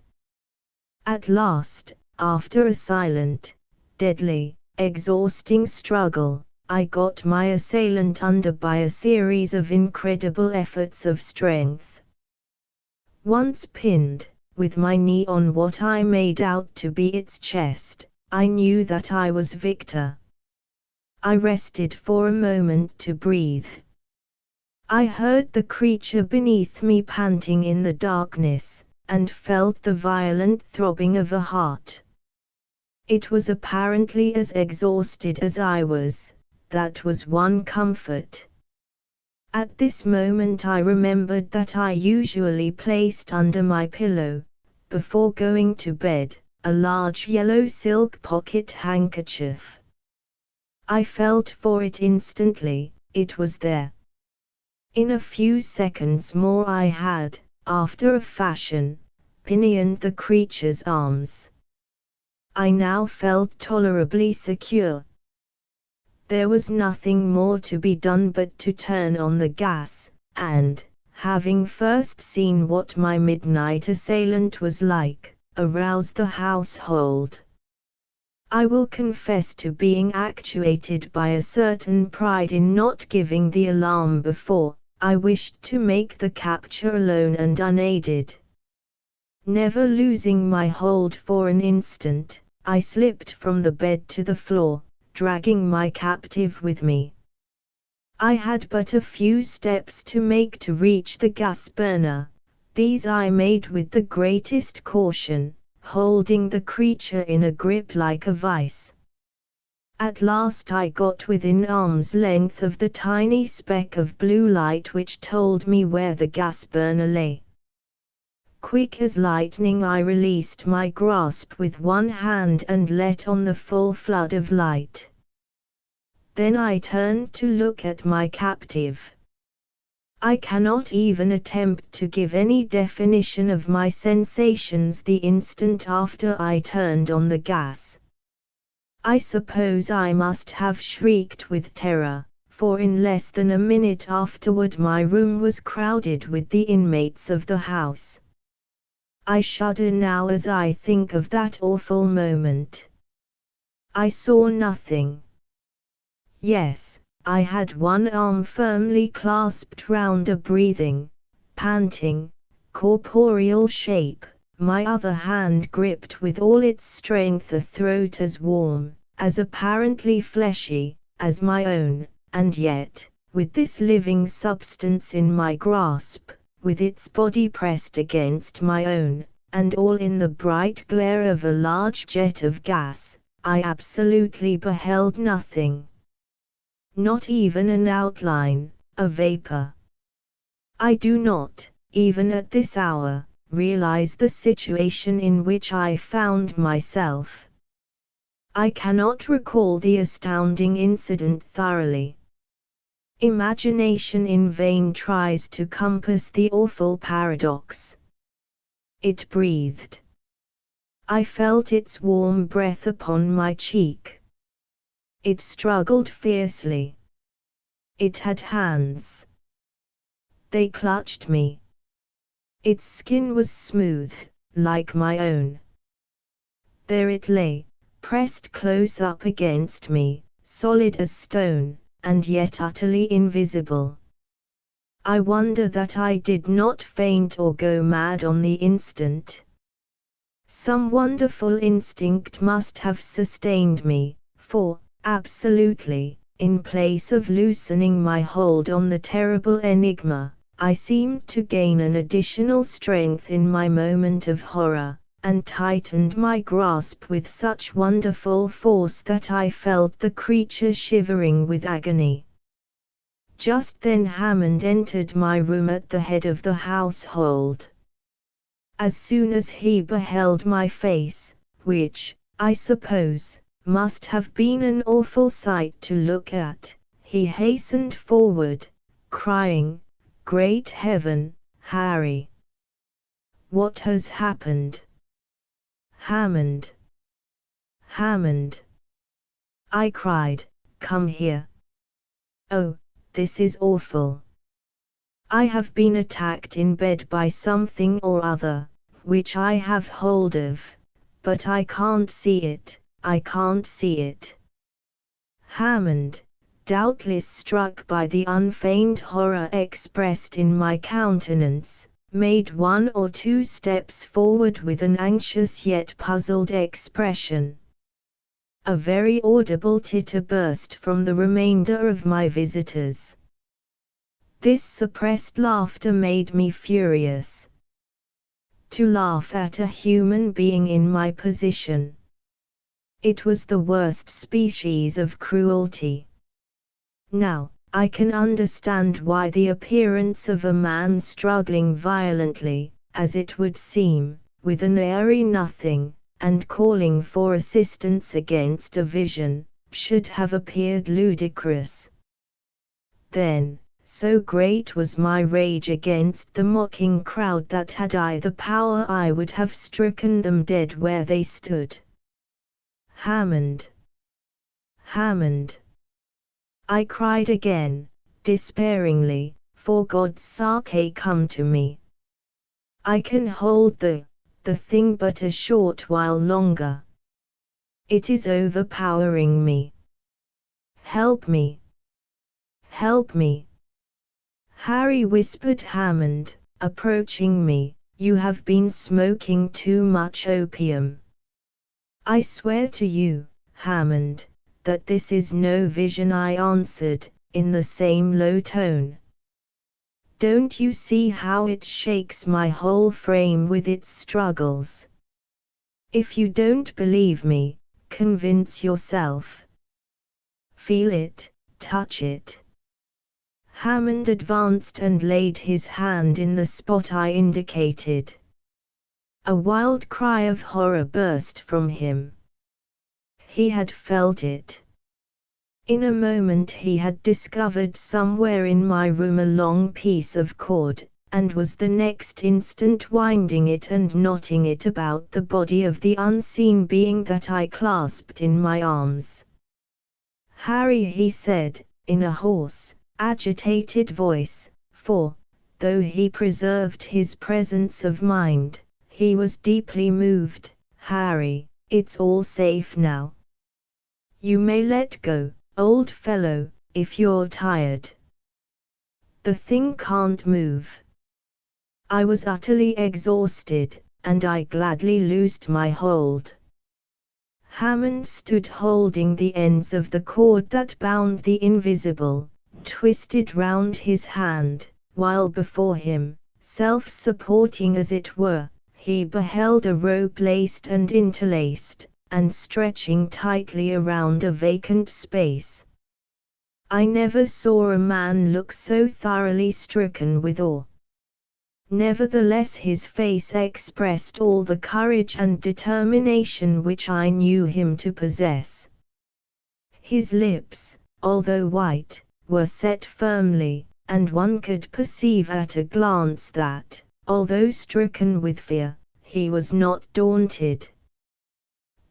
At last, after a silent, deadly, exhausting struggle, I got my assailant under by a series of incredible efforts of strength. Once pinned, with my knee on what I made out to be its chest, I knew that I was victor. I rested for a moment to breathe. I heard the creature beneath me panting in the darkness, and felt the violent throbbing of a heart. It was apparently as exhausted as I was, that was one comfort. At this moment I remembered that I usually placed under my pillow, before going to bed, a large yellow silk pocket handkerchief. I felt for it instantly, it was there. In a few seconds more I had, after a fashion, pinioned the creature's arms. I now felt tolerably secure. There was nothing more to be done but to turn on the gas, and, having first seen what my midnight assailant was like, arouse the household. I will confess to being actuated by a certain pride in not giving the alarm before. I wished to make the capture alone and unaided. Never losing my hold for an instant, I slipped from the bed to the floor, dragging my captive with me. I had but a few steps to make to reach the gas burner. These I made with the greatest caution, holding the creature in a grip like a vice. At last I got within arm's length of the tiny speck of blue light which told me where the gas burner lay. Quick as lightning I released my grasp with one hand and let on the full flood of light. Then I turned to look at my captive. I cannot even attempt to give any definition of my sensations the instant after I turned on the gas. I suppose I must have shrieked with terror, for in less than a minute afterward my room was crowded with the inmates of the house. I shudder now as I think of that awful moment. I saw nothing. Yes, I had one arm firmly clasped round a breathing, panting, corporeal shape, my other hand gripped with all its strength a throat as warm, as apparently fleshy, as my own, and yet, with this living substance in my grasp, with its body pressed against my own, and all in the bright glare of a large jet of gas, I absolutely beheld nothing. Not even an outline, a vapor. I do not, even at this hour, realize the situation in which I found myself. I cannot recall the astounding incident thoroughly. Imagination in vain tries to compass the awful paradox. It breathed. I felt its warm breath upon my cheek. It struggled fiercely. It had hands. They clutched me. Its skin was smooth, like my own. There it lay, pressed close up against me, solid as stone, and yet utterly invisible. I wonder that I did not faint or go mad on the instant. Some wonderful instinct must have sustained me, for, absolutely, in place of loosening my hold on the terrible enigma, I seemed to gain an additional strength in my moment of horror, and tightened my grasp with such wonderful force that I felt the creature shivering with agony. Just then Hammond entered my room at the head of the household. As soon as he beheld my face, which, I suppose, must have been an awful sight to look at, he hastened forward, crying, "Great heaven, Harry! What has happened? Hammond! Hammond!" I cried, "Come here. Oh, this is awful. I have been attacked in bed by something or other, which I have hold of, but I can't see it, I can't see it." Hammond, doubtless struck by the unfeigned horror expressed in my countenance, made 1 or 2 steps forward with an anxious yet puzzled expression. A very audible titter burst from the remainder of my visitors. This suppressed laughter made me furious. To laugh at a human being in my position. It was the worst species of cruelty. Now, I can understand why the appearance of a man struggling violently, as it would seem, with an airy nothing, and calling for assistance against a vision, should have appeared ludicrous. Then, so great was my rage against the mocking crowd that had I the power I would have stricken them dead where they stood. "Hammond! Hammond!" I cried again, despairingly, "for God's sake come to me. I can hold the thing but a short while longer. It is overpowering me. Help me! Help me!" "Harry," whispered Hammond, approaching me, "you have been smoking too much opium. I swear to you, Hammond, that this is no vision," I answered, in the same low tone. "Don't you see how it shakes my whole frame with its struggles? If you don't believe me, convince yourself. Feel it, touch it." Hammond advanced and laid his hand in the spot I indicated. A wild cry of horror burst from him. He had felt it. In a moment he had discovered somewhere in my room a long piece of cord, and was the next instant winding it and knotting it about the body of the unseen being that I clasped in my arms. "Harry," he said, in a hoarse, agitated voice, for, though he preserved his presence of mind, he was deeply moved, "Harry, it's all safe now. You may let go, old fellow, if you're tired. The thing can't move." I was utterly exhausted, and I gladly loosed my hold. Hammond stood holding the ends of the cord that bound the invisible, twisted round his hand, while before him, self-supporting as it were, he beheld a rope laced and interlaced, and stretching tightly around a vacant space. I never saw a man look so thoroughly stricken with awe. Nevertheless his face expressed all the courage and determination which I knew him to possess. His lips, although white, were set firmly, and one could perceive at a glance that, although stricken with fear, he was not daunted.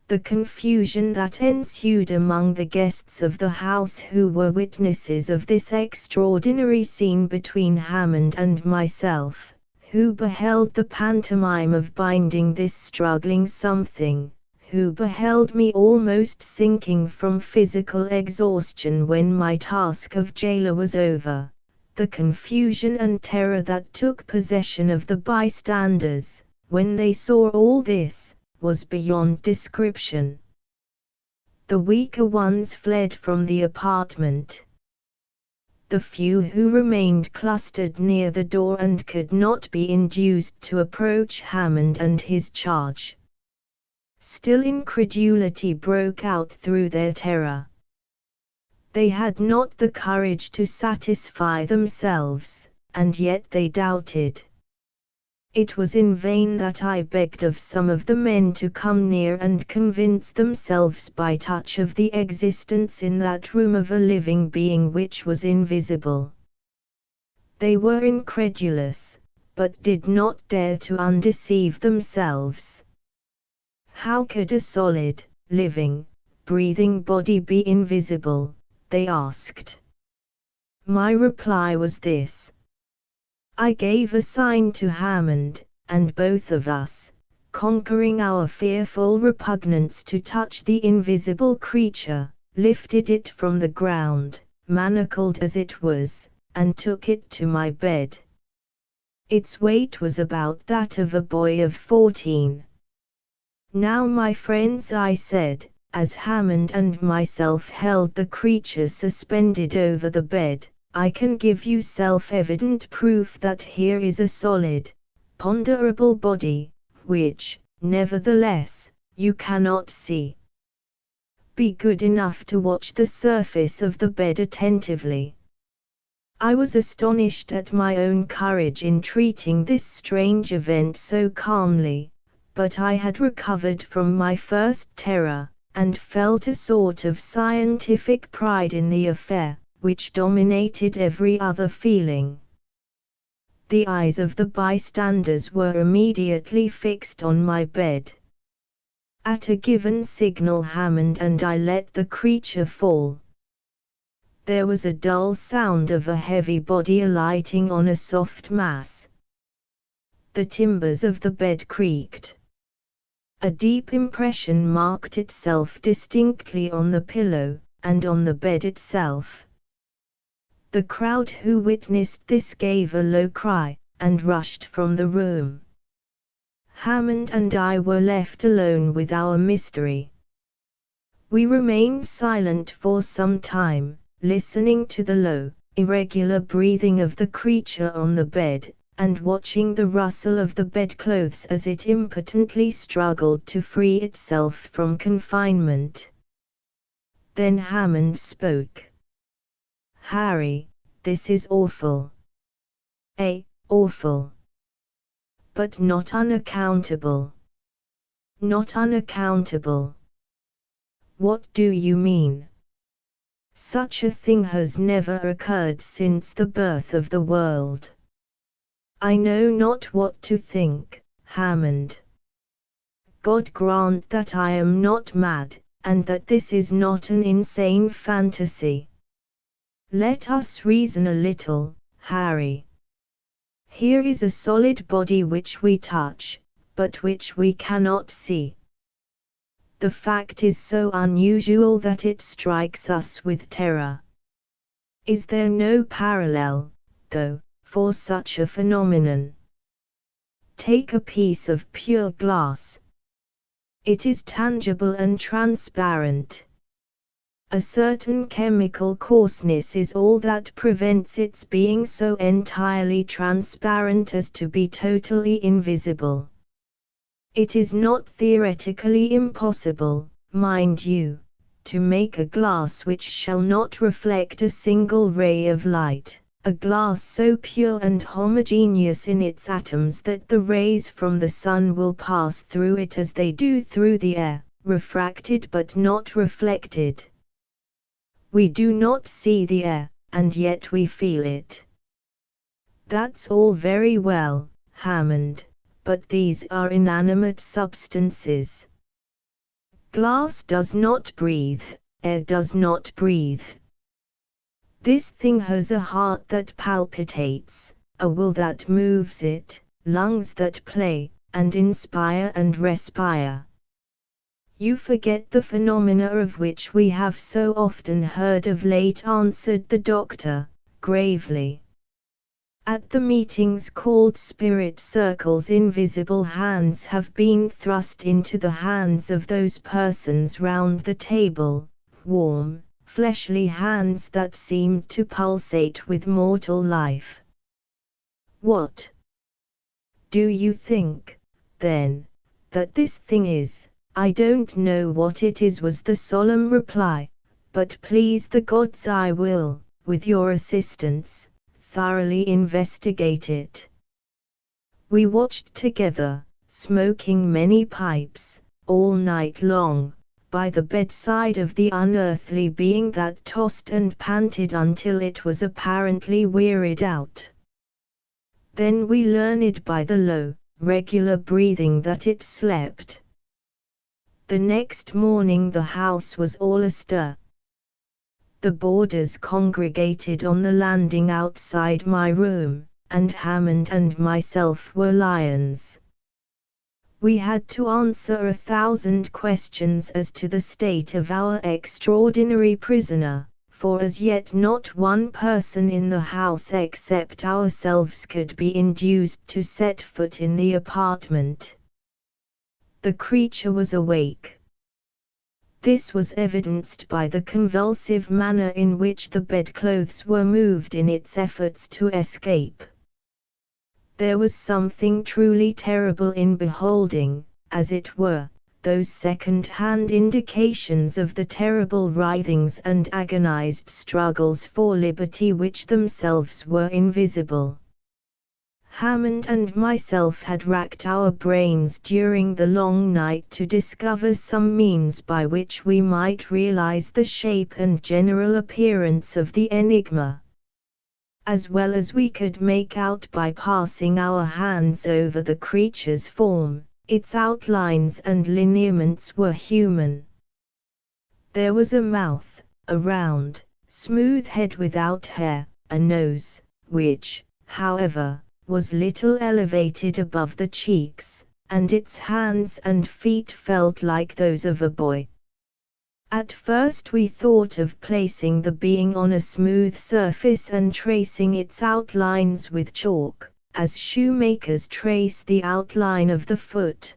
The confusion that ensued among the guests of the house who were witnesses of this extraordinary scene between Hammond and myself, who beheld the pantomime of binding this struggling something, who beheld me almost sinking from physical exhaustion when my task of jailer was over. The confusion and terror that took possession of the bystanders, when they saw all this, was beyond description. The weaker ones fled from the apartment. The few who remained clustered near the door and could not be induced to approach Hammond and his charge. Still incredulity broke out through their terror. They had not the courage to satisfy themselves, and yet they doubted. It was in vain that I begged of some of the men to come near and convince themselves by touch of the existence in that room of a living being which was invisible. They were incredulous, but did not dare to undeceive themselves. How could a solid, living, breathing body be invisible? They asked. My reply was this. I gave a sign to Hammond, and both of us, conquering our fearful repugnance to touch the invisible creature, lifted it from the ground, manacled as it was, and took it to my bed. Its weight was about that of a boy of 14. Now my friends, I said, as Hammond and myself held the creature suspended over the bed, I can give you self-evident proof that here is a solid, ponderable body, which, nevertheless, you cannot see. Be good enough to watch the surface of the bed attentively. I was astonished at my own courage in treating this strange event so calmly, but I had recovered from my first terror, and felt a sort of scientific pride in the affair, which dominated every other feeling. The eyes of the bystanders were immediately fixed on my bed. At a given signal Hammond and I let the creature fall. There was a dull sound of a heavy body alighting on a soft mass. The timbers of the bed creaked. A deep impression marked itself distinctly on the pillow, and on the bed itself. The crowd who witnessed this gave a low cry, and rushed from the room. Hammond and I were left alone with our mystery. We remained silent for some time, listening to the low, irregular breathing of the creature on the bed, and watching the rustle of the bedclothes as it impotently struggled to free itself from confinement. Then Hammond spoke. Harry, this is awful. Awful. But not unaccountable. Not unaccountable. What do you mean? Such a thing has never occurred since the birth of the world. I know not what to think, Hammond. God grant that I am not mad, and that this is not an insane fantasy. Let us reason a little, Harry. Here is a solid body which we touch, but which we cannot see. The fact is so unusual that it strikes us with terror. Is there no parallel, though, for such a phenomenon? Take a piece of pure glass. It is tangible and transparent. A certain chemical coarseness is all that prevents its being so entirely transparent as to be totally invisible. It is not theoretically impossible, mind you, to make a glass which shall not reflect a single ray of light. A glass so pure and homogeneous in its atoms that the rays from the sun will pass through it as they do through the air, refracted but not reflected. We do not see the air, and yet we feel it. That's all very well, Hammond, but these are inanimate substances. Glass does not breathe, air does not breathe. This thing has a heart that palpitates, a will that moves it, lungs that play, and inspire and respire. You forget the phenomena of which we have so often heard of late, answered the doctor, gravely. At the meetings called spirit circles, invisible hands have been thrust into the hands of those persons round the table, warm, fleshly hands that seemed to pulsate with mortal life. What do you think, then, that this thing is? I don't know what it is, was the solemn reply, but please the gods I will, with your assistance, thoroughly investigate it. We watched together, smoking many pipes, all night long, by the bedside of the unearthly being that tossed and panted until it was apparently wearied out. Then we learned by the low, regular breathing that it slept. The next morning the house was all astir. The boarders congregated on the landing outside my room, and Hammond and myself were lions. We had to answer 1,000 questions as to the state of our extraordinary prisoner, for as yet not one person in the house except ourselves could be induced to set foot in the apartment. The creature was awake. This was evidenced by the convulsive manner in which the bedclothes were moved in its efforts to escape. There was something truly terrible in beholding, as it were, those second-hand indications of the terrible writhings and agonized struggles for liberty which themselves were invisible. Hammond and myself had racked our brains during the long night to discover some means by which we might realize the shape and general appearance of the enigma. As well as we could make out by passing our hands over the creature's form, its outlines and lineaments were human. There was a mouth, a round, smooth head without hair, a nose, which, however, was little elevated above the cheeks, and its hands and feet felt like those of a boy. At first we thought of placing the being on a smooth surface and tracing its outlines with chalk, as shoemakers trace the outline of the foot.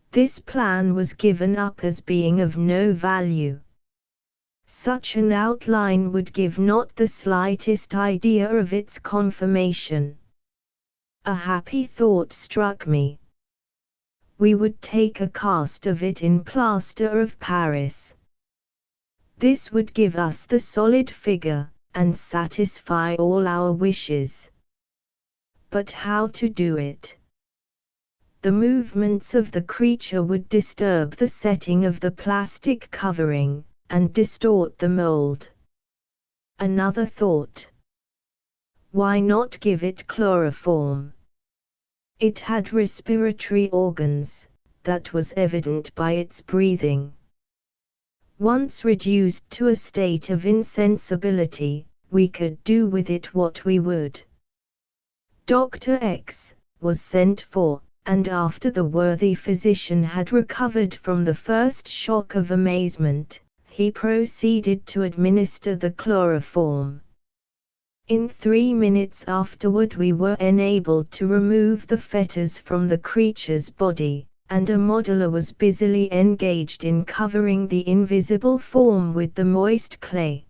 This plan was given up as being of no value. Such an outline would give not the slightest idea of its conformation. A happy thought struck me. We would take a cast of it in plaster of Paris. This would give us the solid figure, and satisfy all our wishes. But how to do it? The movements of the creature would disturb the setting of the plastic covering, and distort the mold. Another thought. Why not give it chloroform? It had respiratory organs, that was evident by its breathing. Once reduced to a state of insensibility, we could do with it what we would. Dr. X was sent for, and after the worthy physician had recovered from the first shock of amazement, he proceeded to administer the chloroform. In 3 minutes afterward we were enabled to remove the fetters from the creature's body, and a modeler was busily engaged in covering the invisible form with the moist clay.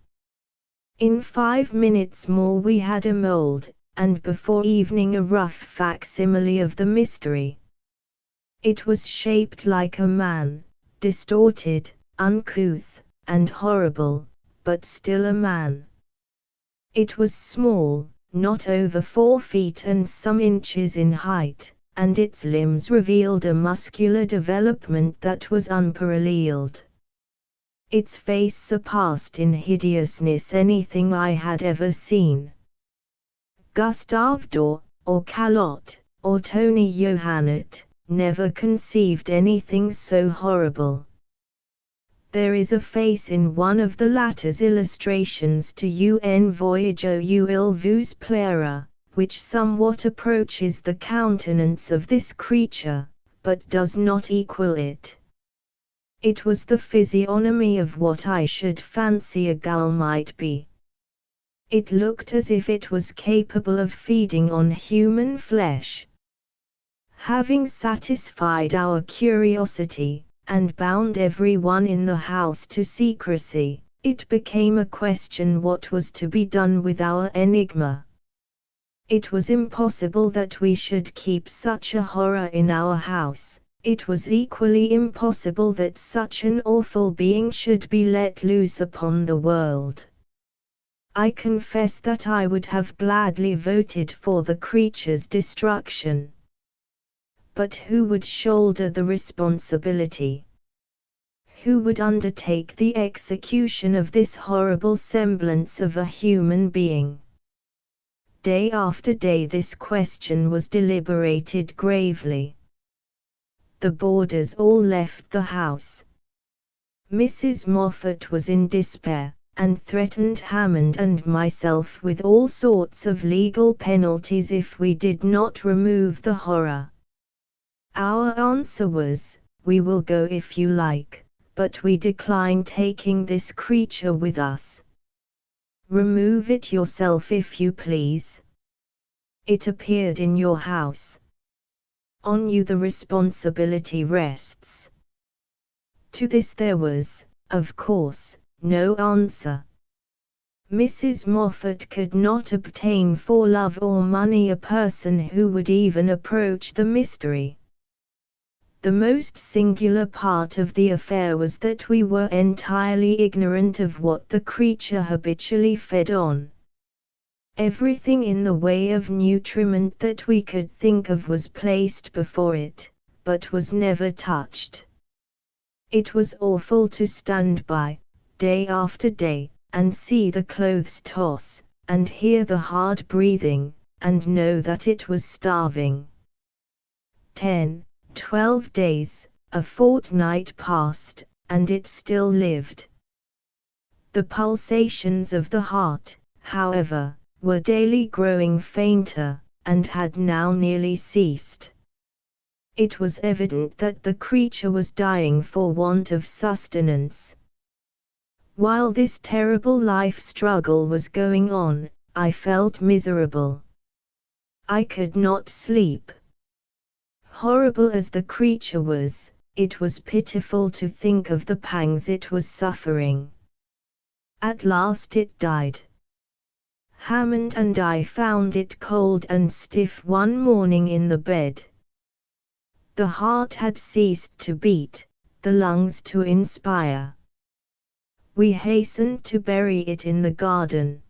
In 5 minutes more we had a mold, and before evening a rough facsimile of the mystery. It was shaped like a man, distorted, uncouth, and horrible, but still a man. It was small, not over 4 feet and some inches in height, and its limbs revealed a muscular development that was unparalleled. Its face surpassed in hideousness anything I had ever seen. Gustave Doré, or Callot, or Tony Johannot, never conceived anything so horrible. There is a face in one of the latter's illustrations to Un voyage aux îles vous plaira, which somewhat approaches the countenance of this creature, but does not equal it. It was the physiognomy of what I should fancy a gull might be. It looked as if it was capable of feeding on human flesh. Having satisfied our curiosity, and bound everyone in the house to secrecy, it became a question what was to be done with our enigma. It was impossible that we should keep such a horror in our house. It was equally impossible that such an awful being should be let loose upon the world. I confess that I would have gladly voted for the creature's destruction. But who would shoulder the responsibility? Who would undertake the execution of this horrible semblance of a human being? Day after day this question was deliberated gravely. The boarders all left the house. Mrs. Moffat was in despair, and threatened Hammond and myself with all sorts of legal penalties if we did not remove the horror. Our answer was, "We will go if you like, but we decline taking this creature with us. Remove it yourself if you please. It appeared in your house. On you the responsibility rests." To this there was, of course, no answer. Mrs. Moffat could not obtain for love or money a person who would even approach the mystery. The most singular part of the affair was that we were entirely ignorant of what the creature habitually fed on. Everything in the way of nutriment that we could think of was placed before it, but was never touched. It was awful to stand by, day after day, and see the clothes toss, and hear the hard breathing, and know that it was starving. 12 days, a fortnight passed, and it still lived. The pulsations of the heart, however, were daily growing fainter, and had now nearly ceased. It was evident that the creature was dying for want of sustenance. While this terrible life struggle was going on, I felt miserable. I could not sleep. Horrible as the creature was, it was pitiful to think of the pangs it was suffering. At last it died. Hammond and I found it cold and stiff one morning in the bed. The heart had ceased to beat, the lungs to inspire. We hastened to bury it in the garden.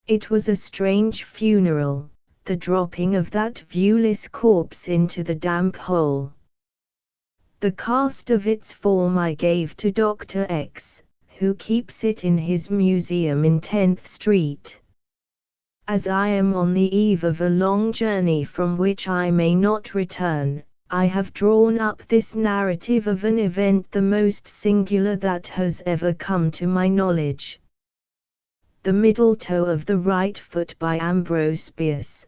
It was a strange funeral, the dropping of that viewless corpse into the damp hole. The cast of its form I gave to Dr. X, who keeps it in his museum in 10th Street. As I am on the eve of a long journey from which I may not return, I have drawn up this narrative of an event the most singular that has ever come to my knowledge. The middle toe of the right foot by Ambrose Bierce.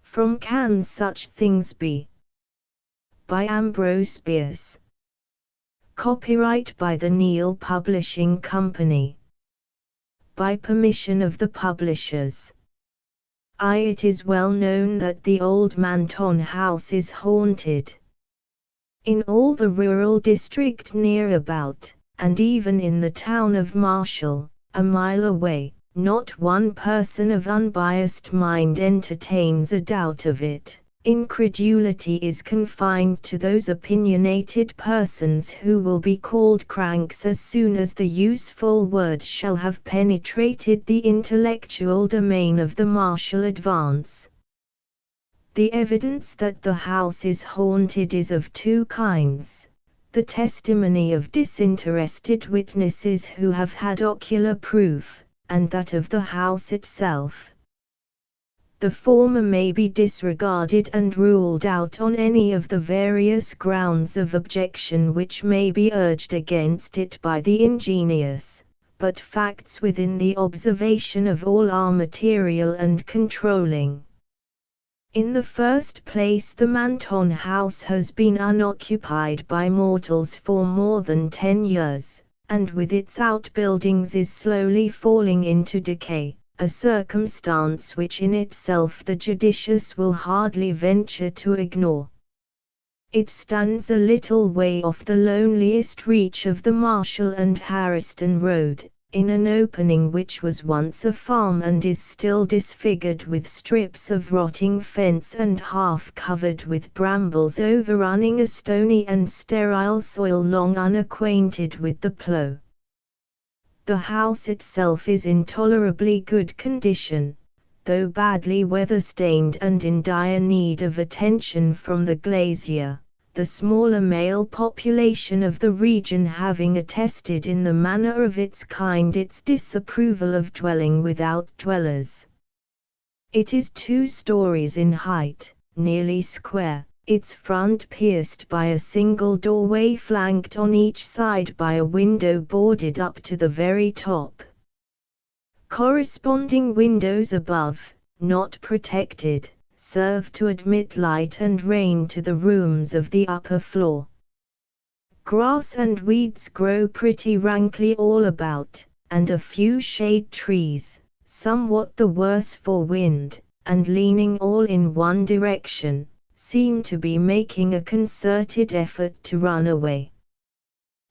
From Can Such Things Be? By Ambrose Bierce. Copyright by the Neale Publishing Company. By permission of the publishers. It is well known that the old Manton House is haunted. In all the rural district near about, and even in the town of Marshall, a mile away, not one person of unbiased mind entertains a doubt of it. Incredulity is confined to those opinionated persons who will be called cranks as soon as the useful word shall have penetrated the intellectual domain of the Marshall advance. The evidence that the house is haunted is of two kinds: the testimony of disinterested witnesses who have had ocular proof, and that of the house itself. The former may be disregarded and ruled out on any of the various grounds of objection which may be urged against it by the ingenious, but facts within the observation of all are material and controlling. In the first place, the Manton house has been unoccupied by mortals for more than 10 years, and with its outbuildings is slowly falling into decay, a circumstance which in itself the judicious will hardly venture to ignore. It stands a little way off the loneliest reach of the Marshall and Harriston Road, in an opening which was once a farm and is still disfigured with strips of rotting fence and half covered with brambles overrunning a stony and sterile soil long unacquainted with the plough. The house itself is in tolerably good condition, though badly weather-stained and in dire need of attention from the glazier, the smaller male population of the region having attested in the manner of its kind its disapproval of dwelling without dwellers. It is 2 stories in height, nearly square, its front pierced by a single doorway flanked on each side by a window boarded up to the very top. Corresponding windows above, not protected, serve to admit light and rain to the rooms of the upper floor. Grass and weeds grow pretty rankly all about, and a few shade trees, somewhat the worse for wind, and leaning all in one direction, seem to be making a concerted effort to run away.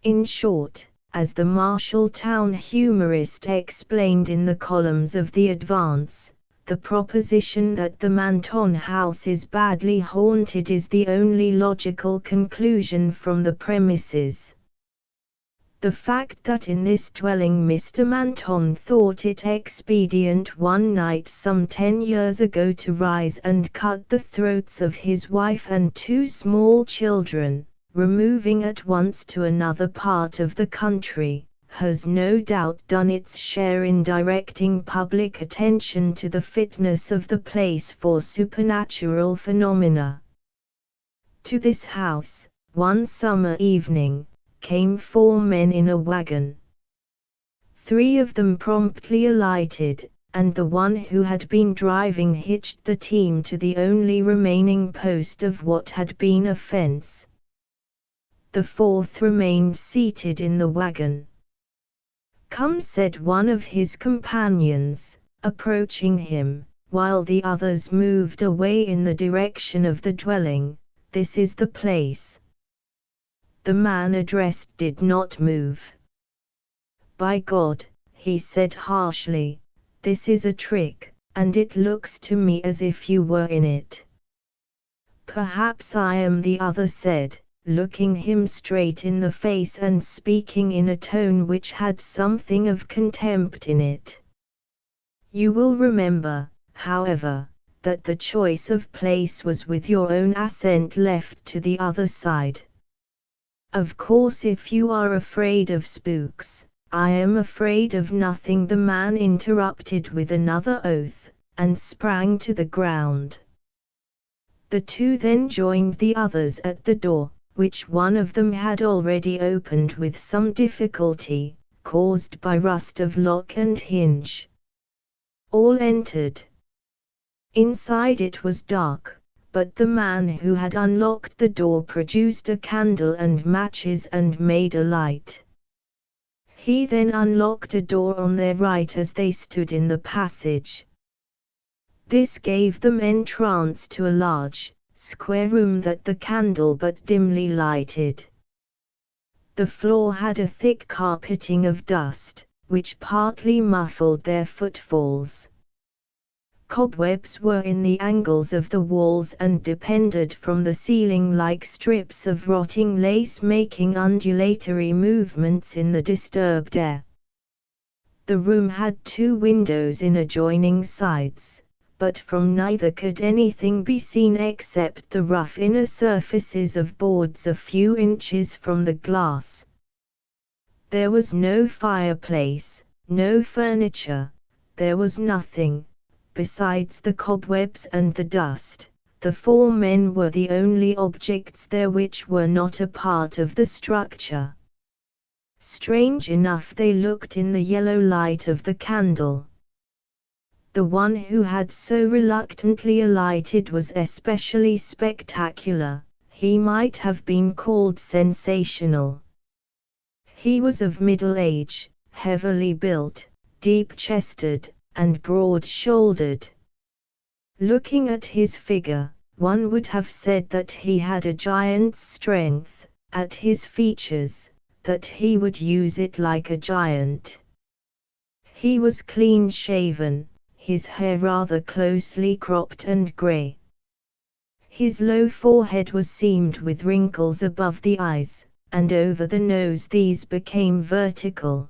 In short, as the Marshalltown humorist explained in the columns of the Advance, the proposition that the Manton house is badly haunted is the only logical conclusion from the premises. The fact that in this dwelling Mr. Manton thought it expedient one night some 10 years ago to rise and cut the throats of his wife and 2 small children, removing at once to another part of the country, has no doubt done its share in directing public attention to the fitness of the place for supernatural phenomena. To this house, one summer evening, came 4 men in a wagon. 3 of them promptly alighted, and the one who had been driving hitched the team to the only remaining post of what had been a fence. The 4th remained seated in the wagon. "Come," said one of his companions, approaching him, while the others moved away in the direction of the dwelling, "this is the place." The man addressed did not move. "By God," he said harshly, "this is a trick, and it looks to me as if you were in it." "Perhaps I am," the other said, looking him straight in the face and speaking in a tone which had something of contempt in it. "You will remember, however, that the choice of place was with your own assent left to the other side. Of course, if you are afraid of spooks, I am afraid of nothing," the man interrupted with another oath, and sprang to the ground. The 2 then joined the others at the door, which one of them had already opened with some difficulty, caused by rust of lock and hinge. All entered. Inside it was dark, but the man who had unlocked the door produced a candle and matches and made a light. He then unlocked a door on their right as they stood in the passage. This gave them entrance to a large, square room that the candle but dimly lighted. The floor had a thick carpeting of dust, which partly muffled their footfalls. Cobwebs were in the angles of the walls and depended from the ceiling like strips of rotting lace, making undulatory movements in the disturbed air. The room had 2 windows in adjoining sides, but from neither could anything be seen except the rough inner surfaces of boards a few inches from the glass. There was no fireplace, no furniture, there was nothing, besides the cobwebs and the dust. The 4 men were the only objects there which were not a part of the structure. Strange enough they looked in the yellow light of the candle. The one who had so reluctantly alighted was especially spectacular. He might have been called sensational. He was of middle age, heavily built, deep-chested, and broad-shouldered. Looking at his figure, one would have said that he had a giant's strength, at his features, that he would use it like a giant. He was clean-shaven, his hair rather closely cropped and grey. His low forehead was seamed with wrinkles above the eyes, and over the nose these became vertical.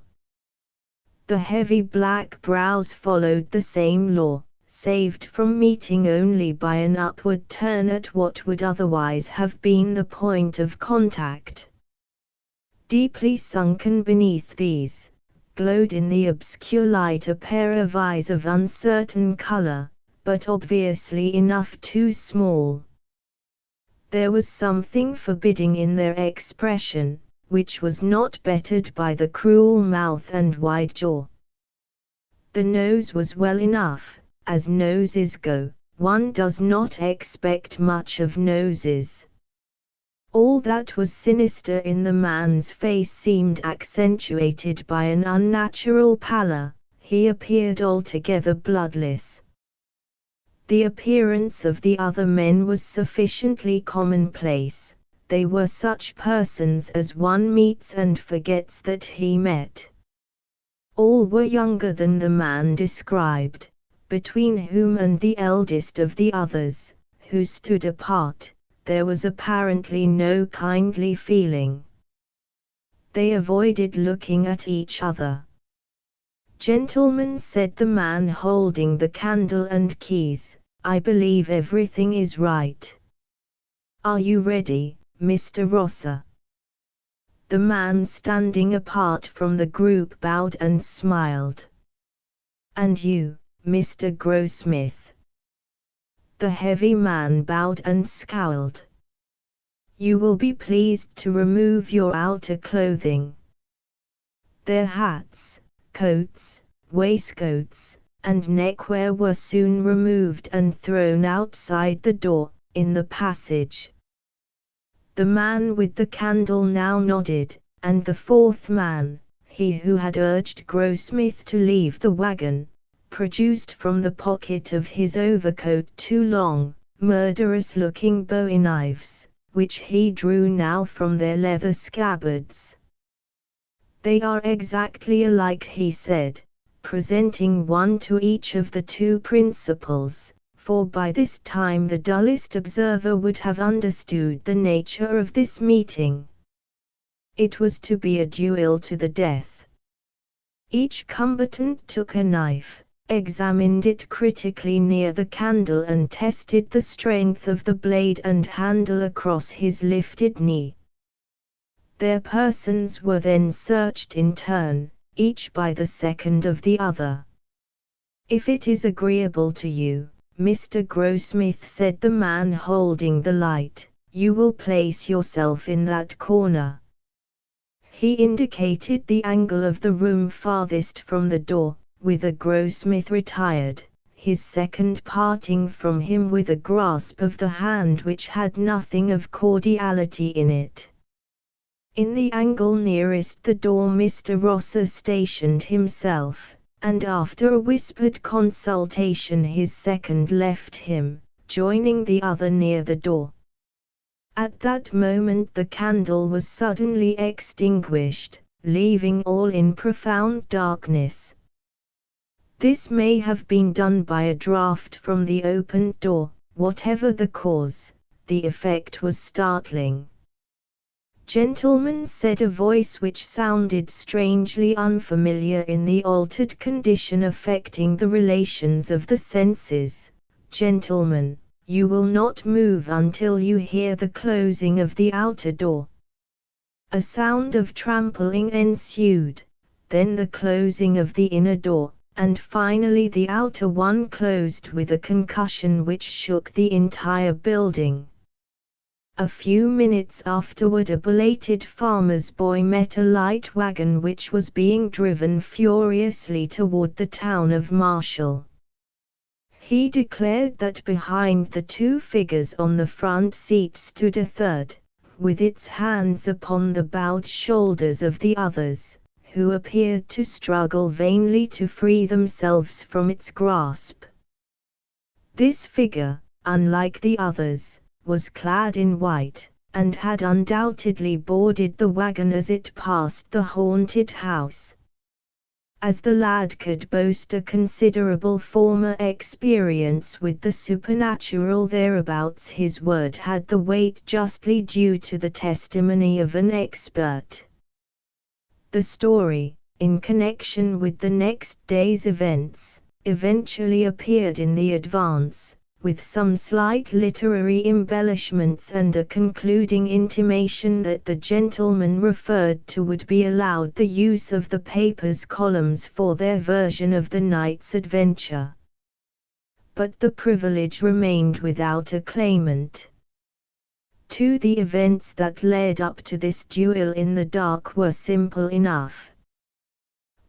The heavy black brows followed the same law, saved from meeting only by an upward turn at what would otherwise have been the point of contact. Deeply sunken beneath these, glowed in the obscure light a pair of eyes of uncertain color, but obviously enough too small. There was something forbidding in their expression, which was not bettered by the cruel mouth and wide jaw. The nose was well enough, as noses go. One does not expect much of noses. All that was sinister in the man's face seemed accentuated by an unnatural pallor. He appeared altogether bloodless. The appearance of the other men was sufficiently commonplace. They were such persons as one meets and forgets that he met. All were younger than the man described, between whom and the eldest of the others, who stood apart, there was apparently no kindly feeling. They avoided looking at each other. "Gentlemen," said the man holding the candle and keys, "I believe everything is right. Are you ready, Mr. Rosser?" The man standing apart from the group bowed and smiled. "And you, Mr. Grossmith?" The heavy man bowed and scowled. "You will be pleased to remove your outer clothing." Their hats, coats, waistcoats, and neckwear were soon removed and thrown outside the door, in the passage. The man with the candle now nodded, and the fourth man, he who had urged Grossmith to leave the wagon, produced from the pocket of his overcoat two long, murderous-looking bowie knives, which he drew now from their leather scabbards. "They are exactly alike," he said, presenting one to each of the two principals, for by this time the dullest observer would have understood the nature of this meeting. It was to be a duel to the death. Each combatant took a knife, examined it critically near the candle and tested the strength of the blade and handle across his lifted knee. Their persons were then searched in turn, each by the second of the other. "If it is agreeable to you, Mr. Grossmith," said the man holding the light, "you will place yourself in that corner." He indicated the angle of the room farthest from the door, whither Grossmith retired, his second parting from him with a grasp of the hand which had nothing of cordiality in it. In the angle nearest the door Mr. Rosser stationed himself, and after a whispered consultation his second left him, joining the other near the door. At that moment the candle was suddenly extinguished, leaving all in profound darkness. This may have been done by a draught from the opened door. Whatever the cause, the effect was startling. "Gentlemen," said a voice which sounded strangely unfamiliar in the altered condition affecting the relations of the senses, "gentlemen, you will not move until you hear the closing of the outer door." A sound of trampling ensued, then the closing of the inner door, and finally the outer one closed with a concussion which shook the entire building. A few minutes afterward a belated farmer's boy met a light wagon which was being driven furiously toward the town of Marshall. He declared that behind the two figures on the front seat stood a third, with its hands upon the bowed shoulders of the others, who appeared to struggle vainly to free themselves from its grasp. This figure, unlike the others, was clad in white, and had undoubtedly boarded the wagon as it passed the haunted house. As the lad could boast a considerable former experience with the supernatural thereabouts, his word had the weight justly due to the testimony of an expert. The story, in connection with the next day's events, eventually appeared in the Advance, with some slight literary embellishments and a concluding intimation that the gentleman referred to would be allowed the use of the paper's columns for their version of the night's adventure. But the privilege remained without a claimant. The events that led up to this duel in the dark were simple enough.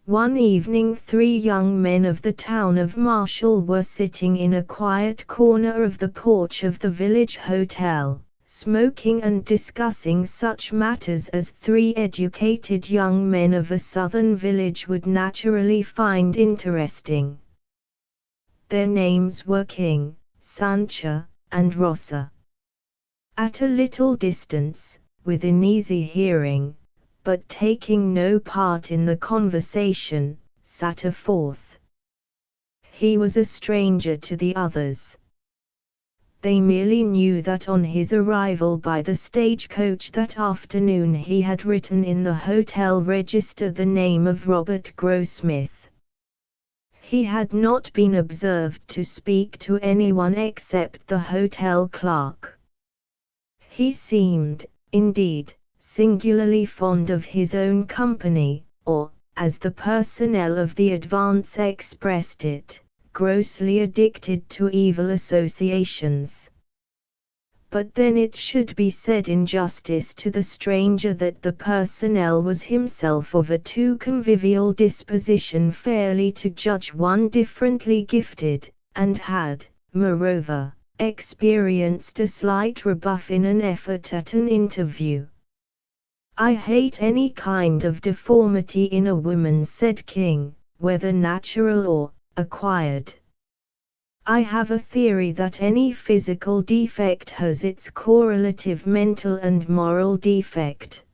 One evening 3 young men of the town of Marshall were sitting in a quiet corner of the porch of the village hotel, smoking and discussing such matters as 3 educated young men of a southern village would naturally find interesting. Their names were King, Sancha, and Rosser. At a little distance, within easy hearing, but taking no part in the conversation, sat a fourth. He was a stranger to the others. They merely knew that on his arrival by the stagecoach that afternoon he had written in the hotel register the name of Robert Grossmith. He had not been observed to speak to anyone except the hotel clerk. He seemed, indeed, singularly fond of his own company, or, as the personnel of the Advance expressed it, grossly addicted to evil associations. But then it should be said in justice to the stranger that the personnel was himself of a too convivial disposition fairly to judge one differently gifted, and had, moreover, experienced a slight rebuff in an effort at an interview. "I hate any kind of deformity in a woman," said King, "whether natural or acquired. I have a theory that any physical defect has its correlative mental and moral defect."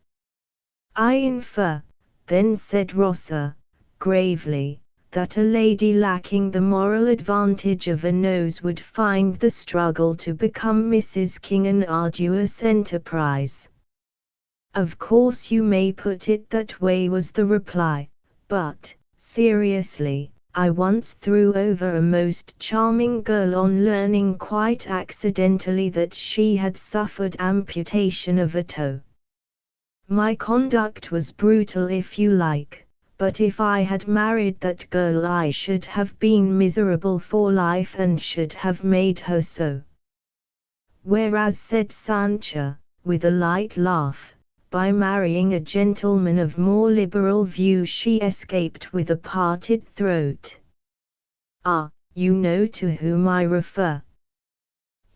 "I infer," then said Rosser, gravely, "that a lady lacking the moral advantage of a nose would find the struggle to become Mrs. King an arduous enterprise." "Of course you may put it that way," was the reply, "but, seriously, I once threw over a most charming girl on learning quite accidentally that she had suffered amputation of a toe. My conduct was brutal if you like, but if I had married that girl I should have been miserable for life and should have made her so." "Whereas," said Sancha, with a light laugh, "by marrying a gentleman of more liberal view she escaped with a parted throat." "Ah, you know to whom I refer."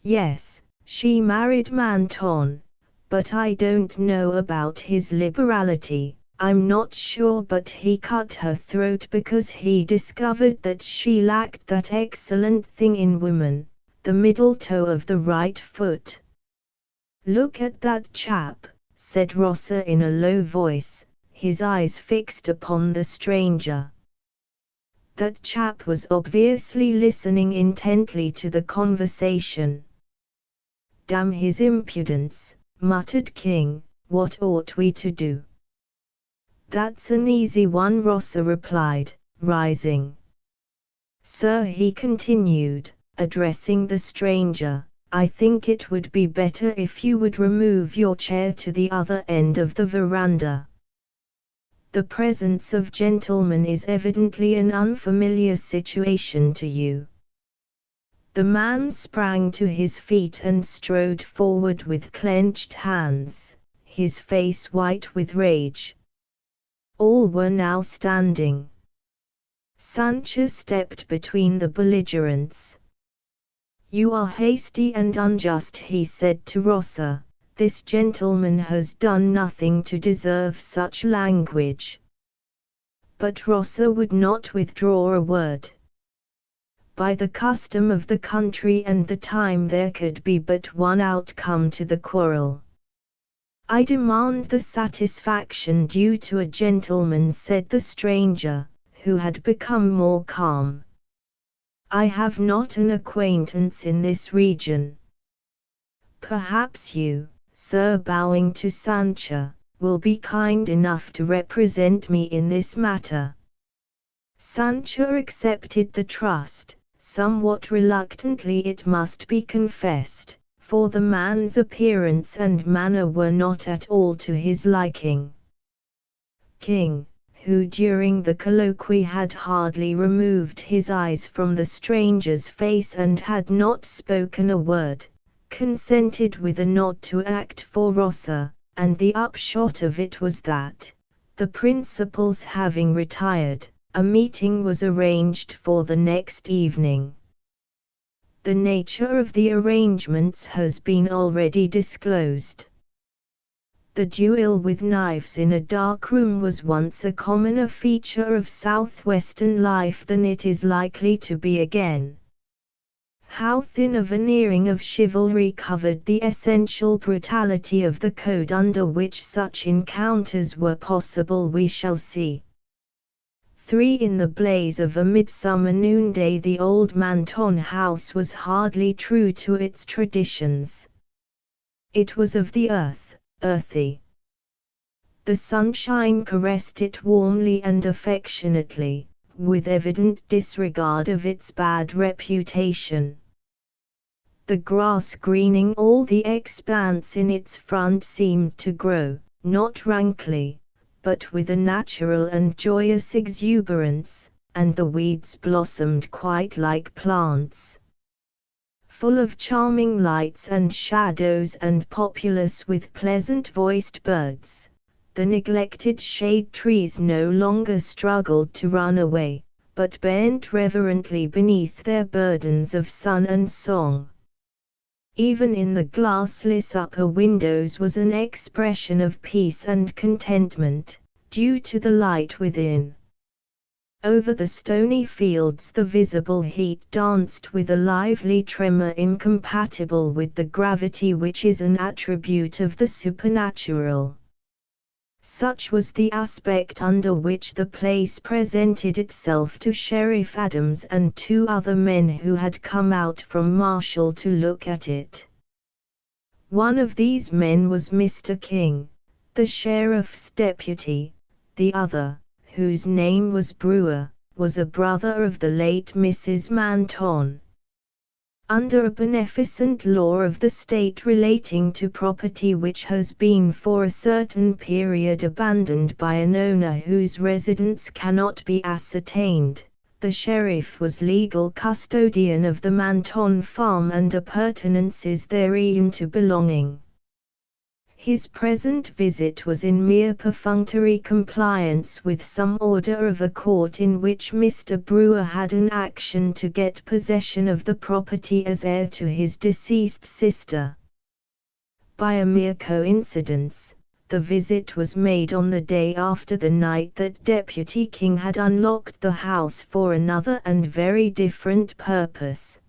"Yes, she married Manton, but I don't know about his liberality. I'm not sure, but he cut her throat because he discovered that she lacked that excellent thing in woman, the middle toe of the right foot." "Look at that chap," said Rosser in a low voice, his eyes fixed upon the stranger. That chap was obviously listening intently to the conversation. "Damn his impudence," muttered King, "what ought we to do?" "That's an easy one," Rosser replied, rising. "Sir," he continued, addressing the stranger, "I think it would be better if you would remove your chair to the other end of the veranda. The presence of gentlemen is evidently an unfamiliar situation to you." The man sprang to his feet and strode forward with clenched hands, his face white with rage. All were now standing. Sancha stepped between the belligerents. "You are hasty and unjust," he said to Rosser. "This gentleman has done nothing to deserve such language." But Rosser would not withdraw a word. By the custom of the country and the time there could be but one outcome to the quarrel. "I demand the satisfaction due to a gentleman," said the stranger, who had become more calm. "I have not an acquaintance in this region. Perhaps you, sir," bowing to Sancho, "will be kind enough to represent me in this matter." Sancho accepted the trust, somewhat reluctantly it must be confessed, for the man's appearance and manner were not at all to his liking. King, who during the colloquy had hardly removed his eyes from the stranger's face and had not spoken a word, consented with a nod to act for Rosser, and the upshot of it was that, the principals having retired, a meeting was arranged for the next evening. The nature of the arrangements has been already disclosed. The duel with knives in a dark room was once a commoner feature of southwestern life than it is likely to be again. How thin a veneering of chivalry covered the essential brutality of the code under which such encounters were possible we shall see. 3 In the blaze of a midsummer noonday the old Manton house was hardly true to its traditions. It was of the earthy. The sunshine caressed it warmly and affectionately, with evident disregard of its bad reputation. The grass greening all the expanse in its front seemed to grow, not rankly, but with a natural and joyous exuberance, and the weeds blossomed quite like plants. Full of charming lights and shadows and populous with pleasant-voiced birds, the neglected shade trees no longer struggled to run away, but bent reverently beneath their burdens of sun and song. Even in the glassless upper windows was an expression of peace and contentment, due to the light within. Over the stony fields the visible heat danced with a lively tremor incompatible with the gravity which is an attribute of the supernatural. Such was the aspect under which the place presented itself to Sheriff Adams and 2 other men who had come out from Marshall to look at it. One of these men was Mr. King, the sheriff's deputy. The other, whose name was Brewer, was a brother of the late Mrs. Manton. Under a beneficent law of the state relating to property which has been for a certain period abandoned by an owner whose residence cannot be ascertained, the sheriff was legal custodian of the Manton farm and appurtenances thereunto belonging. His present visit was in mere perfunctory compliance with some order of a court in which Mr. Brewer had an action to get possession of the property as heir to his deceased sister. By a mere coincidence, the visit was made on the day after the night that Deputy King had unlocked the house for another and very different purpose.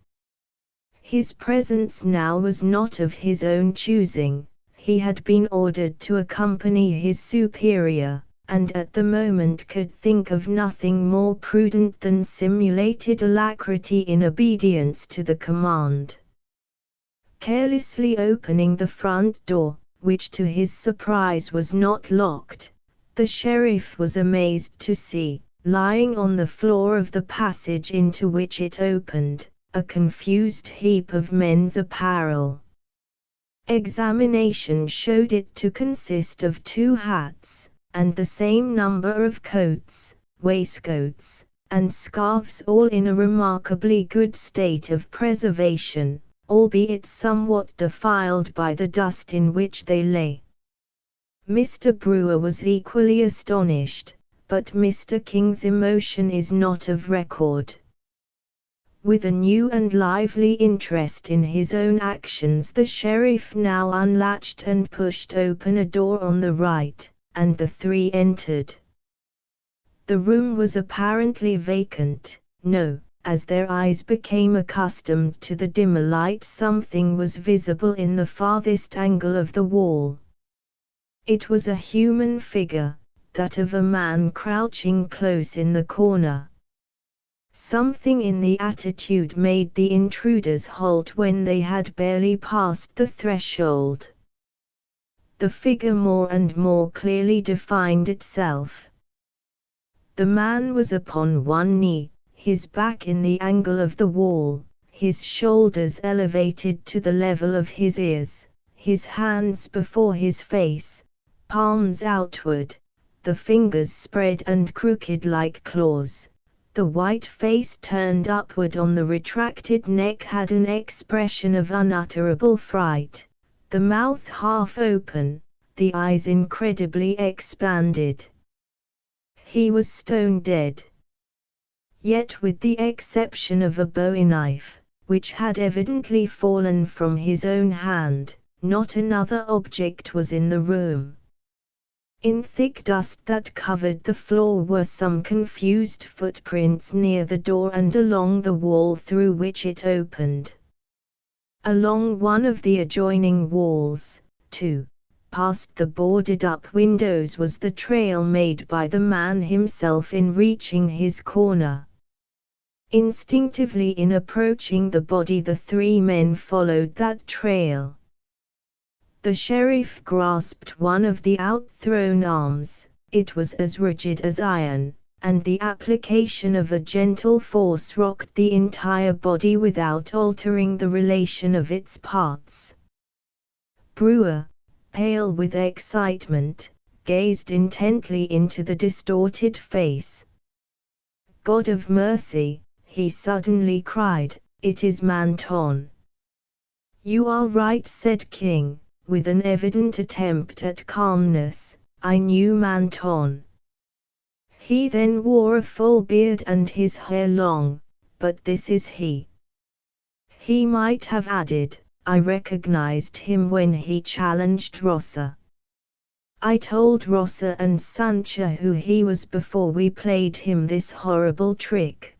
His presence now was not of his own choosing. He had been ordered to accompany his superior, and at the moment could think of nothing more prudent than simulated alacrity in obedience to the command. Carelessly opening the front door, which to his surprise was not locked, the sheriff was amazed to see, lying on the floor of the passage into which it opened, a confused heap of men's apparel. Examination showed it to consist of 2 hats, and the same number of coats, waistcoats, and scarves, all in a remarkably good state of preservation, albeit somewhat defiled by the dust in which they lay. Mr. Brewer was equally astonished, but Mr. King's emotion is not of record. With a new and lively interest in his own actions, the sheriff now unlatched and pushed open a door on the right, and the three entered. The room was apparently vacant. No, as their eyes became accustomed to the dimmer light, something was visible in the farthest angle of the wall. It was a human figure, that of a man crouching close in the corner. Something in the attitude made the intruders halt when they had barely passed the threshold. The figure more and more clearly defined itself. The man was upon one knee, his back in the angle of the wall, his shoulders elevated to the level of his ears, his hands before his face, palms outward, the fingers spread and crooked like claws. The white face turned upward on the retracted neck had an expression of unutterable fright, the mouth half open, the eyes incredibly expanded. He was stone dead. Yet with the exception of a bowie knife, which had evidently fallen from his own hand, not another object was in the room. In thick dust that covered the floor were some confused footprints near the door and along the wall through which it opened. Along one of the adjoining walls, too, past the boarded-up windows, was the trail made by the man himself in reaching his corner. Instinctively, in approaching the body, the three men followed that trail. The sheriff grasped one of the out-thrown arms. It was as rigid as iron, and the application of a gentle force rocked the entire body without altering the relation of its parts. Brewer, pale with excitement, gazed intently into the distorted face. "God of mercy," he suddenly cried, "it is Manton." "You are right," said King, with an evident attempt at calmness. "I knew Manton. He then wore a full beard and his hair long, but this is he." He might have added, "I recognized him when he challenged Rosser. I told Rosser and Sancha who he was before we played him this horrible trick.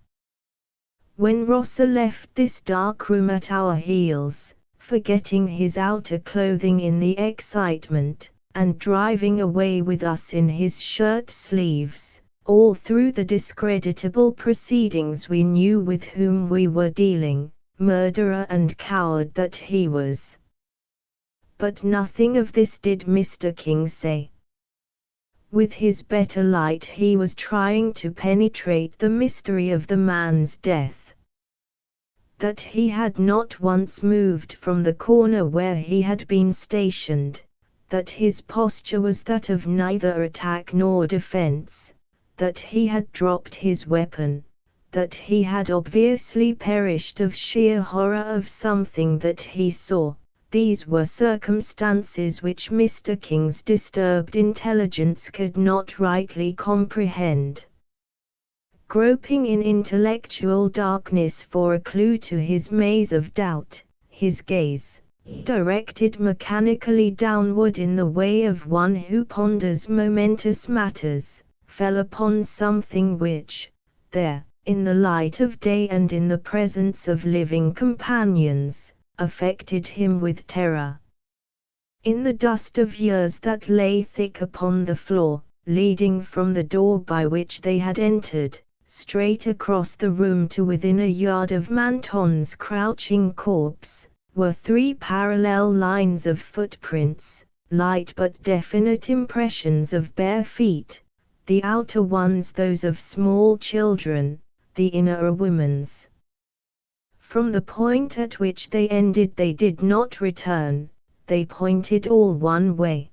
When Rosser left this dark room at our heels, forgetting his outer clothing in the excitement, and driving away with us in his shirt sleeves, all through the discreditable proceedings we knew with whom we were dealing, murderer and coward that he was." But nothing of this did Mr. King say. With his better light he was trying to penetrate the mystery of the man's death. That he had not once moved from the corner where he had been stationed, that his posture was that of neither attack nor defense, that he had dropped his weapon, that he had obviously perished of sheer horror of something that he saw, these were circumstances which Mr. King's disturbed intelligence could not rightly comprehend. Groping in intellectual darkness for a clue to his maze of doubt, his gaze, directed mechanically downward in the way of one who ponders momentous matters, fell upon something which, there, in the light of day and in the presence of living companions, affected him with terror. In the dust of years that lay thick upon the floor, leading from the door by which they had entered, straight across the room to within a yard of Manton's crouching corpse, were three parallel lines of footprints, light but definite impressions of bare feet, the outer ones those of small children, the inner a woman's. From the point at which they ended they did not return, they pointed all one way.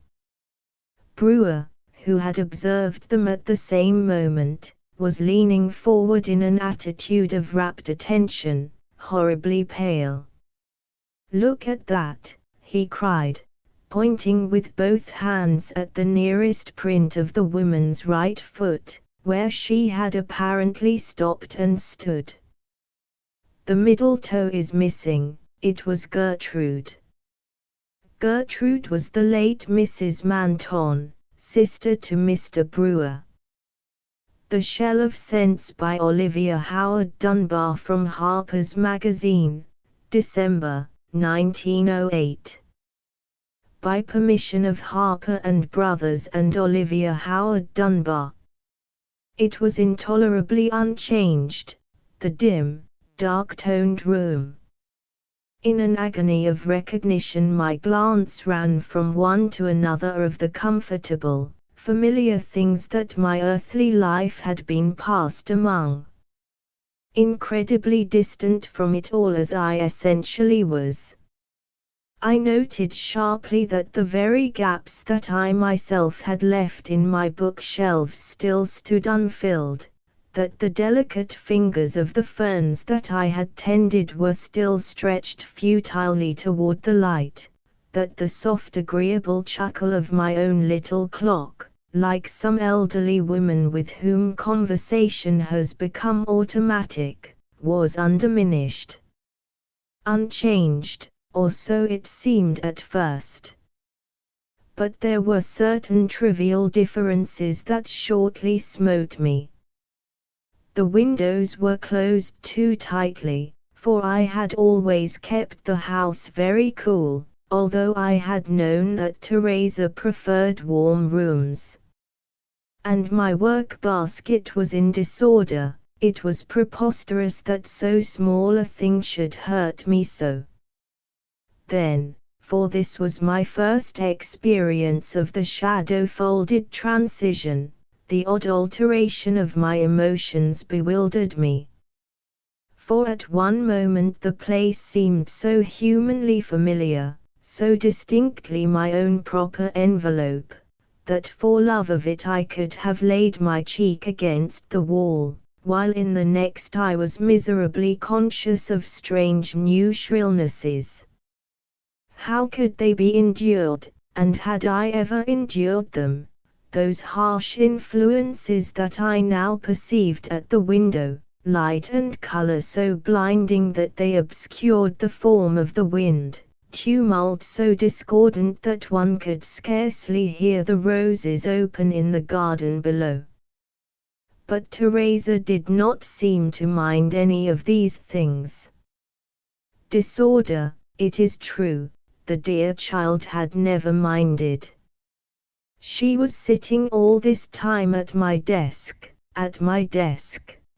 Brewer, who had observed them at the same moment, was leaning forward in an attitude of rapt attention, horribly pale. "Look at that," he cried, pointing with both hands at the nearest print of the woman's right foot, where she had apparently stopped and stood. The middle toe is missing. It was Gertrude. Gertrude was the late Mrs. Manton, sister to Mr. Brewer. The Shell of Sense by Olivia Howard Dunbar from Harper's Magazine, December, 1908. By permission of Harper and Brothers and Olivia Howard Dunbar. It was intolerably unchanged, the dim, dark-toned room. In an agony of recognition my glance ran from one to another of the comfortable, familiar things that my earthly life had been passed among. Incredibly distant from it all as I essentially was. I noted sharply that the very gaps that I myself had left in my bookshelves still stood unfilled, that the delicate fingers of the ferns that I had tended were still stretched futilely toward the light, that the soft agreeable chuckle of my own little clock, like some elderly woman with whom conversation has become automatic, was undiminished. Unchanged, or so it seemed at first. But there were certain trivial differences that shortly smote me. The windows were closed too tightly, for I had always kept the house very cool, although I had known that Teresa preferred warm rooms. And my work basket was in disorder. It was preposterous that so small a thing should hurt me so. Then, for this was my first experience of the shadow-folded transition, the odd alteration of my emotions bewildered me. For at one moment the place seemed so humanly familiar, so distinctly my own proper envelope, that for love of it I could have laid my cheek against the wall, while in the next I was miserably conscious of strange new shrillnesses. How could they be endured, and had I ever endured them, those harsh influences that I now perceived at the window, light and color so blinding that they obscured the form of the wind, tumult so discordant that one could scarcely hear the roses open in the garden below. But Teresa did not seem to mind any of these things. Disorder, it is true, the dear child had never minded. She was sitting all this time at my desk,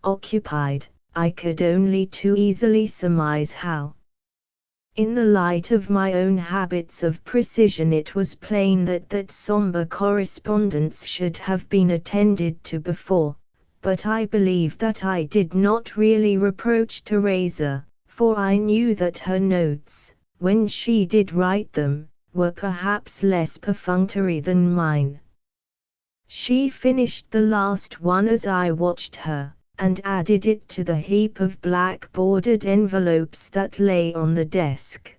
occupied, I could only too easily surmise how. In the light of my own habits of precision it was plain that somber correspondence should have been attended to before, but I believe that I did not really reproach Teresa, for I knew that her notes, when she did write them, were perhaps less perfunctory than mine. She finished the last one as I watched her, and added it to the heap of black bordered envelopes that lay on the desk.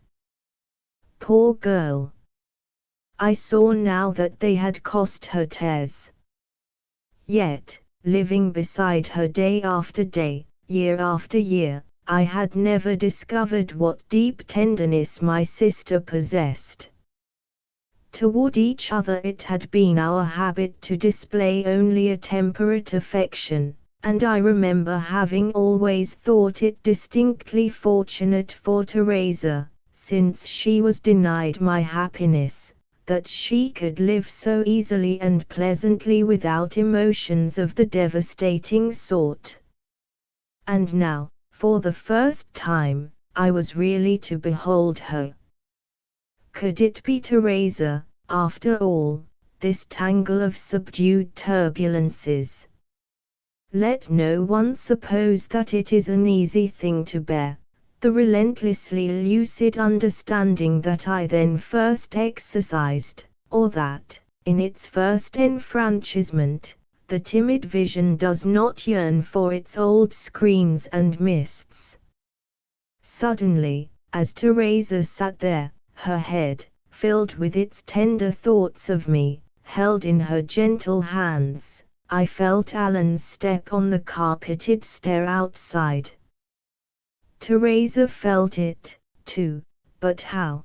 Poor girl! I saw now that they had cost her tears. Yet, living beside her day after day, year after year, I had never discovered what deep tenderness my sister possessed. Toward each other it had been our habit to display only a temperate affection, and I remember having always thought it distinctly fortunate for Teresa, since she was denied my happiness, that she could live so easily and pleasantly without emotions of the devastating sort. And now, for the first time, I was really to behold her. Could it be Teresa, after all, this tangle of subdued turbulences? Let no one suppose that it is an easy thing to bear, the relentlessly lucid understanding that I then first exercised, or that, in its first enfranchisement, the timid vision does not yearn for its old screens and mists. Suddenly, as Teresa sat there, her head, filled with its tender thoughts of me, held in her gentle hands, I felt Alan's step on the carpeted stair outside. Teresa felt it, too, but how?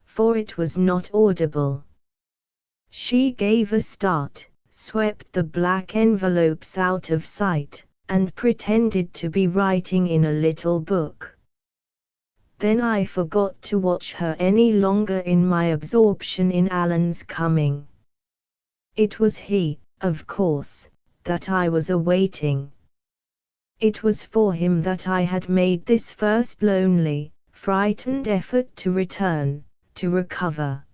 For it was not audible. She gave a start, swept the black envelopes out of sight, and pretended to be writing in a little book. Then I forgot to watch her any longer in my absorption in Alan's coming. It was he, of course, that I was awaiting. It was for him that I had made this first lonely, frightened effort to return, to recover.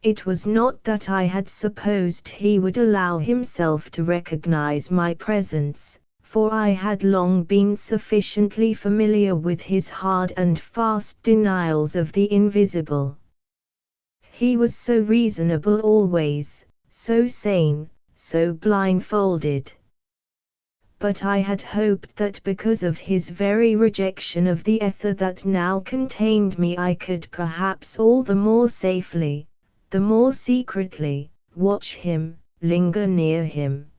It was not that I had supposed he would allow himself to recognize my presence, for I had long been sufficiently familiar with his hard and fast denials of the invisible. He was so reasonable always, so sane, so blindfolded. But I had hoped that because of his very rejection of the ether that now contained me I could perhaps all the more safely, the more secretly, watch him, linger near him.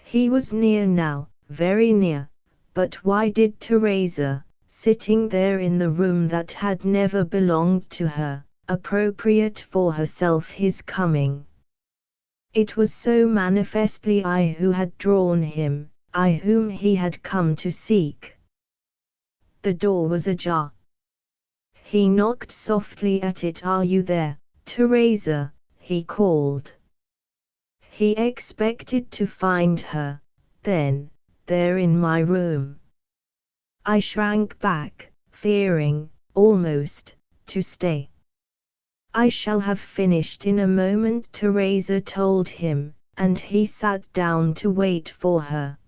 He was near now, very near, but why did Teresa, sitting there in the room that had never belonged to her, appropriate for herself his coming? It was so manifestly I who had drawn him, I whom he had come to seek. The door was ajar. He knocked softly at it. "Are you there, Teresa?" he called. He expected to find her, then, there in my room. I shrank back, fearing, almost, to stay. "I shall have finished in a moment," Teresa told him, and he sat down to wait for her.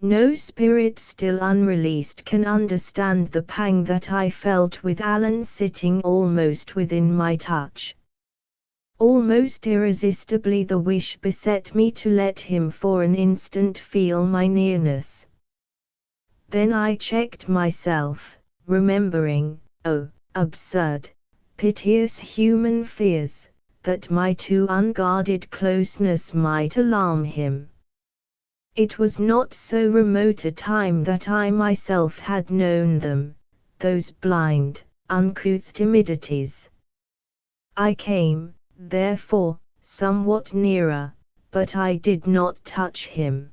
No spirit still unreleased can understand the pang that I felt with Alan sitting almost within my touch. Almost irresistibly the wish beset me to let him for an instant feel my nearness. Then I checked myself, remembering, oh, absurd, piteous human fears, that my too unguarded closeness might alarm him. It was not so remote a time that I myself had known them, those blind, uncouth timidities. I came, therefore, somewhat nearer, but I did not touch him.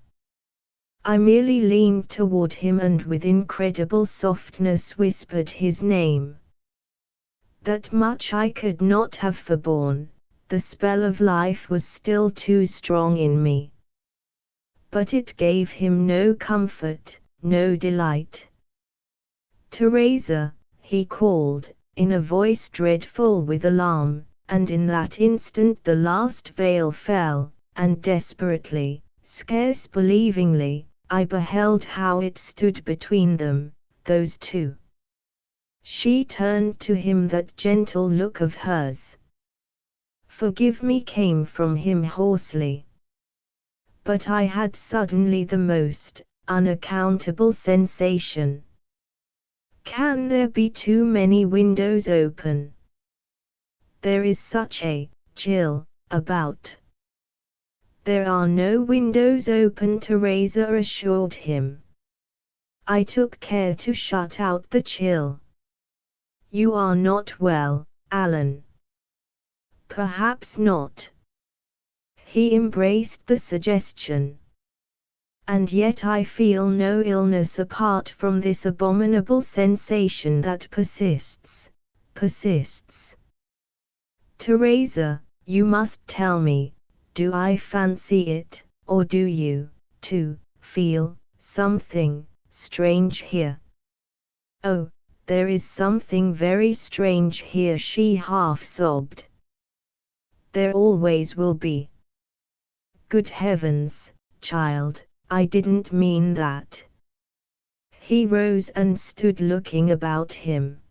I merely leaned toward him and with incredible softness whispered his name. That much I could not have forborne, the spell of life was still too strong in me. But it gave him no comfort, no delight. "Teresa," he called, in a voice dreadful with alarm, and in that instant the last veil fell, and desperately, scarce believingly, I beheld how it stood between them, those two. She turned to him, that gentle look of hers. "Forgive me," came from him hoarsely. But I had suddenly the most unaccountable sensation. Can there be too many windows open? There is such a chill about. There are no windows open, Teresa assured him. I took care to shut out the chill. You are not well, Alan. Perhaps not. He embraced the suggestion. And yet I feel no illness apart from this abominable sensation that persists. Teresa, you must tell me, do I fancy it, or do you, too, feel something strange here? Oh, there is something very strange here, she half sobbed. There always will be. Good heavens, child, I didn't mean that. He rose and stood looking about him.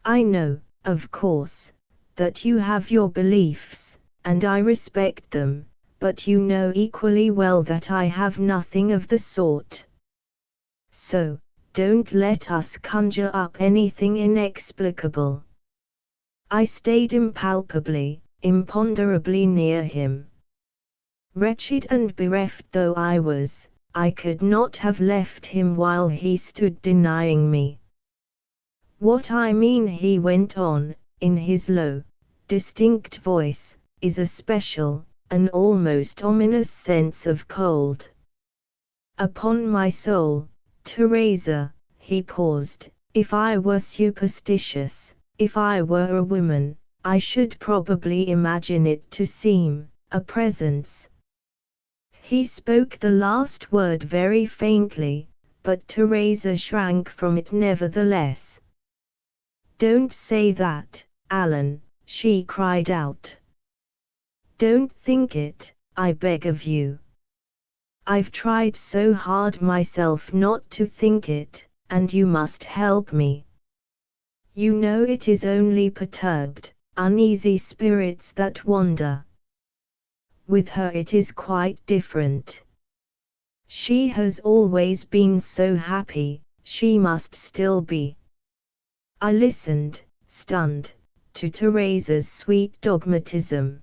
I know, of course, that you have your beliefs, and I respect them, but you know equally well that I have nothing of the sort. So, don't let us conjure up anything inexplicable. I stayed impalpably, imponderably near him. Wretched and bereft though I was, I could not have left him while he stood denying me. What I mean, he went on, in his low, distinct voice, is a special, an almost ominous sense of cold. Upon my soul, Teresa, he paused, if I were superstitious, if I were a woman, I should probably imagine it to seem a presence. He spoke the last word very faintly, but Teresa shrank from it nevertheless. Don't say that, Alan, she cried out. Don't think it, I beg of you. I've tried so hard myself not to think it, and you must help me. You know it is only perturbed, uneasy spirits that wander. With her it is quite different. She has always been so happy, she must still be. I listened, stunned, to Teresa's sweet dogmatism.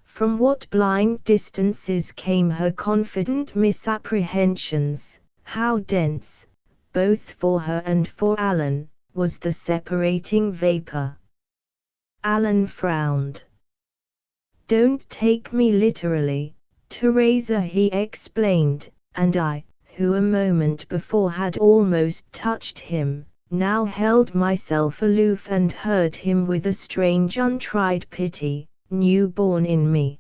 From what blind distances came her confident misapprehensions, how dense, both for her and for Alan, was the separating vapor. Alan frowned. Don't take me literally, Teresa, he explained, and I, who a moment before had almost touched him, now held myself aloof and heard him with a strange untried pity, newborn in me.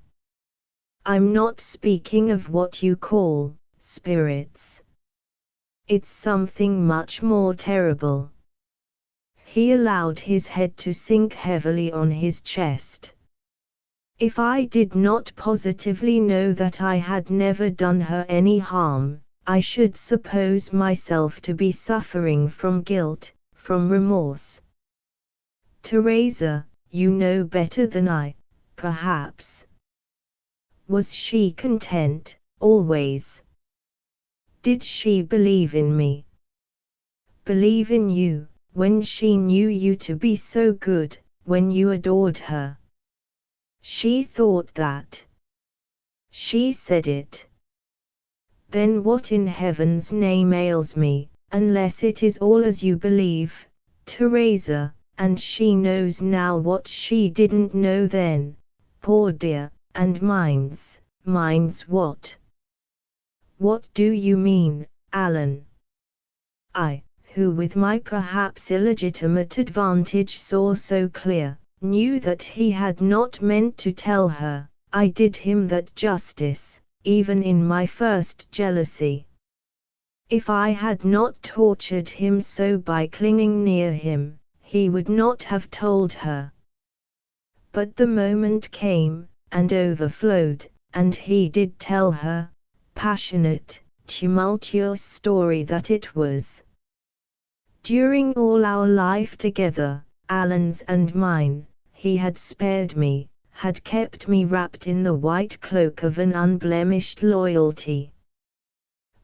I'm not speaking of what you call spirits. It's something much more terrible. He allowed his head to sink heavily on his chest. If I did not positively know that I had never done her any harm, I should suppose myself to be suffering from guilt, from remorse. Teresa, you know better than I, perhaps. Was she content, always? Did she believe in me? Believe in you, when she knew you to be so good, when you adored her? She thought that. She said it. Then what in heaven's name ails me, unless it is all as you believe, Teresa, and she knows now what she didn't know then, poor dear, and mine's what? What do you mean, Alan? I, who with my perhaps illegitimate advantage saw so clear, knew that he had not meant to tell her, I did him that justice, even in my first jealousy. If I had not tortured him so by clinging near him, he would not have told her. But the moment came, and overflowed, and he did tell her, passionate, tumultuous story that it was. During all our life together, Alan's and mine, he had spared me, had kept me wrapped in the white cloak of an unblemished loyalty.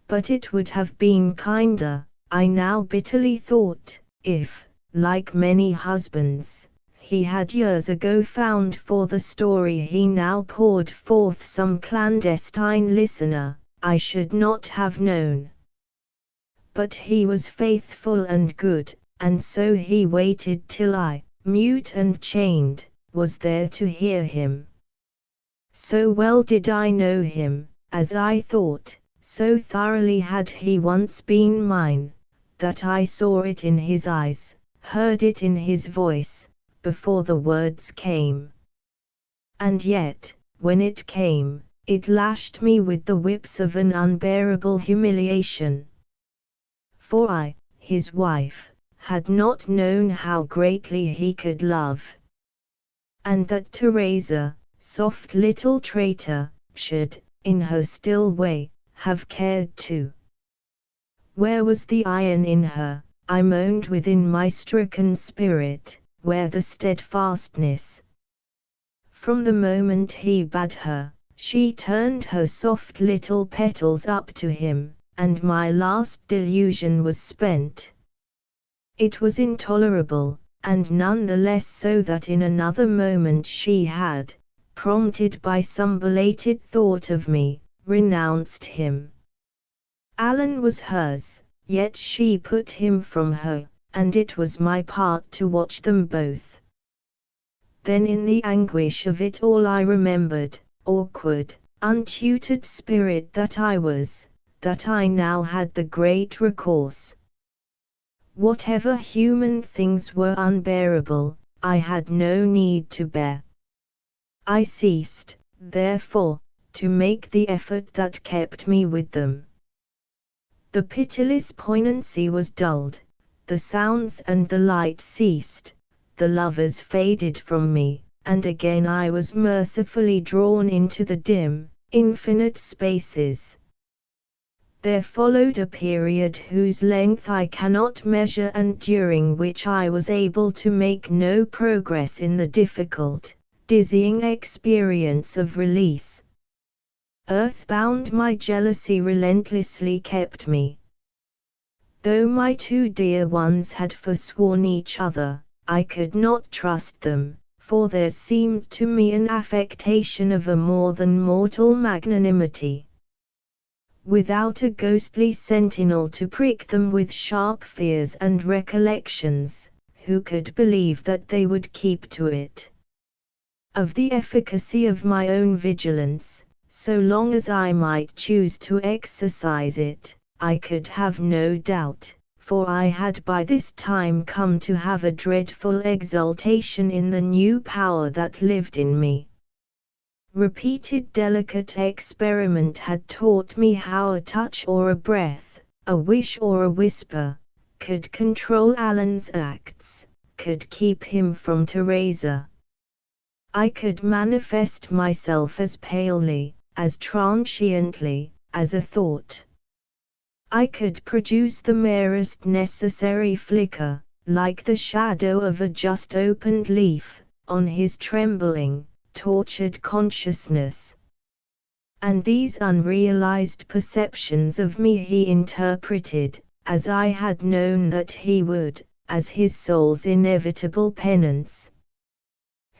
But it would have been kinder, I now bitterly thought, if, like many husbands, he had years ago found for the story he now poured forth some clandestine listener, I should not have known. But he was faithful and good, and so he waited till I, mute and chained, was there to hear him. So well did I know him, as I thought, so thoroughly had he once been mine, that I saw it in his eyes, heard it in his voice, before the words came. And yet, when it came, it lashed me with the whips of an unbearable humiliation. For I, his wife, had not known how greatly he could love. And that Teresa, soft little traitor, should, in her still way, have cared too. Where was the iron in her, I moaned within my stricken spirit, where the steadfastness? From the moment he bade her, she turned her soft little petals up to him, and my last delusion was spent. It was intolerable, and none the less so that in another moment she had, prompted by some belated thought of me, renounced him. Alan was hers, yet she put him from her, and it was my part to watch them both. Then in the anguish of it all I remembered, awkward, untutored spirit that I was, that I now had the great recourse. Whatever human things were unbearable, I had no need to bear. I ceased, therefore, to make the effort that kept me with them. The pitiless poignancy was dulled, the sounds and the light ceased, the lovers faded from me, and again I was mercifully drawn into the dim, infinite spaces. There followed a period whose length I cannot measure and during which I was able to make no progress in the difficult, dizzying experience of release. Earthbound my jealousy relentlessly kept me. Though my two dear ones had forsworn each other, I could not trust them, for there seemed to me an affectation of a more than mortal magnanimity. Without a ghostly sentinel to prick them with sharp fears and recollections, who could believe that they would keep to it? Of the efficacy of my own vigilance, so long as I might choose to exercise it, I could have no doubt, for I had by this time come to have a dreadful exultation in the new power that lived in me. Repeated delicate experiment had taught me how a touch or a breath, a wish or a whisper, could control Alan's acts, could keep him from Teresa. I could manifest myself as palely, as transiently, as a thought. I could produce the merest necessary flicker, like the shadow of a just opened leaf, on his trembling, tortured consciousness. And these unrealized perceptions of me he interpreted, as I had known that he would, as his soul's inevitable penance.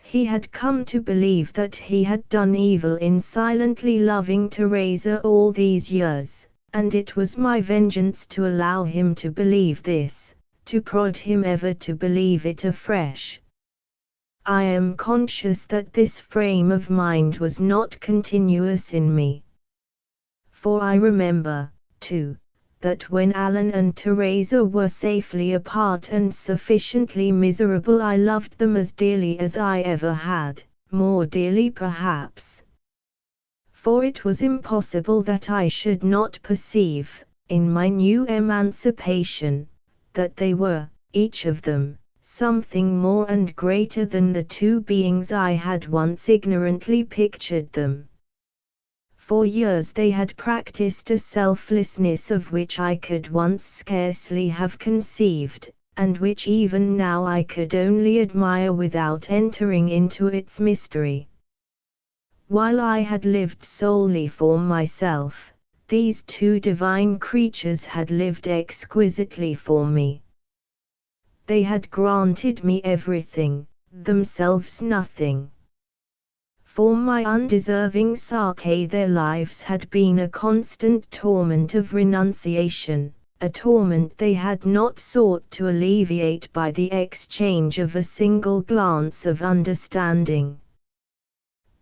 He had come to believe that he had done evil in silently loving Teresa all these years, and it was my vengeance to allow him to believe this, to prod him ever to believe it afresh. I am conscious that this frame of mind was not continuous in me. For I remember, too, that when Alan and Teresa were safely apart and sufficiently miserable I loved them as dearly as I ever had, more dearly perhaps. For it was impossible that I should not perceive, in my new emancipation, that they were, each of them, something more and greater than the two beings I had once ignorantly pictured them. For years they had practiced a selflessness of which I could once scarcely have conceived, and which even now I could only admire without entering into its mystery. While I had lived solely for myself, these two divine creatures had lived exquisitely for me. They had granted me everything, themselves nothing. For my undeserving Sake their lives had been a constant torment of renunciation, a torment they had not sought to alleviate by the exchange of a single glance of understanding.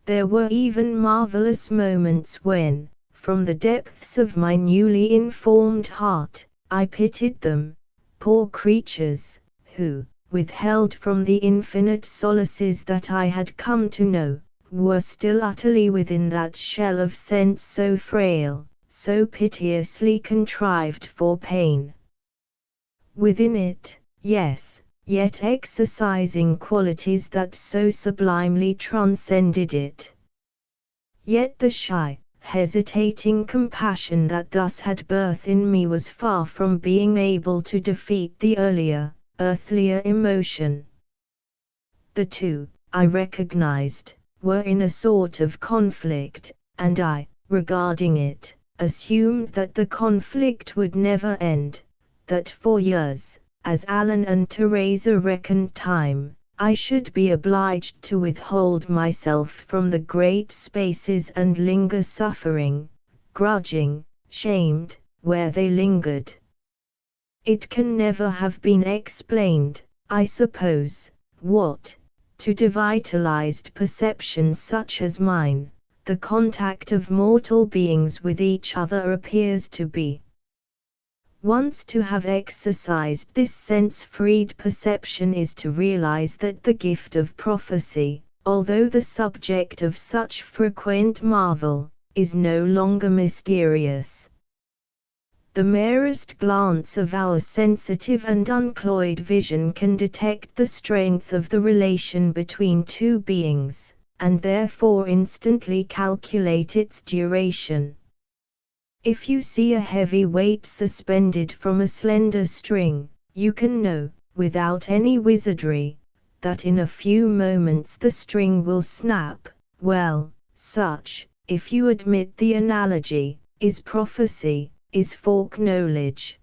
There were even marvelous moments when, from the depths of my newly informed heart, I pitied them, poor creatures, who, withheld from the infinite solaces that I had come to know, were still utterly within that shell of sense so frail, so piteously contrived for pain. Within it, yes, yet exercising qualities that so sublimely transcended it. Yet the shy, hesitating compassion that thus had birth in me was far from being able to defeat the earlier, earthlier emotion. The two, I recognized, were in a sort of conflict, and I, regarding it, assumed that the conflict would never end, that for years, as Alan and Teresa reckoned time, I should be obliged to withhold myself from the great spaces and linger suffering, grudging, shamed, where they lingered. It can never have been explained, I suppose, what, to devitalized perceptions such as mine, the contact of mortal beings with each other appears to be. Once to have exercised this sense-freed perception is to realize that the gift of prophecy, although the subject of such frequent marvel, is no longer mysterious. The merest glance of our sensitive and uncloyed vision can detect the strength of the relation between two beings, and therefore instantly calculate its duration. If you see a heavy weight suspended from a slender string, you can know, without any wizardry, that in a few moments the string will snap. Well, such, if you admit the analogy, is prophecy, is folk knowledge.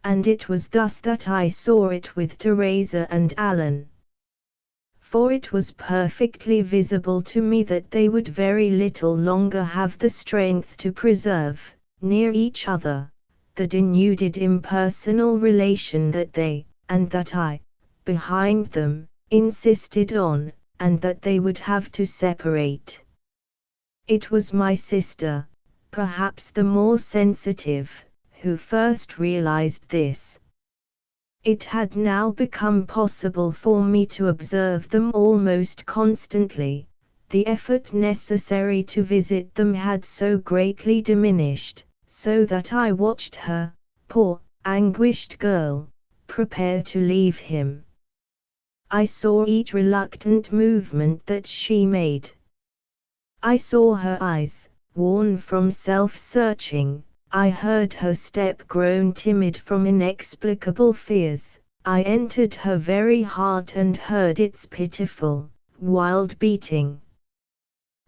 And it was thus that I saw it with Teresa and Alan. For it was perfectly visible to me that they would very little longer have the strength to preserve, near each other, the denuded impersonal relation that they, and that I, behind them, insisted on, and that they would have to separate. It was my sister, perhaps the more sensitive, who first realized this. It had now become possible for me to observe them almost constantly. The effort necessary to visit them had so greatly diminished, so that I watched her, poor, anguished girl, prepare to leave him. I saw each reluctant movement that she made. I saw her eyes, worn from self-searching. I heard her step grown timid from inexplicable fears. I entered her very heart and heard its pitiful, wild beating.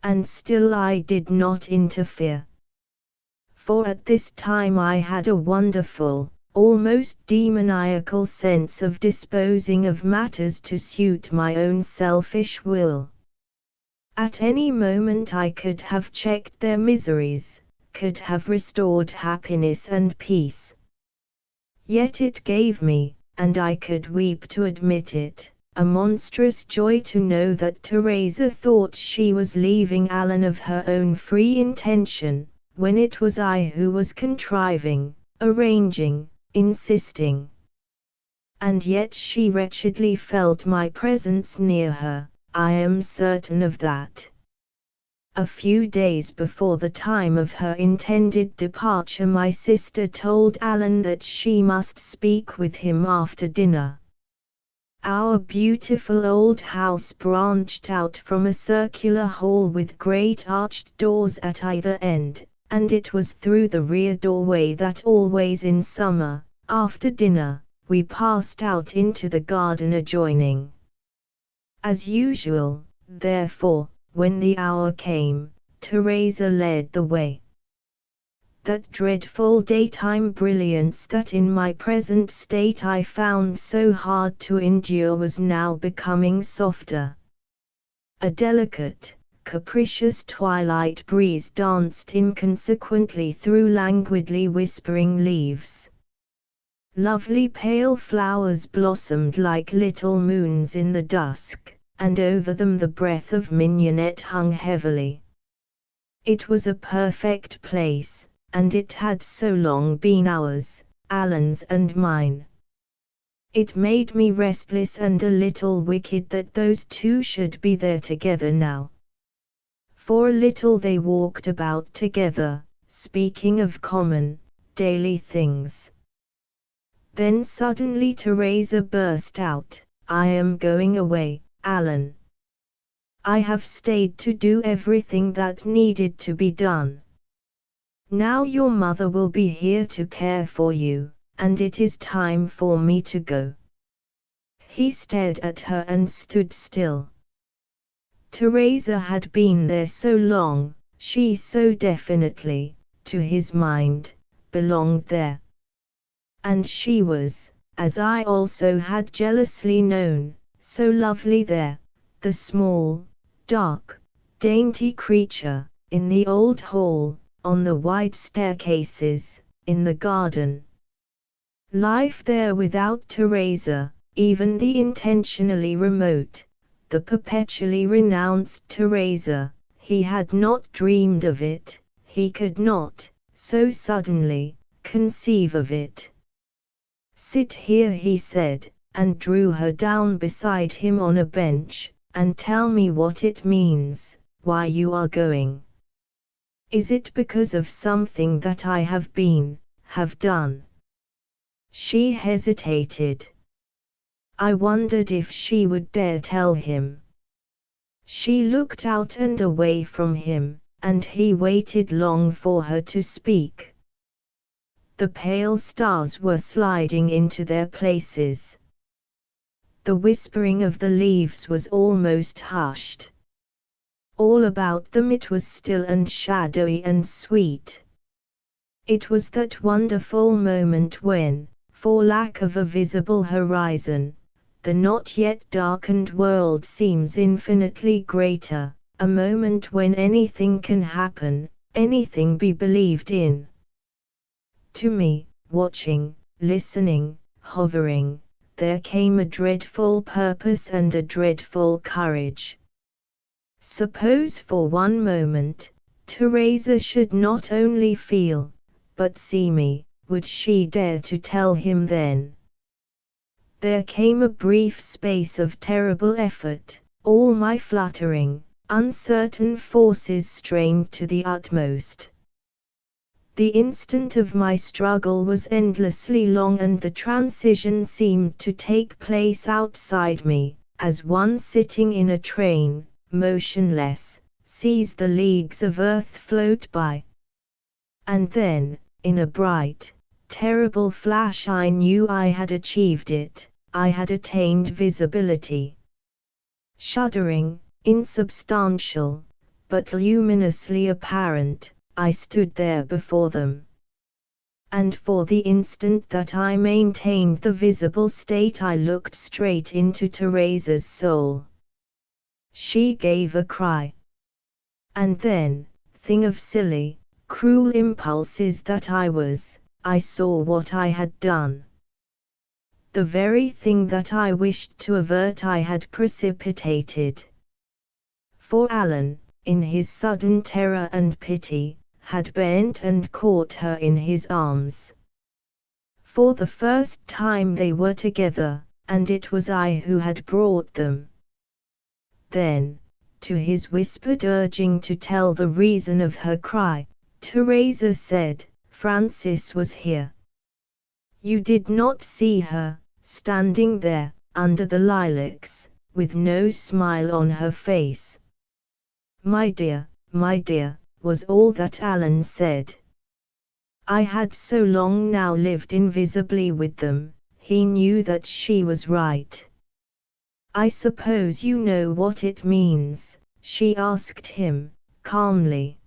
And still I did not interfere. For at this time I had a wonderful, almost demoniacal sense of disposing of matters to suit my own selfish will. At any moment I could have checked their miseries, could have restored happiness and peace. Yet it gave me, and I could weep to admit it, a monstrous joy to know that Teresa thought she was leaving Alan of her own free intention, when it was I who was contriving, arranging, insisting. And yet she wretchedly felt my presence near her, I am certain of that. A few days before the time of her intended departure, my sister told Alan that she must speak with him after dinner. Our beautiful old house branched out from a circular hall with great arched doors at either end, and it was through the rear doorway that always in summer, after dinner, we passed out into the garden adjoining. As usual, therefore, when the hour came, Teresa led the way. That dreadful daytime brilliance that in my present state I found so hard to endure was now becoming softer. A delicate, capricious twilight breeze danced inconsequently through languidly whispering leaves. Lovely pale flowers blossomed like little moons in the dusk, and over them the breath of mignonette hung heavily. It was a perfect place, and it had so long been ours, Alan's and mine. It made me restless and a little wicked that those two should be there together now. For a little they walked about together, speaking of common, daily things. Then suddenly Teresa burst out, "I am going away, Alan. I have stayed to do everything that needed to be done. Now your mother will be here to care for you, and it is time for me to go." He stared at her and stood still. Teresa had been there so long, she so definitely, to his mind, belonged there. And she was, as I also had jealously known, so lovely there, the small, dark, dainty creature, in the old hall, on the wide staircases, in the garden. Life there without Teresa, even the intentionally remote, the perpetually renounced Teresa, he had not dreamed of it, he could not, so suddenly, conceive of it. "Sit here," he said, and drew her down beside him on a bench, "and tell me what it means, why you are going. Is it because of something that I have done?" She hesitated. I wondered if she would dare tell him. She looked out and away from him, and he waited long for her to speak. The pale stars were sliding into their places. The whispering of the leaves was almost hushed. All about them it was still and shadowy and sweet. It was that wonderful moment when, for lack of a visible horizon, the not yet darkened world seems infinitely greater, a moment when anything can happen, anything be believed in. To me, watching, listening, hovering, there came a dreadful purpose and a dreadful courage. Suppose for one moment, Teresa should not only feel, but see me, would she dare to tell him then? There came a brief space of terrible effort, all my fluttering, uncertain forces strained to the utmost. The instant of my struggle was endlessly long, and the transition seemed to take place outside me, as one sitting in a train, motionless, sees the leagues of earth float by. And then, in a bright, terrible flash, I knew I had achieved it, I had attained visibility. Shuddering, insubstantial, but luminously apparent, I stood there before them. And for the instant that I maintained the visible state, I looked straight into Teresa's soul. She gave a cry. And then, thing of silly, cruel impulses that I was, I saw what I had done. The very thing that I wished to avert I had precipitated. For Alan, in his sudden terror and pity, had bent and caught her in his arms. For the first time they were together, and it was I who had brought them. Then, to his whispered urging to tell the reason of her cry, Teresa said, "Francis was here. You did not see her, standing there, under the lilacs, with no smile on her face." My dear," was all that Alan said. I had so long now lived invisibly with them, he knew that she was right. "I suppose you know what it means?" she asked him, calmly.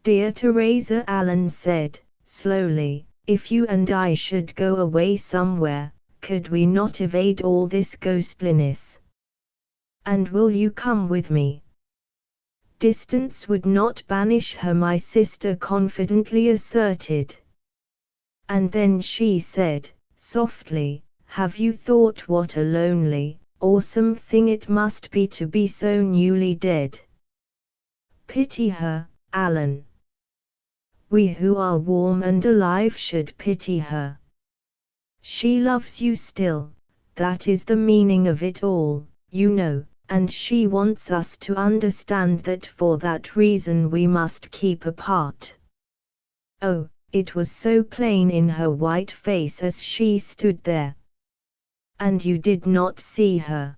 "Dear Teresa," Alan said, slowly, "if you and I should go away somewhere, could we not evade all this ghostliness? And will you come with me?" "Distance would not banish her," my sister confidently asserted. And then she said, softly, "Have you thought what a lonely, awesome thing it must be to be so newly dead? Pity her, Alan. We who are warm and alive should pity her. She loves you still, that is the meaning of it all, you know. And she wants us to understand that for that reason we must keep apart." Oh, it was so plain in her white face as she stood there. "And you did not see her?"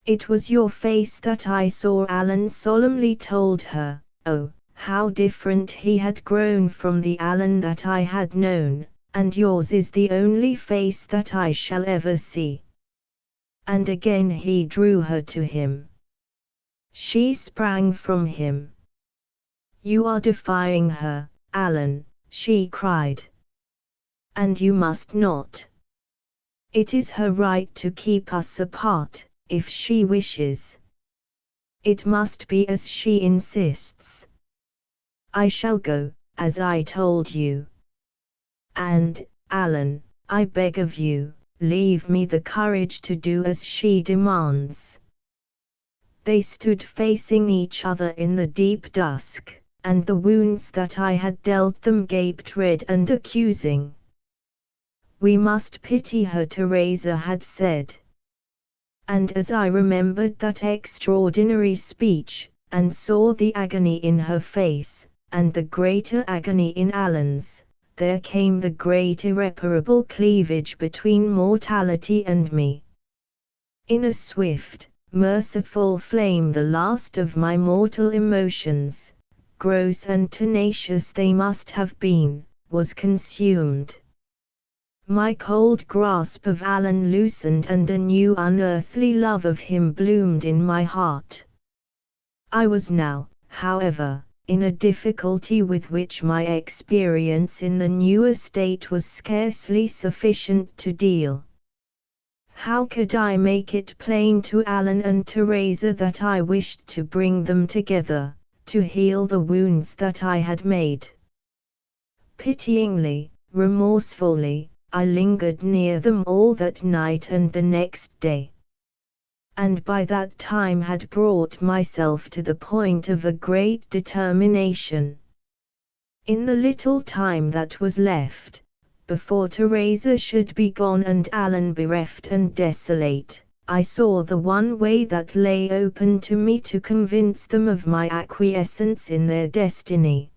"It was your face that I saw," Alan solemnly told her. Oh, how different he had grown from the Alan that I had known, "and yours is the only face that I shall ever see." And again he drew her to him. She sprang from him. "You are defying her, Alan," she cried. "And you must not. It is her right to keep us apart, if she wishes. It must be as she insists. I shall go, as I told you." And, Alan, I beg of you, leave me the courage to do as she demands." They stood facing each other in the deep dusk, and the wounds that I had dealt them gaped red and accusing. "We must pity her," Teresa had said. And as I remembered that extraordinary speech, and saw the agony in her face, and the greater agony in Alan's, there came the great irreparable cleavage between mortality and me. In a swift, merciful flame the last of my mortal emotions, gross and tenacious they must have been, was consumed. My cold grasp of Alan loosened and a new unearthly love of him bloomed in my heart. I was now, however, in a difficulty with which my experience in the new estate was scarcely sufficient to deal. How could I make it plain to Alan and Teresa that I wished to bring them together, to heal the wounds that I had made? Pityingly, remorsefully, I lingered near them all that night and the next day. And by that time had brought myself to the point of a great determination. In the little time that was left, before Teresa should be gone and Alan bereft and desolate, I saw the one way that lay open to me to convince them of my acquiescence in their destiny.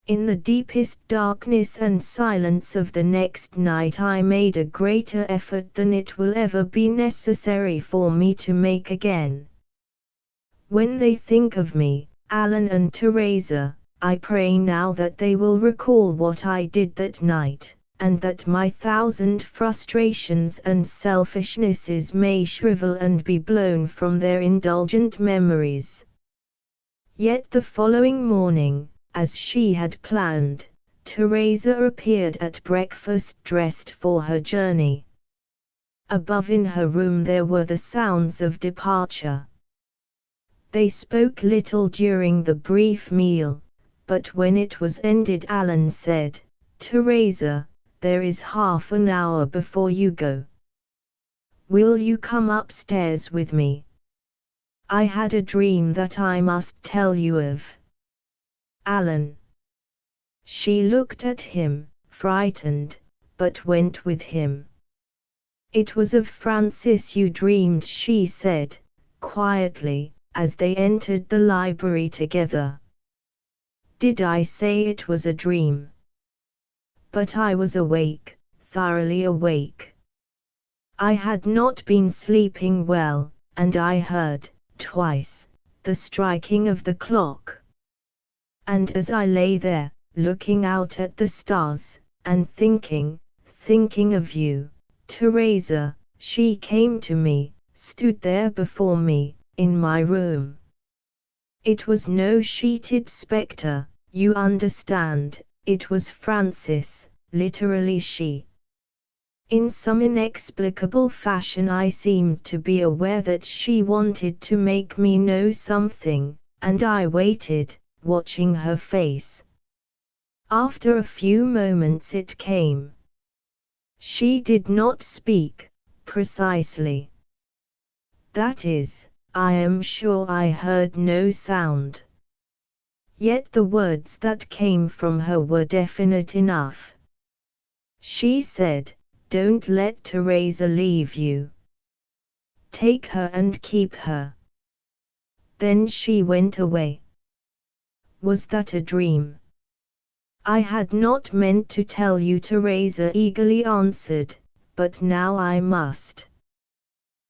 In the deepest darkness and silence of the next night I made a greater effort than it will ever be necessary for me to make again. When they think of me, Alan and Teresa, I pray now that they will recall what I did that night, and that my thousand frustrations and selfishnesses may shrivel and be blown from their indulgent memories. Yet the following morning, as she had planned, Teresa appeared at breakfast dressed for her journey. Above in her room there were the sounds of departure. They spoke little during the brief meal, but when it was ended Alan said, "Teresa, there is half an hour before you go. Will you come upstairs with me? I had a dream that I must tell you of." Alan. She looked at him, frightened, but went with him. "It was of Francis you dreamed," she said, quietly, as they entered the library together. "Did I say it was a dream? But I was awake, thoroughly awake. I had not been sleeping well, and I heard, twice, the striking of the clock. And as I lay there, looking out at the stars, and thinking of you, Teresa, she came to me, stood there before me, in my room. It was no sheeted spectre, you understand, it was Francis, literally she. In some inexplicable fashion I seemed to be aware that she wanted to make me know something, and I waited, watching her face. After a few moments it came. She did not speak, precisely. That is, I am sure I heard no sound. Yet the words that came from her were definite enough. She said, "Don't let Teresa leave you. Take her and keep her." Then she went away. Was that a dream? "I had not meant to tell you," Teresa eagerly answered, "but now I must.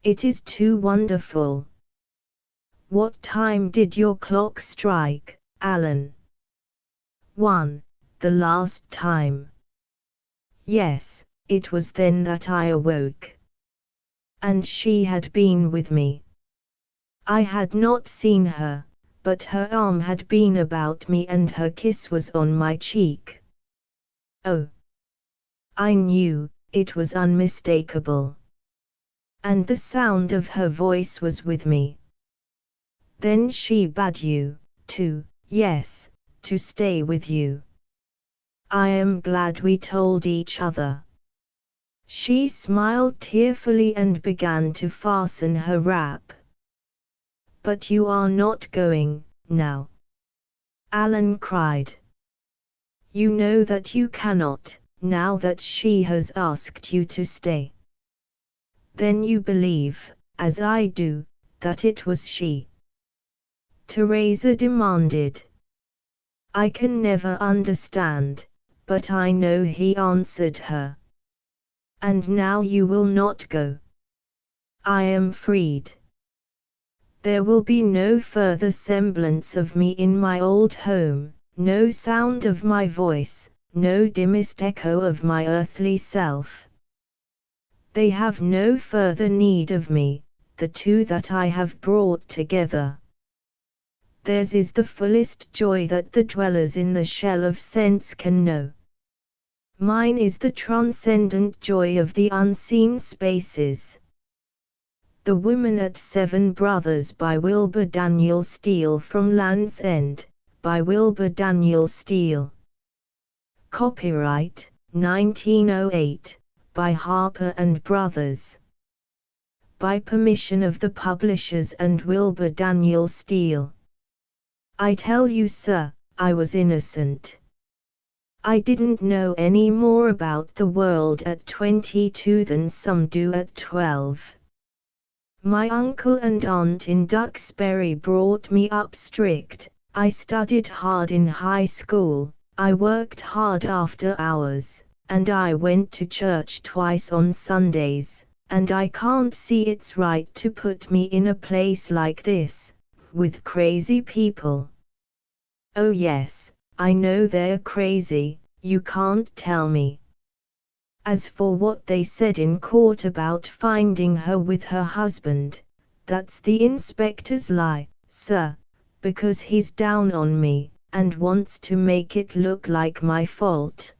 It is too wonderful." "What time did your clock strike, Alan?" "1, the last time." "Yes, it was then that I awoke. And she had been with me. I had not seen her, but her arm had been about me and her kiss was on my cheek. Oh! I knew, it was unmistakable. And the sound of her voice was with me. Then she bade you, yes, to stay with you. I am glad we told each other. She smiled tearfully and began to fasten her wrap. But you are not going, now, Alan cried. You know that you cannot, now that she has asked you to stay. Then you believe, as I do, that it was she. Teresa demanded. I can never understand, but I know, he answered her. And now you will not go. I am freed. There will be no further semblance of me in my old home, no sound of my voice, no dimmest echo of my earthly self. They have no further need of me, the two that I have brought together. Theirs is the fullest joy that the dwellers in the shell of sense can know. Mine is the transcendent joy of the unseen spaces. The Woman at Seven Brothers by Wilbur Daniel Steele. From Land's End, by Wilbur Daniel Steele. Copyright, 1908, by Harper and Brothers. By permission of the publishers and Wilbur Daniel Steele. I tell you, sir, I was innocent. I didn't know any more about the world at 22 than some do at 12. My uncle and aunt in Duxbury brought me up strict. I studied hard in high school, I worked hard after hours, and I went to church twice on Sundays, and I can't see it's right to put me in a place like this, with crazy people. Oh yes, I know they're crazy, you can't tell me. As for what they said in court about finding her with her husband, that's the inspector's lie, sir, because he's down on me, and wants to make it look like my fault.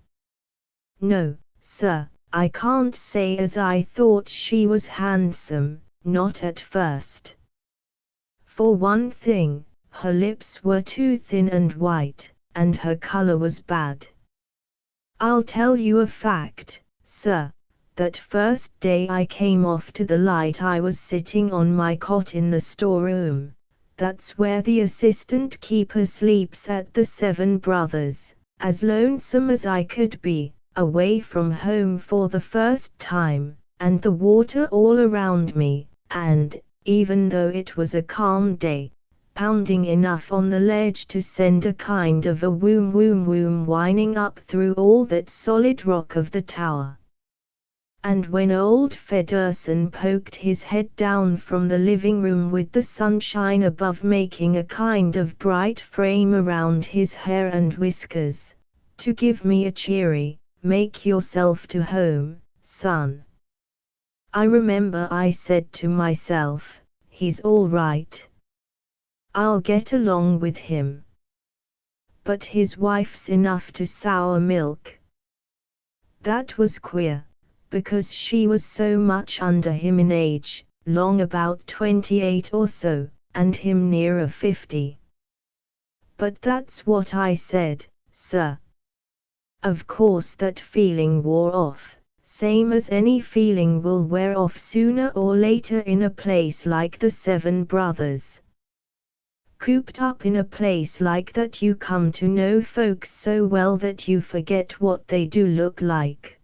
No, sir, I can't say as I thought she was handsome, not at first. For one thing, her lips were too thin and white, and her color was bad. I'll tell you a fact, sir, that first day I came off to the light I was sitting on my cot in the storeroom. That's where the assistant keeper sleeps at the Seven Brothers, as lonesome as I could be, away from home for the first time, and the water all around me, and, even though it was a calm day, pounding enough on the ledge to send a kind of a woom woom woom whining up through all that solid rock of the tower. And when old Fedderson poked his head down from the living room with the sunshine above making a kind of bright frame around his hair and whiskers, to give me a cheery, "Make yourself to home, son," I remember I said to myself, he's all right. I'll get along with him. But his wife's enough to sour milk. That was queer, because she was so much under him in age, long about 28 or so, and him nearer 50. But that's what I said, sir. Of course that feeling wore off, same as any feeling will wear off sooner or later in a place like the Seven Brothers. Cooped up in a place like that you come to know folks so well that you forget what they do look like.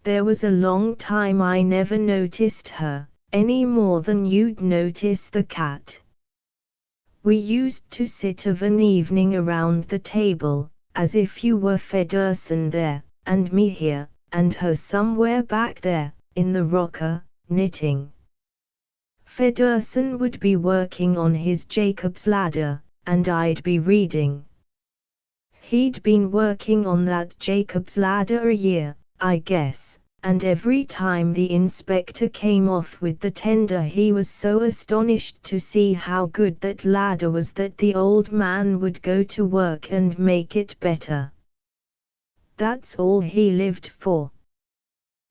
There was a long time I never noticed her, any more than you'd notice the cat. We used to sit of an evening around the table, as if you were Fedderson there, and me here, and her somewhere back there, in the rocker, knitting. Fedderson would be working on his Jacob's ladder, and I'd be reading. He'd been working on that Jacob's ladder a year, I guess, and every time the inspector came off with the tender he was so astonished to see how good that ladder was that the old man would go to work and make it better. That's all he lived for.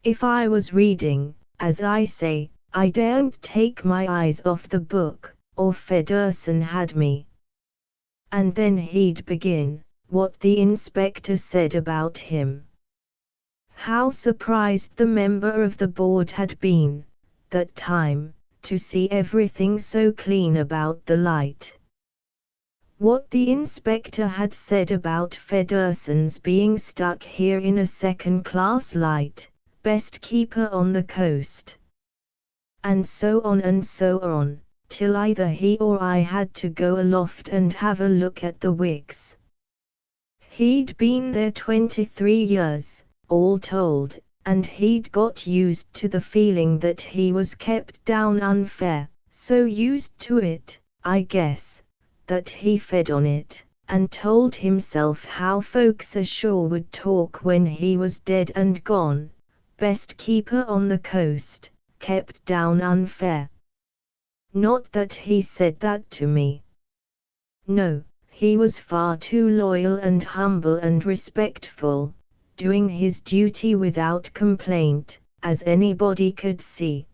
If I was reading, as I say, I daren't take my eyes off the book, or Fedderson had me. And then he'd begin, what the inspector said about him. How surprised the member of the board had been, that time, to see everything so clean about the light. What the inspector had said about Feddersen's being stuck here in a second-class light, best keeper on the coast. And so on, till either he or I had to go aloft and have a look at the wicks. He'd been there 23 years, all told, and he'd got used to the feeling that he was kept down unfair, so used to it, I guess, that he fed on it, and told himself how folks ashore would talk when he was dead and gone. Best keeper on the coast, kept down unfair. Not that he said that to me. No, he was far too loyal and humble and respectful, doing his duty without complaint, as anybody could see.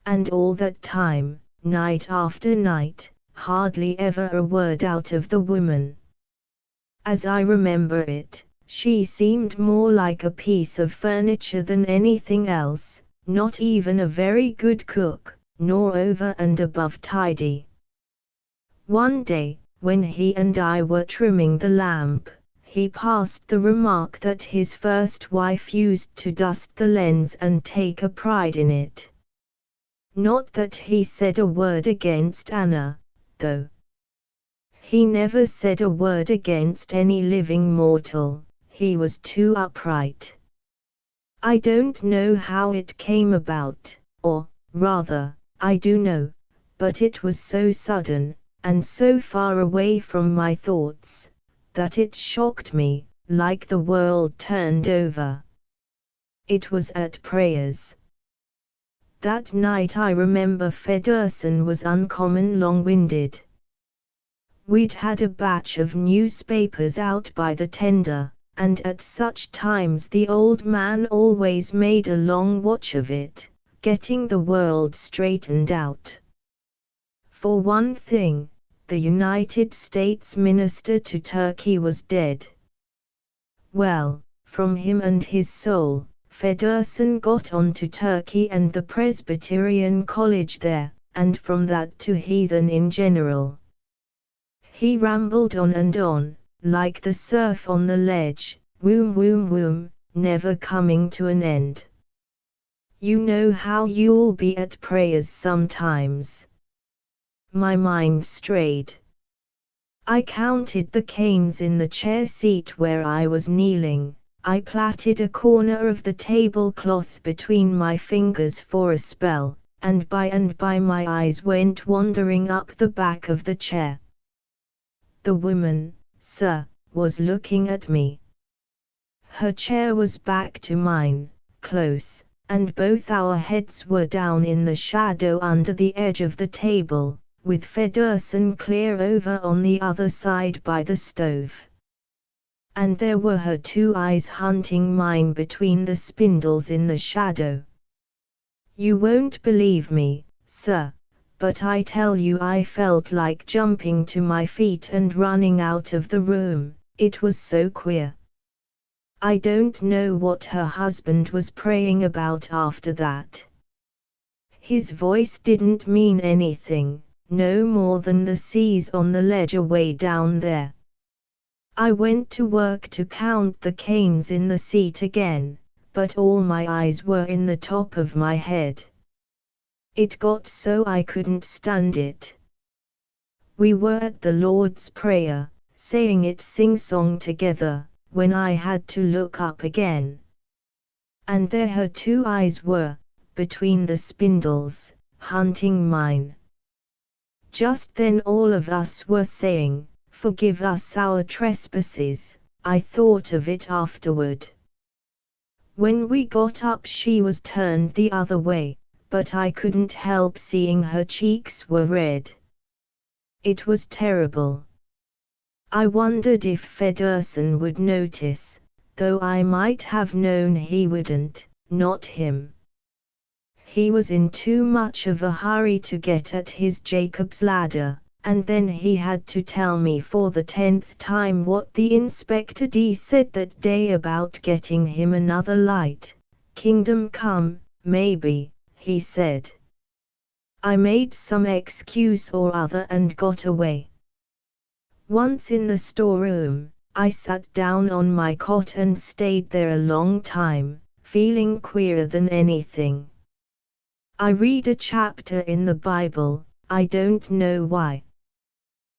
And all that time, night after night, hardly ever a word out of the woman. As I remember it, she seemed more like a piece of furniture than anything else, not even a very good cook, nor over and above tidy. One day, when he and I were trimming the lamp, he passed the remark that his first wife used to dust the lens and take a pride in it. Not that he said a word against Anna, though. He never said a word against any living mortal, he was too upright. I don't know how it came about, or, rather, I do know, but it was so sudden, and so far away from my thoughts, that it shocked me, like the world turned over. It was at prayers. That night I remember Feddersen was uncommon long-winded. We'd had a batch of newspapers out by the tender, and at such times the old man always made a long watch of it, getting the world straightened out. For one thing, the United States minister to Turkey was dead. Well, from him and his soul, Feddersen got on to Turkey and the Presbyterian College there, and from that to heathen in general. He rambled on and on, like the surf on the ledge, woom woom woom, never coming to an end. You know how you'll be at prayers sometimes. My mind strayed. I counted the canes in the chair seat where I was kneeling. I plaited a corner of the tablecloth between my fingers for a spell, and by my eyes went wandering up the back of the chair. The woman, sir, was looking at me. Her chair was back to mine, close, and both our heads were down in the shadow under the edge of the table, with Feddersen clear over on the other side by the stove. And there were her two eyes hunting mine between the spindles in the shadow. You won't believe me, sir, but I tell you I felt like jumping to my feet and running out of the room, it was so queer. I don't know what her husband was praying about after that. His voice didn't mean anything, no more than the seas on the ledger way down there. I went to work to count the canes in the seat again, but all my eyes were in the top of my head. It got so I couldn't stand it. We were at the Lord's Prayer, saying it sing-song together, when I had to look up again. And there her two eyes were, between the spindles, hunting mine. Just then all of us were saying, "Forgive us our trespasses." I thought of it afterward. When we got up she was turned the other way, but I couldn't help seeing her cheeks were red. It was terrible. I wondered if Feddersen would notice, though I might have known he wouldn't, not him. He was in too much of a hurry to get at his Jacob's ladder, and then he had to tell me for the 10th time what the Inspector D said that day about getting him another light. Kingdom Come, maybe, he said. I made some excuse or other and got away. Once in the storeroom, I sat down on my cot and stayed there a long time, feeling queerer than anything. I read a chapter in the Bible, I don't know why.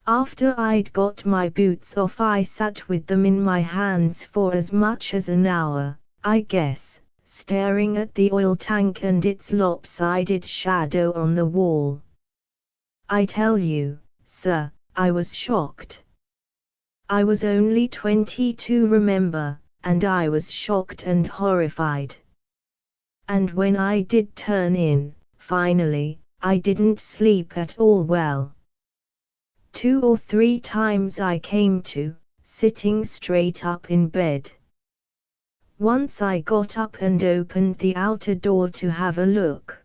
After I'd got my boots off, I sat with them in my hands for as much as an hour, I guess, staring at the oil tank and its lopsided shadow on the wall. I tell you, sir, I was shocked. I was only 22, remember, and I was shocked and horrified. And when I did turn in, finally, I didn't sleep at all well. 2 or 3 times I came to, sitting straight up in bed. Once I got up and opened the outer door to have a look.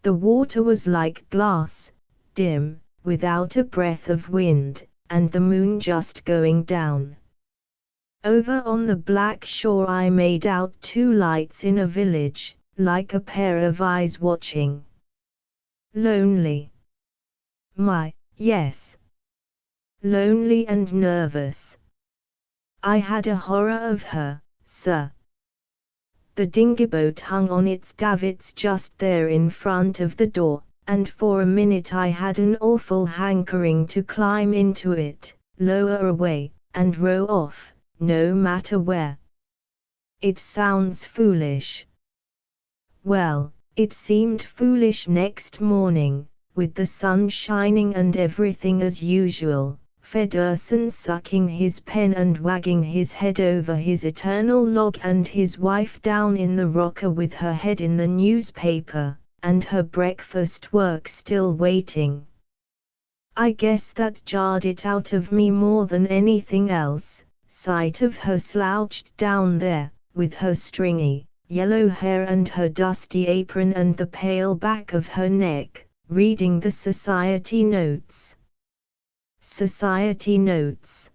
The water was like glass, dim, without a breath of wind, and the moon just going down. Over on the black shore I made out 2 lights in a village, like a pair of eyes watching. Lonely. Yes. Lonely and nervous. I had a horror of her, sir. The dinghy boat hung on its davits just there in front of the door, and for a minute I had an awful hankering to climb into it, lower away, and row off, no matter where. It sounds foolish. Well, it seemed foolish next morning, with the sun shining and everything as usual, Feddersen sucking his pen and wagging his head over his eternal log, and his wife down in the rocker with her head in the newspaper, and her breakfast work still waiting. I guess that jarred it out of me more than anything else, sight of her slouched down there, with her stringy, yellow hair and her dusty apron and the pale back of her neck, reading the Society Notes. Society Notes.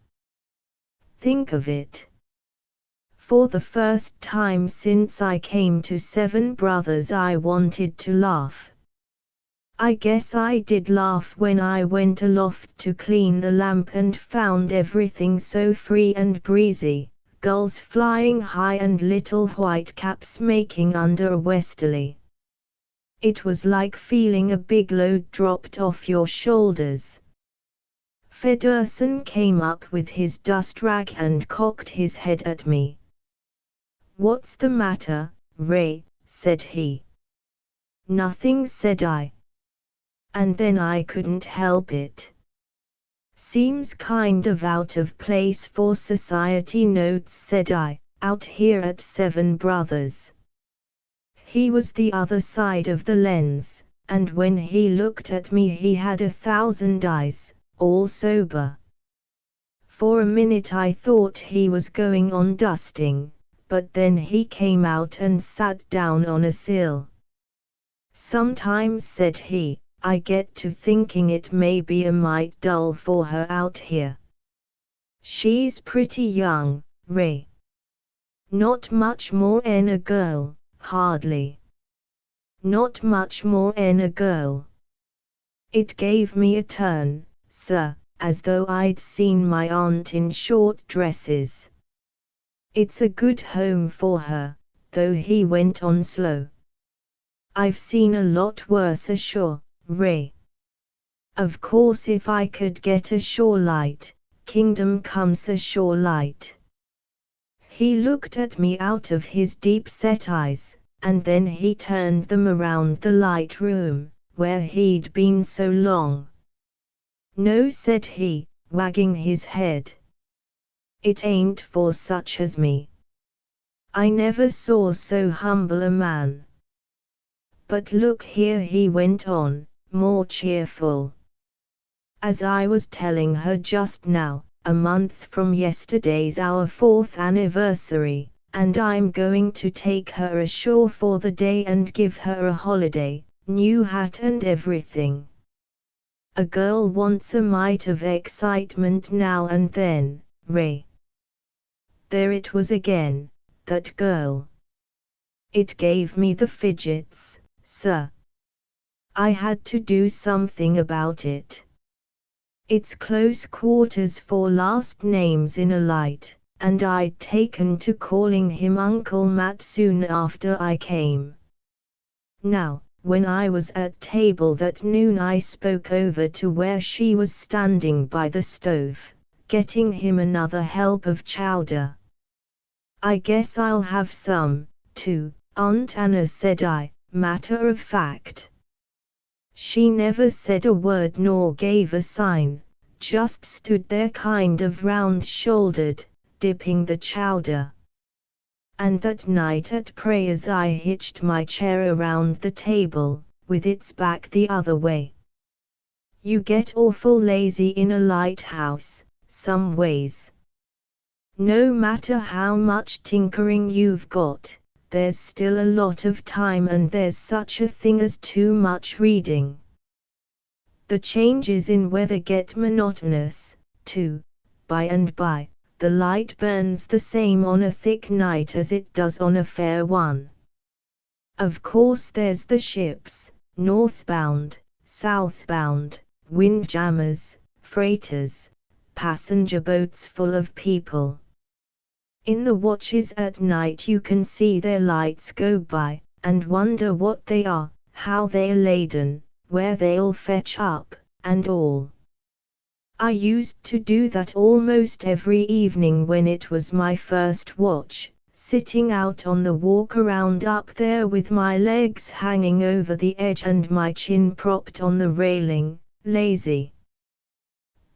Think of it. For the first time since I came to Seven Brothers I wanted to laugh. I guess I did laugh when I went aloft to clean the lamp and found everything so free and breezy, gulls flying high and little white caps making under a westerly. It was like feeling a big load dropped off your shoulders. Feddersen came up with his dust rag and cocked his head at me. "What's the matter, Ray?" said he. "Nothing," said I. And then I couldn't help it. "Seems kind of out of place for Society Notes," said I, "out here at Seven Brothers." He was the other side of the lens, and when he looked at me he had 1,000 eyes, all sober. For a minute I thought he was going on dusting, but then he came out and sat down on a sill. "Sometimes," said he, "I get to thinking it may be a mite dull for her out here. She's pretty young, Ray. Not much more'n a girl, hardly. Not much more'n a girl." It gave me a turn, sir, as though I'd seen my aunt in short dresses. "It's a good home for her, though," he went on slow. "I've seen a lot worse ashore, Ray. Of course if I could get a shore light, Kingdom Come's a shore light." He looked at me out of his deep-set eyes, and then he turned them around the light room, where he'd been so long. "No," said he, wagging his head. "It ain't for such as me. I never saw so humble a man. But look here," he went on, more cheerful. "As I was telling her just now, a month from yesterday's our 4th anniversary, and I'm going to take her ashore for the day and give her a holiday, new hat and everything. A girl wants a mite of excitement now and then, Ray. There it was again, that girl. It gave me the fidgets, sir. I had to do something about it. It's close quarters for last names in a light, and I'd taken to calling him Uncle Matt soon after I came. Now, when I was at table that noon, I spoke over to where she was standing by the stove, getting him another help of chowder. I guess I'll have some, too, Aunt Anna, said I, matter of fact. She never said a word nor gave a sign, just stood there kind of round-shouldered, dipping the chowder. And that night at prayers I hitched my chair around the table, with its back the other way. You get awful lazy in a lighthouse, some ways. No matter how much tinkering you've got, there's still a lot of time, and there's such a thing as too much reading. The changes in weather get monotonous, too. By and by, the light burns the same on a thick night as it does on a fair one. Of course there's the ships, northbound, southbound, windjammers, freighters, passenger boats full of people. In the watches at night you can see their lights go by, and wonder what they are, how they're laden, where they'll fetch up, and all. I used to do that almost every evening when it was my first watch, sitting out on the walk around up there with my legs hanging over the edge and my chin propped on the railing, lazy.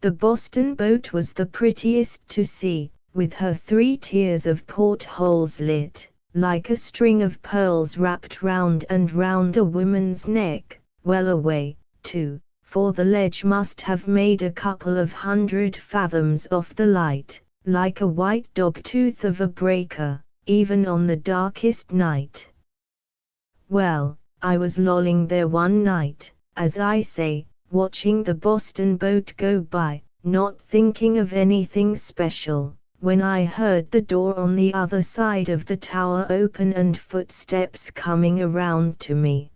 The Boston boat was the prettiest to see, with her 3 tiers of portholes lit, like a string of pearls wrapped round and round a woman's neck, well away, too, for the ledge must have made a couple of 100 fathoms off the light, like a white dog-tooth of a breaker, even on the darkest night. Well, I was lolling there one night, as I say, watching the Boston boat go by, not thinking of anything special, when I heard the door on the other side of the tower open and footsteps coming around to me.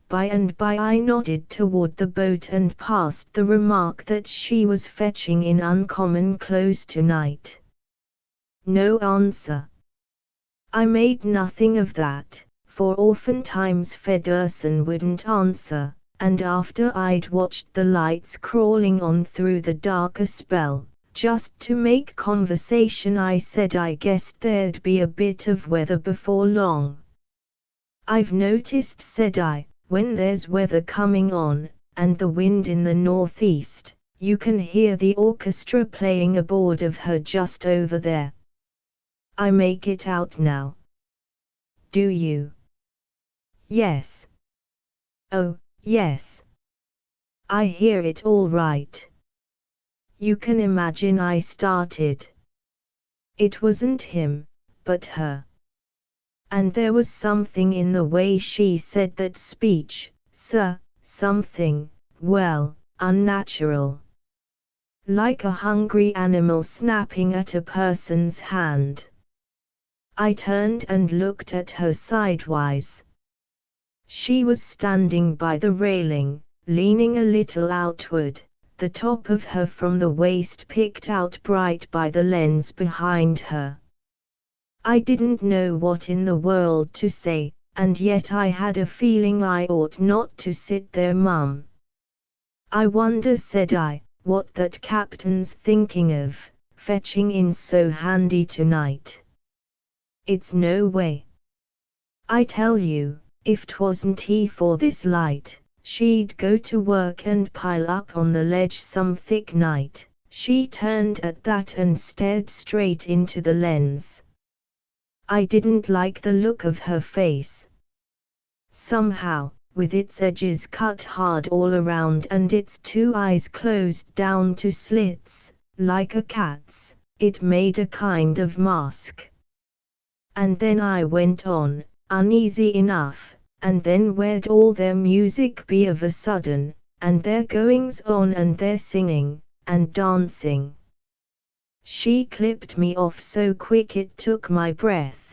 By and by I nodded toward the boat and passed the remark that she was fetching in uncommon clothes tonight. No answer. I made nothing of that, for oftentimes Fedderson wouldn't answer, and after I'd watched the lights crawling on through the dark a spell, just to make conversation, I said I guessed there'd be a bit of weather before long. I've noticed, said I, when there's weather coming on, and the wind in the northeast, you can hear the orchestra playing aboard of her just over there. I make it out now. Do you? Yes. Oh, yes. I hear it all right. You can imagine I started. It wasn't him, but her. And there was something in the way she said that speech, sir, something, well, unnatural. Like a hungry animal snapping at a person's hand. I turned and looked at her sidewise. She was standing by the railing, leaning a little outward, the top of her from the waist picked out bright by the lens behind her. I didn't know what in the world to say, and yet I had a feeling I ought not to sit there mum. I wonder, said I, what that captain's thinking of, fetching in so handy tonight. It's no way. I tell you, if 'twasn't he for this light, she'd go to work and pile up on the ledge some thick night. She turned at that and stared straight into the lens. I didn't like the look of her face. Somehow, with its edges cut hard all around and its 2 eyes closed down to slits, like a cat's, it made a kind of mask. And then I went on, uneasy enough, and then where'd all their music be of a sudden, and their goings on and their singing, and dancing. She clipped me off so quick it took my breath.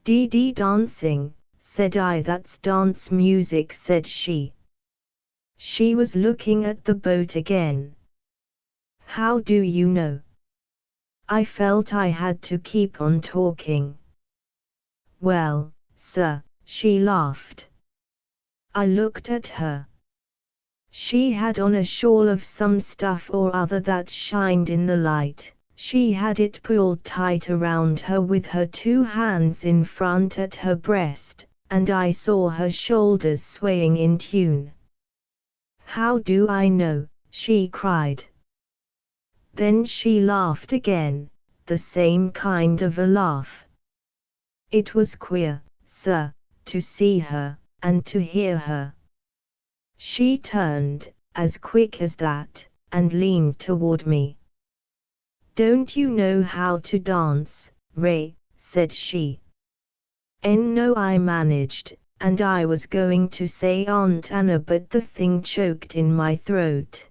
Dee dancing, said I. That's dance music, said she. She was looking at the boat again. How do you know? I felt I had to keep on talking. Well, sir, she laughed. I looked at her. She had on a shawl of some stuff or other that shined in the light. She had it pulled tight around her with her two hands in front at her breast, and I saw her shoulders swaying in tune. How do I know? She cried. Then she laughed again, the same kind of a laugh. It was queer, sir, to see her, and to hear her. She turned, as quick as that, and leaned toward me. Don't you know how to dance, Ray? Said she. No, I managed, and I was going to say Aunt Anna, but the thing choked in my throat.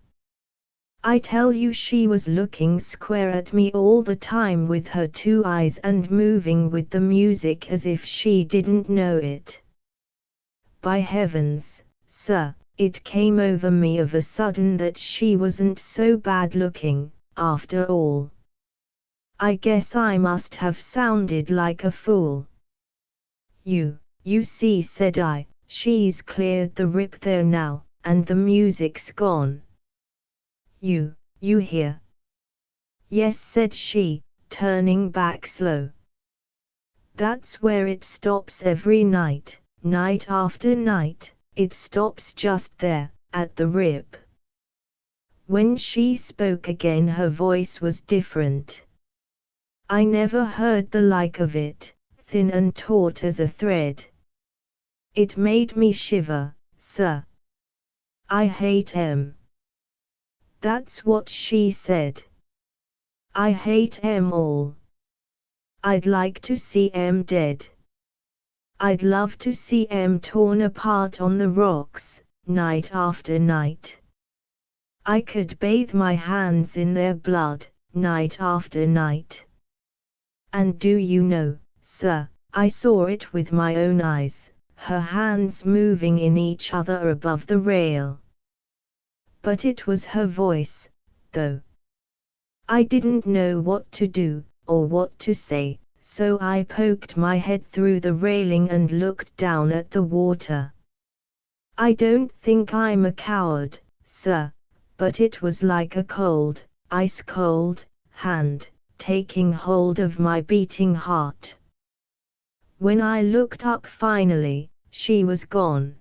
I tell you, she was looking square at me all the time with her two eyes and moving with the music as if she didn't know it. By heavens, sir, it came over me of a sudden that she wasn't so bad looking, after all. I guess I must have sounded like a fool. You see, said I, she's cleared the rip there now, and the music's gone. You hear? Yes, said she, turning back slow. That's where it stops every night, night after night, it stops just there, at the rip. When she spoke again, her voice was different. I never heard the like of it, thin and taut as a thread. It made me shiver, sir. I hate 'em. That's what she said. I hate 'em all. I'd like to see 'em dead. I'd love to see 'em torn apart on the rocks, night after night. I could bathe my hands in their blood, night after night. And do you know, sir, I saw it with my own eyes, her hands moving in each other above the rail. But it was her voice, though. I didn't know what to do, or what to say, so I poked my head through the railing and looked down at the water. I don't think I'm a coward, sir, but it was like a cold, ice-cold hand taking hold of my beating heart. When I looked up finally, she was gone.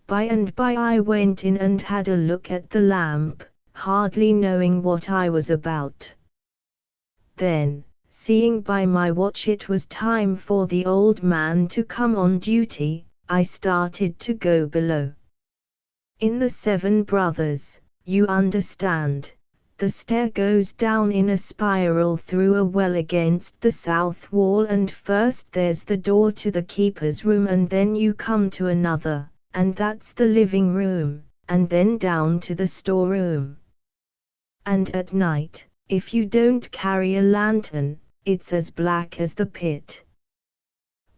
By and by I went in and had a look at the lamp, hardly knowing what I was about. Then, seeing by my watch it was time for the old man to come on duty, I started to go below. In the Seven Brothers, you understand, the stair goes down in a spiral through a well against the south wall, and first there's the door to the keeper's room, and then you come to another, and that's the living room, and then down to the storeroom. And at night, if you don't carry a lantern, it's as black as the pit.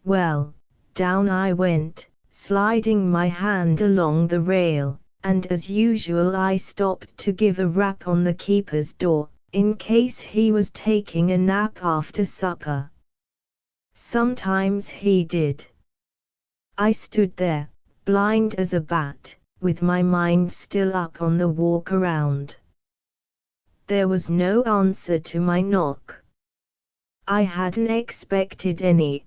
Well, down I went, sliding my hand along the rail, and as usual I stopped to give a rap on the keeper's door, in case he was taking a nap after supper. Sometimes he did. I stood there, blind as a bat, with my mind still up on the walk around. There was no answer to my knock. I hadn't expected any.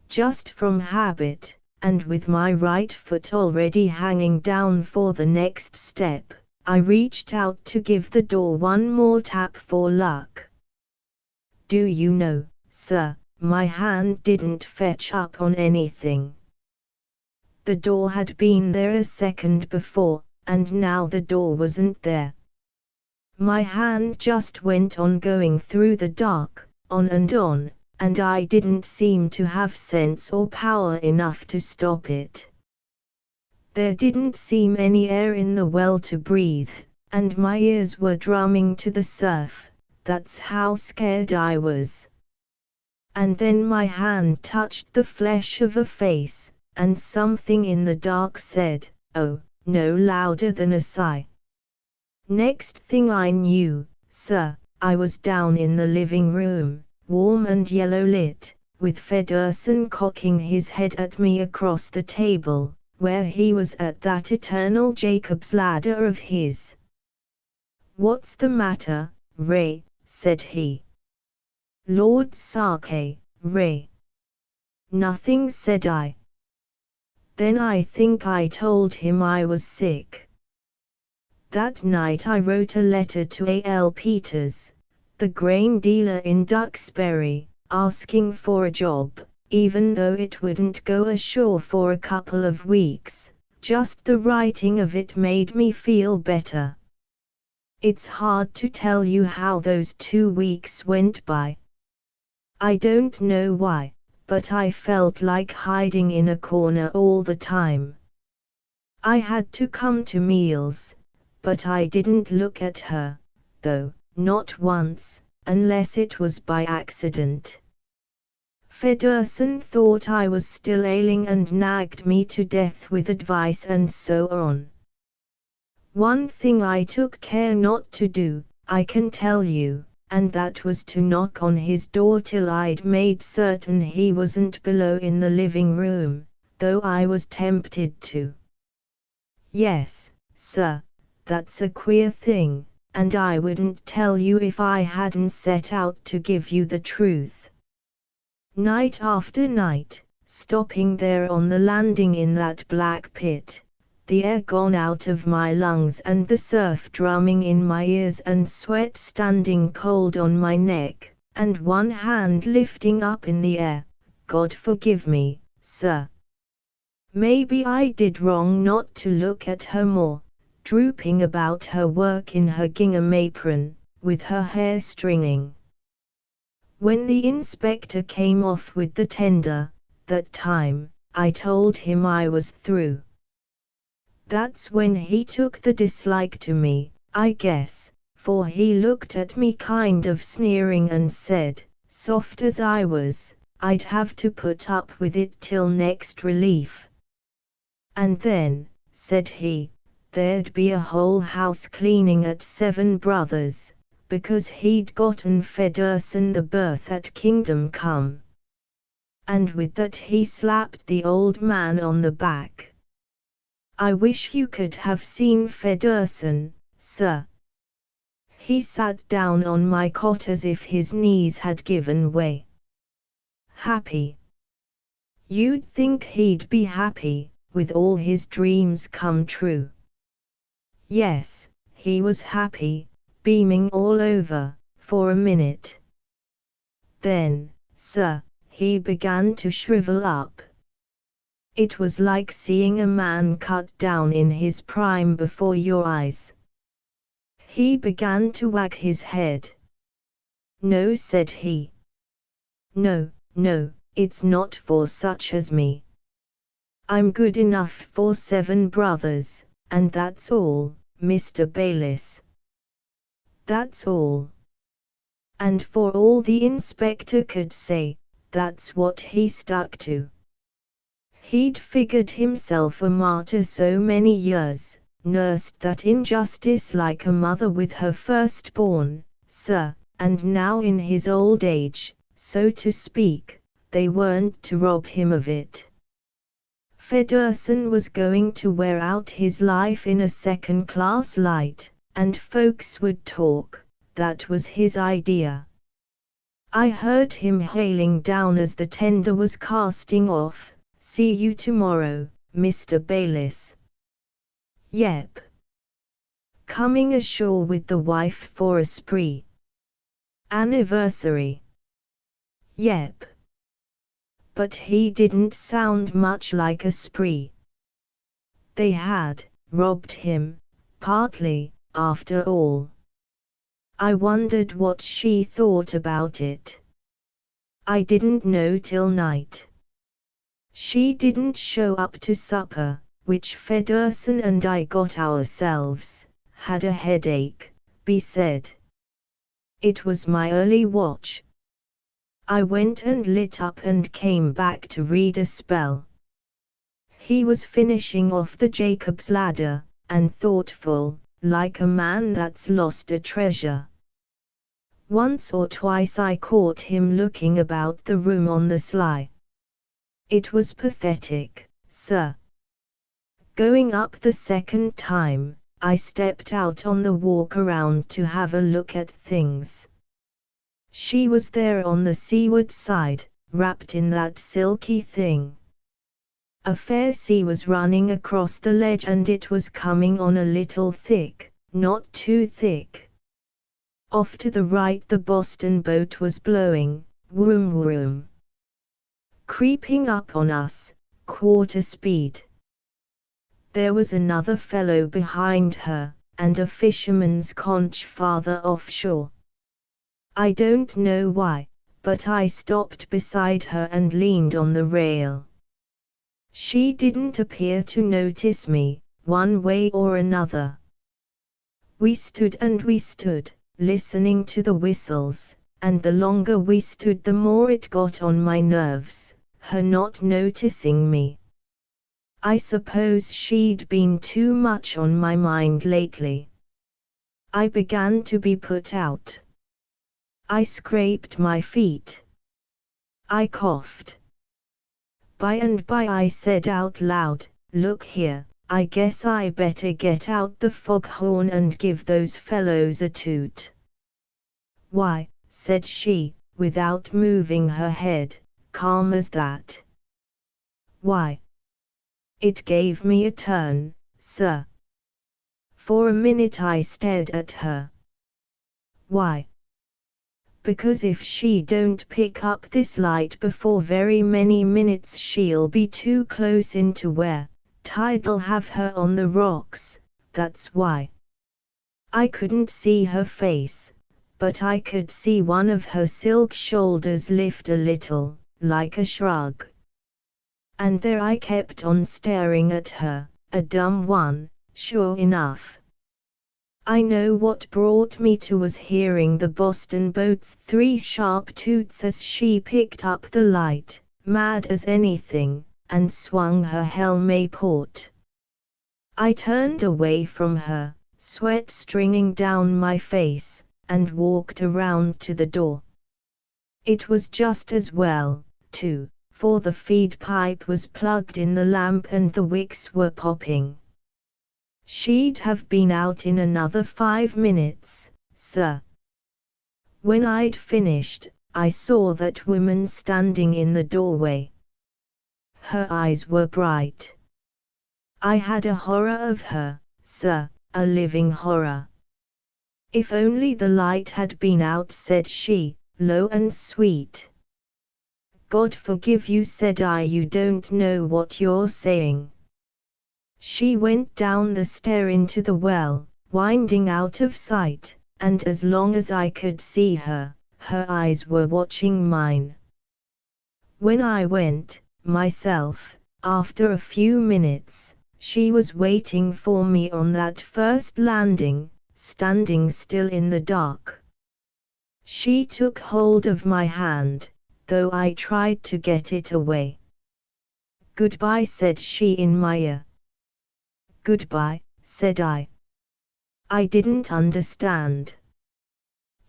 Just from habit, and with my right foot already hanging down for the next step, I reached out to give the door one more tap for luck. Do you know, sir, my hand didn't fetch up on anything. The door had been there a second before, and now the door wasn't there. My hand just went on going through the dark, on, and I didn't seem to have sense or power enough to stop it. There didn't seem any air in the well to breathe, and my ears were drumming to the surf. That's how scared I was. And then my hand touched the flesh of a face, and something in the dark said, "Oh," no louder than a sigh. Next thing I knew, sir, I was down in the living room, warm and yellow lit, with Feddersen cocking his head at me across the table, where he was at that eternal Jacob's ladder of his. "What's the matter, Ray?" said he. "Lord Sake, Ray." "Nothing," said I. Then I think I told him I was sick. That night I wrote a letter to A.L. Peters, the grain dealer in Duxbury, asking for a job, even though it wouldn't go ashore for a couple of weeks. Just the writing of it made me feel better. It's hard to tell you how those 2 weeks went by. I don't know why, but I felt like hiding in a corner all the time. I had to come to meals, but I didn't look at her, though, not once, unless it was by accident. Feddersen thought I was still ailing and nagged me to death with advice and so on. One thing I took care not to do, I can tell you, and that was to knock on his door till I'd made certain he wasn't below in the living room, though I was tempted to. Yes, sir, that's a queer thing, and I wouldn't tell you if I hadn't set out to give you the truth. Night after night, stopping there on the landing in that black pit, the air gone out of my lungs and the surf drumming in my ears and sweat standing cold on my neck, and one hand lifting up in the air, God forgive me, sir. Maybe I did wrong not to look at her more, drooping about her work in her gingham apron, with her hair stringing. When the inspector came off with the tender, that time, I told him I was through. That's when he took the dislike to me, I guess, for he looked at me kind of sneering and said, soft as I was, I'd have to put up with it till next relief. And then, said he, there'd be a whole house cleaning at Seven Brothers, because he'd gotten Feddersen the berth at Kingdom Come. And with that he slapped the old man on the back. I wish you could have seen Feddersen, sir. He sat down on my cot as if his knees had given way. Happy. You'd think he'd be happy, with all his dreams come true. Yes, he was happy, beaming all over, for a minute. Then, sir, he began to shrivel up. It was like seeing a man cut down in his prime before your eyes. He began to wag his head. No, said he. No, no, it's not for such as me. I'm good enough for Seven Brothers, and that's all, Mr. Bayliss. That's all. And for all the inspector could say, that's what he stuck to. He'd figured himself a martyr so many years, nursed that injustice like a mother with her firstborn, sir, and now in his old age, so to speak, they weren't to rob him of it. Feddersen was going to wear out his life in a second-class light, and folks would talk, that was his idea. I heard him hailing down as the tender was casting off, see you tomorrow, Mr. Bayliss. Yep. Coming ashore with the wife for a spree. Anniversary. Yep. But he didn't sound much like a spree. They had robbed him, partly, after all. I wondered what she thought about it. I didn't know till night. She didn't show up to supper, which Fedderson and I got ourselves, had a headache, B said. It was my early watch. I went and lit up and came back to read a spell. He was finishing off the Jacob's Ladder, and thoughtful, like a man that's lost a treasure. Once or twice I caught him looking about the room on the sly. It was pathetic, sir. Going up the second time, I stepped out on the walk around to have a look at things. She was there on the seaward side, wrapped in that silky thing. A fair sea was running across the ledge and it was coming on a little thick, not too thick. Off to the right the Boston boat was blowing, vroom vroom. Creeping up on us, quarter speed. There was another fellow behind her, and a fisherman's conch farther offshore. I don't know why, but I stopped beside her and leaned on the rail. She didn't appear to notice me, one way or another. We stood, listening to the whistles, and the longer we stood the more it got on my nerves, her not noticing me. I suppose she'd been too much on my mind lately. I began to be put out. I scraped my feet. I coughed. By and by I said out loud, "Look here, I guess I better get out the foghorn and give those fellows a toot." "Why," said she, without moving her head, calm as that. "Why?" It gave me a turn, sir. For a minute I stared at her. "Why?" "Because if she don't pick up this light before very many minutes she'll be too close into where tide'll have her on the rocks, that's why." I couldn't see her face, but I could see one of her silk shoulders lift a little, like a shrug. And there I kept on staring at her, a dumb one, sure enough. I know what brought me to was hearing the Boston boat's 3 sharp toots as she picked up the light, mad as anything, and swung her helm port. I turned away from her, sweat stringing down my face, and walked around to the door. It was just as well, too, for the feed pipe was plugged in the lamp and the wicks were popping. She'd have been out in another 5 minutes, sir. When I'd finished, I saw that woman standing in the doorway. Her eyes were bright. I had a horror of her, sir, a living horror. "If only the light had been out," said she, low and sweet. "God forgive you," said I, "you don't know what you're saying." She went down the stair into the well, winding out of sight, and as long as I could see her, her eyes were watching mine. When I went, myself, after a few minutes, she was waiting for me on that first landing, standing still in the dark. She took hold of my hand, though I tried to get it away. "Goodbye," said she in my ear. "Goodbye," said I. I didn't understand.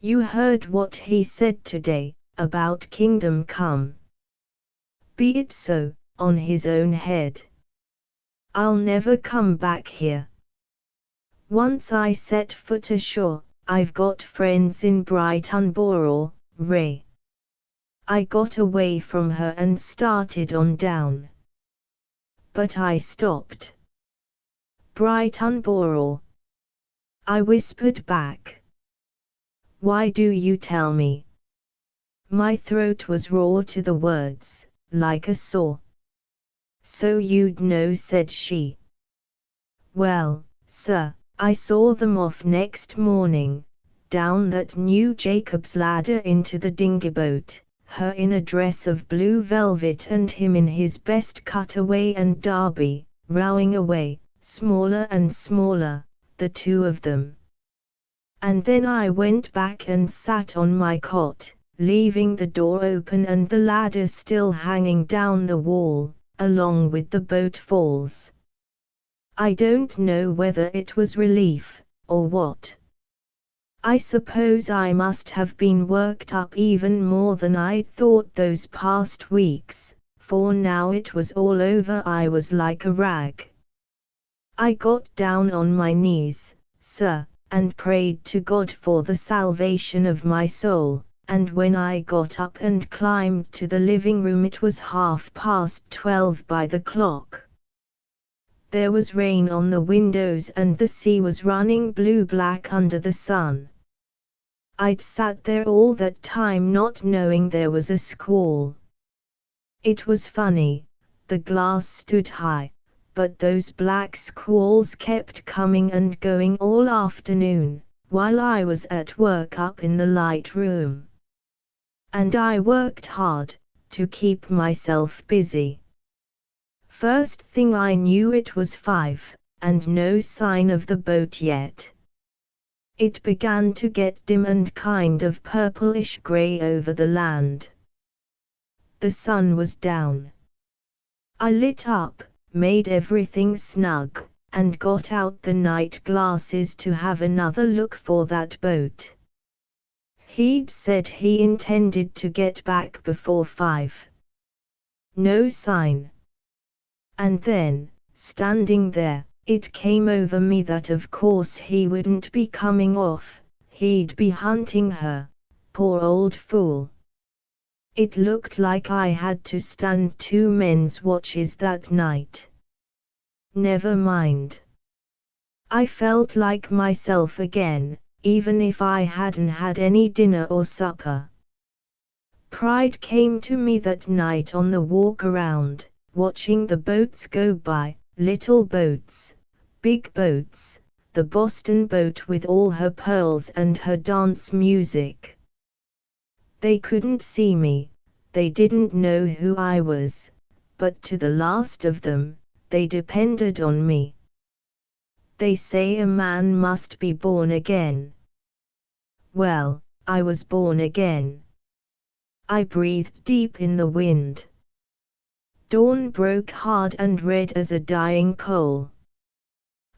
"You heard what he said today, about Kingdom Come. Be it so, on his own head. I'll never come back here. Once I set foot ashore, I've got friends in Brightonborough, Ray." I got away from her and started on down. But I stopped. "Brightonborough?" I whispered back. "Why do you tell me?" My throat was raw to the words, like a saw. "So you'd know," said she. "Well, sir, I saw them off next morning, down that new Jacob's Ladder into the dinghy boat, her in a dress of blue velvet and him in his best cutaway and derby, rowing away, smaller and smaller, the two of them. And then I went back and sat on my cot, leaving the door open and the ladder still hanging down the wall, along with the boat falls. I don't know whether it was relief, or what. I suppose I must have been worked up even more than I'd thought those past weeks, for now it was all over I was like a rag. I got down on my knees, sir, and prayed to God for the salvation of my soul, and when I got up and climbed to the living room it was 12:30 by the clock. There was rain on the windows and the sea was running blue-black under the sun. I'd sat there all that time not knowing there was a squall. It was funny, the glass stood high, but those black squalls kept coming and going all afternoon, while I was at work up in the light room. And I worked hard, to keep myself busy. First thing I knew it was 5, and no sign of the boat yet. It began to get dim and kind of purplish grey over the land. The sun was down. I lit up, made everything snug, and got out the night glasses to have another look for that boat. He'd said he intended to get back before 5. No sign. And then, standing there, it came over me that of course he wouldn't be coming off, he'd be hunting her, poor old fool. It looked like I had to stand 2 men's watches that night. Never mind. I felt like myself again, even if I hadn't had any dinner or supper. Pride came to me that night on the walk around, watching the boats go by, little boats, big boats, the Boston boat with all her pearls and her dance music. They couldn't see me, they didn't know who I was, but to the last of them, they depended on me. They say a man must be born again. Well, I was born again. I breathed deep in the wind. Dawn broke hard and red as a dying coal.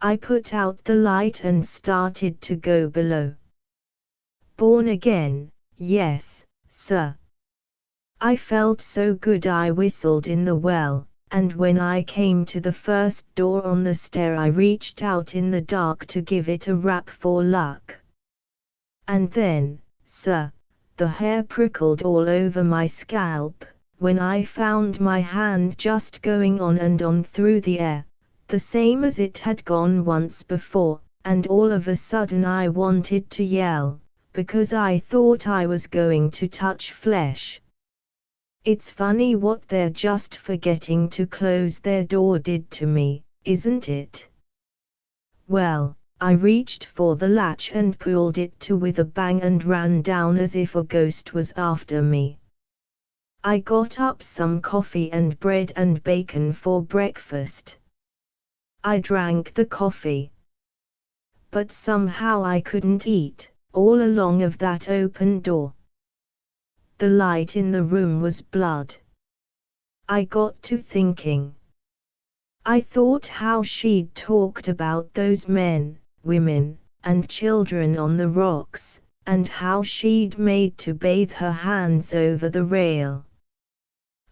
I put out the light and started to go below. Born again, yes, sir. I felt so good I whistled in the well, and when I came to the first door on the stair I reached out in the dark to give it a rap for luck. And then, sir, the hair prickled all over my scalp, when I found my hand just going on and on through the air, the same as it had gone once before, and all of a sudden I wanted to yell, because I thought I was going to touch flesh. It's funny what they're just forgetting to close their door did to me, isn't it? Well, I reached for the latch and pulled it to with a bang and ran down as if a ghost was after me. I got up some coffee and bread and bacon for breakfast. I drank the coffee. But somehow I couldn't eat, all along of that open door. The light in the room was blood. I got to thinking. I thought how she'd talked about those men, women, and children on the rocks, and how she'd made to bathe her hands over the rail.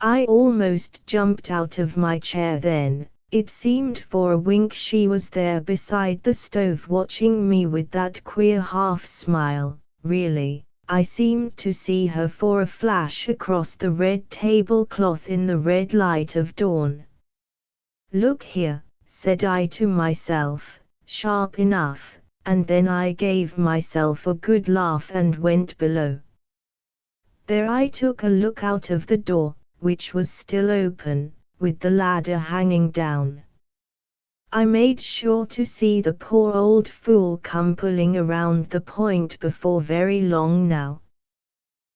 I almost jumped out of my chair then. It seemed for a wink she was there beside the stove watching me with that queer half-smile, really. I seemed to see her for a flash across the red tablecloth in the red light of dawn. Look here, said I to myself, sharp enough, and then I gave myself a good laugh and went below. There I took a look out of the door, which was still open, with the ladder hanging down. I made sure to see the poor old fool come pulling around the point before very long now.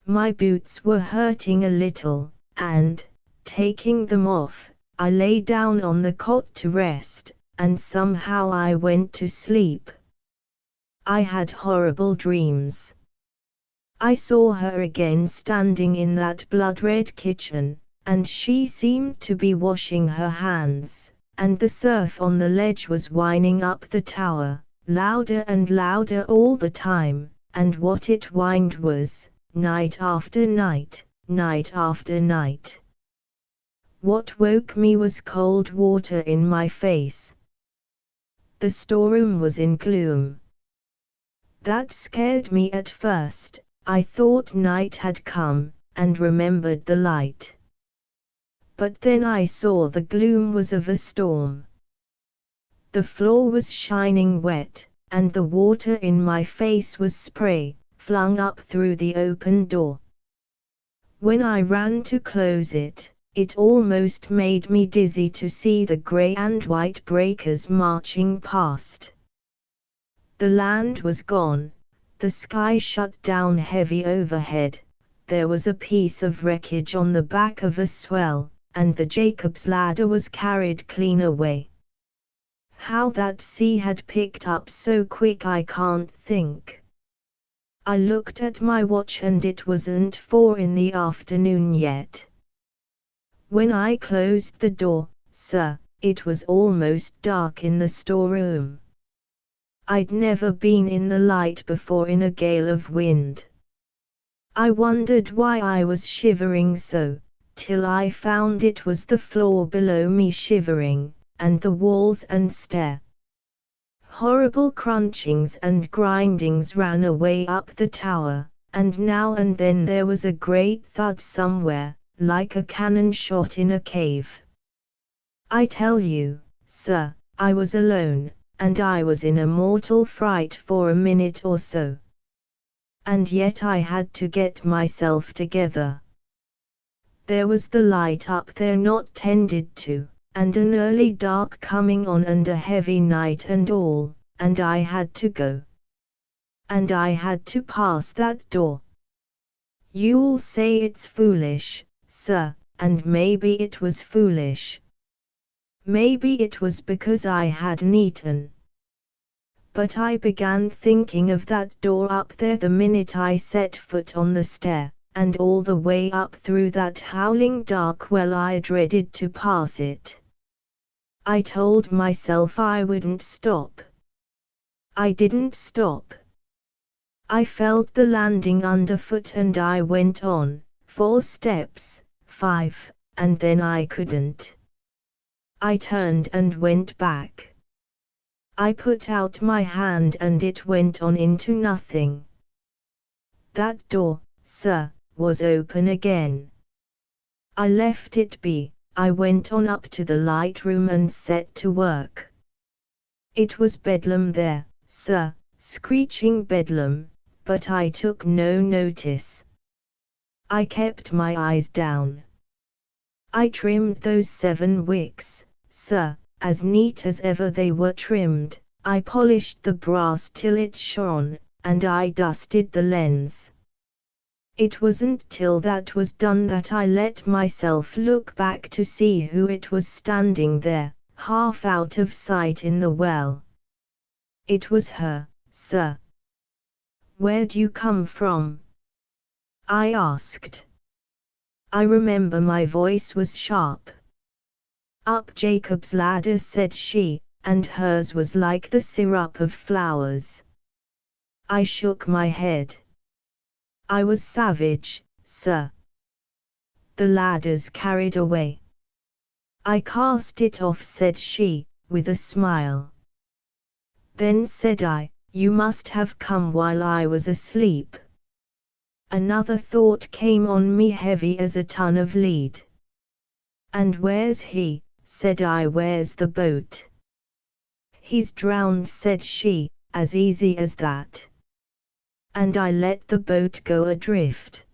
My boots were hurting a little, and, taking them off, I lay down on the cot to rest, and somehow I went to sleep. I had horrible dreams. I saw her again standing in that blood-red kitchen, and she seemed to be washing her hands, and the surf on the ledge was whining up the tower, louder and louder all the time, and what it whined was, night after night, night after night. What woke me was cold water in my face. The storeroom was in gloom. That scared me at first. I thought night had come, and remembered the light. But then I saw the gloom was of a storm. The floor was shining wet, and the water in my face was spray, flung up through the open door. When I ran to close it, it almost made me dizzy to see the grey and white breakers marching past. The land was gone. The sky shut down heavy overhead, there was a piece of wreckage on the back of a swell, and the Jacob's ladder was carried clean away. How that sea had picked up so quick I can't think. I looked at my watch and it wasn't 4 in the afternoon yet. When I closed the door, sir, it was almost dark in the storeroom. I'd never been in the light before in a gale of wind. I wondered why I was shivering so, till I found it was the floor below me shivering, and the walls and stair. Horrible crunchings and grindings ran away up the tower, and now and then there was a great thud somewhere, like a cannon shot in a cave. I tell you, sir, I was alone, and I was in a mortal fright for a minute or so. And yet I had to get myself together. There was the light up there not tended to, and an early dark coming on and a heavy night and all, and I had to go. And I had to pass that door. You'll say it's foolish, sir, and maybe it was foolish. Maybe it was because I hadn't eaten. But I began thinking of that door up there the minute I set foot on the stair, and all the way up through that howling dark well I dreaded to pass it. I told myself I wouldn't stop. I didn't stop. I felt the landing underfoot and I went on, 4 steps, 5, and then I couldn't. I turned and went back. I put out my hand and it went on into nothing. That door, sir, was open again. I left it be. I went on up to the light room and set to work. It was bedlam there, sir, screeching bedlam, but I took no notice. I kept my eyes down. I trimmed those 7 wicks, sir, as neat as ever they were trimmed. I polished the brass till it shone, and I dusted the lens. It wasn't till that was done that I let myself look back to see who it was standing there, half out of sight in the well. It was her, sir. "Where'd you come from?" I asked. I remember my voice was sharp. "Up Jacob's ladder," said she, and hers was like the syrup of flowers. I shook my head. "I was savage, sir. The ladder's carried away." "I cast it off," said she, with a smile. "Then," said I, "you must have come while I was asleep." Another thought came on me heavy as a ton of lead. "And where's he?" said I. "Where's the boat?" "He's drowned," said she, as easy as that. And I let the boat go adrift.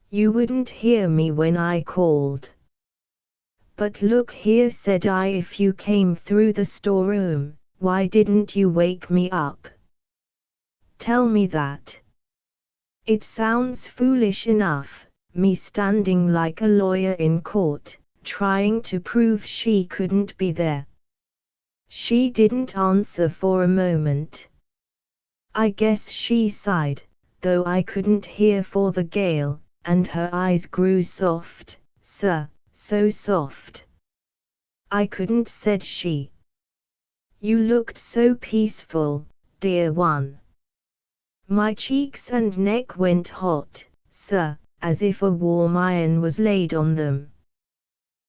"You wouldn't hear me when I called." "But look here," said I, "if you came through the storeroom, why didn't you wake me up? Tell me that. It sounds foolish enough, me standing like a lawyer in court, trying to prove she couldn't be there. She didn't answer for a moment. I guess she sighed, though I couldn't hear for the gale, and her eyes grew soft, sir, so soft. I couldn't, said she. You looked so peaceful, dear one. My cheeks and neck went hot, sir, as if a warm iron was laid on them.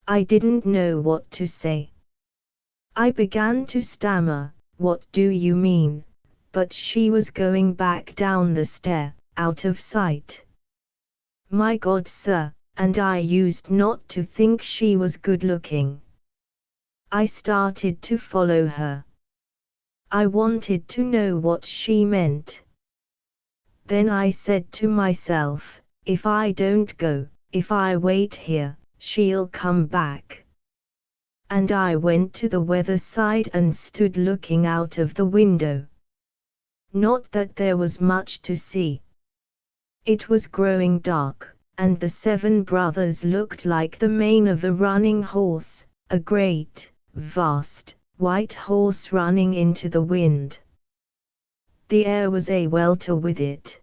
I didn't know what to say. I began to stammer, what do you mean? But she was going back down the stair, out of sight. My God, sir, and I used not to think she was good-looking. I started to follow her. I wanted to know what she meant. Then I said to myself, if I don't go, if I wait here, she'll come back. And I went to the weather side and stood looking out of the window. Not that there was much to see. It was growing dark, and the 7 brothers looked like the mane of a running horse, a great, vast, white horse running into the wind. The air was a welter with it.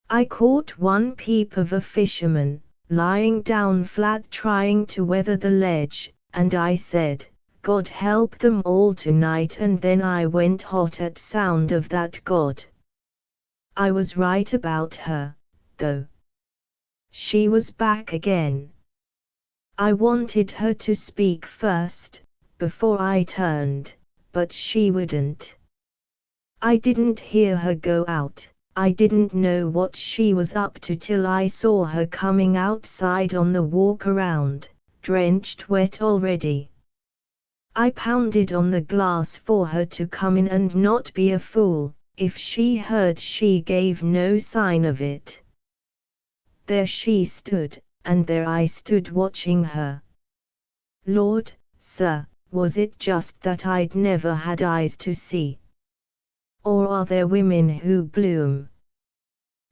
I caught one peep of a fisherman, lying down flat trying to weather the ledge, and I said, God help them all tonight, and then I went hot at sound of that God. I was right about her, though. She was back again. I wanted her to speak first, before I turned, but she wouldn't. I didn't hear her go out. I didn't know what she was up to till I saw her coming outside on the walk around, drenched wet already. I pounded on the glass for her to come in and not be a fool. If she heard, she gave no sign of it. There she stood, and there I stood watching her. Lord, sir, was it just that I'd never had eyes to see? Or are there women who bloom?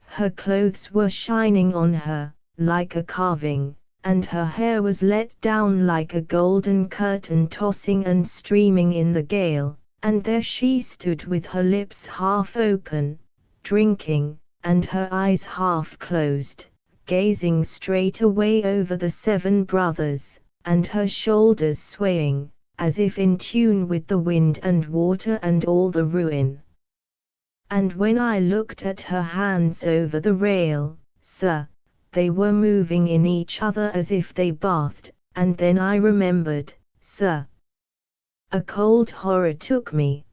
Her clothes were shining on her, like a carving, and her hair was let down like a golden curtain tossing and streaming in the gale, and there she stood with her lips half open, drinking, and her eyes half closed, gazing straight away over the 7 brothers, and her shoulders swaying, as if in tune with the wind and water and all the ruin. And when I looked at her hands over the rail, sir, they were moving in each other as if they bathed, and then I remembered, sir. A cold horror took me.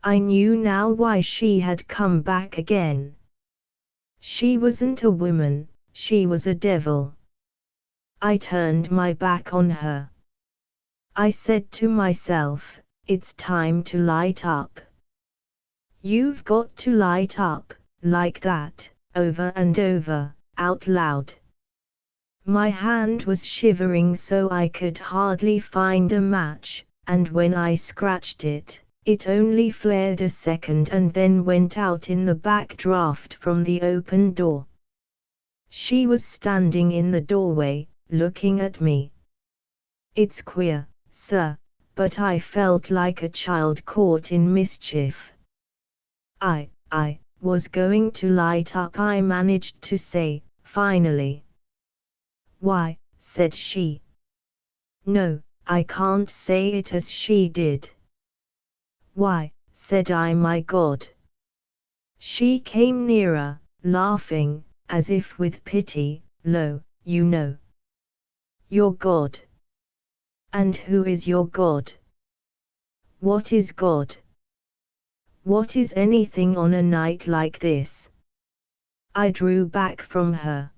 I knew now why she had come back again. She wasn't a woman, she was a devil. I turned my back on her. I said to myself, it's time to light up. You've got to light up, like that, over and over, out loud. My hand was shivering so I could hardly find a match, and when I scratched it, it only flared a second and then went out in the back draft from the open door. She was standing in the doorway, looking at me. It's queer, sir, but I felt like a child caught in mischief. I was going to light up, I managed to say, finally. Why, said she. No, I can't say it as she did. Why, said I, my God. She came nearer, laughing, as if with pity, lo, you know. Your God. And who is your God? What is God? What is anything on a night like this? I drew back from her.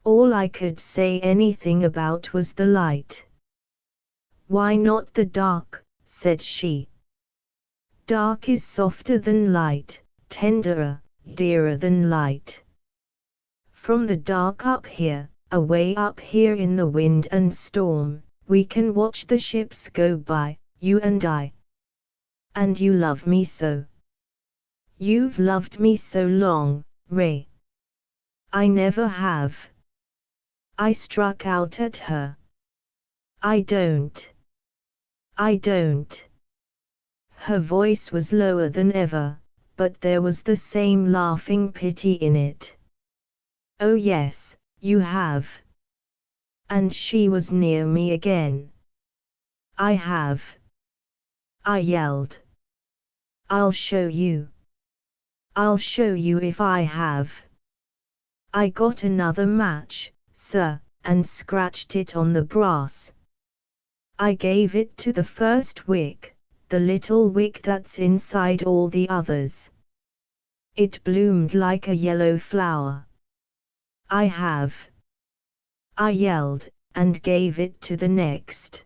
All I could say anything about was the light. Why not the dark, said she. Dark is softer than light, tenderer, dearer than light. From the dark up here, away up here in the wind and storm, we can watch the ships go by, you and I. And you love me so. You've loved me so long, Ray. I never have. I struck out at her, I don't. I don't. Her voice was lower than ever, but there was the same laughing pity in it. Oh yes, you have. And she was near me again. I have. I yelled. I'll show you. I'll show you if I have. I got another match, sir, and scratched it on the brass. I gave it to the first wick, the little wick that's inside all the others. It bloomed like a yellow flower. I have. I yelled, and gave it to the next.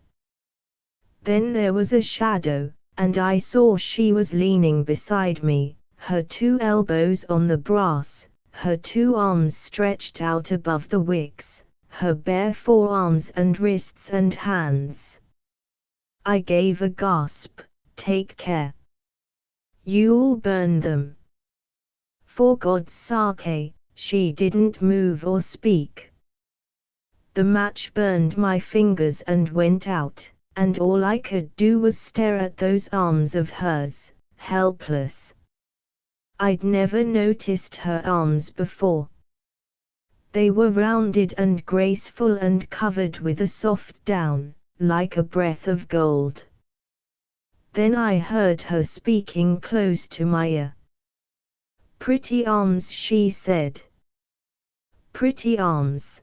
Then there was a shadow, and I saw she was leaning beside me, her 2 elbows on the brass, her 2 arms stretched out above the wicks, her bare forearms and wrists and hands. I gave a gasp. Take care. You'll burn them. For God's sake, she didn't move or speak. The match burned my fingers and went out, and all I could do was stare at those arms of hers, helpless. I'd never noticed her arms before. They were rounded and graceful and covered with a soft down, like a breath of gold. Then I heard her speaking close to my ear. Pretty arms, she said. Pretty arms.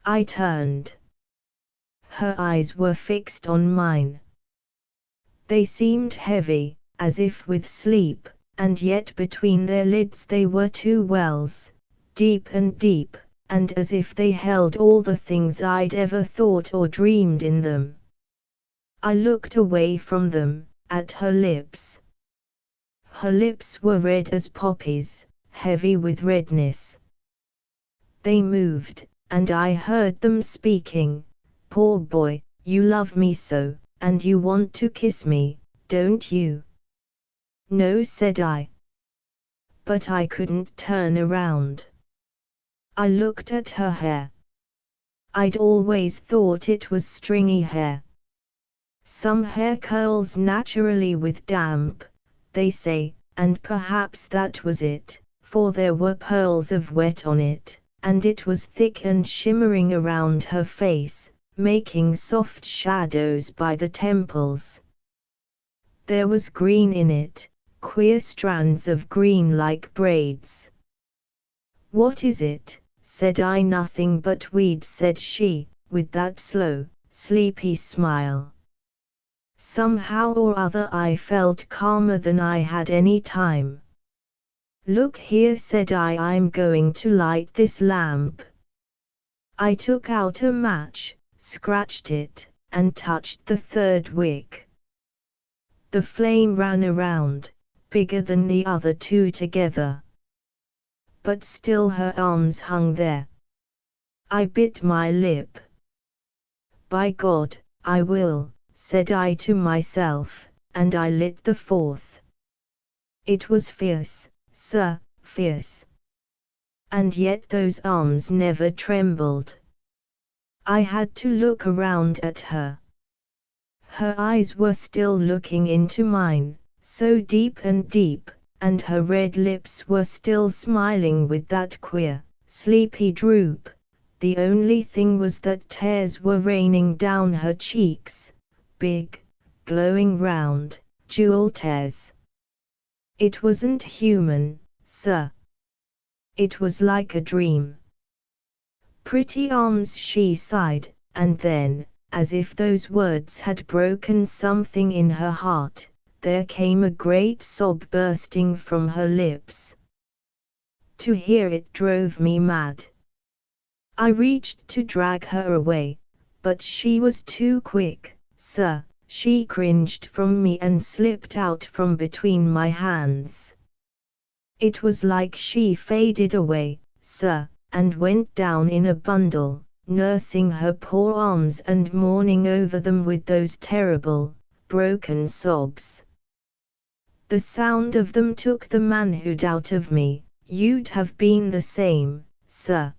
I turned. Her eyes were fixed on mine. They seemed heavy, as if with sleep, and yet between their lids they were 2 wells, deep, and as if they held all the things I'd ever thought or dreamed in them. I looked away from them, at her lips. Her lips were red as poppies, heavy with redness. They moved, and I heard them speaking. Poor boy, you love me so, and you want to kiss me, don't you? No, said I. But I couldn't turn around. I looked at her hair. I'd always thought it was stringy hair. Some hair curls naturally with damp, they say, and perhaps that was it, for there were pearls of wet on it, and it was thick and shimmering around her face, making soft shadows by the temples. There was green in it, queer strands of green like braids. What is it? Said I. Nothing but weeds, said she, with that slow, sleepy smile. Somehow or other I felt calmer than I had any time. Look here, said I, I'm going to light this lamp. I took out a match, scratched it, and touched the 3rd wick. The flame ran around, bigger than the other 2 together. But still her arms hung there. I bit my lip. By God, I will, said I to myself, and I lit the 4th. It was fierce, sir, fierce. And yet those arms never trembled. I had to look around at her. Her eyes were still looking into mine, so deep, and her red lips were still smiling with that queer, sleepy droop. The only thing was that tears were raining down her cheeks, big, glowing round, jewel tears. It wasn't human, sir. It was like a dream. Pretty arms, she sighed, and then, as if those words had broken something in her heart, there came a great sob bursting from her lips. To hear it drove me mad. I reached to drag her away, but she was too quick, sir. She cringed from me and slipped out from between my hands. It was like she faded away, sir, and went down in a bundle, nursing her poor arms and mourning over them with those terrible, broken sobs. The sound of them took the manhood out of me. You'd have been the same, sir.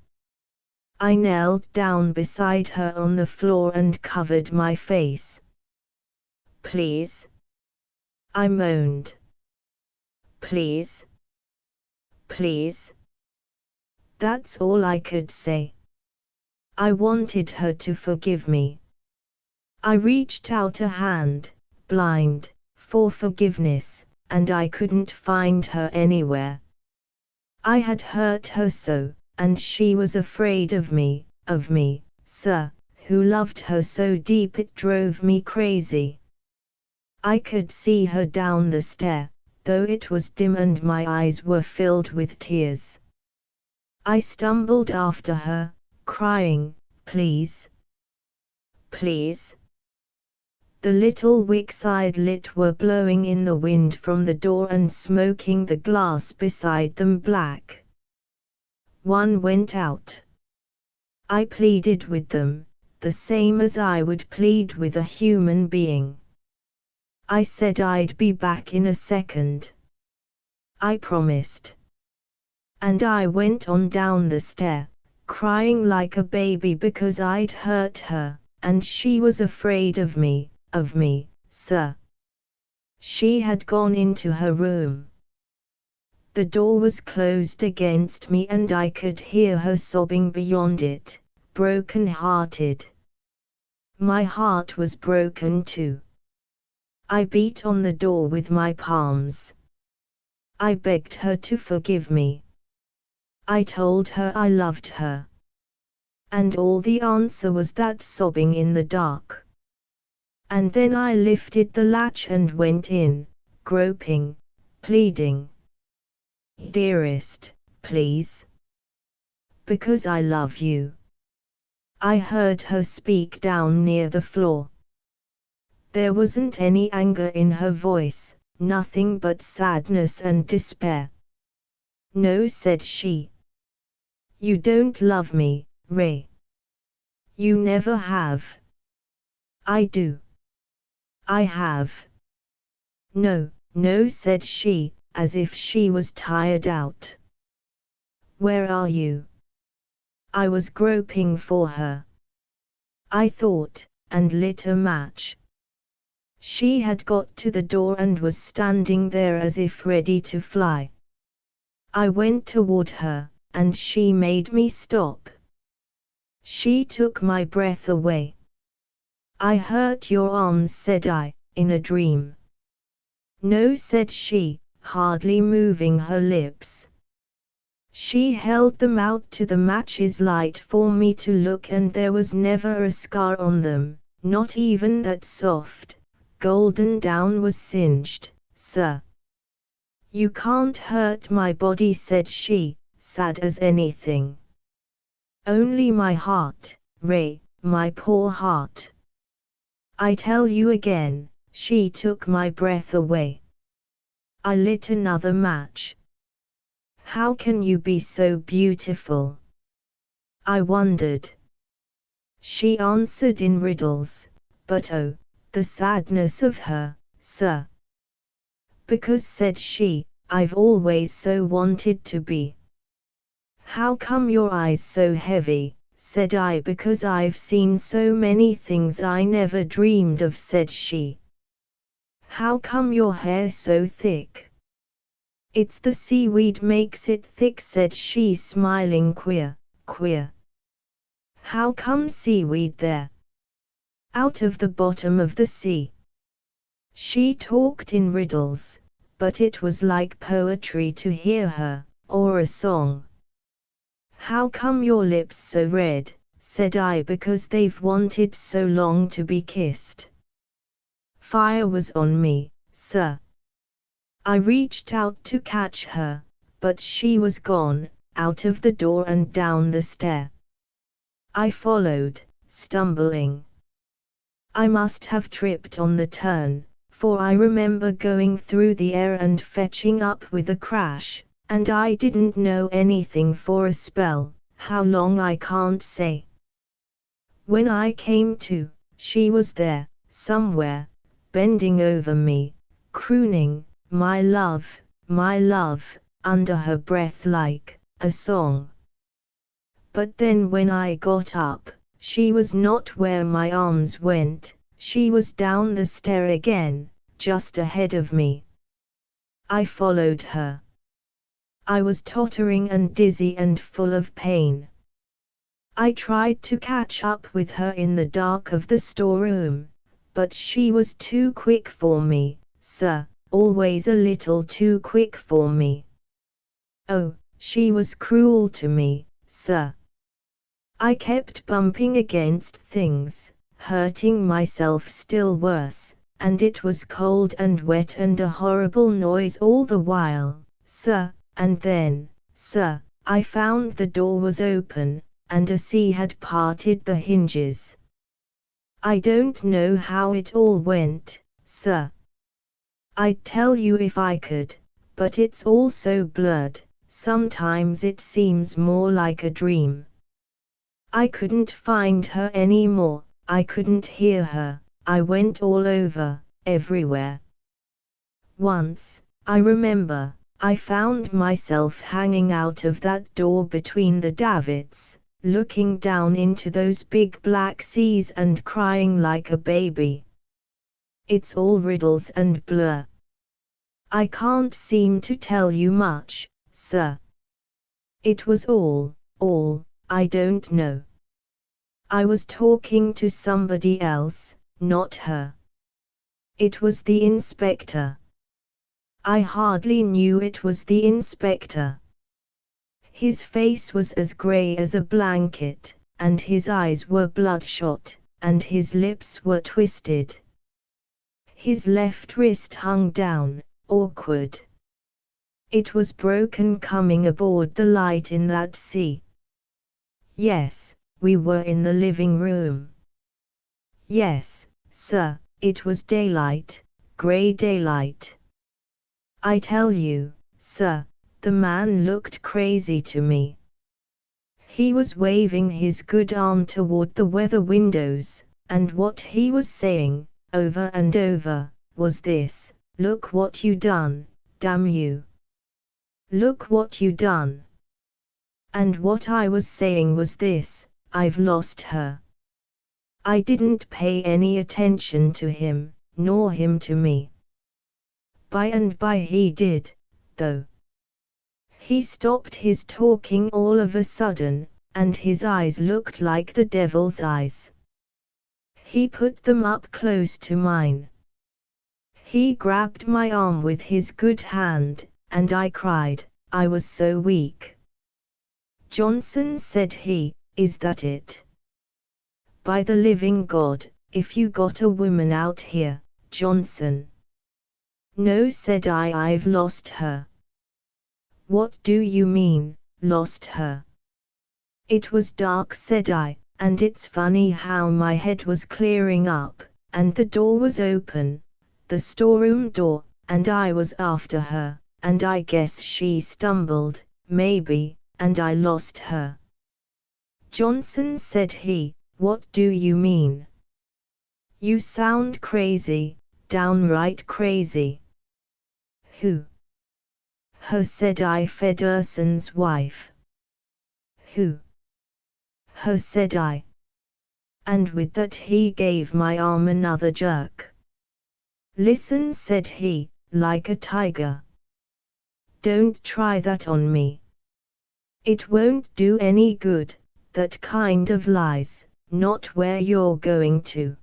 I knelt down beside her on the floor and covered my face. "Please," I moaned. "Please. Please." That's all I could say. I wanted her to forgive me. I reached out a hand, blind, for forgiveness, and I couldn't find her anywhere. I had hurt her so, and she was afraid of me, sir, who loved her so deep it drove me crazy. I could see her down the stair, though it was dim and my eyes were filled with tears. I stumbled after her, crying, "Please. Please." The little wicks I'd lit were blowing in the wind from the door and smoking the glass beside them black. One went out. I pleaded with them, the same as I would plead with a human being. I said I'd be back in a second. I promised. And I went on down the stair, crying like a baby because I'd hurt her, and she was afraid of me, sir. She had gone into her room. The door was closed against me and I could hear her sobbing beyond it, broken-hearted. My heart was broken too. I beat on the door with my palms. I begged her to forgive me. I told her I loved her. And all the answer was that sobbing in the dark. And then I lifted the latch and went in, groping, pleading. "Dearest, please. Because I love you." I heard her speak down near the floor. There wasn't any anger in her voice, nothing but sadness and despair. "No," said she. "You don't love me, Ray. You never have." "I do. I have." "No, no," said she, as if she was tired out. "Where are you?" I was groping for her. I thought, and lit a match. She had got to the door and was standing there as if ready to fly. I went toward her, and she made me stop. She took my breath away. "I hurt your arms," said I, in a dream. "No," said she, hardly moving her lips. She held them out to the match's light for me to look and there was never a scar on them, not even that soft, golden down was singed, sir. "You can't hurt my body," said she, sad as anything. "Only my heart, Ray, my poor heart." I tell you again, she took my breath away. I lit another match. "How can you be so beautiful?" I wondered. She answered in riddles, but oh, the sadness of her, sir. "Because," said she, "I've always so wanted to be." "How come your eyes so heavy?" said I. "Because I've seen so many things I never dreamed of," said she. "How come your hair so thick?" "It's the seaweed makes it thick," said she, smiling queer. "How come seaweed there?" "Out of the bottom of the sea." She talked in riddles, but it was like poetry to hear her, or a song. "How come your lips so red?" said I. "Because they've wanted so long to be kissed." Fire was on me, sir. I reached out to catch her, but she was gone, out of the door and down the stair. I followed, stumbling. I must have tripped on the turn, for I remember going through the air and fetching up with a crash, and I didn't know anything for a spell, how long I can't say. When I came to, she was there, somewhere, bending over me, crooning, my love," under her breath like a song. But then when I got up, she was not where my arms went, she was down the stair again, just ahead of me. I followed her. I was tottering and dizzy and full of pain. I tried to catch up with her in the dark of the storeroom, but she was too quick for me, sir, always a little too quick for me. Oh, she was cruel to me, sir. I kept bumping against things, hurting myself still worse, and it was cold and wet and a horrible noise all the while, sir, and then, sir, I found the door was open, and a sea had parted the hinges. I don't know how it all went, sir. I'd tell you if I could, but it's all so blurred, sometimes it seems more like a dream. I couldn't find her anymore, I couldn't hear her, I went all over, everywhere. Once, I remember, I found myself hanging out of that door between the davits, looking down into those big black seas and crying like a baby. It's all riddles and blur. I can't seem to tell you much, sir. It was all, I don't know. I was talking to somebody else, not her. It was the inspector. I hardly knew it was the inspector. His face was as grey as a blanket, and his eyes were bloodshot, and his lips were twisted. His left wrist hung down, awkward. It was broken coming aboard the Light in that sea. Yes, we were in the living room. Yes, sir, it was daylight, grey daylight. I tell you, sir, the man looked crazy to me. He was waving his good arm toward the weather windows, and what he was saying, over and over, was this: "Look what you done, damn you. Look what you done." And what I was saying was this: "I've lost her." I didn't pay any attention to him, nor him to me. By and by he did, though. He stopped his talking all of a sudden, and his eyes looked like the devil's eyes. He put them up close to mine. He grabbed my arm with his good hand, and I cried, I was so weak. "Johnson," said he, "is that it? By the living God, if you got a woman out here, Johnson." "No," said I, "I've lost her." "What do you mean, lost her?" "It was dark," said I, "and it's funny how my head was clearing up, and the door was open, the storeroom door, and I was after her, and I guess she stumbled, maybe, and I lost her." "Johnson," said he, "what do you mean? You sound crazy, downright crazy." "Who?" "Her," said I, "Federson's wife." "Who?" "Her," said I. And with that he gave my arm another jerk. "Listen," said he, like a tiger. "Don't try that on me. It won't do any good, that kind of lies, not where you're going to.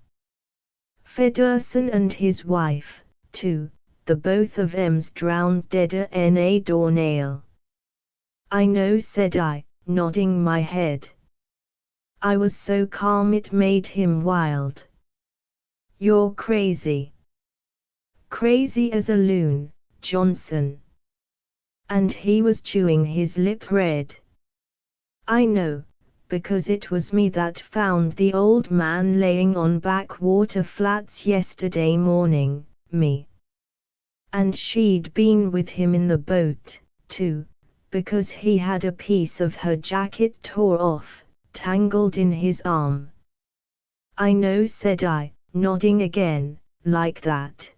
Federson and his wife, too, the both of 'em's drowned deader 'n a doornail." "I know," said I, nodding my head. I was so calm it made him wild. "You're crazy. Crazy as a loon, Johnson." And he was chewing his lip red. "I know, because it was me that found the old man laying on Backwater Flats yesterday morning, me. And she'd been with him in the boat, too, because he had a piece of her jacket tore off, tangled in his arm." "I know," said I, nodding again, like that.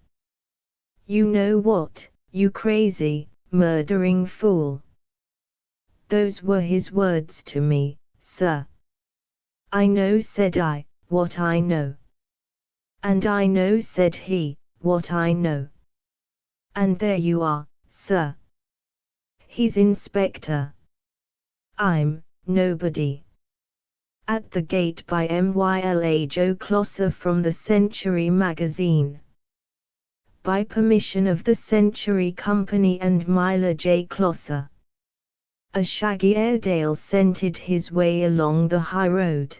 "You know what, you crazy, murdering fool." Those were his words to me, sir. I know, said I, what I know. And I know, said he, what I know. And there you are, sir. He's inspector. I'm nobody. At the Gate by Myla Joe Closser from the Century magazine. By permission of the Century Company and Myla J. Closser. A shaggy Airedale scented his way along the high road.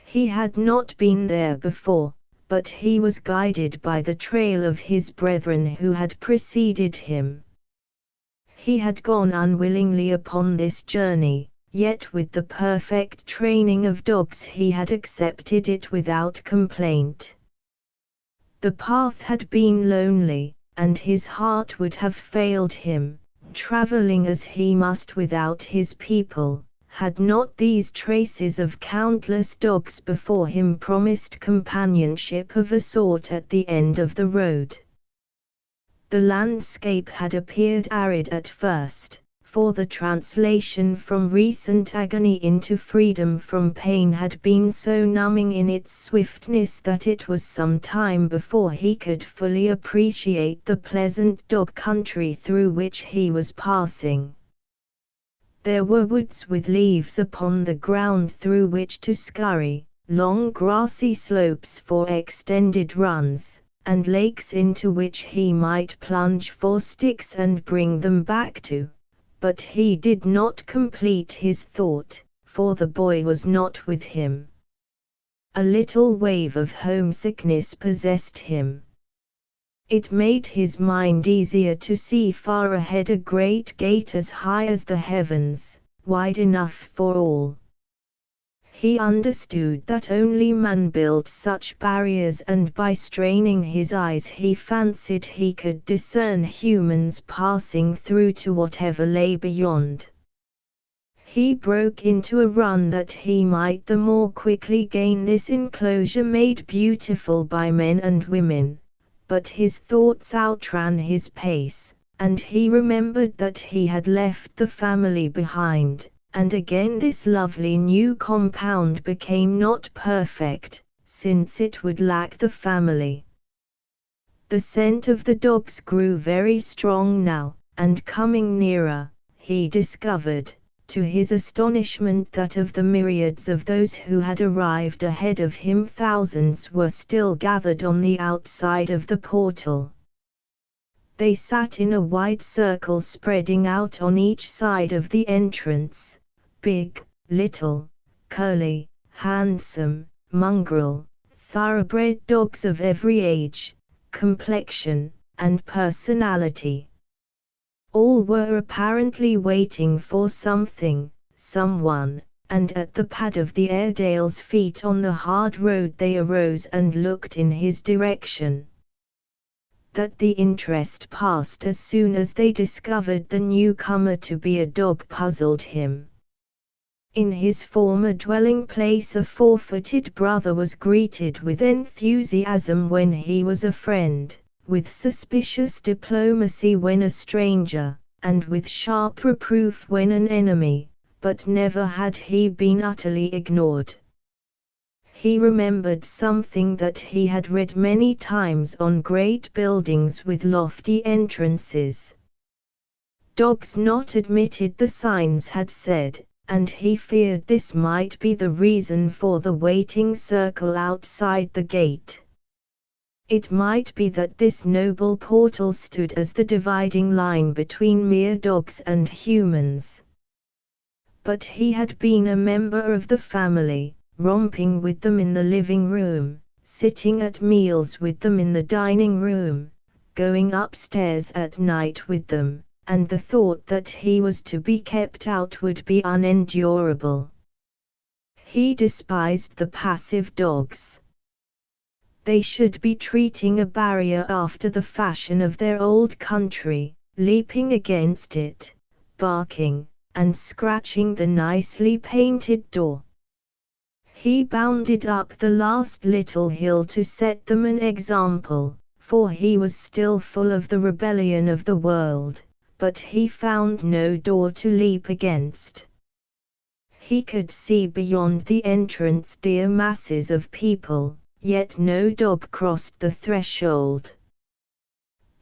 He had not been there before, but he was guided by the trail of his brethren who had preceded him. He had gone unwillingly upon this journey, yet with the perfect training of dogs he had accepted it without complaint. The path had been lonely, and his heart would have failed him, traveling as he must without his people, had not these traces of countless dogs before him promised companionship of a sort at the end of the road. The landscape had appeared arid at first, for the translation from recent agony into freedom from pain had been so numbing in its swiftness that it was some time before he could fully appreciate the pleasant dog country through which he was passing. There were woods with leaves upon the ground through which to scurry, long grassy slopes for extended runs, and lakes into which he might plunge for sticks and bring them back to. But he did not complete his thought, for the boy was not with him. A little wave of homesickness possessed him. It made his mind easier to see far ahead a great gate as high as the heavens, wide enough for all. He understood that only man built such barriers, and by straining his eyes he fancied he could discern humans passing through to whatever lay beyond. He broke into a run that he might the more quickly gain this enclosure made beautiful by men and women, but his thoughts outran his pace, and he remembered that he had left the family behind. And again this lovely new compound became not perfect, since it would lack the family. The scent of the dogs grew very strong now, and coming nearer, he discovered, to his astonishment, that of the myriads of those who had arrived ahead of him thousands were still gathered on the outside of the portal. They sat in a wide circle spreading out on each side of the entrance, big, little, curly, handsome, mongrel, thoroughbred dogs of every age, complexion, and personality. All were apparently waiting for something, someone, and at the pad of the Airedale's feet on the hard road they arose and looked in his direction. That the interest passed as soon as they discovered the newcomer to be a dog puzzled him. In his former dwelling place a four-footed brother was greeted with enthusiasm when he was a friend, with suspicious diplomacy when a stranger, and with sharp reproof when an enemy, but never had he been utterly ignored. He remembered something that he had read many times on great buildings with lofty entrances. Dogs not admitted, the signs had said, and he feared this might be the reason for the waiting circle outside the gate. It might be that this noble portal stood as the dividing line between mere dogs and humans. But he had been a member of the family, romping with them in the living room, sitting at meals with them in the dining room, going upstairs at night with them, and the thought that he was to be kept out would be unendurable. He despised the passive dogs. They should be treating a barrier after the fashion of their old country, leaping against it, barking, and scratching the nicely painted door. He bounded up the last little hill to set them an example, for he was still full of the rebellion of the world, but he found no door to leap against. He could see beyond the entrance dear masses of people, yet no dog crossed the threshold.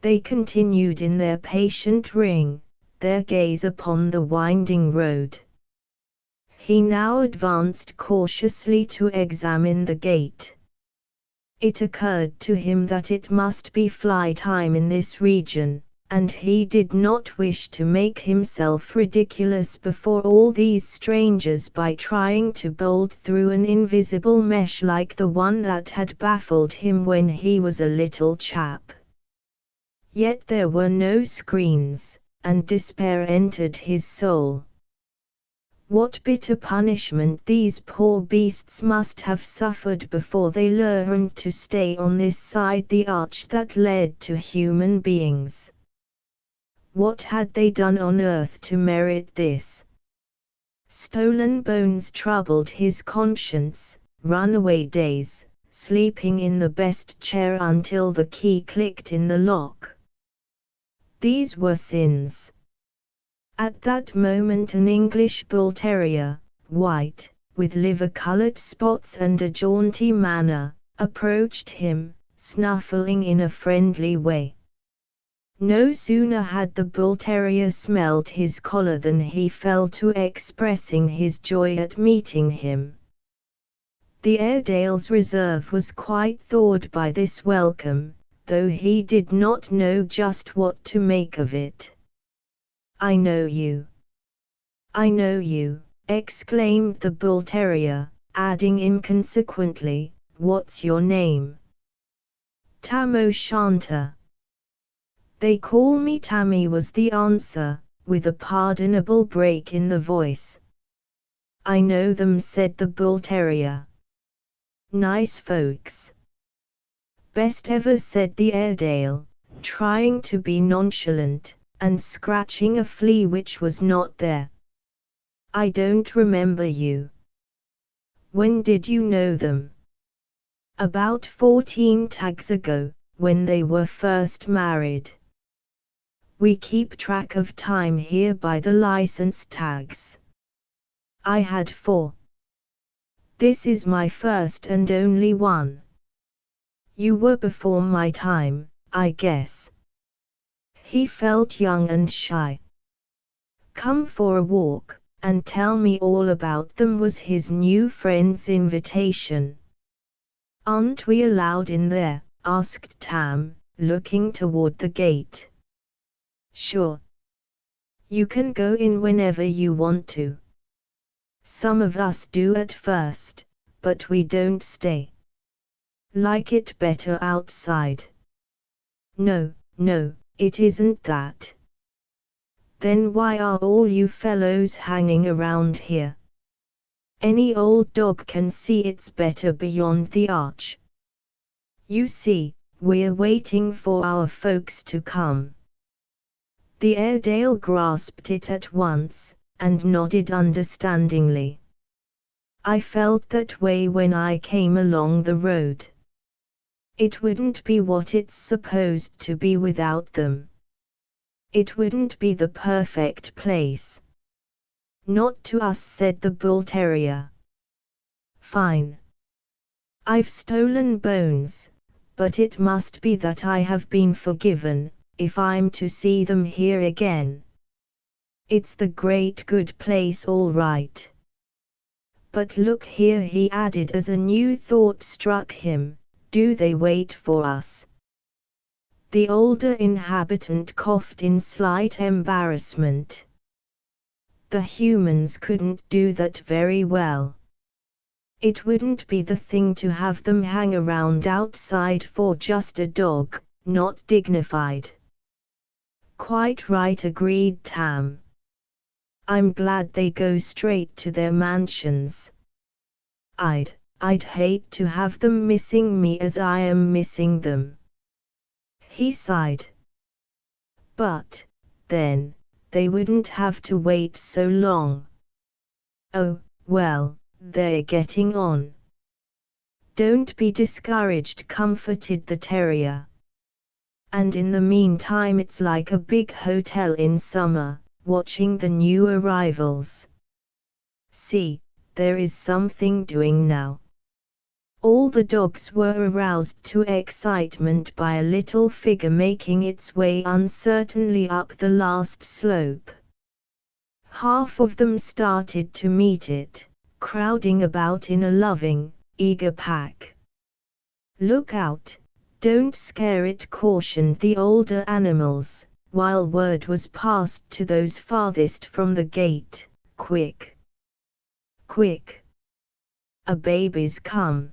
They continued in their patient ring, their gaze upon the winding road. He now advanced cautiously to examine the gate. It occurred to him that it must be fly time in this region, and he did not wish to make himself ridiculous before all these strangers by trying to bolt through an invisible mesh like the one that had baffled him when he was a little chap. Yet there were no screens, and despair entered his soul. What bitter punishment these poor beasts must have suffered before they learned to stay on this side the arch that led to human beings. What had they done on earth to merit this? Stolen bones troubled his conscience, runaway days, sleeping in the best chair until the key clicked in the lock. These were sins. At that moment an English bull terrier, white, with liver-colored spots and a jaunty manner, approached him, snuffling in a friendly way. No sooner had the bull terrier smelled his collar than he fell to expressing his joy at meeting him. The Airedale's reserve was quite thawed by this welcome, though he did not know just what to make of it. "I know you. I know you," exclaimed the bull terrier, adding inconsequently, "What's your name?" "Tam O'Shanter." "They call me Tammy," was the answer, with a pardonable break in the voice. "I know them," said the bull terrier. "Nice folks." "Best ever," said the Airedale, trying to be nonchalant, and scratching a flea which was not there. "I don't remember you." "When did you know them?" "About 14 tags ago, when they were first married. We keep track of time here by the license tags. I had 4. This is my first and only one. You were before my time, I guess." He felt young and shy. "Come for a walk, and tell me all about them," was his new friend's invitation. "Aren't we allowed in there?" asked Tam, looking toward the gate. "Sure. You can go in whenever you want to. Some of us do at first, but we don't stay. Like it better outside." "No, no, it isn't that." "Then why are all you fellows hanging around here? Any old dog can see it's better beyond the arch. You see, we're waiting for our folks to come." The Airedale grasped it at once, and nodded understandingly. "I felt that way when I came along the road. It wouldn't be what it's supposed to be without them. It wouldn't be the perfect place." "Not to us," said the bull terrier. "Fine. I've stolen bones, but it must be that I have been forgiven, if I'm to see them here again. It's the great good place all right. But look here," he added as a new thought struck him, "do they wait for us?" The older inhabitant coughed in slight embarrassment. "The humans couldn't do that very well. It wouldn't be the thing to have them hang around outside for just a dog, not dignified." "Quite right," agreed Tam. "I'm glad they go straight to their mansions. I'd hate to have them missing me as I am missing them." He sighed. "But, then, they wouldn't have to wait so long." "Oh, well, they're getting on." "Don't be discouraged," comforted the terrier. "And in the meantime it's like a big hotel in summer, watching the new arrivals. See, there is something doing now. All the dogs were aroused to excitement by a little figure making its way uncertainly up the last slope. Half of them started to meet it, crowding about in a loving, eager pack. "Look out, don't scare it," cautioned the older animals, while word was passed to those farthest from the gate, "Quick! Quick! A baby's come!"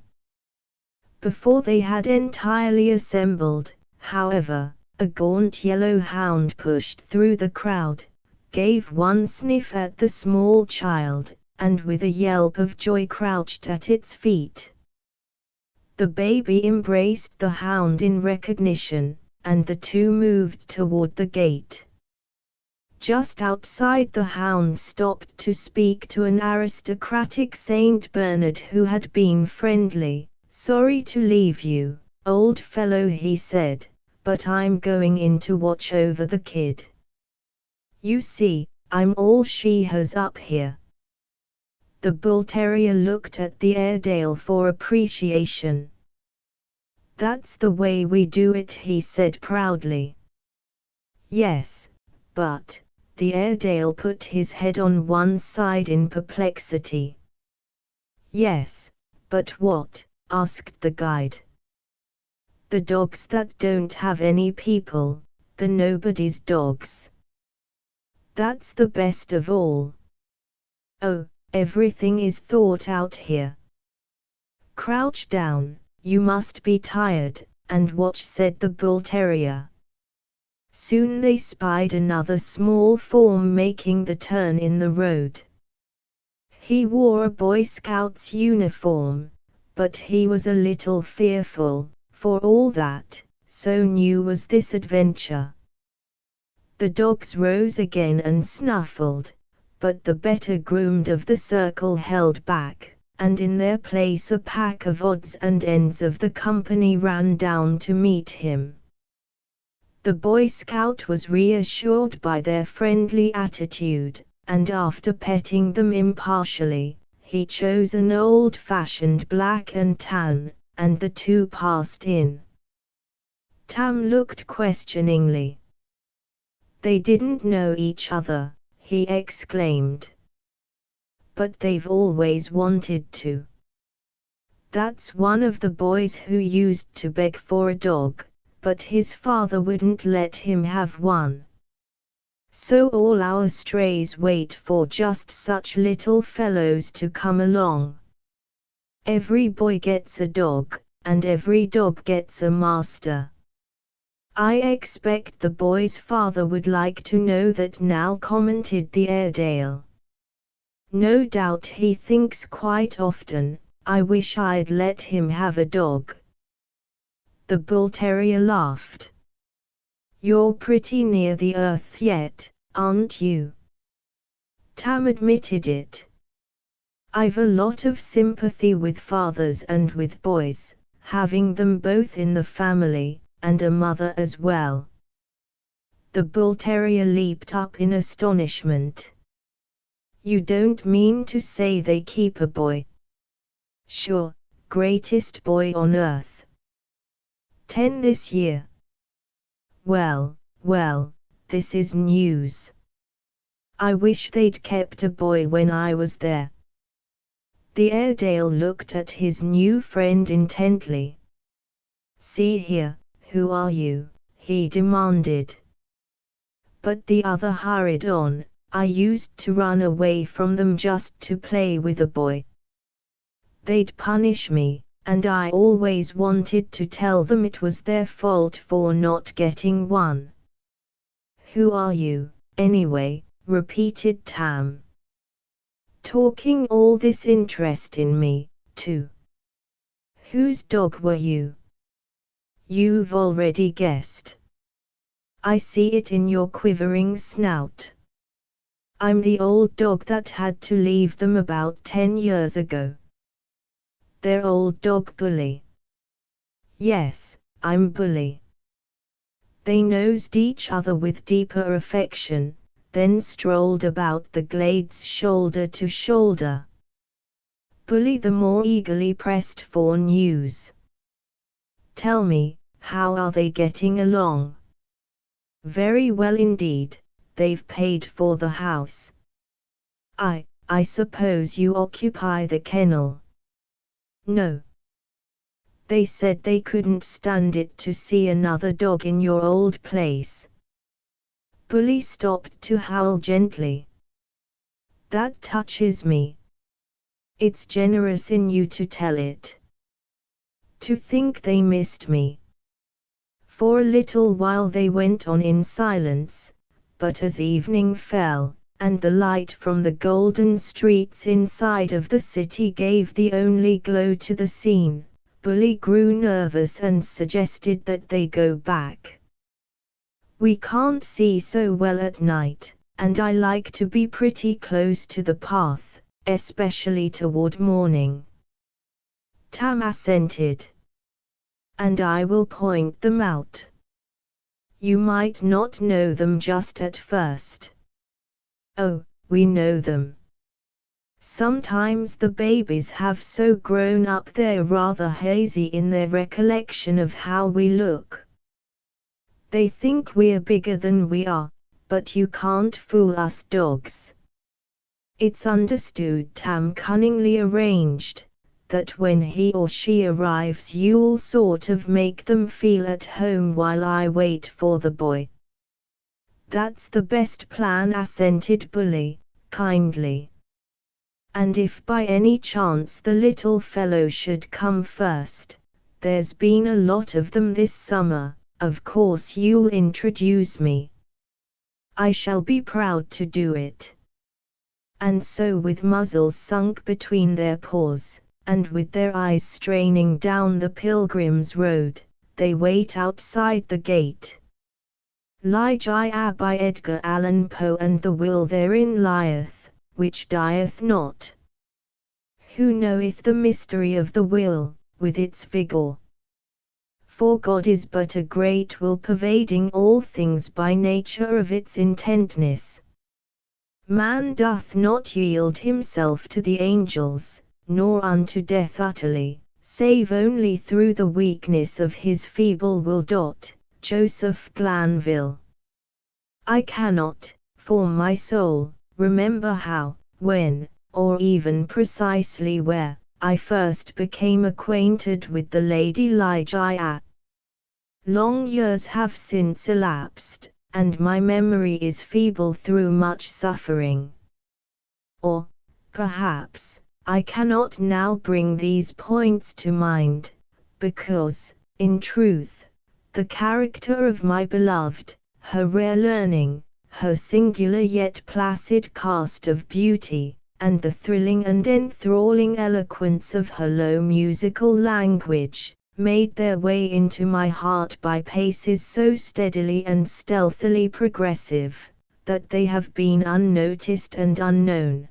Before they had entirely assembled, however, a gaunt yellow hound pushed through the crowd, gave one sniff at the small child, and with a yelp of joy crouched at its feet. The baby embraced the hound in recognition, and the two moved toward the gate. Just outside, the hound stopped to speak to an aristocratic Saint Bernard who had been friendly. "Sorry to leave you, old fellow," he said, "but I'm going in to watch over the kid. You see, I'm all she has up here." The bull terrier looked at the Airedale for appreciation. "That's the way we do it," he said proudly. "Yes, but," the Airedale put his head on one side in perplexity. "Yes, but what?" asked the guide. "The dogs that don't have any people, the nobody's dogs. That's the best of all. Oh, everything is thought out here. Crouch down, you must be tired, and watch," said the bull terrier. Soon they spied another small form making the turn in the road. He wore a Boy Scout's uniform, but he was a little fearful, for all that, so new was this adventure. The dogs rose again and snuffled, but the better groomed of the circle held back, and in their place a pack of odds and ends of the company ran down to meet him. The Boy Scout was reassured by their friendly attitude, and after petting them impartially, he chose an old-fashioned black and tan, and the two passed in. Tam looked questioningly. "They didn't know each other," he exclaimed. "But they've always wanted to. That's one of the boys who used to beg for a dog, but his father wouldn't let him have one. So all our strays wait for just such little fellows to come along. Every boy gets a dog, and every dog gets a master. I expect the boy's father would like to know that now," commented the Airedale. "No doubt he thinks quite often, 'I wish I'd let him have a dog.'" The bull terrier laughed. "You're pretty near the earth yet, aren't you?" Tam admitted it. "I've a lot of sympathy with fathers and with boys, having them both in the family, and a mother as well." The bull terrier leaped up in astonishment. "You don't mean to say they keep a boy?" "Sure, greatest boy on earth. 10 this year." Well, this is news. I wish they'd kept a boy when I was there." The Airedale looked at his new friend intently. "See here, who are you?" he demanded. But the other hurried on, "I used to run away from them just to play with a boy. They'd punish me, and I always wanted to tell them it was their fault for not getting one." "Who are you, anyway?" repeated Tam. "Talking all this interest in me, too. Whose dog were you?" "You've already guessed. I see it in your quivering snout. I'm the old dog that had to leave them about 10 years ago." "Their old dog Bully?" "Yes, I'm Bully." They nosed each other with deeper affection, then strolled about the glades shoulder to shoulder. Bully the more eagerly pressed for news. "Tell me, how are they getting along?" "Very well indeed, they've paid for the house." I suppose you occupy the kennel." "No. They said they couldn't stand it to see another dog in your old place." Bully stopped to howl gently. "That touches me. It's generous in you to tell it. To think they missed me." For a little while they went on in silence, but as evening fell, and the light from the golden streets inside of the city gave the only glow to the scene, Bully grew nervous and suggested that they go back. "We can't see so well at night, and I like to be pretty close to the path, especially toward morning." Tam assented. "And I will point them out. You might not know them just at first." "Oh, we know them. Sometimes the babies have so grown up they're rather hazy in their recollection of how we look. They think we're bigger than we are, but you can't fool us dogs." "It's understood," Tam cunningly arranged, "that when he or she arrives you'll sort of make them feel at home while I wait for the boy." "That's the best plan," assented Bully, kindly. "And if by any chance the little fellow should come first, there's been a lot of them this summer, of course you'll introduce me." "I shall be proud to do it." And so with muzzles sunk between their paws, and with their eyes straining down the Pilgrim's Road, they wait outside the gate. Ligeia by Edgar Allan Poe, and the will therein lieth, which dieth not. Who knoweth the mystery of the will, with its vigour? For God is but a great will pervading all things by nature of its intentness. Man doth not yield himself to the angels, nor unto death utterly, save only through the weakness of his feeble will. Joseph Glanville. I cannot, for my soul, remember how, when, or even precisely where, I first became acquainted with the Lady Ligeia. Long years have since elapsed, and my memory is feeble through much suffering. Or, perhaps, I cannot now bring these points to mind, because, in truth, the character of my beloved, her rare learning, her singular yet placid cast of beauty, and the thrilling and enthralling eloquence of her low musical language, made their way into my heart by paces so steadily and stealthily progressive, that they have been unnoticed and unknown.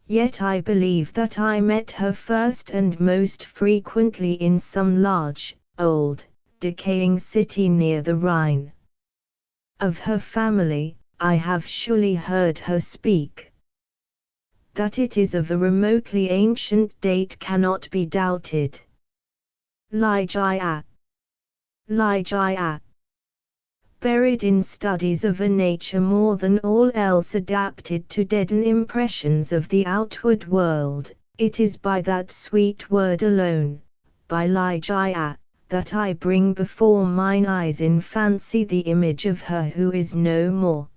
Yet I believe that I met her first and most frequently in some large, old, decaying city near the Rhine. Of her family, I have surely heard her speak. That it is of a remotely ancient date cannot be doubted. Ligeia. Ligeia. Buried in studies of a nature more than all else adapted to deaden impressions of the outward world, it is by that sweet word alone, by Ligeia, that I bring before mine eyes in fancy the image of her who is no more.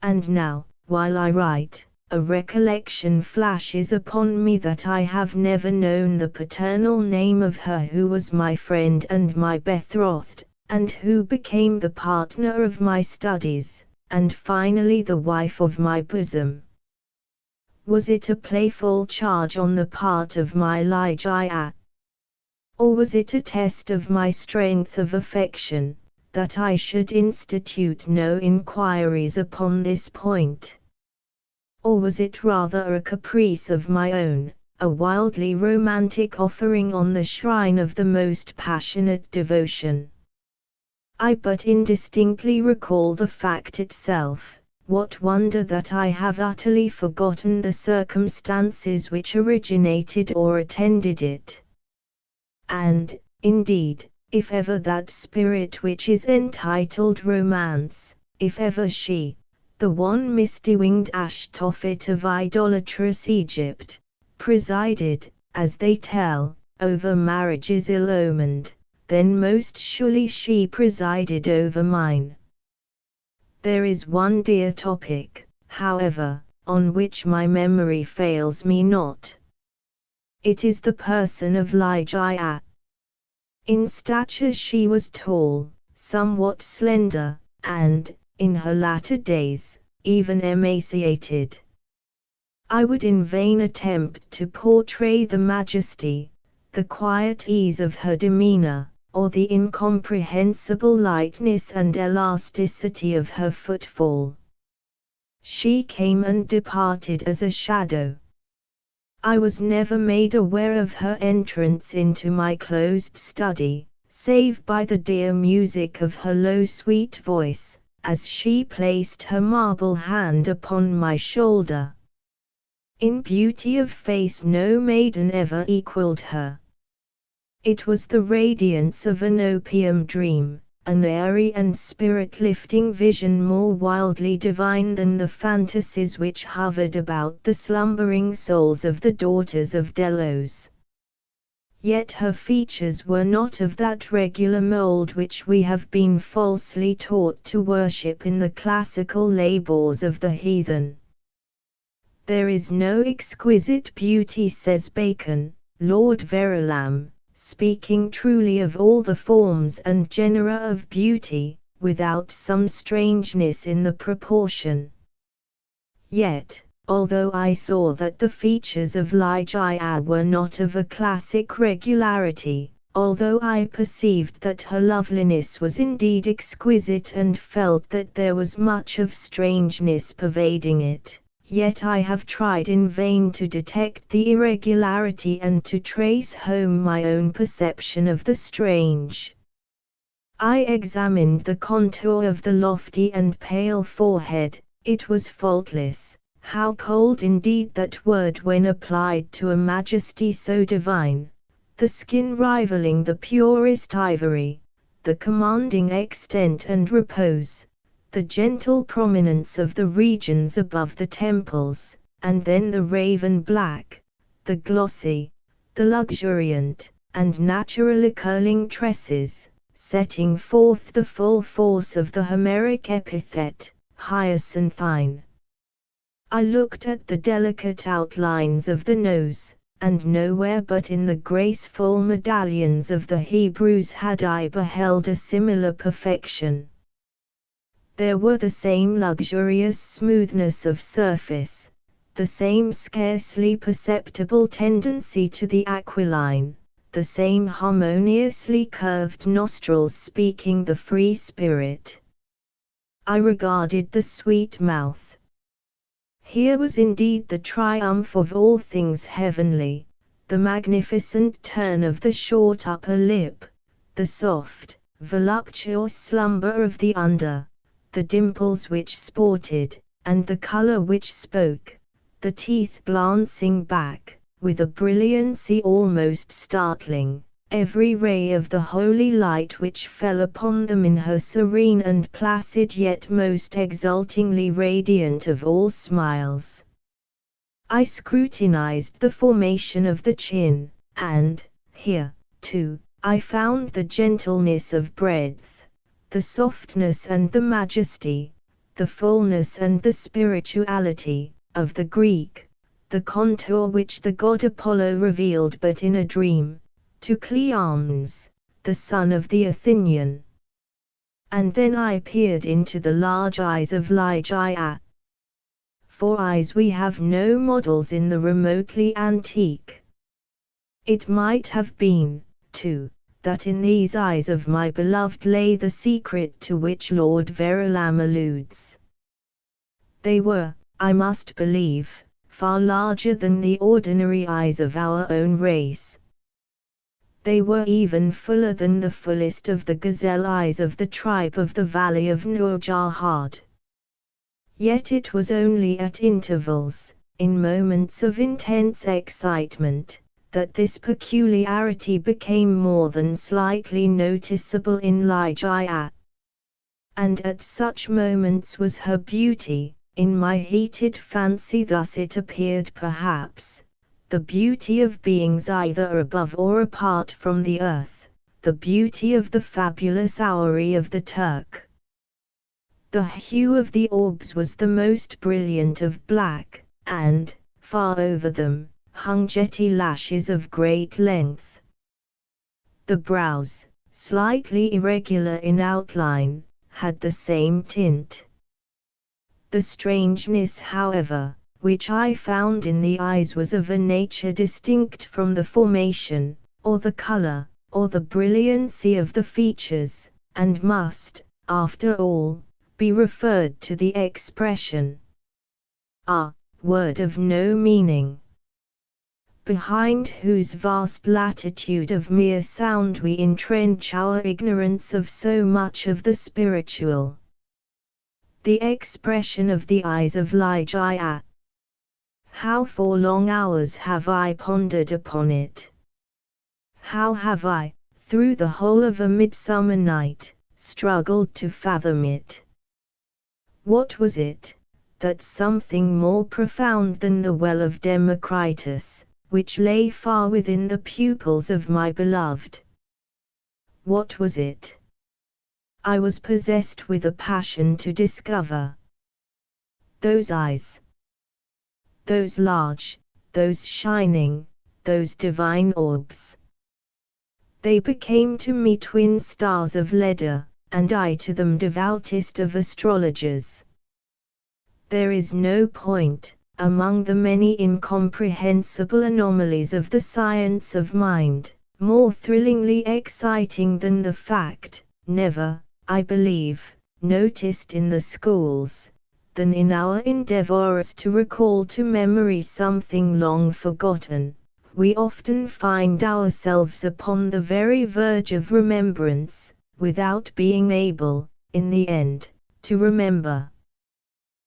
And now, while I write, a recollection flashes upon me that I have never known the paternal name of her who was my friend and my betrothed, and who became the partner of my studies, and finally the wife of my bosom. Was it a playful charge on the part of my Ligeia? Or was it a test of my strength of affection, that I should institute no inquiries upon this point? Or was it rather a caprice of my own, a wildly romantic offering on the shrine of the most passionate devotion? I but indistinctly recall the fact itself, What wonder that I have utterly forgotten the circumstances which originated or attended it. And, indeed, if ever that spirit which is entitled romance, if ever she, the one misty-winged Ashtophet of idolatrous Egypt, presided, as they tell, over marriages ill-omened, then most surely she presided over mine. There is one dear topic, however, on which my memory fails me not. It is the person of Ligeia. In stature she was tall, somewhat slender, and, in her latter days, even emaciated. I would in vain attempt to portray the majesty, the quiet ease of her demeanor, or the incomprehensible lightness and elasticity of her footfall. She came and departed as a shadow. I was never made aware of her entrance into my closed study, save by the dear music of her low sweet voice, as she placed her marble hand upon my shoulder. In beauty of face no maiden ever equaled her. It was the radiance of an opium dream, an airy and spirit-lifting vision more wildly divine than the fantasies which hovered about the slumbering souls of the daughters of Delos. Yet her features were not of that regular mold which we have been falsely taught to worship in the classical labors of the heathen. There is no exquisite beauty, says Bacon, Lord Verulam, speaking truly of all the forms and genera of beauty, without some strangeness in the proportion. Yet, although I saw that the features of Ligeia were not of a classic regularity, although I perceived that her loveliness was indeed exquisite and felt that there was much of strangeness pervading it, yet I have tried in vain to detect the irregularity and to trace home my own perception of the strange. I examined the contour of the lofty and pale forehead, it was faultless. How cold indeed that word when applied to a majesty so divine, the skin rivaling the purest ivory, the commanding extent and repose, the gentle prominence of the regions above the temples, and then the raven black, the glossy, the luxuriant, and naturally curling tresses, setting forth the full force of the Homeric epithet, hyacinthine. I looked at the delicate outlines of the nose, and nowhere but in the graceful medallions of the Hebrews had I beheld a similar perfection. There were the same luxurious smoothness of surface, the same scarcely perceptible tendency to the aquiline, the same harmoniously curved nostrils speaking the free spirit. I regarded the sweet mouth. Here was indeed the triumph of all things heavenly, the magnificent turn of the short upper lip, the soft, voluptuous slumber of the under, the dimples which sported, and the color which spoke, the teeth glancing back, with a brilliancy almost startling, every ray of the holy light which fell upon them in her serene and placid yet most exultingly radiant of all smiles. I scrutinized the formation of the chin, and, here, too, I found the gentleness of breadth, the softness and the majesty, the fullness and the spirituality, of the Greek, the contour which the god Apollo revealed but in a dream, to Cleomenes, the son of the Athenian. And then I peered into the large eyes of Ligeia. For eyes we have no models in the remotely antique. It might have been, too, that in these eyes of my beloved lay the secret to which Lord Verulam alludes. They were, I must believe, far larger than the ordinary eyes of our own race. They were even fuller than the fullest of the gazelle eyes of the tribe of the valley of Nourjahad. Yet it was only at intervals, in moments of intense excitement, that this peculiarity became more than slightly noticeable in Ligeia. And at such moments was her beauty, in my heated fancy thus it appeared perhaps, the beauty of beings either above or apart from the earth, the beauty of the fabulous houri of the Turk. The hue of the orbs was the most brilliant of black, and, far over them, hung jetty lashes of great length. The brows, slightly irregular in outline, had the same tint. The strangeness, however, which I found in the eyes was of a nature distinct from the formation, or the color, or the brilliancy of the features, and must, after all, be referred to the expression. A word of no meaning, behind whose vast latitude of mere sound we entrench our ignorance of so much of the spiritual. The expression of the eyes of Ligeia. How for long hours have I pondered upon it! How have I, through the whole of a midsummer night, struggled to fathom it! What was it, that something more profound than the well of Democritus, which lay far within the pupils of my beloved? What was it? I was possessed with a passion to discover. Those eyes, those large, those shining, those divine orbs. They became to me twin stars of Leda, and I to them devoutest of astrologers. There is no point, among the many incomprehensible anomalies of the science of mind, more thrillingly exciting than the fact, never, I believe, noticed in the schools, than in our endeavors to recall to memory something long forgotten. We often find ourselves upon the very verge of remembrance, without being able, in the end, to remember.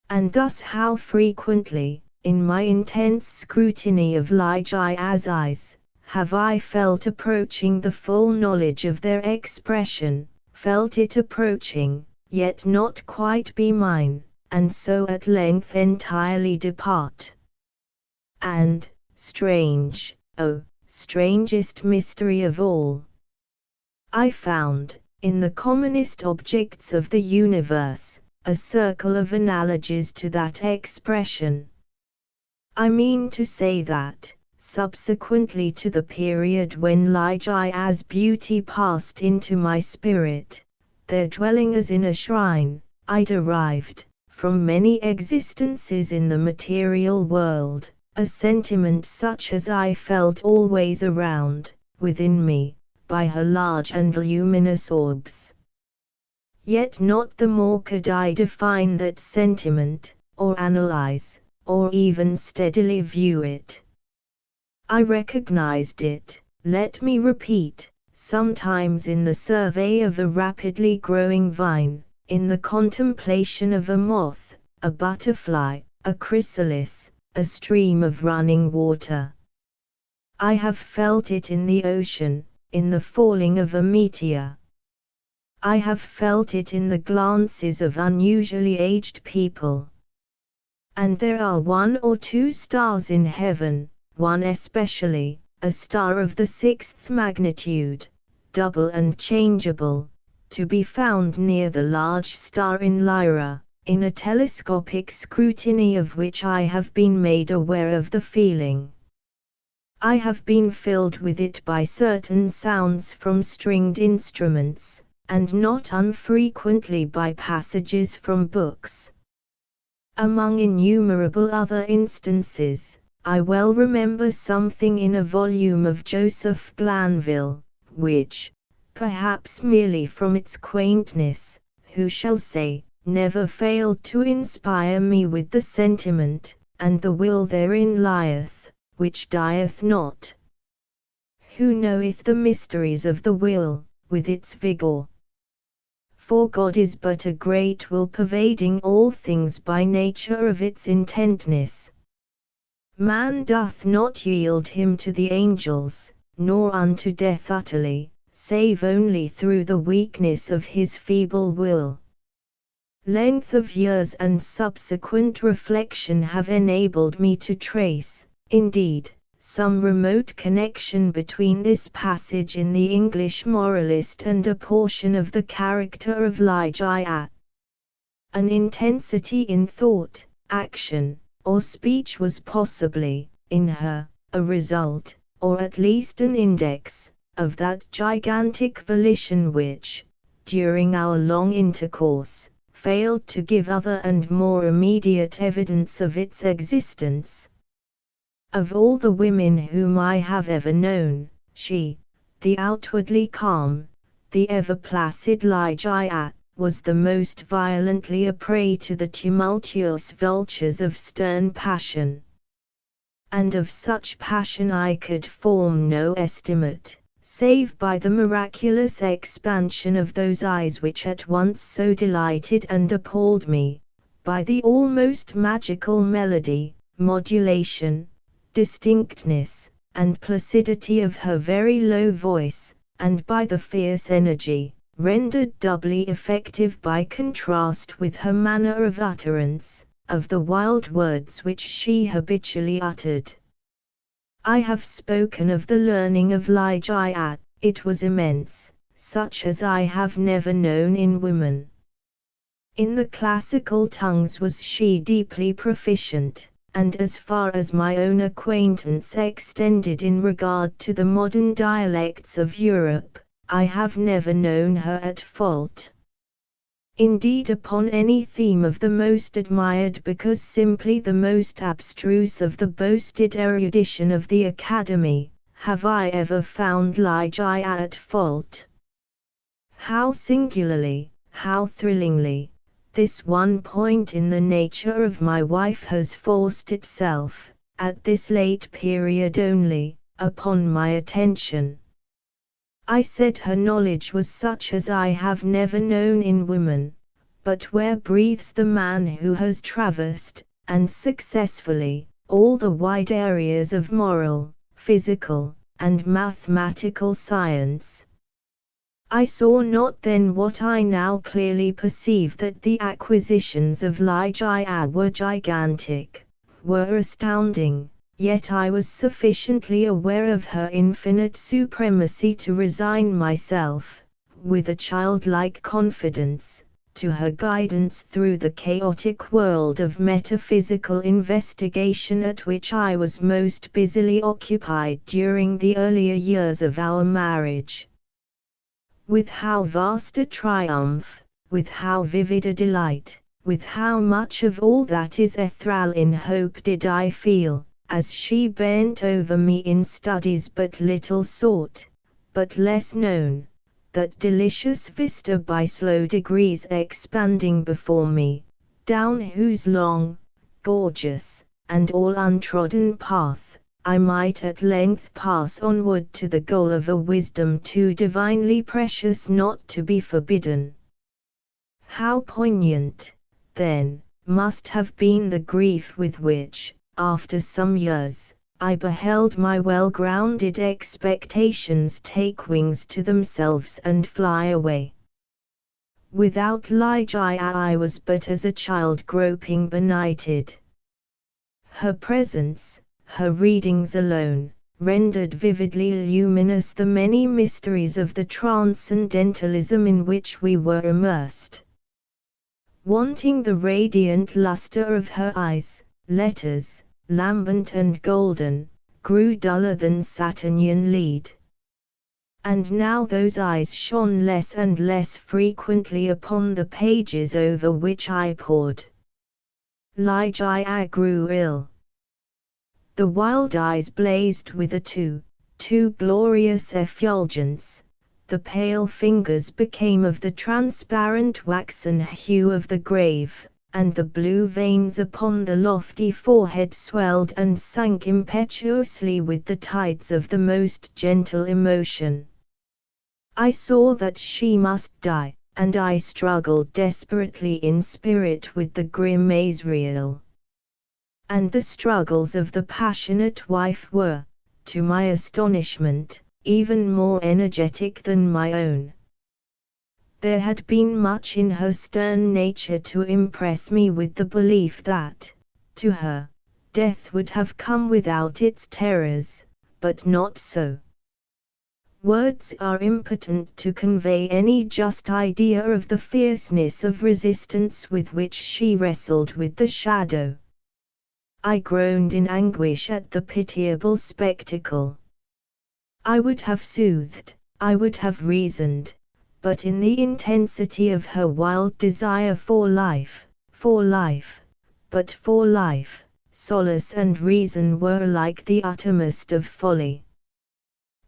And thus how frequently, in my intense scrutiny of Ligeia's eyes, have I felt approaching the full knowledge of their expression, felt it approaching, yet not quite be mine, and so at length entirely depart. And, strange, oh, strangest mystery of all, I found, in the commonest objects of the universe, a circle of analogies to that expression. I mean to say that, subsequently to the period when Ligeia's beauty passed into my spirit, there dwelling as in a shrine, I derived, from many existences in the material world, a sentiment such as I felt always around, within me, by her large and luminous orbs. Yet not the more could I define that sentiment, or analyze, or even steadily view it. I recognized it, let me repeat, sometimes in the survey of a rapidly growing vine, in the contemplation of a moth, a butterfly, a chrysalis, a stream of running water. I have felt it in the ocean, in the falling of a meteor. I have felt it in the glances of unusually aged people. And there are one or two stars in heaven, one especially, a star of the 6th magnitude, double and changeable, to be found near the large star in Lyra, in a telescopic scrutiny of which I have been made aware of the feeling. I have been filled with it by certain sounds from stringed instruments, and not unfrequently by passages from books. Among innumerable other instances, I well remember something in a volume of Joseph Glanville, which, perhaps merely from its quaintness, who shall say, never failed to inspire me with the sentiment, and the will therein lieth, which dieth not. Who knoweth the mysteries of the will, with its vigor? for God is but a great will pervading all things by nature of its intentness. Man doth not yield him to the angels, nor unto death utterly, save only through the weakness of his feeble will. Length of years and subsequent reflection have enabled me to trace, indeed, some remote connection between this passage in the English moralist and a portion of the character of Ligeia. An intensity in thought, action, or speech was possibly, in her, a result, or at least an index, of that gigantic volition which, during our long intercourse, failed to give other and more immediate evidence of its existence. Of all the women whom I have ever known, she, the outwardly calm, the ever placid Ligeia, was the most violently a prey to the tumultuous vultures of stern passion. And of such passion I could form no estimate, save by the miraculous expansion of those eyes which at once so delighted and appalled me, by the almost magical melody, modulation, distinctness, and placidity of her very low voice, and by the fierce energy, rendered doubly effective by contrast with her manner of utterance, of the wild words which she habitually uttered. I have spoken of the learning of Ligeia. It was immense, such as I have never known in woman. In the classical tongues was she deeply proficient, and as far as my own acquaintance extended in regard to the modern dialects of Europe, I have never known her at fault. Indeed, upon any theme of the most admired because simply the most abstruse of the boasted erudition of the Academy, have I ever found Ligeia at fault. How singularly, how thrillingly, this one point in the nature of my wife has forced itself, at this late period only, upon my attention. I said her knowledge was such as I have never known in woman, but where breathes the man who has traversed, and successfully, all the wide areas of moral, physical, and mathematical science? I saw not then what I now clearly perceive, that the acquisitions of Ligeia were gigantic, were astounding. Yet I was sufficiently aware of her infinite supremacy to resign myself, with a childlike confidence, to her guidance through the chaotic world of metaphysical investigation at which I was most busily occupied during the earlier years of our marriage. With how vast a triumph, with how vivid a delight, with how much of all that is ethereal in hope did I feel, as she bent over me in studies but little sought, but less known, that delicious vista by slow degrees expanding before me, down whose long, gorgeous, and all untrodden path, I might at length pass onward to the goal of a wisdom too divinely precious not to be forbidden. How poignant, then, must have been the grief with which, after some years, I beheld my well-grounded expectations take wings to themselves and fly away. Without Ligeia I was but as a child groping benighted. Her presence, her readings alone, rendered vividly luminous the many mysteries of the transcendentalism in which we were immersed. Wanting the radiant luster of her eyes, letters, lambent and golden, grew duller than Saturnian lead. And now those eyes shone less and less frequently upon the pages over which I pored. Ligeia grew ill. The wild eyes blazed with a too glorious effulgence, the pale fingers became of the transparent waxen hue of the grave, and the blue veins upon the lofty forehead swelled and sank impetuously with the tides of the most gentle emotion. I saw that she must die, and I struggled desperately in spirit with the grim Azrael. And the struggles of the passionate wife were, to my astonishment, even more energetic than my own. There had been much in her stern nature to impress me with the belief that, to her, death would have come without its terrors, but not so. Words are impotent to convey any just idea of the fierceness of resistance with which she wrestled with the shadow. I groaned in anguish at the pitiable spectacle. I would have soothed, I would have reasoned, but in the intensity of her wild desire for life, but for life, solace and reason were like the uttermost of folly.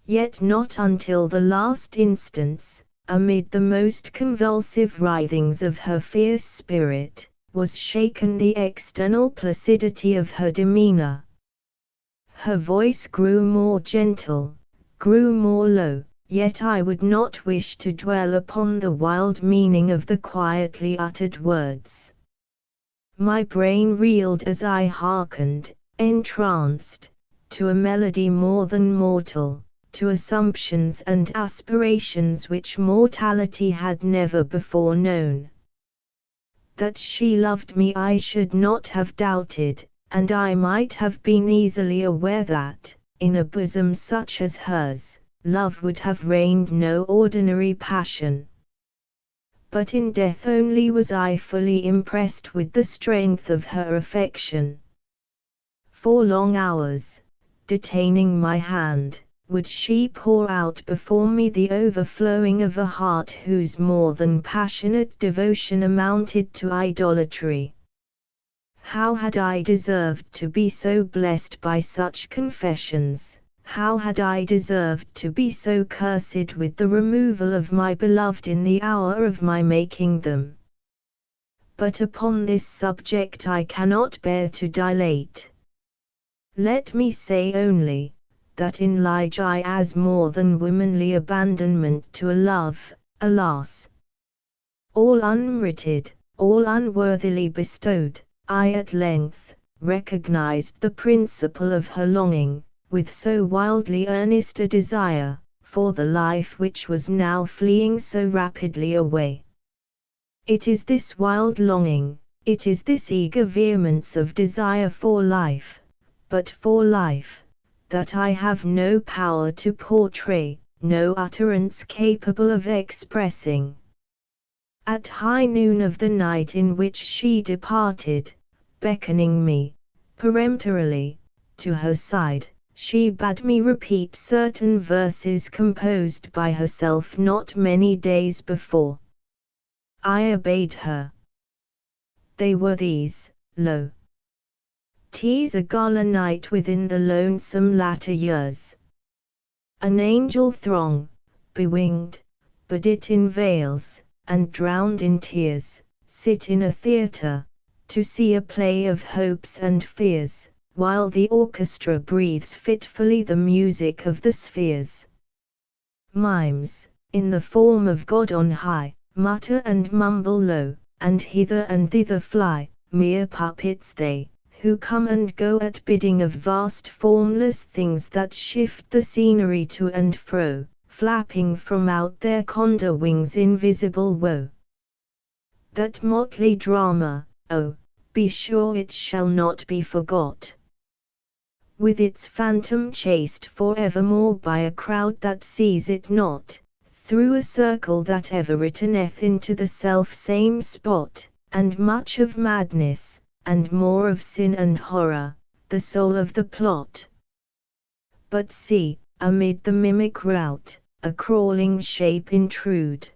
Yet not until the last instance, amid the most convulsive writhings of her fierce spirit, was shaken the external placidity of her demeanor. Her voice grew more gentle, grew more low, yet I would not wish to dwell upon the wild meaning of the quietly uttered words. My brain reeled as I hearkened, entranced, to a melody more than mortal, to assumptions and aspirations which mortality had never before known. That she loved me I should not have doubted, and I might have been easily aware that, in a bosom such as hers, love would have reigned no ordinary passion. But in death only was I fully impressed with the strength of her affection. For long hours, detaining my hand, would she pour out before me the overflowing of a heart whose more than passionate devotion amounted to idolatry. How had I deserved to be so blessed by such confessions? How had I deserved to be so cursed with the removal of my beloved in the hour of my making them? But upon this subject I cannot bear to dilate. Let me say only, that in Lige I as more than womanly abandonment to a love, alas, all unmerited, all unworthily bestowed, I at length recognized the principle of her longing, with so wildly earnest a desire, for the life which was now fleeing so rapidly away. It is this wild longing, it is this eager vehemence of desire for life, but for life, that I have no power to portray, no utterance capable of expressing. At high noon of the night in which she departed, beckoning me, peremptorily, to her side, she bade me repeat certain verses composed by herself not many days before. I obeyed her. They were these: lo, 'tis a gala night within the lonesome latter years. An angel throng, bewinged, bedit in veils, and drowned in tears, sit in a theatre, to see a play of hopes and fears, while the orchestra breathes fitfully the music of the spheres. Mimes, in the form of God on high, mutter and mumble low, and hither and thither fly, mere puppets they, who come and go at bidding of vast formless things that shift the scenery to and fro, flapping from out their condor wings invisible woe. That motley drama, oh, be sure it shall not be forgot, with its phantom chased for evermore by a crowd that sees it not, through a circle that ever returneth into the self-same spot, and much of madness, and more of sin and horror, the soul of the plot. But see, amid the mimic rout, a crawling shape intrude,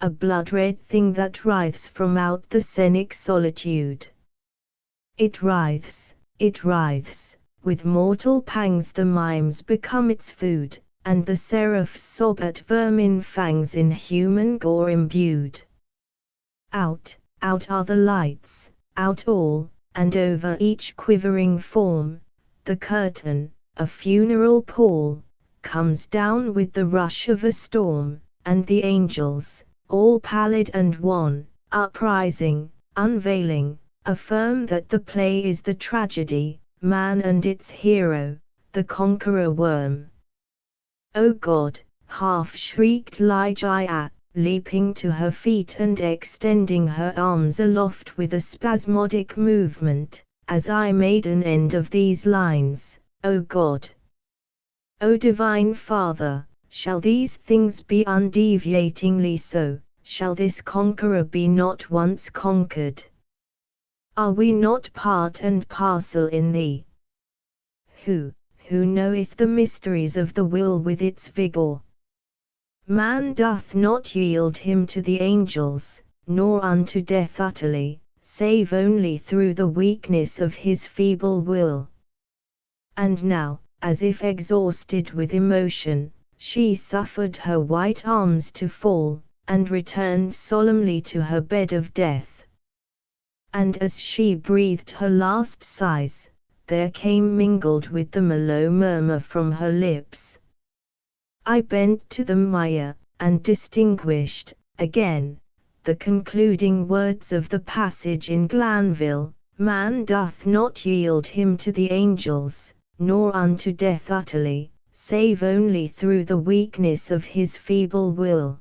a blood-red thing that writhes from out the scenic solitude. It writhes, with mortal pangs the mimes become its food, and the seraphs sob at vermin fangs in human gore imbued. Out are the lights, out all, and over each quivering form, the curtain, a funeral pall, comes down with the rush of a storm, and the angels, all pallid and wan, uprising, unveiling, affirm that the play is the tragedy, man and its hero, the conqueror worm. "Oh God!" half-shrieked Ligeia, leaping to her feet and extending her arms aloft with a spasmodic movement, as I made an end of these lines. "Oh God! O Divine Father, shall these things be undeviatingly so? Shall this conqueror be not once conquered? Are we not part and parcel in thee? Who knoweth the mysteries of the will with its vigor? Man doth not yield him to the angels, nor unto death utterly, save only through the weakness of his feeble will." And now, as if exhausted with emotion, she suffered her white arms to fall, and returned solemnly to her bed of death. And as she breathed her last sighs, there came mingled with them a low murmur from her lips. I bent to them my ear, and distinguished, again, the concluding words of the passage in Glanville: "Man doth not yield him to the angels, nor unto death utterly, save only through the weakness of his feeble will."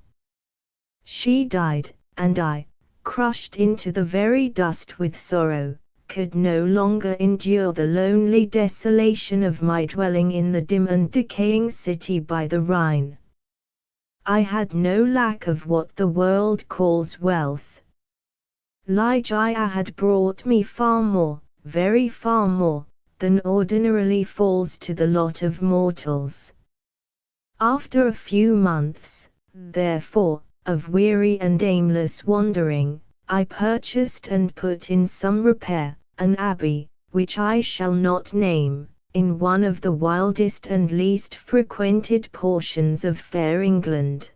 She died, and I, crushed into the very dust with sorrow, could no longer endure the lonely desolation of my dwelling in the dim and decaying city by the Rhine. I had no lack of what the world calls wealth. Ligeia had brought me far more, very far more, than ordinarily falls to the lot of mortals. After a few months, therefore, of weary and aimless wandering, I purchased and put in some repair, an abbey, which I shall not name, in one of the wildest and least frequented portions of fair England.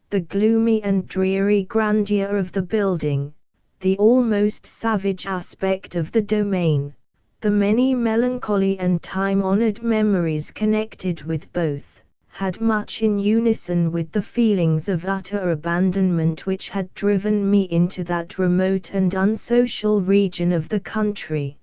The gloomy and dreary grandeur of the building, the almost savage aspect of the domain, the many melancholy and time-honored memories connected with both, had much in unison with the feelings of utter abandonment which had driven me into that remote and unsocial region of the country.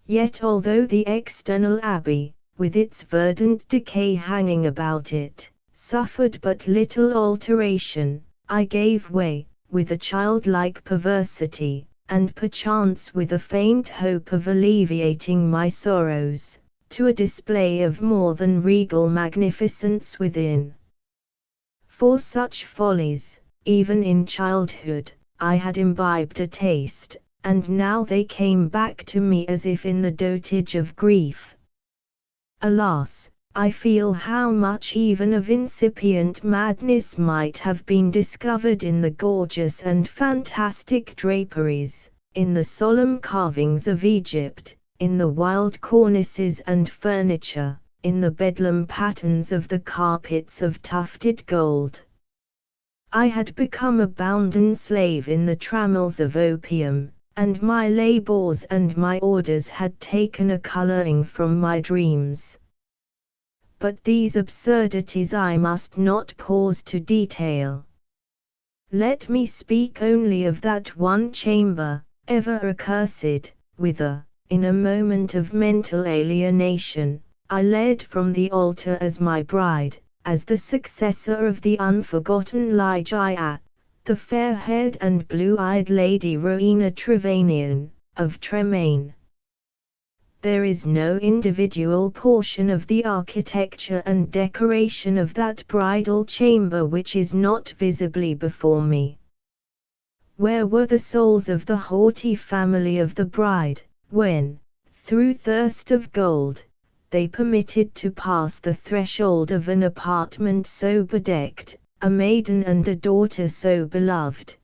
Yet although the external abbey, with its verdant decay hanging about it, suffered but little alteration, I gave way, with a childlike perversity, and perchance with a faint hope of alleviating my sorrows, to a display of more than regal magnificence within. For such follies, even in childhood, I had imbibed a taste, and now they came back to me as if in the dotage of grief. Alas, I feel how much even of incipient madness might have been discovered in the gorgeous and fantastic draperies, in the solemn carvings of Egypt, in the wild cornices and furniture, in the bedlam patterns of the carpets of tufted gold. I had become a bounden slave in the trammels of opium, and my labors and my orders had taken a coloring from my dreams. But these absurdities I must not pause to detail. Let me speak only of that one chamber, ever accursed, whither, in a moment of mental alienation, I led from the altar as my bride, as the successor of the unforgotten Ligeia, the fair-haired and blue-eyed Lady Rowena Trevanion, of Tremaine. There is no individual portion of the architecture and decoration of that bridal chamber which is not visibly before me. Where were the souls of the haughty family of the bride, when, through thirst of gold, they permitted to pass the threshold of an apartment so bedecked, a maiden and a daughter so beloved?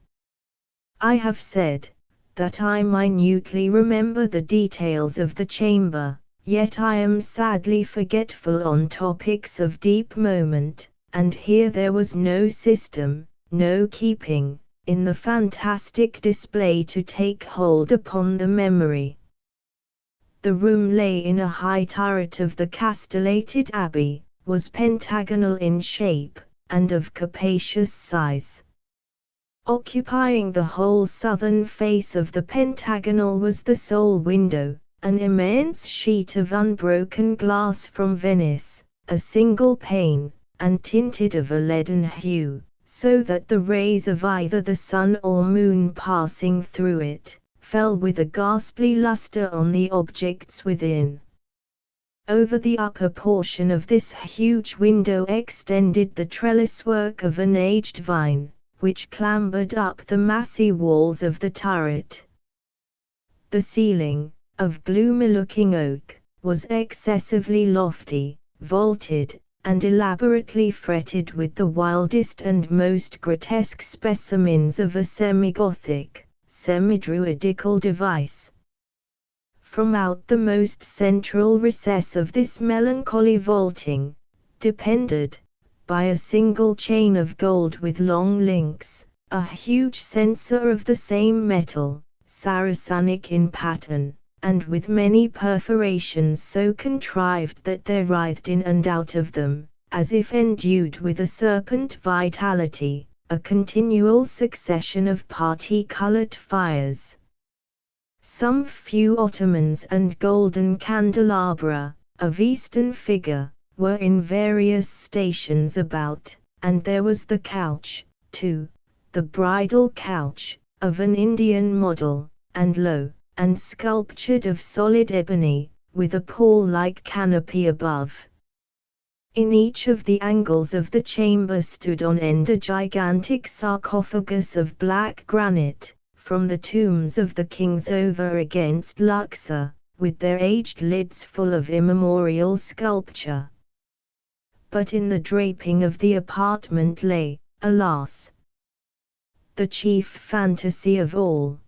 I have said, that I minutely remember the details of the chamber, yet I am sadly forgetful on topics of deep moment, and here there was no system, no keeping, in the fantastic display to take hold upon the memory. The room lay in a high turret of the castellated abbey, was pentagonal in shape, and of capacious size. Occupying the whole southern face of the pentagonal was the sole window, an immense sheet of unbroken glass from Venice, a single pane, and tinted of a leaden hue, so that the rays of either the sun or moon passing through it, fell with a ghastly lustre on the objects within. Over the upper portion of this huge window extended the trellis-work of an aged vine, which clambered up the massy walls of the turret. The ceiling, of gloomy-looking oak, was excessively lofty, vaulted, and elaborately fretted with the wildest and most grotesque specimens of a semi-Gothic, semi-Druidical device. From out the most central recess of this melancholy vaulting, depended, by a single chain of gold with long links, a huge censer of the same metal, Saracenic in pattern, and with many perforations so contrived that there writhed in and out of them, as if endued with a serpent vitality, a continual succession of parti-colored fires. Some few ottomans and golden candelabra, of Eastern figure, were in various stations about, and there was the couch, too, the bridal couch, of an Indian model, and low, and sculptured of solid ebony, with a pall-like canopy above. In each of the angles of the chamber stood on end a gigantic sarcophagus of black granite, from the tombs of the kings over against Luxor, with their aged lids full of immemorial sculpture. But in the draping of the apartment lay, alas, the chief fantasy of all.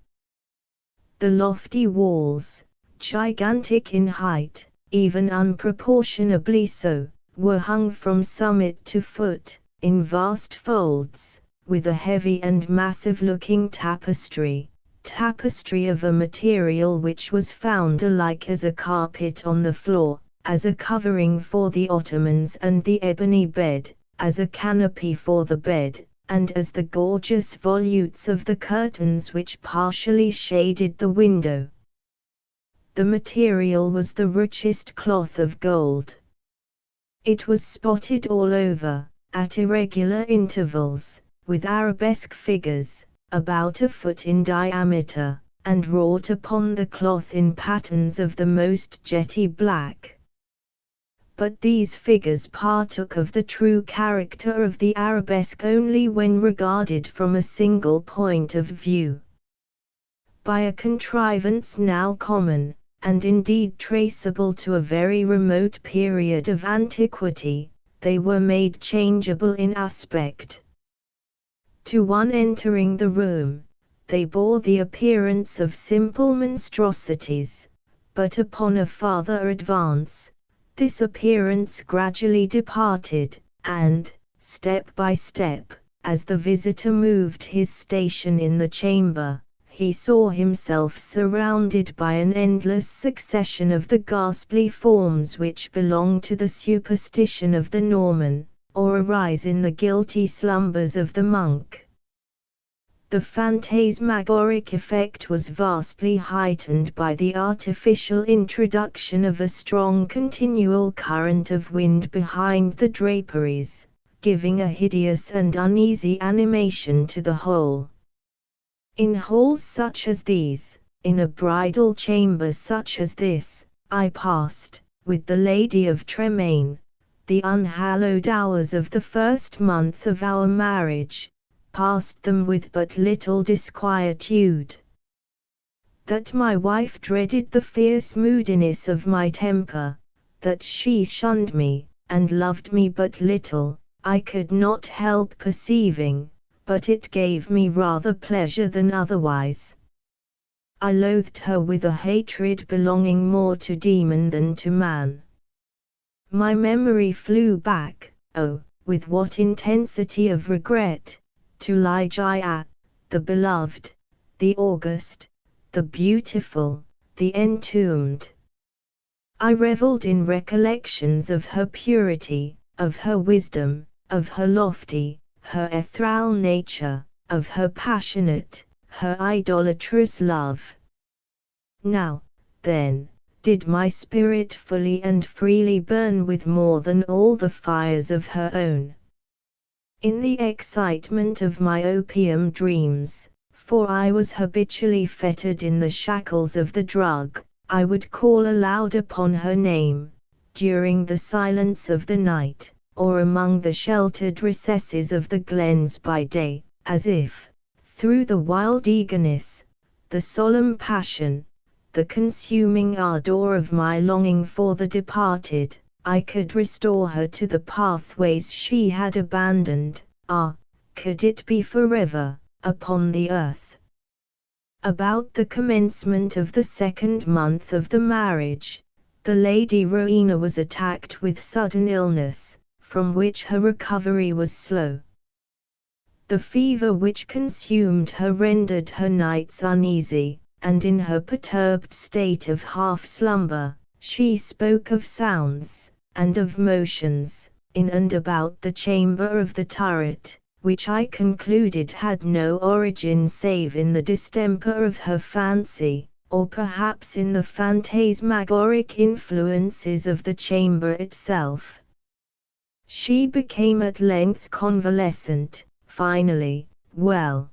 The lofty walls, gigantic in height, even unproportionably so, were hung from summit to foot, in vast folds, with a heavy and massive-looking tapestry of a material which was found alike as a carpet on the floor, as a covering for the ottomans and the ebony bed, as a canopy for the bed, and as the gorgeous volutes of the curtains which partially shaded the window. The material was the richest cloth of gold. It was spotted all over, at irregular intervals, with arabesque figures, about a foot in diameter, and wrought upon the cloth in patterns of the most jetty black. But these figures partook of the true character of the arabesque only when regarded from a single point of view. By a contrivance now common, and indeed traceable to a very remote period of antiquity, they were made changeable in aspect. To one entering the room, they bore the appearance of simple monstrosities, but upon a farther advance, this appearance gradually departed, and, step by step, as the visitor moved his station in the chamber, he saw himself surrounded by an endless succession of the ghastly forms which belong to the superstition of the Norman, or arise in the guilty slumbers of the monk. The phantasmagoric effect was vastly heightened by the artificial introduction of a strong continual current of wind behind the draperies, giving a hideous and uneasy animation to the whole. In halls such as these, in a bridal chamber such as this, I passed, with the Lady of Tremaine, the unhallowed hours of the first month of our marriage, passed them with but little disquietude. That my wife dreaded the fierce moodiness of my temper, that she shunned me, and loved me but little, I could not help perceiving, but it gave me rather pleasure than otherwise. I loathed her with a hatred belonging more to demon than to man. My memory flew back, oh, with what intensity of regret, to Ligeia, the beloved, the august, the beautiful, the entombed. I revelled in recollections of her purity, of her wisdom, of her lofty, her ethereal nature, of her passionate, her idolatrous love. Now, then, did my spirit fully and freely burn with more than all the fires of her own. In the excitement of my opium dreams, for I was habitually fettered in the shackles of the drug, I would call aloud upon her name, during the silence of the night, or among the sheltered recesses of the glens by day, as if, through the wild eagerness, the solemn passion, the consuming ardor of my longing for the departed, I could restore her to the pathways she had abandoned, could it be forever, upon the earth. About the commencement of the 2nd month of the marriage, the Lady Rowena was attacked with sudden illness, from which her recovery was slow. The fever which consumed her rendered her nights uneasy, and in her perturbed state of half-slumber, she spoke of sounds, and of motions, in and about the chamber of the turret, which I concluded had no origin save in the distemper of her fancy, or perhaps in the phantasmagoric influences of the chamber itself. She became at length convalescent, finally, well.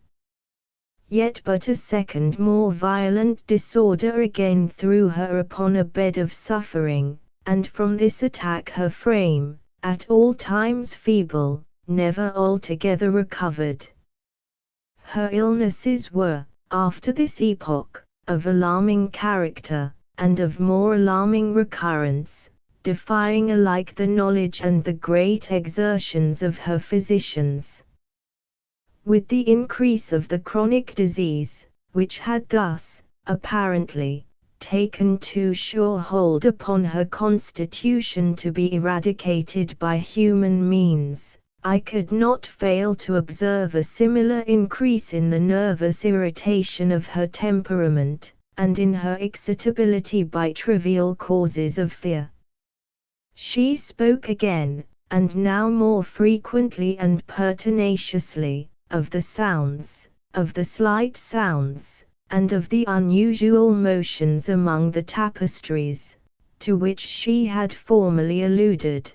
Yet but a second more violent disorder again threw her upon a bed of suffering, and from this attack her frame, at all times feeble, never altogether recovered. Her illnesses were, after this epoch, of alarming character, and of more alarming recurrence, defying alike the knowledge and the great exertions of her physicians. With the increase of the chronic disease, which had thus, apparently, taken too sure hold upon her constitution to be eradicated by human means, I could not fail to observe a similar increase in the nervous irritation of her temperament, and in her excitability by trivial causes of fear. She spoke again, and now more frequently and pertinaciously, of the sounds, of the slight sounds, and of the unusual motions among the tapestries, to which she had formerly alluded.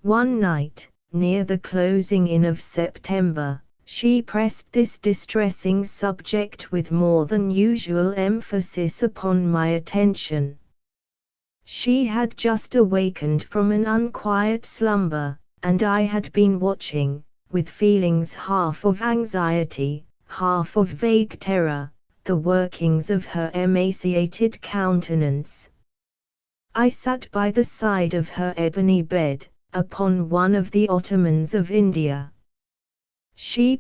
One night, near the closing in of September, she pressed this distressing subject with more than usual emphasis upon my attention. She had just awakened from an unquiet slumber, and I had been watching, with feelings half of anxiety, half of vague terror, the workings of her emaciated countenance. I sat by the side of her ebony bed, upon one of the ottomans of India. She